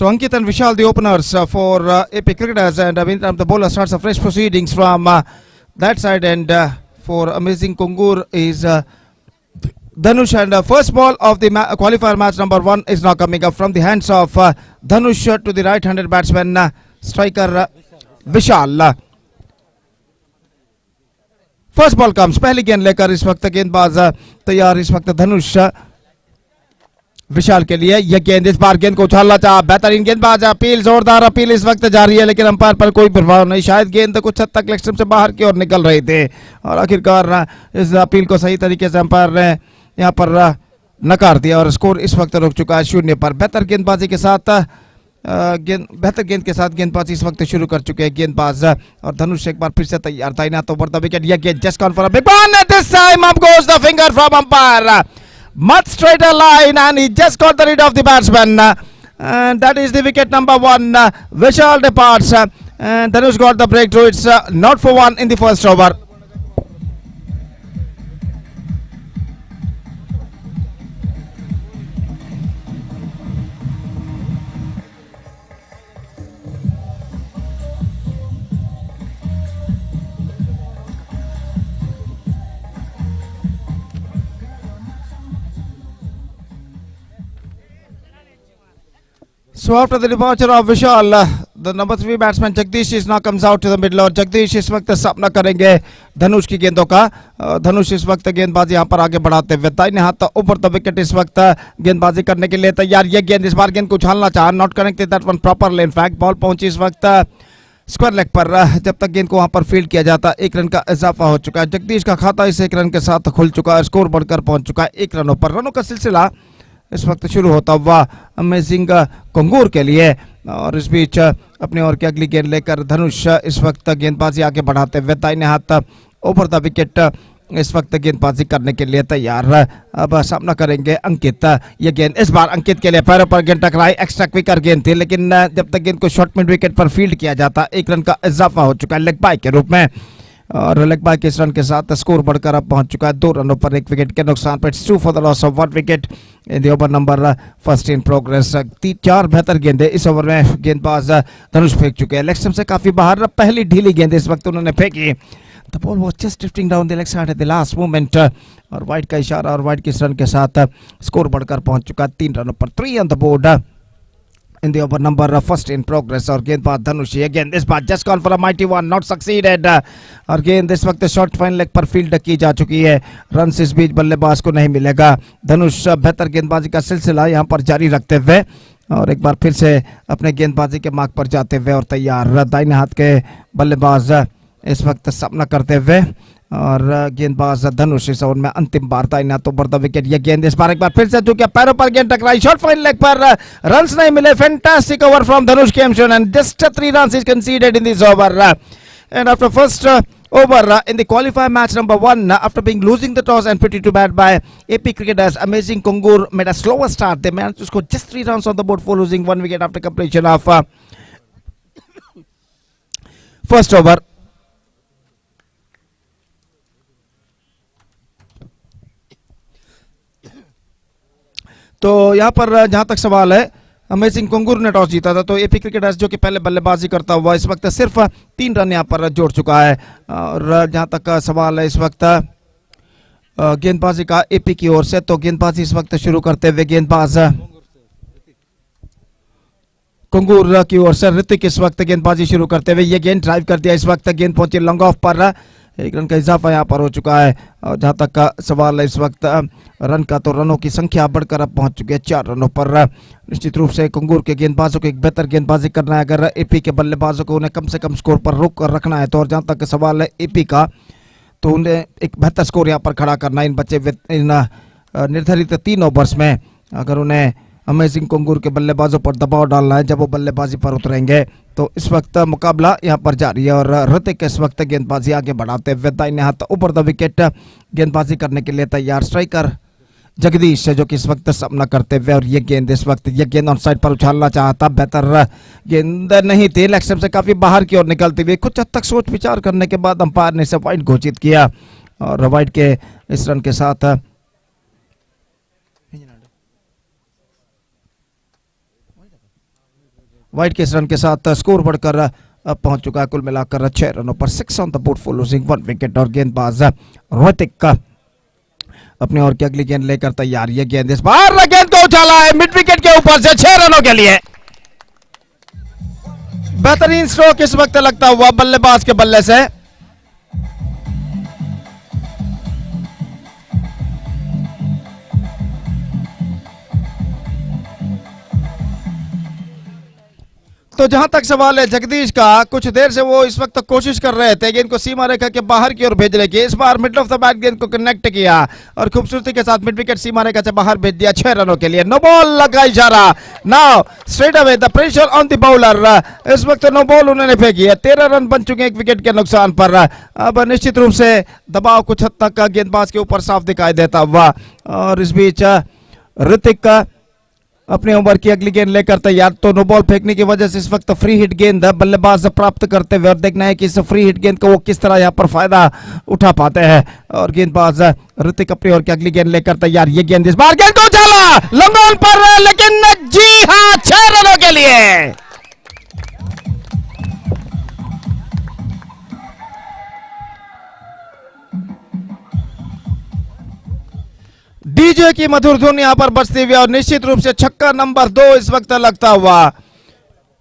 Ankit and Vishal, the openers for AP Cricketers, and meantime the bowler starts a fresh proceedings from that side, and for Amazing Kongur is Dhanush, and first ball of the qualifier match number 1 is now coming up from the hands of Dhanush to the right-handed batsman striker Vishal. First ball comes, पहली गेंद लेकर इस वक्त गेंदबाज तैयार, इस वक्त धनुष विशाल के लिए यह गेंद, इस बार गेंद को उछालना चाहा बेहतरीन गेंदबाज, अपील जोरदार अपील इस वक्त जारी है, लेकिन अंपायर पर कोई प्रभाव नहीं, शायद गेंद कुछ हद तक लेग स्टंप से बाहर की ओर निकल रहे थे और आखिरकार इस अपील को सही तरीके से अंपायर ने यहां पर नकार दिया और स्कोर इस वक्त रुक चुका है 0 पर। बेहतर गेंदबाजी के साथ बेहतर गेंद के साथ गेंदबाजी इस वक्त शुरू कर चुके हैं गेंदबाज, और धनुष एक बार फिर से तैयार था ना तो ओवर द विकेट, यह गेंद just gone for a big one, this time up goes the finger from umpire, much straighter line, and he just got the rid of the batsman, and that is the wicket number 1. Vishal departs, and Dhanush got the breakthrough. It's not for 1 in the first over. So after the departure of Vishal, the number 3 batsman Jagdish is now comes out to the middle, और जगदीश इस वक्त सामना करेंगे धनुष की गेंदों का। धनुष इस वक्त गेंदबाजी यहाँ पर आगे बढ़ाते हुए दाहिने हाथ ऊपर द विकेट इस वक्त गेंदबाजी करने के लिए तैयार, ये गेंद इस बार गेंद को उछालना चाहा, not connected that one properly, in fact ball पहुंची इस वक्त स्क्वायर लेग पर, जब तक गेंद को वहां पर फील्ड किया जाता 1 रन का इजाफा हो चुका है। जगदीश का खाता इस 1 रन के साथ खुल चुका है, स्कोर बढ़कर पहुंच चुका है 1 रनों पर। रनों का सिलसिला इस वक्त शुरू होता हुआ अमेजिंग कंगूर के लिए, और इस बीच अपनी ओर की अगली गेंद लेकर धनुष इस वक्त गेंदबाजी आगे बढ़ाते हुए दाहिने हाथ ओवर द विकेट इस वक्त गेंदबाजी करने के लिए तैयार। अब सामना करेंगे अंकित, ये गेंद इस बार अंकित के लिए पैरों पर गेंद टकराई, एक्स्ट्रा क्विकर गेंद थी, लेकिन जब तक गेंद को शॉर्ट मिड विकेट पर फील्ड किया जाता 1 रन का इजाफा हो चुका है लेग बाय के रूप में, और लेग बाय के इस रन के साथ स्कोर बढ़कर अब पहुंच चुका है 2 रनों पर 1 विकेट के नुकसान पर। 2 for the loss of 1 wicket in the over number first in progress. 4 बेहतर गेंदें इस ओवर में गेंदबाज धनुष फेंक चुके हैं, लेग स्टंप से काफी बाहर, पहली ढीली गेंद इस वक्त उन्होंने फेंकी, the ball was just drifting down the leg side eight the last moment, और वाइड का इशारा और वाइड के इस रन के साथ स्कोर बढ़कर पहुंच चुका है 3 रनों पर। 3 on the board in the over number first in progress, और गेंदबाज धनुष ये गेंद इस बार just gone for a mighty one, not succeeded, और गेंद इस वक्त शॉर्ट फाइन लेग पर फील्ड की जा चुकी है, रन इस बीच बल्लेबाज को नहीं मिलेगा। धनुष बेहतर गेंदबाजी का सिलसिला यहां पर जारी रखते हुए और एक बार फिर से अपने गेंदबाजी के मार्ग पर जाते हुए और तैयार, दाहिने हाथ के बल्लेबाज इस वक्त सामना करते हुए, और गेंदबाज धनुष इस ओवर में अंतिम बार दाहिने हाथ ओवर द विकेट, ये गेंद इस बार एक बार फिर से जो कि पैरों पर गेंद टकराई, शॉर्ट फाइन लेग पर, रन्स नहीं मिले, फैंटास्टिक ओवर फ्रॉम धनुष केमशन, and just 3 runs is conceded in this over, and after first over in the qualifier match number 1, after being losing the toss and pretty to bat by AP Cricketers, Amazing Kongur made a slower start. They managed to score just 3 runs on the board for losing 1 wicket after completion of first over. तो यहाँ पर जहाँ तक सवाल है, amazing कंगूर ने toss जीता था, तो एपी क्रिकेटर्स जो कि पहले बल्लेबाजी करता हुआ इस वक्त सिर्फ 3 रन यहाँ पर जोड़ चुका है, और जहाँ तक सवाल है इस वक्त गेंदबाजी का एपी की ओर से, तो गेंदबाजी इस वक्त शुरू करते हुए गेंदबाज कंगूर की ओर से ऋतिक इस वक्त गेंदबाजी शुरू करते हुए, ये गेंद ड्राइव कर दिया, इस वक्त गेंद पहुंची लॉन्ग ऑफ पर, 1 रन का इजाफा यहाँ पर हो चुका है, और जहाँ तक का सवाल है इस वक्त रन का, तो रनों की संख्या बढ़कर अब पहुंच चुकी है 4 रनों पर। निश्चित रूप से कंगूर के गेंदबाजों को एक बेहतर गेंदबाजी करना है, अगर एपी के बल्लेबाजों को उन्हें कम से कम स्कोर पर रोक कर रखना है, तो और जहाँ तक सवाल है एपी का, तो उन्हें एक बेहतर स्कोर यहाँ पर खड़ा करना है इन बचे इन निर्धारित 3 ओवर्स में, अगर उन्हें अमेजिंग कंगूर के बल्लेबाजों पर दबाव डालना है जब वो बल्लेबाजी पर उतरेंगे। तो इस वक्त मुकाबला यहाँ पर जारी है, और ऋतिक इस वक्त गेंदबाजी आगे बढ़ाते हुए दाहिने हाथ ऊपर द विकेट गेंदबाजी करने के लिए तैयार, स्ट्राइकर जगदीश जो कि इस वक्त सामना करते हुए, और ये गेंद इस वक्त ये गेंद ऑन साइड पर उछालना चाहता, बेहतर गेंद नहीं थी, लेग स्टंप से काफी बाहर की ओर निकलती हुई। कुछ हद तक सोच विचार करने के बाद अंपायर ने इसे वाइड घोषित किया और वाइड के इस रन के साथ स्कोर बढ़कर अब पहुंच चुका है कुल मिलाकर 6 रनों पर, 6 on the board for losing 1 wicket. और गेंदबाज ऋतिक का अपनी ओर की अगली गेंद लेकर तैयार। ये गेंद इस बार गेंद को उछाला है मिड विकेट के ऊपर से 6 रनों के लिए। बेहतरीन स्ट्रोक इस वक्त लगता हुआ बल्लेबाज के बल्ले से। तो जहां तक सवाल है जगदीश का, कुछ देर से वो इस वक्त कोशिश कर रहे थे गेंद को सीमा रेखा के बाहर की ओर भेजने की। इस बार मिडल ऑफ द बैट गेंद को कनेक्ट किया और खूबसूरती के साथ मिड विकेट सीमा रेखा से बाहर भेज दिया 6 रनों के लिए। नो बॉल लगा इशारा। Now straight away the pressure on the bowler. इस वक्त नो बॉल उन्होंने फेंकी है। 13 रन बन चुके हैं 1 विकेट के नुकसान पर। अब निश्चित रूप से दबाव कुछ हद तक गेंदबाज के ऊपर साफ दिखाई देता हुआ, और इस बीच ऋतिक अपने ओवर की अगली गेंद लेकर तैयार। तो नो बॉल फेंकने की वजह से इस वक्त फ्री हिट गेंद बल्लेबाज प्राप्त करते हुए, और देखना है कि इस फ्री हिट गेंद को वो किस तरह यहाँ पर फायदा उठा पाते हैं। और गेंदबाज ऋतिक अपनी ओर की अगली गेंद लेकर तैयार। ये गेंद इस बार गेंद को उछाला लॉन्ग ऑन पर, लेकिन जी हां 6 रनों के लिए। डीजे की मधुर धुन यहां पर बजती हुई, और निश्चित रूप से छक्का नंबर 2 इस वक्त लगता हुआ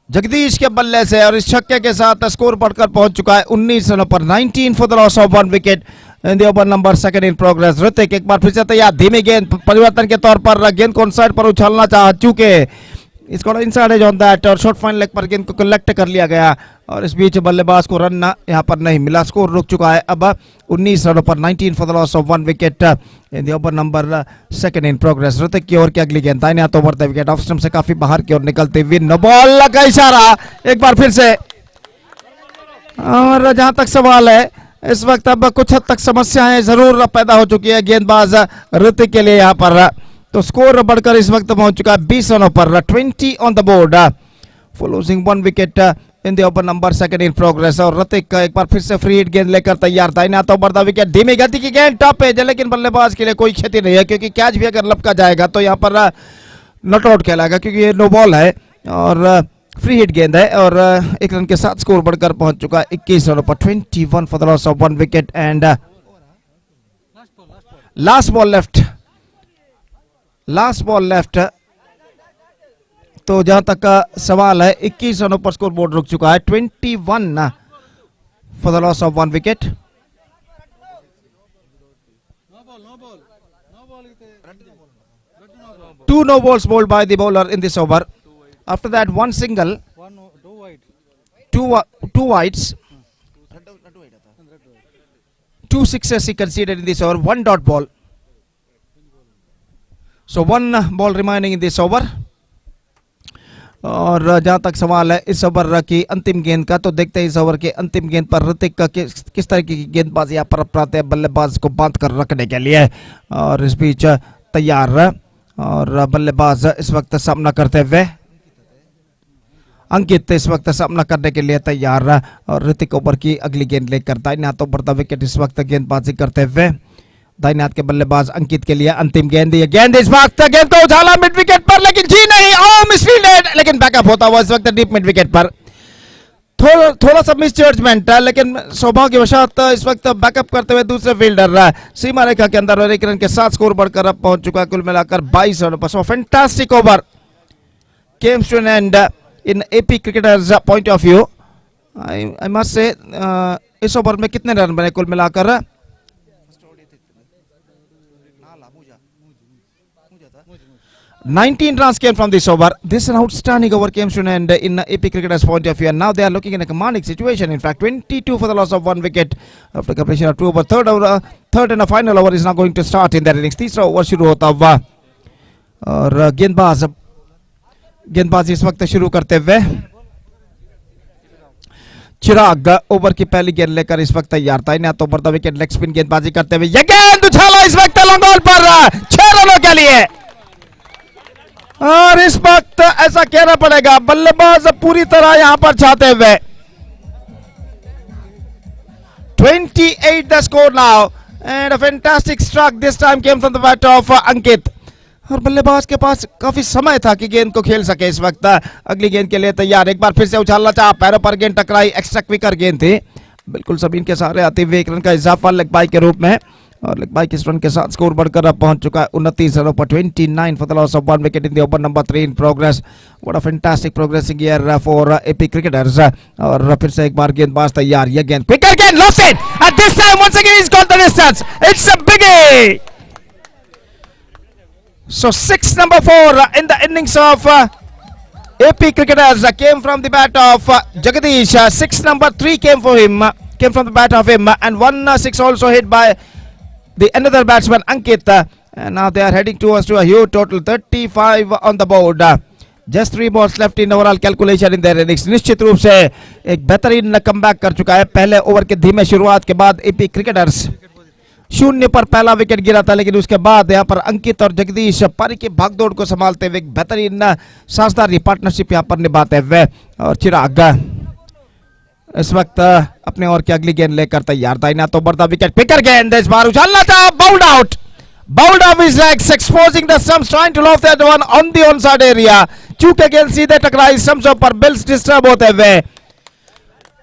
जगदीश के बल्ले से, और इस छक्के के साथ स्कोर बढ़कर पहुंच चुका है 19 रनों पर, 19 for the loss of 1 wicket in the over number 2 in progress. Hrithik एक बार फिर से तैयार। धीमी गेंद परिवर्तन के तौर पर गेंद को ऑन साइड पर उछालना चाह चुके, इसको इनसाइड एज ऑन दैट, और शॉर्ट फाइन लेग पर गेंद को कलेक्ट कर लिया गया, और इस बीच बल्लेबाज को रन यहां पर नहीं मिला। स्कोर रुक चुका है अब 19 रनों पर, 19 for the loss of 1 wicket in the over number 2 in progress. Hrithik की ओर की अगली गेंद दाहिने हाथ over the wicket, off stump से काफी बाहर की ओर निकलते हुए। नो बॉल लगा इशारा एक बार फिर से। और जहां तक सवाल है इस वक्त अब कुछ हद तक समस्याएं जरूर पैदा हो चुकी है गेंदबाज ऋतिक के लिए यहाँ पर। तो स्कोर बढ़कर इस वक्त पहुंच चुका है 20 रनों पर, 20 on the board for losing 1 wicket in the over number 2 in progress. और ऋतिक एक बार फिर से फ्री हिट गेंद लेकर तैयार। दाहिने हाथ ओवर द विकेट, धीमी गति की गेंद, टॉप एज, लेकिन बल्लेबाज के लिए कोई क्षति नहीं है, क्योंकि कैच भी अगर लपका जाएगा तो यहाँ पर नॉट आउट कहलाएगा, क्योंकि ये नो बॉल है और फ्री हिट गेंद है। और 1 रन के साथ स्कोर बढ़कर पहुंच चुका है 21 रनों पर, 21 for the loss of 1 wicket. And last ball left. तो जहां तक का सवाल है 21 रनों पर स्कोर बोर्ड रुक चुका है, 21 for the loss of 1 wicket. Two no balls bowled by the bowler in this over. After that, 1 single, 2 wides, 2 sixes he conceded in this over, 1 dot ball. So 1 ball remaining in this over. और जहां तक सवाल है इस over की अंतिम गेंद का, तो देखते हैं इस ओवर के अंतिम गेंद पर ऋतिक का किस तरह की गेंदबाजी यहाँ पर अपनाते हैं बल्लेबाज को बांध कर रखने के लिए। और इस बीच तैयार, और बल्लेबाज इस वक्त सामना करते हुए, अंकित इस वक्त सामना करने के लिए तैयार। और ऋतिक ओवर की अगली गेंद लेकर दाहिने हाथ ओवर द विकेट इस वक्त गेंदबाजी करते हुए। दाहिने हाथ के बल्लेबाज अंकित के लिए अंतिम गेंद, ये गेंद इस वक्त गेंद को उछाला मिड विकेट पर, लेकिन जी नहीं, मिसफील्डेड, लेकिन बैकअप होता हुआ इस वक्त डीप मिड विकेट पर। थोड़ा सा मिस जजमेंट है, लेकिन सौभाग्यवशात इस वक्त बैकअप करते हुए दूसरे फील्डर सीमा रेखा के अंदर, और 1 रन के साथ स्कोर बढ़कर अब पहुंच चुका है कुल मिलाकर 22 रनों पर। So fantastic over comes to an end in AP cricketers point of view. I must say इस ओवर में कितने रन बने कुल मिलाकर? 19 runs came from this over. This is an outstanding over came to an end in AP cricketers' point of view, and now they are looking in a commanding situation. In fact, 22 for the loss of 1 wicket after completion of 2 over. Third and a final over is now going to start in their innings. तीसरा over शुरू होता हुआ, और गेंदबाजी इस वक्त शुरू करते हुए चिराग ओवर की पहली गेंद लेकर इस वक्त तैयार था। इन्हें तो over the wicket leg spin गेंदबाजी करते हुए, ये गेंद गेंद उछाला इस वक्त लॉन्ग बॉल पर 6 रनों के लिए। और इस वक्त ऐसा कहना पड़ेगा बल्लेबाज पूरी तरह यहां पर छाते हुए। 28 the score now and a fantastic struck this time came from the bat of अंकित। और बल्लेबाज के पास काफी समय था कि गेंद को खेल सके। इस वक्त अगली गेंद के लिए तैयार, एक बार फिर से उछालना चाहा, पैरों पर गेंद टकराई, एक्स्ट्रा क्विकर गेंद थी, बिल्कुल जमीन के सहारे आते हुए 1 रन का इजाफा लेग बाई के रूप में। और लेग बाई इस रन के साथ स्कोर बढ़कर अब पहुंच चुका है 29 रनों पर। 29 for the loss of 1 wicket in the over number 3 in progress. What a fantastic progressing year for AP cricketers. और फिर से एक बार गेंदबाज तैयार, ये गेंद क्विकर गेंद, lost it and this time once again he's got the distance. It's a biggie. So 6 number 4 in the innings of AP cricketers came from the bat of Jagadish. 6 number 3 came from the bat of him, and 1 6 also hit by the another batsman Ankit. And now they are heading towards to a huge total 35 on the board. Just 3 balls left in overall calculation in their innings. निश्चित रूप से एक बेहतरीन comeback कर चुका है। पहले over के धीमे शुरुआत के बाद एपी क्रिकेटर्स 0 पर पहला विकेट गिरा था, लेकिन उसके बाद यहाँ पर अंकित और जगदीश पारी की भागदौड़ को संभालते हुए एक बेहतरीन साझेदारी पार्टनरशिप यहाँ पर निभाते हुए। और चिराग इस वक्त अपने ओवर की अगली गेंद लेकर तैयार था। ना तो बढ़ता विकेट, क्विकर गेंद इस बार उछालना था, bowled out, bowled off his legs exposing the stumps, trying to loft that one on the on side area. चूके गेंद सीधे टकराई स्टंप्स पर, बिल्स डिस्टर्ब होते हुए।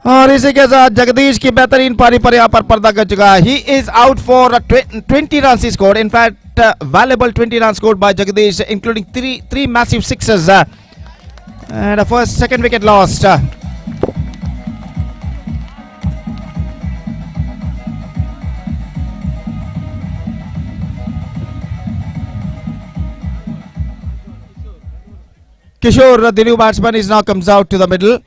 और इसी के साथ जगदीश की बेहतरीन पारी पर यहाँ पर पर्दा कर चुका है। He is out for 20 run scored, in fact valuable 20 run scored by Jagadish including 3 massive sixes and first second wicket lost. Kishore the new batsman is now comes out to the middle.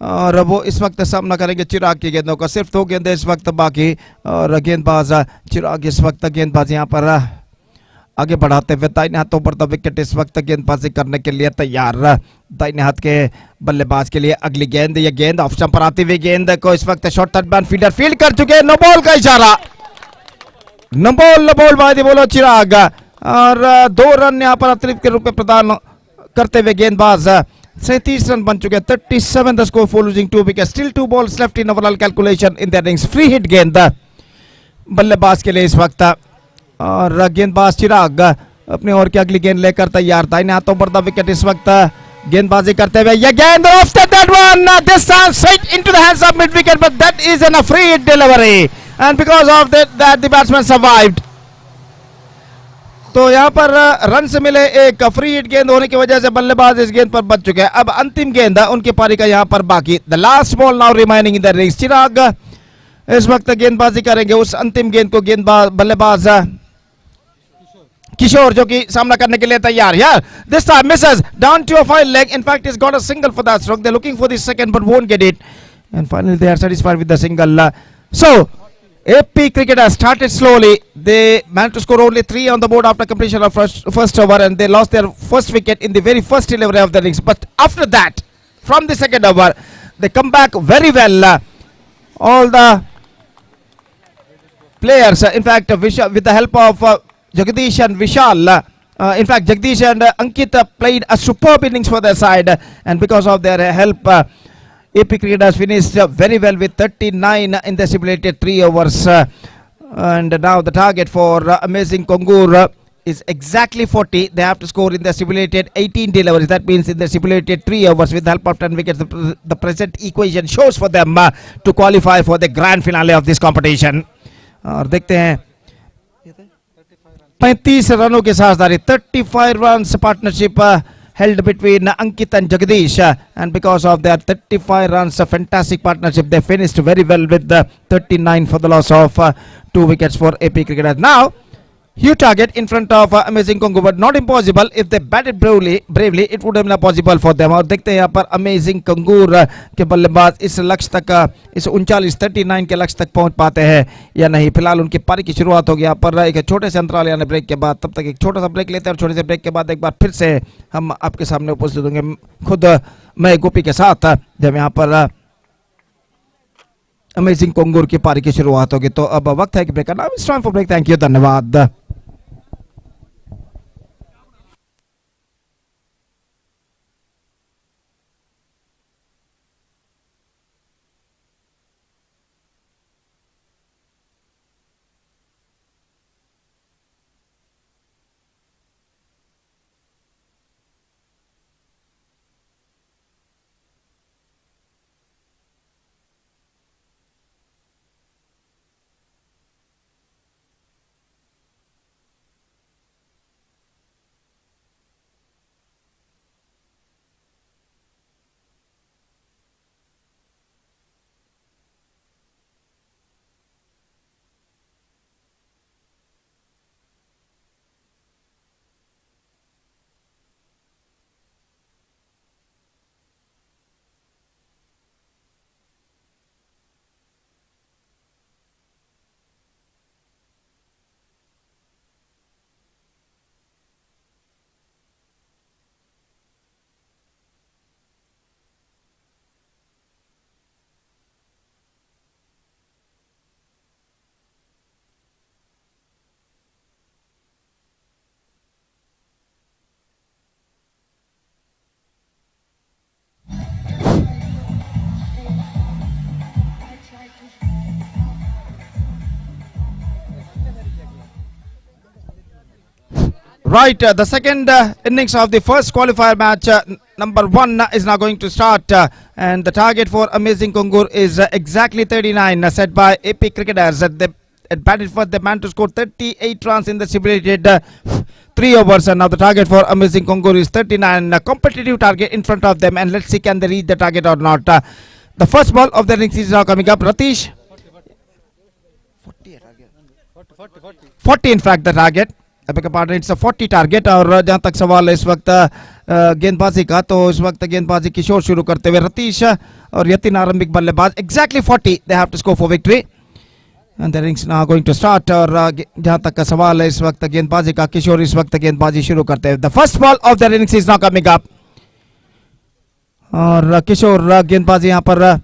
और वो इस वक्त सामना करेंगे चिराग की गेंदों का। सिर्फ 2 गेंदें इस वक्त बाकी, और गेंदबाज चिराग इस वक्त गेंदबाज यहाँ पर आगे बढ़ाते हुए दाहिने हाथों पर द विकेट इस वक्त गेंदबाजी करने के लिए तैयार। दाहिने हाथ के बल्लेबाज के लिए अगली गेंद, ये गेंद ऑफ स्टंप पर आती हुई गेंद को इस वक्त short third man fielder field कर चुके हैं। नो बॉल का इशारा, नो बॉल बाय बोलो चिराग। और 2 रन यहाँ पर अतिरिक्त के रूप में प्रदान करते हुए गेंदबाज 37 रन बन चुके हैं। 37 the score for losing 2 wicket. Still 2 balls left in overall calculation in the innings. Free hit गेंद बल्लेबाज के लिए इस वक्त। और गेंदबाज चिराग अपने ओवर की अगली गेंद लेकर तैयार था। इन्हें हाथों पर द विकेट इस वक्त गेंदबाजी करते हुए, यह गेंद of that one, this time straight into the hands of mid wicket, but that is an free hit delivery and because of that the batsman survived. तो यहाँ पर रन से मिले एक फ्री हिट गेंद होने की वजह से बल्लेबाज इस गेंद पर बच चुके हैं। अब अंतिम गेंद उनकी पारी का यहाँ पर बाकी। The last ball now remaining in the innings. Chirag इस वक्त गेंदबाजी करेंगे उस अंतिम गेंद को। गेंदबाज बल्लेबाज किशोर जो कि सामना करने के लिए तैयार है। This time misses down to a fine leg, in fact is got a single for that stroke. They looking for the second but won't get it and finally they are satisfied with the single. So AP cricketers started slowly. They managed to score only 3 on the board after completion of first over, and they lost their first wicket in the very first delivery of the innings. But after that, from the second over, they come back very well. All the players, in fact, with the help of Jagdish and Vishal, in fact, Jagdish and Ankit played a superb innings for their side, and because of their help, AP cricketers finished very well with 39 in the stipulated 3 overs. And now the target for Amazing Kongur is exactly 40. They have to score in the stipulated 18 deliveries. That means in the stipulated 3 overs with the help of 10 wickets, the present equation shows for them to qualify for the grand finale of this competition. और देखते हैं 35 रनों के साझेदारी, 35 runs partnership held between Ankit and Jagdish, and because of their 35 runs, a fantastic partnership, they finished very well with the 39 for the loss of 2 wickets for AP cricketers. Now, huge target in front of Amazing Congo, but not impossible. If they batted bravely, it would have been possible for them. और देखते हैं यहाँ पर amazing कंगूर के बल्लेबाज इस लक्ष्य तक, इस 39 के लक्ष्य तक पहुंच पाते हैं या नहीं। फिलहाल उनकी पारी की शुरुआत होगी यहाँ पर एक छोटे से अंतराल यानी ब्रेक के बाद। तब तक एक छोटा सा ब्रेक लेते हैं और छोटे से ब्रेक के बाद एक बार फिर से हम आपके सामने उपस्थित होंगे, खुद मैं गोपी के साथ, जब यहाँ पर अमेजिंग कोंगूर की पारी की शुरुआत होगी। तो अब वक्त है कि ब्रेक करना। It's time for break. Thank you, धन्यवाद। Right, the second innings of the first qualifier match, number 1 is now going to start, and the target for Amazing Kongur is exactly 39, set by AP Cricketers. They batted first, they managed to score 38 runs in the stipulated 3 overs, and now the target for Amazing Kongur is 39, a competitive target in front of them, and let's see can they reach the target or not. The first ball of the innings is now coming up. Ratish, 40 in fact the target. It's 40 target. और जहां तक सवाल है इस वक्त गेंदबाजी का, तो इस वक्त गेंदबाजी किशोर शुरू करते हुए रतीश और यतिन आरंभिक बल्लेबाज। Exactly 40 they have to score for victory and the innings now going to start. और जहां तक का सवाल है इस वक्त गेंदबाजी का, किशोर इस वक्त गेंदबाजी शुरू करते हुए। The first ball of the innings is now coming up और किशोर गेंदबाजी यहां पर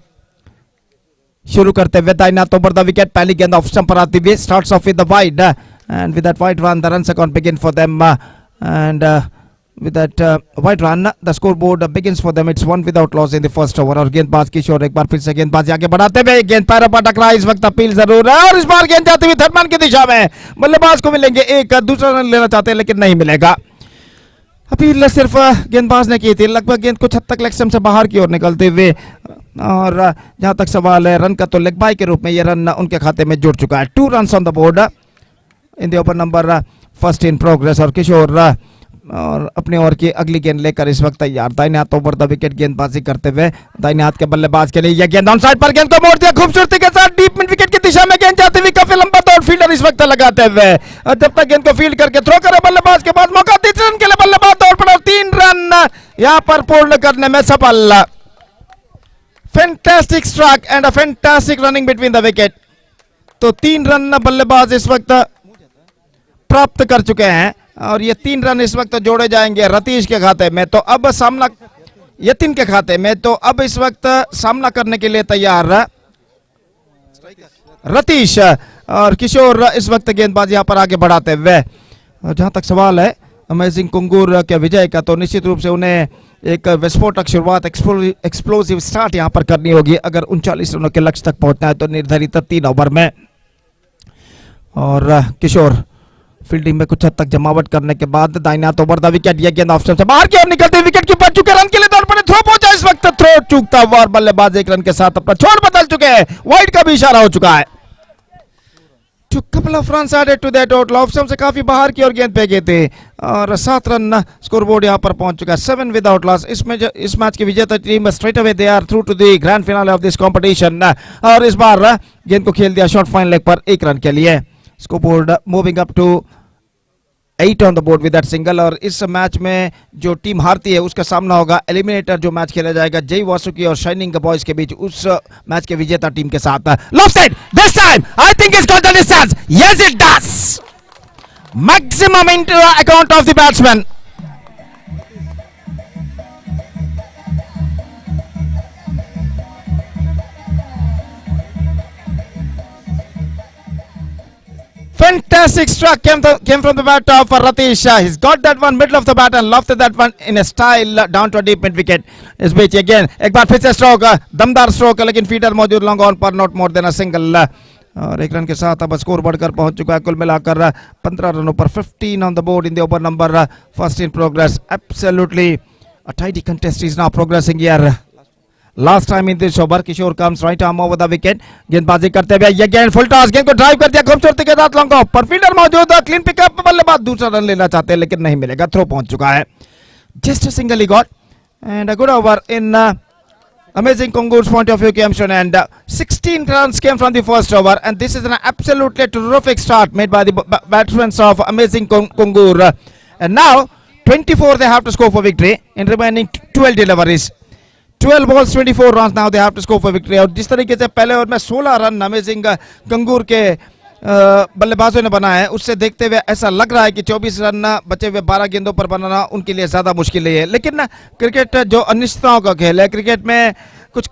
शुरू करते हुए। दाइनाथ ओवर द विकेट, पहली गेंद ऑफ स्टंप पर आती हुई, starts of with the wide, and with that wide run the runs are going to begin for them, and with that wide run the scoreboard begins for them. It's 1 without loss in the first over। और गेंदबाज किशोर एक बार फिर से गेंदबाजी आगे बढ़ाते हुए, गेंद पैरों पर टकरा, इस वक्त अपील जरूर है और इस बार गेंद जाती हुई थर्ड मैन की दिशा में। बल्लेबाज को मिलेंगे एक, दूसरा रन लेना चाहते हैं लेकिन नहीं मिलेगा। अपील सिर्फ गेंदबाज ने की थी, लगभग गेंद कुछ हद तक लेग स्टंप से बाहर की ओर निकलते हुए। और जहां तक सवाल है रन का, तो लेग बाय के रूप में यह रन उनके खाते में जुड़ चुका है। 2 runs on the board in the over number first in progress. और किशोर और अपने ओवर की अगली गेंद लेकर इस वक्त तैयार। दाहिने हाथ ओवर द विकेट गेंदबाजी करते हुए, दाहिने हाथ के बल्लेबाज के लिए यह गेंद ऑन साइड पर, गेंद को मोड़ दिया खूबसूरती के साथ, डीप मिड विकेट की दिशा में गेंद जाती हुई, काफी लंबा दौड़ फील्डर इस वक्त लगाते हुए। और जब तक गेंद को फील्ड करके थ्रो करे बल्लेबाज के पास मौका, 3 रन के लिए बल्लेबाज दौड़ पड़ा और 3 रन यहां पर पूर्ण करने में सफल। Fantastic strike and a fantastic running between the wicket. तो 3 रन बल्लेबाज इस वक्त प्राप्त कर चुके हैं और ये 3 रन इस वक्त जोड़े जाएंगे रतीश के खाते में। तो अब सामना यतिन के खाते में, तो अब इस वक्त सामना करने के लिए तैयार रतीश और किशोर इस वक्त गेंदबाजी यहां पर आगे बढ़ाते हुए। जहां तक सवाल है अमेजिंग कुंगूर के विजय का, तो निश्चित रूप से उन्हें एक विस्फोटक शुरुआत, एक्सप्लोसिव स्टार्ट यहां पर करनी होगी अगर 39 रनों के लक्ष्य तक पहुंचना है तो निर्धारित 3 ओवर में। और किशोर फील्डिंग में कुछ हद तक जमावट करने के बाद दाहिने हाथ ओवर द विकेट, यह गेंद ऑफ स्टंप से बाहर की ओर निकलते हुए विकेट कीपर चुके, रन के लिए दौड़ पड़े, थ्रो पहुंचा, इस वक्त थ्रो चूकता हुआ और बल्लेबाज 1 रन के साथ अपना छोड़ बदल चुके हैं, वाइड का भी इशारा हो चुका है। To couple of runs added to that total, off stump से काफी बाहर की ओर गेंद फेंके थे और 7 रन स्कोरबोर्ड यहां पर पहुंच चुका है। 7 विदाउट लॉस। इसमें इस मैच की विजेता team straight away they are through to the grand finale of this competition. और इस बार गेंद को खेल दिया शॉर्ट फाइन लेग पर 1 रन के लिए। Scoreboard moving up to 8 on the board with that single. और इस मैच में जो टीम हारती है उसका सामना होगा एलिमिनेटर जो मैच खेला जाएगा जय वासुकी और शाइनिंग बॉयज के बीच, उस मैच के विजेता टीम के साथ। Left side this time I think it's got the distance, yes it does, maximum into account of the batsman. fantastic struck came from the bat of Ratish. He's got that one middle of the bat and lofted that one in a style down to a deep mid wicket. इस बीच again एक बार फिर से stroke, दमदार stroke, लेकिन fielder मौजूद long on पर, not more than a single. और एक रन के साथ अब स्कोर बढ़कर पहुंच चुका है कुल मिलाकर 15 रनों पर, 15 on the board in the over number first in progress. Absolutely a tidy contest is now progressing here. Last time in this over, Kishore comes right arm over the wicket. गेंदबाजी करते हुए ये गेंद फुल टॉस, गेंद को drive कर दिया खूबसूरती के साथ लॉन्ग ऑफ पर, फील्डर मौजूद, क्लीन पिकअप, बल्लेबाज दूसरा रन लेना चाहते हैं लेकिन नहीं मिलेगा, थ्रो पहुंच चुका है। Just a single he got and a good over in amazing Kongu's point of view came shown, and 16 runs came from the first over, and this is an absolutely terrific start made by the batsmen of amazing Kongur. And now 24 they have to score for victory in remaining 12 deliveries. 12 balls 24 runs now they have to score for victory. और जिस तरीके से पहले over में 16 run amazing कंगूर के बल्लेबाजों ने बनाया है, उससे देखते हुए ऐसा लग रहा है कि 24 रन बचे हुए 12 गेंदों पर बनाना उनके लिए ज़्यादा मुश्किल है। लेकिन क्रिकेट जो अनिश्चितताओं का खेल है, क्रिकेट में कुछ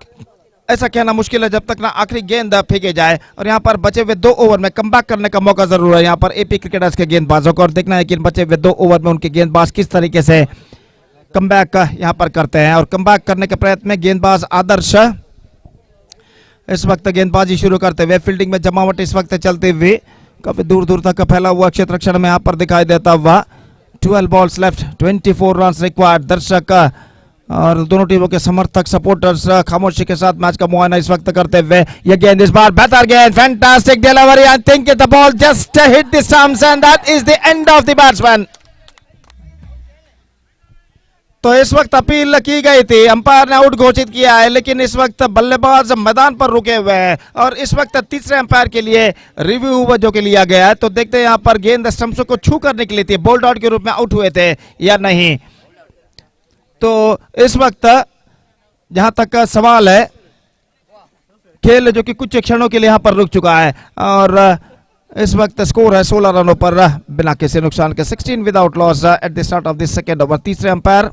ऐसा कहना मुश्किल है जब तक ना आखिरी गेंद फेंके जाए, और यहाँ पर बचे हुए 2 ओवर में कमबैक करने का मौका जरूर है यहाँ पर एपी क्रिकेटर्स के गेंदबाजों को, और देखना है कि बचे हुए 2 ओवर में उनके गेंदबाज किस तरीके से कमबैक यहाँ पर करते हैं। और कमबैक करने के प्रयत्न में गेंदबाज आदर्श इस वक्त गेंदबाजी शुरू करते हुए, फील्डिंग में जमावट इस वक्त चलते हुए काफी दूर दूर तक फैला हुआ क्षेत्र रक्षण में यहाँ पर दिखाई देता हुआ। 12 बॉल्स लेफ्ट, 24 रन रिक्वायर्ड। दर्शक और दोनों टीमों के समर्थक सपोर्टर्स खामोशी के साथ मैच का मुआयना इस वक्त करते हुए, ये गेंद इस बार बेहतर गेंद, fantastic delivery, I think the ball just hit the stumps and that is the end of the batsman. तो इस वक्त अपील की गई थी, अंपायर ने आउट घोषित किया है, लेकिन इस वक्त बल्लेबाज मैदान पर रुके हुए हैं और इस वक्त तीसरे अंपायर के लिए रिव्यू जो के लिया गया है। तो देखते हैं यहाँ पर गेंद स्टंप्स को छू कर निकली थी, बोल्ड आउट के रूप में आउट हुए थे या नहीं। तो इस वक्त जहां तक का सवाल है, खेल जो कि कुछ क्षणों के लिए यहाँ पर रुक चुका है और इस वक्त स्कोर है 16 रनों पर बिना किसी नुकसान के, 16 without loss eight the start of this second over. तीसरे अंपायर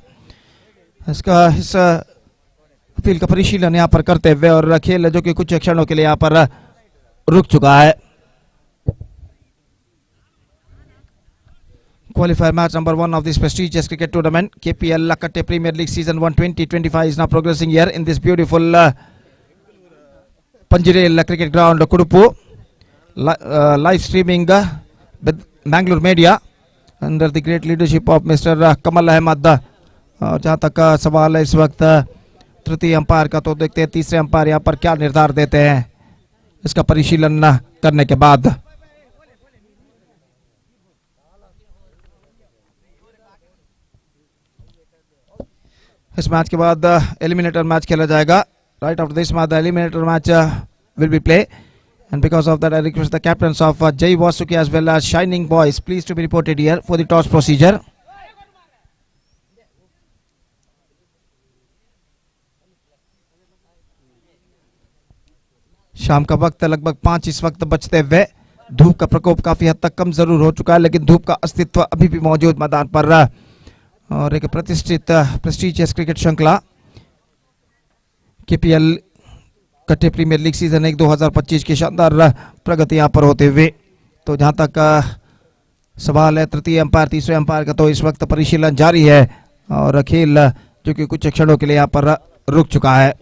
इसका इस अपील का परिशीलन यहाँ पर करते हुए और खेल जो कि कुछ क्षणों के लिए यहाँ पर रुक चुका है। Qualifier match number 1 of this prestigious cricket tournament, KPL Katte Premier League Season 1 2025 is now progressing here in this beautiful Panjirel cricket ground, Kudupu. Live streaming with Bangalore media under the great leadership of Mr. Kamal Ahmed। जहाँ तक का सवाल है इस वक्त तृतीय umpire का, तो देखते हैं तीसरे अंपायर यहाँ पर क्या निर्धार देते हैं इसका परिशीलन करने के बाद। इस मैच के बाद एलिमिनेटर मैच खेला जाएगा। Right after this match the eliminator match will be play, and because of that I request the captains of Jay Wasuki as well as Shining Boys please to be reported here for the toss procedure। शाम का वक्त लगभग 5 इस वक्त बचते हुए, धूप का प्रकोप काफी हद तक कम जरूर हो चुका है लेकिन धूप का अस्तित्व अभी भी मौजूद मैदान पर, और एक प्रतिष्ठित प्रेस्टीजियस क्रिकेट श्रृंखला KPL Katte premier league season 1 2025 की शानदार प्रगति यहाँ पर होते हुए। तो जहाँ तक सवाल है तृतीय अंपायर तीसरे अंपायर का, तो इस वक्त परिशीलन जारी है और खेल जो कि कुछ क्षणों के लिए यहाँ पर रुक चुका है।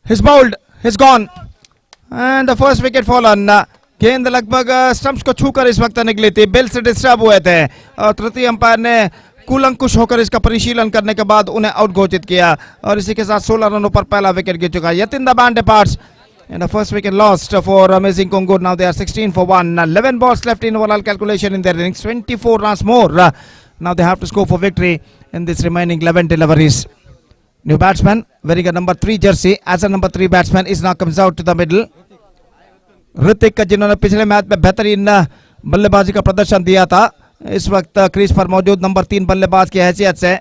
He's bowled, he's gone and the first wicket fallen। गेंद लगभग स्टंप्स को छूकर इस वक्त निकली थी, बेल से डिस्टर्ब हुए थे और तृतीय अंपायर ने कूलंकुश होकर इसका परिशीलन करने के बाद उन्हें आउट घोषित किया और इसी के साथ 16 रनों पर पहला विकेट गिर चुका है। Yatin the band departs and the first wicket lost for amazing Kongur। Now they are 16 for 1, 11 balls left in overall calculation in their innings, 24 runs more Now they have to score for victory in this remaining 11 deliveries. New batsman wearing a number 3 jersey as a number 3 batsman is now comes out to the middle. Hrithik जिन्होंने पिछले match में बेहतरीन बल्लेबाजी का प्रदर्शन दिया था, इस वक्त क्रीज पर मौजूद नंबर 3 बल्लेबाज की हैसियत से।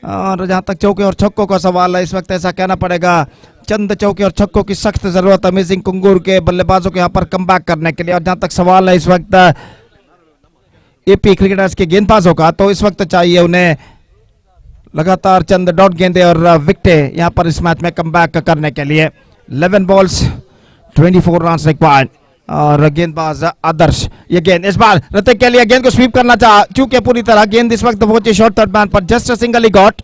और जहां तक चौके और छक्कों का सवाल है, इस वक्त ऐसा कहना पड़ेगा चंद चौके और छक्कों की सख्त जरूरत अमेजिंग कुंगूर के बल्लेबाजों के यहाँ पर कमबैक करने के लिए। और जहां तक सवाल है इस वक्त एपी क्रिकेटर्स के गेंदबाजों का, तो इस वक्त चाहिए उन्हें लगातार चंद डॉट गेंदे और विकेटें यहाँ पर इस मैच में कमबैक करने के लिए। 11 बॉल्स 24 रन रिक्वायर्ड। और गेंदबाज आदर्श, ये गेंद इस बार ऋतिक के लिए गेंद को स्वीप करना चाहा, चूंकि पूरी तरह गेंद इस वक्त पहुंची शॉर्ट थर्ड मैन पर, जस्ट अ सिंगल ही गॉट।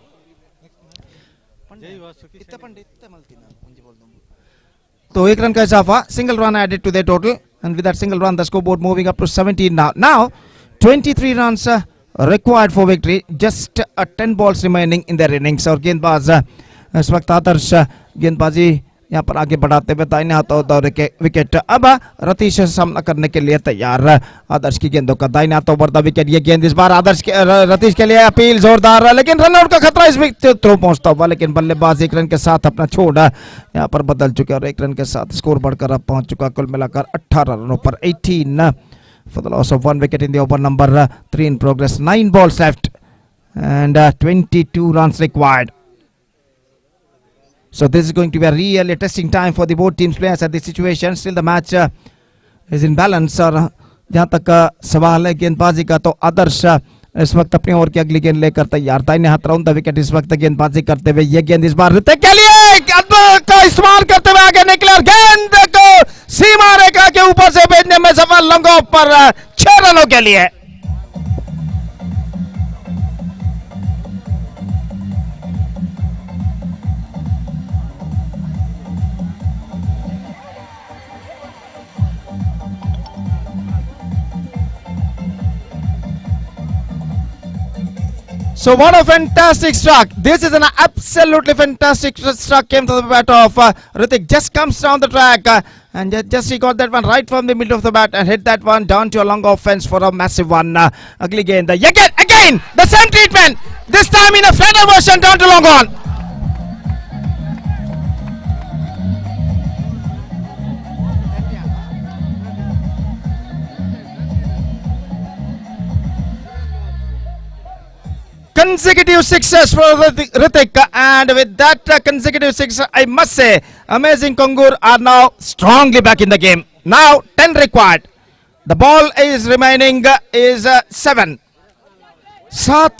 तो 1 रन का इजाफा, single run added to the total and with that single run the scoreboard moving up to 17 now. Now 23 runs required for victory, just 10 balls remaining in their innings। और गेंदबाज इस वक्त आदर्श गेंदबाजी यहाँ पर आगे बढ़ाते हुए दाहिने हाथों दौरे के विकेट। अब रतीश से सामना करने के लिए तैयार आदर्श की गेंदों का, दाहिने हाथों पर द विकेट। ये गेंद इस बार आदर्श के रतीश के लिए अपील जोरदार, लेकिन रन आउट का खतरा इस विकेट थ्रो पहुंचता हुआ, लेकिन बल्लेबाज 1 रन के साथ अपना छोड़ यहाँ पर बदल चुके और 1 रन के साथ स्कोर बढ़कर अब पहुंच चुका कुल मिलाकर 18 रनों पर। 18 for the loss of 1 wicket in the over number 3 in progress। 9 balls left and 22 runs required। So this is going to be a really testing time for the both teams players at this situation। Still the match is in balance। और जहाँ तक सवाल है गेंदबाजी का, तो आदर्श इस वक्त अपनी ओवर की अगली गेंद लेकर तैयार, दाहिने हाथ राउंड द विकेट इस वक्त गेंदबाजी करते हुए। ये गेंद इस बार ऋतिक के लिए का इस्तेमाल करते हुए आगे निकले और गेंद को सीमा रेखा के ऊपर से भेजने में सफल, लॉन्ग ऑफ पर 6 रनों के लिए। So what a fantastic struck. This is an absolutely fantastic struck came to the bat of Hrithik. Just comes down the track and just he got that one right from the middle of the bat and hit that one down to a long offense for a massive one. Ugly game. Again, the same treatment. This time in a flatter version down to long on. Consecutive sixes for Hrithik, and with that consecutive six, I must say, Amazing Kongur are now strongly back in the game. Now 10 required. The ball is remaining is 7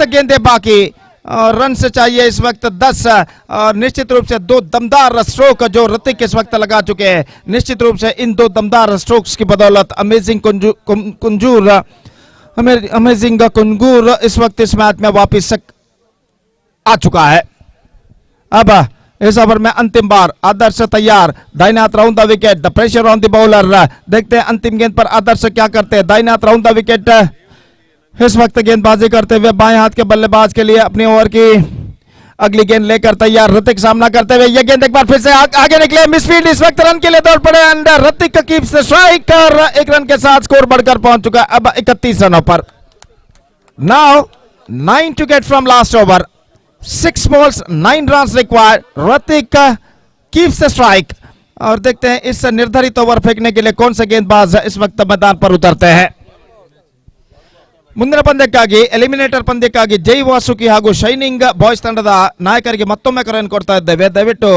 गेंदे बाकी और run से चाहिए इस वक्त 10। और निश्चित रूप से 2 दमदार स्ट्रोक जो ऋतिक इस वक्त लगा चुके हैं। निश्चित रूप से इन 2 दमदार स्ट्रोक्स की बदौलत अमेजिंग कुंगूर इस वक्त इस मैच में वापस आ चुका है। अब इस ओवर में अंतिम बार आदर्श तैयार, दाहिने हाथ round the wicket, the pressure on the bowler. देखते हैं अंतिम गेंद पर आदर्श क्या करते हैं। दाहिने हाथ राउंड द विकेट इस वक्त गेंदबाजी करते हुए बाएं हाथ के बल्लेबाज के लिए अपनी ओवर की अगली गेंद लेकर तैयार। ऋतिक सामना करते हुए ये गेंद एक बार फिर से आगे निकले, मिसफील्ड, इस वक्त रन के लिए दौड़ पड़े and Hrithik keeps the strike और 1 रन के साथ स्कोर बढ़कर पहुंच चुका है अब 31 रनों पर। Now 9 to get from last over, 6 balls 9 runs required। Hrithik keeps the strike और देखते हैं इस निर्धारित ओवर फेंकने के लिए कौन से गेंदबाज इस वक्त मैदान पर उतरते हैं। ಮುಂದಿನ ಪಂದ್ಯಕ್ಕಾಗಿ ಎಲಿಮಿನೇಟರ್ ಪಂದ್ಯಕ್ಕಾಗಿ ಜೈ ವಾಸುಕಿ ಹಾಗೂ ಶೈನಿಂಗ್ ಬಾಯ್ಸ್ ತಂಡದ ನಾಯಕರಿಗೆ ಮತ್ತೊಮ್ಮೆ ಕರೆಯನ್ನು ಕೊಡ್ತಾ ಇದ್ದೇವೆ। ದಯವಿಟ್ಟು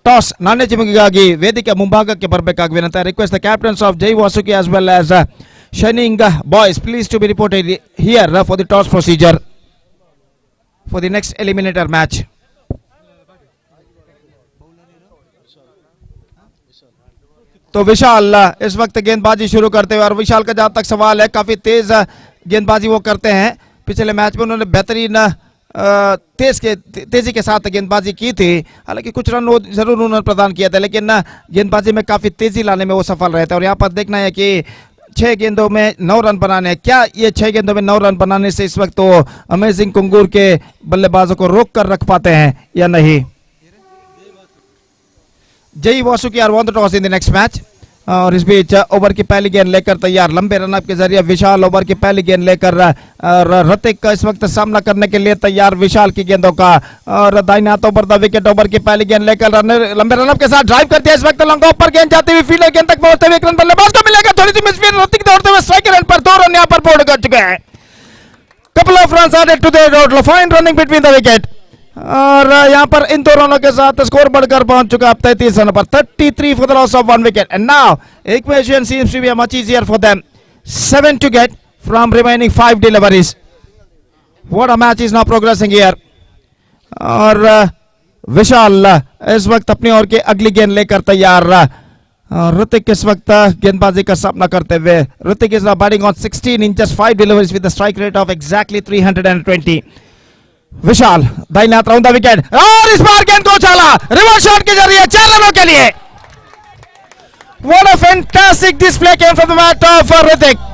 ಟಾಸ್ ನಾಣ್ಯ ಚಿಮುಕಿಗಾಗಿ ವೇದಿಕೆ ಮುಂಭಾಗಕ್ಕೆ ಬರಬೇಕಾಗಿ ವಿನಂತಿ। Request the captains of Jai Vasuki as well as Shining Boys please to be reported here for the toss procedure for the next eliminator match. तो विशाल इस वक्त गेंदबाजी शुरू करते हुए और विशाल का जहां तक सवाल है काफी तेज गेंदबाजी वो करते हैं। पिछले मैच में उन्होंने बेहतरीन तेजी के साथ गेंदबाजी की थी, हालांकि कुछ रन वो जरूर उन्होंने प्रदान किया था, लेकिन गेंदबाजी में काफी तेजी लाने में वो सफल रहे थे। और यहाँ पर देखना है कि 6 गेंदों में 9 रन बनाने, क्या ये 6 गेंदों में 9 रन बनाने से इस वक्त तो अमेजिंग कुंगूर के बल्लेबाजों को रोक कर रख पाते हैं या नहीं। Jay Wasuki are won the toss in the next match और इस बीच ओवर की पहली गेंद लेकर तैयार, लंबे रनअप के जरिए विशाल ओवर की पहली गेंद लेकर ऋतिक का इस वक्त सामना करने के लिए तैयार विशाल की गेंदों का। और दाहिने हाथ ओवर द विकेट ओवर की पहली गेंद लेकर लंबे रनअप के साथ ड्राइव करती है इस वक्त लंबा ऊपर गेंद जाती हुई फील्डर गेंद तक पहुंचते हुए एक रन बल्लेबाज को मिलेगा, थोड़ी सी मिसफील्ड, ऋतिक दौड़ते हुए स्ट्राइक रन पर 2 रन यहां पर बोल्ड कर चुके हैं। Couple of runs added to the total, fine running between the wicket. और यहाँ पर इन 2 रनों के साथ स्कोर बढ़कर पहुंच चुका है 33 रन पर, 33 for the loss of 1 wicket. And now equation seems to be much easier for them, 7 to get from remaining 5 deliveries. What a match is now progressing here. और विशाल इस वक्त अपनी ओर की अगली गेंद लेकर तैयार। ऋतिक इस वक्त गेंदबाजी का सामना करते हुए, Hrithik is now batting on 16 in just 5 deliveries with a strike rate of exactly 320. विशाल दाहिने हाथ राउंड द विकेट और इस बार गेंद को उछाला रिवर्स शॉट के जरिए 4 रनों के लिए। What a fantastic display came from the bat of Hrithik.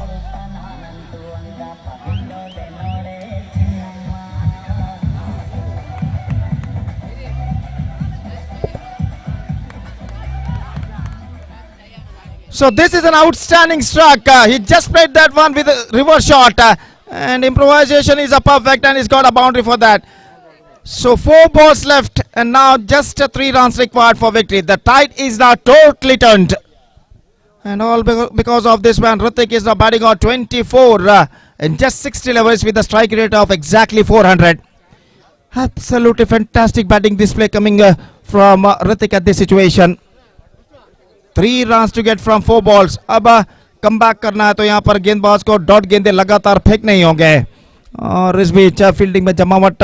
So this is an outstanding stroke. He just played that one with a reverse shot. And improvisation is a perfect, and he's got a boundary for that. So 4 balls left and now just 3 runs required for victory. The tide is now totally turned. And all because of this man, Hrithik is now batting on 24 in just 6 deliveries with a strike rate of exactly 400. Absolutely fantastic batting display coming from Hrithik at this situation. 3 runs to get from 4 balls. अब come back करना है तो यहाँ पर गेंदबाज co dot गेंदे लगातार फेंकने ही होंगे। और इस बीच फील्डिंग में जमावट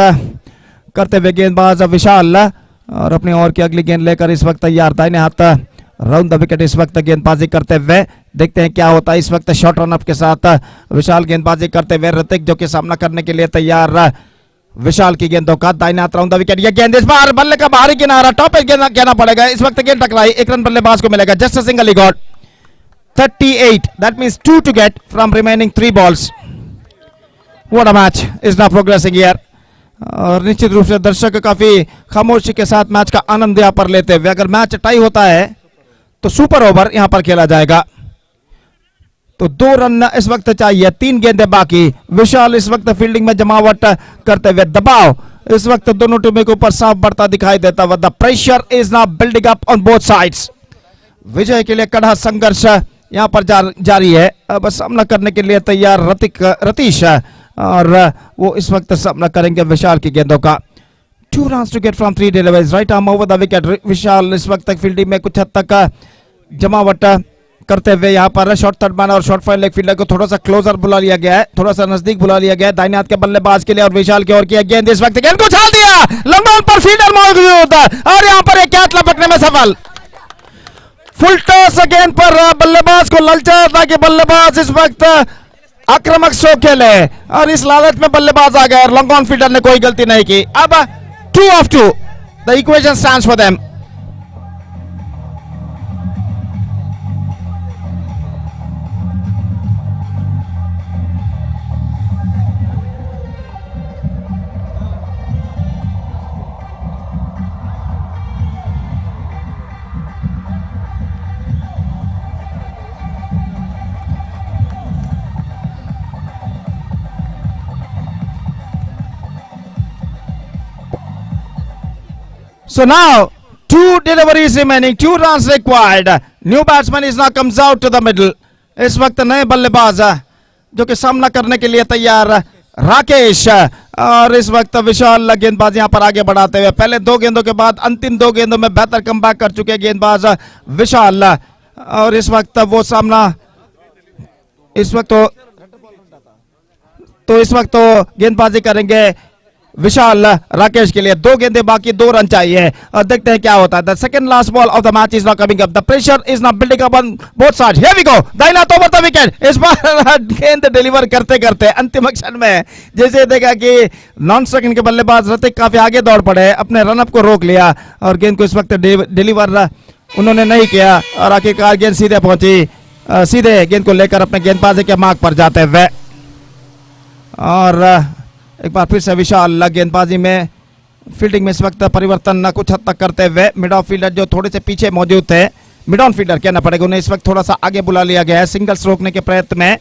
करते हुए गेंदबाज विशाल और अपनी ओर की अगली गेंद लेकर इस वक्त तैयार, दाहिने हाथ राउंड द विकेट इस वक्त गेंदबाजी करते हुए। देखते हैं क्या होता है इस वक्त शॉर्ट रन अप के साथ विशाल गेंदबाजी करते हुए। ऋतिक जो कि सामना करने के लिए तैयार, विशाल की गेंदों का दाहिने हाथ राउंड द विकेट। ये गेंद इस बार बल्ले का बाहरी किनारा, टॉप पे गेंद कहना पड़ेगा, इस वक्त गेंद टकराई, 1 रन बल्लेबाज को मिलेगा, जस्ट अ सिंगल ही got. 38, that means 2 to get from remaining 3 balls. What a match is now progressing here. और निश्चित रूप से दर्शक काफी खामोशी के साथ मैच का आनंद यहाँ पर लेते हुए, अगर मैच टाई होता है तो सुपर ओवर यहाँ पर खेला जाएगा। तो 2 रन इस वक्त चाहिए, 3 गेंदें बाकी। विशाल इस वक्त फील्डिंग में जमावट करते हुए, दबाव इस वक्त दोनों टीमों के ऊपर साफ बढ़ता दिखाई देता हुआ। The pressure is now building up on both sides. Vijay के लिए कड़ा संघर्ष यहाँ पर जारी है। अब सामना करने के लिए तैयार रतीश और वो इस वक्त सामना करेंगे विशाल की गेंदों का। 2 runs to get from 3 deliveries, right arm over the wicket. विशाल इस वक्त तक फील्डिंग में कुछ हद तक जमावट करते हुए यहाँ पर शॉर्ट थर्ड मैन और शॉर्ट फाइल लेग फील्डर को थोड़ा सा क्लोजर बुला लिया गया है, थोड़ा सा नजदीक बुला लिया गया है दाहिने हाथ के बल्लेबाज के लिए। और विशाल की ओर की गेंद इस वक्त गेंद को उछाल दिया, लंबा पर फील्डर मौजूद और यहाँ पर एक कैच लपकने में सफल। फुल टॉस गेंद पर बल्लेबाज को ललचा था कि बल्लेबाज इस वक्त आक्रामक शो खेले और इस लालच में बल्लेबाज आ गया और लॉन्ग ऑन फील्डर ने कोई गलती नहीं की। अब 2 of 2, the equation stands for them. So now 2 deliveries remaining, 2 runs required. New batsman is now comes out to the middle. इस वक्त नए बल्लेबाज जो कि सामना करने के लिए तैयार राकेश और इस वक्त विशाल गेंदबाज यहाँ पर आगे बढ़ाते हुए। पहले 2 गेंदों के बाद अंतिम 2 गेंदों में बेहतर कमबैक कर चुके गेंदबाज विशाल और इस वक्त वो सामना इस वक्त तो गेंदबाजी करेंगे विशाल राकेश के लिए। 2 गेंदें बाकी, 2 रन चाहिए और देखते हैं क्या होता है। The second last ball of the match is now coming up, the pressure is now building up on both sides. Here we go, दाहिना तो ओवर द विकेट। इस बार गेंद डिलीवर करते करते अंतिम क्षण में जैसे देखा कि नॉन सेकंड के बल्लेबाज ऋतिक काफी आगे दौड़ पड़े, अपने रनअप को रोक लिया और गेंद को इस वक्त डिलीवर उन्होंने नहीं किया और आखिरकार गेंद सीधे पहुंची, सीधे गेंद को लेकर अपने गेंदबाजी के मार्ग पर जाते हुए। और एक बार फिर से विशाल गेंदबाजी में फील्डिंग में इस वक्त परिवर्तन कुछ हद तक करते हुए। मिड ऑफ फील्डर जो थोड़े से पीछे मौजूद थे, मिड ऑन फील्डर कहना पड़ेगा उन्हें, इस वक्त थोड़ा सा आगे बुला लिया गया है सिंगल्स रोकने के प्रयत्न में,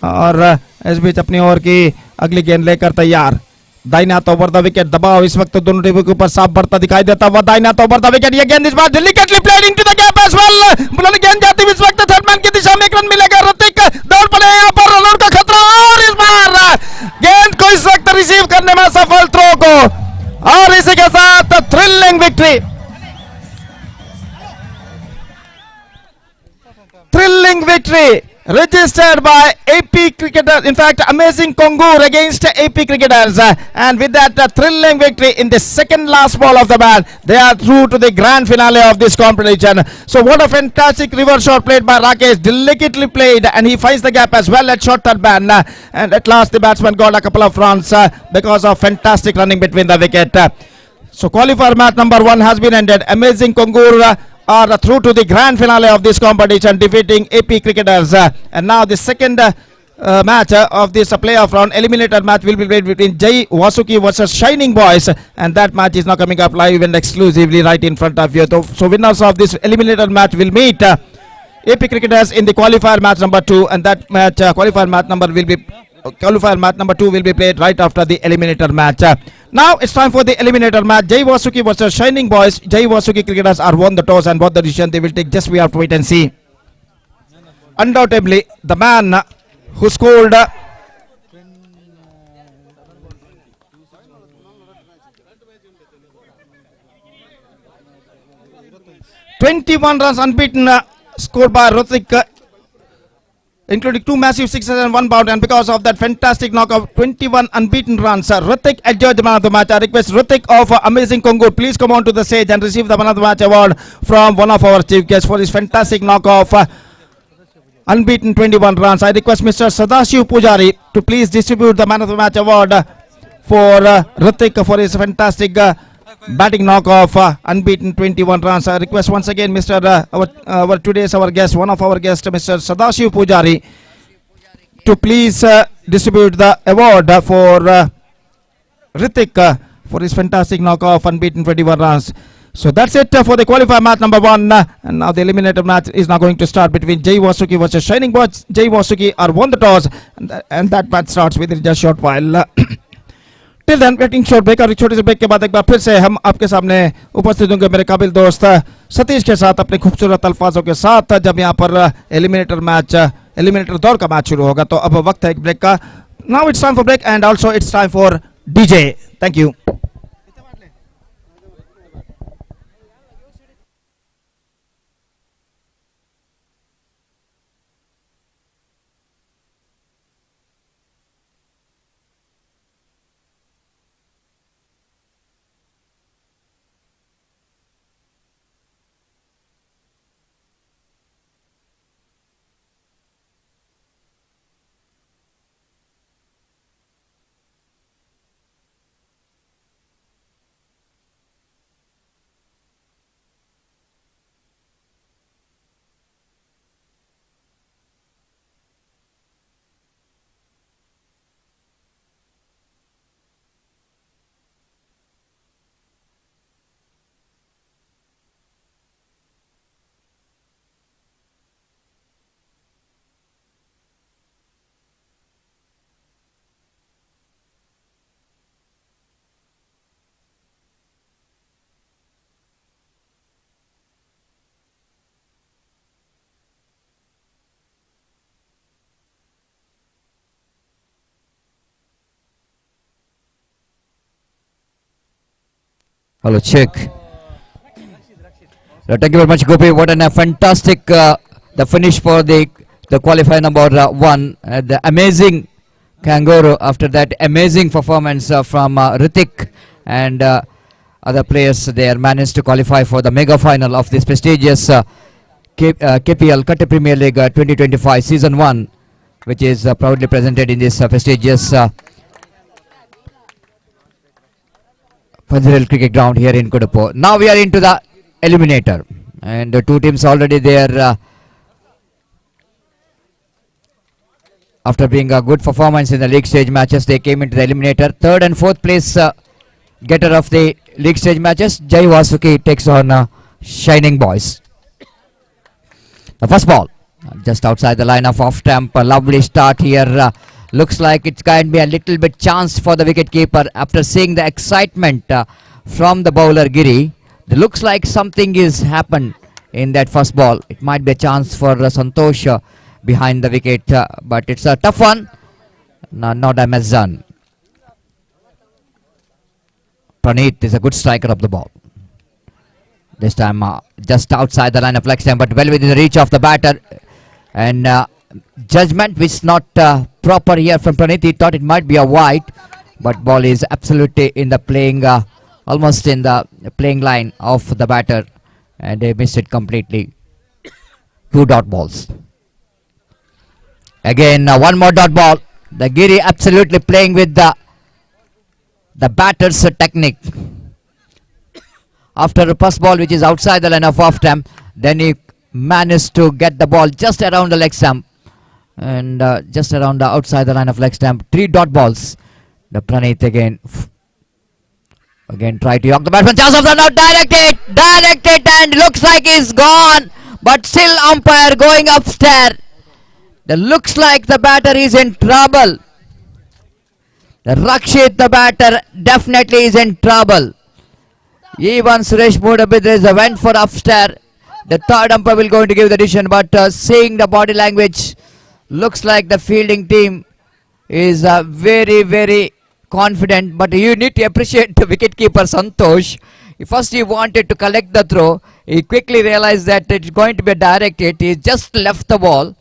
और इस बीच अपनी ओवर की अगली गेंद लेकर तैयार। दाहिने हाथ ओवर द विकेट, दबाव इस वक्त दोनों टीमों के ऊपर साफ बढ़ता दिखाई देता हुआ। दाहिने हाथ ओवर द विकेट, ये गेंद इस बार delicately played into the gap as well, बुलाने गेंद जाती हुई इस वक्त थर्ड मैन की दिशा में, एक रन मिलेगा। ऋतिक दौड़ पड़े यहाँ पर, रन आउट का खतरा, और इस बार गेंद को इस वक्त रिसीव करने में सफल थ्रो को, और इसी के साथ thrilling victory, thrilling victory registered by AP cricketers, in fact amazing Kongur against AP cricketers, and with that thrilling victory in the second last ball of the bat, they are through to the grand finale of this competition. So what a fantastic reverse shot played by Rakesh, delicately played, and he finds the gap as well at short third man, and at last the batsman got a couple of runs because of fantastic running between the wicket. So qualifier match number 1 has been ended. Amazing Kongur are through to the grand finale of this competition, defeating AP cricketers, and now the second match of this playoff round, eliminator match, will be played between Jay Wasuki versus Shining Boys, and that match is now coming up live and exclusively right in front of you. So winners of this eliminator match will meet AP cricketers in the qualifier match number 2, and that match qualifier match number 2 will be played right after the eliminator match. Now it's time for the eliminator match, Jay Wasuki versus Shining Boys. Jay Wasuki cricketers are won the toss, and what the decision they will take, just we have to wait and see. Undoubtedly the man who scored 21 runs unbeaten, scored by Hrithik, including 2 massive sixes and 1 bound, and because of that fantastic knockout, 21 unbeaten runs, Hrithik enjoyed the man of the match. I request Hrithik of Amazing Kongur, please come on to the stage and receive the man of the match award from one of our chief guests for his fantastic knockoff, unbeaten 21 runs. I request Mr. Sadashiv Pujari to please distribute the man of the match award for Hrithik for his fantastic batting knockoff, unbeaten 21 runs. I request once again Mr. our guest, one of our guests, Mr. Sadashiv Pujari, to please distribute the award for Hrithik for his fantastic knockoff, unbeaten 21 runs. So that's it for the qualifier match number 1, and now the eliminator match is now going to start between Jay Wasuki versus Shining Boys. Jay Wasuki are won the toss, and that match starts within just short while. Till then, waiting short break, और छोटे से break के बाद एक बार फिर से हम आपके सामने उपस्थित होंगे मेरे काबिल दोस्त सतीश के साथ, अपने खूबसूरत अल्फाजों के साथ, जब यहाँ पर एलिमिनेटर दौर का मैच शुरू होगा। तो अब वक्त है एक ब्रेक का. Now it's time for break, and also it's time for DJ. Thank you. Hello, check. Thank you very much, Gopi. What a fantastic the finish for the qualifier number 1. The amazing Kangaroo after that amazing performance from Hrithik and other players. They are managed to qualify for the mega final of this prestigious KPL Katte Premier League 2025 Season 1, which is proudly presented in this prestigious Panjirel cricket ground here in Kudapo. Now we are into the eliminator, and the two teams already there after being a good performance in the league stage matches. They came into the eliminator. Third and fourth place getter of the league stage matches, Jay Wasuki takes on Shining Boys. The first ball, just outside the line of off stump. A lovely start here. Looks like it can be a little bit chance for the wicket keeper after seeing the excitement from the bowler Giri. It looks like something is happened in that first ball. It might be a chance for Santosh behind the wicket, but it's a tough one. No, no damage done. Praneeth is a good striker of the ball. This time just outside the line of leg stump, but well within the reach of the batter. And judgment which not proper here from Praneeth. He thought it might be a wide, but ball is absolutely in the playing, almost in the playing line of the batter, and they missed it completely. 2 dot balls. Again, one more dot ball. The Giri absolutely playing with the batter's technique. After the first ball, which is outside the line of off stump, then he managed to get the ball just around the leg stump, and just around the outside the line of leg stump. 3 dot balls. The Praneeth again try to york the batsman. Chance of the out. Direct it, and looks like he's gone, but still umpire going upstairs. It looks like the batter is in trouble. The Rakshit, the batter, definitely is in trouble. Even Suresh Mudabidres went for upstairs. The third umpire will going to give the decision, but seeing the body language, looks like the fielding team is very, very confident. But you need to appreciate the wicketkeeper Santosh. First he wanted to collect the throw. He quickly realized that it's going to be a direct hit. He just left the ball,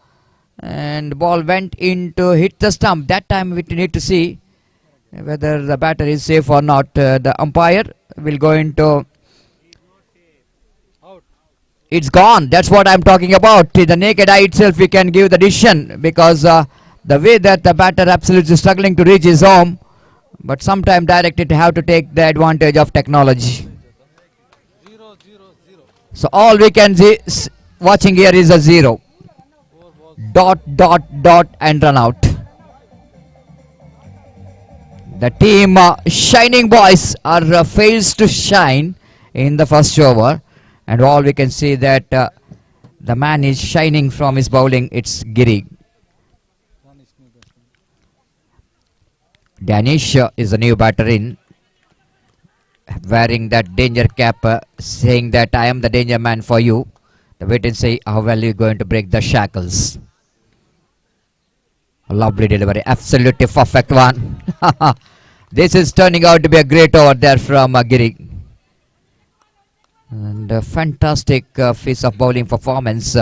and the ball went in to hit the stump. That time we need to see whether the batter is safe or not. The umpire will go into... It's gone. That's what I'm talking about. The naked eye itself we can give the decision, because the way that the batter absolutely struggling to reach his home, but sometime directed have to take the advantage of technology. So all we can see watching here is a 0. Dot, and run out. The team Shining Boys are fails to shine in the first over. And all we can see that the man is shining from his bowling. It's Giri. Danish is a new batter in, wearing that danger cap, saying that I am the danger man for you. The wait and see how well you're going to break the shackles. A lovely delivery. Absolutely perfect one. This is turning out to be a great over there from Giri. And a fantastic piece of bowling performance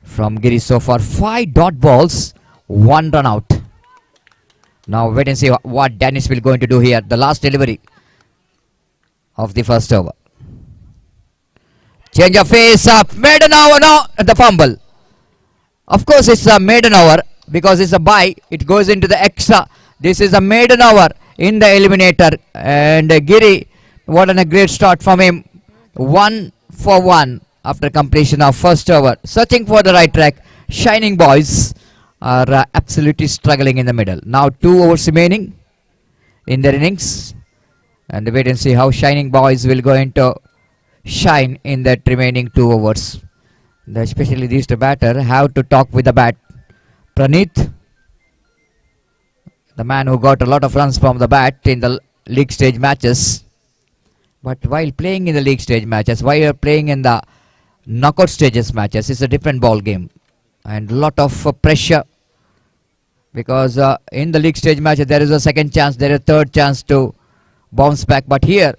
from Giri so far. 5 dot balls, 1 run out. Now wait and see what Danish will going to do here. The last delivery of the first over. Change of face up. Maiden over. No, the fumble. Of course it's a maiden over, because it's a bye. It goes into the extra. This is a maiden over in the eliminator. And Giri, what a great start from him. 1 for 1 after completion of first over. Searching for the right track. Shining Boys are absolutely struggling in the middle. Now 2 overs remaining in their innings. And wait and see how Shining Boys will go into shine in that remaining 2 overs. Especially these two batter have to talk with the bat. Praneeth, the man who got a lot of runs from the bat in the league stage matches. But while playing in the league stage matches, while you're playing in the knockout stages matches, it's a different ball game. And a lot of pressure. Because in the league stage matches, there is a second chance, there is a third chance to bounce back. But here,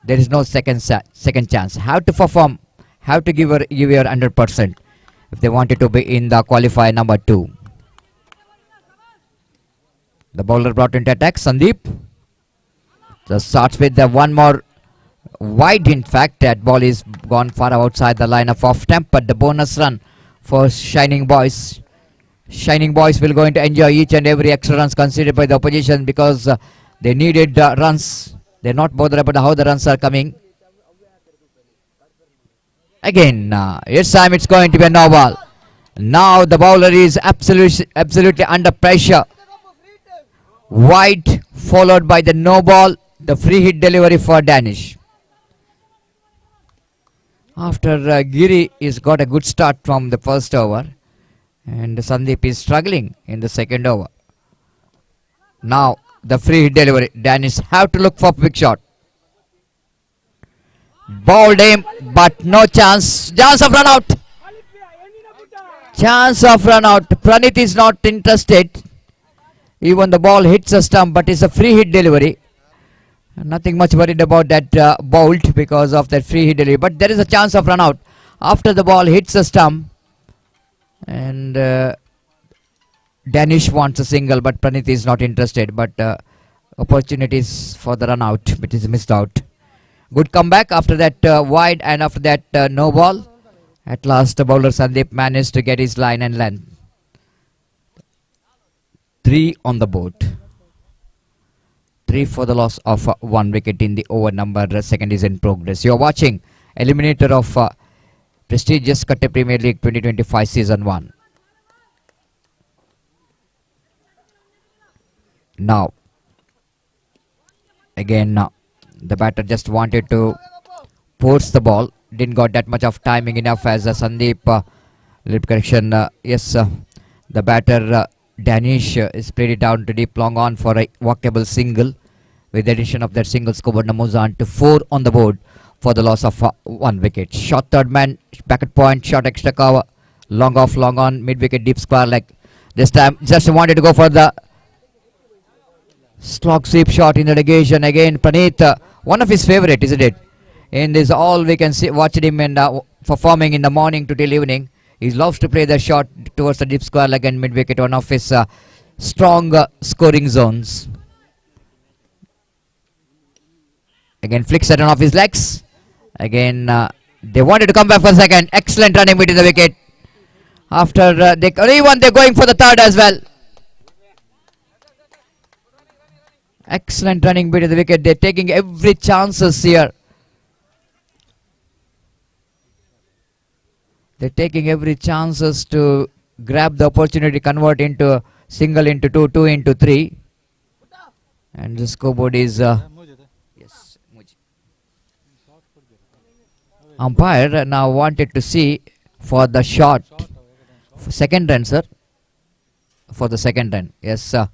there is no second chance. Have to perform, have to give your 100% if they wanted to be in the qualifier number 2. The bowler brought into attack, Sandeep. Just starts with the one more wide. In fact, that ball is gone far outside the line of off stump, but the bonus run for Shining Boys. Shining Boys will going to enjoy each and every extra runs considered by the opposition, because they needed runs. They're not bothered about how the runs are coming. Again, this time it's going to be a no ball. Now the bowler is absolutely under pressure. Wide followed by the no ball. The free hit delivery for Danish. After Giri is got a good start from the first over, and Sandeep is struggling in the second over. Now the free hit delivery. Danish have to look for big shot. Bowled him, but no chance. Chance of run out. Chance of run out. Pranit is not interested. Even the ball hits a stump, but it's a free hit delivery. Nothing much worried about that bowled because of that free hit delivery. But there is a chance of run out after the ball hits a stump. And Danish wants a single, but Pranit is not interested. But opportunities for the run out, which is missed out. Good comeback after that wide, and after that no ball. At last the bowler Sandeep managed to get his line and length. 3 on the board. 3 for the loss of 1 wicket in the over number. Second is in progress. You are watching eliminator of prestigious Katte Premier League 2025 season 1. Now again the batter just wanted to force the ball, didn't got that much of timing enough as Sandeep lip correction. The batter Danish is played it down to deep long on for a walkable single. With the addition of that single, scoreboard moves on to 4 on the board for the loss of 1 wicket. Shot third man, back at point, shot extra cover, long off, long on, mid wicket, deep square leg. This time just wanted to go for the slog sweep shot in the negation. Again Pranit, one of his favorite, isn't it? In this all we can see, watch him in performing in the morning to till evening. He loves to play the shot towards the deep square leg and mid wicket, one of his strong scoring zones. Again flicks at one of his legs. Again they wanted to come back for a second. Excellent running between the wicket. After they're going for the third as well. Excellent running between the wicket. They're taking every chances here. They're taking every chances to grab the opportunity, convert into single into 2, 2 into 3. And the scoreboard is yes. Umpire now wanted to see for the shot. For second run, sir. For the second run. Yes, sir.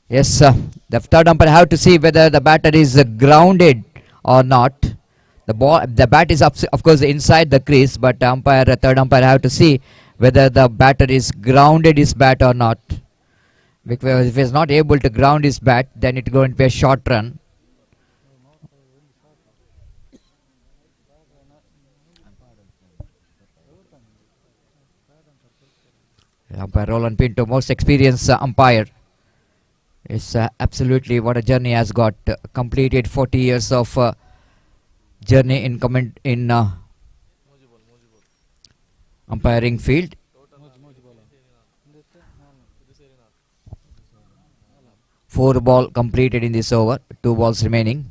Yes, sir. The third umpire have to see whether the batter is grounded or not. The bat is of course inside the crease, but third umpire have to see whether the batter is grounded his bat or not. Because if he is not able to ground his bat, then it is going to be a short run. Umpire Roland Pinto, most experienced umpire. It's absolutely what a journey has got. Completed 40 years of journey in umpiring field. Four ball completed in this over, 2 balls remaining.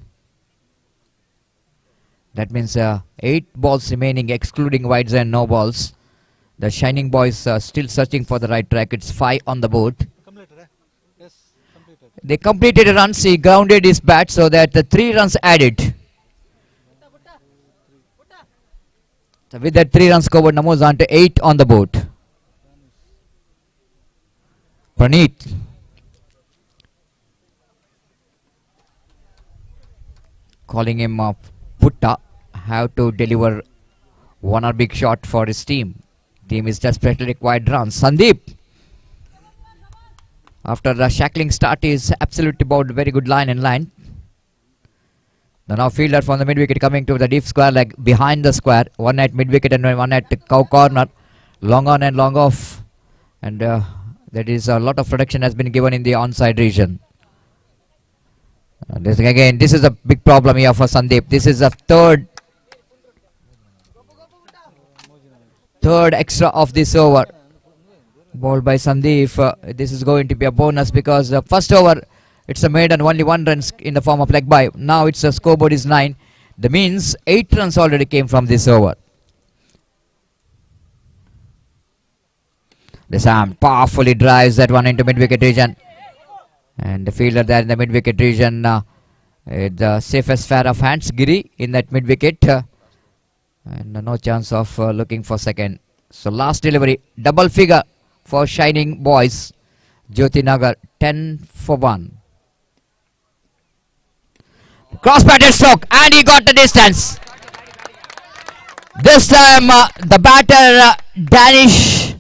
That means 8 balls remaining, excluding wides and no balls. The Shining Boys are still searching for the right track. It's 5 on the board. They completed a run. He grounded his bat so that the 3 runs added. So with that 3 runs scoreboard moves on to 8 on the board. Pranit. Calling him Putta. Have to deliver one or big shot for his team. Team is desperately required runs. Sandeep. After the shackling start is absolutely bowled very good line and line. The now fielder from the mid wicket coming to the deep square leg behind the square. One at mid wicket and one at cow corner. Long on and long off. And that is a lot of protection has been given in the onside region. This is a big problem here for Sandeep. This is the third extra of this over. Bowled by Sandeep. This is going to be a bonus because the first over it's a maiden, only 1 run in the form of leg by. Now it's a scoreboard is 9. That means 8 runs already came from this over. The Sam powerfully drives that one into mid wicket region. And the fielder there in the mid-wicket region, the safest pair of hands, Giri in that mid-wicket. And no chance of looking for second. So last delivery, double figure for Shining Boys. Jyoti Nagar, 10 for 1. Cross-batted stroke, and he got the distance. This time the batter, Danish,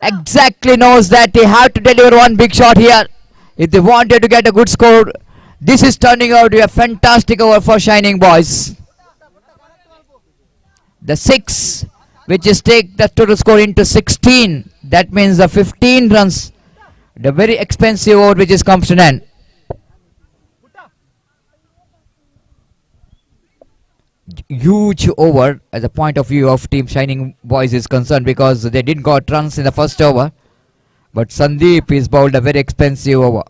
exactly knows that they have to deliver one big shot here if they wanted to get a good score. This is turning out to be a fantastic over for Shining Boys. The 6, which is take the total score into 16. That means the 15 runs. The very expensive over which is comes to an end. Huge over as a point of view of team Shining Boys is concerned, because they didn't got runs in the first over. But Sandeep is bowled a very expensive over.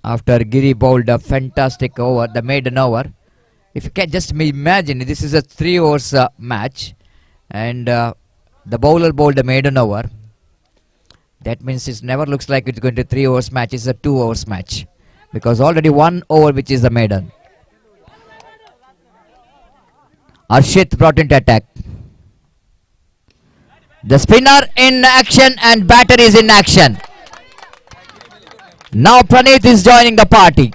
After Giri bowled a fantastic over, the maiden over. If you can just imagine, this is a 3 overs match, and the bowler bowled a maiden over. That means it never looks like it's going to 3 overs match. It's a 2 overs match, because already 1 over which is the maiden. Arshit brought into attack. The spinner in action and batter is in action. Now Praneeth is joining the party.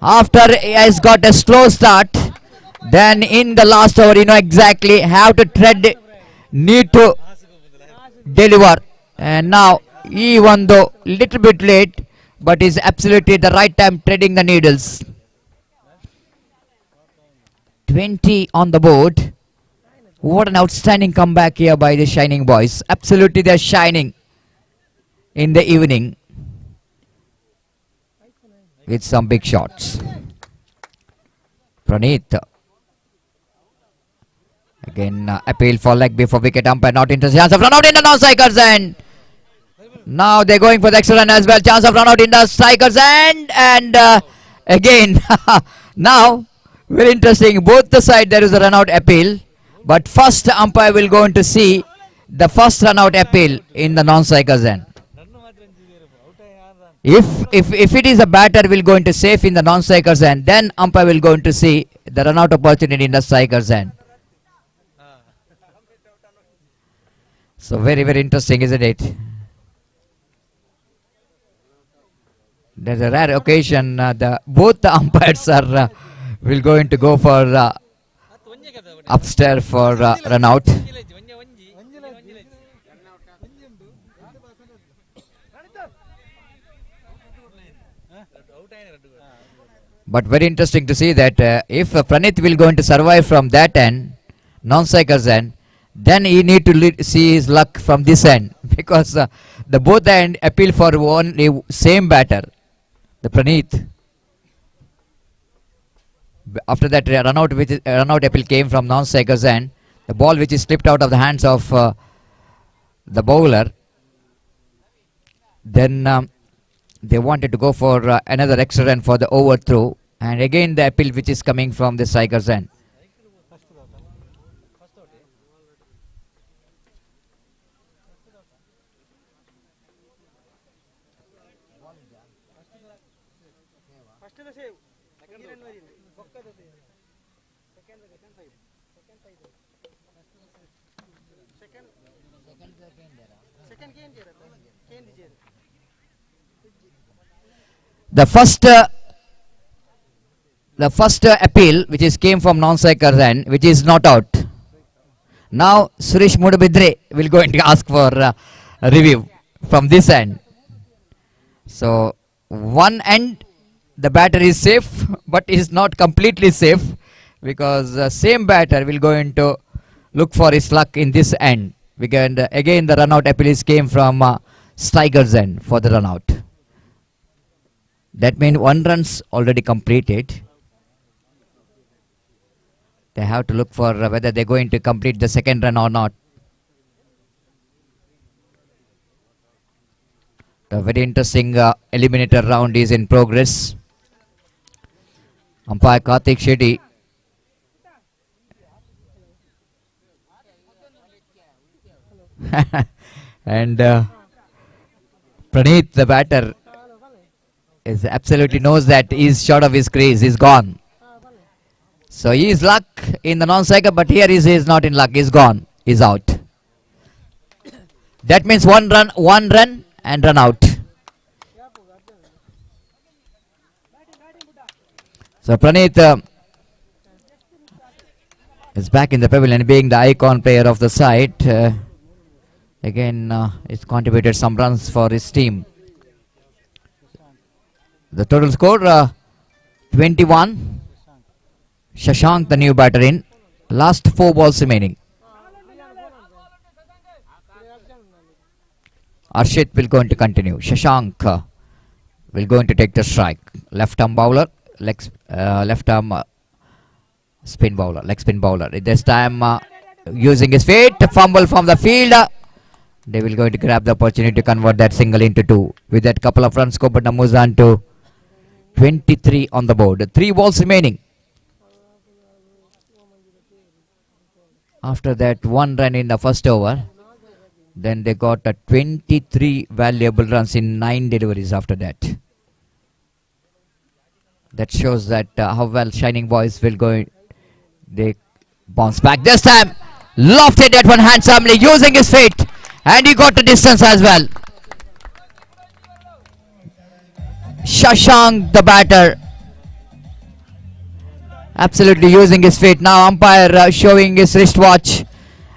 After he has got a slow start, then in the last over, you know exactly how to tread, need to deliver. And now, even though little bit late, but is absolutely the right time treading the needles. 20 on the board. What an outstanding comeback here by the Shining Boys. Absolutely they're shining in the evening with some big shots. Praneeth. Again appeal for leg before wicket, umpire not interested. Chance of run out in the non-strikers end. Now they're going for the extra run as well. Chance of run out in the strikers end. And again now very interesting. Both the side there is a run out appeal. But first umpire will go to see the first run out appeal in the non-strikers end. If it is a batter will go into safe in the non-strikers end, then umpire will go to see the run out opportunity in the strikers end. So very interesting, isn't it? There's a rare occasion both the umpires are will going to go for upstairs for run out. But very interesting to see that if Praneeth will going to survive from that end, non-strikers end, then he need to see his luck from this end, because the both end appeal for one same batter, the Praneeth. After that run out, which is run out appeal came from non-strikers end, the ball which is slipped out of the hands of the bowler. Then they wanted to go for another extra run for the overthrow, and again the appeal which is coming from the strikers end. The first appeal which is came from non-strikers end, which is not out. Now Suresh Mudabidre will go and ask for a review from this end. So one end the batter is safe, but is not completely safe, because the same batter will go into look for his luck in this end. Again the run out appeal came from strikers end for the run out. That means 1 run's already completed. They have to look for whether they're going to complete the second run or not. The very interesting eliminator round is in progress. Umpire Karthik Shetty. And Praneeth, the batter, is absolutely knows that he's short of his crease. He's gone. So he is luck in the non-striker, but here he is not in luck. He's gone. He's out. That means one run and run out. So Praneeth is back in the pavilion, being the icon player of the side. Again, he's contributed some runs for his team. The total score 21. Shashank, the new batter in. Last 4 balls remaining. Arshit will going to continue. Shashank will going to take the strike. Left arm bowler, left arm spin bowler, leg spin bowler. This time using his feet, fumble from the field. They will going to grab the opportunity to convert that single into 2. With that couple of runs, Kobanna moves on to 23 on the board. 3 balls remaining. After that 1 run in the first over, then they got 23 valuable runs in 9 deliveries after that. That shows that how well Shining Boys will go. They bounce back this time. Lofted that one handsomely using his feet, and he got the distance as well. Shashank, the batter, absolutely using his feet. Now umpire showing his wristwatch.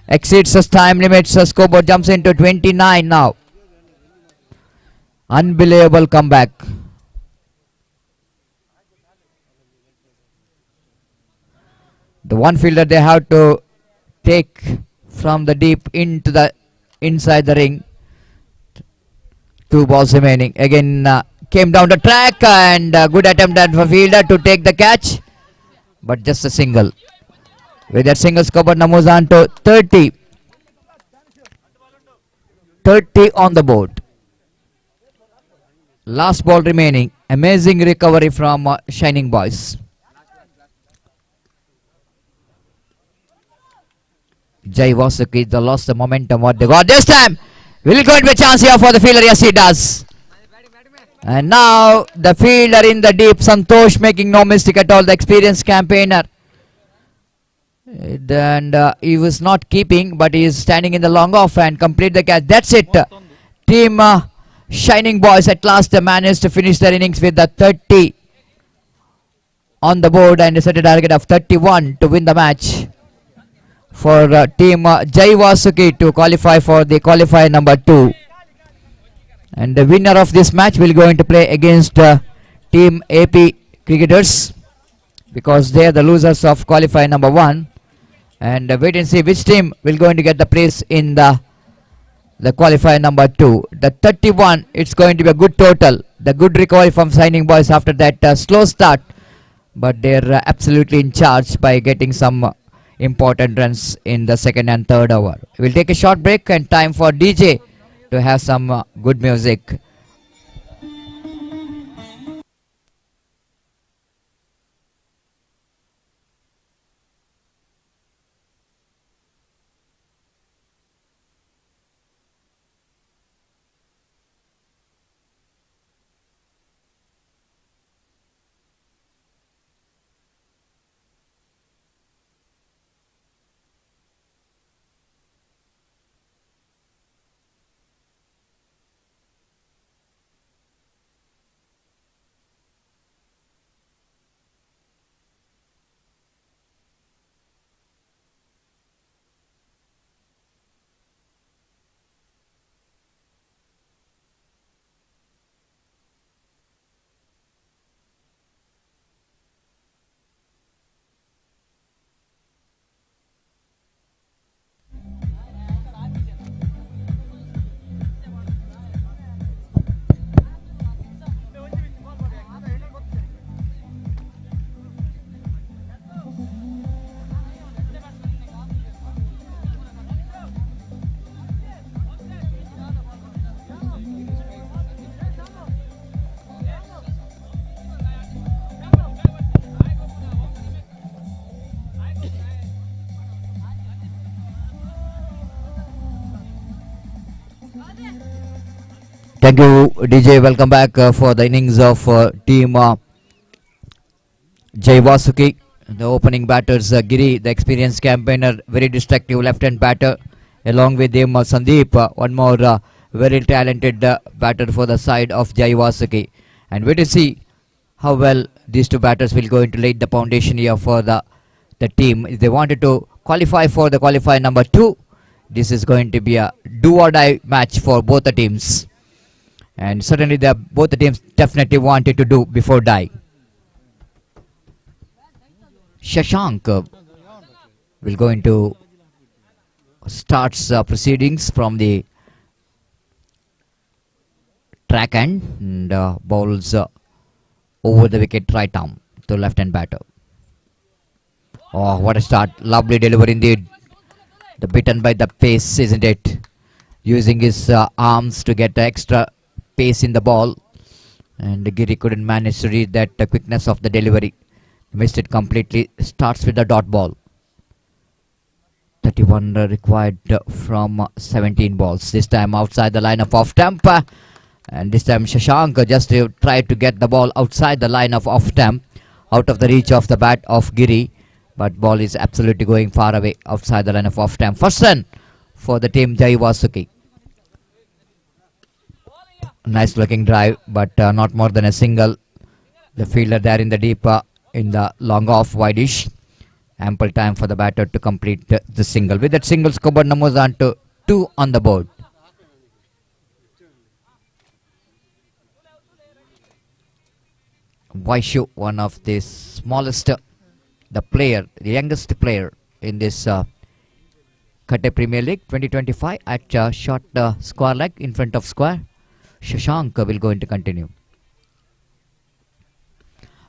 Exceeds his time limits. Scoreboard jumps into 29 now. Unbelievable comeback. The one fielder they have to take from the deep into the inside the ring. 2 balls remaining. Again came down the track, and good attempt at the fielder to take the catch, but just a single. With that single, scoreboard moves on to 30. 30 on the board. Last ball remaining. Amazing recovery from Shining Boys. Jay Wasuki, they lost the momentum what they got this time. Will it go into a chance here for the fielder? Yes, he does. And now the fielder in the deep, Santosh, making no mistake at all, the experienced campaigner. And he was not keeping, but he is standing in the long off and complete the catch. That's it. Team Shining Boys at last managed to finish their innings with the 30 on the board and set a target of 31 to win the match for team Jay Wasuki to qualify for the qualifier number 2. And the winner of this match will go into play against team AP cricketers, because they are the losers of qualifier number 1. And wait and see which team will going to get the place in the qualifier number 2. The 31, it's going to be a good total. The good recovery from Shining Boys after that slow start, but they're absolutely in charge by getting some important runs in the second and third over. We'll take a short break and time for DJ to have some good music. Thank you, DJ. Welcome back for the innings of team Jay Wasuki. The opening batters, Giri, the experienced campaigner, very destructive left-hand batter. Along with him, Sandeep, one more very talented batter for the side of Jay Wasuki. And wait to see how well these two batters will go into lay the foundation here for the team. If they wanted to qualify for the qualifier number 2, this is going to be a do or die match for both the teams. And certainly both the teams definitely wanted to do before die. Shashank will go into starts proceedings from the track end and bowls over the wicket right arm to left hand batter. Oh, what a start. Lovely delivery indeed. The bitten by the pace, isn't it? Using his arms to get extra pace in the ball. And Giri couldn't manage to read that quickness of the delivery. Missed it completely. Starts with the dot ball. 31 required from 17 balls. This time outside the line of off stump. And this time Shashank just tried to get the ball outside the line of off stump. Out of the reach of the bat of Giri. But ball is absolutely going far away outside the line of off stump. First run for the team Jay Wasuki. Nice looking drive, but not more than a single. The fielder there in the deep, in the long off wideish. Ample time for the batter to complete the single. With that single, scoreboard numbers on to 2 on the board. Vaishu, one of the smallest, the youngest player in this Katte Premier League 2025 at short square leg in front of square. Shashank will go into continue.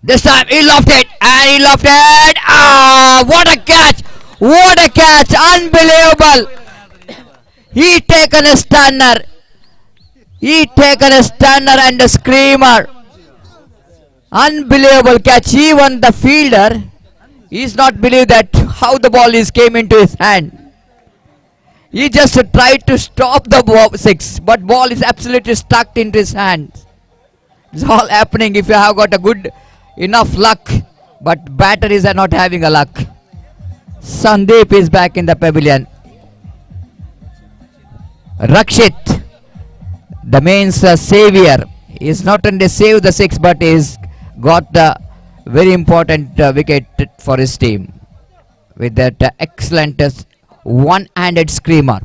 This time he lofted it and he lofted it. Ah, what a catch! What a catch! Unbelievable! He taken a stunner. He taken a stunner and a screamer. Unbelievable catch. Even the fielder is not believe that how the ball is came into his hand. He just tried to stop the ball 6, but ball is absolutely stuck into his hands. It's all happening if you have got a good enough luck, but batter is not having a luck. Sandeep is back in the pavilion. Rakshit, the main savior, is not only saved the 6, but is got the very important wicket for his team with that excellent one-handed screamer.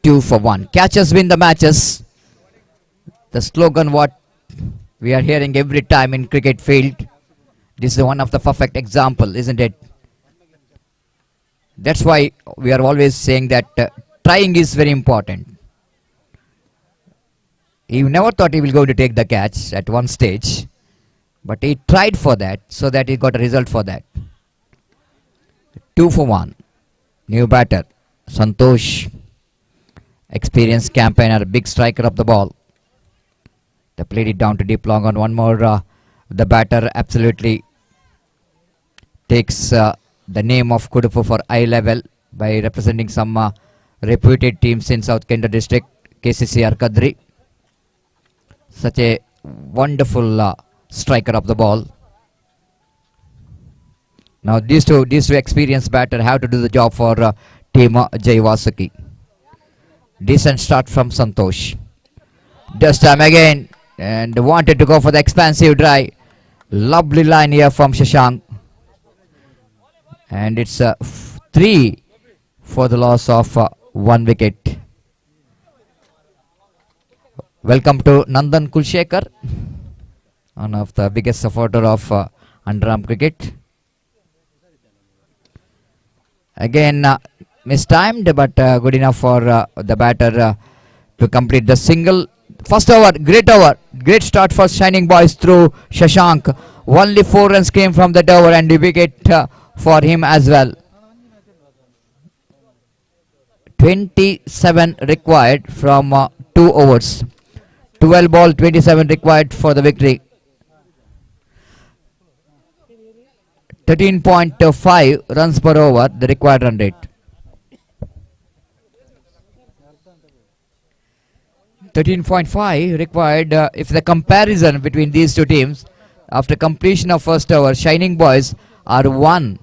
2 for 1. Catches win the matches. The slogan what we are hearing every time in cricket field. This is one of the perfect example, isn't it? That's why we are always saying that trying is very important. He never thought he will go to take the catch at one stage, but he tried for that, so that he got a result for that. 2 for 1. New batter, Santosh, experienced campaigner, big striker of the ball. They played it down to deep long on one more. The batter absolutely takes the name of Kudupu for eye level by representing some reputed teams in South Kendra district, KCCR Kadri. Such a wonderful striker of the ball. Now these two experienced batter have to do the job for team Jay Wasuki. Decent start from Santosh. This time again, and wanted to go for the expansive drive. Lovely line here from Shashank. And it's 3 for the loss of 1 wicket. Welcome to Nandan Kulshekar, one of the biggest supporter of underarm cricket. Again mistimed, but good enough for the batter to complete the single. First over, great start for Shining Boys through Shashank. Only 4 runs came from that over and the wicket for him as well. 27 required from 2 overs. 12 ball, 27 required for the victory. 13.5 runs per over, the required run rate. 13.5 required. If the comparison between these two teams after completion of first over, Shining Boys are 1.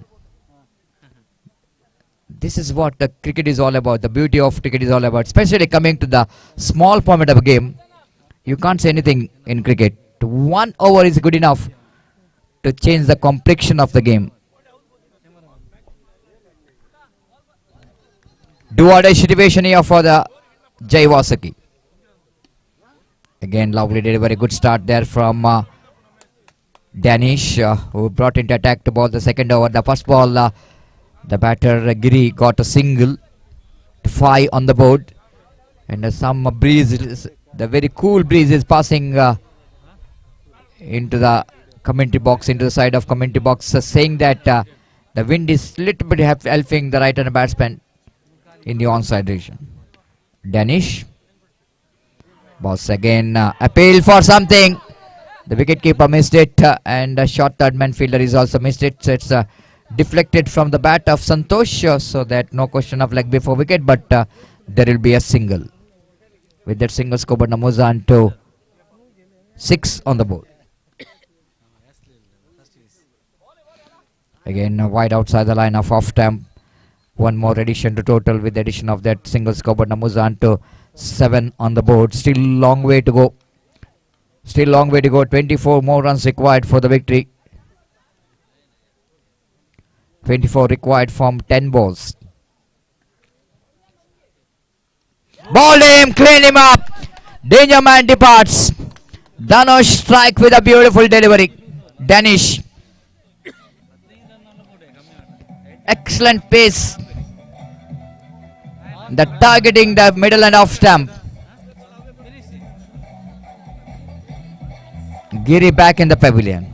This is what the cricket is all about. The beauty of cricket is all about, especially coming to the small format of a game. You can't say anything in cricket. 1 over is good enough to change the complexion of the game. Do or die situation here for the Jay Wasuki. Again, lovely delivery. Good start there from Danish, who brought into attack to ball the second over. The first ball, the batter Giri got a single. 5 on the board. And some breeze, the very cool breeze is passing into the commentary box, into the side of commentary box, saying that the wind is little bit helping the right-hand batsman in the onside direction. Danish. Boss again, appeal for something. The wicketkeeper missed it, and a short third man fielder is also missed it. So it's deflected from the bat of Santosh, so that no question of leg before wicket, but there will be a single. With that single, scored Namuzan to 6 on the board. Again, wide outside the line of off stump. One more addition to total with the addition of that single scored Namuzan to 7 on the board. Still long way to go. 24 more runs required for the victory. 24 required from 10 balls. Ball him, clean him up. Danger man departs. Dhanush strike with a beautiful delivery. Danish. Excellent pace. The targeting the middle and off stump. Giri back in the pavilion.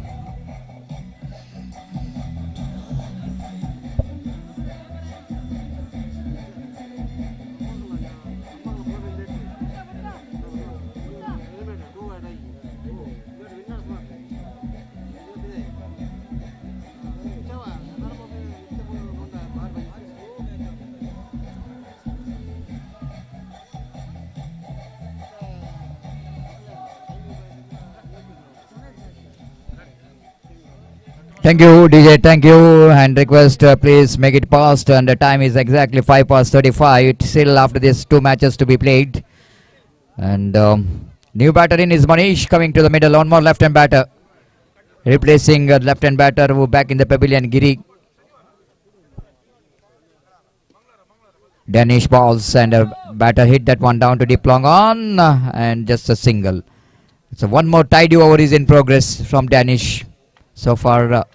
Thank you, DJ. Thank you. And request please make it past. And the time is exactly 5 past 35. It's still after these 2 matches to be played. And new batter in is Manish coming to the middle. One more left-hand batter. Replacing left-hand batter who back in the pavilion, Giri. Danish balls and a batter hit that one down to deep long on. And just a single. So one more tidy over is in progress from Danish. So far,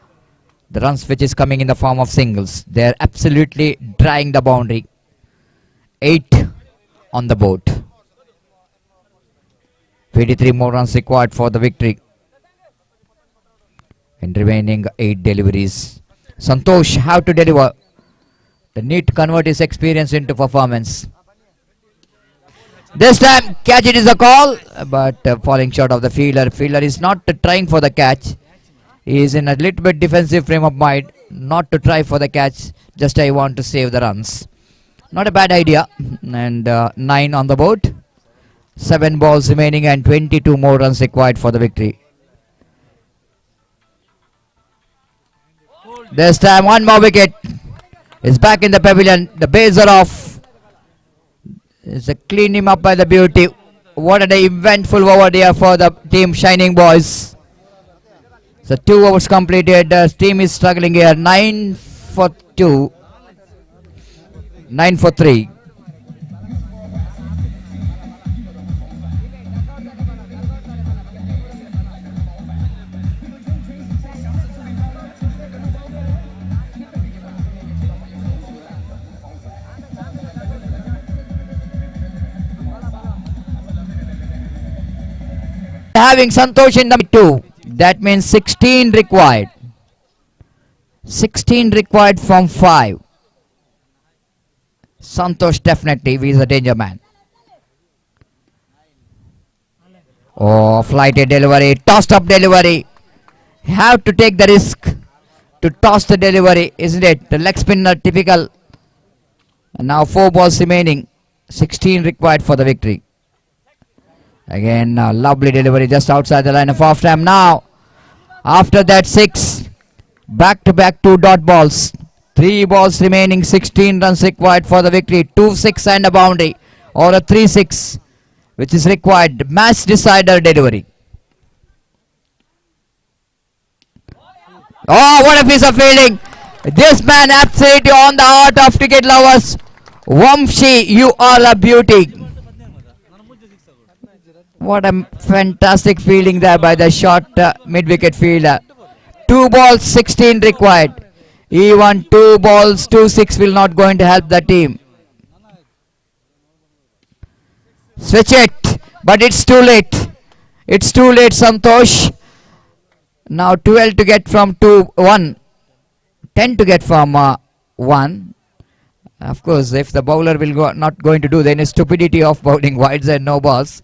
the runs which is coming in the form of singles. They are absolutely drying the boundary. 8 on the board. 23 more runs required for the victory. And remaining 8 deliveries. Santosh have to deliver. The need to convert his experience into performance. This time, catch it is a call, but falling short of the fielder. Fielder is not trying for the catch. He is in a little bit defensive frame of mind, not to try for the catch, just I want to save the runs. Not a bad idea. And 9 on the board. 7 balls remaining and 22 more runs required for the victory. This time one more wicket. Is back in the pavilion. The bases are off. It's a clean him up by the beauty. What an eventful over there for the team Shining Boys. So 2 overs completed. The team is struggling here. 9 for 2. 9 for 3. Having Santosh in the 2. That means 16 required. 16 required from 5. Santosh definitely is a danger man. Oh, flighted delivery, tossed up delivery. Have to take the risk to toss the delivery, isn't it? The leg spinner typical. And now 4 balls remaining. 16 required for the victory. Again, lovely delivery just outside the line of half time. Now, after that 6, back-to-back 2 dot balls. 3 balls remaining, 16 runs required for the victory. 2-6 and a boundary, or a 3-6, which is required. Match decider delivery. Oh, what a piece of fielding! This man absolutely on the heart of cricket lovers. Vamshi, you are a beauty. What a fantastic fielding there by the short mid-wicket fielder. 2 balls, 16 required. Even 2 balls, 2-6 will not going to help the team. Switch it, but it's too late. It's too late, Santosh. Now 12 to get from 1. 10 to get from 1. Of course, if the bowler will not going to do, then a stupidity of bowling wides and no balls.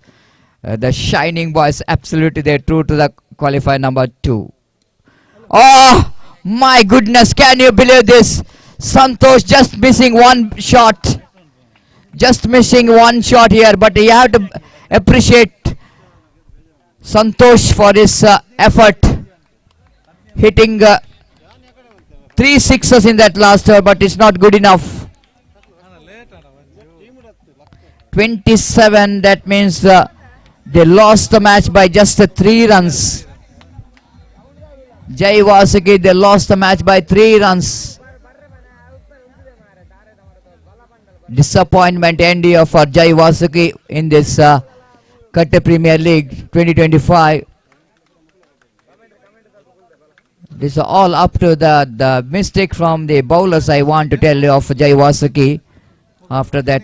The shining boys absolutely they're true to the qualifier number 2. Oh my goodness, can you believe this? Santosh just missing one shot. Just missing one shot here, but you have to appreciate Santosh for his effort. Hitting 3 sixes in that last over, but it's not good enough. 27, that means they lost the match by just 3 runs. Jay Wasuki, they lost the match by 3 runs. Disappointment end for Jay Wasuki in this Katte Premier League 2025. This is all up to the mistake from the bowlers, I want to tell you, of Jay Wasuki. After that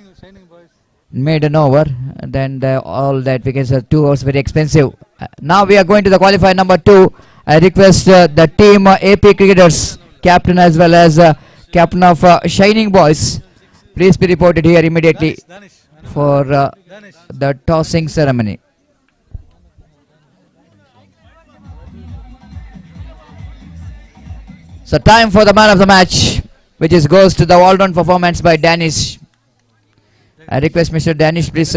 made an over, then all that because 2 overs very expensive. Now we are going to the qualifier number 2. I request the team AP cricketers, captain as well as captain of Shining Boys, please be reported here immediately for the tossing ceremony. So time for the man of the match, which is goes to the all-round performance by Danish. I request Mr. Danish, please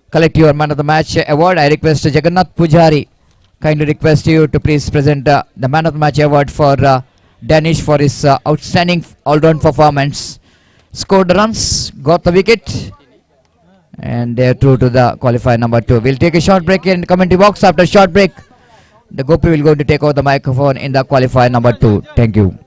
collect your man of the match award. I request Jagannath Pujari, kindly request you to please present the man of the match award for Danish for his outstanding all-round performance. Scored runs, got the wicket, and they're true to the qualifier number 2. We'll take a short break in the commentary box. After a short break, the Gopi will go to take over the microphone in the qualifier number 2. Thank you.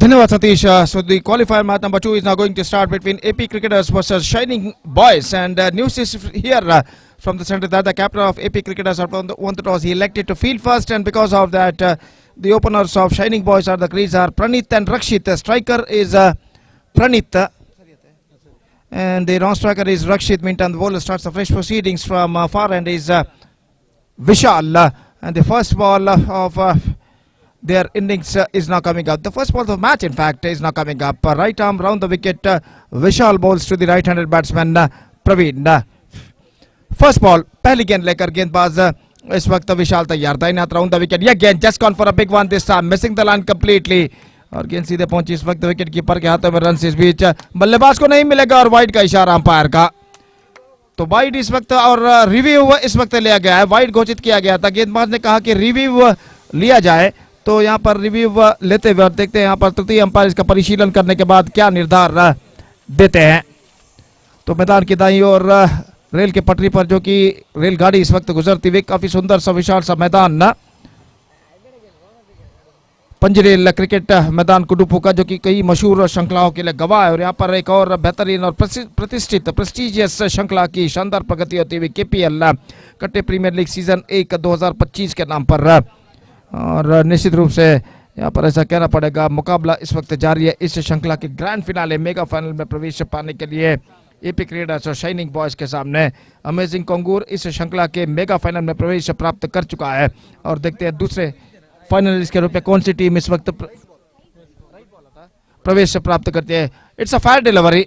धन्यवाद Satish. So the qualifier match number 2 is now going to start between AP cricketers versus Shining Boys, and news is here from the center that the captain of AP cricketers have won the toss. He elected to field first, and because of that the openers of Shining Boys are the crease are Pranit and Rakshit. The striker is Pranit and the non-striker is Rakshit. Meantime the bowler starts the fresh proceedings from far end is Vishal, and the first ball of their innings is now coming up. The first ball of the match, in fact, is now coming up. Right arm round the wicket. Vishal bowls to the right-handed batsman Praveen. First ball, पहली गेंद लेकर गेंदबाज इस वक्त विशाल तैयार. दाहिने हाथ round the wicket. ये गेंद just gone for a big one this time, missing the line completely, और गेंद सीधे पहुंची इस वक्त विकेट कीपर के हाथों में. रन इस बीच बल्लेबाज को नहीं मिलेगा और वाइड का इशारा अंपायर का. तो वाइड इस वक्त और रिव्यू इस वक्त लिया गया है. वाइड घोषित किया गया था. गेंदबाज ने कहा कि रिव्यू लिया जाए, तो यहाँ पर रिव्यू लेते हुए देखते हैं यहाँ पर तृतीय अंपायर इसका परिशीलन करने के बाद क्या निर्धार देते हैं. तो मैदान की दाईं ओर रेल के पटरी पर जो कि रेलगाड़ी इस वक्त गुजरती हुई, काफी सुंदर सा विशाल सा मैदान पंजरेल क्रिकेट मैदान कुडुपू का, जो कि कई मशहूर श्रृंखलाओं के लिए गवाह है. और यहाँ पर एक और बेहतरीन और प्रतिष्ठित प्रेस्टिजियस श्रृंखला की शानदार प्रगति होती हुई KPL कट्टे प्रीमियर लीग सीजन 1 2025 के नाम पर. और निश्चित रूप से यहाँ पर ऐसा कहना पड़ेगा मुकाबला इस वक्त जारी है. इस श्रृंखला के ग्रैंड फिनाले मेगा फाइनल में प्रवेश पाने के लिए AP क्रिकेटर्स और शाइनिंग बॉयज के सामने अमेजिंग कोंगूर इस श्रृंखला के मेगा फाइनल में प्रवेश प्राप्त कर चुका है. और देखते हैं दूसरे फाइनलिस्ट के रूप में कौन सी टीम इस वक्त प्रवेश प्राप्त करती है. It's a fire delivery.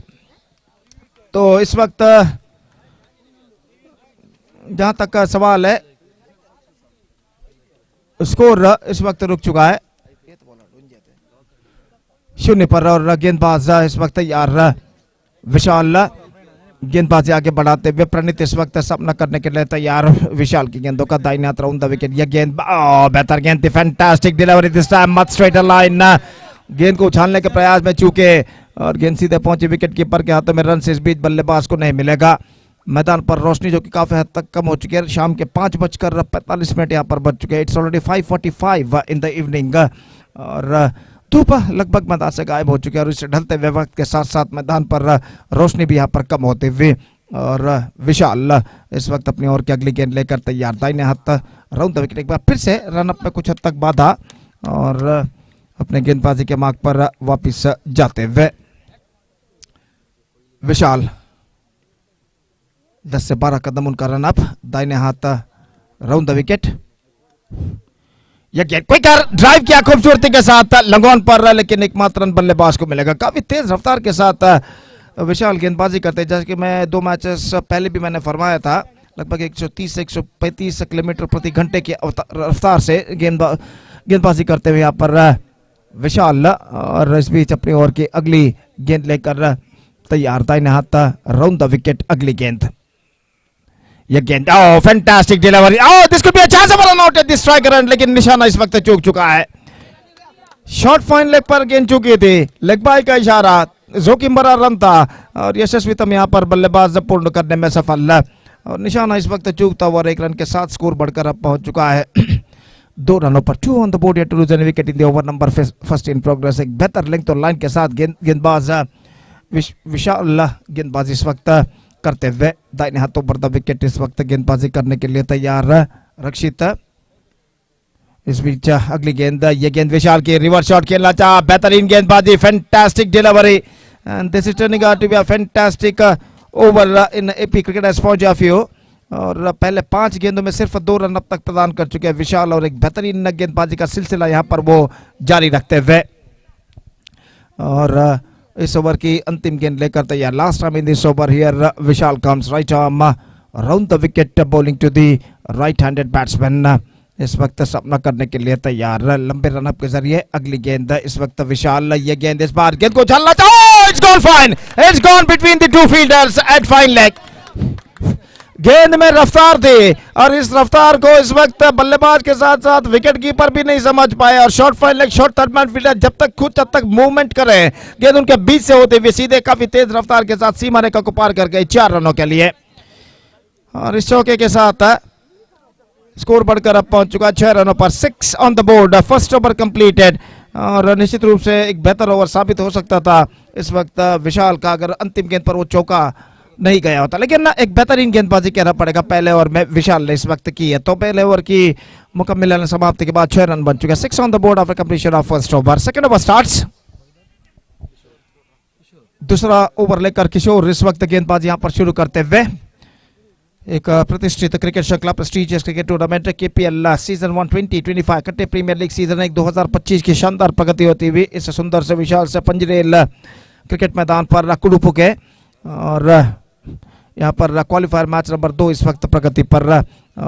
तो इस वक्त जहां तक का सवाल है, स्कोर इस वक्त रुक चुका है 0 पर, और गेंदबाज इस वक्त तैयार. विशाल गेंदबाजी आगे बढ़ाते हुए. प्रणीत इस वक्त सामना करने के लिए तैयार. विशाल की गेंदों का दाहिने हाथ राउंड द विकेट. यह गेंद बेहतर गेंद थी. Fantastic delivery this time, much straight line. गेंद को उछालने के प्रयास में चूके और गेंद सीधे पहुंची विकेट कीपर के हाथों में. रन से इस बीच बल्लेबाज को नहीं मिलेगा. मैदान पर रोशनी जो कि काफी हद तक कम हो चुकी है. शाम के 5:45 यहाँ पर बज चुके हैं. It's already 5:45 in the evening, और धूप लगभग मैदान से गायब हो चुकी है. और इसे ढलते हुए वक्त के साथ साथ मैदान पर रोशनी भी यहाँ पर कम होते हुए. और विशाल इस वक्त अपनी ओर की अगली गेंद लेकर तैयार. दाहिने हाथ राउंड द विकेट. एक बार फिर से रन अप में कुछ हद तक बाधा और अपने गेंदबाजी के मार्ग पर वापिस जाते हुए. विशाल 10 से 12 कदम उनका रन अप. दाहिने हाथ राउंड द विकेट. यह गेंद क्विकर ड्राइव किया खूबसूरती के साथ लंगोन पर, लेकिन एकमात्र रन बल्लेबाज को मिलेगा. काफी तेज रफ्तार के साथ विशाल गेंदबाजी करते हैं. जैसे कि मैं 2 मैचेस पहले भी मैंने फरमाया था, लगभग 130 से 135 किलोमीटर प्रति घंटे की रफ्तार से गेंदबाजी करते हुए यहाँ पर विशाल. और इस बीच अपनी ओर की अगली गेंद लेकर तैयार. दाहिने हाथ राउंड द विकेट अगली गेंद. यह गेंद fantastic delivery. This could be a chance for not at the striker and, लेकिन निशाना इस वक्त चूक चुका है. शॉर्ट फाइन लेग पर गेंद चूकी थी. लेग बाय का इशारा. जोखिम भरा रन था और यशस्वीतम यहाँ पर बल्लेबाज पूर्ण करने में सफल. और निशाना इस वक्त चूकता हुआ 1 रन के साथ स्कोर बढ़कर अब पहुंच चुका है 2 रनों पर. 2 on the board to lose an wicket in the over number first in progress. एक बेहतर लेंथ और लाइन के साथ गेंदबाज विशाल गेंदबाजी इस वक्त करते हुए. दाहिने हाथों पर द विकेट इस वक्त गेंदबाजी करने के लिए तैयार रक्षित. इस बीच अगली गेंद. ये गेंद विशाल की रिवर्स शॉट खेलना चाहा. बेहतरीन गेंदबाजी. Fantastic delivery and this is turning out to be a fantastic over in AP cricketers point of view. और पहले 5 गेंदों में सिर्फ 2 रन अब तक प्रदान कर चुके हैं विशाल, और एक बेहतरीन गेंदबाजी का सिलसिला यहाँ पर वो जारी रखते हुए. और इस ओवर की अंतिम गेंद लेकर तैयार. Last time in this over here Vishal comes right arm round the wicket bowling to the right handed batsman. इस वक्त सामना करने के लिए तैयार. लंबे रनअप के जरिए अगली गेंद इस वक्त विशाल. ये गेंद इस बार गेंद को चलना चाहो. It's gone fine. It's gone between the 2 fielders at fine leg. गेंद में रफ्तार थी और इस रफ्तार को इस वक्त बल्लेबाज के साथ साथ विकेट कीपर भी नहीं समझ पाए. और short fine leg short third man fielder जब तक खुद जब तक मूवमेंट करें, गेंद उनके बीच से होते हुए सीधे काफी तेज रफ्तार के साथ सीमा रेखा को पार कर गए 4 रनों के लिए. और इस चौके के साथ स्कोर बढ़कर अब पहुंच चुका 6 रनों पर. 6 on the board. First over completed और निश्चित रूप से एक बेहतर ओवर साबित हो सकता था इस वक्त विशाल का, अगर अंतिम गेंद पर वो चौका नहीं गया होता। लेकिन ना एक बेहतरीन गेंदबाजी कहना पड़ेगा पहले ओवर में विशाल ने इस वक्त की है। तो पहले ओवर की मुकम्मल समाप्ति के बाद 6 रन बन चुके हैं। 6 on the board after completion of first over. Second over starts. दूसरा ओवर लेकर किशोर इस वक्त गेंदबाजी यहां पर शुरू करते हुए। एक प्रतिष्ठित क्रिकेट श्रृंखला prestigious cricket tournament KPL season 1 2025 कट्टे प्रीमियर लीग सीजन 1 2025 की शानदार प्रगति होती हुई इस सुंदर से विशाल से पंजरेल क्रिकेट मैदान पर कुड़ुपु के, और यहाँ पर क्वालिफायर मैच नंबर 2 इस वक्त प्रगति पर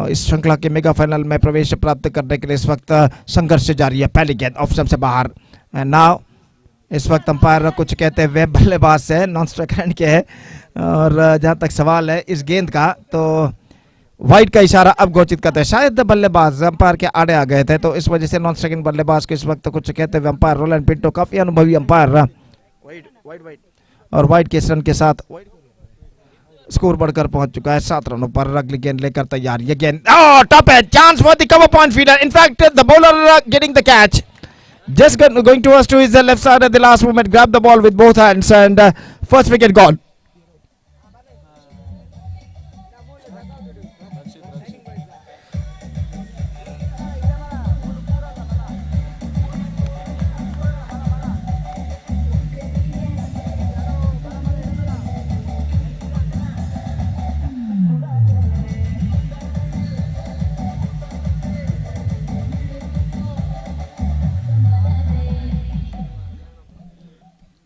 इस श्रृंखला के मेगा फाइनल में प्रवेश प्राप्त करने के लिए इस वक्त संघर्ष जारी है। पहली गेंद ऑफ स्टंप से बाहर। नाउ इस वक्त अंपायर कुछ कहते हुए बल्लेबाज से नॉन स्ट्राइक एंड के है, और जहां तक सवाल है इस गेंद का तो वाइड का इशारा अब घोषित करते हैं। शायद बल्लेबाज अंपायर के आड़े आ गए थे, तो इस वजह से नॉन स्ट्राइक बल्लेबाज को इस वक्त कुछ कहते हुए अंपायर रोलैंड पिंटो, काफी अनुभवी अंपायर, और वाइड के इस रन के साथ स्कोर बढ़कर पहुंच चुका है 7 रनों पर। अगली गेंद लेकर तैयार। ये गेंद टॉप है, chance for the cover point feeder. In fact the bowler getting the catch, just going towards to his left side at the last moment, grab the ball with both hands, and first wicket gone.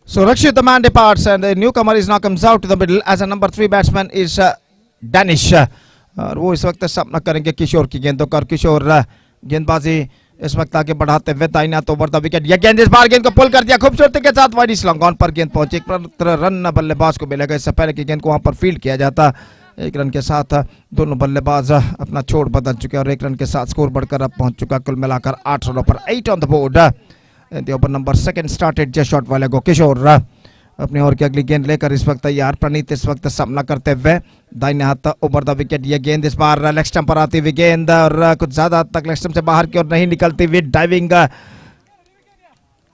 So Rakshit, the man departs, and the newcomer is now comes out to the middle as a number 3 batsman is Danish. और वो इस वक्त सामना करेंगे किशोर की गेंदों का। किशोर गेंदबाजी इस वक्त आगे बढ़ाते हुए दाहिना तो ओवर द विकेट। यह गेंद इस बार गेंद को पुल कर दिया खूबसूरती के साथ, वाइड लॉन्ग ऑन पर गेंद पहुंची। एक रन बल्लेबाज को मिलेगा, इससे पहले की गेंद को वहां पर फील्ड किया जाता। 1 रन के साथ दोनों बल्लेबाज अपना छोड़ बदल चुके हैं और 1 रन के साथ स्कोर बढ़कर अब पहुंच चुका कुल मिलाकर 8 रनों पर। 8 on the board. The over number 2 started just shot वाले को। किशोर अपनी ओर की अगली गेंद लेकर इस वक्त तैयार। प्रणीत इस वक्त सामना करते हुए दाहिने हाथ ओवर द विकेट। ये गेंद इस बार लेग स्टंप पर आती हुई गेंद, और कुछ ज्यादा हद तक लेग स्टंप से बाहर की ओर नहीं निकलती हुई डाइविंग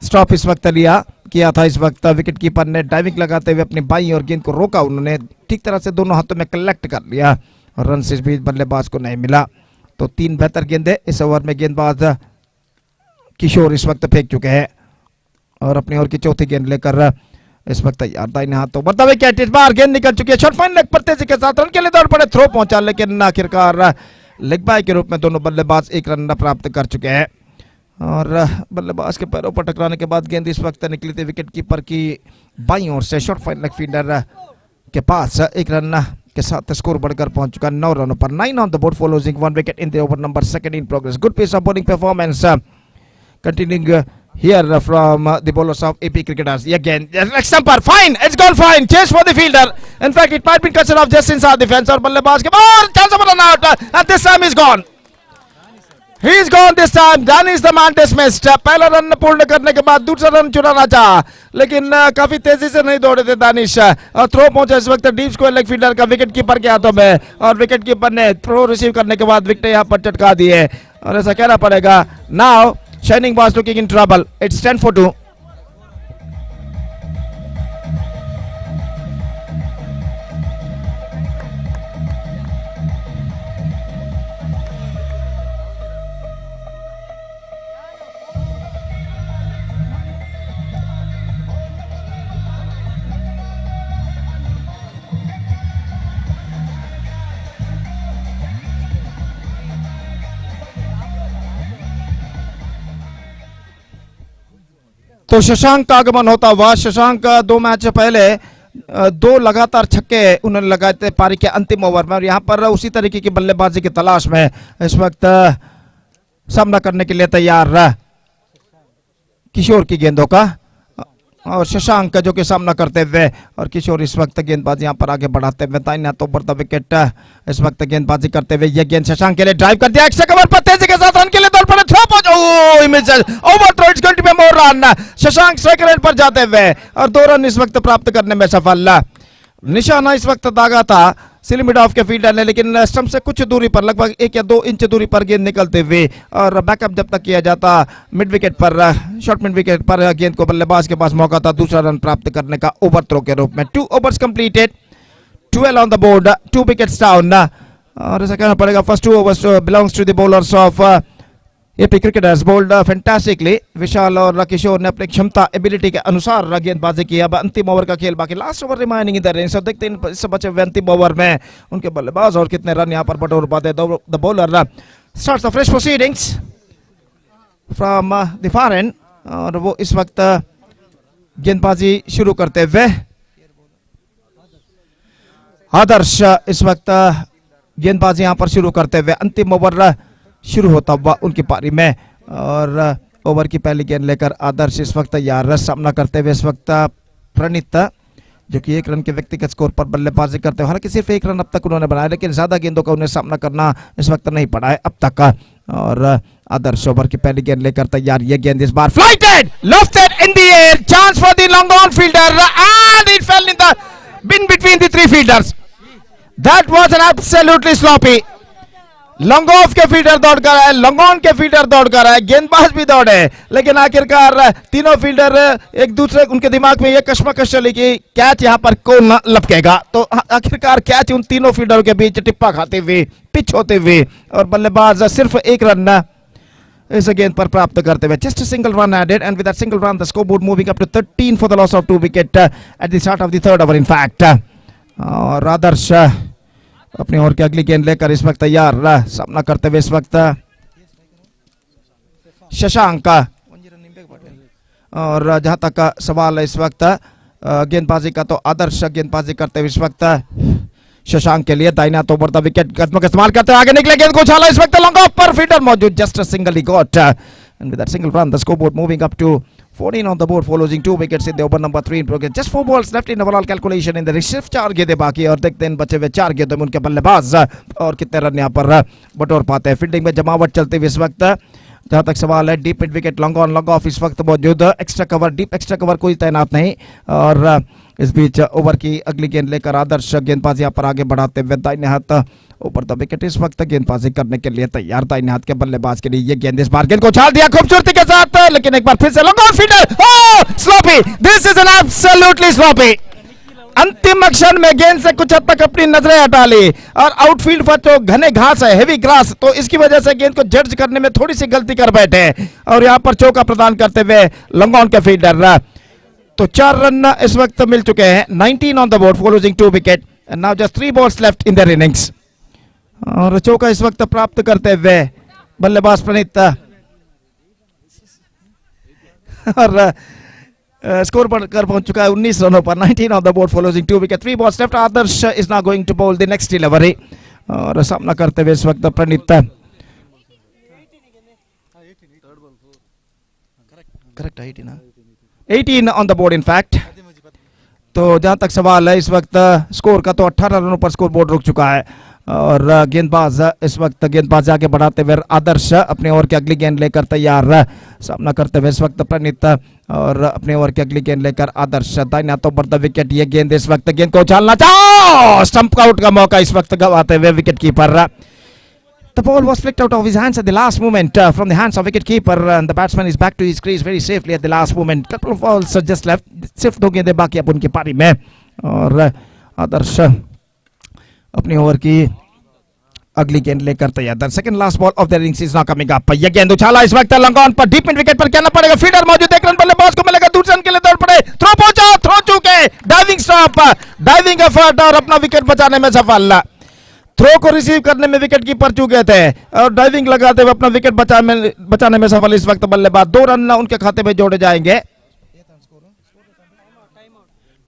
स्टॉप इस वक्त किया था। इस वक्त विकेट कीपर ने डाइविंग लगाते हुए अपनी बाईं और गेंद को रोका, उन्होंने ठीक तरह से दोनों हाथों में कलेक्ट कर लिया और रन इस बीच बल्लेबाज को नहीं मिला। तो 3 बेहतर गेंदे इस ओवर में गेंदबाज किशोर इस वक्त फेंक चुके हैं, और अपनी ओर की चौथी गेंद लेकर इस वक्त तैयार। दाहिने हाथों पर विकेट, इस बार गेंद निकल चुकी है। शॉर्ट फाइन लेग पर तेजी के साथ रन के लिए दौड़ पड़े, थ्रो पहुंचा, लेकिन आखिरकार लेग बाय के रूप में दोनों बल्लेबाज 1 रन प्राप्त कर चुके हैं। और बल्लेबाज के पैरों पर टकराने के बाद गेंद इस वक्त निकली थी विकेट कीपर की बाईं ओर से शॉर्ट फाइन लेग फील्डर के पास। 1 रन के साथ स्कोर बढ़कर पहुंच चुका 9 रनों पर। 9 on the board for losing 1 wicket in the over number 2 in progress. Good piece of bowling performance continuing here from the bowlers of AP cricketers. Again, leg stumper, fine, it's gone fine. Chase for the fielder. In fact, it might be cut off just inside defense. और बल्लेबाज के बाद chance of run out, and this time he's gone. He's gone this time. Done is the man dismissed. पहला run पूर्ण करने के बाद दूसरा रन चुराना चाहा, लेकिन काफी तेजी से नहीं दौड़े थे दानिश, और थ्रो पहुंचा इस वक्त डीप स्क्वायर लेग फील्डर का विकेट कीपर के हाथों में, और विकेट कीपर ने थ्रो रिसीव करने के बाद विकेट यहाँ पर चटका दिए, और ऐसा कहना पड़ेगा। Now Shining was looking in trouble. It's 10 for 2. तो शशांक का आगमन होता हुआ। शशांक 2 मैच पहले 2 लगातार छक्के उन्होंने लगाए थे पारी के अंतिम ओवर में, और यहाँ पर उसी तरीके की बल्लेबाजी की तलाश में इस वक्त सामना करने के लिए तैयार किशोर की गेंदों का, और शशांक जो कि सामना करते हुए, और किशोर इस वक्त गेंदबाजी यहाँ पर आगे बढ़ाते हुए दाहिने हाथों पर द विकेट इस वक्त गेंदबाजी करते हुए। ये गेंद शशांक के लिए ड्राइव कर दिया, 1 कवर पर तेजी के साथ रन के लिए दौड़ पड़े, थ्रो पहुंच, over throw, it's going to be more run. Shashank strike rate पर जाते हुए और 2 रन इस वक्त प्राप्त करने में सफल। निशाना इस वक्त दागा था सिली मिड ऑफ के फील्डर ने, लेकिन स्टंप से कुछ दूरी पर, लगभग 1 या 2 इंच दूरी पर गेंद निकलते हुए, और बैकअप जब तक किया जाता मिड विकेट पर, शॉर्ट मिड विकेट पर गेंद को बल्लेबाज के पास मौका था दूसरा रन प्राप्त करने का ओवर थ्रो के रूप में। 2 overs completed, 12 on the board, 2 wickets down. और ऐसा कहना पड़ेगा first 2 overs belongs to the bowlers of AP Cricketers, bowled fantastically. Vishal और किशोर ने अपनी क्षमता एबिलिटी के अनुसार गेंदबाजी की। अब अंतिम ओवर का खेल बाकी, लास्ट ओवर रिमाइनिंग इधर है, सब देखते हैं इस बचे हुए अंतिम ओवर में उनके बल्लेबाज और कितने रन यहाँ पर बटोर पाते। The bowler starts the fresh proceedings from the far and, और वो इस वक्त गेंदबाजी शुरू करते हुए आदर्श इस वक्त गेंदबाजी यहाँ पर शुरू करते हुए, अंतिम ओवर शुरू होता हुआ उनकी पारी में, और ओवर की पहली गेंद लेकर आदर्श इस वक्त तैयार सामना करते हुए इस वक्त प्रणीत, जो कि 1 रन के व्यक्तिगत स्कोर पर बल्लेबाजी करते हुए, हालांकि सिर्फ 1 रन अब तक उन्होंने बनाया, लेकिन ज्यादा गेंदों का उन्हें सामना करना इस वक्त नहीं पड़ा है अब तक। और आदर्श ओवर की पहली गेंद लेकर तैयार, ये गेंद इस बार flighted, lofted in the air, chance for the long on fielder and it fell in the bin between the 3 fielders. That was an absolutely sloppy. Long off के फील्डर दौड़ कर आए, लॉन्ग ऑन के फील्डर दौड़ कर आए, गेंदबाज भी दौड़े, लेकिन आखिरकार तीनों फील्डर एक दूसरे, उनके दिमाग में यह कश्मकश चली कि कैच यहां पर कौन लपकेगा, तो आखिरकार कैच उन तीनों फील्डरों के बीच टिप्पा खाते हुए, पिच होते हुए, और बल्लेबाज सिर्फ 1 रन इस गेंद पर प्राप्त करते हुए, just single run added, and with that single run the scoreboard moving up to 13 for the loss of 2 wicket at the start of the 3rd over in fact. और आदर्श अपनी ओर की अगली गेंद लेकर इस वक्त तैयार सामना करते हुए इस वक्त शशांक, और जहां तक का सवाल है इस वक्त गेंदबाजी का, तो आदर्श गेंदबाजी करते हुए इस वक्त शशांक के लिए दाहिना तो बढ़ता विकेट कदमों का इस्तेमाल करते हुए आगे निकले, गेंद को उछाला इस वक्त लॉन्ग ऑफ पर, फील्डर मौजूद, जस्ट सिंगल ही got, and with that single run the scoreboard moving up to 14 on the board for losing 2 wickets in the over number 3 in progress. Just 4 balls left in overall calculation in the सिर्फ 4 गेंदें बाकी, और देखते हैं बचे हुए 4 गेंदों में उनके बल्लेबाज और कितने रन यहाँ पर बटोर पाते हैं। फील्डिंग में जमावट चलते हुए इस वक्त, जहां तक सवाल है deep mid wicket, long on long off इस वक्त मौजूद, extra cover, deep extra cover कोई तैनात नहीं, और इस बीच ओवर की अगली गेंद लेकर आदर्श गेंदबाजी यहाँ पर आगे बढ़ाते हुए दाहिने हाथ ऊपर द विकेट इस वक्त गेंदबाजी करने के लिए तैयार, दाहिने हाथ के बल्लेबाज के लिए ये गेंद इस बार गेंद को उछाल दिया खूबसूरती के साथ, लेकिन एक बार फिर से long on fielder, sloppy, this is an absolutely sloppy. अंतिम क्षण में गेंद से कुछ हद तक अपनी नजरें हटा ली, और आउटफील्ड पर जो घने घास है, हेवी ग्रास, तो इसकी वजह से गेंद को जज करने में थोड़ी सी गलती कर बैठे, और यहां पर चौका प्रदान करते हुए लॉन्ग ऑन के फील्डर। तो 4 रन इस वक्त मिल चुके हैं, 19 on the board for losing 2 wicket, and now just 3 balls left in their innings. और चौका इस वक्त प्राप्त करते हुए बल्लेबाज प्रणीत, और स्कोर बढ़कर पहुंच चुका है 19 रनों पर, 19 on the board for losing 2 wicket, 3 balls left. Adarsh is now going to bowl the next delivery, और सामना करते हुए इस वक्त Praneet, correct 18 on the board in fact. तो जहां तक सवाल है इस वक्त स्कोर का, तो 18 रनों पर स्कोर बोर्ड रुक चुका है, और गेंदबाज इस वक्त गेंदबाज आगे बढ़ाते हुए आदर्श अपने ओवर की अगली गेंद लेकर तैयार सामना करते हुए इस वक्त प्रणीत, और अपने ओवर की अगली गेंद लेकर आदर्श दाहिना तो बढ़ता विकेट, ये गेंद इस वक्त गेंद को उछालना चाहो, स्टंप आउट का मौका इस वक्त गंवाते हुए wicket keeper. The ball was flicked out of his hands at the last moment from the hands of wicketkeeper, and the batsman is back to his crease very safely at the last moment. Couple of balls just left, सिर्फ 2 गेंदें बाकी अब उनकी पारी में, और आदर्श अपनी over की अगली गेंद लेकर तैयार। The second last ball of the innings is now coming up, ये गेंद उछाला इस वक्त लॉन्ग ऑन पर, डीप मिड विकेट पर कहना पड़ेगा, फील्डर मौजूद, 1 रन बल्लेबाज को मिलेगा, दूसरे रन के लिए दौड़ पड़े, थ्रो पहुंचा, थ्रो चूके, डाइविंग स्टॉप, डाइविंग एफर्ट, और अपना विकेट बचाने में सफल। थ्रो को रिसीव करने में विकेट कीपर चूके थे, और डाइविंग लगाते हुए अपना विकेट बचाने में सफल इस वक्त बल्लेबाज। 2 रन उनके खाते में जोड़े जाएंगे,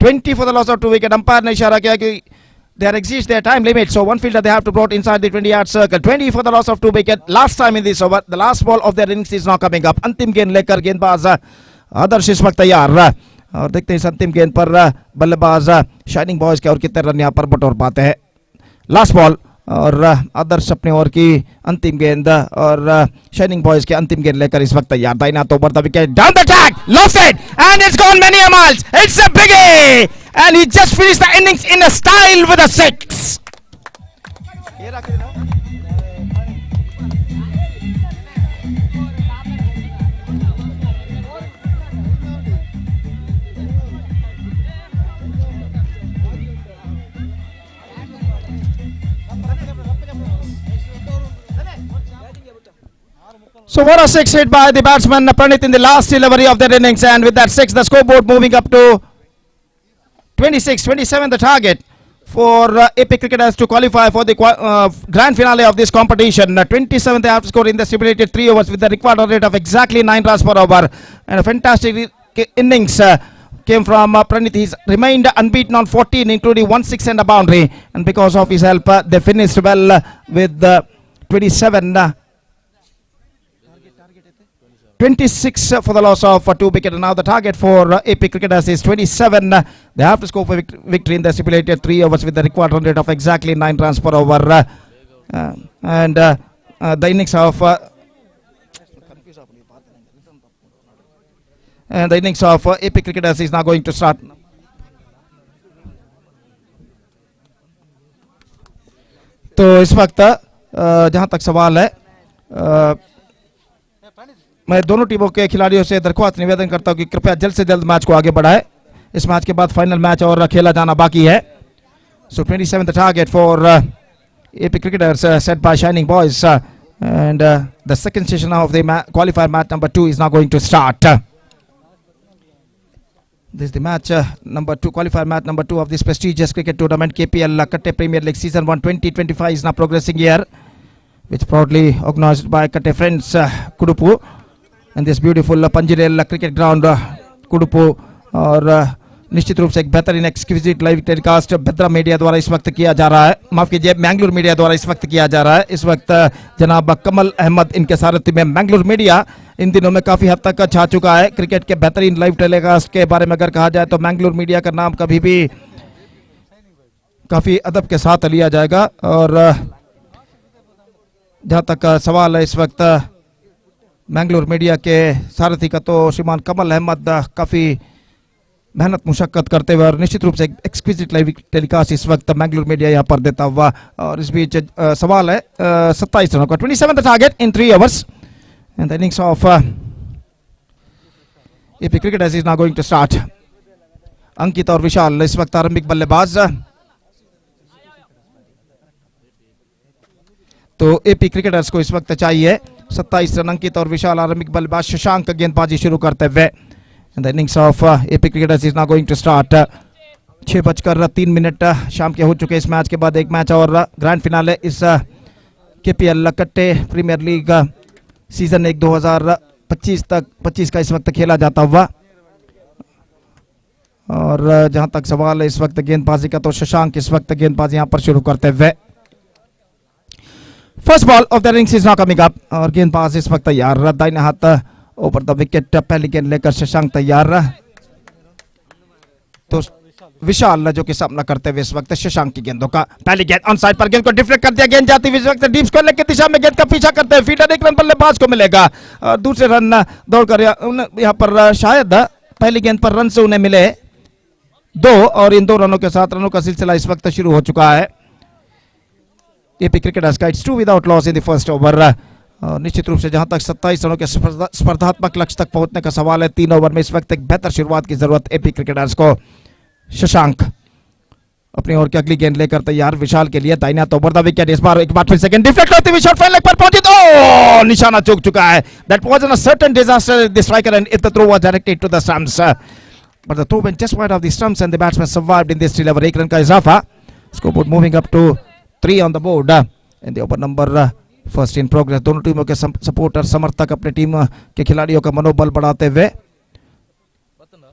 20 for the loss of 2 wicket. Umpire ने इशारा किया कि there exists their time limit, so one fielder they have to brought inside the 20-yard circle. 20 for the loss of 2 wicket. Last time in this over, the last ball of their innings is now coming up. अंतिम गेंद लेकर गेंदबाज आदर्श इस वक्त तैयार, और देखते हैं इस अंतिम गेंद पर बल्लेबाज शाइनिंग बॉयज के और कितने रन यहाँ पर बटोर पाते हैं। लास्ट बॉल, और आदर्श अपने ओवर की अंतिम गेंद और शाइनिंग बॉयज के अंतिम गेंद लेकर इस वक्त तैयार। दाहिना तो over the wicket, down the track, lofted, and it's gone many miles. It's a biggie, and he just finished the innings in a style with a 6. So what a six hit by the batsman Pranit in the last delivery of their innings, and with that six, the scoreboard moving up to 26-27, the target for AP cricketers to qualify for the grand finale of this competition. 27 they have to score in the stipulated 3 overs with the required rate of exactly 9 runs per over, and a fantastic innings came from Pranit. He's remained unbeaten on 14, including 1 6 and a boundary, and because of his help, they finished well with 27. 26 for the loss of 2 wickets. Now the target for AP cricketers is 27. They have to score for victory in the stipulated 3 overs with the required run rate of exactly 9 runs per over. And the innings of AP cricketers is now going to start. तो इस वक्त जहां तक सवाल है, मैं दोनों टीमों के खिलाड़ियों से दरख्वास्त निवेदन करता हूं कि कृपया जल्द से जल्द मैच को आगे बढ़ाएं. इस मैच के बाद फाइनल मैच और खेला जाना बाकी है. So 27 the target for AP cricketers set by Shining Boys, and the second session of the qualifier match number 2 is now going to start. This is the match number 2, qualifier match number 2 of this prestigious cricket tournament. KPL Katte Premier League Season 1 2025 is now progressing here, which proudly organized by Katte Friends Kudupu. And this beautiful Panjirel cricket ground कुडुपु, और निश्चित रूप से एक बेहतरीन exquisite live telecast भद्रा media द्वारा इस वक्त किया जा रहा है, माफ कीजिए मैंगलोर मीडिया द्वारा इस वक्त किया जा रहा है. इस वक्त जनाब कमल अहमद इनके सारथी में मैंगलोर मीडिया इन दिनों में काफ़ी हद तक छा चुका है. क्रिकेट के बेहतरीन लाइव टेलीकास्ट के बारे में अगर कहा जाए तो मैंगलोर मीडिया का नाम कभी भी काफ़ी अदब के साथ लिया जाएगा. और जहाँ तक सवाल है इस वक्त मैंगलोर मीडिया के सारथी का, तो श्रीमान कमल अहमद काफ़ी मेहनत मुशक्कत करते हुए और निश्चित रूप से एक्सक्विजिट लाइव टेलीकास्ट इस वक्त मैंगलोर मीडिया यहाँ पर देता हुआ. और इस बीच सवाल है 27 रनों का. 27 the target in 3 overs, and the innings of AP Cricketers is now going to start. Ankit और विशाल इस वक्त आरंभिक बल्लेबाज. तो एपी क्रिकेटर्स को इस वक्त चाहिए 27 रन. अंकित और विशाल आरंभिक बल्लेबाज. शशांक गेंदबाजी शुरू करते हुए. And the innings of AP cricketers is now going to start. 6:03 शाम के हो चुके इस मैच के बाद एक मैच और ग्रैंड फिनाले इस KPL कट्टे प्रीमियर लीग सीजन 1 2025 का इस वक्त खेला जाता हुआ. और जहां तक सवाल है इस वक्त गेंदबाजी का, तो शशांक इस वक्त गेंदबाजी यहां पर शुरू करते हुए. First ball of the innings is now coming up, और गेंदबाज इस वक्त तैयार. दाहिने हाथ ओवर द विकेट, पहली गेंद लेकर शशांक तैयार. तो विशाल जो कि सामना करते हुए इस वक्त शशांक की गेंदों का. पहली गेंद ऑन साइड पर, गेंद को डिफ्लेक्ट कर दिया. गेंद जाती हुई इस वक्त डीप स्क्वायर की दिशा में गेंद का पीछा करते हुए फील्डर. एक रन बल्लेबाज को मिलेगा और दूसरे रन दौड़कर यहाँ पर शायद पहली गेंद पर रन से उन्हें मिले 2, और इन 2 रनों के साथ रनों का सिलसिला इस वक्त शुरू हो चुका है. एपी क्रिकेटर्स का it's 2 without loss in the first over. निश्चित रूप से जहां तक 27 रनों के स्पर्धात्मक लक्ष्य तक पहुंचने का सवाल है, 3 ओवर में इस वक्त एक बेहतर शुरुआत की जरूरत एपी क्रिकेटर्स को. शशांक अपनी ओर की अगली गेंद लेकर तैयार. विशाल के लिए दाहिना तो ओवर द विकेट. इस बार एक बार फिर सेकंड डिफ्लेक्ट होती हुई शॉट फाइन लेग पर पहुंची तो निशाना चूक चुका है. That was a certain disaster the striker, and if the throw was directed to the stumps, but the throw went just wide of the stumps and the batsman survived in this delivery. 1 run का इजाफा. Scoreboard moving up to 3 on the board in the over number first in progress. दोनों टीमों के supporter समर्थक अपने team के खिलाड़ियों का मनोबल बढ़ाते हुए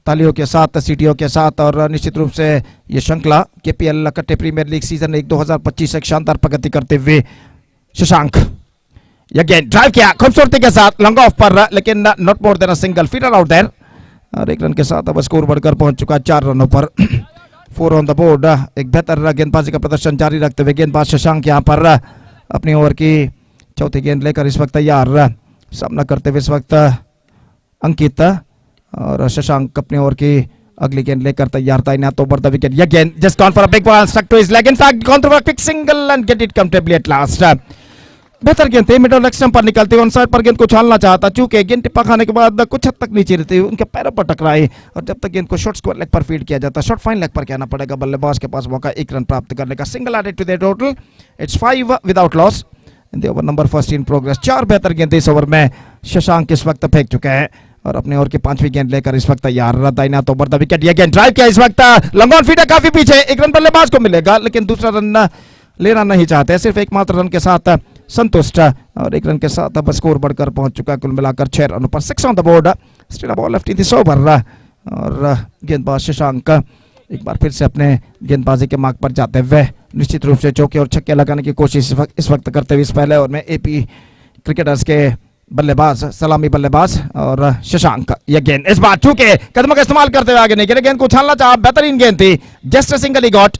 तालियों के साथ, सीटियों के साथ, और निश्चित रूप से ये श्रृंखला KPL Katte premier league season 1 2025 एक शानदार प्रगति करते हुए. शशांक ये गेंद ड्राइव किया खूबसूरती के साथ लॉन्ग ऑफ पर, लेकिन not more than a single. Fielder out there, और 1 रन के साथ अब स्कोर बढ़कर पहुंच चुका 4 रनों पर. 4 ऑन द बोर्ड. एक बेहतर गेंदबाजी का प्रदर्शन जारी रखते हुए गेंदबाज शशांक यहाँ पर अपनी ओवर की चौथी गेंद लेकर इस वक्त तैयार. सामना करते हुए इस वक्त अंकित, और शशांक अपनी ओवर की अगली गेंद लेकर तैयार था in over the wicket again just gone for a big ball stuck to his leg in fact gone through a quick single and get it comfortably at last बेहतर गेंद थी मिडल लेग स्टंप पर निकलती on side पर गेंद को उछालना चाहता चूंकि गेंद टिप्पा खाने के बाद कुछ हद तक नीचे रहती उनके पैरों पर टकराई और जब तक गेंद को शॉर्ट स्क्वायर लेग पर फीड किया जाता शॉर्ट फाइन लेग पर कहना पड़ेगा बल्लेबाज के पास मौका 1 रन प्राप्त करने का single added to the total it's 5 without loss in the over number first in progress 4 बेहतर गेंद इस ओवर में शशांक इस वक्त फेंक चुके हैं और अपने ओवर की 5वीं गेंद लेकर इस वक्त तैयार दाहिना तो ओवर द विकेट ये गेंद ड्राइव किया इस वक्त लॉन्ग ऑन फीड है काफी पीछे 1 रन बल्लेबाज को मिलेगा लेकिन दूसरा रन लेना नहीं चाहते सिर्फ एकमात्र रन के साथ संतुष्ट और 1 रन के साथ अब स्कोर बढ़कर पहुंच चुका है कुल मिलाकर 6 रनों पर 6 on the board still a ball left in this over और गेंदबाज शशांक एक बार फिर से अपने गेंदबाजी के मार्ग पर जाते हुए निश्चित रूप से चौके और छक्के लगाने की कोशिश इस वक्त करते हुए इस पहले ओवर में एपी क्रिकेटर्स के बल्लेबाज सलामी बल्लेबाज और शशांक ये गेंद इस बार चूंकि कदमों का इस्तेमाल करते हुए आगे नहीं गिरे गेंद को उछालना चाहा बेहतरीन गेंद थी जस्ट अ सिंगल ही got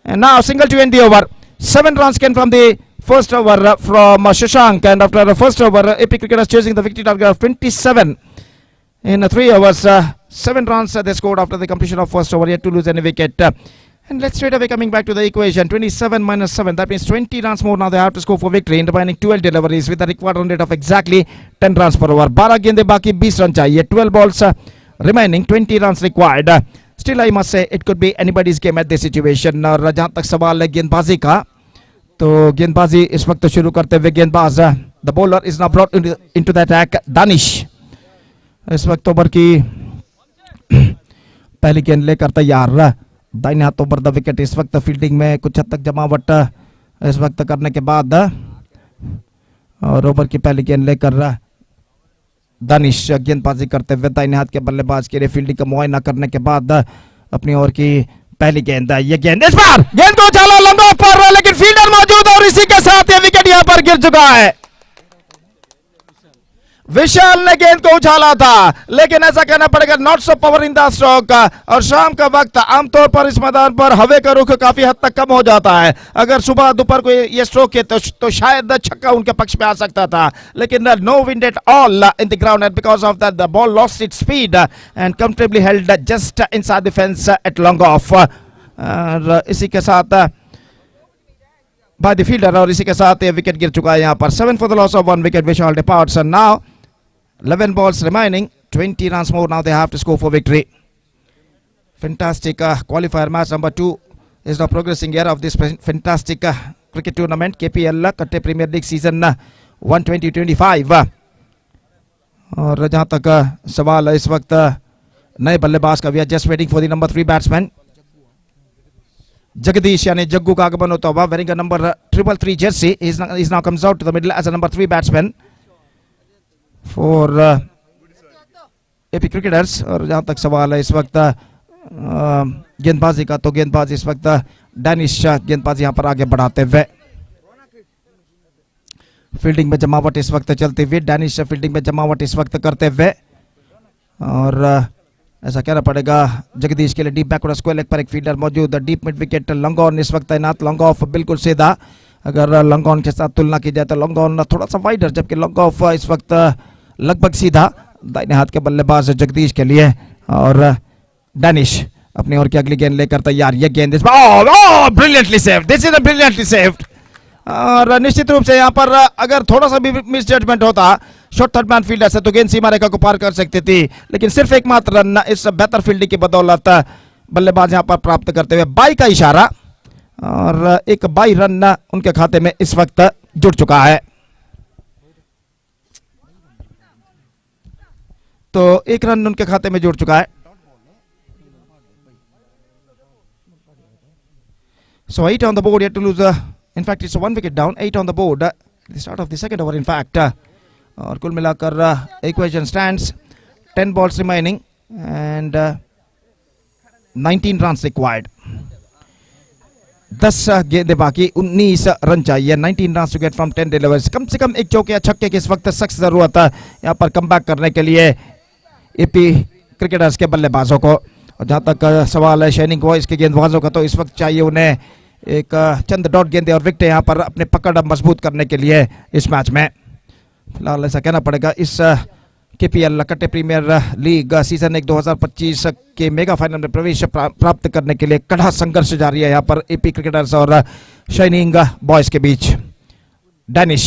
now single to end the over 7 runs came from the first over from Shashank and after the first over AP cricketers chasing the victory target of 27 in 3 overs 7 runs they scored after the completion of first over yet to lose any wicket and let's straight away coming back to the equation 27 minus 7 that means 20 runs more now they have to score for victory in remaining 12 deliveries with a required run rate of exactly 10 runs per over 12 गेंदें बाकी 20 run चाहिए 12 balls remaining 20 runs required Still, I must say it could be anybody's game at this situation. और जहाँ तक सवाल है गेंदबाजी का तो गेंदबाजी इस वक्त शुरू करते हुए गेंदबाज the bowler is now brought into the attack Danish इस वक्त ओवर की पहली गेंद लेकर तैयार दाहिने हाथ ओवर द विकेट इस वक्त फील्डिंग में कुछ हद तक जमावट इस वक्त करने के बाद और ओवर की पहली गेंद लेकर दानिश गेंदबाजी करते हुए दाहिने हाथ के बल्लेबाज के लिए फील्डिंग का मुआयना करने के बाद अपनी ओवर की पहली गेंद ये गेंद इस बार गेंद को उछाला लंबा पर लेकिन फील्डर मौजूद है और इसी के साथ ये विकेट यहां पर गिर चुका है विशाल ने गेंद को उछाला था लेकिन ऐसा कहना पड़ेगा not so power in the stroke और शाम का वक्त आमतौर पर इस मैदान पर हवा का रुख काफी हद तक कम हो जाता है अगर सुबह दोपहर को ये स्ट्रोक है तो शायद छक्का उनके पक्ष में आ सकता था लेकिन no wind at all in the ground because of that the ball lost its speed and comfortably held just inside the fence at long off इसी के साथ बाय द फील्डर और इसी के साथ ये विकेट गिर चुका है यहां पर 7 for the loss of 1 wicket Vishal departs and now 11 balls remaining 20 runs more now they have to score for victory fantastic qualifier match number 2 is now progressing here of this fantastic cricket tournament KPL Katte Premier League season 120-25 और जहां तक सवाल है इस वक्त नए बल्लेबाज का we are just waiting for the number 3 batsman Jagdish यानी जग्गू का आगमन होता हुआ wearing a number 333 jersey is now comes out to the middle as a number 3 batsman for AP cricketers और जहां तक सवाल है इस वक्त गेंदबाजी का तो गेंदबाज इस वक्त डैनिश गेंदबाजी यहां पर आगे बढ़ाते हुए फील्डिंग में जमावट इस वक्त चलते हुए डैनिश फील्डिंग में जमावट इस वक्त करते हुए और ऐसा कहना पड़ेगा जगदीश के लिए डीप बैकवर्ड स्क्वायर लेग पर एक फील्डर मौजूद deep mid wicket long on इस वक्त तैनात लॉन्ग ऑफ बिल्कुल सीधा अगर लॉन्ग ऑन के साथ तुलना की जाए तो लॉन्ग ऑन थोड़ा सा वाइडर जबकि लॉन्ग ऑफ इस वक्त लगभग सीधा दाहिने हाथ के बल्लेबाज जगदीश के लिए और डैनिश अपनी ओर की अगली गेंद लेकर तैयार ये गेंद इस brilliantly saved this is brilliantly saved और निश्चित रूप से यहाँ पर अगर थोड़ा सा भी मिस जजमेंट होता शॉर्ट थर्ड मैन फील्डर से तो गेंद सीमा रेखा को पार कर सकती थी लेकिन सिर्फ एकमात्र रन इस बेहतर फील्डिंग की बदौलत बल्लेबाज यहाँ पर प्राप्त करते हुए बाई का इशारा और एक बाई रन उनके खाते में इस वक्त जुड़ चुका है तो एक रन उनके खाते में जुड़ चुका है so 8 on the board yet to lose in fact it's 1 wicket down 8 on the board at the start of the second over in fact और कुल मिलाकर equation stands 10 balls remaining and 19 runs required 10 गेंदें बाकी 19 run चाहिए 19 run to get from 10 deliveries कम से कम एक चौके या छक्के की इस वक्त सख्त जरूरत है यहाँ पर कमबैक करने के लिए एपी क्रिकेटर्स के बल्लेबाजों को और जहाँ तक सवाल है शाइनिंग वॉइस के गेंदबाजों का तो इस वक्त चाहिए उन्हें एक चंद डॉट गेंदे और विकेट यहाँ पर अपने पकड़ मजबूत करने के लिए इस मैच में फिलहाल ऐसा कहना पड़ेगा इस KPL Katte premier league season 1 2025 के मेगा फाइनल में प्रवेश प्राप्त करने के लिए कड़ा संघर्ष जारी है यहाँ पर एपी क्रिकेटर्स और शाइनिंग बॉयज के बीच। डैनिश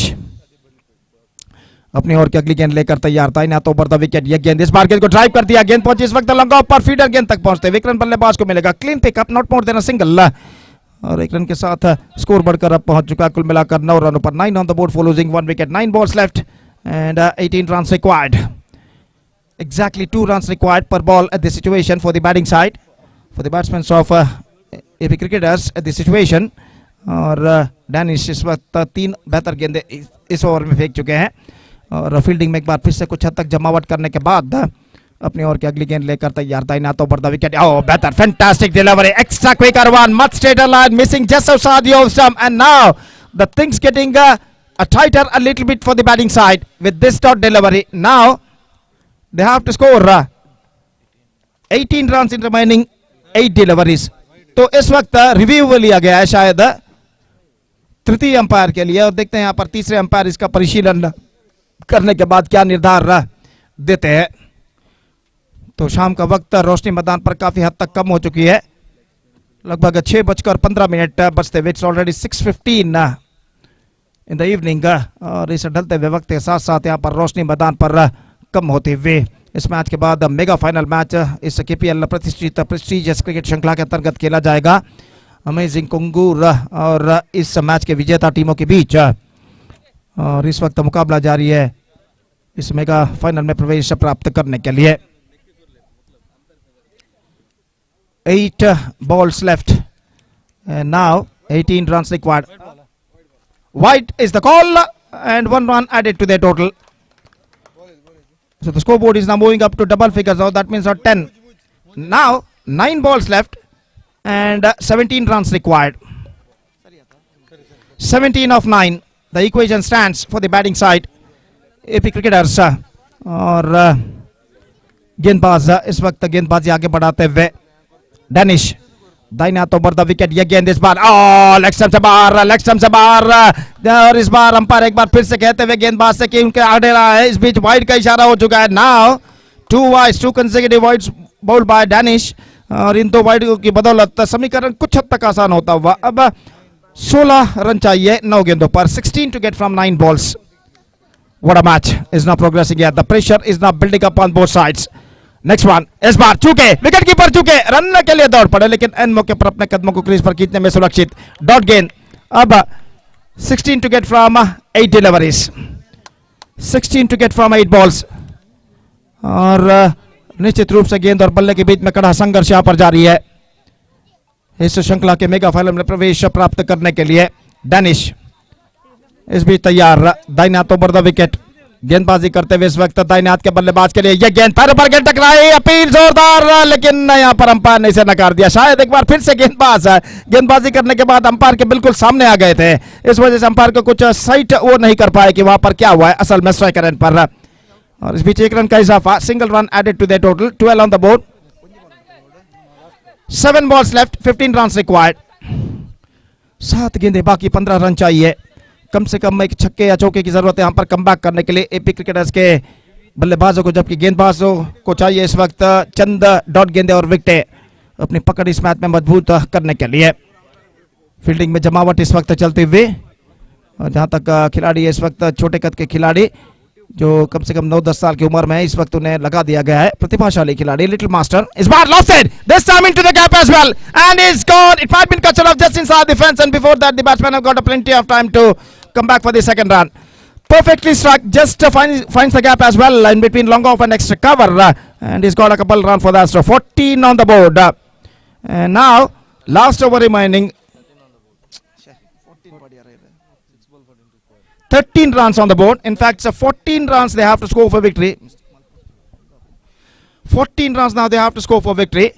अपनी ओर की अगली गेंद लेकर तैयार था, ना तो ओवर द विकेट। ये गेंद इस बार गेंद को ड्राइव कर दिया, गेंद पहुंची इस वक्त लंगा ऊपर, फीडर गेंद तक पहुंचते विक्रम बल्लेबाज को मिलेगा clean pickup, not more than a single, और एक रन के साथ स्कोर बढ़कर अब पहुंच चुका कुल मिलाकर 9 रनों पर। 9 on the board for losing 1 wicket, 9 balls left and 18 runs required. Exactly 2 runs required per ball at this situation for the batting side, for the batsmen of AP cricketers at this situation. और Danish इस वक्त 3 बेहतर गेंदे इस over में फेंक चुके हैं और फील्डिंग में एक बार फिर से कुछ हद तक जमावट करने के बाद अपनी ओर की अगली गेंद लेकर तैयार था, ना तो ओवर द विकेट। ओह बेहतर, fantastic delivery, extra quicker one, much straighter line, missing just outside the off stump, and now the things getting tighter a little bit for the batting side with this dot delivery. Now they have to score 18 runs in remaining 8 deliveries. तो इस वक्त review लिया गया है शायद तृतीय umpire के लिए, और देखते हैं यहाँ पर तीसरे अंपायर इसका परिशीलन करने के बाद क्या निर्धार देते हैं। तो शाम का वक्त रोशनी मैदान पर काफी हद तक कम हो चुकी है, लगभग 6:15 बजते हुए, ऑलरेडी 6:15 इन द इवनिंग, और इस ढलते हुए वक्त के साथ साथ यहाँ पर रोशनी मैदान पर कम होते हुए इस मैच के बाद मेगा फाइनल मैच इस केपीएल प्रेस्टीजियस क्रिकेट श्रृंखला के अंतर्गत खेला जाएगा अमेजिंग कुंगूर और इस मैच के विजेता टीमों के बीच, और इस वक्त मुकाबला जारी है इस मेगा फाइनल में प्रवेश प्राप्त करने के लिए। 8 balls left and now 18 runs required. Wide is the call and 1 run added to their total. So the scoreboard is now moving up to double figures now, that means 10. Now 9 balls left and 17 runs required. 17 of 9. The equation stands for the batting side. AP cricketers और गेंदबाज इस वक्त गेंदबाजी आगे बढ़ाते हुए। Danish दाहिना तो ओवर द विकेट, ये गेंद इस बार लेग स्टंप से बाहर, लेग स्टंप से बाहर, और इस बार अंपायर एक बार फिर से कहते हुए गेंदबाज से कि उनके आड़े रहा है। इस बीच वाइड का इशारा हो चुका है। Now 2 wides, 2 consecutive wides bowled by Danish, और इन 2 वाइड की बदौलत समीकरण कुछ हद तक आसान होता हुआ। अब 16 रन चाहिए 9 गेंदों पर, 16 to get from 9 balls. What a match is now progressing here. The pressure is now building up on both sides. Next one, इस बार चूके विकेट कीपर चूके, रन के लिए दौड़ पड़े लेकिन एन मौके पर अपने कदमों को क्रीज पर खींचने में सुरक्षित। डॉट गेंद, अब 16 to get from 8 deliveries, 16 to get from 8 balls, और निश्चित रूप से गेंद और बल्ले के बीच में कड़ा संघर्ष यहां पर जारी है इस श्रृंखला के मेगा फाइनल में प्रवेश प्राप्त करने के लिए। डैनिश इस बीच तैयार, दाहिना तो ओवर द विकेट, गेंदबाजी करते हुए इस वक्त दाहिने हाथ के बल्लेबाज के लिए यह गेंद पैरों पर गेंद टकराई, अपील जोरदार, लेकिन यहाँ पर अंपायर ने इसे नकार दिया। शायद एक बार फिर से गेंदबाज गेंदबाजी करने के बाद अंपायर के बिल्कुल सामने आ गए थे, इस वजह से अंपायर को कुछ साइट वो नहीं कर पाए कि वहां पर क्या हुआ है असल में स्ट्राइकर एंड पर। और इस बीच 1 रन का इजाफा, single run added to the total, 12 on the board, 7 balls left, 15 runs required. 7 गेंदें बाकी, 15 रन चाहिए। कम से कम एक छक्के या चौके की जरूरत है यहाँ पर कमबैक करने के लिए एपी क्रिकेटर्स के बल्लेबाजों को, जबकि गेंदबाजों को चाहिए इस वक्त चंद डॉट गेंदे और विकेटें अपनी पकड़ इस मैच में मजबूत करने के लिए। फील्डिंग में जमावट इस वक्त चलते हुए, और जहाँ तक खिलाड़ी इस वक्त छोटे कद के खिलाड़ी जो कम से कम 9-10 साल की उम्र में है, इस वक्त उन्हें लगा दिया गया है। प्रतिभाशाली खिलाड़ी लिटिल मास्टर, इस बार lofted, this time into the gap as well and is gone, it might been cut off just inside the fence and before that the batsman have got a plenty of time to come back for the second run. Perfectly struck, just finds the gap as well in between long off and extra cover, and he's got a couple run for that. So 14 on the board, and now last over remaining, 13 runs on the board. In fact, so 14 runs they have to score for victory. 14 runs now they have to score for victory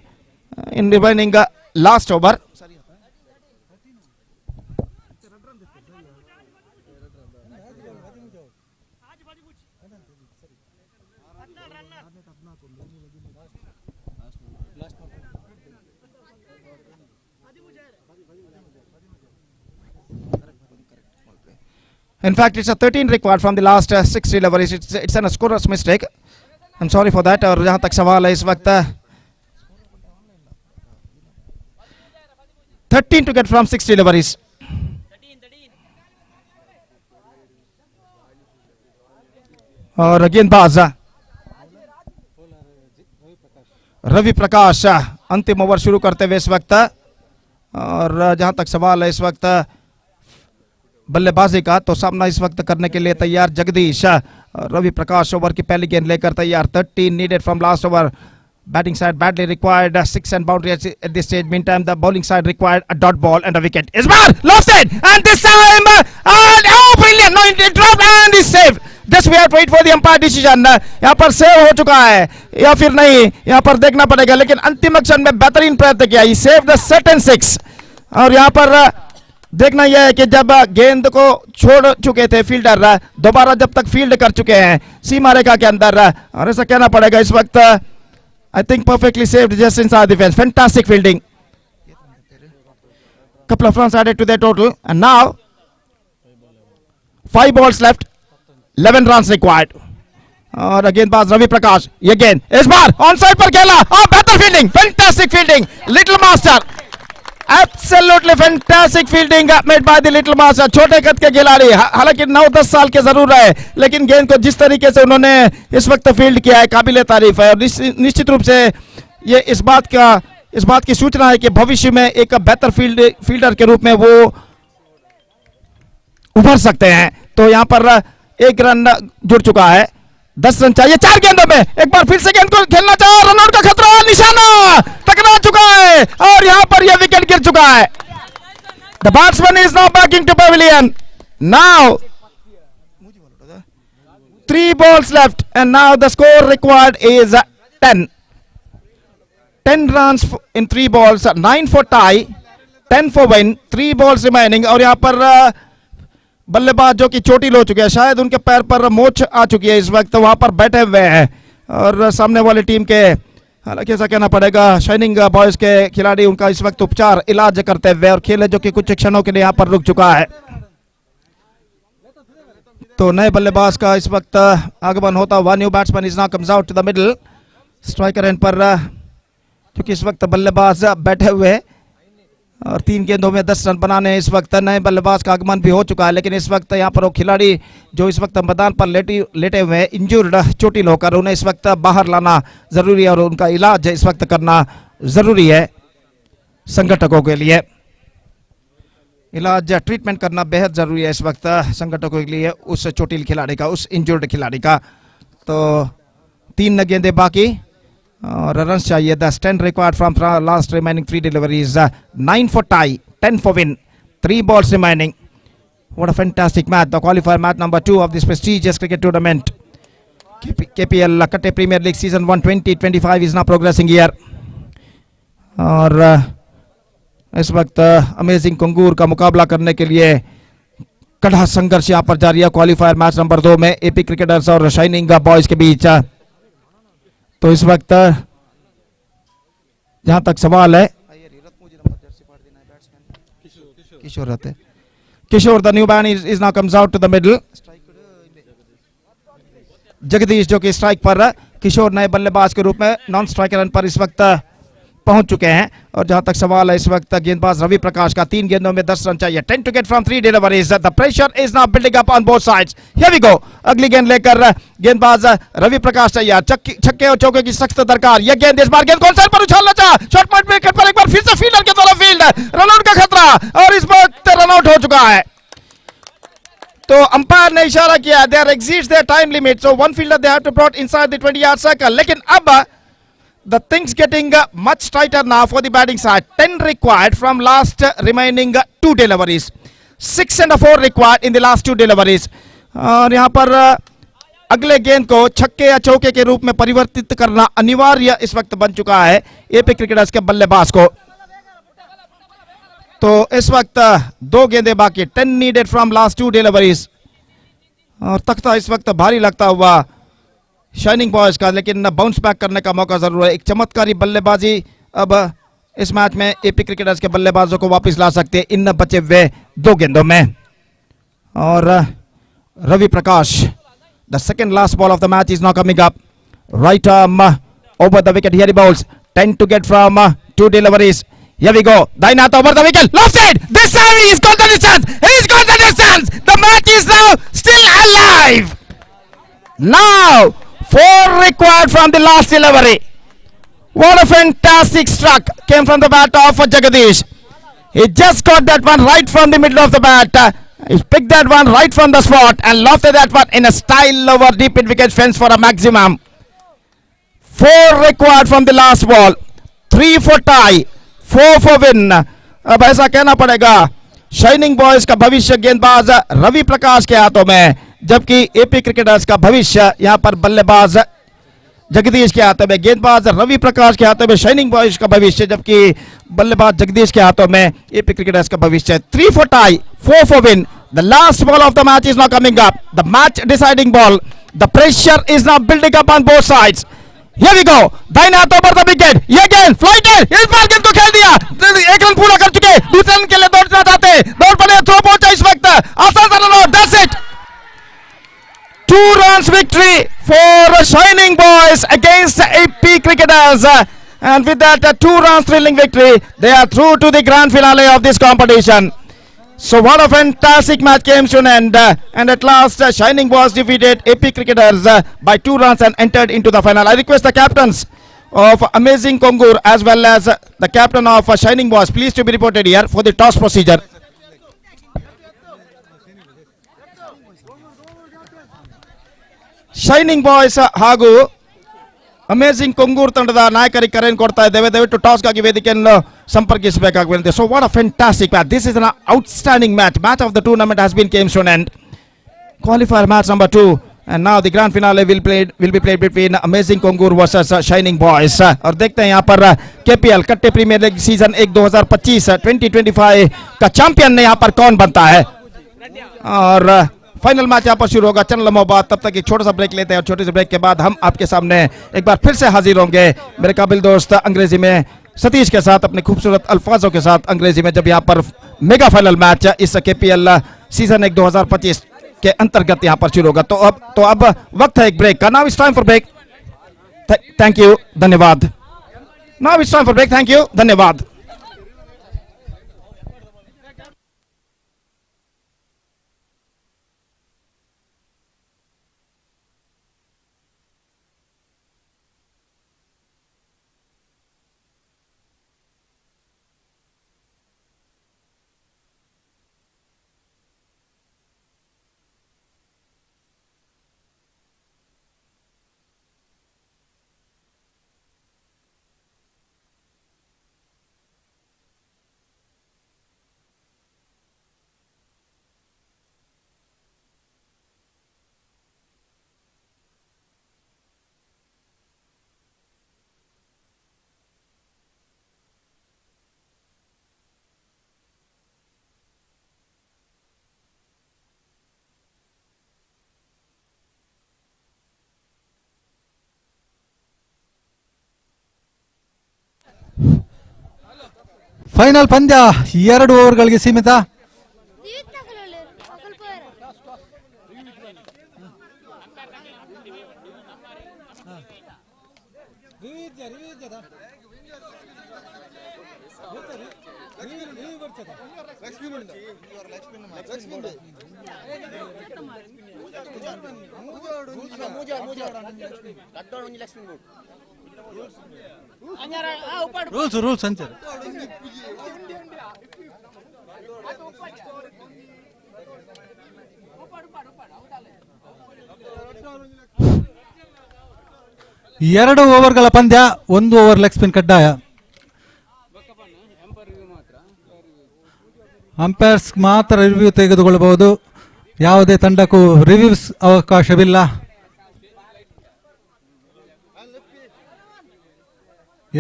in remaining last over. In fact, it's a 13 required from the last 6 deliveries. It's a scorer's mistake. I'm sorry for that. और जहां तक सवाल है इस वक्त 13 to get from 6 deliveries. और गेंदबाज रवि प्रकाश अंतिम ओवर शुरू करते हुए इस वक्त, और जहां तक सवाल है इस वक्त बल्लेबाजी का, तो सामना इस वक्त करने के लिए तैयार जगदीश। रवि प्रकाश ओवर की पहली गेंद लेकर तैयार। 13 needed from last over. Batting side badly required 6 and boundary at this stage. Meantime, the bowling side required a dot ball and a wicket. Is ball lost it, and this time and oh brilliant! No, it dropped and is saved. Just we have to wait for the umpire decision. यहाँ पर save हो चुका है या फिर नहीं, यहाँ पर देखना पड़ेगा, लेकिन अंतिम क्षण में बेहतरीन प्रयत्न किया. He saved the certain 6. और यहाँ पर देखना यह है कि जब गेंद को छोड़ चुके थे फील्डर, दोबारा जब तक फील्ड कर चुके हैं सीमा रेखा के अंदर, और ऐसा कहना पड़ेगा इस वक्त I think perfectly saved just inside the fence. Fantastic fielding. Couple of runs added to their total, and now 5 balls left, 11 runs required. और गेंदबाज रवि प्रकाश ये गेंद इस बार ऑन साइड पर खेला, और बेहतर fielding, fantastic fielding, little master, absolutely fantastic fielding made by the little master. छोटे कद के खिलाड़ी, हालांकि 9-10 साल के जरूर रहे, लेकिन गेंद को जिस तरीके से उन्होंने इस वक्त फील्ड किया है काबिले तारीफ है. और निश्चित रूप से ये इस बात की सूचना है कि भविष्य में एक बेहतर फील्डर के रूप में वो उभर सकते हैं. तो यहाँ पर 1 रन जुड़ चुका है, 10 रन चाहिए 4 गेंदों में. एक बार फिर से गेंद को खेलना चाहे, रनआउट का खतरा, निशाना टकरा चुका है और यहां पर यह विकेट गिर चुका है. The batsman is now backing to pavilion. Now 3 balls left and now the score required is 10. 10 runs in 3 balls, 9 for tie, 10 for win, 3 balls remaining. और यहां पर बल्लेबाज जो कि चोटिल हो चुके हैं, शायद उनके पैर पर मोच आ चुकी है, इस वक्त वहां पर बैठे हुए हैं. और सामने वाली टीम के, हालांकि ऐसा कहना पड़ेगा, शाइनिंग बॉयज के खिलाड़ी उनका इस वक्त उपचार इलाज करते हुए, और खेल जो कि कुछ क्षणों के लिए यहां पर रुक चुका है. तो नए बल्लेबाज का इस वक्त आगमन होता हुआ. New batsman is now comes out to the middle. Striker end पर जो कि इस वक्त बल्लेबाज बैठे हुए, और 3 गेंदों में 10 रन बनाने इस वक्त नए बल्लेबाज का आगमन भी हो चुका है. लेकिन इस वक्त यहाँ पर वो खिलाड़ी जो इस वक्त मैदान पर लेटे हुए हैं, इंजर्ड, चोटिल होकर, उन्हें इस वक्त बाहर लाना जरूरी है और उनका इलाज इस वक्त करना जरूरी है. संगठकों के लिए इलाज, ट्रीटमेंट करना बेहद जरूरी है इस वक्त संगठकों के लिए, उस चोटिल खिलाड़ी का, उस इंजर्ड खिलाड़ी का. तो 3 गेंदें बाकी और रन्स चाहिए. 10 required from last remaining 3 deliveries. 9 for tie, 10 for win, 3 balls remaining. What a fantastic match, the qualifier match number 2 of this prestigious cricket tournament. KPL Katte Premier League Season 1 2025 is now progressing here. और इस वक्त amazing कंगूर का मुकाबला करने के लिए कड़ा संघर्ष यहाँ पर जारी है क्वालिफायर मैच नंबर 2 में एपी क्रिकेटर्स और शाइनिंग बॉयज के बीच. तो इस वक्त जहां तक सवाल है, Kishore the new man is now comes out to the middle. Jagdish जो कि स्ट्राइक पर, किशोर नए बल्लेबाज के रूप में नॉन स्ट्राइकर रन पर इस वक्त पहुंच चुके हैं. और जहां तक सवाल है इस वक्त गेंदबाज रवि प्रकाश का, 3 गेंदों में 10 रन चाहिए. 10 to get from 3 deliveries. The pressure is now building up on both sides. Here we go. अगली गेंद लेकर गेंदबाज रवि प्रकाश तैयार. छक्के और चौके की सख्त दरकार. यह गेंद इस बार गेंद कौन सा पर उछालना चाहा, शॉर्ट पॉइंट विकेट पर एक बार फिर से फील्डर के द्वारा फील्ड, रनआउट का खतरा, और इस वक्त रनआउट हो चुका है. तो अंपायर ने इशारा किया, they are exceeds their time limit, so one fielder they have to brought inside the 20-yard circle. लेकिन अब the things getting much tighter now for the batting side. 10 required from last remaining 2 deliveries. 6 and 4 required in the last 2 deliveries. और यहाँ पर अगले गेंद को छक्के या चौके के रूप में परिवर्तित करना अनिवार्य इस वक्त बन चुका है एपी क्रिकेटर्स के बल्लेबाज को. तो इस वक्त 2 गेंदें बाकी. 10 needed from last 2 deliveries. और तख्ता इस वक्त भारी लगता हुआ शाइनिंग बॉयज का, लेकिन बाउंस बैक करने का मौका जरूर है. एक चमत्कारी बल्लेबाजी अब इस मैच में एपी क्रिकेटर्स के बल्लेबाजों को वापस ला सकते हैं इन बचे हुए 2 गेंदों में. और Ravi Prakash, the second last ball of the match is now coming up. Right arm over the wicket. Here he bowls. 10 to get from 2 deliveries. Here we go. Dainath over the wicket. Left side. This time he's got the distance. He's got the distance. The match is now still alive. Now 4 required from the last delivery. What a fantastic struck came from the bat of Jagadish. He just got that one right from the middle of the bat. He picked that one right from the spot and lofted that one in a style over deep mid wicket fence for a maximum. 4 required from the last ball. 3 for tie, 4 for win. अब ऐसा कहना पड़ेगा shining boys का भविष्य गेंदबाज रवि प्रकाश के हाथों में, जबकि एपी क्रिकेटर्स का भविष्य यहाँ पर बल्लेबाज जगदीश के हाथों में. गेंदबाज रवि प्रकाश के हाथों में शाइनिंग बॉयज का भविष्य, जबकि बल्लेबाज जगदीश के हाथों में एपी क्रिकेटर्स का भविष्य. 3 for tie, 4 for win. The last ball of the match is now coming up. The match deciding ball. The pressure is now building up on both sides. Here we go. Dainath over the wicket. ये गेंद flight इस बार गेंद को खेल दिया. एक run पूरा कर चुके. दूसरे रन के लिए दौड़ना चाहते. दौड़ पड़े. थ्रो पहुंचा इस वक्त. आसान सा run. That's it. 2 runs victory for Shining Boys against AP Cricketers. And with that 2 runs thrilling victory, they are through to the grand finale of this competition. So what a fantastic match came to an end, and at last Shining Boys defeated AP Cricketers by 2 runs and entered into the final. I request the captains of Amazing Kongur as well as the captain of Shining Boys please to be reported here for the toss procedure. Shining Boys ಹಾಗೂ Amazing Kongur ತಂಡದ ನಾಯಕರಿಗೆ ಕರೆಯನ್ನು ಕೊಡ್ತಾ ಇದ್ದೇವೆ. ದಯವಿಟ್ಟು ಟಾಸ್ಗಾಗಿ ವೇದಿಕೆಯನ್ನು ಸಂಪರ್ಕಿಸಬೇಕಾಗಿದೆ. So what a fantastic match. This is an outstanding match of the tournament has been came to an end. Qualifier match number 2 and now the grand finale will be played between Amazing Kongur versus Shining Boys. और देखते हैं यहाँ पर KPL कट्टे premier league season 1 2025 का champion यहाँ पर कौन बनता है. और फाइनल मैच यहाँ पर शुरू होगा चंद लम्हों बाद. तब तक एक छोटा सा ब्रेक लेते हैं और छोटे से ब्रेक के बाद हम आपके सामने एक बार फिर से हाजिर होंगे मेरे काबिल दोस्त अंग्रेजी में सतीश के साथ, अपने खूबसूरत अल्फाजों के साथ अंग्रेजी में, जब यहाँ पर मेगा फाइनल मैच इस KPL सीजन 1 2025 के अंतर्गत यहाँ पर शुरू होगा. तो अब वक्त है एक ब्रेक का. Now it's time for break. Thank you, धन्यवाद. Now it's time for break. Thank you, धन्यवाद. ಫೈನಲ್ ಪಂದ್ಯ 2 ಓವರ್ಗಳಿಗೆ ಸೀಮಿತ. ರೂಲ್ಸ್ ಅಂಚೆ ಎರಡು ಓವರ್ಗಳ ಪಂದ್ಯ, 1 ಓವರ್ ಲೆಗ್ ಸ್ಪಿನ್ ಕಡ್ಡಾಯ. ಅಂಪೈರ್ಸ್ ಮಾತ್ರ ರಿವ್ಯೂ ತೆಗೆದುಕೊಳ್ಳಬಹುದು, ಯಾವುದೇ ತಂಡಕ್ಕೂ ರಿವ್ಯೂಸ್ ಅವಕಾಶವಿಲ್ಲ.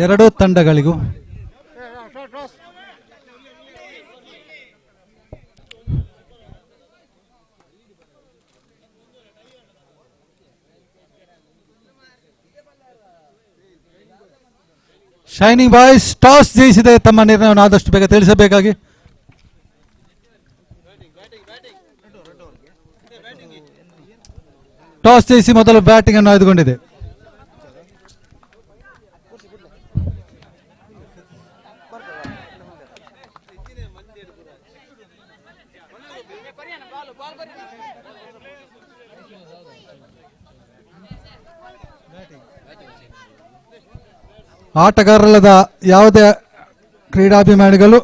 ಎರಡೂ ತಂಡಗಳಿಗೂ ಶೈನಿಂಗ್ ಬಾಯ್ಸ್ ಟಾಸ್ ಜಯಿಸಿದೆ. ತಮ್ಮ ನಿರ್ಣಯವನ್ನು ಆದಷ್ಟು ಬೇಗ ತಿಳಿಸಬೇಕಾಗಿ. ಟಾಸ್ ಜಯಿಸಿ ಮೊದಲು ಬ್ಯಾಟಿಂಗ್ ಅನ್ನು ಆಯ್ದುಕೊಂಡಿದೆ. ಆಟಗಾರರಲ್ಲದ ಯಾವುದೇ ಕ್ರೀಡಾಭಿಮಾನಿಗಳು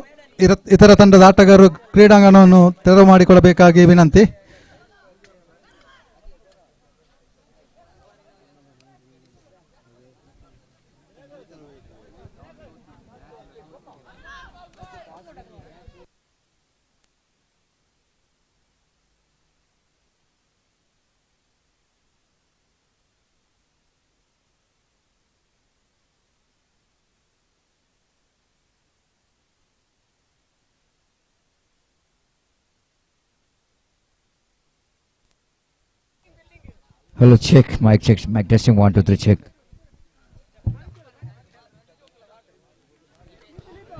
ಇತರ ತಂಡದ ಆಟಗಾರರು ಕ್ರೀಡಾಂಗಣವನ್ನು ತೆರವು ಮಾಡಿಕೊಳ್ಳಬೇಕಾಗಿ ವಿನಂತಿ. Hello, check, mic testing, 1 2 3 check.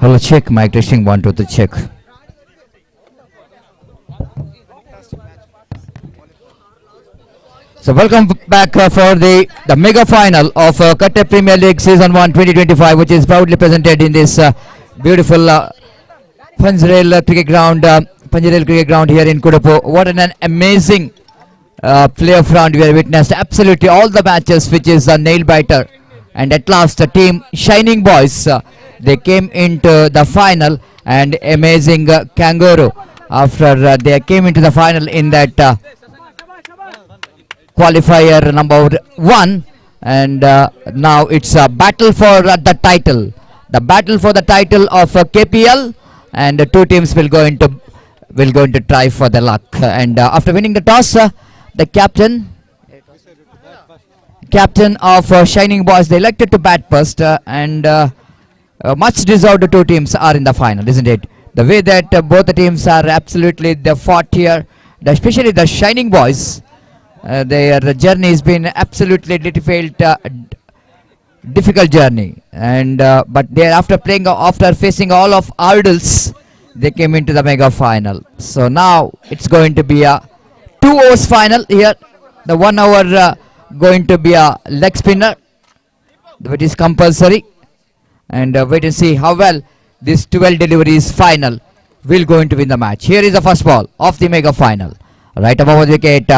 Hello, check, mic testing, 1 2 3 check. So welcome back for the mega final of Katte Premier League Season 1 2025, which is proudly presented in this beautiful Panjarail cricket ground here in Kudapu. What an amazing playoff round we have witnessed. Absolutely all the matches, which is a nail biter, and at last the team Shining Boys they came into the final, and amazing Kangaroo after they came into the final in that qualifier number 1, and now it's a battle for the title, for the title of KPL, and the two teams will go into try for the luck. And after winning the toss, the captain of Shining Boys, they elected to bat first, and much deserved the two teams are in the final, isn't it? The way that both the teams are absolutely the fought here, especially the Shining Boys, their journey has been absolutely difficult journey, and but they after facing all of hurdles, they came into the mega final. So now it's going to be a 2 overs final here. The 1 hour going to be a leg spinner, which is compulsory, and wait and see how well this 12 deliveries final will going to win the match. Here is the first ball of the mega final, right above the wicket.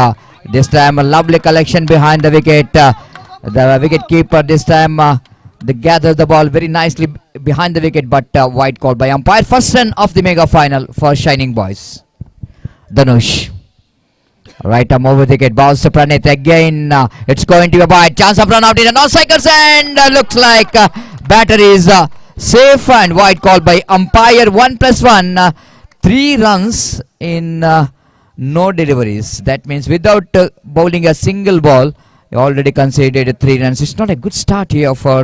This time a lovely collection behind the wicket. The wicket keeper this time they gather the ball very nicely behind the wicket, but wide call by umpire. First run of the mega final for Shining Boys. Dhanush. Right arm over the wicket, balls to Pranit again. It's going to be a wide chance of run out in no seconds, and looks like batter is safe, and wide call by umpire. 1+1, 3 runs in no deliveries. That means without bowling a single ball, you already conceded 3 runs. It's not a good start here for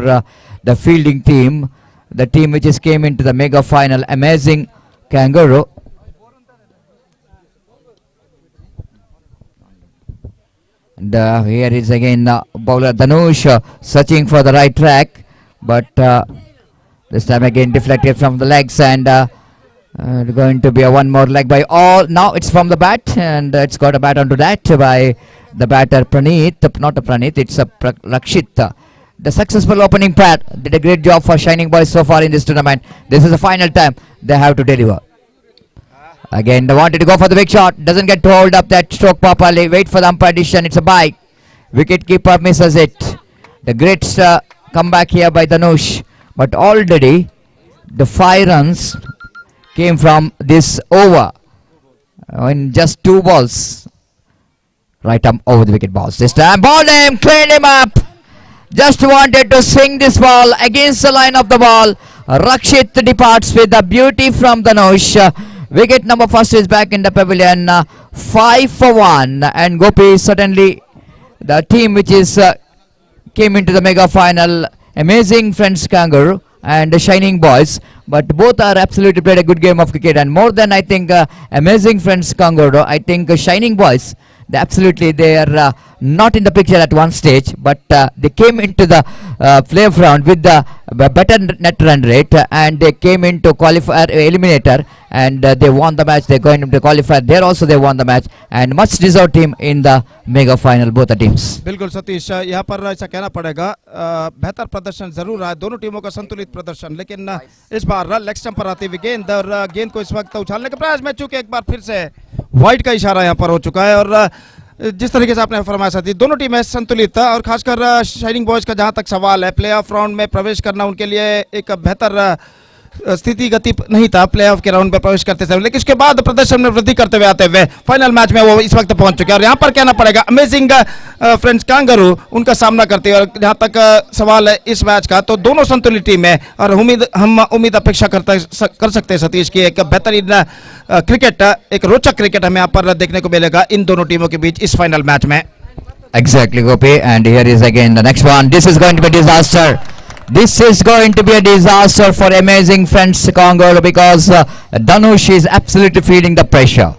the fielding team, the team which just came into the mega final. Amazing Kangaroo. And here is again bowler Dhanush searching for the right track, but this time again deflected from the legs, and going to be a one more leg by all. Now it's from the bat, and it's got a bat onto that by the batter Pranit. Not a Pranit, it's a Rakshit. The successful opening pair did a great job for Shining Boys so far in this tournament. This is the final time they have to deliver. Again, they wanted to go for the big shot. Doesn't get to hold up that stroke properly. Wait for the umpire decision. It's a bye. Wicket keeper misses it. The great comeback here by Dhanush. But already the 5 runs came from this over in just 2 balls. Right arm over the wicket, balls. This time ball him, clean him up. Just wanted to swing this ball against the line of the ball. Rakshit departs with a beauty from Dhanush. Wicket number first is back in the pavilion. 5 for 1, and Gopi is certainly the team which is came into the mega final. Amazing friends Kangaroo and the Shining Boys, but both are absolutely played a good game of cricket, and more than I think amazing friends Kangaroo, I think Shining Boys, they are not in the picture at one stage, but they came into the playoff round with the better net run rate, and they came into qualifier eliminator, and they won the match. They're going into qualifier there also, they won the match, and much deserved team in the mega final, both the teams. बिल्कुल सतीश, यहाँ पर ऐसा कहना पड़ेगा बेहतर प्रदर्शन जरूर रहा दोनों टीमों का, संतुलित प्रदर्शन, लेकिन इस बार लेग स्टंप पर आती हुई गेंद, और गेंद को इस वक्त उछालने के प्रयास में चूंकि एक बार फिर से वाइड का इशारा यहाँ पर हो चुका है। और जिस तरीके से आपने फरमाया साथी, दोनों टीमें संतुलित और खासकर शाइनिंग बॉयज का जहां तक सवाल है, प्लेऑफ राउंड में प्रवेश करना उनके लिए एक बेहतर स्थिति गति नहीं था प्लेऑफ के राउंड में प्रवेश करते समय, लेकिन उसके बाद प्रदर्शन में वृद्धि करते हुए आते हुए फाइनल मैच में वो इस वक्त पहुंच चुके हैं। और यहाँ पर कहना पड़ेगा अमेजिंग फ्रेंड्स कांगारू उनका सामना करते हैं। और जहाँ तक सवाल है इस मैच का, तो दोनों संतुलित टीम है और हम उम्मीद अपेक्षा कर सकते हैं सतीश की एक बेहतरीन क्रिकेट, एक रोचक क्रिकेट हमें यहाँ पर देखने को मिलेगा इन दोनों टीमों के बीच इस फाइनल मैच में। Exactly, Gopi. And here is again the next one. This is going to be disaster. This is going to be a disaster for amazing friends Congo, because Dhanush is absolutely feeling the pressure.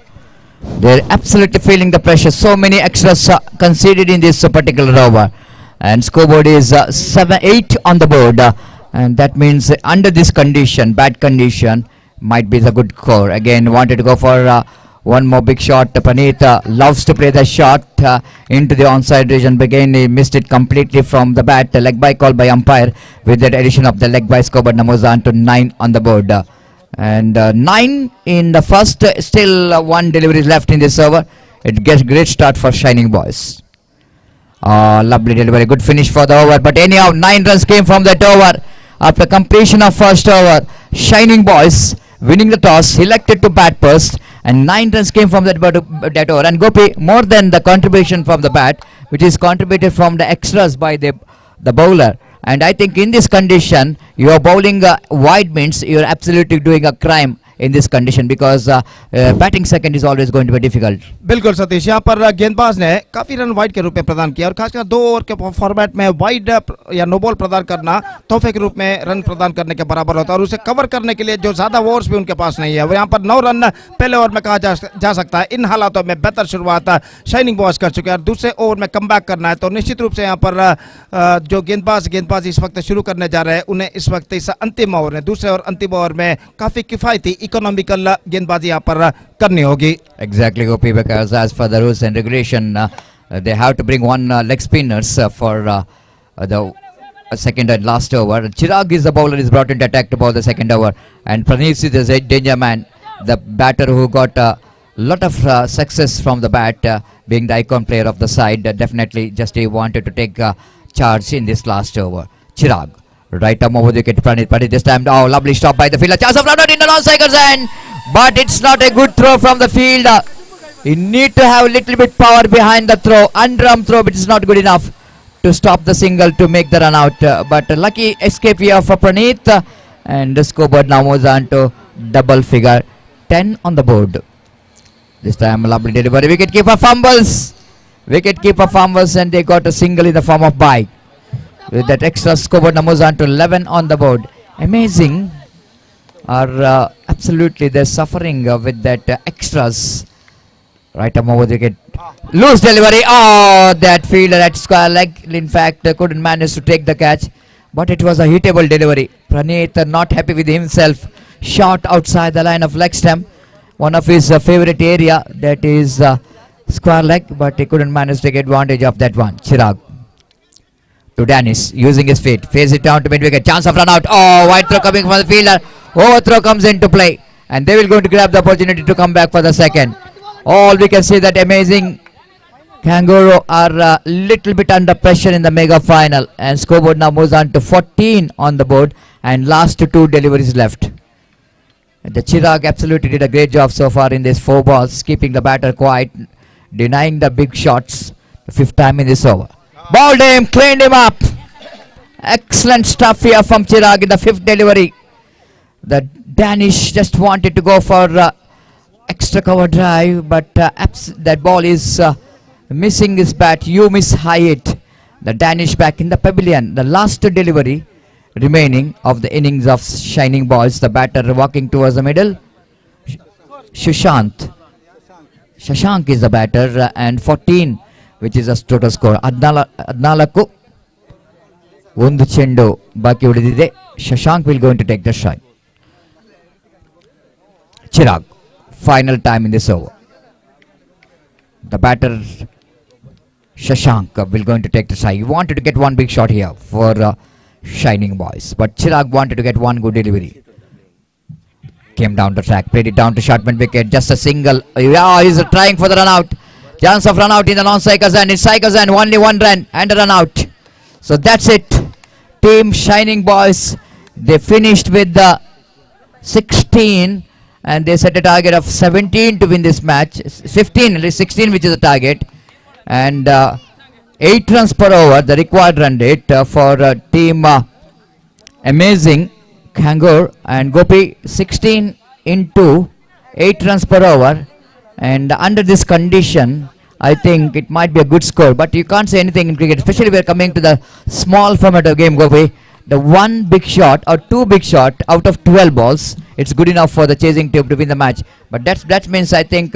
They're absolutely feeling the pressure. So many extras conceded in this particular over, and scoreboard is 7-8 on the board, and that means under this condition, bad condition, might be the good score. Again, wanted to go for one more big shot. Praneeth loves to play the shot into the onside region. Again, he missed it completely from the bat. Leg by call by umpire with that addition of the leg by score, but numbers on to 9 on the board. And 9 in the first. Still one delivery is left in this over. It gets great start for Shining Boys. Lovely delivery, good finish for the over. But anyhow, 9 runs came from that over. After completion of first over, Shining Boys winning the toss, elected to bat first, and 9 runs came from that over. And Gopi, more than the contribution from the bat, which is contributed from the extras by the bowler. And I think in this condition, you are bowling wide means you are absolutely doing a crime in this condition, because batting second is always going to be difficult. बिल्कुल सतीश, यहाँ पर गेंदबाज ने काफी run wide के रूप में प्रदान किया और खासकर 2 ओवर के फॉर्मेट में वाइड या नो बॉल प्रदान करना तोहफे के रूप में रन प्रदान करने के बराबर होता है। और उसे कवर करने के लिए जो ज्यादा ओवर्स भी उनके पास नहीं है, वो यहाँ पर 9 रन पहले ओवर में कहा जा सकता है। इन हालातों में बेहतर शुरुआत शाइनिंग बॉयज कर चुके हैं और दूसरे ओवर में कमबैक करना है, तो निश्चित रूप से यहाँ पर जो गेंदबाज इस वक्त शुरू करने जा रहे हैं, उन्हें इस वक्त इस अंतिम ओवर में, दूसरे और अंतिम ओवर में काफी किफायती इकोनॉमिकल गेंदबाजी यहाँ पर करनी होगी। Exactly, Gopi, because as for the rules and regulation, they have to bring one leg spinners for the second and last over. Chirag is the bowler, is brought into attack to bowl the second over, and Praneeth is the danger man, the batter who got a lot of success from the bat, being the icon player of the side. Definitely just he wanted to take charge in this last over. Chirag, right arm over the wicket. Praneeth this time, oh, lovely stop by the fielder. Chance of run out in the non-strikers end, but it's not a good throw from the field. You need to have a little bit power behind the throw. Underarm throw, but it's not good enough to stop the single to make the run out. But lucky escape here for Praneeth, and the scoreboard now moves on to double figure 10 on the board. This time a lovely delivery. Wicketkeeper fumbles, and they got a single in the form of bye. With that extra, scoreboard now moves on to 11 on the board. Amazing. Are absolutely they're suffering with that extras. Right arm over the wicket. Loose delivery. Oh, that fielder at square leg, in fact, couldn't manage to take the catch, but it was a hittable delivery. Praneeth not happy with himself. Shot outside the line of leg stump, one of his favorite area, that is square leg, but he couldn't manage to take advantage of that one. Chirag to Dennis, using his feet, face it down to mid wicket. Chance of run out. Oh, wide throw coming from the fielder. Overthrow comes into play, and they will going to grab the opportunity to come back for the second. All we can see that amazing Kangaroo are a little bit under pressure in the mega final, and scoreboard now moves on to 14 on the board, and last 2 deliveries left. The Chirag absolutely did a great job so far in these 4 balls, keeping the batter quiet, denying the big shots. The 5th time in this over. Bowled him, cleaned him up. Excellent stuff here from Chirag in the 5th delivery. The Danish just wanted to go for extra cover drive, but that ball is missing his bat. You miss high it. The Danish back in the pavilion. The last delivery remaining of the innings of Shining Boys. The batter walking towards the middle. Shashank is the batter, and 14, which is a total score. 14 ಒಂದು ಚೆಂಡು ಬಾಕಿ ಉಳಿದಿದೆ. Shashank will going to take the shot. Chirag, final time in this over. The batter Shashank will going to take the shot. He wanted to get one big shot here for Shining Boys, but Chirag wanted to get one good delivery. came down the track, played it down to short mid wicket, just a single. Yeah, he's trying for the run out. Chance of run out in the non-striker's end. It's striker's end, only one run and a run out. So that's it. Team Shining Boys, they finished with the 16 and they set a target of 17 to win this match. 15, at least 16 which is the target. And 8 runs per over, the required run rate for team Amazing Kangur and Gopi. 16 into 8 runs per over, and under this condition I think it might be a good score, but you can't say anything in cricket, especially we are coming to the small format of game, Gopi. The one big shot or two big shot out of 12 balls, it's good enough for the chasing team to win the match. But that means I think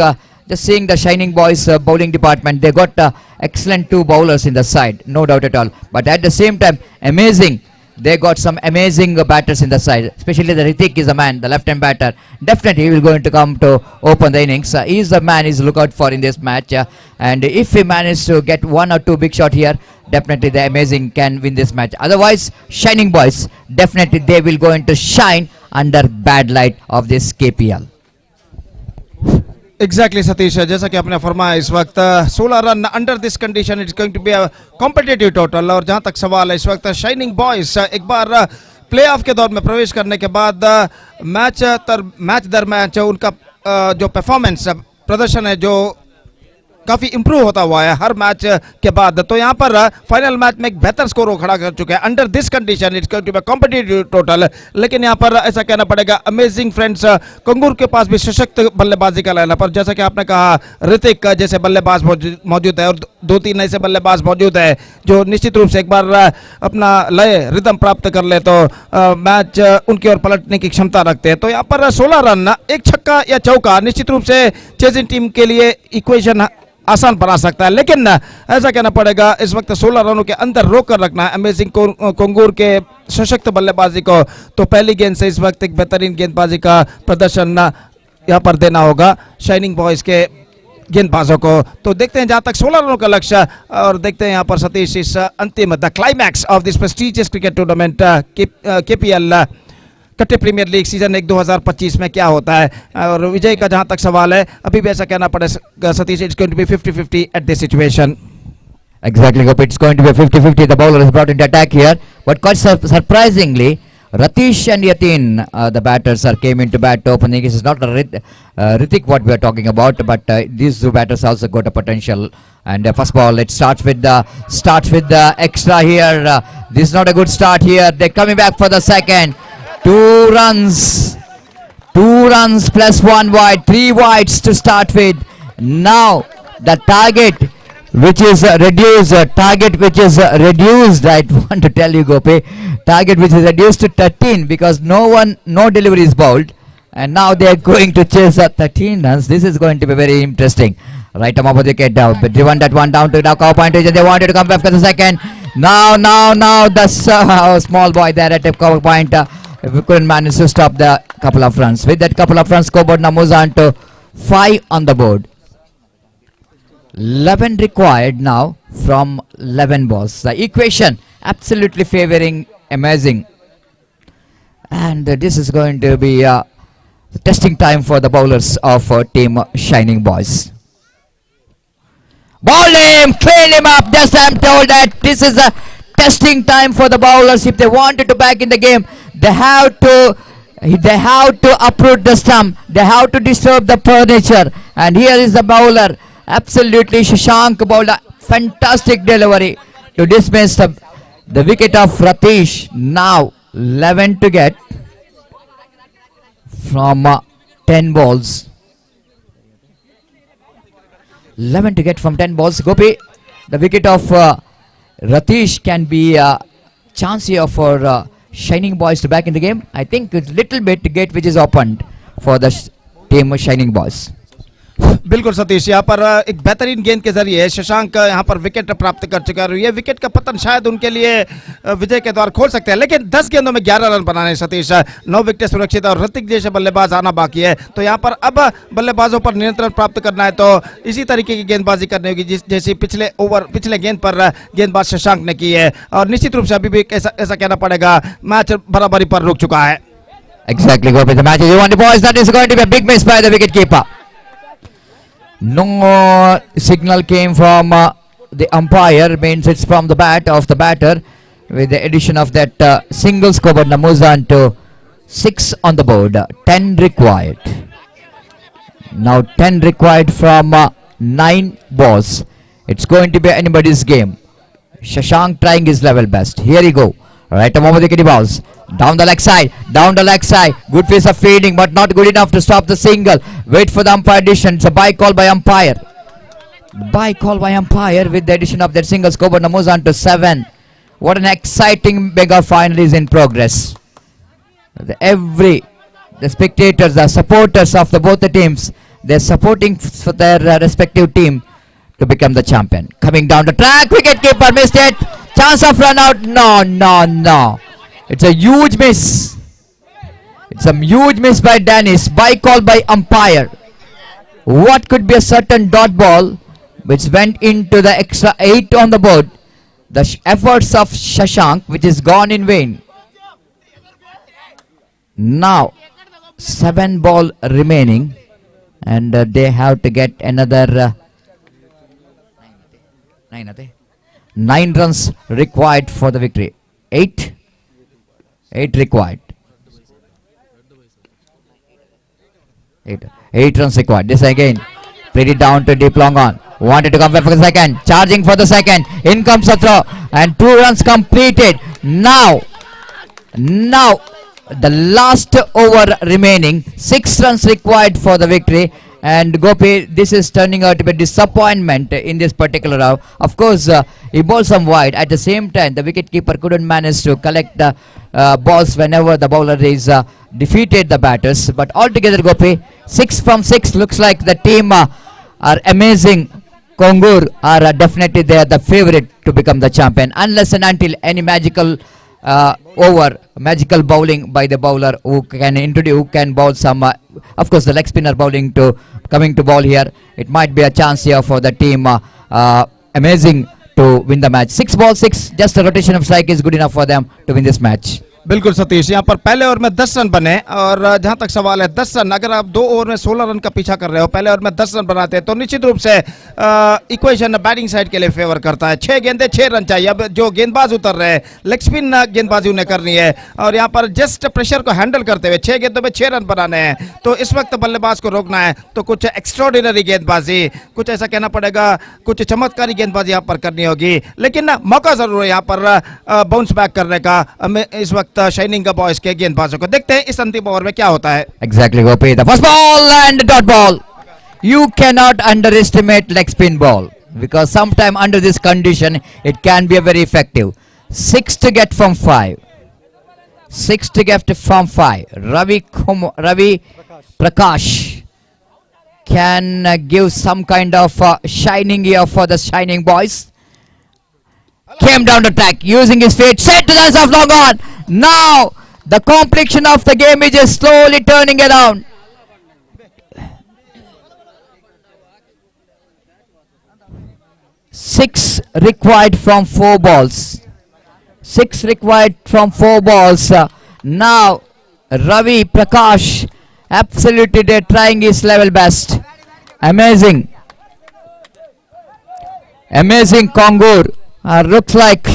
just seeing the Shining Boys bowling department, they got excellent 2 bowlers in the side, no doubt at all. But at the same time, Amazing, they got some amazing batters in the side, especially the Ritik is a man, the left-hand batter. Definitely he will going to come to open the innings. He is the man he's look out for in this match. And if he manages to get 1 or 2 big shot here, definitely the Amazing can win this match. Otherwise, Shining Boys, definitely they will going to shine under bad light of this KPL. Exactly Satish, जैसा कि आपने फरमाया इस वक्त 16 run under this condition it's going to be a competitive total. और जहां तक सवाल है इस वक्त शाइनिंग बॉयज एक बार प्लेऑफ के दौर में प्रवेश करने के बाद मैच दर मैच उनका जो परफॉर्मेंस प्रदर्शन है जो काफी इंप्रूव होता हुआ है हर मैच के बाद। तो यहाँ पर फाइनल मैच में एक बेहतर स्कोर वो खड़ा कर चुके हैं under this condition it's going to be competitive total. लेकिन यहाँ पर ऐसा कहना पड़ेगा अमेजिंग फ्रेंड्स कंगूर के पास भी सशक्त बल्लेबाजी का लाइनअप, पर जैसा कि आपने कहा ऋतिक जैसे बल्लेबाज मौजूद है और 2-3 ऐसे बल्लेबाज मौजूद है जो निश्चित रूप से एक बार अपना लय रिदम प्राप्त कर ले तो मैच उनकी ओर पलटने की क्षमता रखते हैं। तो यहाँ पर 16 रन, एक छक्का या चौका निश्चित रूप से चेजिंग टीम के लिए इक्वेशन आसान बना सकता है। लेकिन ऐसा कहना पड़ेगा इस वक्त 16 रनों के अंदर रोक कर रखना है अमेजिंग कंगूर के सशक्त बल्लेबाजी को। तो पहली गेंद से इस वक्त एक बेहतरीन गेंदबाजी का प्रदर्शन यहाँ पर देना होगा शाइनिंग बॉयज के गेंदबाजों को। तो देखते हैं जहां तक 16 रनों का लक्ष्य, और देखते हैं यहाँ पर सतीश इस अंतिम the climax of this prestigious cricket tournament KPL Katte premier league season 1 2025 में क्या होता है। और विजय का जहां तक सवाल है अभी भी ऐसा कहना पड़ेगा Satish it's going to be 50-50 at this situation. Exactly, Gopi, it's going to be a 50-50. The bowler is brought into attack here, but quite surprisingly, Ratish and Yatin, the batters, came into bat to opening. This is not Ritik what we are talking about, but these 2 batters also got a potential. And first ball, it starts with the extra here. This is not a good start here. They're coming back for the second. 2 runs plus 1 wide, 3 wides to start with. Now the target which is reduced, I want to tell you, Gopi, target which is reduced to 13 because no delivery is bowled, and now they are going to chase 13 runs. This is going to be very interesting. Right arm of the wicket down, but driven that one down to the cover point, and they wanted to come back for the second. Now the small boy there at the cover point. We couldn't manage to stop the couple of runs. With that couple of runs, scoreboard now moves on to 5 on the board. 11 required now from 11 balls. The equation absolutely favoring Amazing. And this is going to be testing time for the bowlers of team Shining Boys. Ball him, clean him up. Just I'm told that this is a testing time for the bowlers. If they wanted to back in the game, they have to uproot the stump. They have to disturb the furniture. And here is the bowler. Absolutely, Shashank bowled a fantastic delivery to dismiss the wicket of Ratish. Now 11 to get from 10 balls. 11 to get from 10 balls. Gopi, the wicket of Ratish can be a chance here for Shining Boys to back in the game. I think it's little bit gate which is opened for the team Shining Boys. बिल्कुल सतीश, यहाँ पर एक बेहतरीन गेंद के जरिए शशांक यहाँ पर विकेट प्राप्त कर चुका है। ये विकेट का पतन शायद उनके लिए विजय के द्वार खोल सकते हैं, लेकिन 10 गेंदों में 11 रन बनाने सतीश, 9 विकेट सुरक्षित और ऋतिक जैसे बल्लेबाज आना बाकी है। तो यहाँ पर अब बल्लेबाजों पर नियंत्रण प्राप्त करना है, तो इसी तरीके की गेंदबाजी करनी होगी जैसी पिछले गेंद पर गेंदबाज शशांक ने की है। और निश्चित रूप से अभी भी ऐसा कहना पड़ेगा मैच बराबरी पर रुक चुका है। Exactly, Gopi. The match is on the boys. That is going to be a big miss by the wicketkeeper. No signal came from the umpire. Means it's from the bat of the batter. With the addition of that single scoreboard, Namuzan to 6 on the board. 10 required. Now 10 required from 9 balls. It's going to be anybody's game. Shashank trying his level best. Here he go. Right over the kitty balls. Down the leg side. Down the leg side. Good piece of fielding, but not good enough to stop the single. Wait for the umpire addition. It's a bye call by umpire. Bye call by umpire with the addition of that single scoreboard. Now moves on to 7. What an exciting mega final is in progress. The spectators, the supporters of both the teams, they're supporting for their respective team to become the champion. Coming down the track, wicketkeeper missed it. Chance of run out. No. It's a huge miss. It's a huge miss by Dennis. Bye call by umpire. What could be a certain dot ball which went into the extra 8 on the board. The efforts of Shashank, which is gone in vain. Now 7 ball remaining, and they have to get another 9 runs required for the victory. 8 required. 8 runs required. This again, played it down to deep long on. Wanted to come back for the second. Charging for the second. In comes the throw. And 2 runs completed. Now, the last over remaining. 6 runs required for the victory. And Gopi, this is turning out to be a disappointment in this particular round. Of course, he bowled some wide. At the same time, the wicketkeeper couldn't manage to collect the balls whenever the bowler is defeated the batters. But altogether, Gopi, 6 from 6 looks like the team are amazing. Kongur are definitely they are the favorite to become the champion, unless and until any magical magical bowling by the bowler who can bowl some. Of course, the leg spinner coming to bowl here. It might be a chance here for the team. Amazing to win the match. 6 balls 6. Just a rotation of strike is good enough for them to win this match. बिल्कुल सतीश, यहाँ पर पहले over में 10 run बने और जहां तक सवाल है 10 रन, अगर आप 2 ओवर में 16 रन का पीछा कर रहे हो, पहले ओवर में 10 रन बनाते हैं तो निश्चित रूप से इक्वेशन बैटिंग साइड के लिए फेवर करता है। 6 गेंदे 6 रन चाहिए। अब जो गेंदबाज उतर रहे हैं, लेग स्पिन गेंदबाजी उन्हें करनी है और यहाँ पर जस्ट प्रेशर को हैंडल करते हुए 6 गेंदों में 6 रन बनाने हैं, तो इस वक्त बल्लेबाज को रोकना है तो कुछ एक्स्ट्राऑर्डिनरी गेंदबाजी, कुछ ऐसा कहना पड़ेगा, कुछ चमत्कारी गेंदबाजी यहाँ पर करनी होगी, लेकिन मौका जरूर है यहाँ पर बाउंस बैक करने का इस वक्त शाइनिंग का बॉयज के गेंदबाजों को। देखते हैं इस अंतिम ओवर में क्या होता है। Exactly, Gopi. The first ball and dot ball. You cannot underestimate leg spin ball because sometime under this condition it can be a very effective. 6 to get from 5. 6 to get from 5. Ravi Prakash can give some kind of shining here for the shining boys. Came down the track using his feet, set to the hands of long on. Now the complexion of the game is just slowly turning around. Six required from 4 balls. 6 required from 4 balls. Now Ravi Prakash absolutely trying his level best. Amazing Kongur. Looks like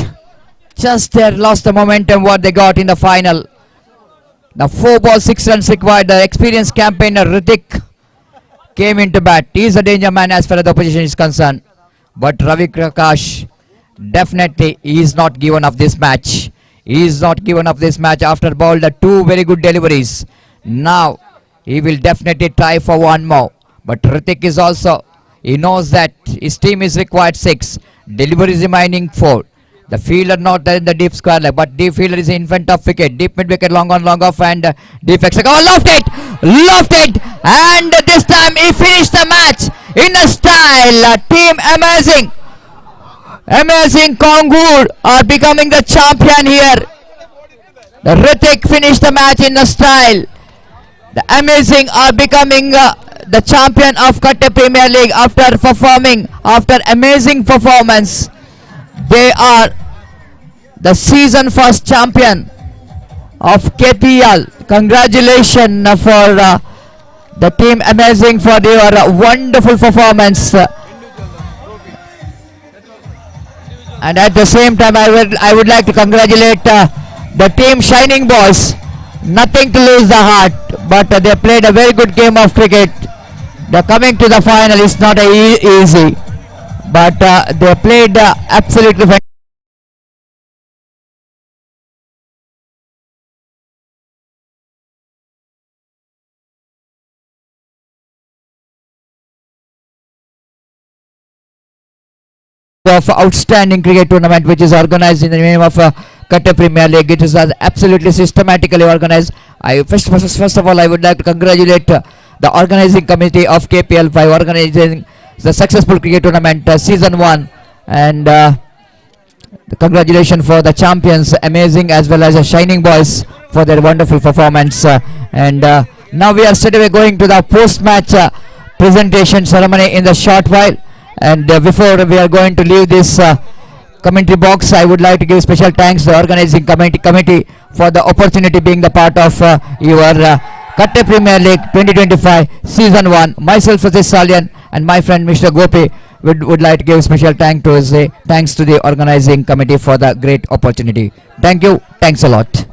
just they lost the momentum what they got in the final. The 4 balls 6 runs required. The experienced campaigner Ritik came into bat. He is a danger man as far as the opposition is concerned. But Ravi Prakash definitely he is not given up this match. He is not given up this match after bowled 2 very good deliveries. Now he will definitely try for 1 more. But Ritik is also, he knows that his team is required 6. Deliveries remaining 4. The fielder not there in the deep square leg, but deep fielder is in front of wicket. Deep mid wicket, long on, long off, and deep extra. Oh, lofted, and this time he finished the match in a style. Team amazing Kongur are becoming the champion here. The Ritik finished the match in a style. The amazing are becoming the champion of Katte Premier League after amazing performance. They are the season first champion of KPL. Congratulations for the team, amazing for your wonderful performance. And at the same time, I would like to congratulate the team Shining Boys. Nothing to lose the heart, but they played a very good game of cricket. The coming to the final is not easy, but they played absolutely fantastic. Of outstanding cricket tournament which is organized in the name of Katte Premier League. It is absolutely systematically organized. First of all, I would like to congratulate the organizing committee of KPL by organizing the successful cricket tournament season 1, and congratulations for the champions, amazing, as well as the Shining Boys for their wonderful performance. And now we are straight away going to the post-match presentation ceremony in the short while. And before we are going to leave this commentary box, I would like to give special thanks to the organizing committee for the opportunity being the part of your Katte Premier League 2025 Season 1. Myself, Aziz Salian, and my friend Mr. Gopi would like to give special thanks to the organizing committee for the great opportunity. Thank you. Thanks a lot.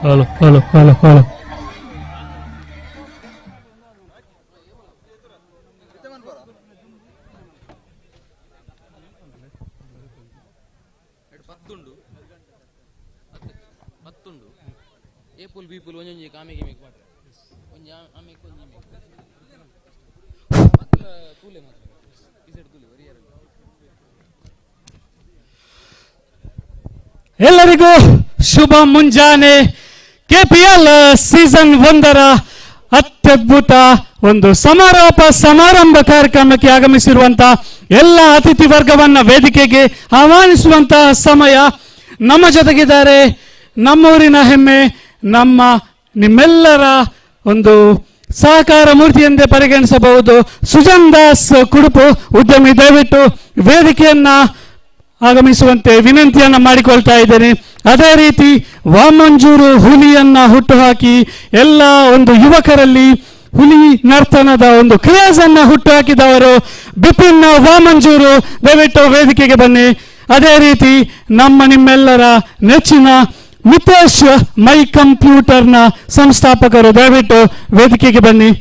Hello hello hello hello ಎಲ್ಲರಿಗೂ ಶುಭ ಮುಂಜಾನೆ. KPL season 1 ಅತ್ಯದ್ಭುತ ಒಂದು ಸಮಾರಂಭ ಕಾರ್ಯಕ್ರಮಕ್ಕೆ ಆಗಮಿಸಿರುವಂತಹ ಎಲ್ಲ ಅತಿಥಿ ವರ್ಗವನ್ನ ವೇದಿಕೆಗೆ ಆಹ್ವಾನಿಸುವಂತಹ ಸಮಯ. ನಮ್ಮ ಜೊತೆಗಿದ್ದಾರೆ ನಮ್ಮೂರಿನ ಹೆಮ್ಮೆ, ನಿಮ್ಮೆಲ್ಲರ ಒಂದು ಸಹಕಾರ ಮೂರ್ತಿ ಎಂದೇ ಪರಿಗಣಿಸಬಹುದು ಸುಜನ್ ದಾಸ್ ಕುಡುಪು ಉದ್ಯಮಿ. ದಯವಿಟ್ಟು ವೇದಿಕೆಯನ್ನ ಆಗಮಿಸುವಂತೆ ವಿನಂತಿಯನ್ನ ಮಾಡಿಕೊಳ್ತಾ ಇದ್ದೇನೆ. ಅದೇ ರೀತಿ ವಾಮಂಜೂರು ಹುಲಿಯನ್ನ ಹುಟ್ಟುಹಾಕಿ ಎಲ್ಲ ಒಂದು ಯುವಕರಲ್ಲಿ ಹುಲಿ ನರ್ತನದ ಒಂದು ಕ್ರೇಜ್ ಅನ್ನ ಹುಟ್ಟುಹಾಕಿದವರು ಬಿಪಿನ್ ವಾಮಂಜೂರು, ದಯವಿಟ್ಟು ವೇದಿಕೆಗೆ ಬನ್ನಿ. ಅದೇ ರೀತಿ ನಿಮ್ಮೆಲ್ಲರ ನೆಚ್ಚಿನ ಮಿತೇಶ್ ಮೈ ಕಂಪ್ಯೂಟರ್ನ ಸಂಸ್ಥಾಪಕರು, ದಯವಿಟ್ಟು ವೇದಿಕೆಗೆ ಬನ್ನಿ.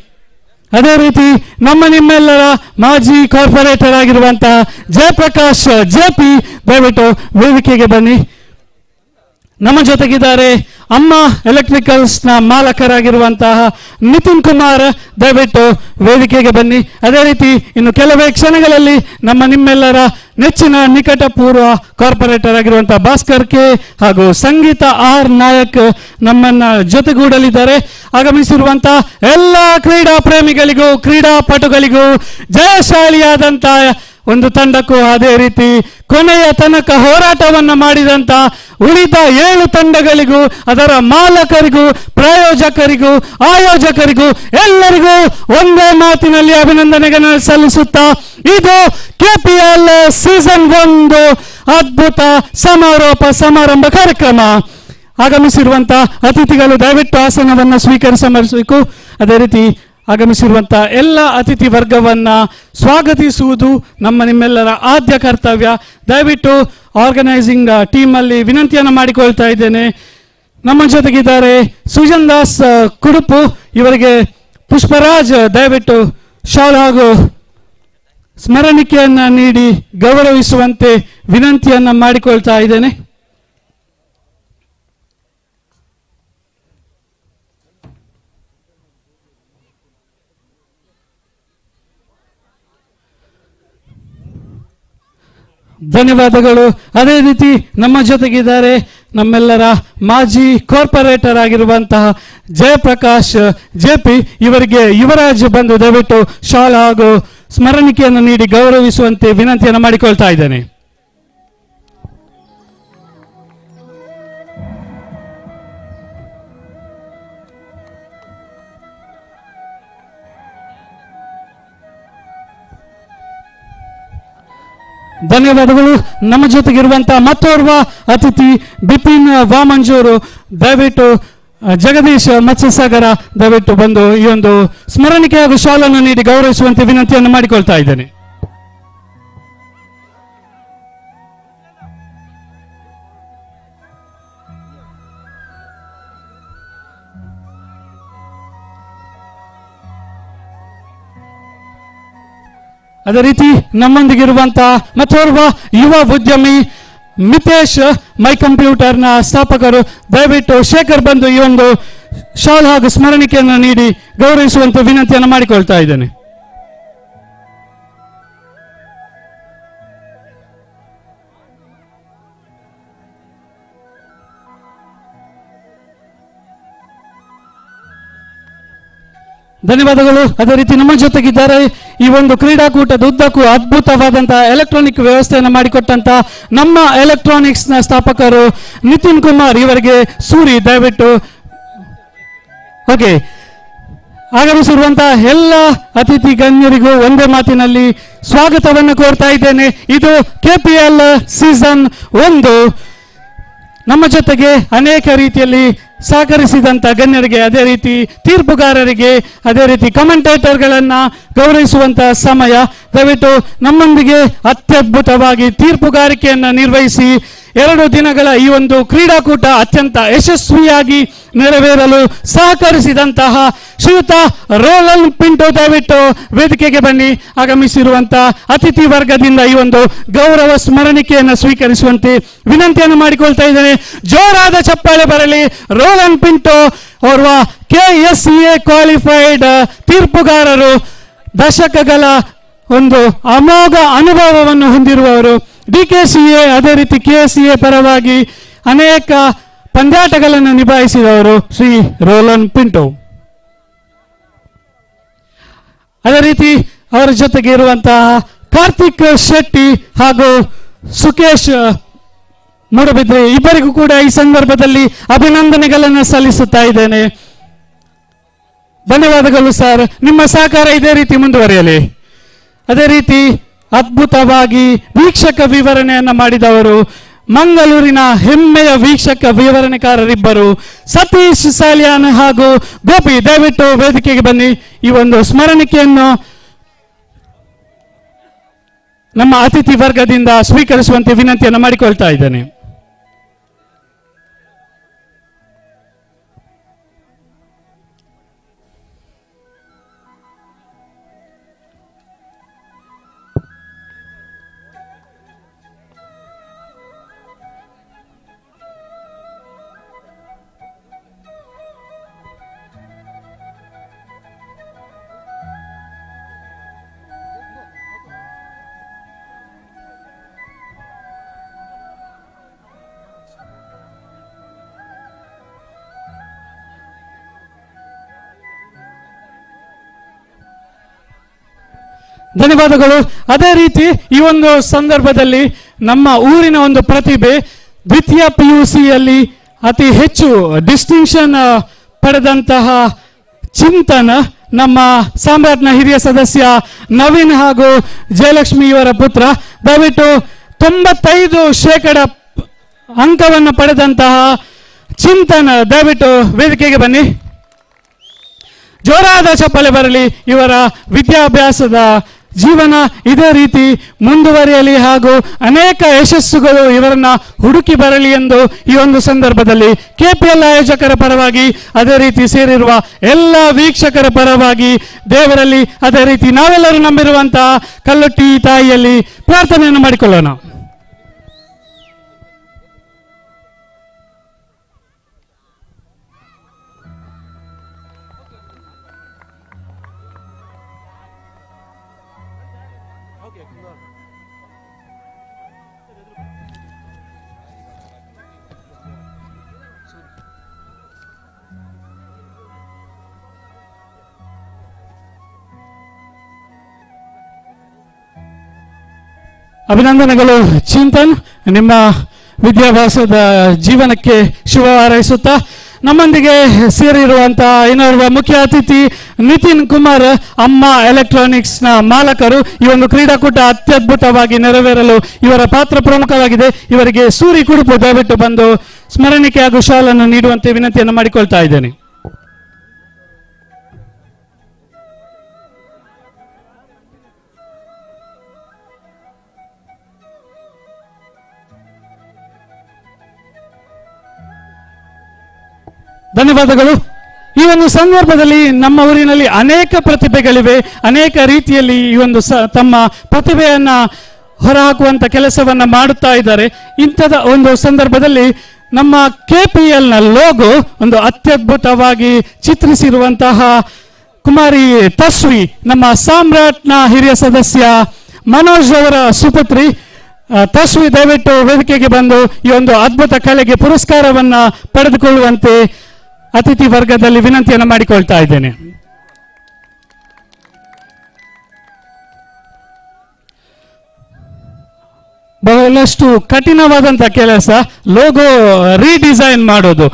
ಅದೇ ರೀತಿ ನಿಮ್ಮೆಲ್ಲರ ಮಾಜಿ ಕಾರ್ಪೊರೇಟರ್ ಆಗಿರುವಂತಹ ಜಯಪ್ರಕಾಶ್ ಜೆಪಿ, ದಯವಿಟ್ಟು ವೇದಿಕೆಗೆ ಬನ್ನಿ. ನಮ್ಮ ಜೊತೆಗಿದ್ದಾರೆ ಅಮ್ಮ ಎಲೆಕ್ಟ್ರಿಕಲ್ಸ್ನ ಮಾಲಕರಾಗಿರುವಂತಹ ನಿತಿನ್ ಕುಮಾರ್, ದಯವಿಟ್ಟು ವೇದಿಕೆಗೆ ಬನ್ನಿ. ಅದೇ ರೀತಿ ಇನ್ನು ಕೆಲವೇ ಕ್ಷಣಗಳಲ್ಲಿ ನಿಮ್ಮೆಲ್ಲರ ನೆಚ್ಚಿನ ನಿಕಟಪೂರ್ವ ಕಾರ್ಪೊರೇಟರ್ ಆಗಿರುವಂತಹ ಭಾಸ್ಕರ್ ಕೆ ಹಾಗೂ ಸಂಗೀತ ಆರ್ ನಾಯಕ್ ನಮ್ಮನ್ನ ಜೊತೆಗೂಡಲಿದ್ದಾರೆ. ಆಗಮಿಸಿರುವಂತಹ ಎಲ್ಲ ಕ್ರೀಡಾ ಪ್ರೇಮಿಗಳಿಗೂ ಕ್ರೀಡಾಪಟುಗಳಿಗೂ ಜಯಶಾಲಿಯಾದಂತಹ ಒಂದು ತಂಡಕ್ಕೂ, ಅದೇ ರೀತಿ ಕೊನೆಯ ತನಕ ಹೋರಾಟವನ್ನು ಮಾಡಿದಂತ ಉಳಿದ 7 ತಂಡಗಳಿಗೂ, ಅದರ ಮಾಲಕರಿಗೂ, ಪ್ರಾಯೋಜಕರಿಗೂ, ಆಯೋಜಕರಿಗೂ ಎಲ್ಲರಿಗೂ ಒಂದೇ ಮಾತಿನಲ್ಲಿ ಅಭಿನಂದನೆಗಳನ್ನು ಸಲ್ಲಿಸುತ್ತಾ ಇದು ಕೆಪಿಎಲ್ ಸೀಸನ್ 1 ಅದ್ಭುತ ಸಮಾರಂಭ ಕಾರ್ಯಕ್ರಮ. ಆಗಮಿಸಿರುವಂತಹ ಅತಿಥಿಗಳು ದಯವಿಟ್ಟು ಆಸನವನ್ನು ಸ್ವೀಕರಿಸಬೇಕು. ಅದೇ ರೀತಿ ಆಗಮಿಸಿರುವಂತಹ ಎಲ್ಲ ಅತಿಥಿ ವರ್ಗವನ್ನ ಸ್ವಾಗತಿಸುವುದು ನಿಮ್ಮೆಲ್ಲರ ಆದ್ಯ ಕರ್ತವ್ಯ. ದಯವಿಟ್ಟು ಆರ್ಗನೈಸಿಂಗ್ ಟೀಮ್ ಅಲ್ಲಿ ವಿನಂತಿಯನ್ನು ಮಾಡಿಕೊಳ್ತಾ ಇದ್ದೇನೆ. ನಮ್ಮ ಜೊತೆಗಿದ್ದಾರೆ ಸುಜನ್ ದಾಸ್ ಕುಡುಪು, ಇವರಿಗೆ ಪುಷ್ಪರಾಜ್ ದಯವಿಟ್ಟು ಶಾಲ್ ಹಾಗೂ ಸ್ಮರಣಿಕೆಯನ್ನ ನೀಡಿ ಗೌರವಿಸುವಂತೆ ವಿನಂತಿಯನ್ನ ಮಾಡಿಕೊಳ್ತಾ ಇದ್ದೇನೆ. ಧನ್ಯವಾದಗಳು. ಅದೇ ರೀತಿ ನಮ್ಮ ಜೊತೆಗಿದ್ದಾರೆ ನಮ್ಮೆಲ್ಲರ ಮಾಜಿ ಕಾರ್ಪೊರೇಟರ್ ಆಗಿರುವಂತಹ ಜಯಪ್ರಕಾಶ್ ಜೆಪಿ, ಇವರಿಗೆ ಯುವರಾಜ್ ಬಂದು ದಯವಿಟ್ಟು ಶಾಲ್ ಹಾಗೂ ಸ್ಮರಣಿಕೆಯನ್ನು ನೀಡಿ ಗೌರವಿಸುವಂತೆ ವಿನಂತಿಯನ್ನು ಮಾಡಿಕೊಳ್ತಾ ಇದ್ದೇನೆ. ಧನ್ಯವಾದಗಳು. ನಮ್ಮ ಜೊತೆಗಿರುವಂತಹ ಮತ್ತೋರ್ವ ಅತಿಥಿ ಬಿಪಿನ್ ವಾಮಂಜೂರು, ದಯವಿಟ್ಟು ಜಗದೀಶ್ ಮತ್ಸ್ಯಸಾಗರ ದಯವಿಟ್ಟು ಬಂದು ಈ ಒಂದು ಸ್ಮರಣಿಕೆ ಹಾಗೂ ಶಾಲನ್ನು ನೀಡಿ ಗೌರವಿಸುವಂತೆ ವಿನಂತಿಯನ್ನು ಮಾಡಿಕೊಳ್ತಾ ಇದ್ದೇನೆ. ಅದೇ ರೀತಿ ನಮ್ಮೊಂದಿಗಿರುವಂತಹ ಮತ್ತೋರ್ವ ಯುವ ಉದ್ಯಮಿ ಮಿತೇಶ್ ಮೈ ಕಂಪ್ಯೂಟರ್ನ ಸ್ಥಾಪಕರು, ದಯವಿಟ್ಟು ಶೇಖರ್ ಬಂದು ಈ ಒಂದು ಶಾಲ್ ಹಾಗೂ ಸ್ಮರಣಿಕೆಯನ್ನು ನೀಡಿ ಗೌರವಿಸುವಂತೆ ವಿನಂತಿಯನ್ನು ಮಾಡಿಕೊಳ್ತಾ ಇದ್ದೇನೆ. ಧನ್ಯವಾದಗಳು. ಅದೇ ರೀತಿ ನಮ್ಮ ಜೊತೆಗಿದ್ದಾರೆ ಈ ಒಂದು ಕ್ರೀಡಾಕೂಟದ ಉದ್ದಕ್ಕೂ ಅದ್ಭುತವಾದಂತಹ ಎಲೆಕ್ಟ್ರಾನಿಕ್ ವ್ಯವಸ್ಥೆಯನ್ನು ಮಾಡಿಕೊಟ್ಟಂತಹ ನಮ್ಮ ಎಲೆಕ್ಟ್ರಾನಿಕ್ಸ್ನ ಸ್ಥಾಪಕರು ನಿತಿನ್ ಕುಮಾರ್, ಇವರಿಗೆ ಸೂರಿ ದಯವಿಟ್ಟು. ಓಕೆ, ಆಗಮಿಸಿರುವಂತಹ ಎಲ್ಲ ಅತಿಥಿ ಗಣ್ಯರಿಗೂ ಒಂದೇ ಮಾತಿನಲ್ಲಿ ಸ್ವಾಗತವನ್ನು ಕೋರ್ತಾ ಇದ್ದೇನೆ. ಇದು ಕೆಪಿಎಲ್ ಸೀಸನ್ 1. ನಮ್ಮ ಜೊತೆಗೆ ಅನೇಕ ರೀತಿಯಲ್ಲಿ ಸಹಕರಿಸಿದಂಥ ಗಣ್ಯರಿಗೆ, ಅದೇ ರೀತಿ ತೀರ್ಪುಗಾರರಿಗೆ, ಅದೇ ರೀತಿ ಕಮೆಂಟೇಟರ್ಗಳನ್ನು ಗೌರವಿಸುವಂತಹ ಸಮಯ. ದಯವಿಟ್ಟು ನಮ್ಮೊಂದಿಗೆ ಅತ್ಯದ್ಭುತವಾಗಿ ತೀರ್ಪುಗಾರಿಕೆಯನ್ನು ನಿರ್ವಹಿಸಿ 2 ದಿನಗಳ ಈ ಒಂದು ಕ್ರೀಡಾಕೂಟ ಅತ್ಯಂತ ಯಶಸ್ವಿಯಾಗಿ ನೆರವೇರಲು ಸಹಕರಿಸಿದಂತಹ ಶ್ರೀಯುತ ರೋಲನ್ ಪಿಂಟೋ ದಯವಿಟ್ಟು ವೇದಿಕೆಗೆ ಬನ್ನಿ. ಆಗಮಿಸಿರುವಂತಹ ಅತಿಥಿ ವರ್ಗದಿಂದ ಈ ಒಂದು ಗೌರವ ಸ್ಮರಣಿಕೆಯನ್ನು ಸ್ವೀಕರಿಸುವಂತೆ ವಿನಂತಿಯನ್ನು ಮಾಡಿಕೊಳ್ತಾ ಇದ್ದೇನೆ. ಜೋರಾದ ಚಪ್ಪಾಳೆ ಬರಲಿ. ರೋಲನ್ ಪಿಂಟೋ ಓರ್ವ KSCA ಕ್ವಾಲಿಫೈಡ್ ತೀರ್ಪುಗಾರರು, ದಶಕಗಳ ಒಂದು ಅಮೋಘ ಅನುಭವವನ್ನು ಹೊಂದಿರುವವರು. DKCA ಅದೇ ರೀತಿ KSCA ಪರವಾಗಿ ಅನೇಕ ಪಂದ್ಯಾಟಗಳನ್ನು ನಿಭಾಯಿಸಿದವರು ಶ್ರೀ ರೋಲನ್ ಪಿಂಟೋ. ಅದೇ ರೀತಿ ಅವರ ಜೊತೆಗೆ ಇರುವಂತಹ ಕಾರ್ತಿಕ್ ಶೆಟ್ಟಿ ಹಾಗೂ ಸುಕೇಶ್ ಮೂಡಬಿದ್ರೆ, ಇಬ್ಬರಿಗೂ ಕೂಡ ಈ ಸಂದರ್ಭದಲ್ಲಿ ಅಭಿನಂದನೆಗಳನ್ನು ಸಲ್ಲಿಸುತ್ತಾ ಇದ್ದೇನೆ. ಧನ್ಯವಾದಗಳು ಸರ್. ನಿಮ್ಮ ಸಹಕಾರ ಇದೇ ರೀತಿ ಮುಂದುವರಿಯಲಿ. ಅದೇ ರೀತಿ ಅದ್ಭುತವಾಗಿ ವೀಕ್ಷಕ ವಿವರಣೆಯನ್ನು ಮಾಡಿದವರು ಮಂಗಳೂರಿನ ಹೆಮ್ಮೆಯ ವೀಕ್ಷಕ ವಿವರಣೆಕಾರರಿಬ್ಬರು ಸತೀಶ್ ಸಾಲಿಯಾನ್ ಹಾಗೂ ಗೋಪಿ, ದಯವಿಟ್ಟು ವೇದಿಕೆಗೆ ಬನ್ನಿ. ಈ ಒಂದು ಸ್ಮರಣಿಕೆಯನ್ನು ನಮ್ಮ ಅತಿಥಿ ವರ್ಗದಿಂದ ಸ್ವೀಕರಿಸುವಂತೆ ವಿನಂತಿಯನ್ನು ಮಾಡಿಕೊಳ್ತಾ ಇದ್ದೇನೆ. ಧನ್ಯವಾದಗಳು. ಅದೇ ರೀತಿ ಈ ಒಂದು ಸಂದರ್ಭದಲ್ಲಿ ನಮ್ಮ ಊರಿನ ಒಂದು ಪ್ರತಿಭೆ ದ್ವಿತೀಯ PUCಯಲ್ಲಿ ಅತಿ ಹೆಚ್ಚು ಡಿಸ್ಟಿಂಕ್ಷನ್ ಪಡೆದಂತಹ ಚಿಂತನ ನಮ್ಮ ಸಾಮ್ರಾಟ್ನ ಹಿರಿಯ ಸದಸ್ಯ ನವೀನ್ ಹಾಗೂ ಜಯಲಕ್ಷ್ಮಿ ಇವರ ಪುತ್ರ, ದಯವಿಟ್ಟು 95% ಅಂಕವನ್ನು ಪಡೆದಂತಹ ಚಿಂತನ ದಯವಿಟ್ಟು ವೇದಿಕೆಗೆ ಬನ್ನಿ. ಜೋರಾದ ಚಪ್ಪಾಳೆ ಬರಲಿ. ಇವರ ವಿದ್ಯಾಭ್ಯಾಸದ ಜೀವನ ಇದೇ ರೀತಿ ಮುಂದುವರಿಯಲಿ ಹಾಗೂ ಅನೇಕ ಯಶಸ್ಸುಗಳು ಇವರನ್ನ ಹುಡುಕಿ ಬರಲಿ ಎಂದು ಈ ಒಂದು ಸಂದರ್ಭದಲ್ಲಿ KPL ಆಯೋಜಕರ ಪರವಾಗಿ, ಅದೇ ರೀತಿ ಸೇರಿರುವ ಎಲ್ಲ ವೀಕ್ಷಕರ ಪರವಾಗಿ ದೇವರಲ್ಲಿ, ಅದೇ ರೀತಿ ನಾವೆಲ್ಲರೂ ನಂಬಿರುವಂತಹ ಕಲ್ಲೊಟ್ಟಿ ತಾಯಿಯಲ್ಲಿ ಪ್ರಾರ್ಥನೆಯನ್ನು ಮಾಡಿಕೊಳ್ಳೋಣ. ಅಭಿನಂದನೆಗಳು ಚಿಂತನ್, ನಿಮ್ಮ ವಿದ್ಯಾಭ್ಯಾಸದ ಜೀವನಕ್ಕೆ ಶುಭ ಹಾರೈಸುತ್ತಾ ನಮ್ಮೊಂದಿಗೆ ಸೇರಿರುವಂತಹ ಇನ್ನೋರ್ವ ಮುಖ್ಯ ಅತಿಥಿ ನಿತಿನ್ ಕುಮಾರ್, ಅಮ್ಮ ಎಲೆಕ್ಟ್ರಾನಿಕ್ಸ್ನ ಮಾಲಕರು. ಈ ಒಂದು ಕ್ರೀಡಾಕೂಟ ಅತ್ಯದ್ಭುತವಾಗಿ ನೆರವೇರಲು ಇವರ ಪಾತ್ರ ಪ್ರಮುಖವಾಗಿದೆ. ಇವರಿಗೆ ಸೂರಿ ಕುಡುಪು ದಯವಿಟ್ಟು ಬಂದು ಸ್ಮರಣಿಕೆ ಹಾಗೂ ಶಾಲನ್ನು ನೀಡುವಂತೆ ವಿನಂತಿಯನ್ನು ಮಾಡಿಕೊಳ್ತಾ ಇದ್ದೇನೆ. ಧನ್ಯವಾದಗಳು. ಈ ಒಂದು ಸಂದರ್ಭದಲ್ಲಿ ನಮ್ಮ ಊರಿನಲ್ಲಿ ಅನೇಕ ಪ್ರತಿಭೆಗಳಿವೆ, ಅನೇಕ ರೀತಿಯಲ್ಲಿ ಈ ಒಂದು ತಮ್ಮ ಪ್ರತಿಭೆಯನ್ನ ಹೊರಹಾಕುವಂತ ಕೆಲಸವನ್ನ ಮಾಡುತ್ತಾ ಇದ್ದಾರೆ. ಇಂಥದ ಒಂದು ಸಂದರ್ಭದಲ್ಲಿ ನಮ್ಮ KPLನ ಲೋಗೋ ಒಂದು ಅತ್ಯದ್ಭುತವಾಗಿ ಚಿತ್ರಿಸಿರುವಂತಹ ಕುಮಾರಿ ತಶ್ವಿ, ನಮ್ಮ ಸಾಮ್ರಾಟ್ನ ಹಿರಿಯ ಸದಸ್ಯ ಮನೋಜ್ ಅವರ ಸುಪುತ್ರಿ ತಶ್ವಿ, ದಯವಿಟ್ಟು ವೇದಿಕೆಗೆ ಬಂದು ಈ ಒಂದು ಅದ್ಭುತ ಕಲೆಗೆ ಪುರಸ್ಕಾರವನ್ನ ಪಡೆದುಕೊಳ್ಳುವಂತೆ ಅತಿಥಿ ವರ್ಗದಲ್ಲಿ ವಿನಂತಿಯನ್ನು ಮಾಡಿಕೊಳ್ತಾ ಇದ್ದೇನೆ. ಬಹಳಷ್ಟು ಕಠಿಣವಾದಂತ ಕೆಲಸ ಲೋಗೋ ರೀಡಿಸೈನ್ ಮಾಡೋದು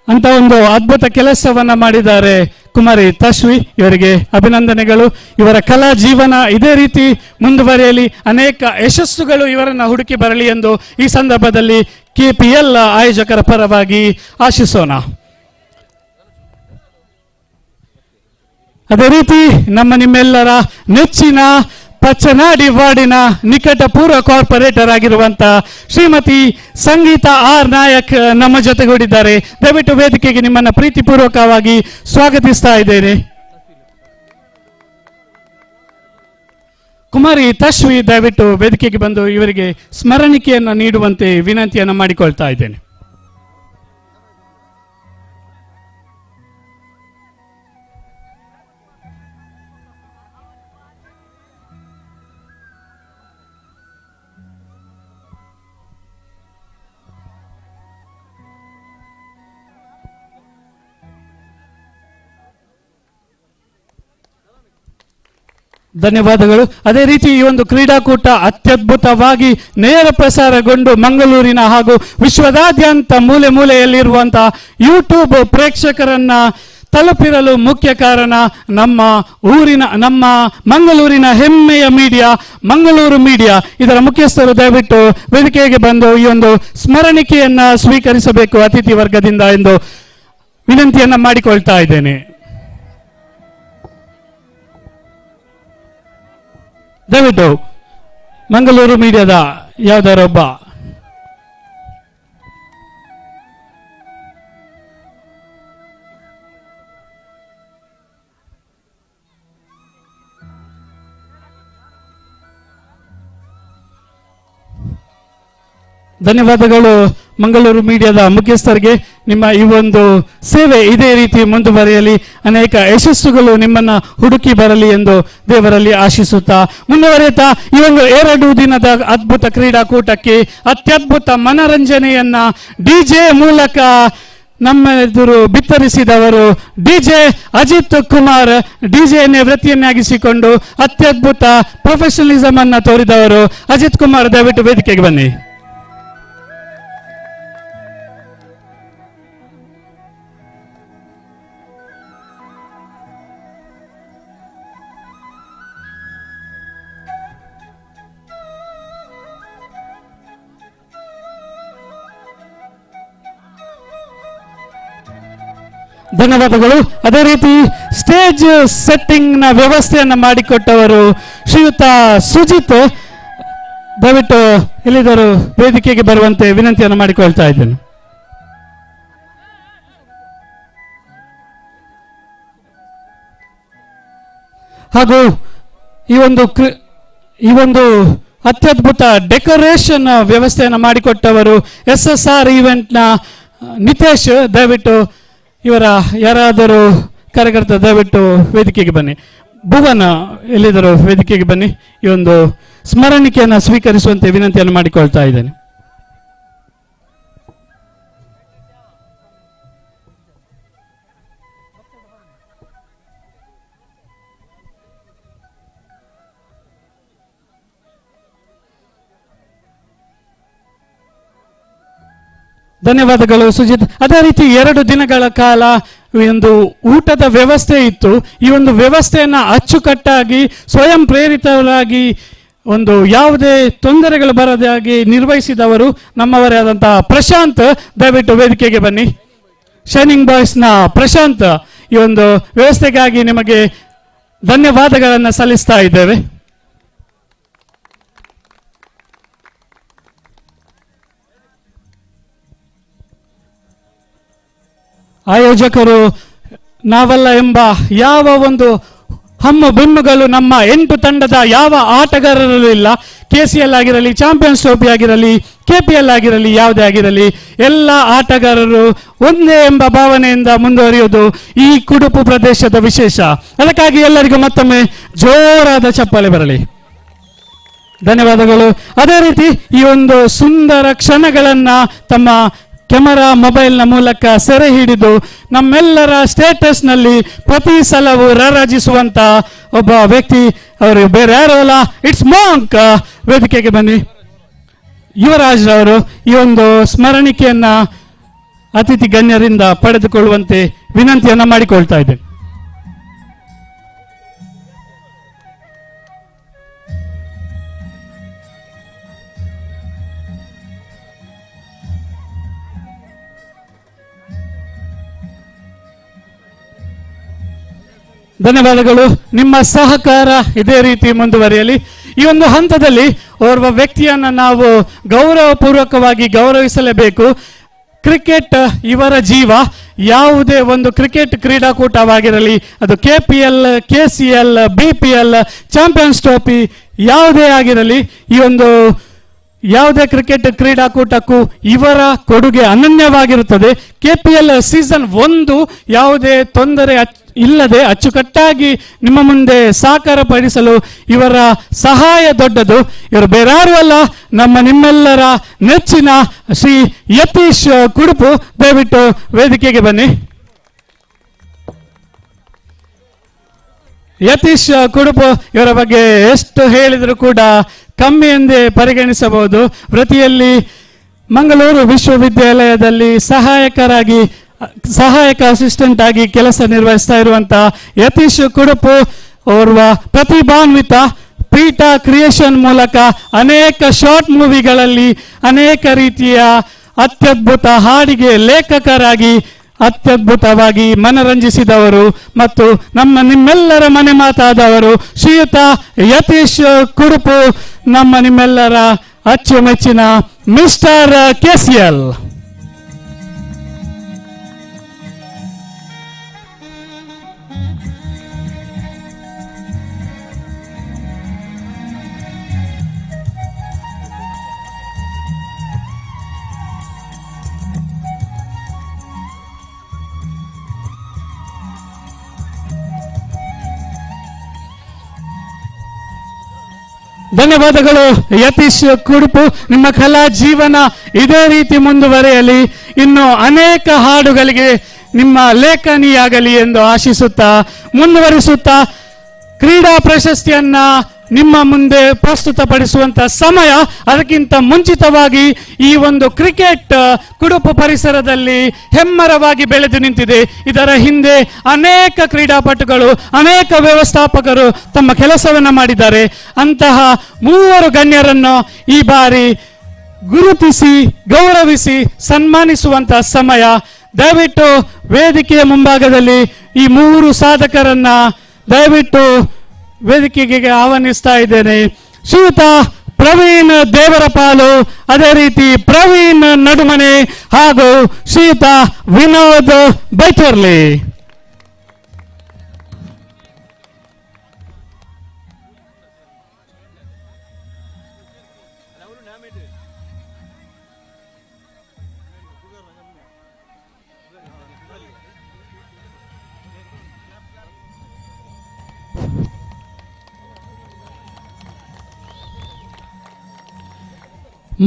ಅಂತ ಒಂದು ಅದ್ಭುತ ಕೆಲಸವನ್ನ ಮಾಡಿದ್ದಾರೆ ಕುಮಾರಿ ತಶ್ವಿ. ಇವರಿಗೆ ಅಭಿನಂದನೆಗಳು. ಇವರ ಕಲಾ ಜೀವನ ಇದೇ ರೀತಿ ಮುಂದುವರಿಯಲಿ, ಅನೇಕ ಯಶಸ್ಸುಗಳು ಇವರನ್ನ ಹುಡುಕಿ ಬರಲಿ ಎಂದು ಈ ಸಂದರ್ಭದಲ್ಲಿ KPL ಆಯೋಜಕರ ಪರವಾಗಿ ಆಶಿಸೋಣ. ಅದೇ ರೀತಿ ನಮ್ಮ ನಿಮ್ಮೆಲ್ಲರ ನೆಚ್ಚಿನ ಪಚ್ಚನಾಡಿ ವಾರ್ಡಿನ ನಿಕಟ ಪೂರ್ವ ಕಾರ್ಪೊರೇಟರ್ ಆಗಿರುವಂತ ಶ್ರೀಮತಿ ಸಂಗೀತಾ ಆರ್ ನಾಯಕ್ ನಮ್ಮ ಜೊತೆಗೂಡಿದ್ದಾರೆ. ದಯವಿಟ್ಟು ವೇದಿಕೆಗೆ ನಿಮ್ಮನ್ನ ಪ್ರೀತಿಪೂರ್ವಕವಾಗಿ ಸ್ವಾಗತಿಸ್ತಾ ಇದ್ದೇನೆ. ಕುಮಾರಿ ತಶ್ವಿ ದಯವಿಟ್ಟು ವೇದಿಕೆಗೆ ಬಂದು ಇವರಿಗೆ ಸ್ಮರಣಿಕೆಯನ್ನು ನೀಡುವಂತೆ ವಿನಂತಿಯನ್ನು ಮಾಡಿಕೊಳ್ತಾ ಇದ್ದೇನೆ. ಧನ್ಯವಾದಗಳು. ಅದೇ ರೀತಿ ಈ ಒಂದು ಕ್ರೀಡಾಕೂಟ ಅತ್ಯದ್ಭುತವಾಗಿ ನೇರ ಪ್ರಸಾರಗೊಂಡು ಮಂಗಳೂರಿನ ಹಾಗೂ ವಿಶ್ವದಾದ್ಯಂತ ಮೂಲೆ ಮೂಲೆಯಲ್ಲಿರುವಂತಹ ಯೂಟ್ಯೂಬ್ ಪ್ರೇಕ್ಷಕರನ್ನ ತಲುಪಿರಲು ಮುಖ್ಯ ಕಾರಣ ನಮ್ಮ ಮಂಗಳೂರಿನ ಹೆಮ್ಮೆಯ ಮೀಡಿಯಾ ಮಂಗಳೂರು ಮೀಡಿಯಾ. ಇದರ ಮುಖ್ಯಸ್ಥರು ದಯವಿಟ್ಟು ವೇದಿಕೆಗೆ ಬಂದು ಈ ಒಂದು ಸ್ಮರಣಿಕೆಯನ್ನ ಸ್ವೀಕರಿಸಬೇಕು ಅತಿಥಿ ವರ್ಗದಿಂದ ಎಂದು ವಿನಂತಿಯನ್ನ ಮಾಡಿಕೊಳ್ತಾ ಇದ್ದೇನೆ. ದಯವಿಟ್ಟು ಮಂಗಳೂರು ಮೀಡಿಯಾದ ಯಾವ್ದಾರೊಬ್ಬ ಧನ್ಯವಾದಗಳು ಮಂಗಳೂರು ಮೀಡಿಯಾದ ಮುಖ್ಯಸ್ಥರಿಗೆ. ನಿಮ್ಮ ಈ ಒಂದು ಸೇವೆ ಇದೇ ರೀತಿ ಮುಂದುವರಿಯಲಿ, ಅನೇಕ ಯಶಸ್ಸುಗಳು ನಿಮ್ಮನ್ನ ಹುಡುಕಿ ಬರಲಿ ಎಂದು ದೇವರಲ್ಲಿ ಆಶಿಸುತ್ತಾ ಮುಂದುವರಿಯುತ್ತಾ ಈ ಒಂದು 2 ದಿನದ ಅದ್ಭುತ ಕ್ರೀಡಾಕೂಟಕ್ಕೆ ಅತ್ಯದ್ಭುತ ಮನರಂಜನೆಯನ್ನ ಡಿಜೆ ಮೂಲಕ ನಮ್ಮ ಎದುರು ಬಿತ್ತರಿಸಿದವರು ಡಿಜೆ ಅಜಿತ್ ಕುಮಾರ್. ಡಿಜೆಯನ್ನೇ ವೃತ್ತಿಯನ್ನಾಗಿಸಿಕೊಂಡು ಅತ್ಯದ್ಭುತ ಪ್ರೊಫೆಷನಲಿಸಮ್ ಅನ್ನ ತೋರಿದವರು ಅಜಿತ್ ಕುಮಾರ್. ದಯವಿಟ್ಟು ವೇದಿಕೆಗೆ ಬನ್ನಿ. ಧನ್ಯವಾದಗಳು. ಅದೇ ರೀತಿ ಸ್ಟೇಜ್ ಸೆಟ್ಟಿಂಗ್ ನ ವ್ಯವಸ್ಥೆಯನ್ನ ಮಾಡಿಕೊಟ್ಟವರು ಶ್ರೀಯುತ ಸುಜಿತ್. ದಯವಿಟ್ಟು ಎಲ್ಲಿದ್ದರೂ ವೇದಿಕೆಗೆ ಬರುವಂತೆ ವಿನಂತಿಯನ್ನು ಮಾಡಿಕೊಳ್ತಾ ಇದ್ದೇನೆ. ಹಾಗೂ ಈ ಒಂದು ಅತ್ಯದ್ಭುತ ಡೆಕೋರೇಷನ್ ವ್ಯವಸ್ಥೆಯನ್ನು ಮಾಡಿಕೊಟ್ಟವರು SSR ಈವೆಂಟ್ ನ ನಿತೇಶ್. ದಯವಿಟ್ಟು ಇವರ ಯಾರಾದರೂ ಕಾರ್ಯಕರ್ತ ದಯವಿಟ್ಟು ವೇದಿಕೆಗೆ ಬನ್ನಿ. ಭುವನ ಎಲ್ಲಿದ್ದರೂ ವೇದಿಕೆಗೆ ಬನ್ನಿ. ಈ ಒಂದು ಸ್ಮರಣಿಕೆಯನ್ನು ಸ್ವೀಕರಿಸುವಂತೆ ವಿನಂತಿಯನ್ನು ಮಾಡಿಕೊಳ್ತಾ ಇದ್ದೇನೆ. ಧನ್ಯವಾದಗಳು ಸುಜಿತ್. ಅದೇ ರೀತಿ 2 ದಿನಗಳ ಕಾಲ ಒಂದು ಊಟದ ವ್ಯವಸ್ಥೆ ಇತ್ತು. ಈ ಒಂದು ವ್ಯವಸ್ಥೆಯನ್ನ ಅಚ್ಚುಕಟ್ಟಾಗಿ ಸ್ವಯಂ ಪ್ರೇರಿತರಾಗಿ ಒಂದು ಯಾವುದೇ ತೊಂದರೆಗಳು ಬರದೇ ಆಗಿ ನಿರ್ವಹಿಸಿದವರು ನಮ್ಮವರೇ ಆದಂತಹ ಪ್ರಶಾಂತ್. ದಯವಿಟ್ಟು ವೇದಿಕೆಗೆ ಬನ್ನಿ. ಶೈನಿಂಗ್ ಬಾಯ್ಸ್ ನ ಪ್ರಶಾಂತ್, ಈ ಒಂದು ವ್ಯವಸ್ಥೆಗಾಗಿ ನಿಮಗೆ ಧನ್ಯವಾದಗಳನ್ನು ಸಲ್ಲಿಸ್ತಾ ಇದ್ದೇವೆ. ಆಯೋಜಕರು ನಾವಲ್ಲ ಎಂಬ ಯಾವ ಒಂದು ಹಮ್ಮು ಬಿಮ್ಮುಗಳು ನಮ್ಮ 8 ತಂಡದ ಯಾವ ಆಟಗಾರರಲ್ಲೂ ಇಲ್ಲ. KCL ಆಗಿರಲಿ, ಚಾಂಪಿಯನ್ಸ್ ಟ್ರೋಫಿ ಆಗಿರಲಿ, KPL ಆಗಿರಲಿ, ಯಾವುದೇ ಆಗಿರಲಿ, ಎಲ್ಲ ಆಟಗಾರರು ಒಂದೇ ಎಂಬ ಭಾವನೆಯಿಂದ ಮುಂದುವರಿಯುವುದು ಈ ಕುಡುಪು ಪ್ರದೇಶದ ವಿಶೇಷ. ಅದಕ್ಕಾಗಿ ಎಲ್ಲರಿಗೂ ಮತ್ತೊಮ್ಮೆ ಜೋರಾದ ಚಪ್ಪಾಳೆ ಬರಲಿ. ಧನ್ಯವಾದಗಳು. ಅದೇ ರೀತಿ ಈ ಒಂದು ಸುಂದರ ಕ್ಷಣಗಳನ್ನ ತಮ್ಮ ಕ್ಯಾಮರಾ ಮೊಬೈಲ್ನ ಮೂಲಕ ಸೆರೆ ಹಿಡಿದು ನಮ್ಮೆಲ್ಲರ ಸ್ಟೇಟಸ್ನಲ್ಲಿ ಪ್ರತಿ ಸಲವೂ ರಾರಾಜಿಸುವಂತ ಒಬ್ಬ ವ್ಯಕ್ತಿ, ಅವರು ಬೇರೆ ಯಾರು ಅಲ್ಲ, ಇಟ್ಸ್ ಮಾಂಕ್. ವೇದಿಕೆಗೆ ಬನ್ನಿ. ಯುವರಾಜ್ ಅವರು ಈ ಒಂದು ಸ್ಮರಣಿಕೆಯನ್ನ ಅತಿಥಿ ಗಣ್ಯರಿಂದ ಪಡೆದುಕೊಳ್ಳುವಂತೆ ವಿನಂತಿಯನ್ನ ಮಾಡಿಕೊಳ್ತಾ ಇದ್ದೇನೆ. ಧನ್ಯವಾದಗಳು. ನಿಮ್ಮ ಸಹಕಾರ ಇದೇ ರೀತಿ ಮುಂದುವರಿಯಲಿ. ಈ ಒಂದು ಹಂತದಲ್ಲಿ ಓರ್ವ ವ್ಯಕ್ತಿಯನ್ನು ನಾವು ಗೌರವಪೂರ್ವಕವಾಗಿ ಗೌರವಿಸಲೇಬೇಕು. ಕ್ರಿಕೆಟ್ ಇವರ ಜೀವ. ಯಾವುದೇ ಒಂದು ಕ್ರಿಕೆಟ್ ಕ್ರೀಡಾಕೂಟವಾಗಿರಲಿ, ಅದು KPL, KCL, BPL, champions trophy ಯಾವುದೇ ಆಗಿರಲಿ, ಈ ಒಂದು ಯಾವುದೇ ಕ್ರಿಕೆಟ್ ಕ್ರೀಡಾಕೂಟಕ್ಕೂ ಇವರ ಕೊಡುಗೆ ಅನನ್ಯವಾಗಿರುತ್ತದೆ. KPL ಸೀಸನ್ 1 ಯಾವುದೇ ತೊಂದರೆ ಇಲ್ಲದೆ ಅಚ್ಚುಕಟ್ಟಾಗಿ ನಿಮ್ಮ ಮುಂದೆ ಸಾಕಾರಪಡಿಸಲು ಇವರ ಸಹಾಯ ದೊಡ್ಡದು. ಇವರು ಬೇರಾರು ಅಲ್ಲ, ನಿಮ್ಮೆಲ್ಲರ ನೆಚ್ಚಿನ ಶ್ರೀ ಯತೀಶ್ ಕುಡುಪು. ದಯವಿಟ್ಟು ವೇದಿಕೆಗೆ ಬನ್ನಿ. ಯತೀಶ್ ಕುಡುಪು ಇವರ ಬಗ್ಗೆ ಎಷ್ಟು ಹೇಳಿದರೂ ಕೂಡ ಕಮ್ಮಿ ಎಂದೇ ಪರಿಗಣಿಸಬಹುದು. ವೃತ್ತಿಯಲ್ಲಿ ಮಂಗಳೂರು ವಿಶ್ವವಿದ್ಯಾಲಯದಲ್ಲಿ ಸಹಾಯಕ ಅಸಿಸ್ಟೆಂಟ್ ಆಗಿ ಕೆಲಸ ನಿರ್ವಹಿಸ್ತಾ ಇರುವಂತಹ ಯತೀಶ್ ಕುಡುಪು ಓರ್ವ ಪ್ರತಿಭಾನ್ವಿತ. ಪೀಠ ಕ್ರಿಯೇಷನ್ ಮೂಲಕ ಅನೇಕ ಶಾರ್ಟ್ ಮೂವಿಗಳಲ್ಲಿ ಅನೇಕ ರೀತಿಯ ಅತ್ಯದ್ಭುತ ಹಾಡಿಗೆ ಲೇಖಕರಾಗಿ ಅತ್ಯದ್ಭುತವಾಗಿ ಮನರಂಜಿಸಿದವರು ಮತ್ತು ನಿಮ್ಮೆಲ್ಲರ ಮನೆ ಮಾತಾದವರು ಶ್ರೀಯುತ ಯತೀಶ್ ಕುಡುಪು, ನಿಮ್ಮೆಲ್ಲರ ಅಚ್ಚುಮೆಚ್ಚಿನ ಮಿಸ್ಟರ್ KCL. ಧನ್ಯವಾದಗಳು ಯತೀಶ್ ಕುಡುಪು. ನಿಮ್ಮ ಕಲಾ ಜೀವನ ಇದೇ ರೀತಿ ಮುಂದುವರೆಯಲಿ. ಇನ್ನು ಅನೇಕ ಹಾಡುಗಳಿಗೆ ನಿಮ್ಮ ಲೇಖನಿಯಾಗಲಿ ಎಂದು ಆಶಿಸುತ್ತಾ ಮುಂದುವರಿಸುತ್ತಾ ಕ್ರೀಡಾ ಪ್ರಶಸ್ತಿಯನ್ನ ನಿಮ್ಮ ಮುಂದೆ ಪ್ರಸ್ತುತಪಡಿಸುವಂತ ಸಮಯ. ಅದಕ್ಕಿಂತ ಮುಂಚಿತವಾಗಿ ಈ ಒಂದು ಕ್ರಿಕೆಟ್ ಕುಡುಪು ಪರಿಸರದಲ್ಲಿ ಹೆಮ್ಮರವಾಗಿ ಬೆಳೆದು ನಿಂತಿದೆ. ಇದರ ಹಿಂದೆ ಅನೇಕ ಕ್ರೀಡಾಪಟುಗಳು, ಅನೇಕ ವ್ಯವಸ್ಥಾಪಕರು ತಮ್ಮ ಕೆಲಸವನ್ನು ಮಾಡಿದ್ದಾರೆ. ಅಂತಹ 3 ಗಣ್ಯರನ್ನು ಈ ಬಾರಿ ಗುರುತಿಸಿ ಗೌರವಿಸಿ ಸನ್ಮಾನಿಸುವಂತ ಸಮಯ. ದಯವಿಟ್ಟು ವೇದಿಕೆಯ ಮುಂಭಾಗದಲ್ಲಿ ಈ 3 ಸಾಧಕರನ್ನ ದಯವಿಟ್ಟು ವೇದಿಕೆಗೆ ಆಹ್ವಾನಿಸ್ತಾ ಇದ್ದೇನೆ. ಶ್ರೀಯುತ ಪ್ರವೀಣ್ ದೇವರಪಾಲು, ಅದೇ ರೀತಿ ಪ್ರವೀಣ್ ನಡುಮನೆ ಹಾಗೂ ಶ್ರೀಯುತ ವಿನೋದ್ ಬೈಚರ್ಲಿ.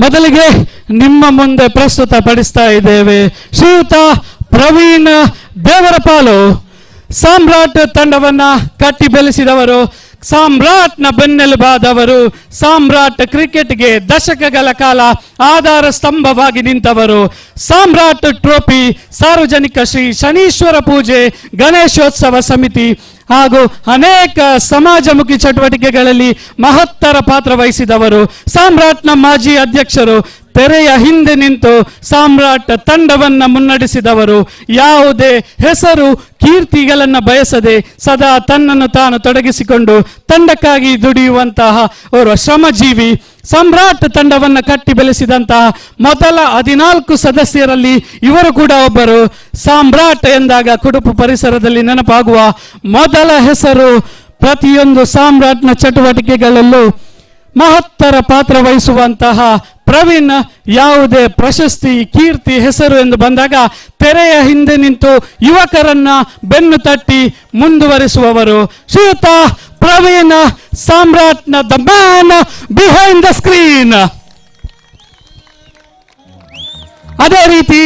ಮೊದಲಿಗೆ ನಿಮ್ಮ ಮುಂದೆ ಪ್ರಸ್ತುತಪಡಿಸ್ತಾ ಇದ್ದೇವೆ ಶ್ರೀಯುತ ಪ್ರವೀಣ್ ದೇವರಪಾಲು. ಸಾಮ್ರಾಟ್ ತಂಡವನ್ನ ಕಟ್ಟಿ ಬೆಳೆಸಿದವರು, ಸಾಮ್ರಾಟ್ನ ಬೆನ್ನೆಲುಬಾದವರು, ಸಾಮ್ರಾಟ್ ಕ್ರಿಕೆಟ್ಗೆ ದಶಕಗಳ ಕಾಲ ಆಧಾರ ಸ್ತಂಭವಾಗಿ ನಿಂತವರು. ಸಾಮ್ರಾಟ್ ಟ್ರೋಫಿ, ಸಾರ್ವಜನಿಕ ಶ್ರೀ ಶನೀಶ್ವರ ಪೂಜೆ, ಗಣೇಶೋತ್ಸವ ಸಮಿತಿ ಹಾಗೂ ಅನೇಕ ಸಮಾಜಮುಖಿ ಚಟುವಟಿಕೆಗಳಲ್ಲಿ ಮಹತ್ತರ ಪಾತ್ರ ವಹಿಸಿದವರು. ಸಾಮ್ರಾಟ್ನ ಮಾಜಿ ಅಧ್ಯಕ್ಷರು, ತೆರೆಯ ಹಿಂದೆ ನಿಂತು ಸಾಮ್ರಾಟ್ ತಂಡವನ್ನು ಮುನ್ನಡೆಸಿದವರು. ಯಾವುದೇ ಹೆಸರು ಕೀರ್ತಿಗಳನ್ನು ಬಯಸದೆ ಸದಾ ತನ್ನನ್ನು ತಾನು ತೊಡಗಿಸಿಕೊಂಡು ತಂಡಕ್ಕಾಗಿ ದುಡಿಯುವಂತಹ ಓರ್ವ ಶ್ರಮಜೀವಿ. ಸಾಮ್ರಾಟ್ ತಂಡವನ್ನು ಕಟ್ಟಿ ಬೆಳೆಸಿದಂತಹ ಮೊದಲ 14 ಸದಸ್ಯರಲ್ಲಿ ಇವರು ಕೂಡ ಒಬ್ಬರು. ಸಾಮ್ರಾಟ್ ಎಂದಾಗ ಕುಡುಪು ಪರಿಸರದಲ್ಲಿ ನೆನಪಾಗುವ ಮೊದಲ ಹೆಸರು. ಪ್ರತಿಯೊಂದು ಸಾಮ್ರಾಟ್ನ ಚಟುವಟಿಕೆಗಳಲ್ಲೂ ಮಹತ್ತರ ಪಾತ್ರ ವಹಿಸುವಂತಹ ಪ್ರವೀಣ್. ಯಾವುದೇ ಪ್ರಶಸ್ತಿ, ಕೀರ್ತಿ, ಹೆಸರು ಎಂದು ಬಂದಾಗ ತೆರೆಯ ಹಿಂದೆ ನಿಂತು ಯುವಕರನ್ನ ಬೆನ್ನು ತಟ್ಟಿ ಮುಂದುವರಿಸುವವರು ಶ್ರೀಯುತ ಪ್ರವೀಣ್, ಸಾಮ್ರಾಟ್ನ the man behind the screen. ಅದೇ ರೀತಿ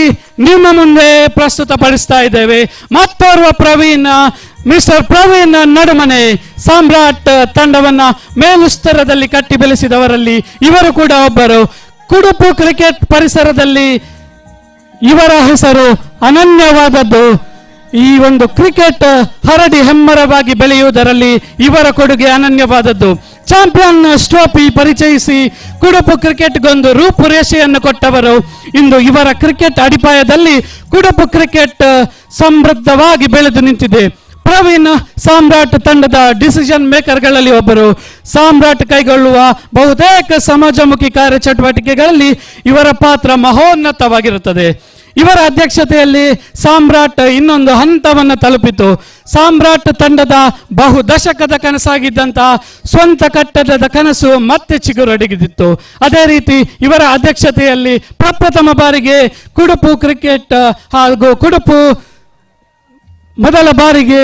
ನಿಮ್ಮ ಮುಂದೆ ಪ್ರಸ್ತುತಪಡಿಸ್ತಾ ಇದ್ದೇವೆ ಮತ್ತೋರ್ವ ಪ್ರವೀಣ್, ಮಿಸ್ಟರ್ ಪ್ರವೀಣ್ ನಡುಮನೆ. ಸಾಮ್ರಾಟ್ ತಂಡವನ್ನ ಮೇಲುಸ್ತರದಲ್ಲಿ ಕಟ್ಟಿ ಬೆಳೆಸಿದವರಲ್ಲಿ ಇವರು ಕೂಡ ಒಬ್ಬರು. ಕುಡುಪು ಕ್ರಿಕೆಟ್ ಪರಿಸರದಲ್ಲಿ ಇವರ ಹೆಸರು ಅನನ್ಯವಾದದ್ದು. ಈ ಒಂದು ಕ್ರಿಕೆಟ್ ಹರಡಿ ಹೆಮ್ಮರವಾಗಿ ಬೆಳೆಯುವುದರಲ್ಲಿ ಇವರ ಕೊಡುಗೆ ಅನನ್ಯವಾದದ್ದು. ಚಾಂಪಿಯನ್ಸ್ ಟ್ರೋಫಿ ಪರಿಚಯಿಸಿ ಕುಡುಪು ಕ್ರಿಕೆಟ್ಗೊಂದು ರೂಪುರೇಷೆಯನ್ನು ಕೊಟ್ಟವರು. ಇಂದು ಇವರ ಕ್ರಿಕೆಟ್ ಅಡಿಪಾಯದಲ್ಲಿ ಕುಡುಪು ಕ್ರಿಕೆಟ್ ಸಮೃದ್ಧವಾಗಿ ಬೆಳೆದು ನಿಂತಿದೆ. ಪ್ರವೀಣ್ ಸಾಮ್ರಾಟ್ ತಂಡದ ಡಿಸಿಷನ್ ಮೇಕರ್ಗಳಲ್ಲಿ ಒಬ್ಬರು. ಸಾಮ್ರಾಟ್ ಕೈಗೊಳ್ಳುವ ಬಹುತೇಕ ಸಮಾಜಮುಖಿ ಕಾರ್ಯಚಟುವಟಿಕೆಗಳಲ್ಲಿ ಇವರ ಪಾತ್ರ ಮಹೋನ್ನತವಾಗಿರುತ್ತದೆ. ಇವರ ಅಧ್ಯಕ್ಷತೆಯಲ್ಲಿ ಸಾಮ್ರಾಟ್ ಇನ್ನೊಂದು ಹಂತವನ್ನು ತಲುಪಿತು. ಸಾಮ್ರಾಟ್ ತಂಡದ ಬಹುದಶಕದ ಕನಸಾಗಿದ್ದಂತಹ ಸ್ವಂತ ಕಟ್ಟಡದ ಕನಸು ಮತ್ತೆ ಚಿಗುರೊಡೆದಿತ್ತು. ಅದೇ ರೀತಿ ಇವರ ಅಧ್ಯಕ್ಷತೆಯಲ್ಲಿ ಪ್ರಪ್ರಥಮ ಬಾರಿಗೆ ಕುಡುಪು ಕ್ರಿಕೆಟ್ ಹಾಗೂ ಕುಡುಪು ಮೊದಲ ಬಾರಿಗೆ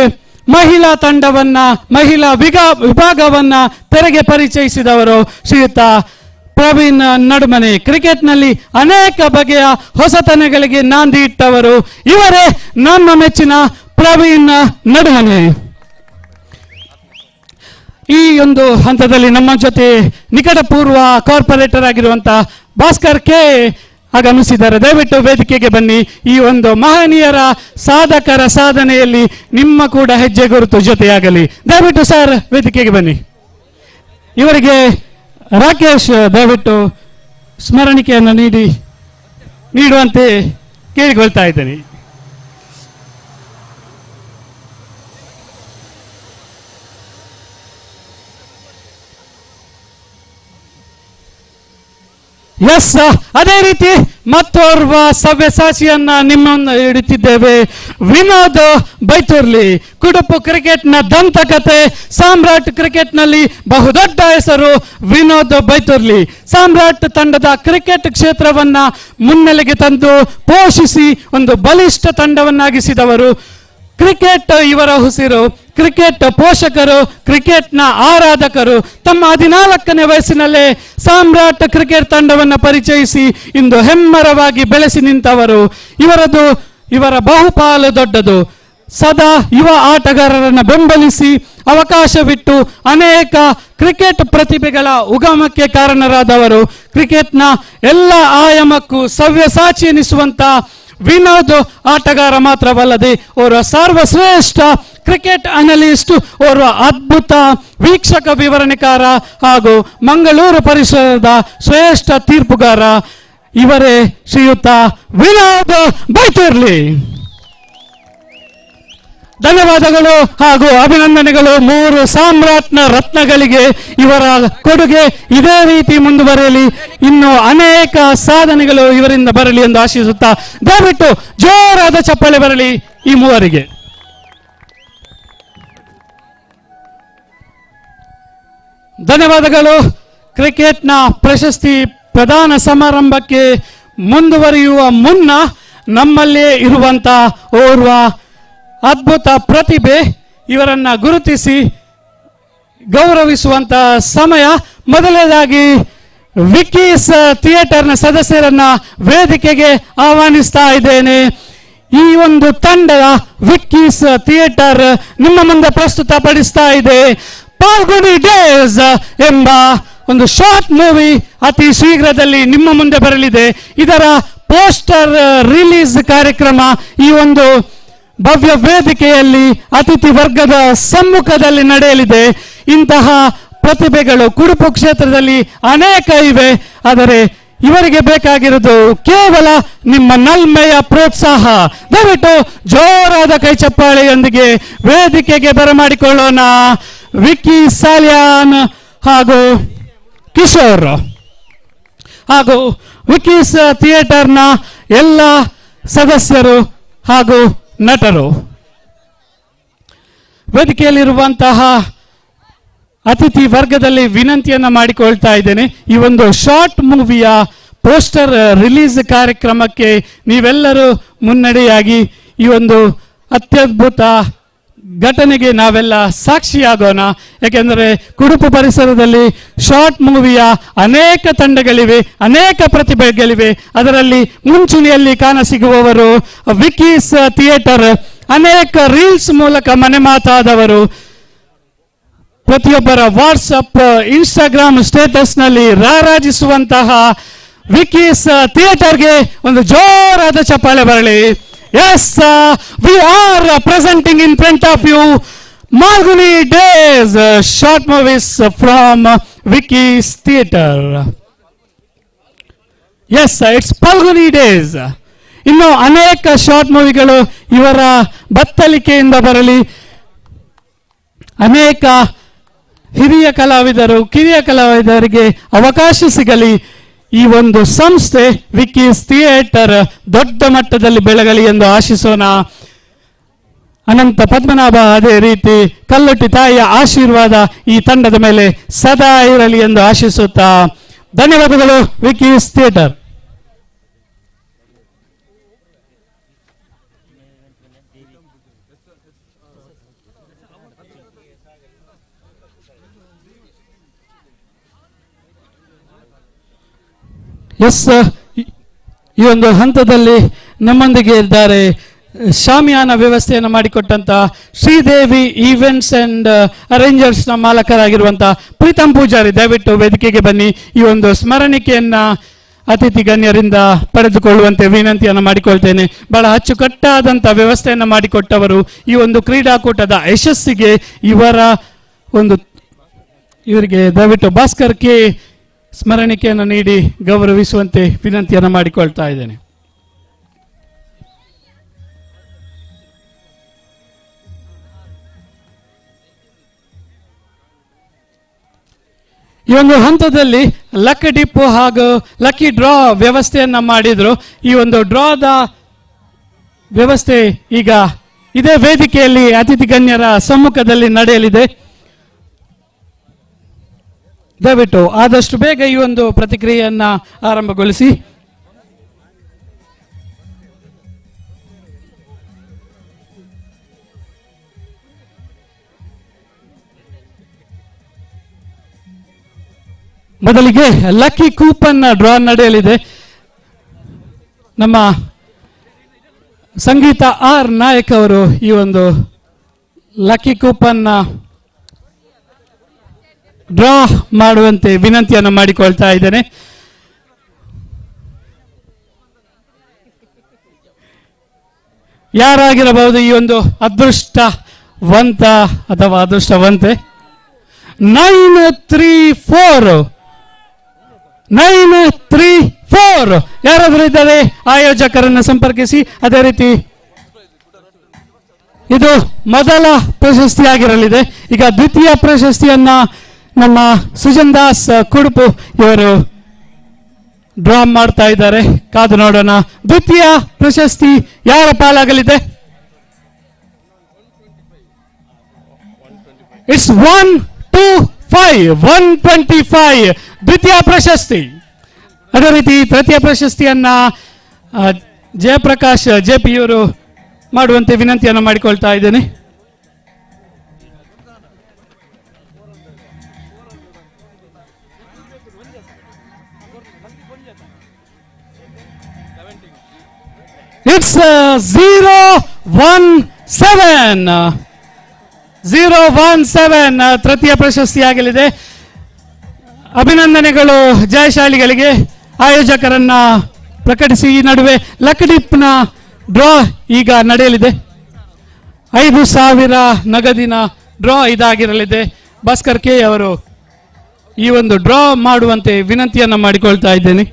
ಮಹಿಳಾ ತಂಡವನ್ನ, ಮಹಿಳಾ ವಿಭಾಗವನ್ನ ತೆರೆಗೆ ಪರಿಚಯಿಸಿದವರು ಶ್ರೀಯುತ ಪ್ರವೀಣ್ ನಡುಮನೆ. ಕ್ರಿಕೆಟ್ನಲ್ಲಿ ಅನೇಕ ಬಗೆಯ ಹೊಸತನಗಳಿಗೆ ನಾಂದಿ ಇಟ್ಟವರು ಇವರೇ ನಮ್ಮ ಮೆಚ್ಚಿನ ಪ್ರವೀಣ್ ನಡುಮನೆ. ಈ ಒಂದು ಹಂತದಲ್ಲಿ ನಮ್ಮ ಜೊತೆ ನಿಕಟಪೂರ್ವ ಕಾರ್ಪೊರೇಟರ್ ಆಗಿರುವಂತಹ ಭಾಸ್ಕರ್ ಕೆ ಆಗಮಿಸಿದ್ದಾರೆ. ದಯವಿಟ್ಟು ವೇದಿಕೆಗೆ ಬನ್ನಿ. ಈ ಒಂದು ಮಹನೀಯರ ಸಾಧಕರ ಸಾಧನೆಯಲ್ಲಿ ನಿಮ್ಮ ಕೂಡ ಹೆಜ್ಜೆ ಗುರುತು ಜೊತೆಯಾಗಲಿ. ದಯವಿಟ್ಟು ಸರ್ ವೇದಿಕೆಗೆ ಬನ್ನಿ. ಇವರಿಗೆ ರಾಕೇಶ್ ದಯವಿಟ್ಟು ಸ್ಮರಣಿಕೆಯನ್ನು ನೀಡುವಂತೆ ಕೇಳಿಕೊಳ್ತಾ ಇದ್ದೇನೆ. ಎಸ್, ಅದೇ ರೀತಿ ಮತ್ತೋರ್ವ ಸವ್ಯಸಾಚಿಯನ್ನ ನಿಮ್ಮನ್ನು ಹಿಡಿತಿದ್ದೇವೆ. ವಿನೋದ್ ಬೈತೂರ್ಲಿ, ಕುಡುಪು ಕ್ರಿಕೆಟ್ನ ದಂತಕತೆ, ಸಾಮ್ರಾಟ್ ಕ್ರಿಕೆಟ್ನಲ್ಲಿ ಬಹುದೊಡ್ಡ ಹೆಸರು ವಿನೋದ್ ಬೈತೂರ್ಲಿ. ಸಾಮ್ರಾಟ್ ತಂಡದ ಕ್ರಿಕೆಟ್ ಕ್ಷೇತ್ರವನ್ನ ಮುನ್ನೆಲೆಗೆ ತಂದು ಪೋಷಿಸಿ ಒಂದು ಬಲಿಷ್ಠ ತಂಡವನ್ನಾಗಿಸಿದವರು. ಕ್ರಿಕೆಟ್ ಇವರ ಉಸಿರು. ಕ್ರಿಕೆಟ್ ಪೋಷಕರು, ಕ್ರಿಕೆಟ್ನ ಆರಾಧಕರು. ತಮ್ಮ 14ನೇ ವಯಸ್ಸಿನಲ್ಲೇ ಸಾಮ್ರಾಟ್ ಕ್ರಿಕೆಟ್ ತಂಡವನ್ನು ಪರಿಚಯಿಸಿ ಇಂದು ಹೆಮ್ಮರವಾಗಿ ಬೆಳೆಸಿ ನಿಂತವರು. ಇವರ ಬಹುಪಾಲು ದೊಡ್ಡದು. ಸದಾ ಯುವ ಆಟಗಾರರನ್ನು ಬೆಂಬಲಿಸಿ ಅವಕಾಶವಿಟ್ಟು ಅನೇಕ ಕ್ರಿಕೆಟ್ ಪ್ರತಿಭೆಗಳ ಉಗಮಕ್ಕೆ ಕಾರಣರಾದವರು. ಕ್ರಿಕೆಟ್ನ ಎಲ್ಲ ಆಯಾಮಕ್ಕೂ ಸವ್ಯಸಾಚಿ ಎನಿಸುವಂತ ವಿನೋದ್ ಆಟಗಾರ ಮಾತ್ರವಲ್ಲದೆ ಓರ್ವ ಸರ್ವಶ್ರೇಷ್ಠ ಕ್ರಿಕೆಟ್ ಅನಲಿಸ್ಟ್, ಓರ್ವ ಅದ್ಭುತ ವೀಕ್ಷಕ ವಿವರಣೆಕಾರ ಹಾಗೂ ಮಂಗಳೂರು ಪರಿಸರದ ಶ್ರೇಷ್ಠ ತೀರ್ಪುಗಾರ. ಇವರೇ ಶ್ರೀಯುತ ವಿನೋದ್ ಬೈತೂರ್ಲಿ. ಧನ್ಯವಾದಗಳು ಹಾಗೂ ಅಭಿನಂದನೆಗಳು 3 ಸಾಮ್ರಾಟ್ನ ರತ್ನಗಳಿಗೆ. ಇವರ ಕೊಡುಗೆ ಇದೇ ರೀತಿ ಮುಂದುವರೆಯಲಿ. ಇನ್ನು ಅನೇಕ ಸಾಧನೆಗಳು ಇವರಿಂದ ಬರಲಿ ಎಂದು ಆಶಿಸುತ್ತಾ ದಯವಿಟ್ಟು ಜೋರಾದ ಚಪ್ಪಾಳೆ ಬರಲಿ ಈ ಮೂವರಿಗೆ. ಧನ್ಯವಾದಗಳು. ಕ್ರಿಕೆಟ್ನ ಪ್ರಶಸ್ತಿ ಪ್ರದಾನ ಸಮಾರಂಭಕ್ಕೆ ಮುಂದುವರಿಯುವ ಮುನ್ನ ನಮ್ಮಲ್ಲೇ ಇರುವಂತ ಓರ್ವ ಅದ್ಭುತ ಪ್ರತಿಭೆ, ಇವರನ್ನ ಗುರುತಿಸಿ ಗೌರವಿಸುವಂತ ಸಮಯ. ಮೊದಲನೇದಾಗಿ ವಿಕೀಸ್ ಥಿಯೇಟರ್ನ ಸದಸ್ಯರನ್ನ ವೇದಿಕೆಗೆ ಆಹ್ವಾನಿಸ್ತಾ ಇದ್ದೇನೆ. ಈ ಒಂದು ತಂಡದ ವಿಕೀಸ್ ಥಿಯೇಟರ್ ನಿಮ್ಮ ಮುಂದೆ ಪ್ರಸ್ತುತಪಡಿಸ್ತಾ ಇದೆ ಪಾಲ್ಗುಣಿ ಡೇಸ್ ಎಂಬ ಒಂದು ಶಾರ್ಟ್ ಮೂವಿ ಅತಿ ಶೀಘ್ರದಲ್ಲಿ ನಿಮ್ಮ ಮುಂದೆ ಬರಲಿದೆ. ಇದರ ಪೋಸ್ಟರ್ ರಿಲೀಸ್ ಕಾರ್ಯಕ್ರಮ ಈ ಒಂದು ಭವ್ಯ ವೇದಿಕೆಯಲ್ಲಿ ಅತಿಥಿ ವರ್ಗದ ಸಮ್ಮುಖದಲ್ಲಿ ನಡೆಯಲಿದೆ. ಇಂತಹ ಪ್ರತಿಭೆಗಳು ಕುಡುಪು ಕ್ಷೇತ್ರದಲ್ಲಿ ಅನೇಕ ಇವೆ. ಆದರೆ ಇವರಿಗೆ ಬೇಕಾಗಿರುವುದು ಕೇವಲ ನಿಮ್ಮ ನಲ್ಮೆಯ ಪ್ರೋತ್ಸಾಹ. ದಯವಿಟ್ಟು ಜೋರಾದ ಕೈ ಚಪ್ಪಾಳೆಯೊಂದಿಗೆ ವೇದಿಕೆಗೆ ಬರಮಾಡಿಕೊಳ್ಳೋಣ ವಿಕ್ಕಿ ಸಾಲ್ಯಾನ್ ಹಾಗೂ ಕಿಶೋರ್ ಹಾಗೂ ವಿಕೀಸ್ ಥಿಯೇಟರ್ನ ಎಲ್ಲ ಸದಸ್ಯರು ಹಾಗೂ ನಟರು. ವೇದಿಕೆಯಲ್ಲಿರುವಂತಹ ಅತಿಥಿ ವರ್ಗದಲ್ಲಿ ವಿನಂತಿಯನ್ನ ಮಾಡಿಕೊಳ್ತಾ ಇದ್ದೇನೆ. ಈ ಒಂದು ಶಾರ್ಟ್ ಮೂವಿಯ ಪೋಸ್ಟರ್ ರಿಲೀಸ್ ಕಾರ್ಯಕ್ರಮಕ್ಕೆ ನೀವೆಲ್ಲರೂ ಮುನ್ನಡೆಯಾಗಿ ಈ ಒಂದು ಅತ್ಯದ್ಭುತ ಘಟನೆಗೆ ನಾವೆಲ್ಲ ಸಾಕ್ಷಿಯಾಗೋಣ. ಯಾಕೆಂದರೆ ಕುಡುಪು ಪರಿಸರದಲ್ಲಿ ಶಾರ್ಟ್ ಮೂವಿಯ ಅನೇಕ ತಂಡಗಳಿವೆ, ಅನೇಕ ಪ್ರತಿಭೆಗಳಿವೆ. ಅದರಲ್ಲಿ ಮುಂಚೂಣಿಯಲ್ಲಿ ಕಾಣಸಿಗುವವರು ವಿಕೀಸ್ ಥಿಯೇಟರ್. ಅನೇಕ ರೀಲ್ಸ್ ಮೂಲಕ ಮನೆ ಮಾತಾದವರು. ಪ್ರತಿಯೊಬ್ಬರ ವಾಟ್ಸಪ್, ಇನ್ಸ್ಟಾಗ್ರಾಮ್ ಸ್ಟೇಟಸ್ನಲ್ಲಿ ರಾರಾಜಿಸುವಂತಹ ವಿಕೀಸ್ ಥಿಯೇಟರ್ಗೆ ಒಂದು ಜೋರಾದ ಚಪ್ಪಾಳೆ ಬರಲಿ. Yes, we are presenting in front of you Malguni Days, short movies from Vicky's Theatre. Yes, it's Malguni Days. ಇನ್ನು ಅನೇಕ ಶಾರ್ಟ್ ಮೂವಿಗಳು ಇವರ ಬತ್ತಲಿಕೆಯಿಂದ ಬರಲಿ. ಅನೇಕ ಹಿರಿಯ ಕಲಾವಿದರು ಕಿರಿಯ ಕಲಾವಿದರಿಗೆ ಅವಕಾಶ ಸಿಗಲಿ. ಈ ಒಂದು ಸಂಸ್ಥೆ ವಿಕ್ಕೀಸ್ ಥಿಯೇಟರ್ ದೊಡ್ಡ ಮಟ್ಟದಲ್ಲಿ ಬೆಳಗಲಿ ಎಂದು ಆಶಿಸೋಣ. ಅನಂತ ಪದ್ಮನಾಭ ಅದೇ ರೀತಿ ಕಲ್ಲುಟ್ಟಿ ತಾಯಿಯ ಆಶೀರ್ವಾದ ಈ ತಂಡದ ಮೇಲೆ ಸದಾ ಇರಲಿ ಎಂದು ಆಶಿಸುತ್ತಾ ಧನ್ಯವಾದಗಳು. ವಿಕ್ಕೀಸ್ ಥಿಯೇಟರ್. ಎಸ್, ಈ ಒಂದು ಹಂತದಲ್ಲಿ ನಮ್ಮೊಂದಿಗೆ ಇದ್ದಾರೆ ಶಾಮಿಯಾನ ವ್ಯವಸ್ಥೆಯನ್ನು ಮಾಡಿಕೊಟ್ಟಂತ ಶ್ರೀದೇವಿ ಈವೆಂಟ್ಸ್ ಅಂಡ್ ಅರೇಂಜರ್ಸ್ನ ಮಾಲಕರಾಗಿರುವಂಥ ಪ್ರೀತಮ್ ಪೂಜಾರಿ, ದಯವಿಟ್ಟು ವೇದಿಕೆಗೆ ಬನ್ನಿ. ಈ ಒಂದು ಸ್ಮರಣಿಕೆಯನ್ನ ಅತಿಥಿ ಗಣ್ಯರಿಂದ ಪಡೆದುಕೊಳ್ಳುವಂತೆ ವಿನಂತಿಯನ್ನು ಮಾಡಿಕೊಳ್ತೇನೆ. ಬಹಳ ಅಚ್ಚುಕಟ್ಟಾದಂಥ ವ್ಯವಸ್ಥೆಯನ್ನು ಮಾಡಿಕೊಟ್ಟವರು. ಈ ಒಂದು ಕ್ರೀಡಾಕೂಟದ ಯಶಸ್ಸಿಗೆ ಇವರಿಗೆ ದಯವಿಟ್ಟು ಭಾಸ್ಕರ್ ಕೆ ಸ್ಮರಣಿಕೆಯನ್ನು ನೀಡಿ ಗೌರವಿಸುವಂತೆ ವಿನಂತಿಯನ್ನು ಮಾಡಿಕೊಳ್ತಾ ಇದ್ದೇನೆ. ಈ ಒಂದು ಹಂತದಲ್ಲಿ ಲಕ್ ಡಿಪ್ ಹಾಗೂ ಲಕ್ಕಿ ಡ್ರಾ ವ್ಯವಸ್ಥೆಯನ್ನ ಮಾಡಿದ್ರು. ಈ ಒಂದು ಡ್ರಾದ ವ್ಯವಸ್ಥೆ ಈಗ ಇದೇ ವೇದಿಕೆಯಲ್ಲಿ ಅತಿಥಿ ಗಣ್ಯರ ಸಮ್ಮುಖದಲ್ಲಿ ನಡೆಯಲಿದೆ. ದಯವಿಟ್ಟು ಆದಷ್ಟು ಬೇಗ ಈ ಒಂದು ಪ್ರತಿಕ್ರಿಯೆಯನ್ನ ಆರಂಭಗೊಳಿಸಿ. ಮೊದಲಿಗೆ ಲಕ್ಕಿ ಕೂಪನ್ ಡ್ರಾ ನಡೆಯಲಿದೆ. ನಮ್ಮ ಸಂಗೀತ ಆರ್ ನಾಯಕ್ ಅವರು ಈ ಒಂದು ಲಕ್ಕಿ ಕೂಪನ್ ಡ್ರಾ ಮಾಡುವಂತೆ ವಿನಂತಿಯನ್ನು ಮಾಡಿಕೊಳ್ತಾ ಇದ್ದೇನೆ. ಯಾರಾಗಿರಬಹುದು ಈ ಒಂದು ಅದೃಷ್ಟವಂತ ಅಥವಾ ಅದೃಷ್ಟವಂತೆ? 934 ಯಾರಾದರೂ ಇದ್ದಾರೆ ಆಯೋಜಕರನ್ನು ಸಂಪರ್ಕಿಸಿ. ಅದೇ ರೀತಿ ಇದು ಮೊದಲ ಪ್ರಶಸ್ತಿ ಆಗಿರಲಿದೆ. ಈಗ ದ್ವಿತೀಯ ಪ್ರಶಸ್ತಿಯನ್ನ ನಮ್ಮ ಸುಜನ್ ದಾಸ್ ಕುಡುಪು ಇವರು ಡ್ರಾ ಮಾಡ್ತಾ ಇದ್ದಾರೆ. ಕಾದು ನೋಡೋಣ ದ್ವಿತೀಯ ಪ್ರಶಸ್ತಿ ಯಾರ ಪಾಲಾಗಲಿದೆ. ಇಟ್ಸ್ 125 ದ್ವಿತೀಯ ಪ್ರಶಸ್ತಿ. ಅದೇ ರೀತಿ ತೃತೀಯ ಪ್ರಶಸ್ತಿಯನ್ನ ಜಯಪ್ರಕಾಶ್ ಜೆಪಿ ಇವರು ಮಾಡುವಂತೆ ವಿನಂತಿಯನ್ನು ಮಾಡಿಕೊಳ್ತಾ ಇದ್ದೇನೆ. ಇಟ್ಸ್ 017 ತೃತೀಯ ಪ್ರಶಸ್ತಿಯಾಗಲಿದೆ. ಅಭಿನಂದನೆಗಳು ಜಯಶಾಲಿಗಳಿಗೆ. ಆಯೋಜಕರನ್ನ ಪ್ರಕಟಿಸಿ. ಈ ನಡುವೆ ಲಕ್ಡಿಪ್ನ ಡ್ರಾ ಈಗ ನಡೆಯಲಿದೆ. 5,000 ನಗದಿನ ಡ್ರಾ ಇದಾಗಿರಲಿದೆ. ಭಾಸ್ಕರ್ ಕೆ ಅವರು ಈ ಒಂದು ಡ್ರಾ ಮಾಡುವಂತೆ ವಿನಂತಿಯನ್ನು ಮಾಡಿಕೊಳ್ತಾ ಇದ್ದೇನೆ.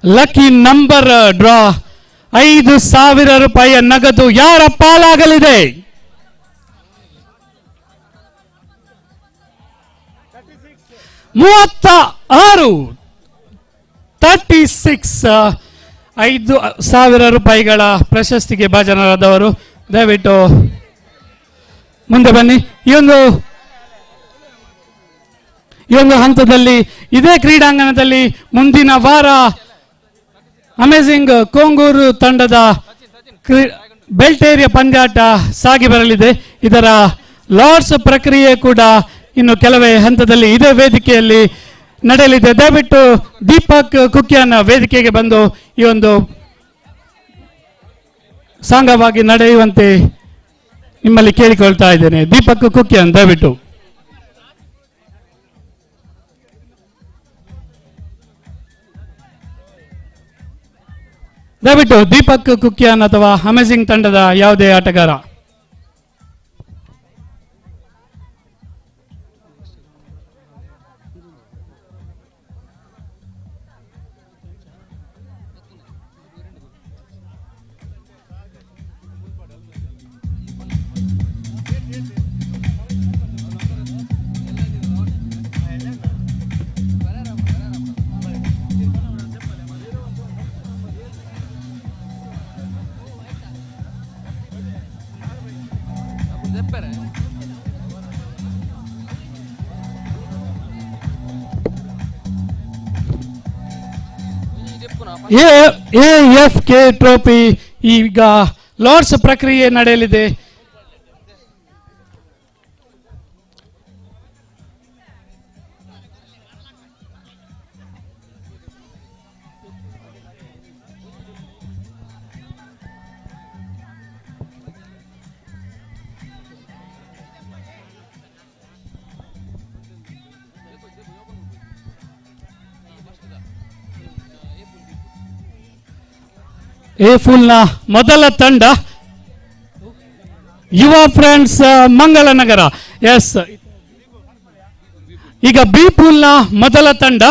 ಲಕ್ಕಿ ನಂಬರ್ ಡ್ರಾ 5,000 ರೂಪಾಯಿಯ ನಗದು ಯಾರ ಪಾಲಾಗಲಿದೆ? 36 5,000 ರೂಪಾಯಿಗಳ ಪ್ರಶಸ್ತಿಗೆ ಭಾಜನರಾದವರು ದಯವಿಟ್ಟು ಮುಂದೆ ಬನ್ನಿ. ಈ ಒಂದು ಹಂತದಲ್ಲಿ ಇದೇ ಕ್ರೀಡಾಂಗಣದಲ್ಲಿ ಮುಂದಿನ ವಾರ ಅಮೇಜಿಂಗ್ ಕೋಂಗೂರು ತಂಡದ ಬೆಲ್ಟ್ ಏರಿಯಾ ಪಂದ್ಯಾಟ ಸಾಗಿ ಬರಲಿದೆ. ಇದರ ಲಾರ್ಡ್ಸ್ ಪ್ರಕ್ರಿಯೆ ಕೂಡ ಇನ್ನು ಕೆಲವೇ ಹಂತದಲ್ಲಿ ಇದೇ ವೇದಿಕೆಯಲ್ಲಿ ನಡೆಯಲಿದೆ. ದಯವಿಟ್ಟು ದೀಪಕ್ ಕುಕ್ಯಾನ್ ವೇದಿಕೆಗೆ ಬಂದು ಈ ಒಂದು ಸಾಂಗವಾಗಿ ನಡೆಯುವಂತೆ ನಿಮ್ಮಲ್ಲಿ ಕೇಳಿಕೊಳ್ತಾ ಇದ್ದೇನೆ. ದೀಪಕ್ ಕುಕ್ಯಾನ್ ದಯವಿಟ್ಟು. ದೀಪಕ್ ಕುಕ್ಯಾನ್ ಅಥವಾ ಅಮೇಜಿಂಗ್ ತಂಡದ ಯಾವುದೇ ಆಟಗಾರ. AFK ಟ್ರೋಫಿ ಈಗ ಲಾರ್ಡ್ಸ್ ಪ್ರಕ್ರಿಯೆ ನಡೆಯಲಿದೆ. ಎ ಫುಲ್ನ ಮೊದಲ ತಂಡ ಯುವ ಫ್ರೆಂಡ್ಸ್ ಮಂಗಳನಗರ. ಎಸ್, ಈಗ ಬಿ ಪೂಲ್ನ ಮೊದಲ ತಂಡ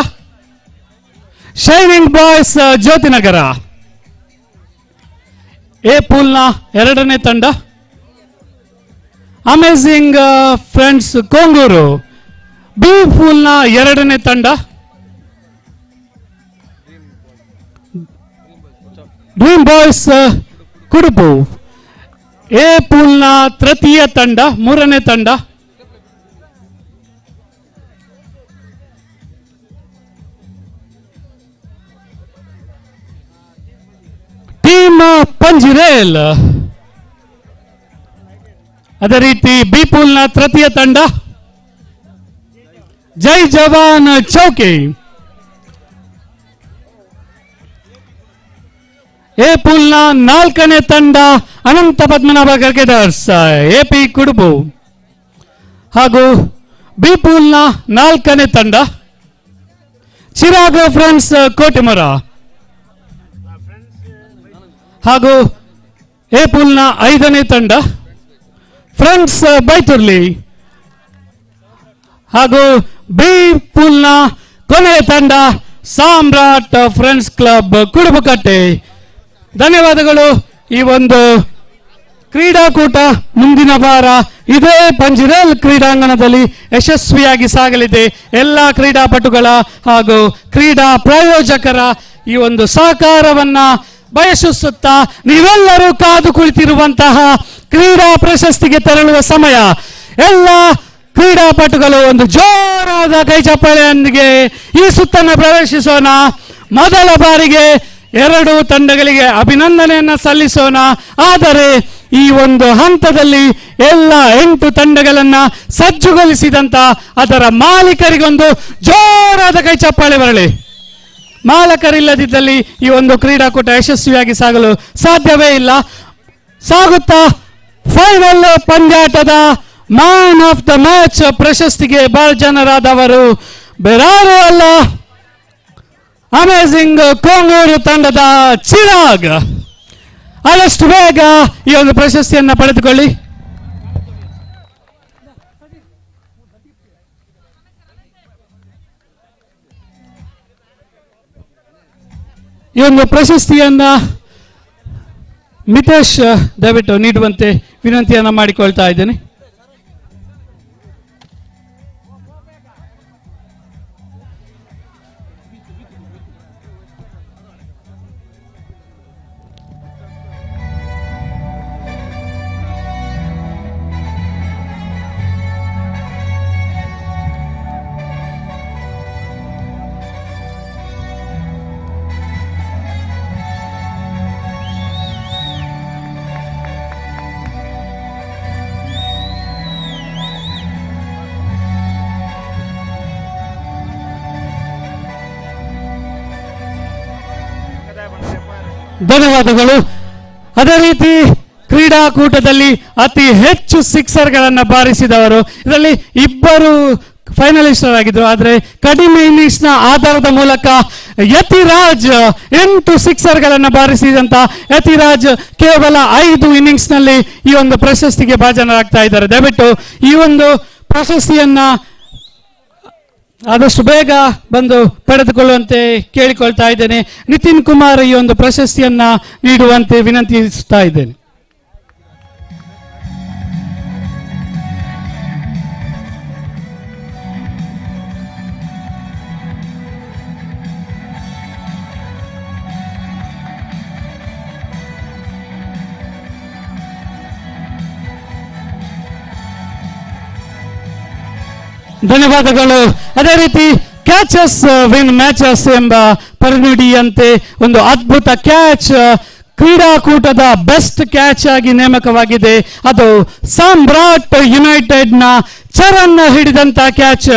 ಶೈನಿಂಗ್ ಬಾಯ್ಸ್ ಜ್ಯೋತಿನಗರ. ಎ ಪೂಲ್ನ ಎರಡನೇ ತಂಡ ಅಮೇಜಿಂಗ್ ಫ್ರೆಂಡ್ಸ್ ಕೊಂಗೂರು. ಬಿ ಪೂಲ್ನ ಎರಡನೇ ತಂಡ ಡ್ರೀಮ್ ಬಾಯ್ಸ್ ಕುಡುಪು. ಎ ಪೂಲ್ನ ತೃತೀಯ ತಂಡ ಮೂರನೇ ತಂಡ ಟೀಮ್ ಪಂಜಿರೇಲ್. ಅದೇ ರೀತಿ ಬಿ ಪೂಲ್ನ ತೃತೀಯ ತಂಡ ಜೈ ಜವಾನ್ ಚೌಕಿ. ಎ ಪೂಲ್ನ ನಾಲ್ಕನೇ ತಂಡ ಅನಂತ ಪದ್ಮನಾಭ ಕ್ರಿಕೆಟರ್ಸ್ ಎಪಿ ಕುಡುಬು. ಹಾಗೂ ಬಿ ಪೂಲ್ನ ನಾಲ್ಕನೇ ತಂಡ ಚಿರಾಗ ಫ್ರೆಂಡ್ಸ್ ಕೋಟೆಮರ. ಹಾಗೂ ಎ ಪೂಲ್ನ ಐದನೇ ತಂಡ ಫ್ರೆಂಡ್ಸ್ ಬೈತುರ್ಲಿ. ಹಾಗೂ ಬಿ ಪೂಲ್ನ ಕೊನೆಯ ತಂಡ ಸಾಮ್ರಾಟ್ ಫ್ರೆಂಡ್ಸ್ ಕ್ಲಬ್ ಕುಡುಬು ಕಟ್ಟೆ. ಧನ್ಯವಾದಗಳು. ಈ ಒಂದು ಕ್ರೀಡಾಕೂಟ ಮುಂದಿನ ವಾರ ಇದೇ ಪಂಜಿರೇಲ್ ಕ್ರೀಡಾಂಗಣದಲ್ಲಿ ಯಶಸ್ವಿಯಾಗಿ ಸಾಗಲಿದೆ. ಎಲ್ಲ ಕ್ರೀಡಾಪಟುಗಳ ಹಾಗೂ ಕ್ರೀಡಾ ಪ್ರಾಯೋಜಕರ ಈ ಒಂದು ಸಹಕಾರವನ್ನ ಬಯಸುತ್ತಾ ನೀವೆಲ್ಲರೂ ಕಾದು ಕುಳಿತಿರುವಂತಹ ಕ್ರೀಡಾ ಪ್ರಶಸ್ತಿಗೆ ತೆರಳುವ ಸಮಯ. ಎಲ್ಲ ಕ್ರೀಡಾಪಟುಗಳು ಒಂದು ಜೋರಾದ ಕೈ ಚಪ್ಪಾಳೆಯೊಂದಿಗೆ ಈ ಸುತ್ತನ್ನು ಪ್ರವೇಶಿಸೋಣ. ಮೊದಲ ಬಾರಿಗೆ ಎರಡು ತಂಡಗಳಿಗೆ ಅಭಿನಂದನೆಯನ್ನ ಸಲ್ಲಿಸೋಣ. ಆದರೆ ಈ ಒಂದು ಹಂತದಲ್ಲಿ ಎಲ್ಲ 8 ತಂಡಗಳನ್ನ ಸಜ್ಜುಗೊಳಿಸಿದಂತ ಅದರ ಮಾಲೀಕರಿಗೊಂದು ಜೋರಾದ ಕೈ ಚಪ್ಪಾಳೆ ಬರಲಿ. ಮಾಲಕರಿಲ್ಲದಿದ್ದಲ್ಲಿ ಈ ಒಂದು ಕ್ರೀಡಾಕೂಟ ಯಶಸ್ವಿಯಾಗಿ ಸಾಗಲು ಸಾಧ್ಯವೇ ಇಲ್ಲ. ಸಾಗುತ್ತಾ ಫೈನಲ್ ಪಂದ್ಯಾಟದ ಮ್ಯಾನ್ ಆಫ್ ದ ಮ್ಯಾಚ್ ಪ್ರಶಸ್ತಿಗೆ ಭಾಜನರಾದವರು ಬೇರಾರು ಅಲ್ಲ, ಅಮೇಜಿಂಗ್ ಕೊಂಗೂರು ತಂಡದ ಚಿರಾಗ್. ಆದಷ್ಟು ಬೇಗ ಈ ಒಂದು ಪ್ರಶಸ್ತಿಯನ್ನು ಪಡೆದುಕೊಳ್ಳಿ. ಈ ಒಂದು ಪ್ರಶಸ್ತಿಯನ್ನ ಮಿತೇಶ್ ದಯವಿಟ್ಟು ನೀಡುವಂತೆ ವಿನಂತಿಯನ್ನ ಮಾಡಿಕೊಳ್ತಾ ಇದ್ದೇನೆ. ಧನ್ಯವಾದಗಳು. ಅದೇ ರೀತಿ ಕ್ರೀಡಾಕೂಟದಲ್ಲಿ ಅತಿ ಹೆಚ್ಚು ಸಿಕ್ಸರ್ಗಳನ್ನು ಬಾರಿಸಿದವರು ಇದರಲ್ಲಿ ಇಬ್ಬರು ಫೈನಲಿಸ್ಟರ್ ಆಗಿದ್ರು. ಆದರೆ ಕಡಿಮೆ ಇನ್ನಿಂಗ್ಸ್ನ ಆಧಾರದ ಮೂಲಕ ಯತಿರಾಜ್ 8 ಸಿಕ್ಸರ್ಗಳನ್ನು ಬಾರಿಸಿದಂತ ಯತಿರಾಜ್ ಕೇವಲ 5 ಇನ್ನಿಂಗ್ಸ್ನಲ್ಲಿ ಈ ಒಂದು ಪ್ರಶಸ್ತಿಗೆ ಭಾಜನರಾಗ್ತಾ ಇದ್ದಾರೆ. ದಯವಿಟ್ಟು ಈ ಒಂದು ಪ್ರಶಸ್ತಿಯನ್ನ ಆದಷ್ಟು ಬೇಗ ಬಂದು ಪಡೆದುಕೊಳ್ಳುವಂತೆ ಕೇಳಿಕೊಳ್ತಾ ಇದ್ದೇನೆ. ನಿತಿನ್ ಕುಮಾರ್ ಈ ಒಂದು ಪ್ರಶಸ್ತಿಯನ್ನ ನೀಡುವಂತೆ ವಿನಂತಿಸುತ್ತಾ ಇದ್ದೇನೆ. ಧನ್ಯವಾದಗಳು. ಅದೇ ರೀತಿ ಕ್ಯಾಚಸ್ ವಿನ್ ಮ್ಯಾಚಸ್ ಎಂಬ ಪರಿನುಡಿಯಂತೆ ಒಂದು ಅದ್ಭುತ ಕ್ಯಾಚ್ ಕ್ರೀಡಾಕೂಟದ ಬೆಸ್ಟ್ ಕ್ಯಾಚ್ ಆಗಿ ನೇಮಕವಾಗಿದೆ. ಅದು ಸಾಮ್ರಾಟ್ ಯುನೈಟೆಡ್ನ ಚರಣ್ ಹಿಡಿದಂತ ಕ್ಯಾಚ್.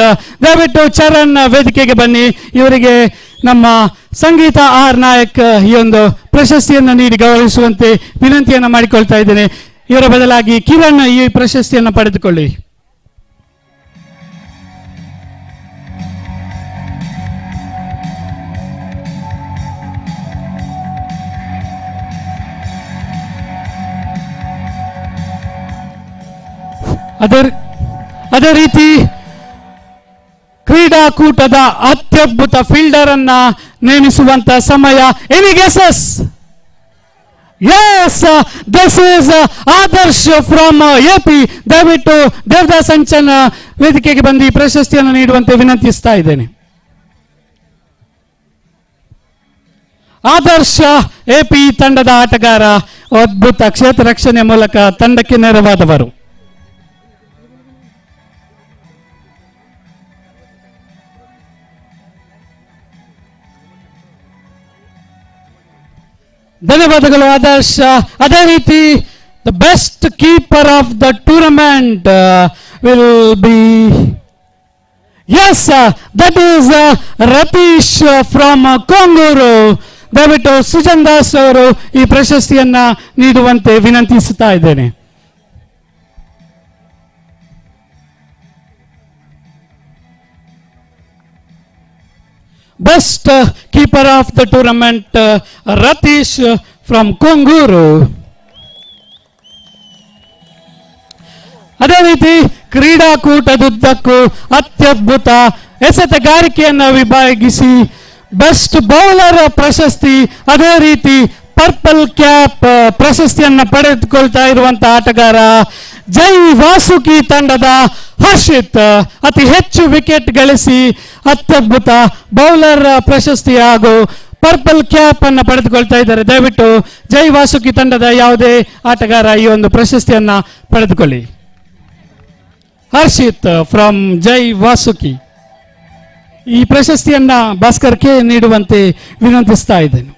ದಯವಿಟ್ಟು ಚರಣ್ ವೇದಿಕೆಗೆ ಬನ್ನಿ. ಇವರಿಗೆ ನಮ್ಮ ಸಂಗೀತ ಆರ್ ನಾಯಕ್ ಈ ಒಂದು ಪ್ರಶಸ್ತಿಯನ್ನು ನೀಡಿ ಗೌರವಿಸುವಂತೆ ವಿನಂತಿಯನ್ನು ಮಾಡಿಕೊಳ್ತಾ ಇದ್ದೇನೆ. ಇವರ ಬದಲಾಗಿ ಕಿರಣ್ ಈ ಪ್ರಶಸ್ತಿಯನ್ನು ಪಡೆದುಕೊಳ್ಳಿ. ಅದೇ ರೀತಿ ಕ್ರೀಡಾಕೂಟದ ಅತ್ಯದ್ಭುತ ಫೀಲ್ಡರ್ ಅನ್ನ ನೇಮಿಸುವಂತ ಸಮಯ. Any guesses? Yes, this is Adarsh from AP. ದಯವಿಟ್ಟು ದೇವದಾಸ್ ಅಂಚನ್ ವೇದಿಕೆಗೆ ಬಂದು ಈ ಪ್ರಶಸ್ತಿಯನ್ನು ನೀಡುವಂತೆ ವಿನಂತಿಸ್ತಾ ಇದ್ದೇನೆ. ಆದರ್ಶ ಎಪಿ ತಂಡದ ಆಟಗಾರ, ಅದ್ಭುತ ಕ್ಷೇತ್ರ ರಕ್ಷಣೆ ಮೂಲಕ ತಂಡಕ್ಕೆ ನೆರವಾದವರು. ಧನ್ಯವಾದಗಳು ಆದರ್ಶ್. ಅದೇ ರೀತಿ the best keeper of the tournament will be, S, that is Ratish from Konguru. ದಯವಿಟ್ಟು ಸುಜನ್ ದಾಸ್ ಅವರು ಈ ಪ್ರಶಸ್ತಿಯನ್ನ ನೀಡುವಂತೆ ವಿನಂತಿಸುತ್ತಾ ಇದ್ದೇನೆ. Best keeper of the tournament Ratish from Konguru. ಅದೇ ರೀತಿ ಕ್ರೀಡಾಕೂಟದುದ್ದಕ್ಕೂ ಅತ್ಯದ್ಭುತ ಎಸೆತಗಾರಿಕೆಯನ್ನು ವಿಭಾಗಿಸಿ ಬೆಸ್ಟ್ ಬೌಲರ್ ಪ್ರಶಸ್ತಿ, ಅದೇ ರೀತಿ ಪರ್ಪಲ್ ಕ್ಯಾಪ್ ಪ್ರಶಸ್ತಿಯನ್ನು ಪಡೆದುಕೊಳ್ತಾ ಇರುವಂತಹ ಆಟಗಾರ ಜೈ ವಾಸುಕಿ ತಂಡದ ಹರ್ಷಿತ್. ಅತಿ ಹೆಚ್ಚು ವಿಕೆಟ್ ಗಳಿಸಿ ಅತ್ಯದ್ಭುತ ಬೌಲರ್ ಪ್ರಶಸ್ತಿ ಹಾಗೂ ಪರ್ಪಲ್ ಕ್ಯಾಪ್ ಅನ್ನು ಪಡೆದುಕೊಳ್ತಾ ಇದ್ದಾರೆ. ದಯವಿಟ್ಟು ಜೈ ವಾಸುಕಿ ತಂಡದ ಯಾವುದೇ ಆಟಗಾರ ಈ ಒಂದು ಪ್ರಶಸ್ತಿಯನ್ನ ಪಡೆದುಕೊಳ್ಳಿ. ಹರ್ಷಿತ್ ಫ್ರಮ್ ಜೈ ವಾಸುಕಿ. ಈ ಪ್ರಶಸ್ತಿಯನ್ನ ಭಾಸ್ಕರ್ ಕೆ ನೀಡುವಂತೆ ವಿನಂತಿಸ್ತಾ ಇದ್ದೇನೆ.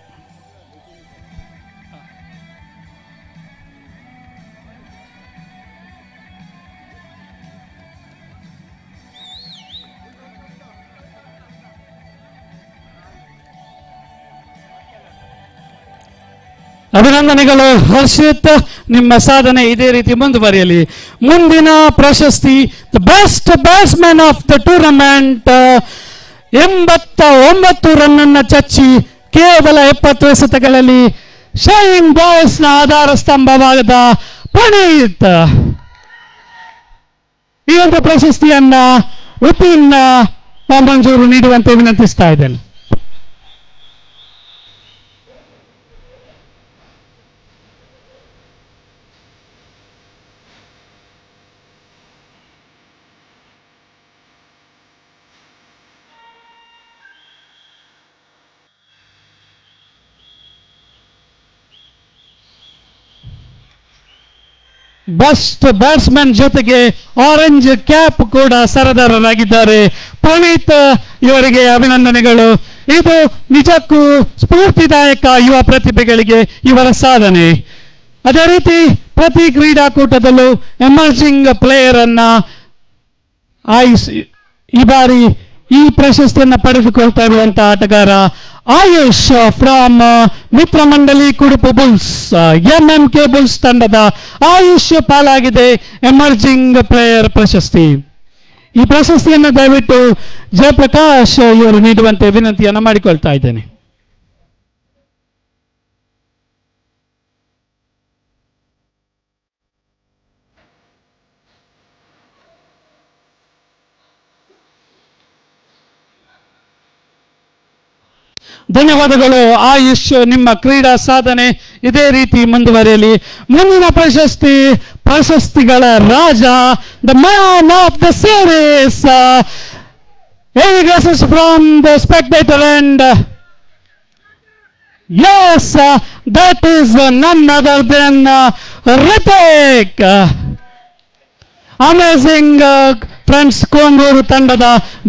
ಅಭಿನಂದನೆಗಳು ಹರ್ಷಿತ್, ನಿಮ್ಮ ಸಾಧನೆ ಇದೇ ರೀತಿ ಮುಂದುವರಿಯಲಿ. ಮುಂದಿನ ಪ್ರಶಸ್ತಿ the best batsman of the tournament. 89 run ಅನ್ನು ಚಚ್ಚಿ ಕೇವಲ 70 ಎಸೆತಗಳಲ್ಲಿ ಶೈನ್ ಬಾಯ್ಸ್ ನ ಆಧಾರ ಸ್ತಂಭವಾದ ಪ್ರಣೀತ್. ಈ ಒಂದು ಪ್ರಶಸ್ತಿಯನ್ನ ಉಪಿನ್ ಮಂಜೂರು ನೀಡುವಂತೆ ವಿನಂತಿಸ್ತಾ ಇದ್ದೇನೆ. ಬೆಸ್ಟ್ ಬ್ಯಾಟ್ಸ್ಮನ್ ಜೊತೆಗೆ ಆರೆಂಜ್ ಕ್ಯಾಪ್ ಕೂಡ ಸರದಾರರಾಗಿದ್ದಾರೆ ಪ್ರಣೀತ್. ಇವರಿಗೆ ಅಭಿನಂದನೆಗಳು. ಇದು ನಿಜಕ್ಕೂ ಸ್ಫೂರ್ತಿದಾಯಕ ಯುವ ಪ್ರತಿಭೆಗಳಿಗೆ ಇವರ ಸಾಧನೆ. ಅದೇ ರೀತಿ ಪ್ರತಿ ಕ್ರೀಡಾಕೂಟದಲ್ಲೂ ಎಮರ್ಜಿಂಗ್ ಪ್ಲೇಯರ್ ಅನ್ನ ಈ ಬಾರಿ ಈ ಪ್ರಶಸ್ತಿಯನ್ನು ಪಡೆದುಕೊಳ್ತಾ ಇರುವಂತಹ ಆಟಗಾರ ಆಯುಷ್ ಫ್ರಮ್ ಮಿತ್ರ ಮಂಡಳಿ ಕುಡುಪು ಬುಲ್ಸ್. ಎಂಎಂಕೆ ಬುಲ್ಸ್ ತಂಡದ ಆಯುಷ್ ಪಾಲಾಗಿದೆ ಎಮರ್ಜಿಂಗ್ ಪ್ಲೇಯರ್ ಪ್ರಶಸ್ತಿ. ಈ ಪ್ರಶಸ್ತಿಯನ್ನು ದಯವಿಟ್ಟು ಜಯಪ್ರಕಾಶ್ ಇವರು ನೀಡುವಂತೆ ವಿನಂತಿಯನ್ನು ಮಾಡಿಕೊಳ್ತಾ ಇದ್ದೇನೆ. ಧನ್ಯವಾದಗಳು ಆಯುಷ್, ನಿಮ್ಮ ಕ್ರೀಡಾ ಸಾಧನೆ ಇದೇ ರೀತಿ ಮುಂದುವರಿಯಲಿ. ಮುಂದಿನ ಪ್ರಶಸ್ತಿಗಳ ರಾಜ, the man of the series. From the spectator and yes, that is none other than Ritik. Amazing friends Konguru ತಂಡದ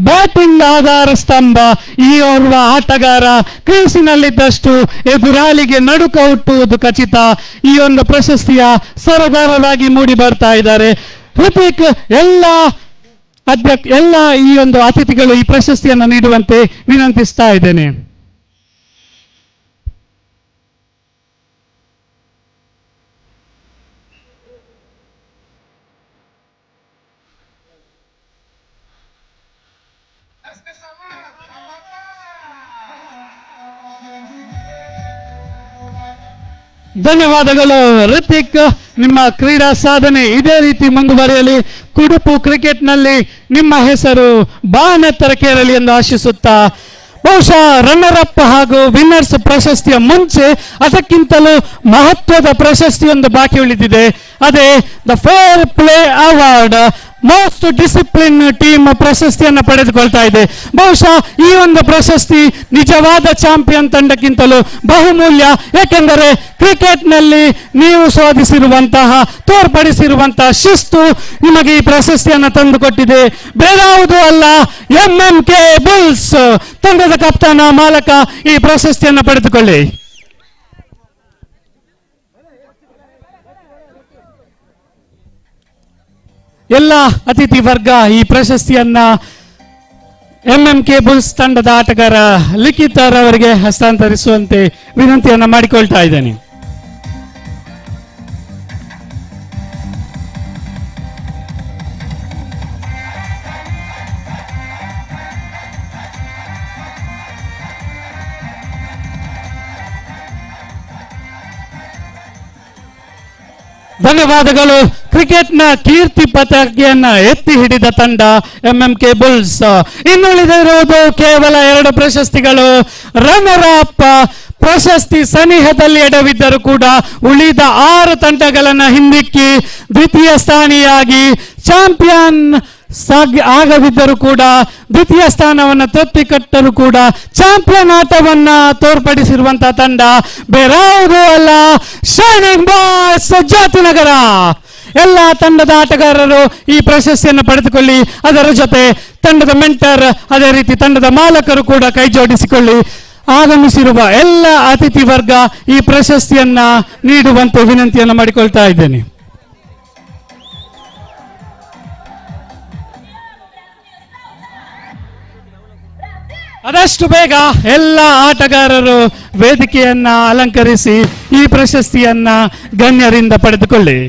ಬ್ಯಾಟಿಂಗ್ ಆಧಾರ ಸ್ತಂಭ ಈ ಓರ್ವ ಆಟಗಾರ ಕ್ರೀಸಿನಲ್ಲಿದ್ದಷ್ಟು ಎದುರಾಳಿಗೆ ನಡುಕ ಹುಟ್ಟುವುದು ಖಚಿತ. ಈ ಒಂದು ಪ್ರಶಸ್ತಿಯ ಸರದಾರರಾಗಿ ಮೂಡಿ ಬರ್ತಾ ಇದ್ದಾರೆ. ಹೃತಿಕ್ ಎಲ್ಲ ಈ ಒಂದು ಅತಿಥಿಗಳು ಈ ಪ್ರಶಸ್ತಿಯನ್ನು ನೀಡುವಂತೆ ವಿನಂತಿಸ್ತಾ ಇದ್ದೇನೆ. ಧನ್ಯವಾದಗಳು ಋತಿಕ್, ನಿಮ್ಮ ಕ್ರೀಡಾ ಸಾಧನೆ ಇದೇ ರೀತಿ ಮುಂದುವರಿಯಲಿ. ಕುಡುಪು ಕ್ರಿಕೆಟ್ನಲ್ಲಿ ನಿಮ್ಮ ಹೆಸರು ಬಾನೆತ್ತರಕ್ಕೇರಲಿ ಎಂದು ಆಶಿಸುತ್ತಾ, ಬಹುಶಃ ರನ್ನರ್ ಅಪ್ ಹಾಗೂ ವಿನ್ನರ್ಸ್ ಪ್ರಶಸ್ತಿಯ ಮುಂಚೆ ಅದಕ್ಕಿಂತಲೂ ಮಹತ್ವದ ಪ್ರಶಸ್ತಿಯೊಂದು ಬಾಕಿ ಉಳಿದಿದೆ. ಅದೇ the fair play award, most discipline team ಪ್ರಶಸ್ತಿಯನ್ನು ಪಡೆದುಕೊಳ್ತಾ ಇದೆ. ಬಹುಶಃ ಈ ಒಂದು ಪ್ರಶಸ್ತಿ ನಿಜವಾದ ಚಾಂಪಿಯನ್ ತಂಡಕ್ಕಿಂತಲೂ ಬಹುಮೂಲ್ಯ. ಏಕೆಂದರೆ ಕ್ರಿಕೆಟ್ನಲ್ಲಿ ನೀವು ತೋರ್ಪಡಿಸಿರುವಂತಹ ಶಿಸ್ತು ನಿಮಗೆ ಈ ಪ್ರಶಸ್ತಿಯನ್ನು ತಂದುಕೊಟ್ಟಿದೆ. ಬೇರಾವುದೂ ಅಲ್ಲ, MMK ಬುಲ್ಸ್ ತಂಡದ ಕಪ್ತಾನ ಮಾಲಕ ಈ ಪ್ರಶಸ್ತಿಯನ್ನು ಪಡೆದುಕೊಳ್ಳಿ. ಎಲ್ಲ ಅತಿಥಿ ವರ್ಗ ಈ ಪ್ರಶಸ್ತಿಯನ್ನ MMK ಬುಲ್ಸ್ ತಂಡದ ಆಟಗಾರ ಲಿಖಿತ್ ಅವರಿಗೆ ಹಸ್ತಾಂತರಿಸುವಂತೆ ವಿನಂತಿಯನ್ನ ಮಾಡಿಕೊಳ್ತಾ ಇದ್ದೇನೆ. ಧನ್ಯವಾದಗಳು. ಕ್ರಿಕೆಟ್ನ ಕೀರ್ತಿ ಪತಾಕೆಯನ್ನ ಎತ್ತಿ ಹಿಡಿದ ತಂಡ MMK ಬುಲ್ಸ್. ಇನ್ನುಳಿದಿರುವುದು ಕೇವಲ 2 ಪ್ರಶಸ್ತಿಗಳು. ರನ್ನರ್ ಅಪ್ ಪ್ರಶಸ್ತಿ ಸನಿಹದಲ್ಲಿ ಎಡವಿದ್ದರೂ ಕೂಡ ಉಳಿದ 6 ತಂಡಗಳನ್ನು ಹಿಂದಿಕ್ಕಿ ದ್ವಿತೀಯ ಸ್ಥಾನಿಯಾಗಿ ಚಾಂಪಿಯನ್ ಆಗದಿದ್ದರೂ ಕೂಡ ದ್ವಿತೀಯ ಸ್ಥಾನವನ್ನು ತೃಪ್ತಿಕಟ್ಟರೂ ಕೂಡ ಚಾಂಪಿಯನ್ ಆಟವನ್ನ ತೋರ್ಪಡಿಸಿರುವಂತಹ ತಂಡ ಬೇರಾವುದೂ ಅಲ್ಲ, ಶೈನಿಂಗ್ ಬಾಯ್ಸ್ ಜ್ಯೋತಿನಗರ. ಎಲ್ಲ ತಂಡದ ಆಟಗಾರರು ಈ ಪ್ರಶಸ್ತಿಯನ್ನು ಪಡೆದುಕೊಳ್ಳಿ. ಅದರ ಜೊತೆ ತಂಡದ ಮೆಂಟರ್, ಅದೇ ರೀತಿ ತಂಡದ ಮಾಲಕರು ಕೂಡ ಕೈ ಜೋಡಿಸಿಕೊಳ್ಳಿ. ಆಗಮಿಸಿರುವ ಎಲ್ಲ ಅತಿಥಿ ವರ್ಗ ಈ ಪ್ರಶಸ್ತಿಯನ್ನ ನೀಡುವಂತೆ ವಿನಂತಿಯನ್ನು ಮಾಡಿಕೊಳ್ತಾ ಇದ್ದೇನೆ. ಆದಷ್ಟು ಬೇಗ ಎಲ್ಲ ಆಟಗಾರರು ವೇದಿಕೆಯನ್ನ ಅಲಂಕರಿಸಿ ಈ ಪ್ರಶಸ್ತಿಯನ್ನ ಗಣ್ಯರಿಂದ ಪಡೆದುಕೊಳ್ಳಿ.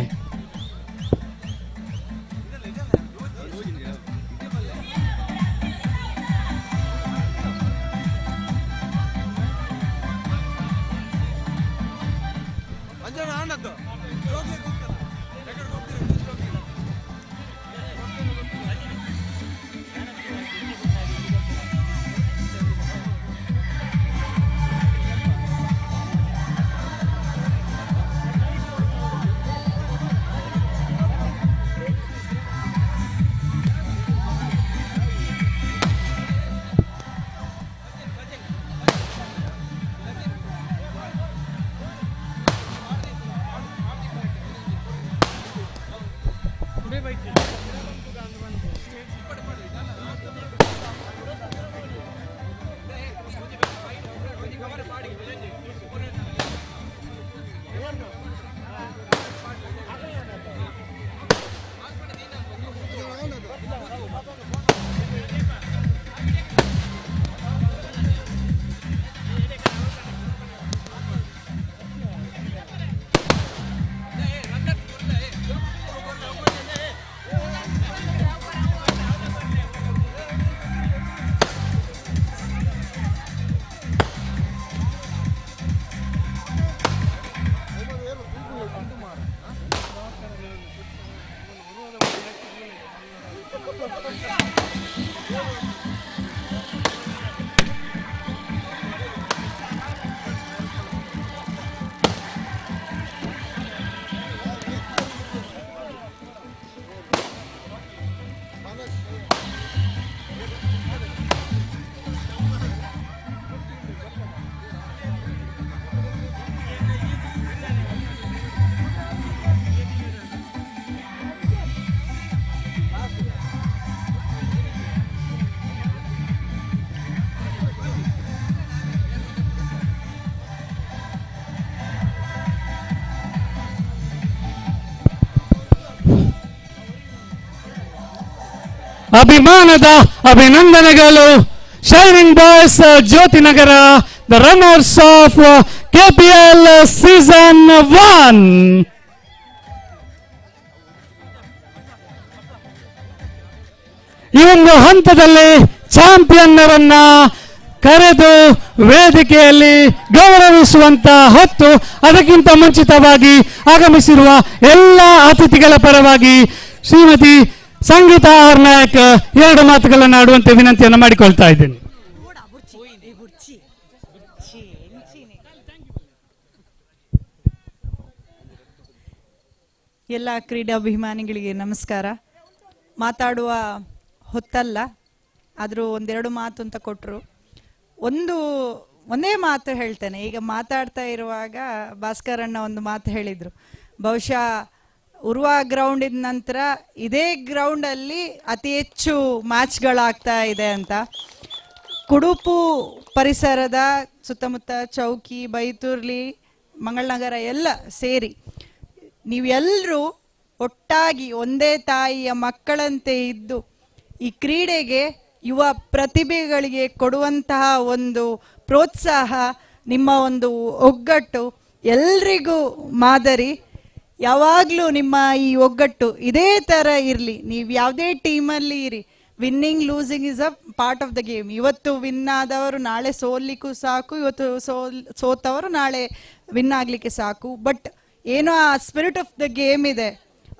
ಅಭಿಮಾನದ ಅಭಿನಂದನೆಗಳು. Shining Boys Jyotinagar, the runners of KPL season 1. ಈ ಒಂದು ಹಂತದಲ್ಲಿ ಚಾಂಪಿಯನ್ನರನ್ನ ಕರೆದು ವೇದಿಕೆಯಲ್ಲಿ ಗೌರವಿಸುವಂತ ಹೊತ್ತು. ಅದಕ್ಕಿಂತ ಮುಂಚಿತವಾಗಿ ಆಗಮಿಸಿರುವ ಎಲ್ಲ ಅತಿಥಿಗಳ ಪರವಾಗಿ ಶ್ರೀಮತಿ ಸಂಗೀತಾ ಆರ್ ನಾಯಕ್ 2 ಮಾತುಗಳನ್ನು ಆಡುವಂತೆ ವಿನಂತಿಯನ್ನು ಮಾಡಿಕೊಳ್ತಾ ಇದ್ದೇನೆ. ಎಲ್ಲ ಕ್ರೀಡಾಭಿಮಾನಿಗಳಿಗೆ ನಮಸ್ಕಾರ. ಮಾತಾಡುವ ಹೊತ್ತಲ್ಲ, ಆದರೂ ಒಂದೆರಡು ಮಾತು ಅಂತ ಕೊಟ್ಟರು. ಒಂದೇ ಮಾತು ಹೇಳ್ತೇನೆ. ಈಗ ಮಾತಾಡ್ತಾ ಇರುವಾಗ ಭಾಸ್ಕರ್ ಅಣ್ಣ ಒಂದು ಮಾತು ಹೇಳಿದರು, ಬಹುಶಃ ಉರ್ವ ಗ್ರೌಂಡಿನ ನಂತರ ಇದೇ ಗ್ರೌಂಡಲ್ಲಿ ಅತಿ ಹೆಚ್ಚು ಮ್ಯಾಚ್ಗಳಾಗ್ತಾ ಇದೆ ಅಂತ. ಕುಡುಪು ಪರಿಸರದ ಸುತ್ತಮುತ್ತ ಚೌಕಿ, ಬೈತೂರ್ಲಿ, ಮಂಗಳನಗರ ಎಲ್ಲ ಸೇರಿ ನೀವೆಲ್ಲರೂ ಒಟ್ಟಾಗಿ ಒಂದೇ ತಾಯಿಯ ಮಕ್ಕಳಂತೆ ಇದ್ದು ಈ ಕ್ರೀಡೆಗೆ ಯುವ ಪ್ರತಿಭೆಗಳಿಗೆ ಕೊಡುವಂತಹ ಒಂದು ಪ್ರೋತ್ಸಾಹ, ನಿಮ್ಮ ಒಂದು ಒಗ್ಗಟ್ಟು ಎಲ್ರಿಗೂ ಮಾದರಿ. ಯಾವಾಗಲೂ ನಿಮ್ಮ ಈ ಒಗ್ಗಟ್ಟು ಇದೇ ಥರ ಇರಲಿ. ನೀವು ಯಾವುದೇ ಟೀಮಲ್ಲಿ ಇರಿ, winning losing is a part of the game. ಇವತ್ತು ವಿನ್ ಆದವರು ನಾಳೆ ಸೋಲಿಕ್ಕೂ ಸಾಕು, ಇವತ್ತು ಸೋತವರು ನಾಳೆ ವಿನ್ ಆಗಲಿಕ್ಕೆ ಸಾಕು. ಬಟ್ ಏನೋ ಆ ಸ್ಪಿರಿಟ್ ಆಫ್ ದ ಗೇಮ್ ಇದೆ,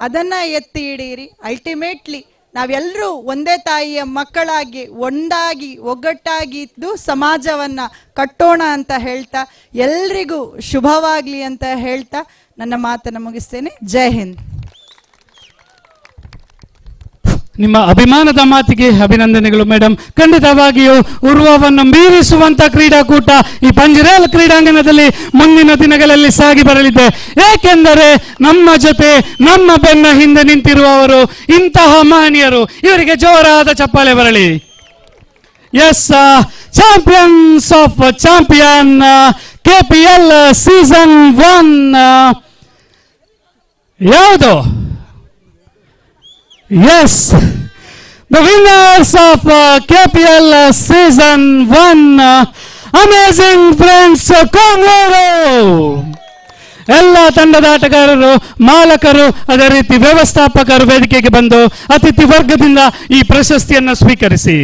ಅದನ್ನು ಎತ್ತಿ ಹಿಡೀರಿ. ಅಲ್ಟಿಮೇಟ್ಲಿ ನಾವೆಲ್ಲರೂ ಒಂದೇ ತಾಯಿಯ ಮಕ್ಕಳಾಗಿ ಒಂದಾಗಿ ಒಗ್ಗಟ್ಟಾಗಿ ಇದ್ದು ಸಮಾಜವನ್ನು ಕಟ್ಟೋಣ ಅಂತ ಹೇಳ್ತಾ, ಎಲ್ರಿಗೂ ಶುಭವಾಗಲಿ ಅಂತ ಹೇಳ್ತಾ ನನ್ನ ಮಾತನ್ನು ಮುಗಿಸ್ತೇನೆ. ಜೈ ಹಿಂದ್. ನಿಮ್ಮ ಅಭಿಮಾನದ ಮಾತಿಗೆ ಅಭಿನಂದನೆಗಳು ಮೇಡಮ್. ಖಂಡಿತವಾಗಿಯೂ ಉರ್ವವನ್ನು ಮೀರಿಸುವಂತ ಕ್ರೀಡಾಕೂಟ ಈ ಪಂಜರೇಲ್ ಕ್ರೀಡಾಂಗಣದಲ್ಲಿ ಮುಂದಿನ ದಿನಗಳಲ್ಲಿ ಸಾಗಿ ಬರಲಿದೆ. ಏಕೆಂದರೆ ನಮ್ಮ ಜೊತೆ, ನಮ್ಮ ಬೆನ್ನ ಹಿಂದೆ ನಿಂತಿರುವವರು ಇಂತಹ ಮಾನ್ಯರು. ಇವರಿಗೆ ಜೋರಾದ ಚಪ್ಪಾಳೆ ಬರಲಿ. Yes, champions of champion KPL season 1 ಯಾವುದು? Yes, the winners of KPL season 1, amazing friends Kongoro. ಎಲ್ಲ ತಂಡದ ಆಟಗಾರರು, ಮಾಲಕರು, ಅದೇ ರೀತಿ ವ್ಯವಸ್ಥಾಪಕರು ವೇದಿಕೆಗೆ ಬಂದು ಅತಿಥಿ ವರ್ಗದಿಂದ ಈ ಪ್ರಶಸ್ತಿಯನ್ನು ಸ್ವೀಕರಿಸಿ.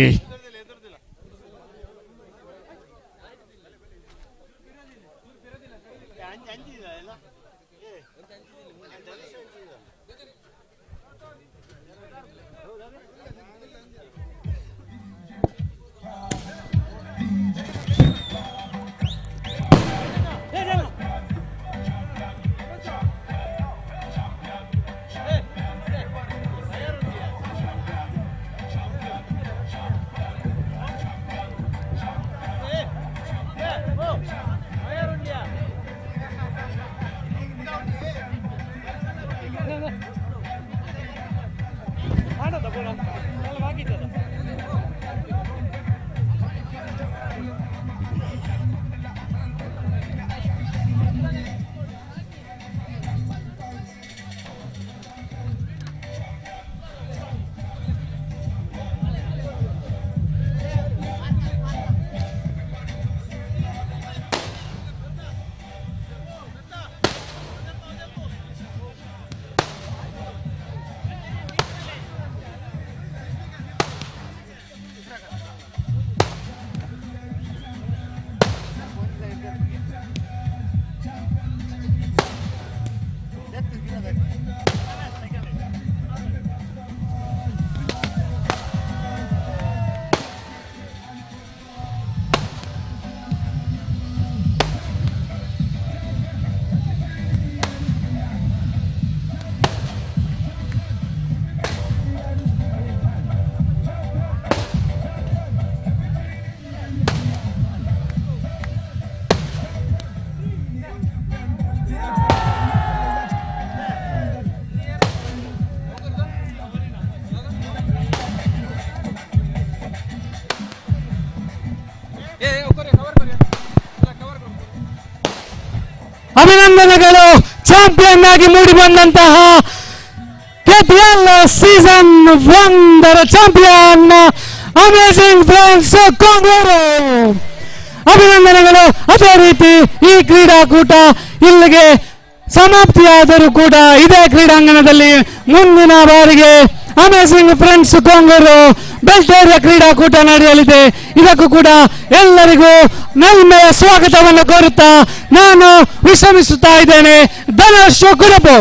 ಅಭಿನಂದನೆಗಳು. ಚಾಂಪಿಯನ್ ಆಗಿ ಮೂಡಿ ಬಂದಂತಹ KPL season 1 champion amazing friends Congress. ಅಭಿನಂದನೆಗಳು. ಅದೇ ರೀತಿ ಈ ಕ್ರೀಡಾಕೂಟ ಇಲ್ಲಿಗೆ ಸಮಾಪ್ತಿಯಾದರೂ ಕೂಡ ಇದೇ ಕ್ರೀಡಾಂಗಣದಲ್ಲಿ ಮುಂದಿನ ಬಾರಿಗೆ ಅಮೇಜಿಂಗ್ ಫ್ರೆಂಡ್ಸ್ ಕಾಂಗೂರು ಬೆಲ್ಟೇರಿಯಾ ಕ್ರೀಡಾಕೂಟ ನಡೆಯಲಿದೆ. ಇದಕ್ಕೂ ಕೂಡ ಎಲ್ಲರಿಗೂ ನಲ್ಮೆಯ ಸ್ವಾಗತವನ್ನು ಕೋರುತ್ತಾ ನಾನು ವಿಶ್ರಮಿಸುತ್ತಾ ಇದ್ದೇನೆ. ಧನುಷ್ ಕುರುಬು.